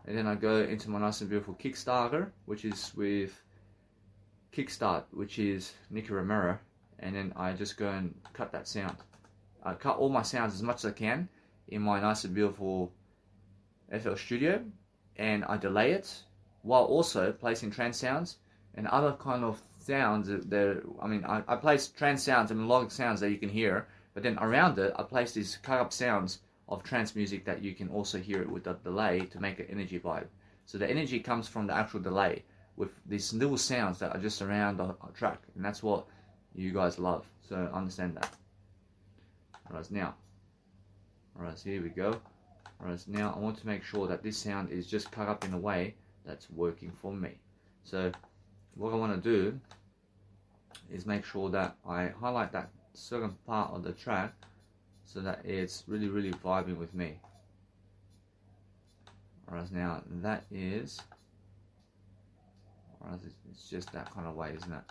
And then I go into my nice and beautiful Kickstarter, which is with Kickstart, which is Nicky Romero. And then I just go and cut that sound. I cut all my sounds as much as I can in my nice and beautiful FL Studio, and I delay it while also placing trance sounds and other kind of sounds that I place trance sounds and melodic sounds that you can hear, but then around it I place these cut up sounds of trance music that you can also hear it with the delay to make an energy vibe. So the energy comes from the actual delay, with these little sounds that are just around the track, and that's what you guys love. So understand that. Alright, now. Alright, so here we go. Alright, so now I want to make sure that this sound is just cut up in a way that's working for me. So what I want to do is make sure that I highlight that certain part of the track so that it's really vibing with me. Alright, now that is, alright, it's just that kind of way, isn't it?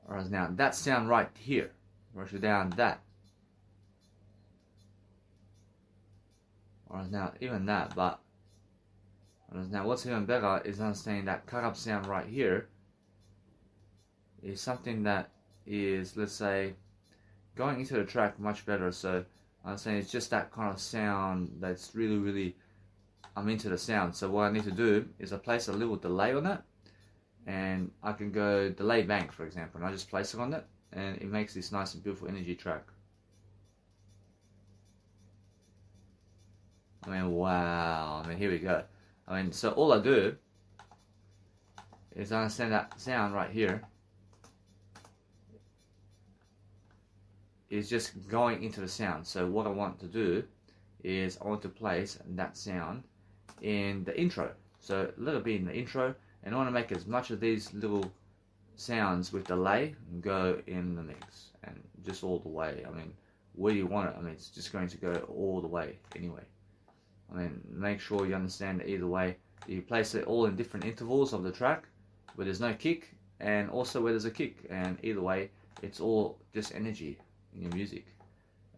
Alright, now that sound right here, rush it down that. Alright, now even that, but now what's even better is understanding that cut up sound right here is something that is, let's say, going into the track much better. So I'm saying it's just that kind of sound that's really I'm into the sound. So what I need to do is I place a little delay on it, and I can go delay bank, for example, and I just place it on it, and it makes this nice and beautiful energy track. I mean, wow. I mean, here we go. I mean, so all I do is I understand that sound right here is just going into the sound. So what I want to do is I want to place that sound in the intro. So a little bit in the intro, and I want to make as much of these little sounds with delay go in the mix, and just all the way. I mean, where do you want it? I mean, it's just going to go all the way anyway. I mean, make sure you understand that either way, you place it all in different intervals of the track where there's no kick, and also where there's a kick, and either way, it's all just energy in your music,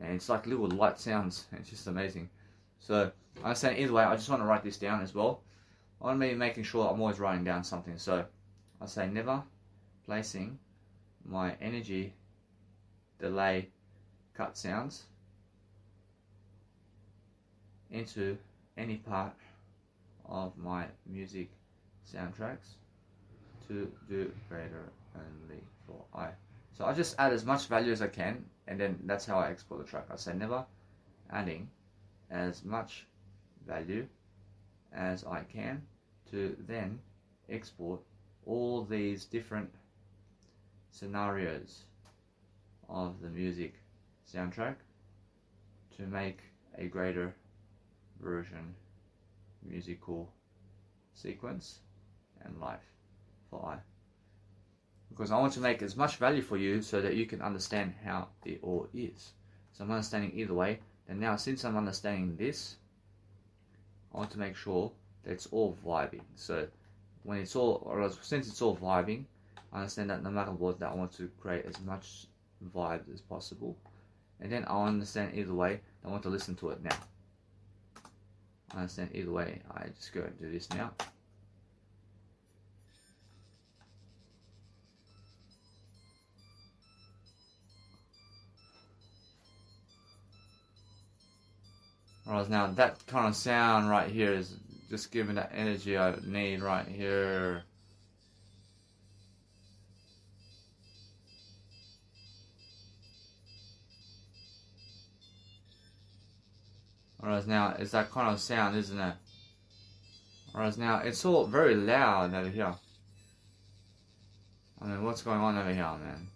and it's like little light sounds. It's just amazing. So I'm saying either way, I just want to write this down as well. I want to be making sure I'm always writing down something. So I say never placing my energy delay cut sounds into any part of my music soundtracks to do greater only for I. So I just add as much value as I can, and then that's how I export the track. I say never adding as much value as I can to then export all these different scenarios of the music soundtrack to make a greater version musical sequence and life for I. Because I want to make as much value for you so that you can understand how it all is. So I'm understanding either way. And now since I'm understanding this, I want to make sure that it's all vibing. So when it's all, or since it's all vibing, I understand that no matter what, that I want to create as much vibe as possible. And then I'll understand either way, I want to listen to it now. I understand either way, I just go and do this now. Alright, now that kind of sound right here is just giving that energy I need right here. Alright, now it's that kind of sound, isn't it? Alright, now it's all very loud over here. I mean, what's going on over here, man?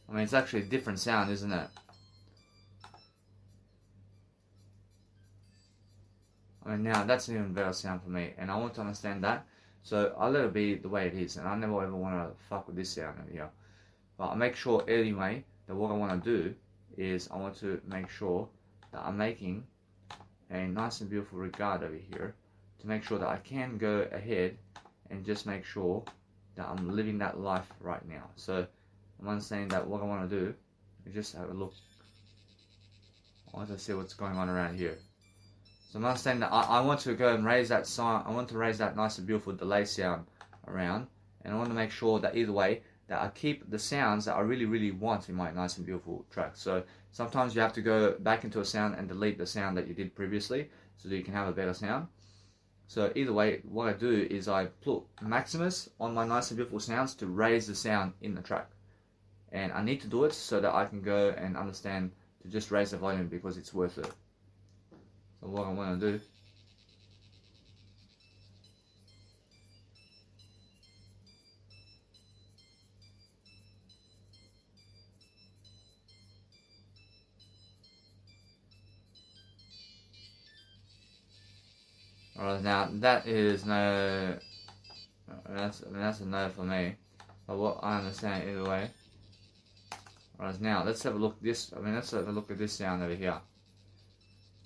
I mean, it's actually a different sound, isn't it? I mean, now that's an even better sound for me, and I want to understand that. So I'll let it be the way it is, and I never ever want to fuck with this sound over here. But I make sure anyway that what I want to do is I want to make sure that I'm making a nice and beautiful regard over here to make sure that I can go ahead and just make sure that I'm living that life right now. So I'm understanding that what I want to do is just have a look. I want to see what's going on around here. So I'm understanding that I want to go and raise that sound. I want to raise that nice and beautiful delay sound around, and I want to make sure that either way that I keep the sounds that I really want in my nice and beautiful track. So sometimes you have to go back into a sound and delete the sound that you did previously so that you can have a better sound. So either way, what I do is I put Maximus on my nice and beautiful sounds to raise the sound in the track. And I need to do it so that I can go and understand to just raise the volume because it's worth it. So what I want to do, alright, now that is no, that's a no for me. But what I understand either way. Alright, now let's have a look at this. Let's have a look at this sound over here.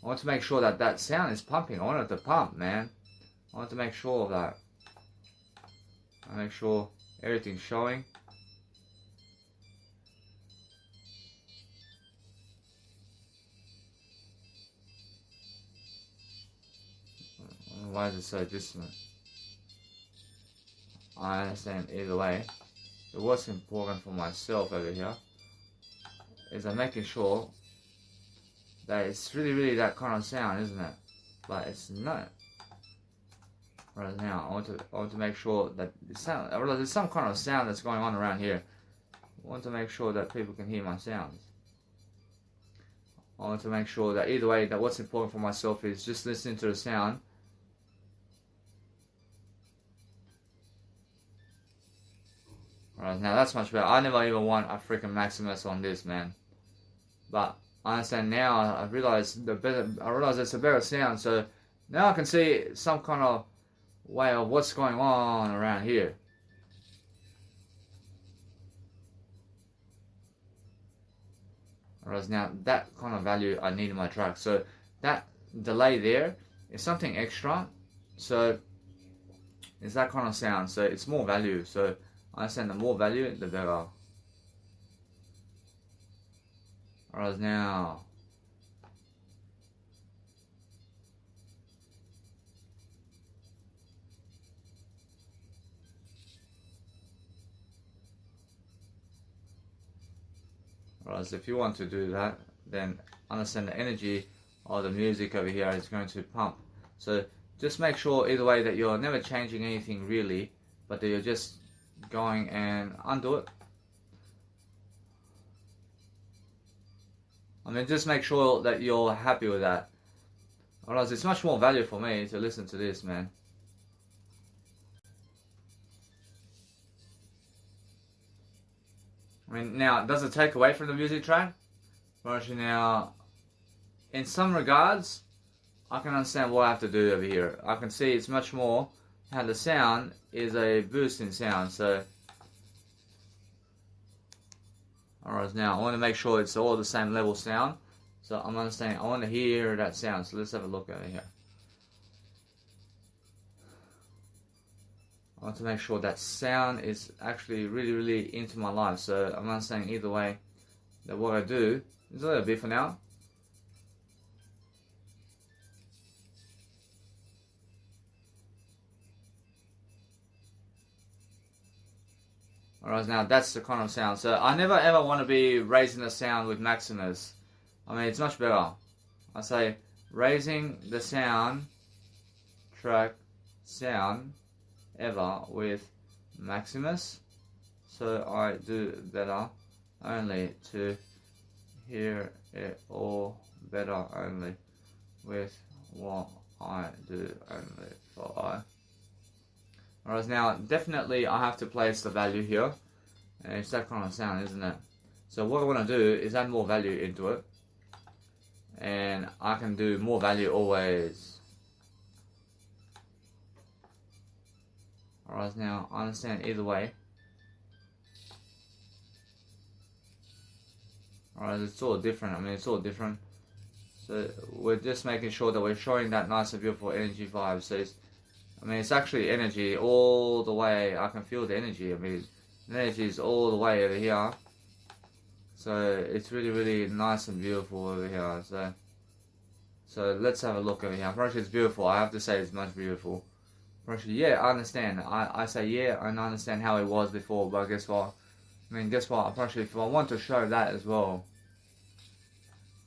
I want to make sure that that sound is pumping. I want it to pump, man. I want to make sure of that. I make sure everything's showing. Why is it so distant? I understand either way. But what's important for myself over here is I'm making sure that it's really that kind of sound, isn't it? But it's not. Right now, I want to make sure that the sound. I realize there's some kind of sound that's going on around here. I want to make sure that people can hear my sounds. I want to make sure that either way, that what's important for myself is just listening to the sound. Alright, now that's much better. I never even want a freaking Maximus on this, man. But I understand now. I realize it's a better sound. So now I can see some kind of way of what's going on around here. Alright, now that kind of value I need in my track. So that delay there is something extra. So it's that kind of sound. So it's more value. So I understand the more value, the better. Alright, now. Alright, so if you want to do that, then understand the energy of the music over here is going to pump. So just make sure either way that you're never changing anything really, but that you're just going and undo it. Just make sure that you're happy with that. Otherwise, it's much more value for me to listen to this, man. Now, does it take away from the music track? Well, actually, now, in some regards, I can understand what I have to do over here. I can see it's much more how the sound is a boost in sound. So, alright, now I want to make sure it's all the same level sound. So I'm understanding. I want to hear that sound. So let's have a look over here. I want to make sure that sound is actually really into my life. So I'm understanding either way that what I do is a little bit for now. Alright, now that's the kind of sound. So I never ever want to be raising the sound with Maximus. It's much better. I say raising the sound track sound ever with Maximus. So I do better only to hear it all better only with what I do only for I. Alright, now definitely I have to place the value here. And it's that kind of sound, isn't it? So what I want to do is add more value into it. And I can do more value always. Alright, now I understand either way. Alright, it's all different. It's all different. So we're just making sure that we're showing that nice and beautiful energy vibe. So it's actually energy all the way. I can feel the energy. The energy is all the way over here. So it's really nice and beautiful over here. So let's have a look over here. Apparently it's beautiful. I have to say it's much beautiful. Apparently, yeah, I understand. I say yeah, and I understand how it was before. But guess what? Guess what? Apparently, if I want to show that as well.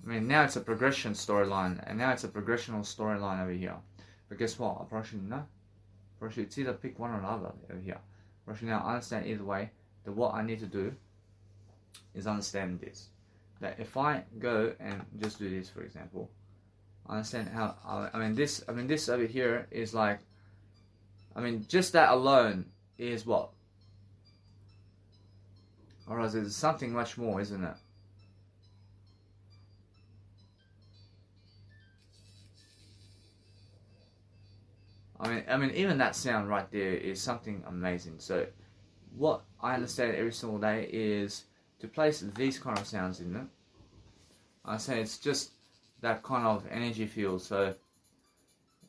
Now it's a progression storyline, and now it's a progressional storyline over here. But guess what? Apparently, no. Apparently, it's either pick one or another over here. Apparently, now I understand either way that what I need to do is understand this. That if I go and just do this, for example, understand how. This over here is like. Just that alone is what. Alright, there's something much more, isn't it? Even that sound right there is something amazing. So, what I understand every single day is to place these kind of sounds in them. I say it's just that kind of energy feel. So,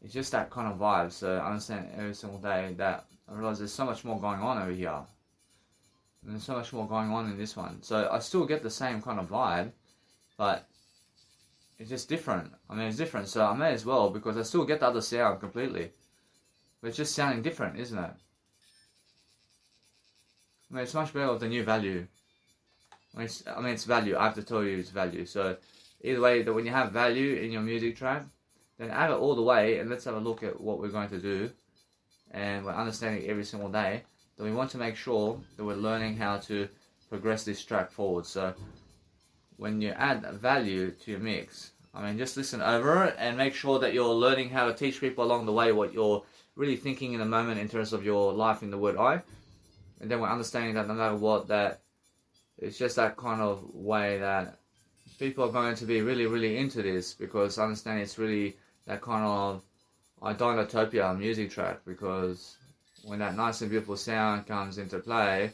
it's just that kind of vibe. So, I understand every single day that I realize there's so much more going on over here. And there's so much more going on in this one. So, I still get the same kind of vibe, but it's just different. It's different. So, I may as well, because I still get the other sound completely. But it's just sounding different, isn't it? It's much better with the new value. It's value. I have to tell you it's value. So either way, that when you have value in your music track, then add it all the way, and let's have a look at what we're going to do. And we're understanding every single day that we want to make sure that we're learning how to progress this track forward. So when you add value to your mix, just listen over it and make sure that you're learning how to teach people along the way what you're really thinking in the moment in terms of your life in the word I. And then we're understanding that no matter what, that it's just that kind of way that people are going to be really, really into this, because understanding it's really that kind of Idolotopia music track, because when that nice and beautiful sound comes into play,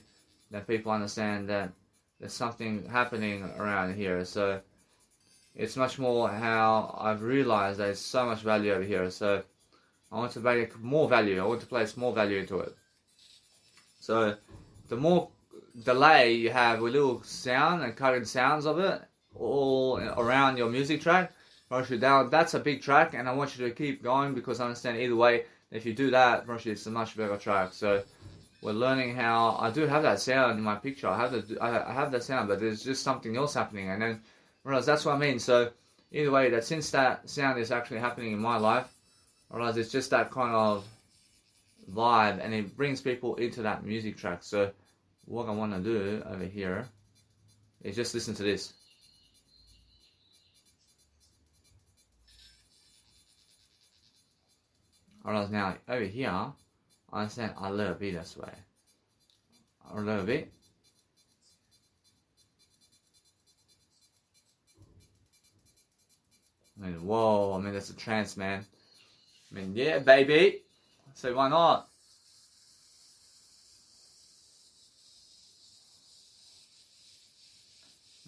then people understand that there's something happening around here. So it's much more how I've realized there's so much value over here. So I want to make more value. I want to place more value into it. So the more delay you have with little sound and cutting sounds of it all around your music track, that's a big track, and I want you to keep going, because I understand either way, if you do that, it's a much better track. So we're learning how I do have that sound in my picture. I have that sound, but there's just something else happening, and then realize that's what I mean. So either way, that since that sound is actually happening in my life, I realize it's just that kind of vibe, and it brings people into that music track. So what I want to do over here is just listen to this. Alright, now over here, I understand a little bit this way. A little bit. Whoa, that's a trance, man. Yeah, baby. So why not?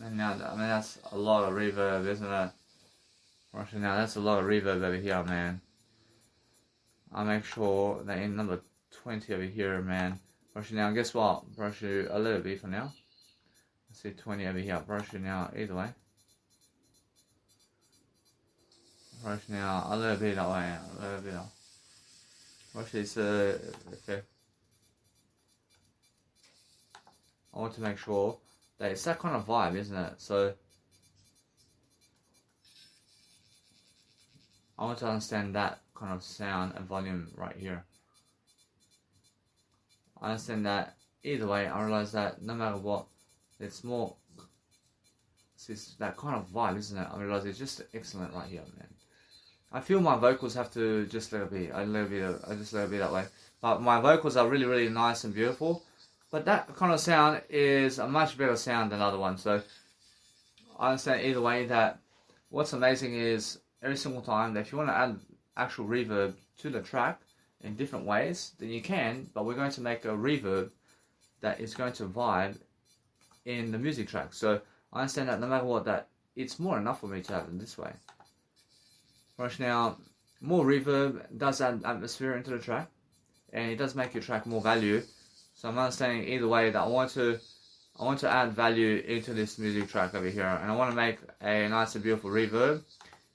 And now, that's a lot of reverb, isn't it? Actually, now that's a lot of reverb over here, man. I'll make sure that in number 20 over here, man. Actually, now guess what? Brush you a little bit for now. Let's see 20 over here. Brush you now either way. Brush now a little bit that way, a little bit. Brush this, okay. I want to make sure that it's that kind of vibe, isn't it? So I want to understand that kind of sound and volume right here. I understand that either way. I realize that no matter what, it's more. It's that kind of vibe, isn't it? I realize it's just excellent right here, man. I feel my vocals have to just let it be. I just let it be that way. But my vocals are really, really nice and beautiful. But that kind of sound is a much better sound than the other one. So I understand either way that what's amazing is every single time that if you want to add actual reverb to the track in different ways, then you can. But we're going to make a reverb that is going to vibe in the music track. So I understand that no matter what, that it's more enough for me to have it this way. Right now, more reverb does add atmosphere into the track, and it does make your track more value. So I'm understanding either way that I want to add value into this music track over here, and I want to make a nice and beautiful reverb,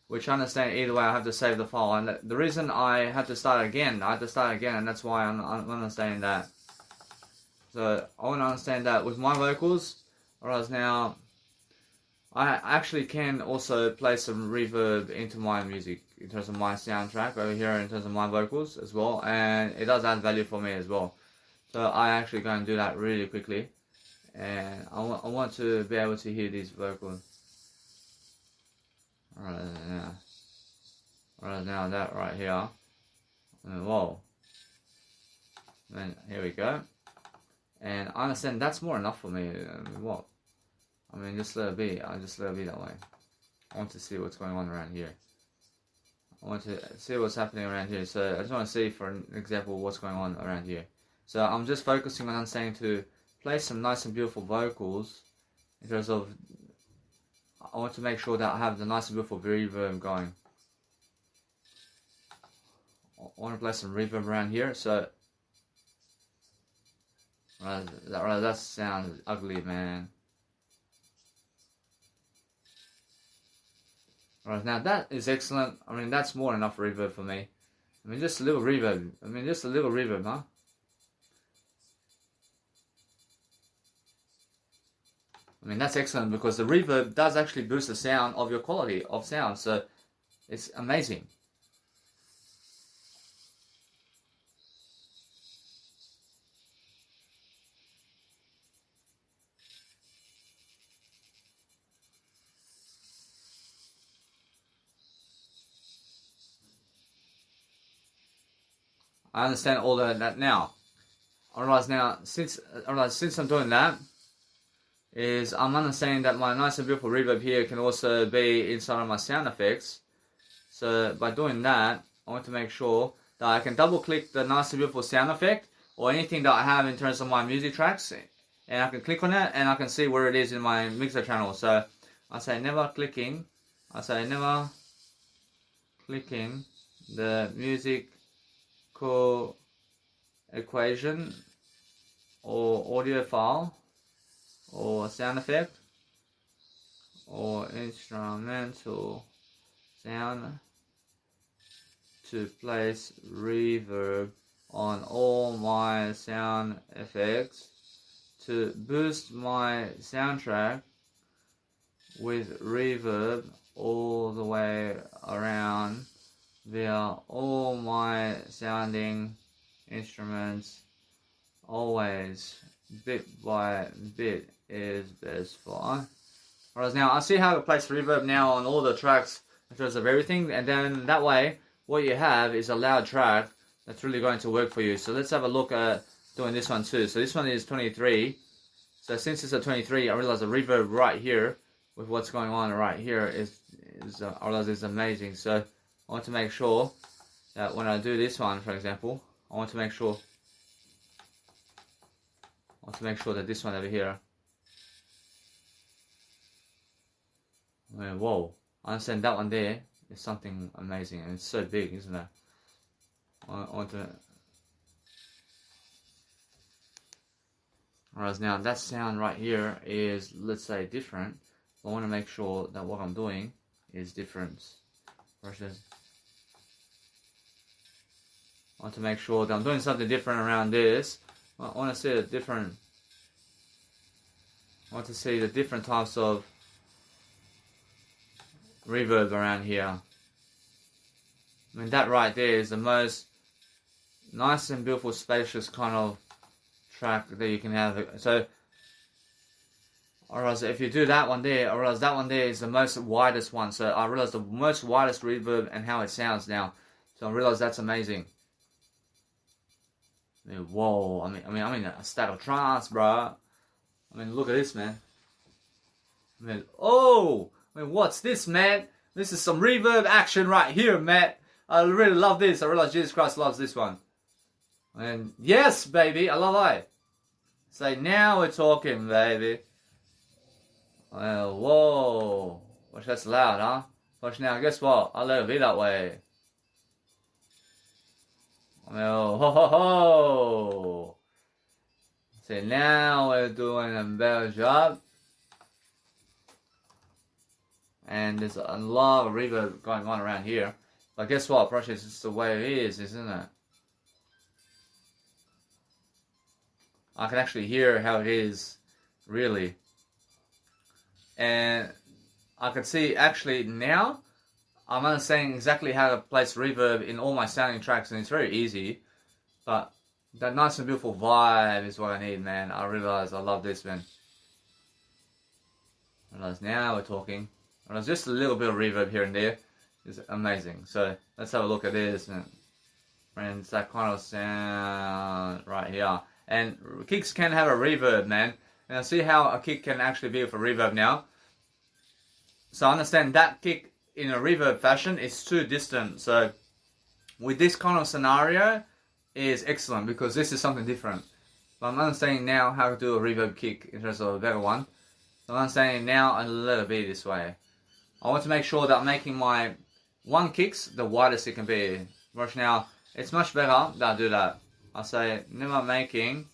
which I understand either way I have to save the file. And the reason I had to start again, and that's why I'm understanding that. So I want to understand that with my vocals, whereas now I actually can also play some reverb into my music in terms of my soundtrack over here in terms of my vocals as well, and it does add value for me as well. So I actually go and do that really quickly, and I want to be able to hear these vocals. Alright, yeah. Alright, now that right here. And whoa. And here we go. And I understand that's more enough for me. I mean, what? I mean, just let it be. I'll just let it be that way. I want to see what's going on around here. I want to see what's happening around here. So I just want to see, for an example, what's going on around here. So I'm just focusing on understanding to play some nice and beautiful vocals in terms of, I want to make sure that I have the nice and beautiful reverb going. I want to play some reverb around here. So that sounds ugly, man. Alright, now that is excellent. I mean, that's more than enough reverb for me. I mean, just a little reverb. I mean, just a little reverb, huh? I mean, that's excellent because the reverb does actually boost the sound of your quality of sound. So it's amazing. I understand all that now. I realize now, since I'm doing that, is I'm understanding that my nice and beautiful reverb here can also be inside of my sound effects. So by doing that, I want to make sure that I can double click the nice and beautiful sound effect or anything that I have in terms of my music tracks, and I can click on it and I can see where it is in my mixer channel. So I say never clicking the musical equation or audio file or sound effect or instrumental sound to place reverb on all my sound effects to boost my soundtrack with reverb all the way around via all my sounding instruments, always bit by bit is best for. Whereas now I see how to place reverb now on all the tracks in terms of everything, and then that way what you have is a loud track that's really going to work for you. So let's have a look at doing this one too. So this one is 23. So since it's a 23, I realize the reverb right here with what's going on right here is I realize it's amazing. So I want to make sure that when I do this one, for example, I want to make sure that this one over here, I mean, whoa, I understand that one there is something amazing, and it's so big, isn't it? I want to, whereas now that sound right here is, let's say, different. I want to make sure that what I'm doing is different. Versus, I want to make sure that I'm doing something different around this. I want to see the different. I want to see the different types of reverb around here. I mean, that right there is the most nice and beautiful, spacious kind of track that you can have. So, I realize if you do that one there, I realize that one there is the most widest one. So I realize the most widest reverb and how it sounds now. So I realize that's amazing. I mean, whoa! I'm in a state of trance, bro. I mean, look at this, man. I mean, oh! I mean, what's this, man? This is some reverb action right here, man. I really love this. I realize Jesus Christ loves this one. And yes, baby, I love it. Say, now we're talking, baby. Well, whoa. Gosh, that's loud, huh? Gosh, now, guess what? I'll let it be that way. Well, ho ho ho. So now we're doing a better job. And there's a lot of reverb going on around here. But guess what? Probably it's just the way it is, isn't it? I can actually hear how it is, really. And I can see actually now, I'm understanding exactly how to place reverb in all my sounding tracks, and it's very easy. But that nice and beautiful vibe is what I need, man. I realize I love this, man. I realize now we're talking. I realize just a little bit of reverb here and there. is amazing. So let's have a look at this, and friends, that kind of sound right here. And kicks can have a reverb, man. And I see how a kick can actually be with a reverb now. So I understand that kick in a reverb fashion is too distant. So with this kind of scenario is excellent because this is something different. But I'm understanding now how to do a reverb kick in terms of a better one. So I'm understanding now a little bit this way. I want to make sure that I'm making my one kicks the widest it can be. Right now, it's much better that I do that. I say never making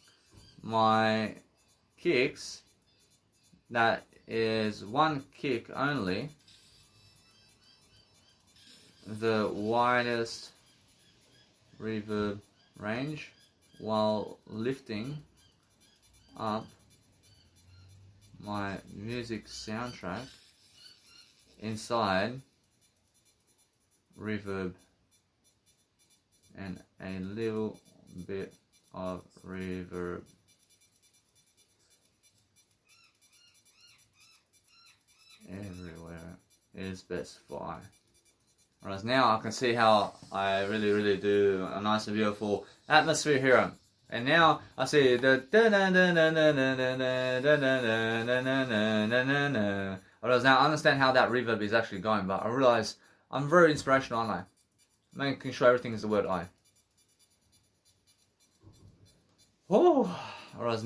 my kicks that is one kick only the widest reverb range while lifting up my music soundtrack inside reverb and a little bit of reverb everywhere is specified. Whereas now I can see how I really do a nice and beautiful atmosphere here. And now I see the whereas now I understand how that reverb is actually going, but I realize I'm very inspirational, aren't I? Making sure everything is the word I. Oh, whereas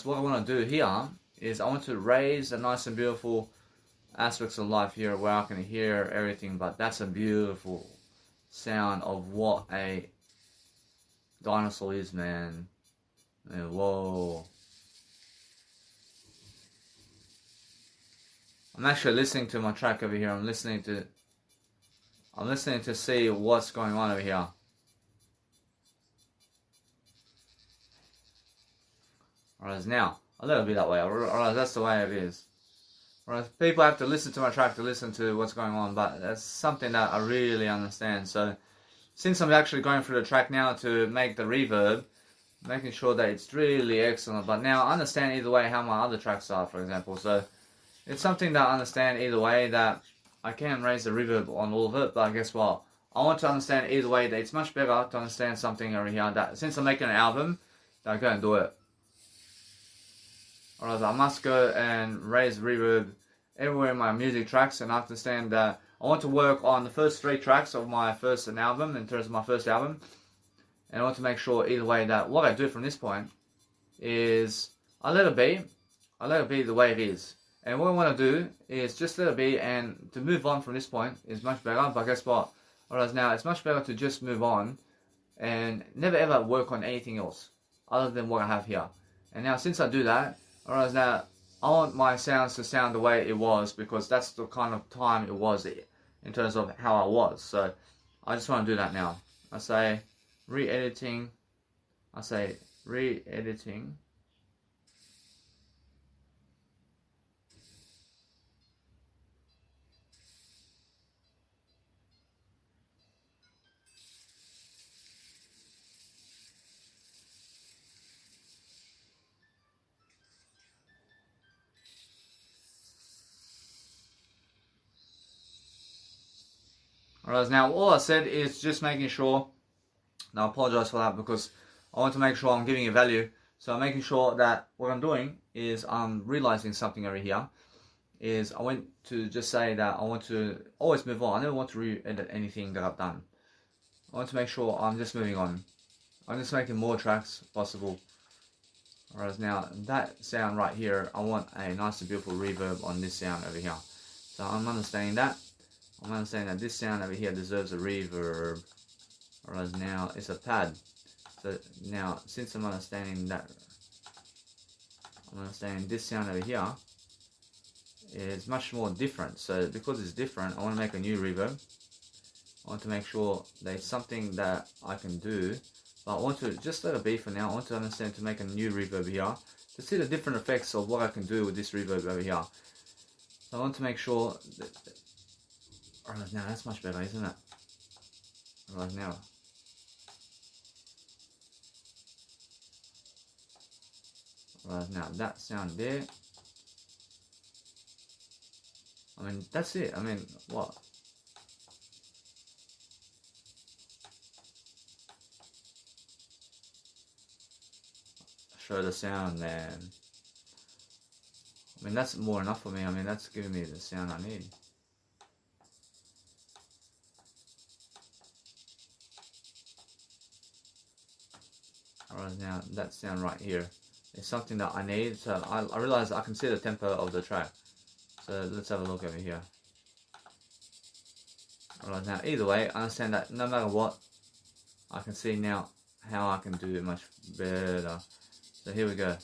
what I want to do here is I want to raise a nice and beautiful aspects of life here where I can hear everything, but that's a beautiful sound of what a dinosaur is, man. And whoa. I'm actually listening to my track over here. I'm listening to see what's going on over here. Whereas now, a little bit that way. Alright, that's the way it is. Whereas people have to listen to my track to listen to what's going on, but that's something that I really understand. So, since I'm actually going through the track now to make the reverb, making sure that it's really excellent. But now I understand either way how my other tracks are, for example. So, it's something that I understand either way that I can raise the reverb on all of it, but guess what? I want to understand either way that it's much better to understand something over here that since I'm making an album, that I go and do it. Or I must go and raise reverb everywhere in my music tracks, and I understand that I want to work on the first 3 tracks of my first album, in terms of my first album, and I want to make sure either way that what I do from this point is I let it be the way it is. And what I want to do is just let it be, and to move on from this point is much better, but guess what? Whereas now it's much better to just move on and never ever work on anything else other than what I have here. And now since I do that, whereas now I want my sounds to sound the way it was, because that's the kind of time it was in terms of how I was. So I just want to do that now. I say re-editing. Whereas now all I said is just making sure, now I apologize for that because I want to make sure I'm giving you value. So I'm making sure that what I'm doing is I'm realizing something over here. Is I want to just say that I want to always move on. I never want to re-edit anything that I've done. I want to make sure I'm just moving on. I'm just making more tracks possible. Whereas now that sound right here, I want a nice and beautiful reverb on this sound over here. So I'm understanding that. I'm understanding that this sound over here deserves a reverb, whereas now it's a pad. So now, since I'm understanding that, I'm understanding this sound over here is much more different. So because it's different, I want to make a new reverb. I want to make sure that it's something that I can do, but I want to just let it be for now. I want to understand to make a new reverb here, to see the different effects of what I can do with this reverb over here. So I want to make sure that, alright, now that's much better, isn't it? Alright, now. Alright, now that sound there. I mean, that's it. I mean, what? show the sound, man. I mean, that's more enough for me. I mean, that's giving me the sound I need. Alright, now that sound right here is something that I need. So I realize I can see the tempo of the track. So let's have a look over here. Alright, now either way, I understand that no matter what, I can see now how I can do it much better. So here we go.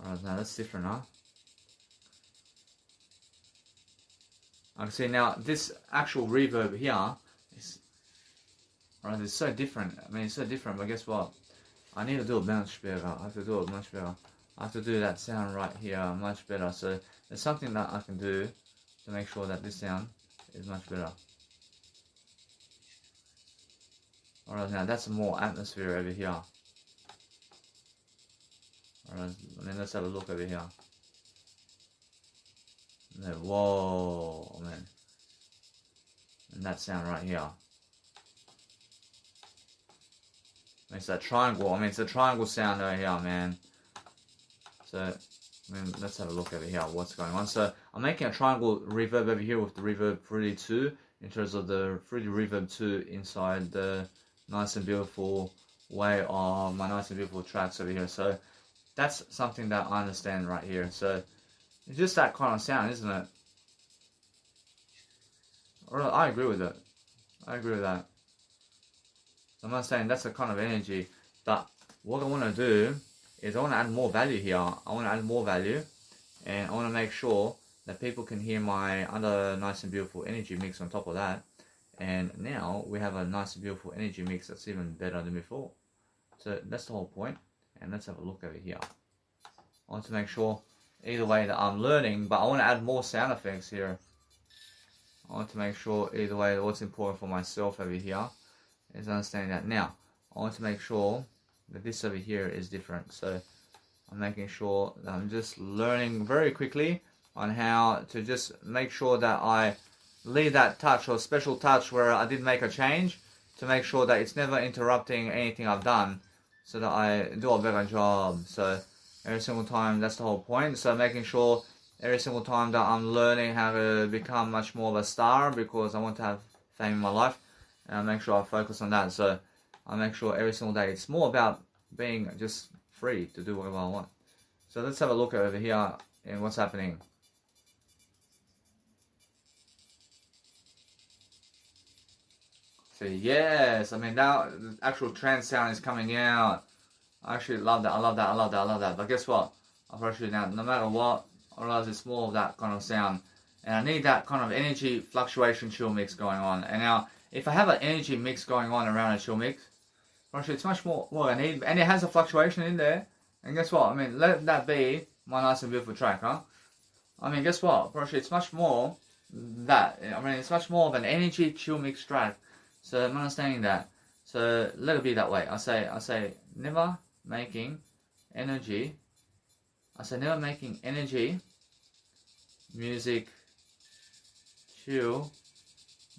Alright, now that's different, huh? I can see now this actual reverb here is, right, it's so different. I mean, it's so different, but guess what? I need to do it much better. I have to do it much better. I have to do that sound right here much better. So there's something that I can do to make sure that this sound is much better. Alright, now that's more atmosphere over here. Alright, I mean, let's have a look over here. Whoa, man. And that sound right here. It's that triangle. I mean, it's a triangle sound over here, man. So, I mean, let's have a look over here. What's going on? So, I'm making a triangle reverb over here with the reverb 3D2 in terms of the 3D reverb 2 inside the nice and beautiful way of my nice and beautiful tracks over here. So, that's something that I understand right here. So, it's just that kind of sound, isn't it? I agree with it. I agree with that. I'm not saying that's the kind of energy, but what I want to do is I want to add more value here. I want to add more value, and I want to make sure that people can hear my other nice and beautiful energy mix on top of that. And now we have a nice and beautiful energy mix that's even better than before. So that's the whole point. And let's have a look over here. I want to make sure either way that I'm learning, but I want to add more sound effects here. I want to make sure either way that what's important for myself over here is understanding that. Now, I want to make sure that this over here is different. So I'm making sure that I'm just learning very quickly on how to just make sure that I leave that touch or special touch where I did make a change to make sure that it's never interrupting anything I've done, so that I do a better job. So every single time, that's the whole point. So making sure every single time that I'm learning how to become much more of a star, because I want to have fame in my life, and I make sure I focus on that. So I make sure every single day it's more about being just free to do whatever I want. So let's have a look over here and what's happening. So yes, I mean now the actual trance sound is coming out. I actually love that. I love that. I love that. I love that. But guess what? I've actually now, no matter what, I realize it's more of that kind of sound, and I need that kind of energy fluctuation chill mix going on. And now, if I have an energy mix going on around a chill mix, actually it's much more what I need, and it has a fluctuation in there. And guess what? I mean, let that be my nice and beautiful track, huh? I mean, guess what? Actually, it's much more that. I mean, it's much more of an energy chill mix track. So I'm understanding that. So let it be that way. I say never making energy. I say never making energy music chill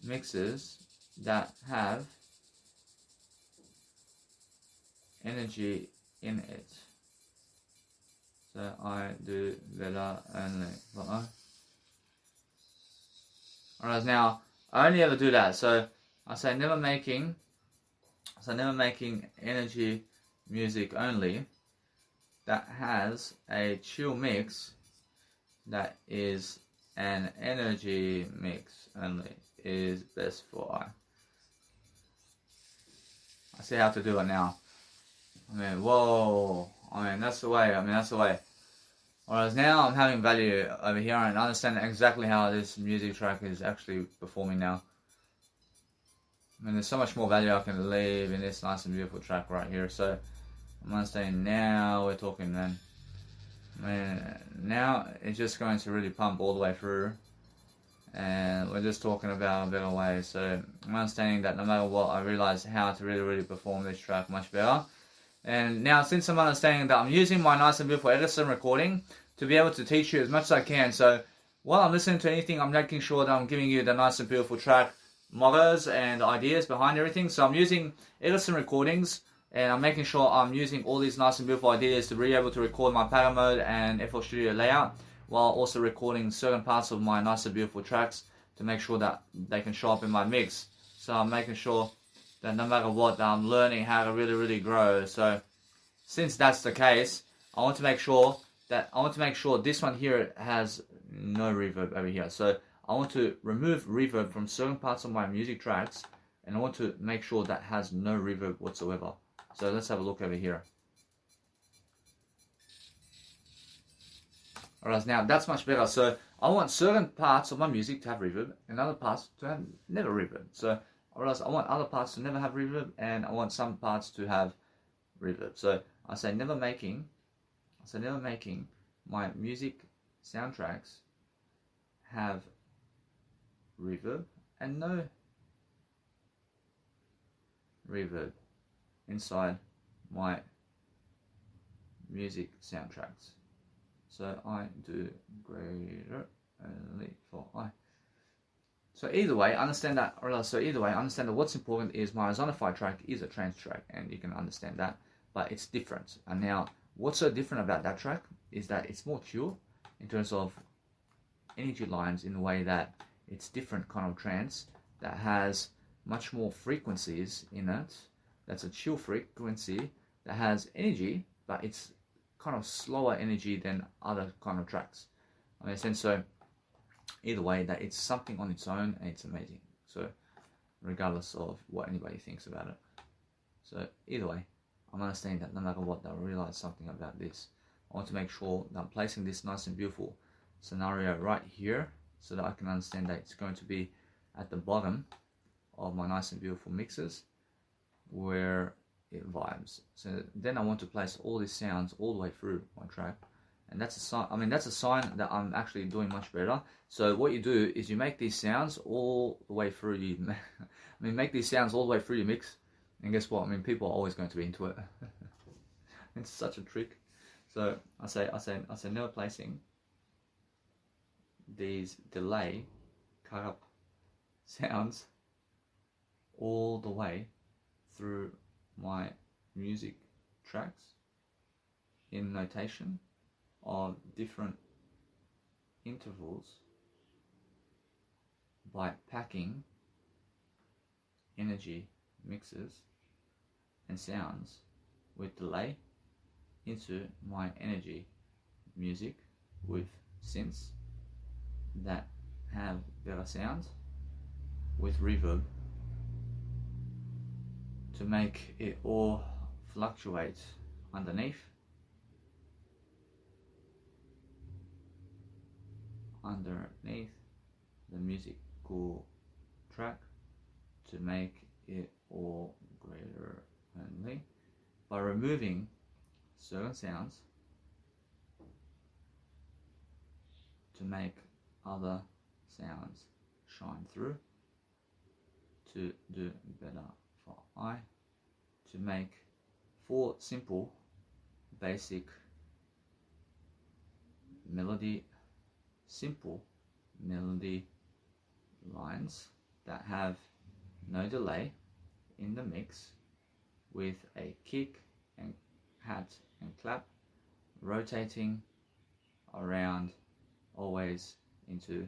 mixes that have energy in it. So I do better only. Alright, now I only ever do that. So I say never making energy music only that has a chill mix that is an energy mix only is best for I see how to do it now. I mean, whoa. I mean, that's the way. Whereas now I'm having value over here and understand exactly how this music track is actually performing now. I mean, there's so much more value I can leave in this nice and beautiful track right here. So I'm understanding now we're talking, man. I mean, now it's just going to really pump all the way through. And we're just talking about a better way. So I'm understanding that no matter what, I realize how to really perform this track much better. And now, since I'm understanding that I'm using my nice and beautiful Edison recording to be able to teach you as much as I can. So while I'm listening to anything, I'm making sure that I'm giving you the nice and beautiful track mottos and ideas behind everything. So I'm using Edison recordings, and I'm making sure I'm using all these nice and beautiful ideas to be able to record my pattern mode and FL Studio layout, while also recording certain parts of my nice and beautiful tracks to make sure that they can show up in my mix. So I'm making sure that no matter what, that I'm learning how to really grow. So since that's the case, I want to make sure this one here has no reverb over here. So I want to remove reverb from certain parts of my music tracks, and I want to make sure that has no reverb whatsoever. So let's have a look over here. Alright, now that's much better. So I want certain parts of my music to have reverb and other parts to have never reverb. So alright, I want other parts to never have reverb, and I want some parts to have reverb. So I say never making my music soundtracks have reverb and no reverb inside my music soundtracks. So I do greater only for I. So either way, understand that. Understand that what's important is my Zonify track is a trance track, and you can understand that, but it's different. And now, what's so different about that track is that it's more chill in terms of energy lines, in the way that it's different kind of trance that has much more frequencies in it. That's a chill frequency that has energy, but it's kind of slower energy than other kind of tracks. I mean, sense. So either way, that it's something on its own, and it's amazing. So regardless of what anybody thinks about it. So either way, I'm understanding that no matter what, they'll realize something about this. I want to make sure that I'm placing this nice and beautiful scenario right here, so that I can understand that it's going to be at the bottom of my nice and beautiful mixes where it vibes. So then I want to place all these sounds all the way through my track, and that's a sign. I mean, that's a sign that I'm actually doing much better. So what you do is you make these sounds all the way through. Make these sounds all the way through your mix, and guess what? I mean, people are always going to be into it. It's such a trick. So I say never placing these delay cut up sounds all the way through my music tracks in notation of different intervals by packing energy mixes and sounds with delay into my energy music with synths that have better sounds with reverb to make it all fluctuate underneath the musical track, to make it all greater only by removing certain sounds to make other sounds shine through, to do better for I, to make 4 simple basic simple melody lines that have no delay in the mix, with a kick and hat and clap rotating around always into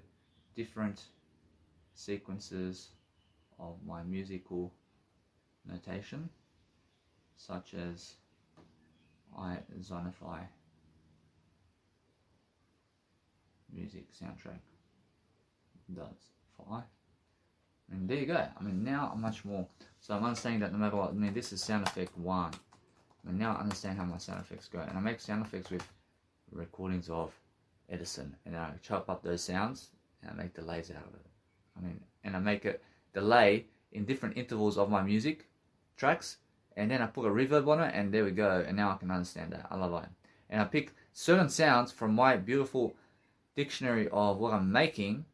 different sequences of my musical notation, such as I zonify music soundtrack does for I. And there you go. I mean, now I'm much more. So I'm understanding that no matter what, I mean, this is sound effect 1. And now I understand how my sound effects go. And I make sound effects with recordings of Edison. And I chop up those sounds and I make delays out of it. I mean, and I make a delay in different intervals of my music tracks. And then I put a reverb on it, and there we go. And now I can understand that. I love it. And I pick certain sounds from my beautiful dictionary of what I'm making,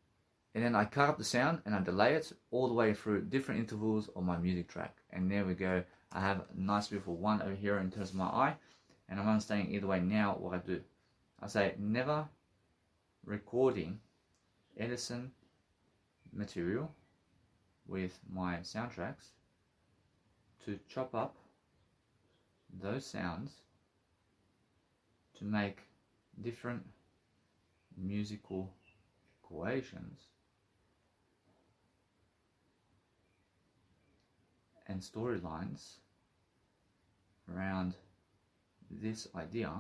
and then I cut up the sound and I delay it all the way through different intervals of my music track. And there we go. I have a nice beautiful 1 over here in terms of my eye, and I'm understanding either way now what I do. I say never recording Edison material with my soundtracks to chop up those sounds to make different musical equations and storylines around this idea,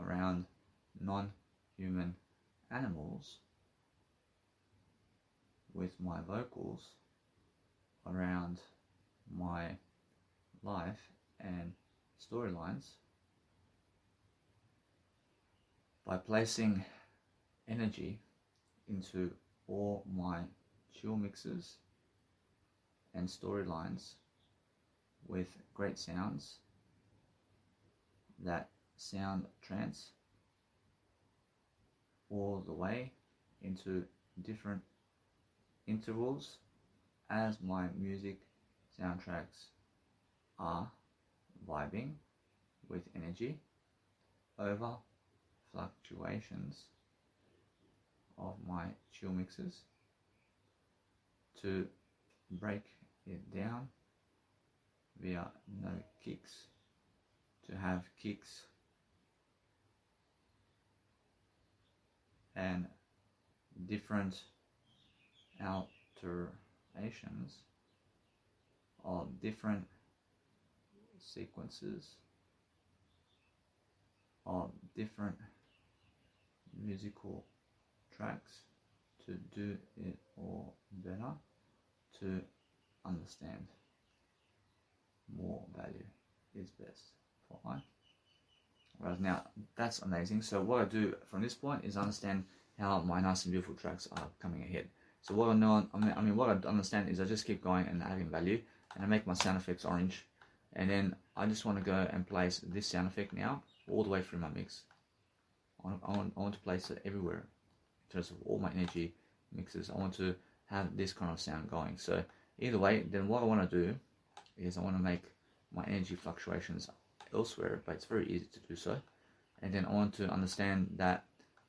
around non-human animals, with my vocals, around my life and storylines, by placing energy into all my chill mixes and storylines with great sounds that sound trance all the way into different intervals as my music soundtracks are vibing with energy over fluctuations of my chill mixes to break it down via no kicks, to have kicks and different alterations of different sequences of different musical tracks to do it all better, to understand more value is best for I. Right, now that's amazing. So what I do from this point is understand how my nice and beautiful tracks are coming ahead. So what I know, what I understand is I just keep going and adding value, and I make my sound effects orange, and then I just want to go and place this sound effect now all the way through my mix. I want to place it everywhere in terms of all my energy mixes. I want to have this kind of sound going. So either way, then what I want to do is I want to make my energy fluctuations elsewhere, but it's very easy to do so. And then I want to understand that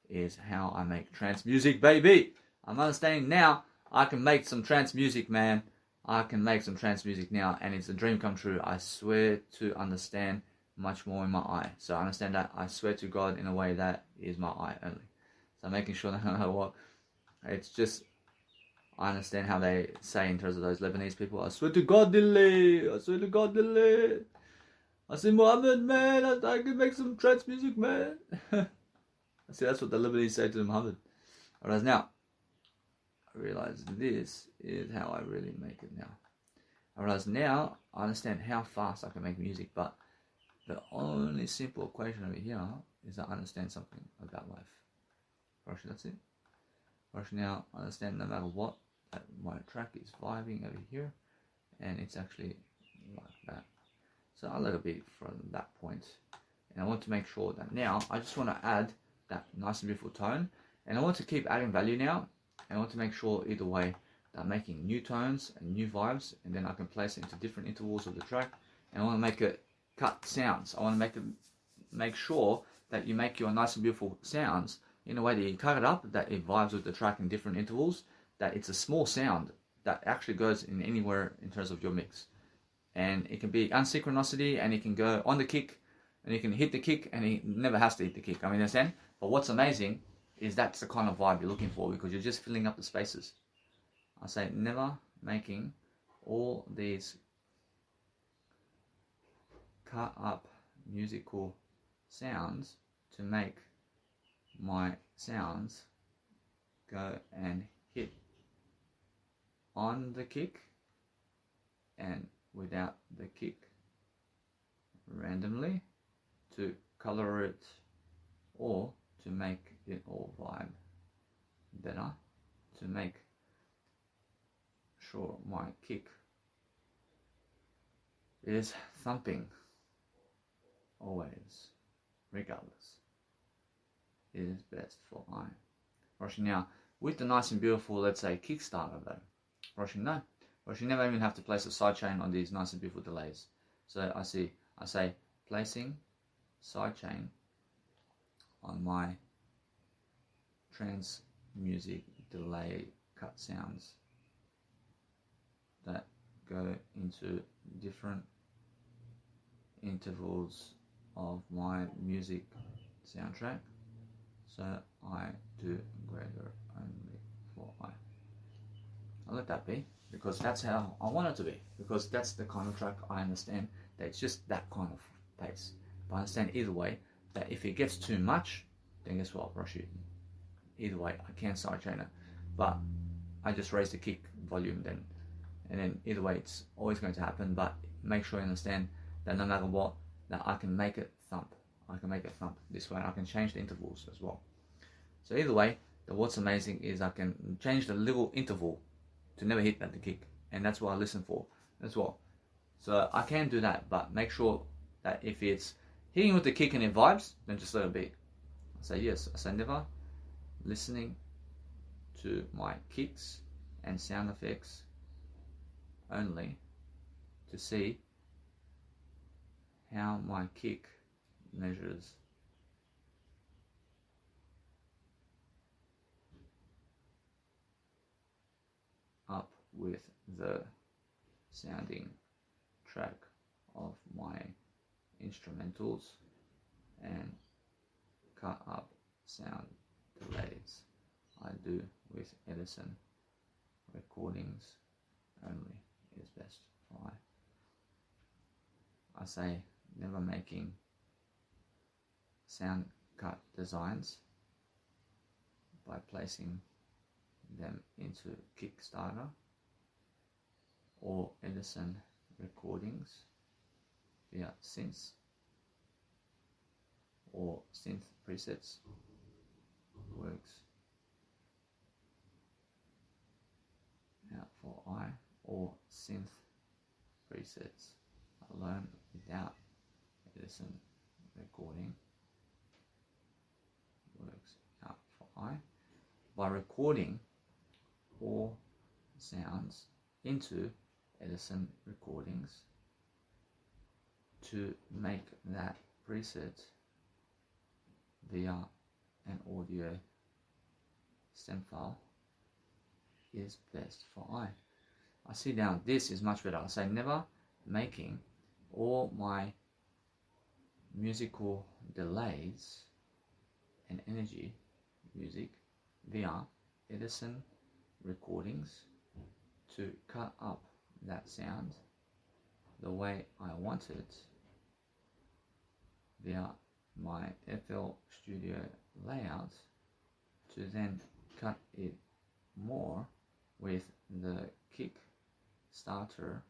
is how I make trance music, baby. I'm understanding now I can make some trance music, man. I can make some trance music now, and it's a dream come true. I swear to understand much more in my eye. So I understand that. I swear to God in a way that is my eye only. So I'm making sure that I know what. It's just, I understand how they say in terms of those Lebanese people. I swear to God, Dilly. I swear to God, Dilly. I say, Muhammad, man, I can make some trance music, man. I see, that's what the Lebanese say to Muhammad. Whereas now, I realize this is how I really make it now. Whereas now, I understand how fast I can make music, but the only simple equation over here is I understand something about life. Rosh, that's it. Rosh, now I understand no matter what, that my track is vibing over here, and it's actually like that. So I let it be from that point, and I want to make sure that now I just want to add that nice and beautiful tone, and I want to keep adding value now, and I want to make sure either way that I'm making new tones and new vibes, and then I can place it into different intervals of the track, and I want to make it cut sounds. I want to make sure that you make your nice and beautiful sounds in a way that you cut it up, that it vibes with the track in different intervals, that it's a small sound that actually goes in anywhere in terms of your mix. And it can be unsynchronicity, and it can go on the kick, and you can hit the kick, and it never has to hit the kick. I mean, understand? But what's amazing is that's the kind of vibe you're looking for, because you're just filling up the spaces. I say never making all these cut up musical sounds to make my sounds go and hit on the kick and without the kick randomly, to color it or to make it all vibe better, to make sure my kick is thumping always, regardless. It is best for I. Roshi, now with the nice and beautiful, let's say, Kickstarter though, Roshi, no. Roshi, never even have to place a sidechain on these nice and beautiful delays. So I say placing sidechain on my trance music delay cut sounds that go into different intervals of my music soundtrack, so I do greater only for I. I'll let that be, because that's how I want it to be, because that's the kind of track I understand, that it's just that kind of pace. But I understand either way that if it gets too much, then guess what, I'll brush it. Either way, I can sidechain it, but I just raise the kick volume then, and then either way it's always going to happen. But make sure you understand that no matter what, that I can make it thump. I can make it thump this way, and I can change the intervals as well. So either way, what's amazing is I can change the little interval to never hit that the kick, and that's what I listen for as well. So I can do that, but make sure that if it's hitting with the kick and it vibes, then just let it be. I say yes. I say never listening to my kicks and sound effects only to see how my kick measures up with the sounding track of my instrumentals and cut up sound delays I do with Edison recordings only is best for I say never making sound cut designs by placing them into Kickstarter or Edison recordings via synths or synth presets works out for I, or synth presets alone without Edison recording works out for I. By recording all sounds into Edison recordings to make that preset via an audio stem file is best for I see now this is much better. I say never making all my musical delays and energy music via Edison recordings to cut up that sound the way I want it via my FL Studio layout to then cut it more with the Kickstarter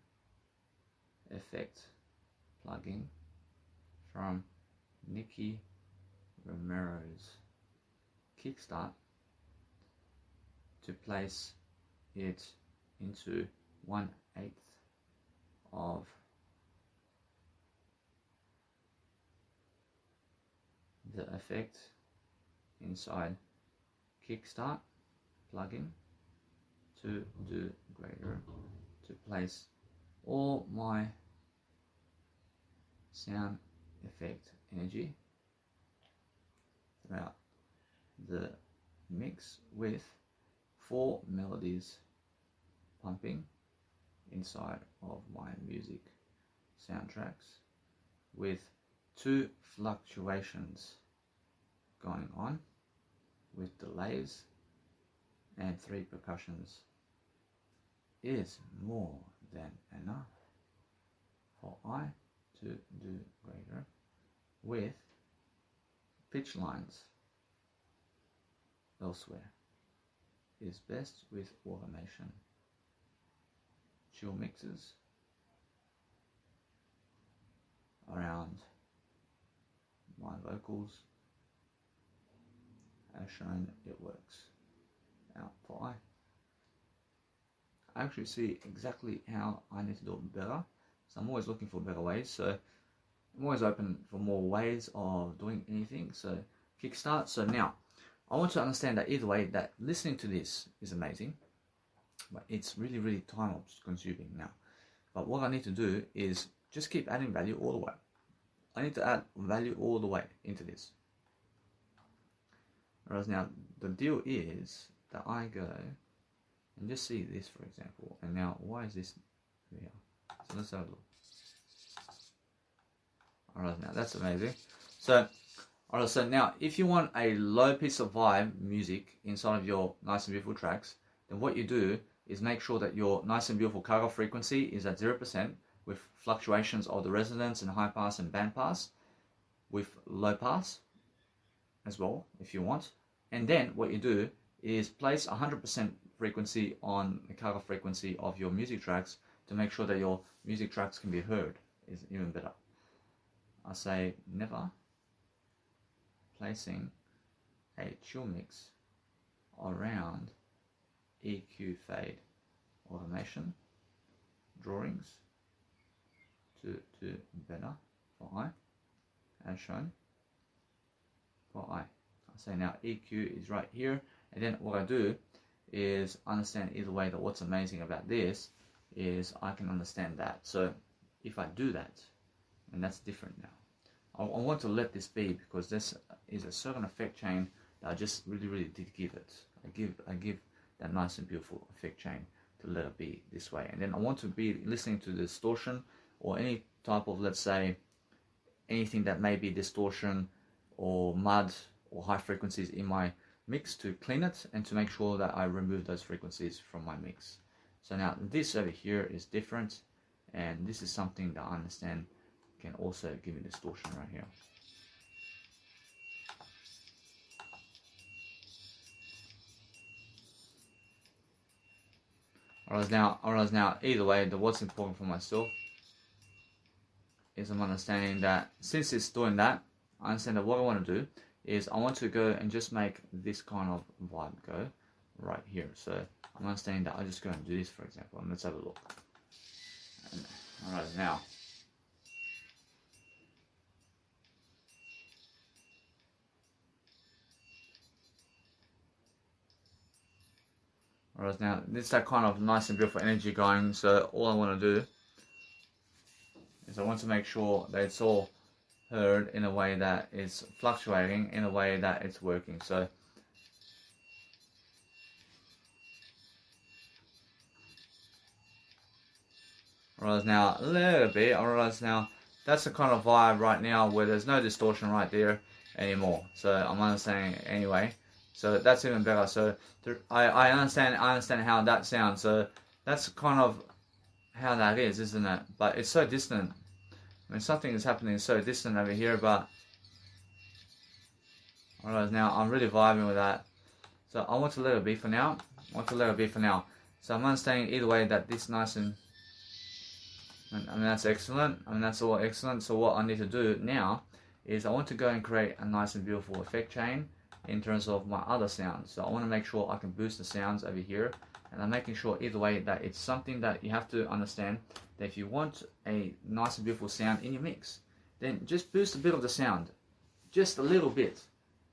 effect plugin from Nicky Romero's Kickstart to place it into 1/8 of the effect inside Kickstart plugin to do greater, to place all my sound effect energy throughout the mix with 4 melodies pumping inside of my music soundtracks with 2 fluctuations going on with delays and 3 percussions is more than enough for I to do greater with pitch lines elsewhere is best with automation, chill mixes around my vocals as shown. It works out for I actually see exactly how I need to do it better, so I'm always looking for better ways, so I'm always open for more ways of doing anything. So Kickstart. So now I want to understand that either way, that listening to this is amazing, but it's really time consuming now. But what I need to do is just keep adding value all the way. I need to add value all the way into this. Whereas now the deal is that I go and just see this, for example. And now, why is this here? So let's have a look. Alright, now that's amazing. So, alright, so now if you want a low piece of vibe music inside of your nice and beautiful tracks, then what you do is make sure that your nice and beautiful cutoff frequency is at 0% with fluctuations of the resonance and high pass and band pass with low pass as well if you want. And then what you do is place 100% frequency on the cutoff frequency of your music tracks to make sure that your music tracks can be heard is even better. I say never placing a chill mix around EQ fade automation drawings to better for I as shown for I. I say now EQ is right here, and then what I do is understand either way that what's amazing about this is I can understand that. So if I do that, and that's different now. I want to let this be because this is a certain effect chain that I just really did give it. I give that nice and beautiful effect chain to let it be this way. And then I want to be listening to the distortion or any type of, let's say, anything that may be distortion or mud or high frequencies in my mix to clean it and to make sure that I remove those frequencies from my mix. So now this over here is different, and this is something that I understand can also give me distortion right here. Alright, now either way, what's important for myself is I'm understanding that since it's doing that, I understand that what I want to do is I want to go and just make this kind of vibe go right here. So I'm understanding that I just go and do this, for example, and let's have a look. Alright, now. Alright, now this is that kind of nice and beautiful energy going, so all I want to do is I want to make sure that it's all heard in a way that it's fluctuating, in a way that it's working. So alright, now a little bit, alright, now that's the kind of vibe right now where there's no distortion right there anymore. So I'm understanding anyway. So that's even better. So I understand how that sounds. So that's kind of how that is, isn't it? But it's so distant. I mean, something is happening so distant over here, but alright, now I'm really vibing with that. So I want to let it be for now. So I'm understanding either way that this nice and I mean that's excellent. I mean that's all excellent. So what I need to do now is I want to go and create a nice and beautiful effect chain in terms of my other sounds. So I want to make sure I can boost the sounds over here, and I'm making sure either way that it's something that you have to understand that if you want a nice and beautiful sound in your mix, then just boost a bit of the sound, just a little bit.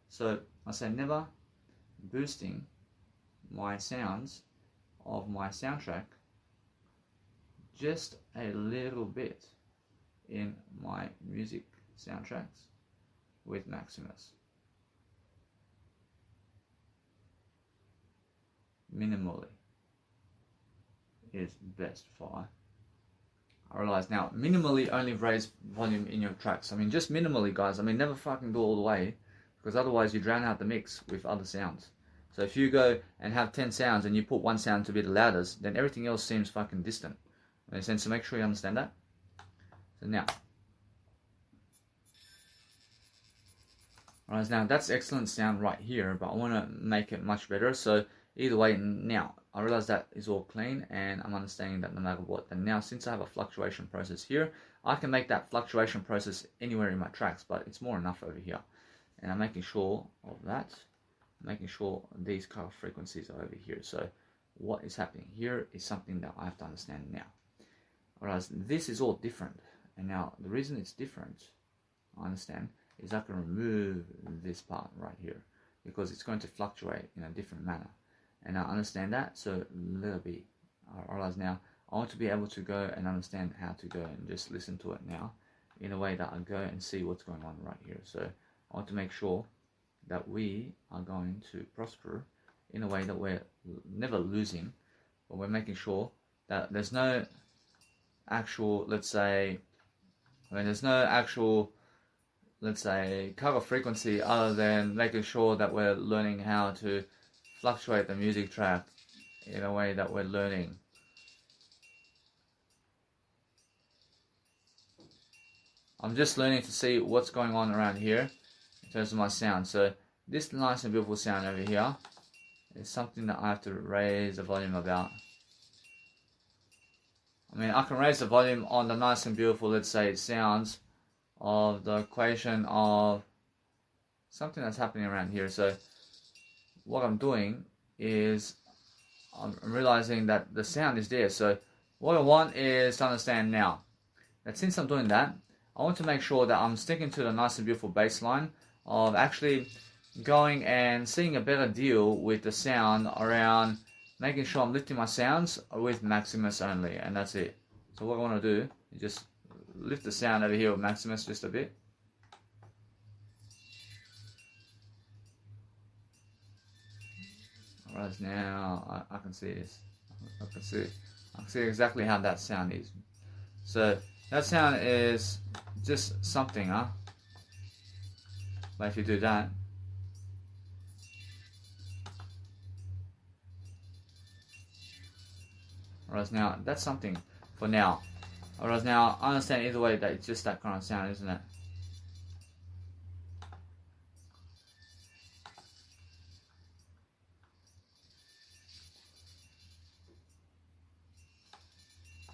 So I say never boosting my sounds of my soundtrack just a little bit in my music soundtracks with Maximus. Minimally is best for I realize now, minimally only raise volume in your tracks. I mean, just minimally, guys. I mean, never fucking go all the way, because otherwise you drown out the mix with other sounds. So if you go and have 10 sounds and you put one sound to be the loudest, then everything else seems fucking distant. Makes sense? So make sure you understand that. So now, alright, now that's excellent sound right here, but I want to make it much better. So either way, now I realize that is all clean, and I'm understanding that no matter what, then now since I have a fluctuation process here, I can make that fluctuation process anywhere in my tracks, but it's more enough over here. And I'm making sure of that, making sure these cutoff frequencies are over here. So what is happening here is something that I have to understand now. Whereas this is all different, and now the reason it's different, I understand, is I can remove this part right here, because it's going to fluctuate in a different manner. And I understand that, so little bit. I realize now I want to be able to go and understand how to go and just listen to it now in a way that I go and see what's going on right here. So I want to make sure that we are going to prosper in a way that we're never losing, but we're making sure that there's no actual, let's say, there's no actual, let's say, cut off frequency other than making sure that we're learning how to fluctuate the music track in a way that we're learning. I'm just learning to see what's going on around here in terms of my sound. So this nice and beautiful sound over here is something that I have to raise the volume about. I mean, I can raise the volume on the nice and beautiful, let's say, sounds of the equation of something that's happening around here. So what I'm doing is I'm realizing that the sound is there. So what I want is to understand now that since I'm doing that, I want to make sure that I'm sticking to the nice and beautiful baseline of actually going and seeing a better deal with the sound around making sure I'm lifting my sounds with Maximus only, and that's it. So what I want to do is just lift the sound over here with Maximus just a bit. Alright, now I can see this. I can see exactly how that sound is. So that sound is just something, huh? But if you do that, whereas now that's something for now. Whereas now I understand either way that it's just that kind of sound, isn't it?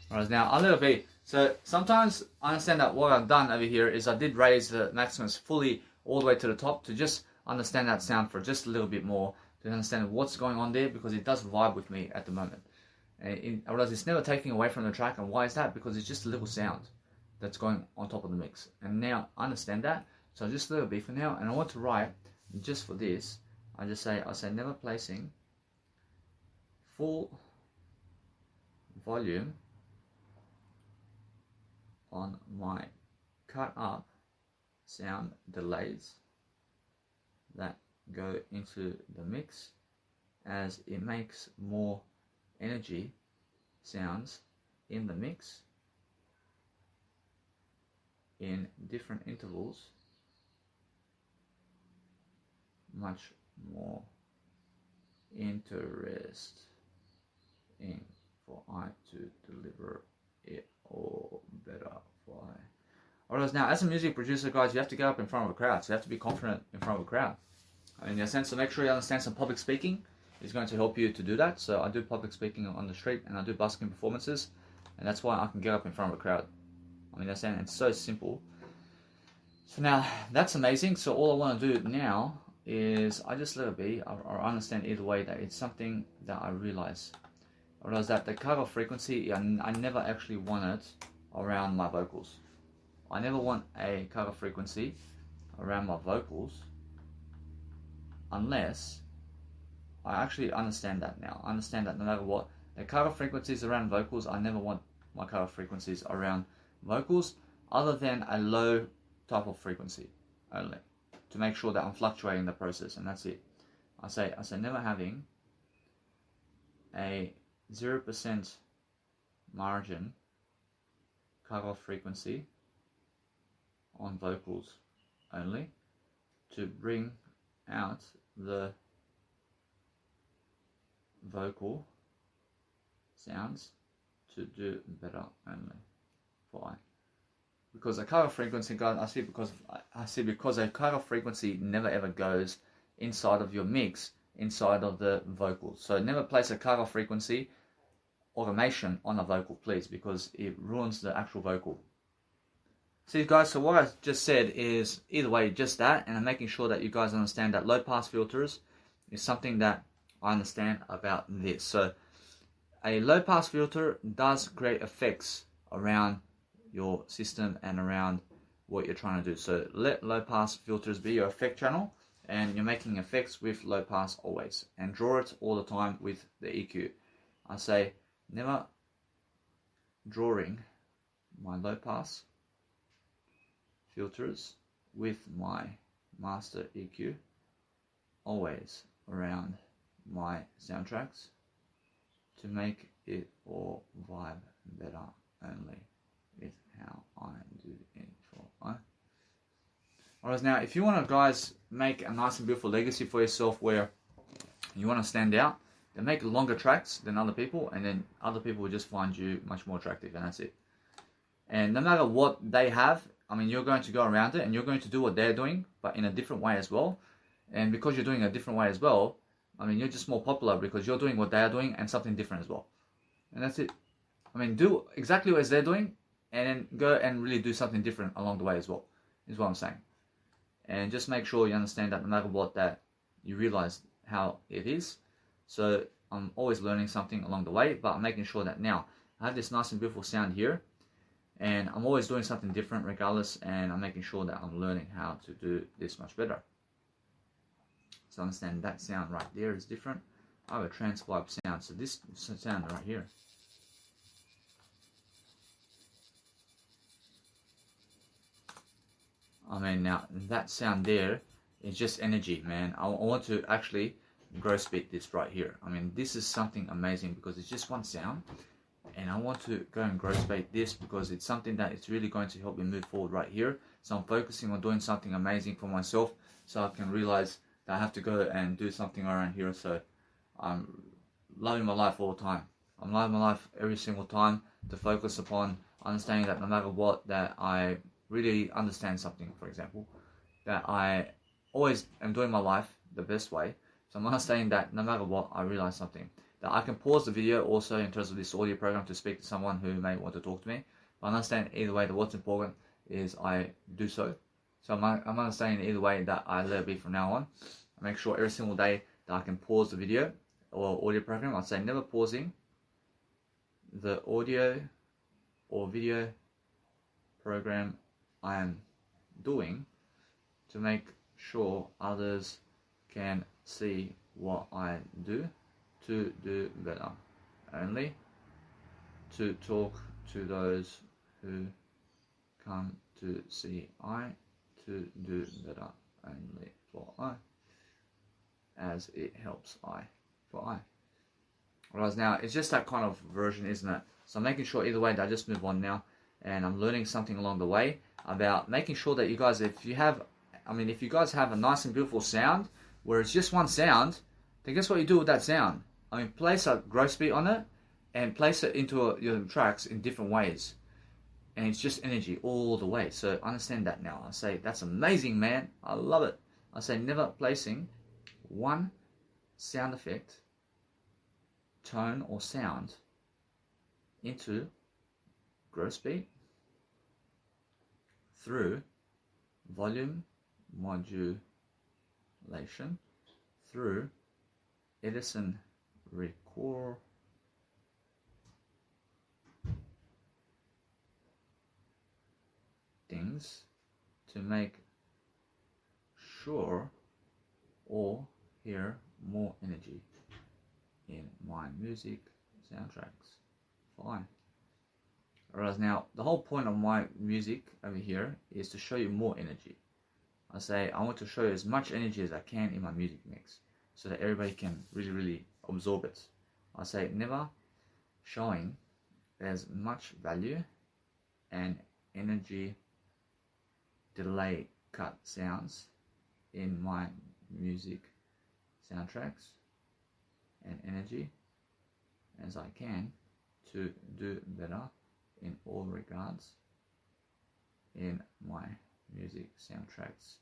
Whereas now a little bit. So sometimes I understand that what I've done over here is I did raise the Maximus fully all the way to the top to just understand that sound for just a little bit more, to understand what's going on there, because it does vibe with me at the moment. And I realize it's never taking away from the track. And why is that? Because it's just a little sound that's going on top of the mix. And now I understand that, so just a little bit for now. And I want to write just for this. I say never placing full volume on my cut up sound delays that go into the mix, as it makes more energy sounds in the mix in different intervals much more interesting for I to deliver it all better for I. Whereas now, as a music producer, guys, you have to get up in front of a crowd, so you have to be confident in front of a crowd. I mean, in a sense, to make sure you understand some public speaking is going to help you to do that. So I do public speaking on the street, and I do busking performances, and that's why I can get up in front of a crowd. I mean, that's it's so simple. So now that's amazing. So all I want to do now is I just let it be, or understand either way that it's something that I realize that the cutoff frequency, I never actually want it around my vocals. I never want a cutoff frequency around my vocals unless I actually understand that now. I understand that no matter what, the cutoff frequencies around vocals, I never want my cutoff frequencies around vocals other than a low type of frequency only, to make sure that I'm fluctuating the process, and that's it. I say never having a 0% margin cutoff frequency on vocals only, to bring out the vocal sounds to do better only for I. Because a cutoff frequency, guys, I see because a cutoff frequency never ever goes inside of your mix, inside of the vocals. So never place a cutoff frequency automation on a vocal, please, because it ruins the actual vocal. See, guys, so what I just said is either way just that, and I'm making sure that you guys understand that low pass filters is something that I understand about this. So a low pass filter does create effects around your system and around what you're trying to do. So let low pass filters be your effect channel, and you're making effects with low pass always, and draw it all the time with the EQ. I say never drawing my low pass filters with my master EQ always around my soundtracks to make it all vibe better only with how I do it for I. Alright, now if you want to guys make a nice and beautiful legacy for yourself where you want to stand out, then make longer tracks than other people, and then other people will just find you much more attractive, and that's it. And no matter what they have, I mean, you're going to go around it and you're going to do what they're doing, but in a different way as well. And because you're doing a different way as well, I mean, you're just more popular because you're doing what they're doing and something different as well. And that's it. I mean, do exactly what they're doing and then go and really do something different along the way as well, is what I'm saying. And just make sure you understand that no matter what, that you realize how it is. So I'm always learning something along the way, but I'm making sure that now I have this nice and beautiful sound here, and I'm always doing something different regardless, and I'm making sure that I'm learning how to do this much better. So understand that sound right there is different. I have a transcribe sound, so this sound right here. I mean, now that sound there is just energy, man. I want to actually gross beat this right here. I mean, this is something amazing because it's just one sound, and I want to go and gross beat this because it's something that it's really going to help me move forward right here. So I'm focusing on doing something amazing for myself so I can realize that I have to go and do something around here. So I'm loving my life all the time. I'm loving my life every single time to focus upon understanding that no matter what, that I really understand something, for example, that I always am doing my life the best way. So I'm understanding that no matter what, I realize something. That I can pause the video also in terms of this audio program to speak to someone who may want to talk to me. But I understand either way that what's important is I do so. So I'm understanding either way that I let it be from now on. I make sure every single day that I can pause the video or audio program. I say never pausing the audio or video program I am doing to make sure others can see what I do to do better. Only to talk to those who come to see I to do better. Only for I, as it helps I for I. Whereas now it's just that kind of version, isn't it? So I'm making sure either way that I just move on now, and I'm learning something along the way about making sure that you guys, if you guys have a nice and beautiful sound where it's just one sound, then guess what you do with that sound? I mean, place a gross beat on it and place it into your tracks in different ways. And it's just energy all the way. So understand that now. I say, that's amazing, man. I love it. I say, never placing one sound effect, tone, or sound into gross beat through volume modulation through Edison record things to make sure or hear more energy in my music soundtracks. Fine. Whereas now, the whole point of my music over here is to show you more energy. I say, I want to show you as much energy as I can in my music mix so that everybody can really absorb it. I say, never showing as much value and energy delay cut sounds in my music soundtracks and energy as I can to do better in all regards in my music soundtracks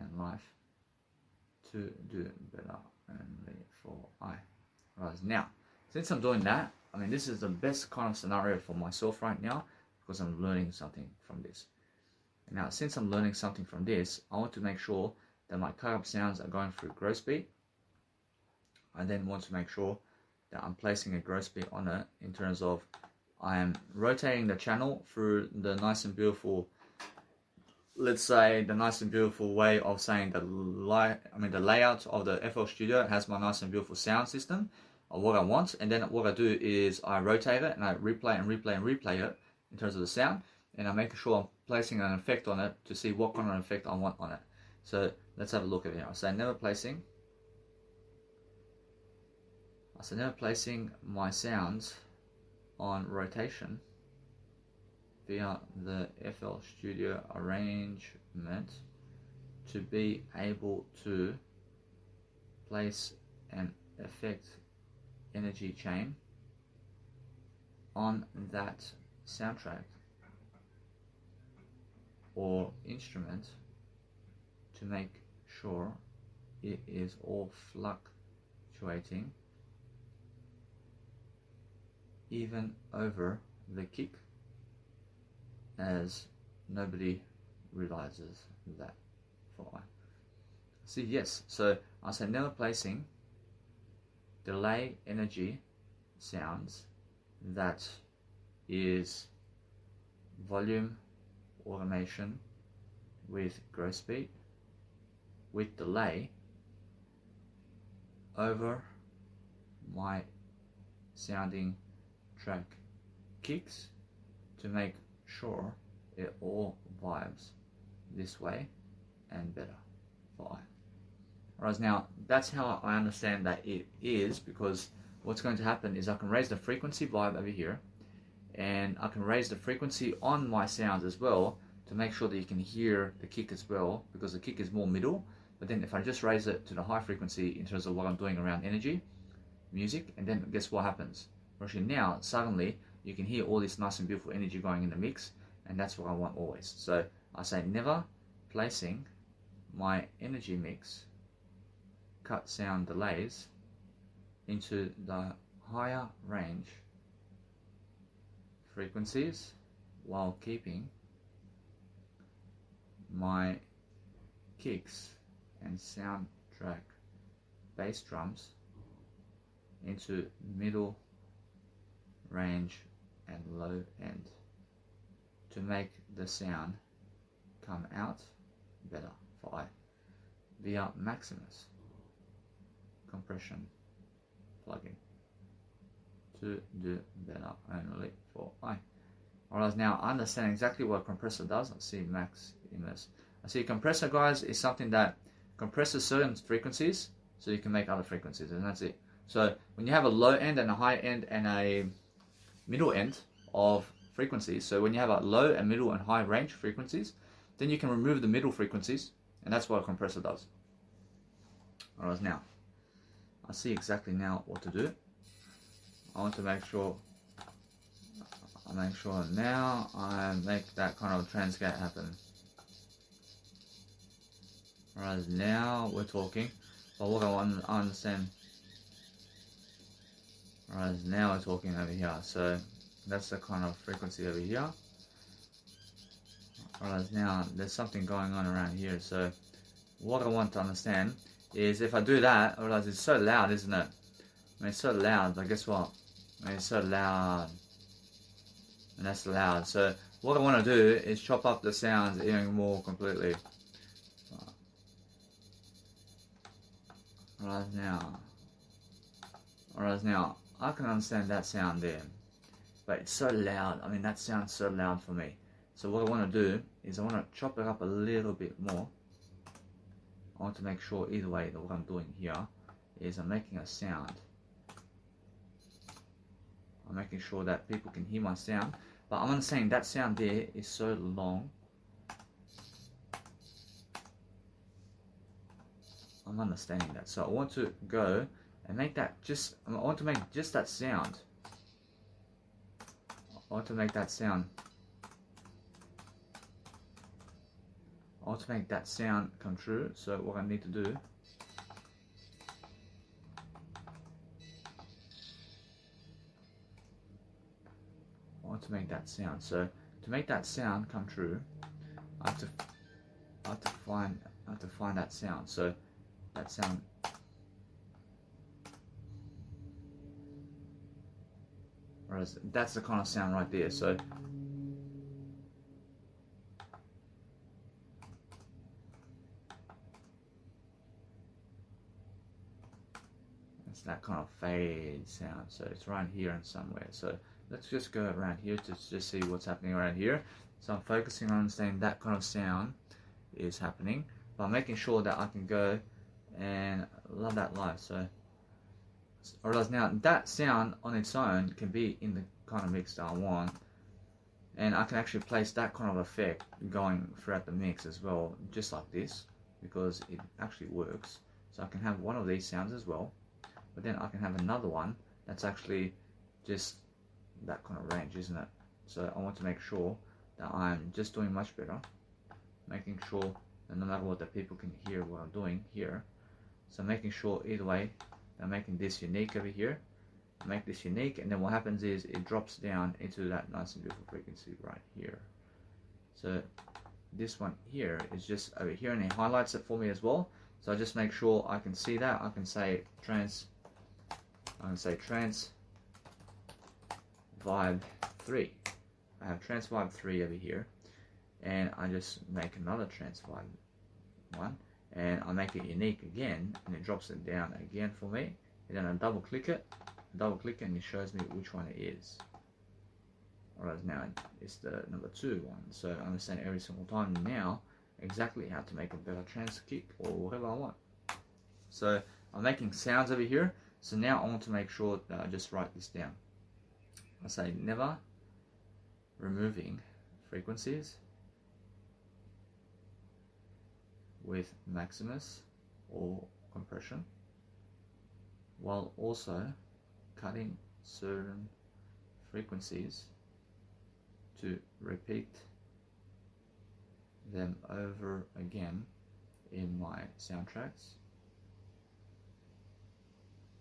and life to do better only for I. Right, now, since I'm doing that, I mean, this is the best kind of scenario for myself right now because I'm learning something from this. Now, since I'm learning something from this, I want to make sure that my cut-up sounds are going through gross beat. I then want to make sure that I'm placing a gross beat on it in terms of I am rotating the channel through the nice and beautiful, let's say the nice and beautiful way of saying the layout of the FL Studio has my nice and beautiful sound system of what I want, and then what I do is I rotate it and I replay it in terms of the sound, and I'm making sure I'm placing an effect on it to see what kind of effect I want on it. So let's have a look at it here. I say never placing So now placing my sounds on rotation via the FL Studio arrangement to be able to place an effect energy chain on that soundtrack or instrument to make sure it is all fluctuating even over the kick, as nobody realizes that for I. See, yes, so I say never placing delay energy sounds that is volume automation with growth speed with delay over my sounding track kicks to make sure it all vibes this way and better for I. Whereas now, that's how I understand that it is, because what's going to happen is I can raise the frequency vibe over here, and I can raise the frequency on my sounds as well to make sure that you can hear the kick as well, because the kick is more middle. But then if I just raise it to the high frequency in terms of what I'm doing around energy, music, and then guess what happens? Actually now, suddenly, you can hear all this nice and beautiful energy going in the mix, and that's what I want always. So I say never placing my energy mix cut sound delays into the higher range frequencies while keeping my kicks and soundtrack bass drums into middle range and low end to make the sound come out better for I via Maximus compression plugin to do better only for I. Alright, now I understand exactly what a compressor does. I see Maximus. I see compressor, guys, is something that compresses certain frequencies so you can make other frequencies, and that's it. So when you have a low end and a high end and a middle end of frequencies, so when you have a low and middle and high range frequencies, then you can remove the middle frequencies, and that's what a compressor does. Alright, now I see exactly now what to do. I want to make sure now I make that kind of transgate happen. Alright, now we're talking. But what I want to understand. Alright, now we're talking over here. So that's the kind of frequency over here. Alright, now there's something going on around here. So what I want to understand is if I do that, I realize it's so loud, isn't it? I mean, it's so loud, but guess what? I mean, it's so loud. And that's loud. So what I want to do is chop up the sounds even more completely. Alright, now I can understand that sound there, but it's so loud. I mean, that sounds so loud for me. So what I want to do is I want to chop it up a little bit more. I want to make sure either way that what I'm doing here is I'm making a sound. I'm making sure that people can hear my sound, but I'm understanding that sound there is so long. I'm understanding that. So I want to go and make that I want to make just that sound. I want to make that sound. I want to make that sound come true. So what I need to do I want to make that sound. So to make that sound come true, I have to find that sound. So that sound. Whereas that's the kind of sound right there. So it's that kind of fade sound. So it's right here and somewhere. So let's just go around here to just see what's happening around here. So I'm focusing on understanding that kind of sound is happening, but I'm making sure that I can go and love that live. So Whereas now that sound on its own can be in the kind of mix that I want, and I can actually place that kind of effect going throughout the mix as well, just like this, because it actually works. So I can have one of these sounds as well, but then I can have another one that's actually just that kind of range, isn't it? So I want to make sure that I'm just doing much better, making sure that no matter what, the people can hear what I'm doing here. So making sure either way, I'm making this unique over here, make this unique, and then what happens is it drops down into that nice and beautiful frequency right here. So this one here is just over here, and it highlights it for me as well. So I just make sure I can see that. I can say trans vibe 3. I have trans vibe 3 over here, and I just make another trans vibe 1, and I make it unique again, and it drops it down again for me, and then I double click it, and it shows me which one it is. Alright, now it's the number 2 one, so I understand every single time now exactly how to make a better trance kick or whatever I want. So I'm making sounds over here, so now I want to make sure that I just write this down. I say never removing frequencies with maximus or compression, while also cutting certain frequencies to repeat them over again in my soundtracks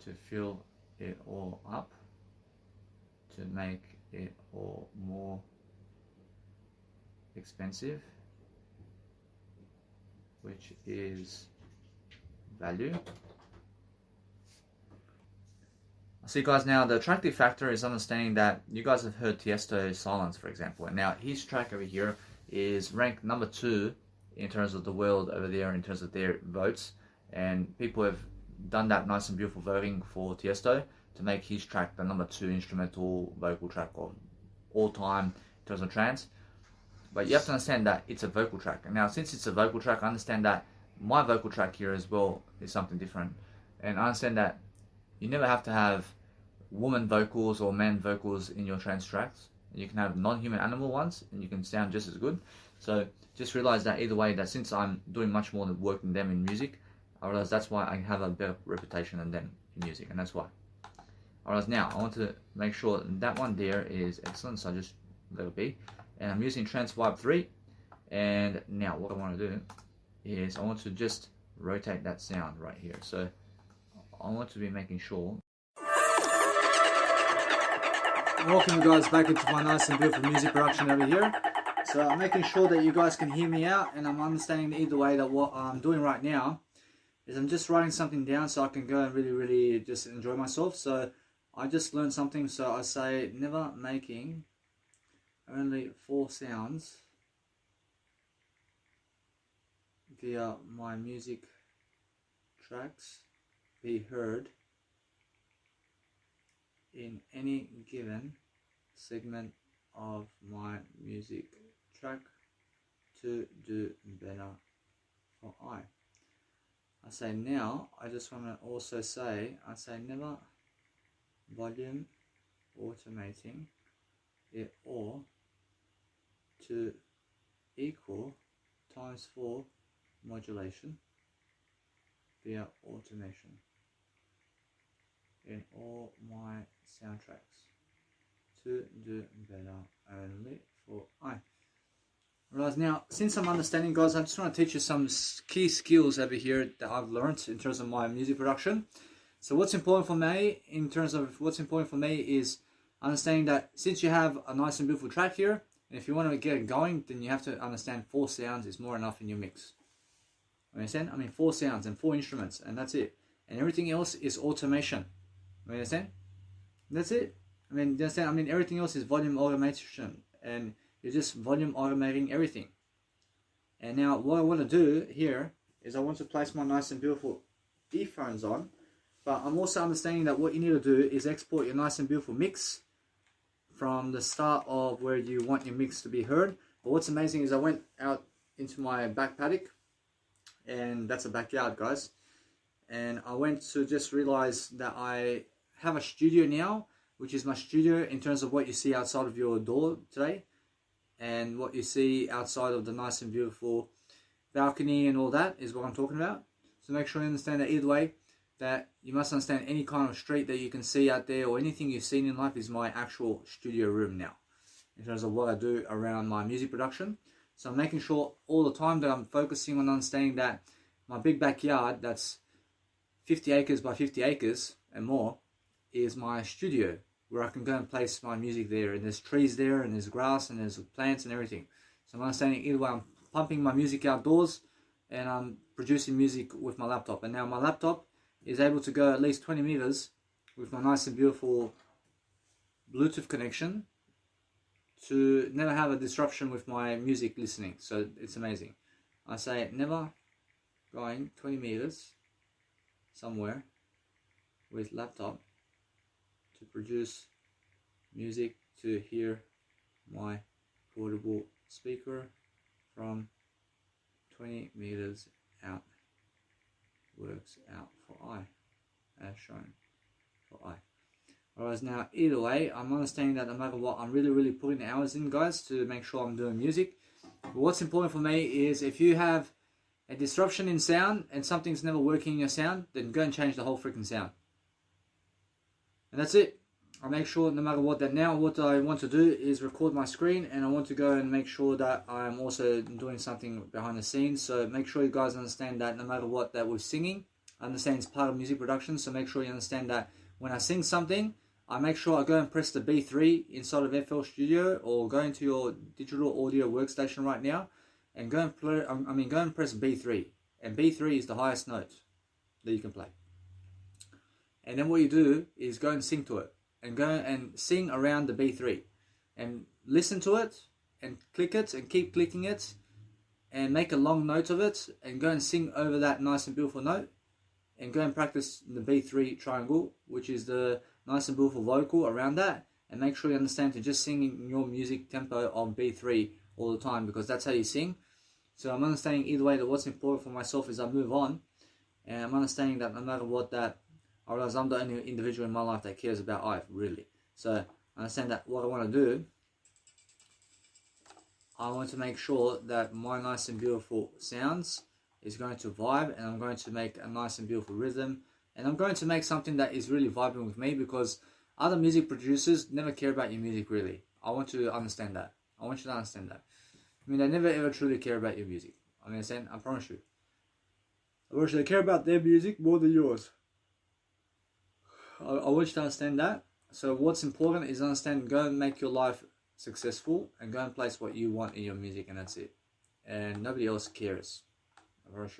to fill it all up, to make it all more expensive, which is value. See guys, now the attractive factor is understanding that you guys have heard Tiesto's Silence, for example, and now his track over here is ranked number 2 in terms of the world over there, in terms of their votes, and people have done that nice and beautiful voting for Tiesto to make his track the number 2 instrumental vocal track of all time in terms of trance. But you have to understand that it's a vocal track, and now since it's a vocal track, I understand that my vocal track here as well is something different, and I understand that you never have to have woman vocals or man vocals in your trance tracks. You can have non-human animal ones, and you can sound just as good. So just realize that either way, that since I'm doing much more work than them in music, I realize that's why I have a better reputation than them in music, and that's why. Alright, now I want to make sure that one there is excellent, so I just let it be. And I'm using Trans Vibe 3, and now what I want to do is I want to just rotate that sound right here. So I want to be making sure. Welcome you guys back into my nice and beautiful music production over here. So I'm making sure that you guys can hear me out, and I'm understanding either way that what I'm doing right now is I'm just writing something down so I can go and really just enjoy myself. So I just learned something, so I say never making only 4 sounds via my music tracks be heard in any given segment of my music track to do better for I say now, I just want to also say, I say never volume automating it all to equal times 4 modulation via automation in all my soundtracks to do better only for I. Right, now, since I'm understanding, guys, I just want to teach you some key skills over here that I've learned in terms of my music production. So what's important for me, is understanding that since you have a nice and beautiful track here, and if you want to get it going, then you have to understand 4 sounds is more enough in your mix. Understand? I mean 4 sounds and 4 instruments, and that's it. And everything else is automation. Understand? That's it. I mean, understand? I mean, everything else is volume automation, and you're just volume automating everything. And now what I want to do here is I want to place my nice and beautiful earphones on, but I'm also understanding that what you need to do is export your nice and beautiful mix from the start of where you want your mix to be heard. But what's amazing is I went out into my back paddock, and that's a backyard, guys. and I went to just realize that I have a studio now, which is my studio in terms of what you see outside of your door today, and what you see outside of the nice and beautiful balcony and all that is what I'm talking about. So make sure you understand that either way, that you must understand any kind of street that you can see out there or anything you've seen in life is my actual studio room now, in terms of what I do around my music production. So I'm making sure all the time that I'm focusing on understanding that my big backyard, that's 50 acres by 50 acres and more, is my studio, where I can go and place my music there, and there's trees there, and there's grass, and there's plants and everything. So I'm understanding either way, I'm pumping my music outdoors, and I'm producing music with my laptop. And now my laptop is able to go at least 20 meters with my nice and beautiful Bluetooth connection to never have a disruption with my music listening. So it's amazing. I say never going 20 meters somewhere with laptop to produce music to hear my portable speaker from 20 meters out. Works out for I, as shown for I. Alright, now either way, I'm understanding that no matter what, I'm really putting hours in, guys, to make sure I'm doing music. But what's important for me is if you have a disruption in sound and something's never working in your sound, then go and change the whole freaking sound. And that's it. I make sure no matter what, that now what I want to do is record my screen, and I want to go and make sure that I'm also doing something behind the scenes. So make sure you guys understand that no matter what, that we're singing. I understand it's part of music production, so make sure you understand that when I sing something, I make sure I go and press the B3 inside of FL Studio, or go into your digital audio workstation right now and go and play, go and press B3. And B3 is the highest note that you can play. And then what you do is go and sing to it, and go and sing around the B3, and listen to it, and click it, and keep clicking it, and make a long note of it, and go and sing over that nice and beautiful note, and go and practice the B3 triangle, which is the nice and beautiful vocal around that, and make sure you understand to just sing in your music tempo on B3 all the time, because that's how you sing. So I'm understanding either way that what's important for myself is I move on, and I'm understanding that no matter what, that I realize I'm the only individual in my life that cares about I, really. So I understand that what I want to do, I want to make sure that my nice and beautiful sounds is going to vibe, and I'm going to make a nice and beautiful rhythm, and I'm going to make something that is really vibing with me, because other music producers never care about your music, really. I want to understand that. I want you to understand that. I mean, they never ever truly care about your music. I understand, I promise you. I want you to care about their music more than yours. I want you to understand that. So what's important is understand, go and make your life successful, and go and place what you want in your music, and that's it. And nobody else cares. I promise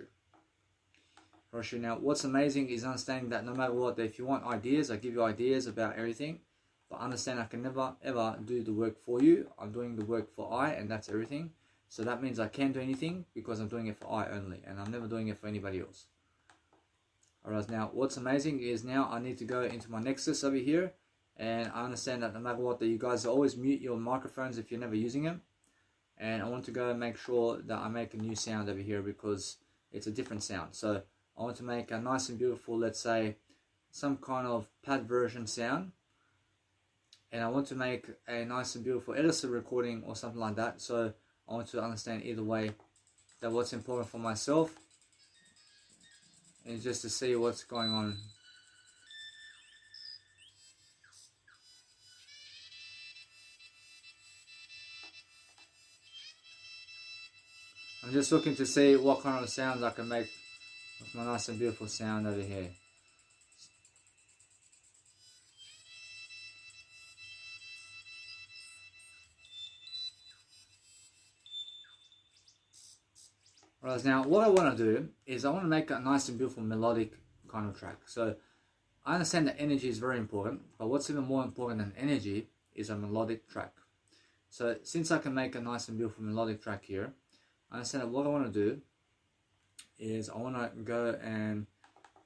you. Now, what's amazing is understanding that no matter what, if you want ideas, I give you ideas about everything. But understand I can never ever do the work for you. I'm doing the work for I, and that's everything. So that means I can't do anything because I'm doing it for I only, and I'm never doing it for anybody else. Alright, now what's amazing is now I need to go into my Nexus over here, and I understand that no matter what, that you guys always mute your microphones if you're never using them. And I want to go and make sure that I make a new sound over here, because it's a different sound. So I want to make a nice and beautiful, let's say, some kind of pad version sound. And I want to make a nice and beautiful Edison recording or something like that. So I want to understand either way that what's important for myself is just to see what's going on. I'm just looking to see what kind of sounds I can make with my nice and beautiful sound over here. Right, now what I want to do is I want to make a nice and beautiful melodic kind of track. So I understand that energy is very important, but what's even more important than energy is a melodic track. So since I can make a nice and beautiful melodic track here, I understand that what I want to do is I want to go and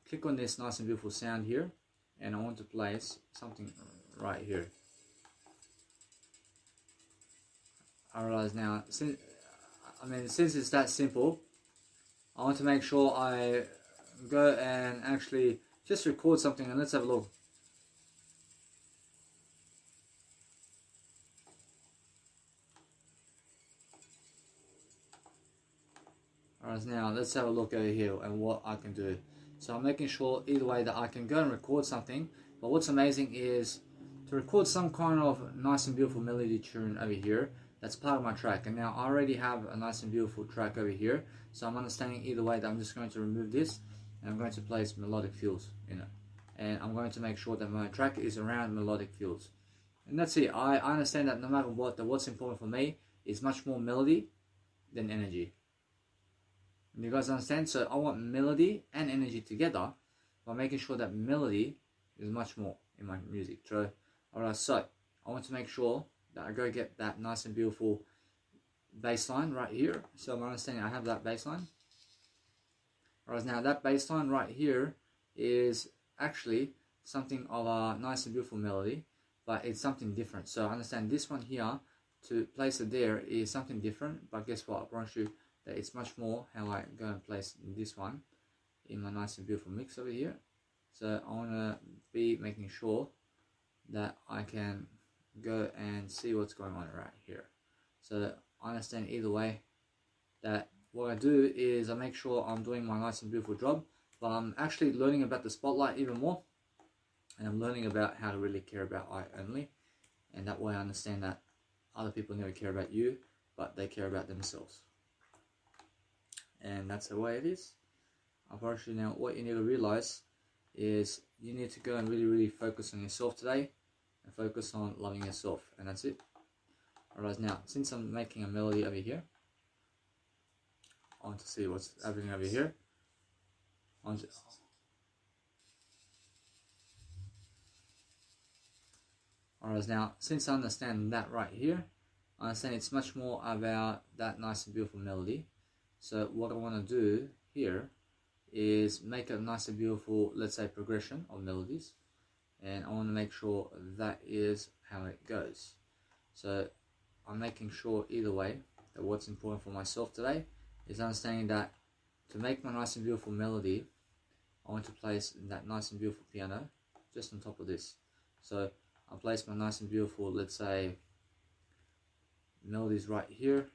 click on this nice and beautiful sound here, and I want to place something right here. I realize now, since it's that simple, I want to make sure I go and actually just record something, and let's have a look. Alright, now let's have a look over here and what I can do. So I'm making sure either way that I can go and record something, but what's amazing is to record some kind of nice and beautiful melody tune over here. That's part of my track, and now I already have a nice and beautiful track over here, so I'm understanding either way that I'm just going to remove this and I'm going to place melodic fills in it, and I'm going to make sure that my track is around melodic fills, and that's it. I understand that no matter what, what's important for me is much more melody than energy. You guys understand? So I want melody and energy together by making sure that melody is much more in my music. So, alright, so I want to make sure that I go get that nice and beautiful bass line right here. So I'm understanding I have that bass line. Alright, now that bass line right here is actually something of a nice and beautiful melody, but it's something different. So I understand this one here, to place it there is something different, but guess what? I promise you that it's much more how I go and place this one in my nice and beautiful mix over here. So I want to be making sure that I can go and see what's going on right here. So I understand either way that what I do is I make sure I'm doing my nice and beautiful job, but I'm actually learning about the spotlight even more, and I'm learning about how to really care about I only, and that way I understand that other people never care about you, but they care about themselves. And that's the way it is. Unfortunately, now what you need to realize is you need to go and really focus on yourself today, and focus on loving yourself, and that's it. Alright, now since I'm making a melody over here, I want to see what's happening over here. Alright, now since I understand that right here, I understand it's much more about that nice and beautiful melody. So what I want to do here is make a nice and beautiful, let's say, progression of melodies, and I want to make sure that is how it goes. So I'm making sure either way that what's important for myself today is understanding that to make my nice and beautiful melody, I want to place that nice and beautiful piano just on top of this. So I'll place my nice and beautiful, let's say, melodies right here,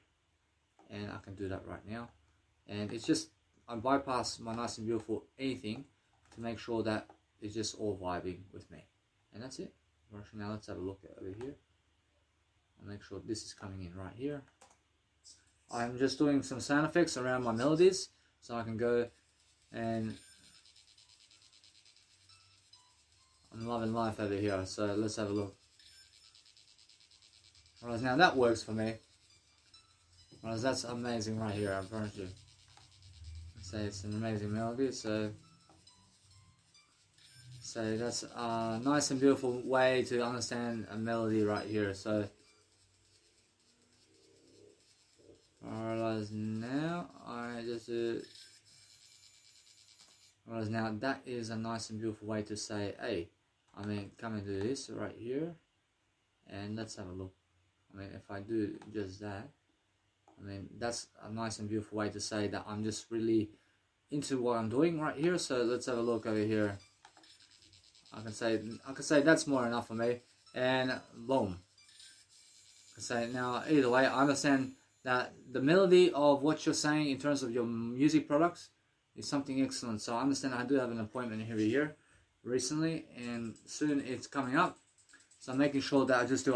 and I can do that right now. And it's just, I bypass my nice and beautiful anything to make sure that it's just all vibing with me. And that's it. Now let's have a look over here. I'll make sure this is coming in right here. I'm just doing some sound effects around my melodies so I can go and I'm loving life over here. So let's have a look. Alright, now that works for me. Alright, that's amazing right here, I promise you. Say it's an amazing melody, so that's a nice and beautiful way to understand a melody right here. So alright, now I just do. Alright, now that is a nice and beautiful way to say, hey, I mean, come and do this right here, and let's have a look. I mean, if I do just that, I mean, that's a nice and beautiful way to say that I'm just really into what I'm doing right here. So let's have a look over here. I can say that's more enough for me, and boom. I can say now either way, I understand that the melody of what you're saying in terms of your music products is something excellent. So I understand I do have an appointment here recently, and soon it's coming up. So I'm making sure that I just do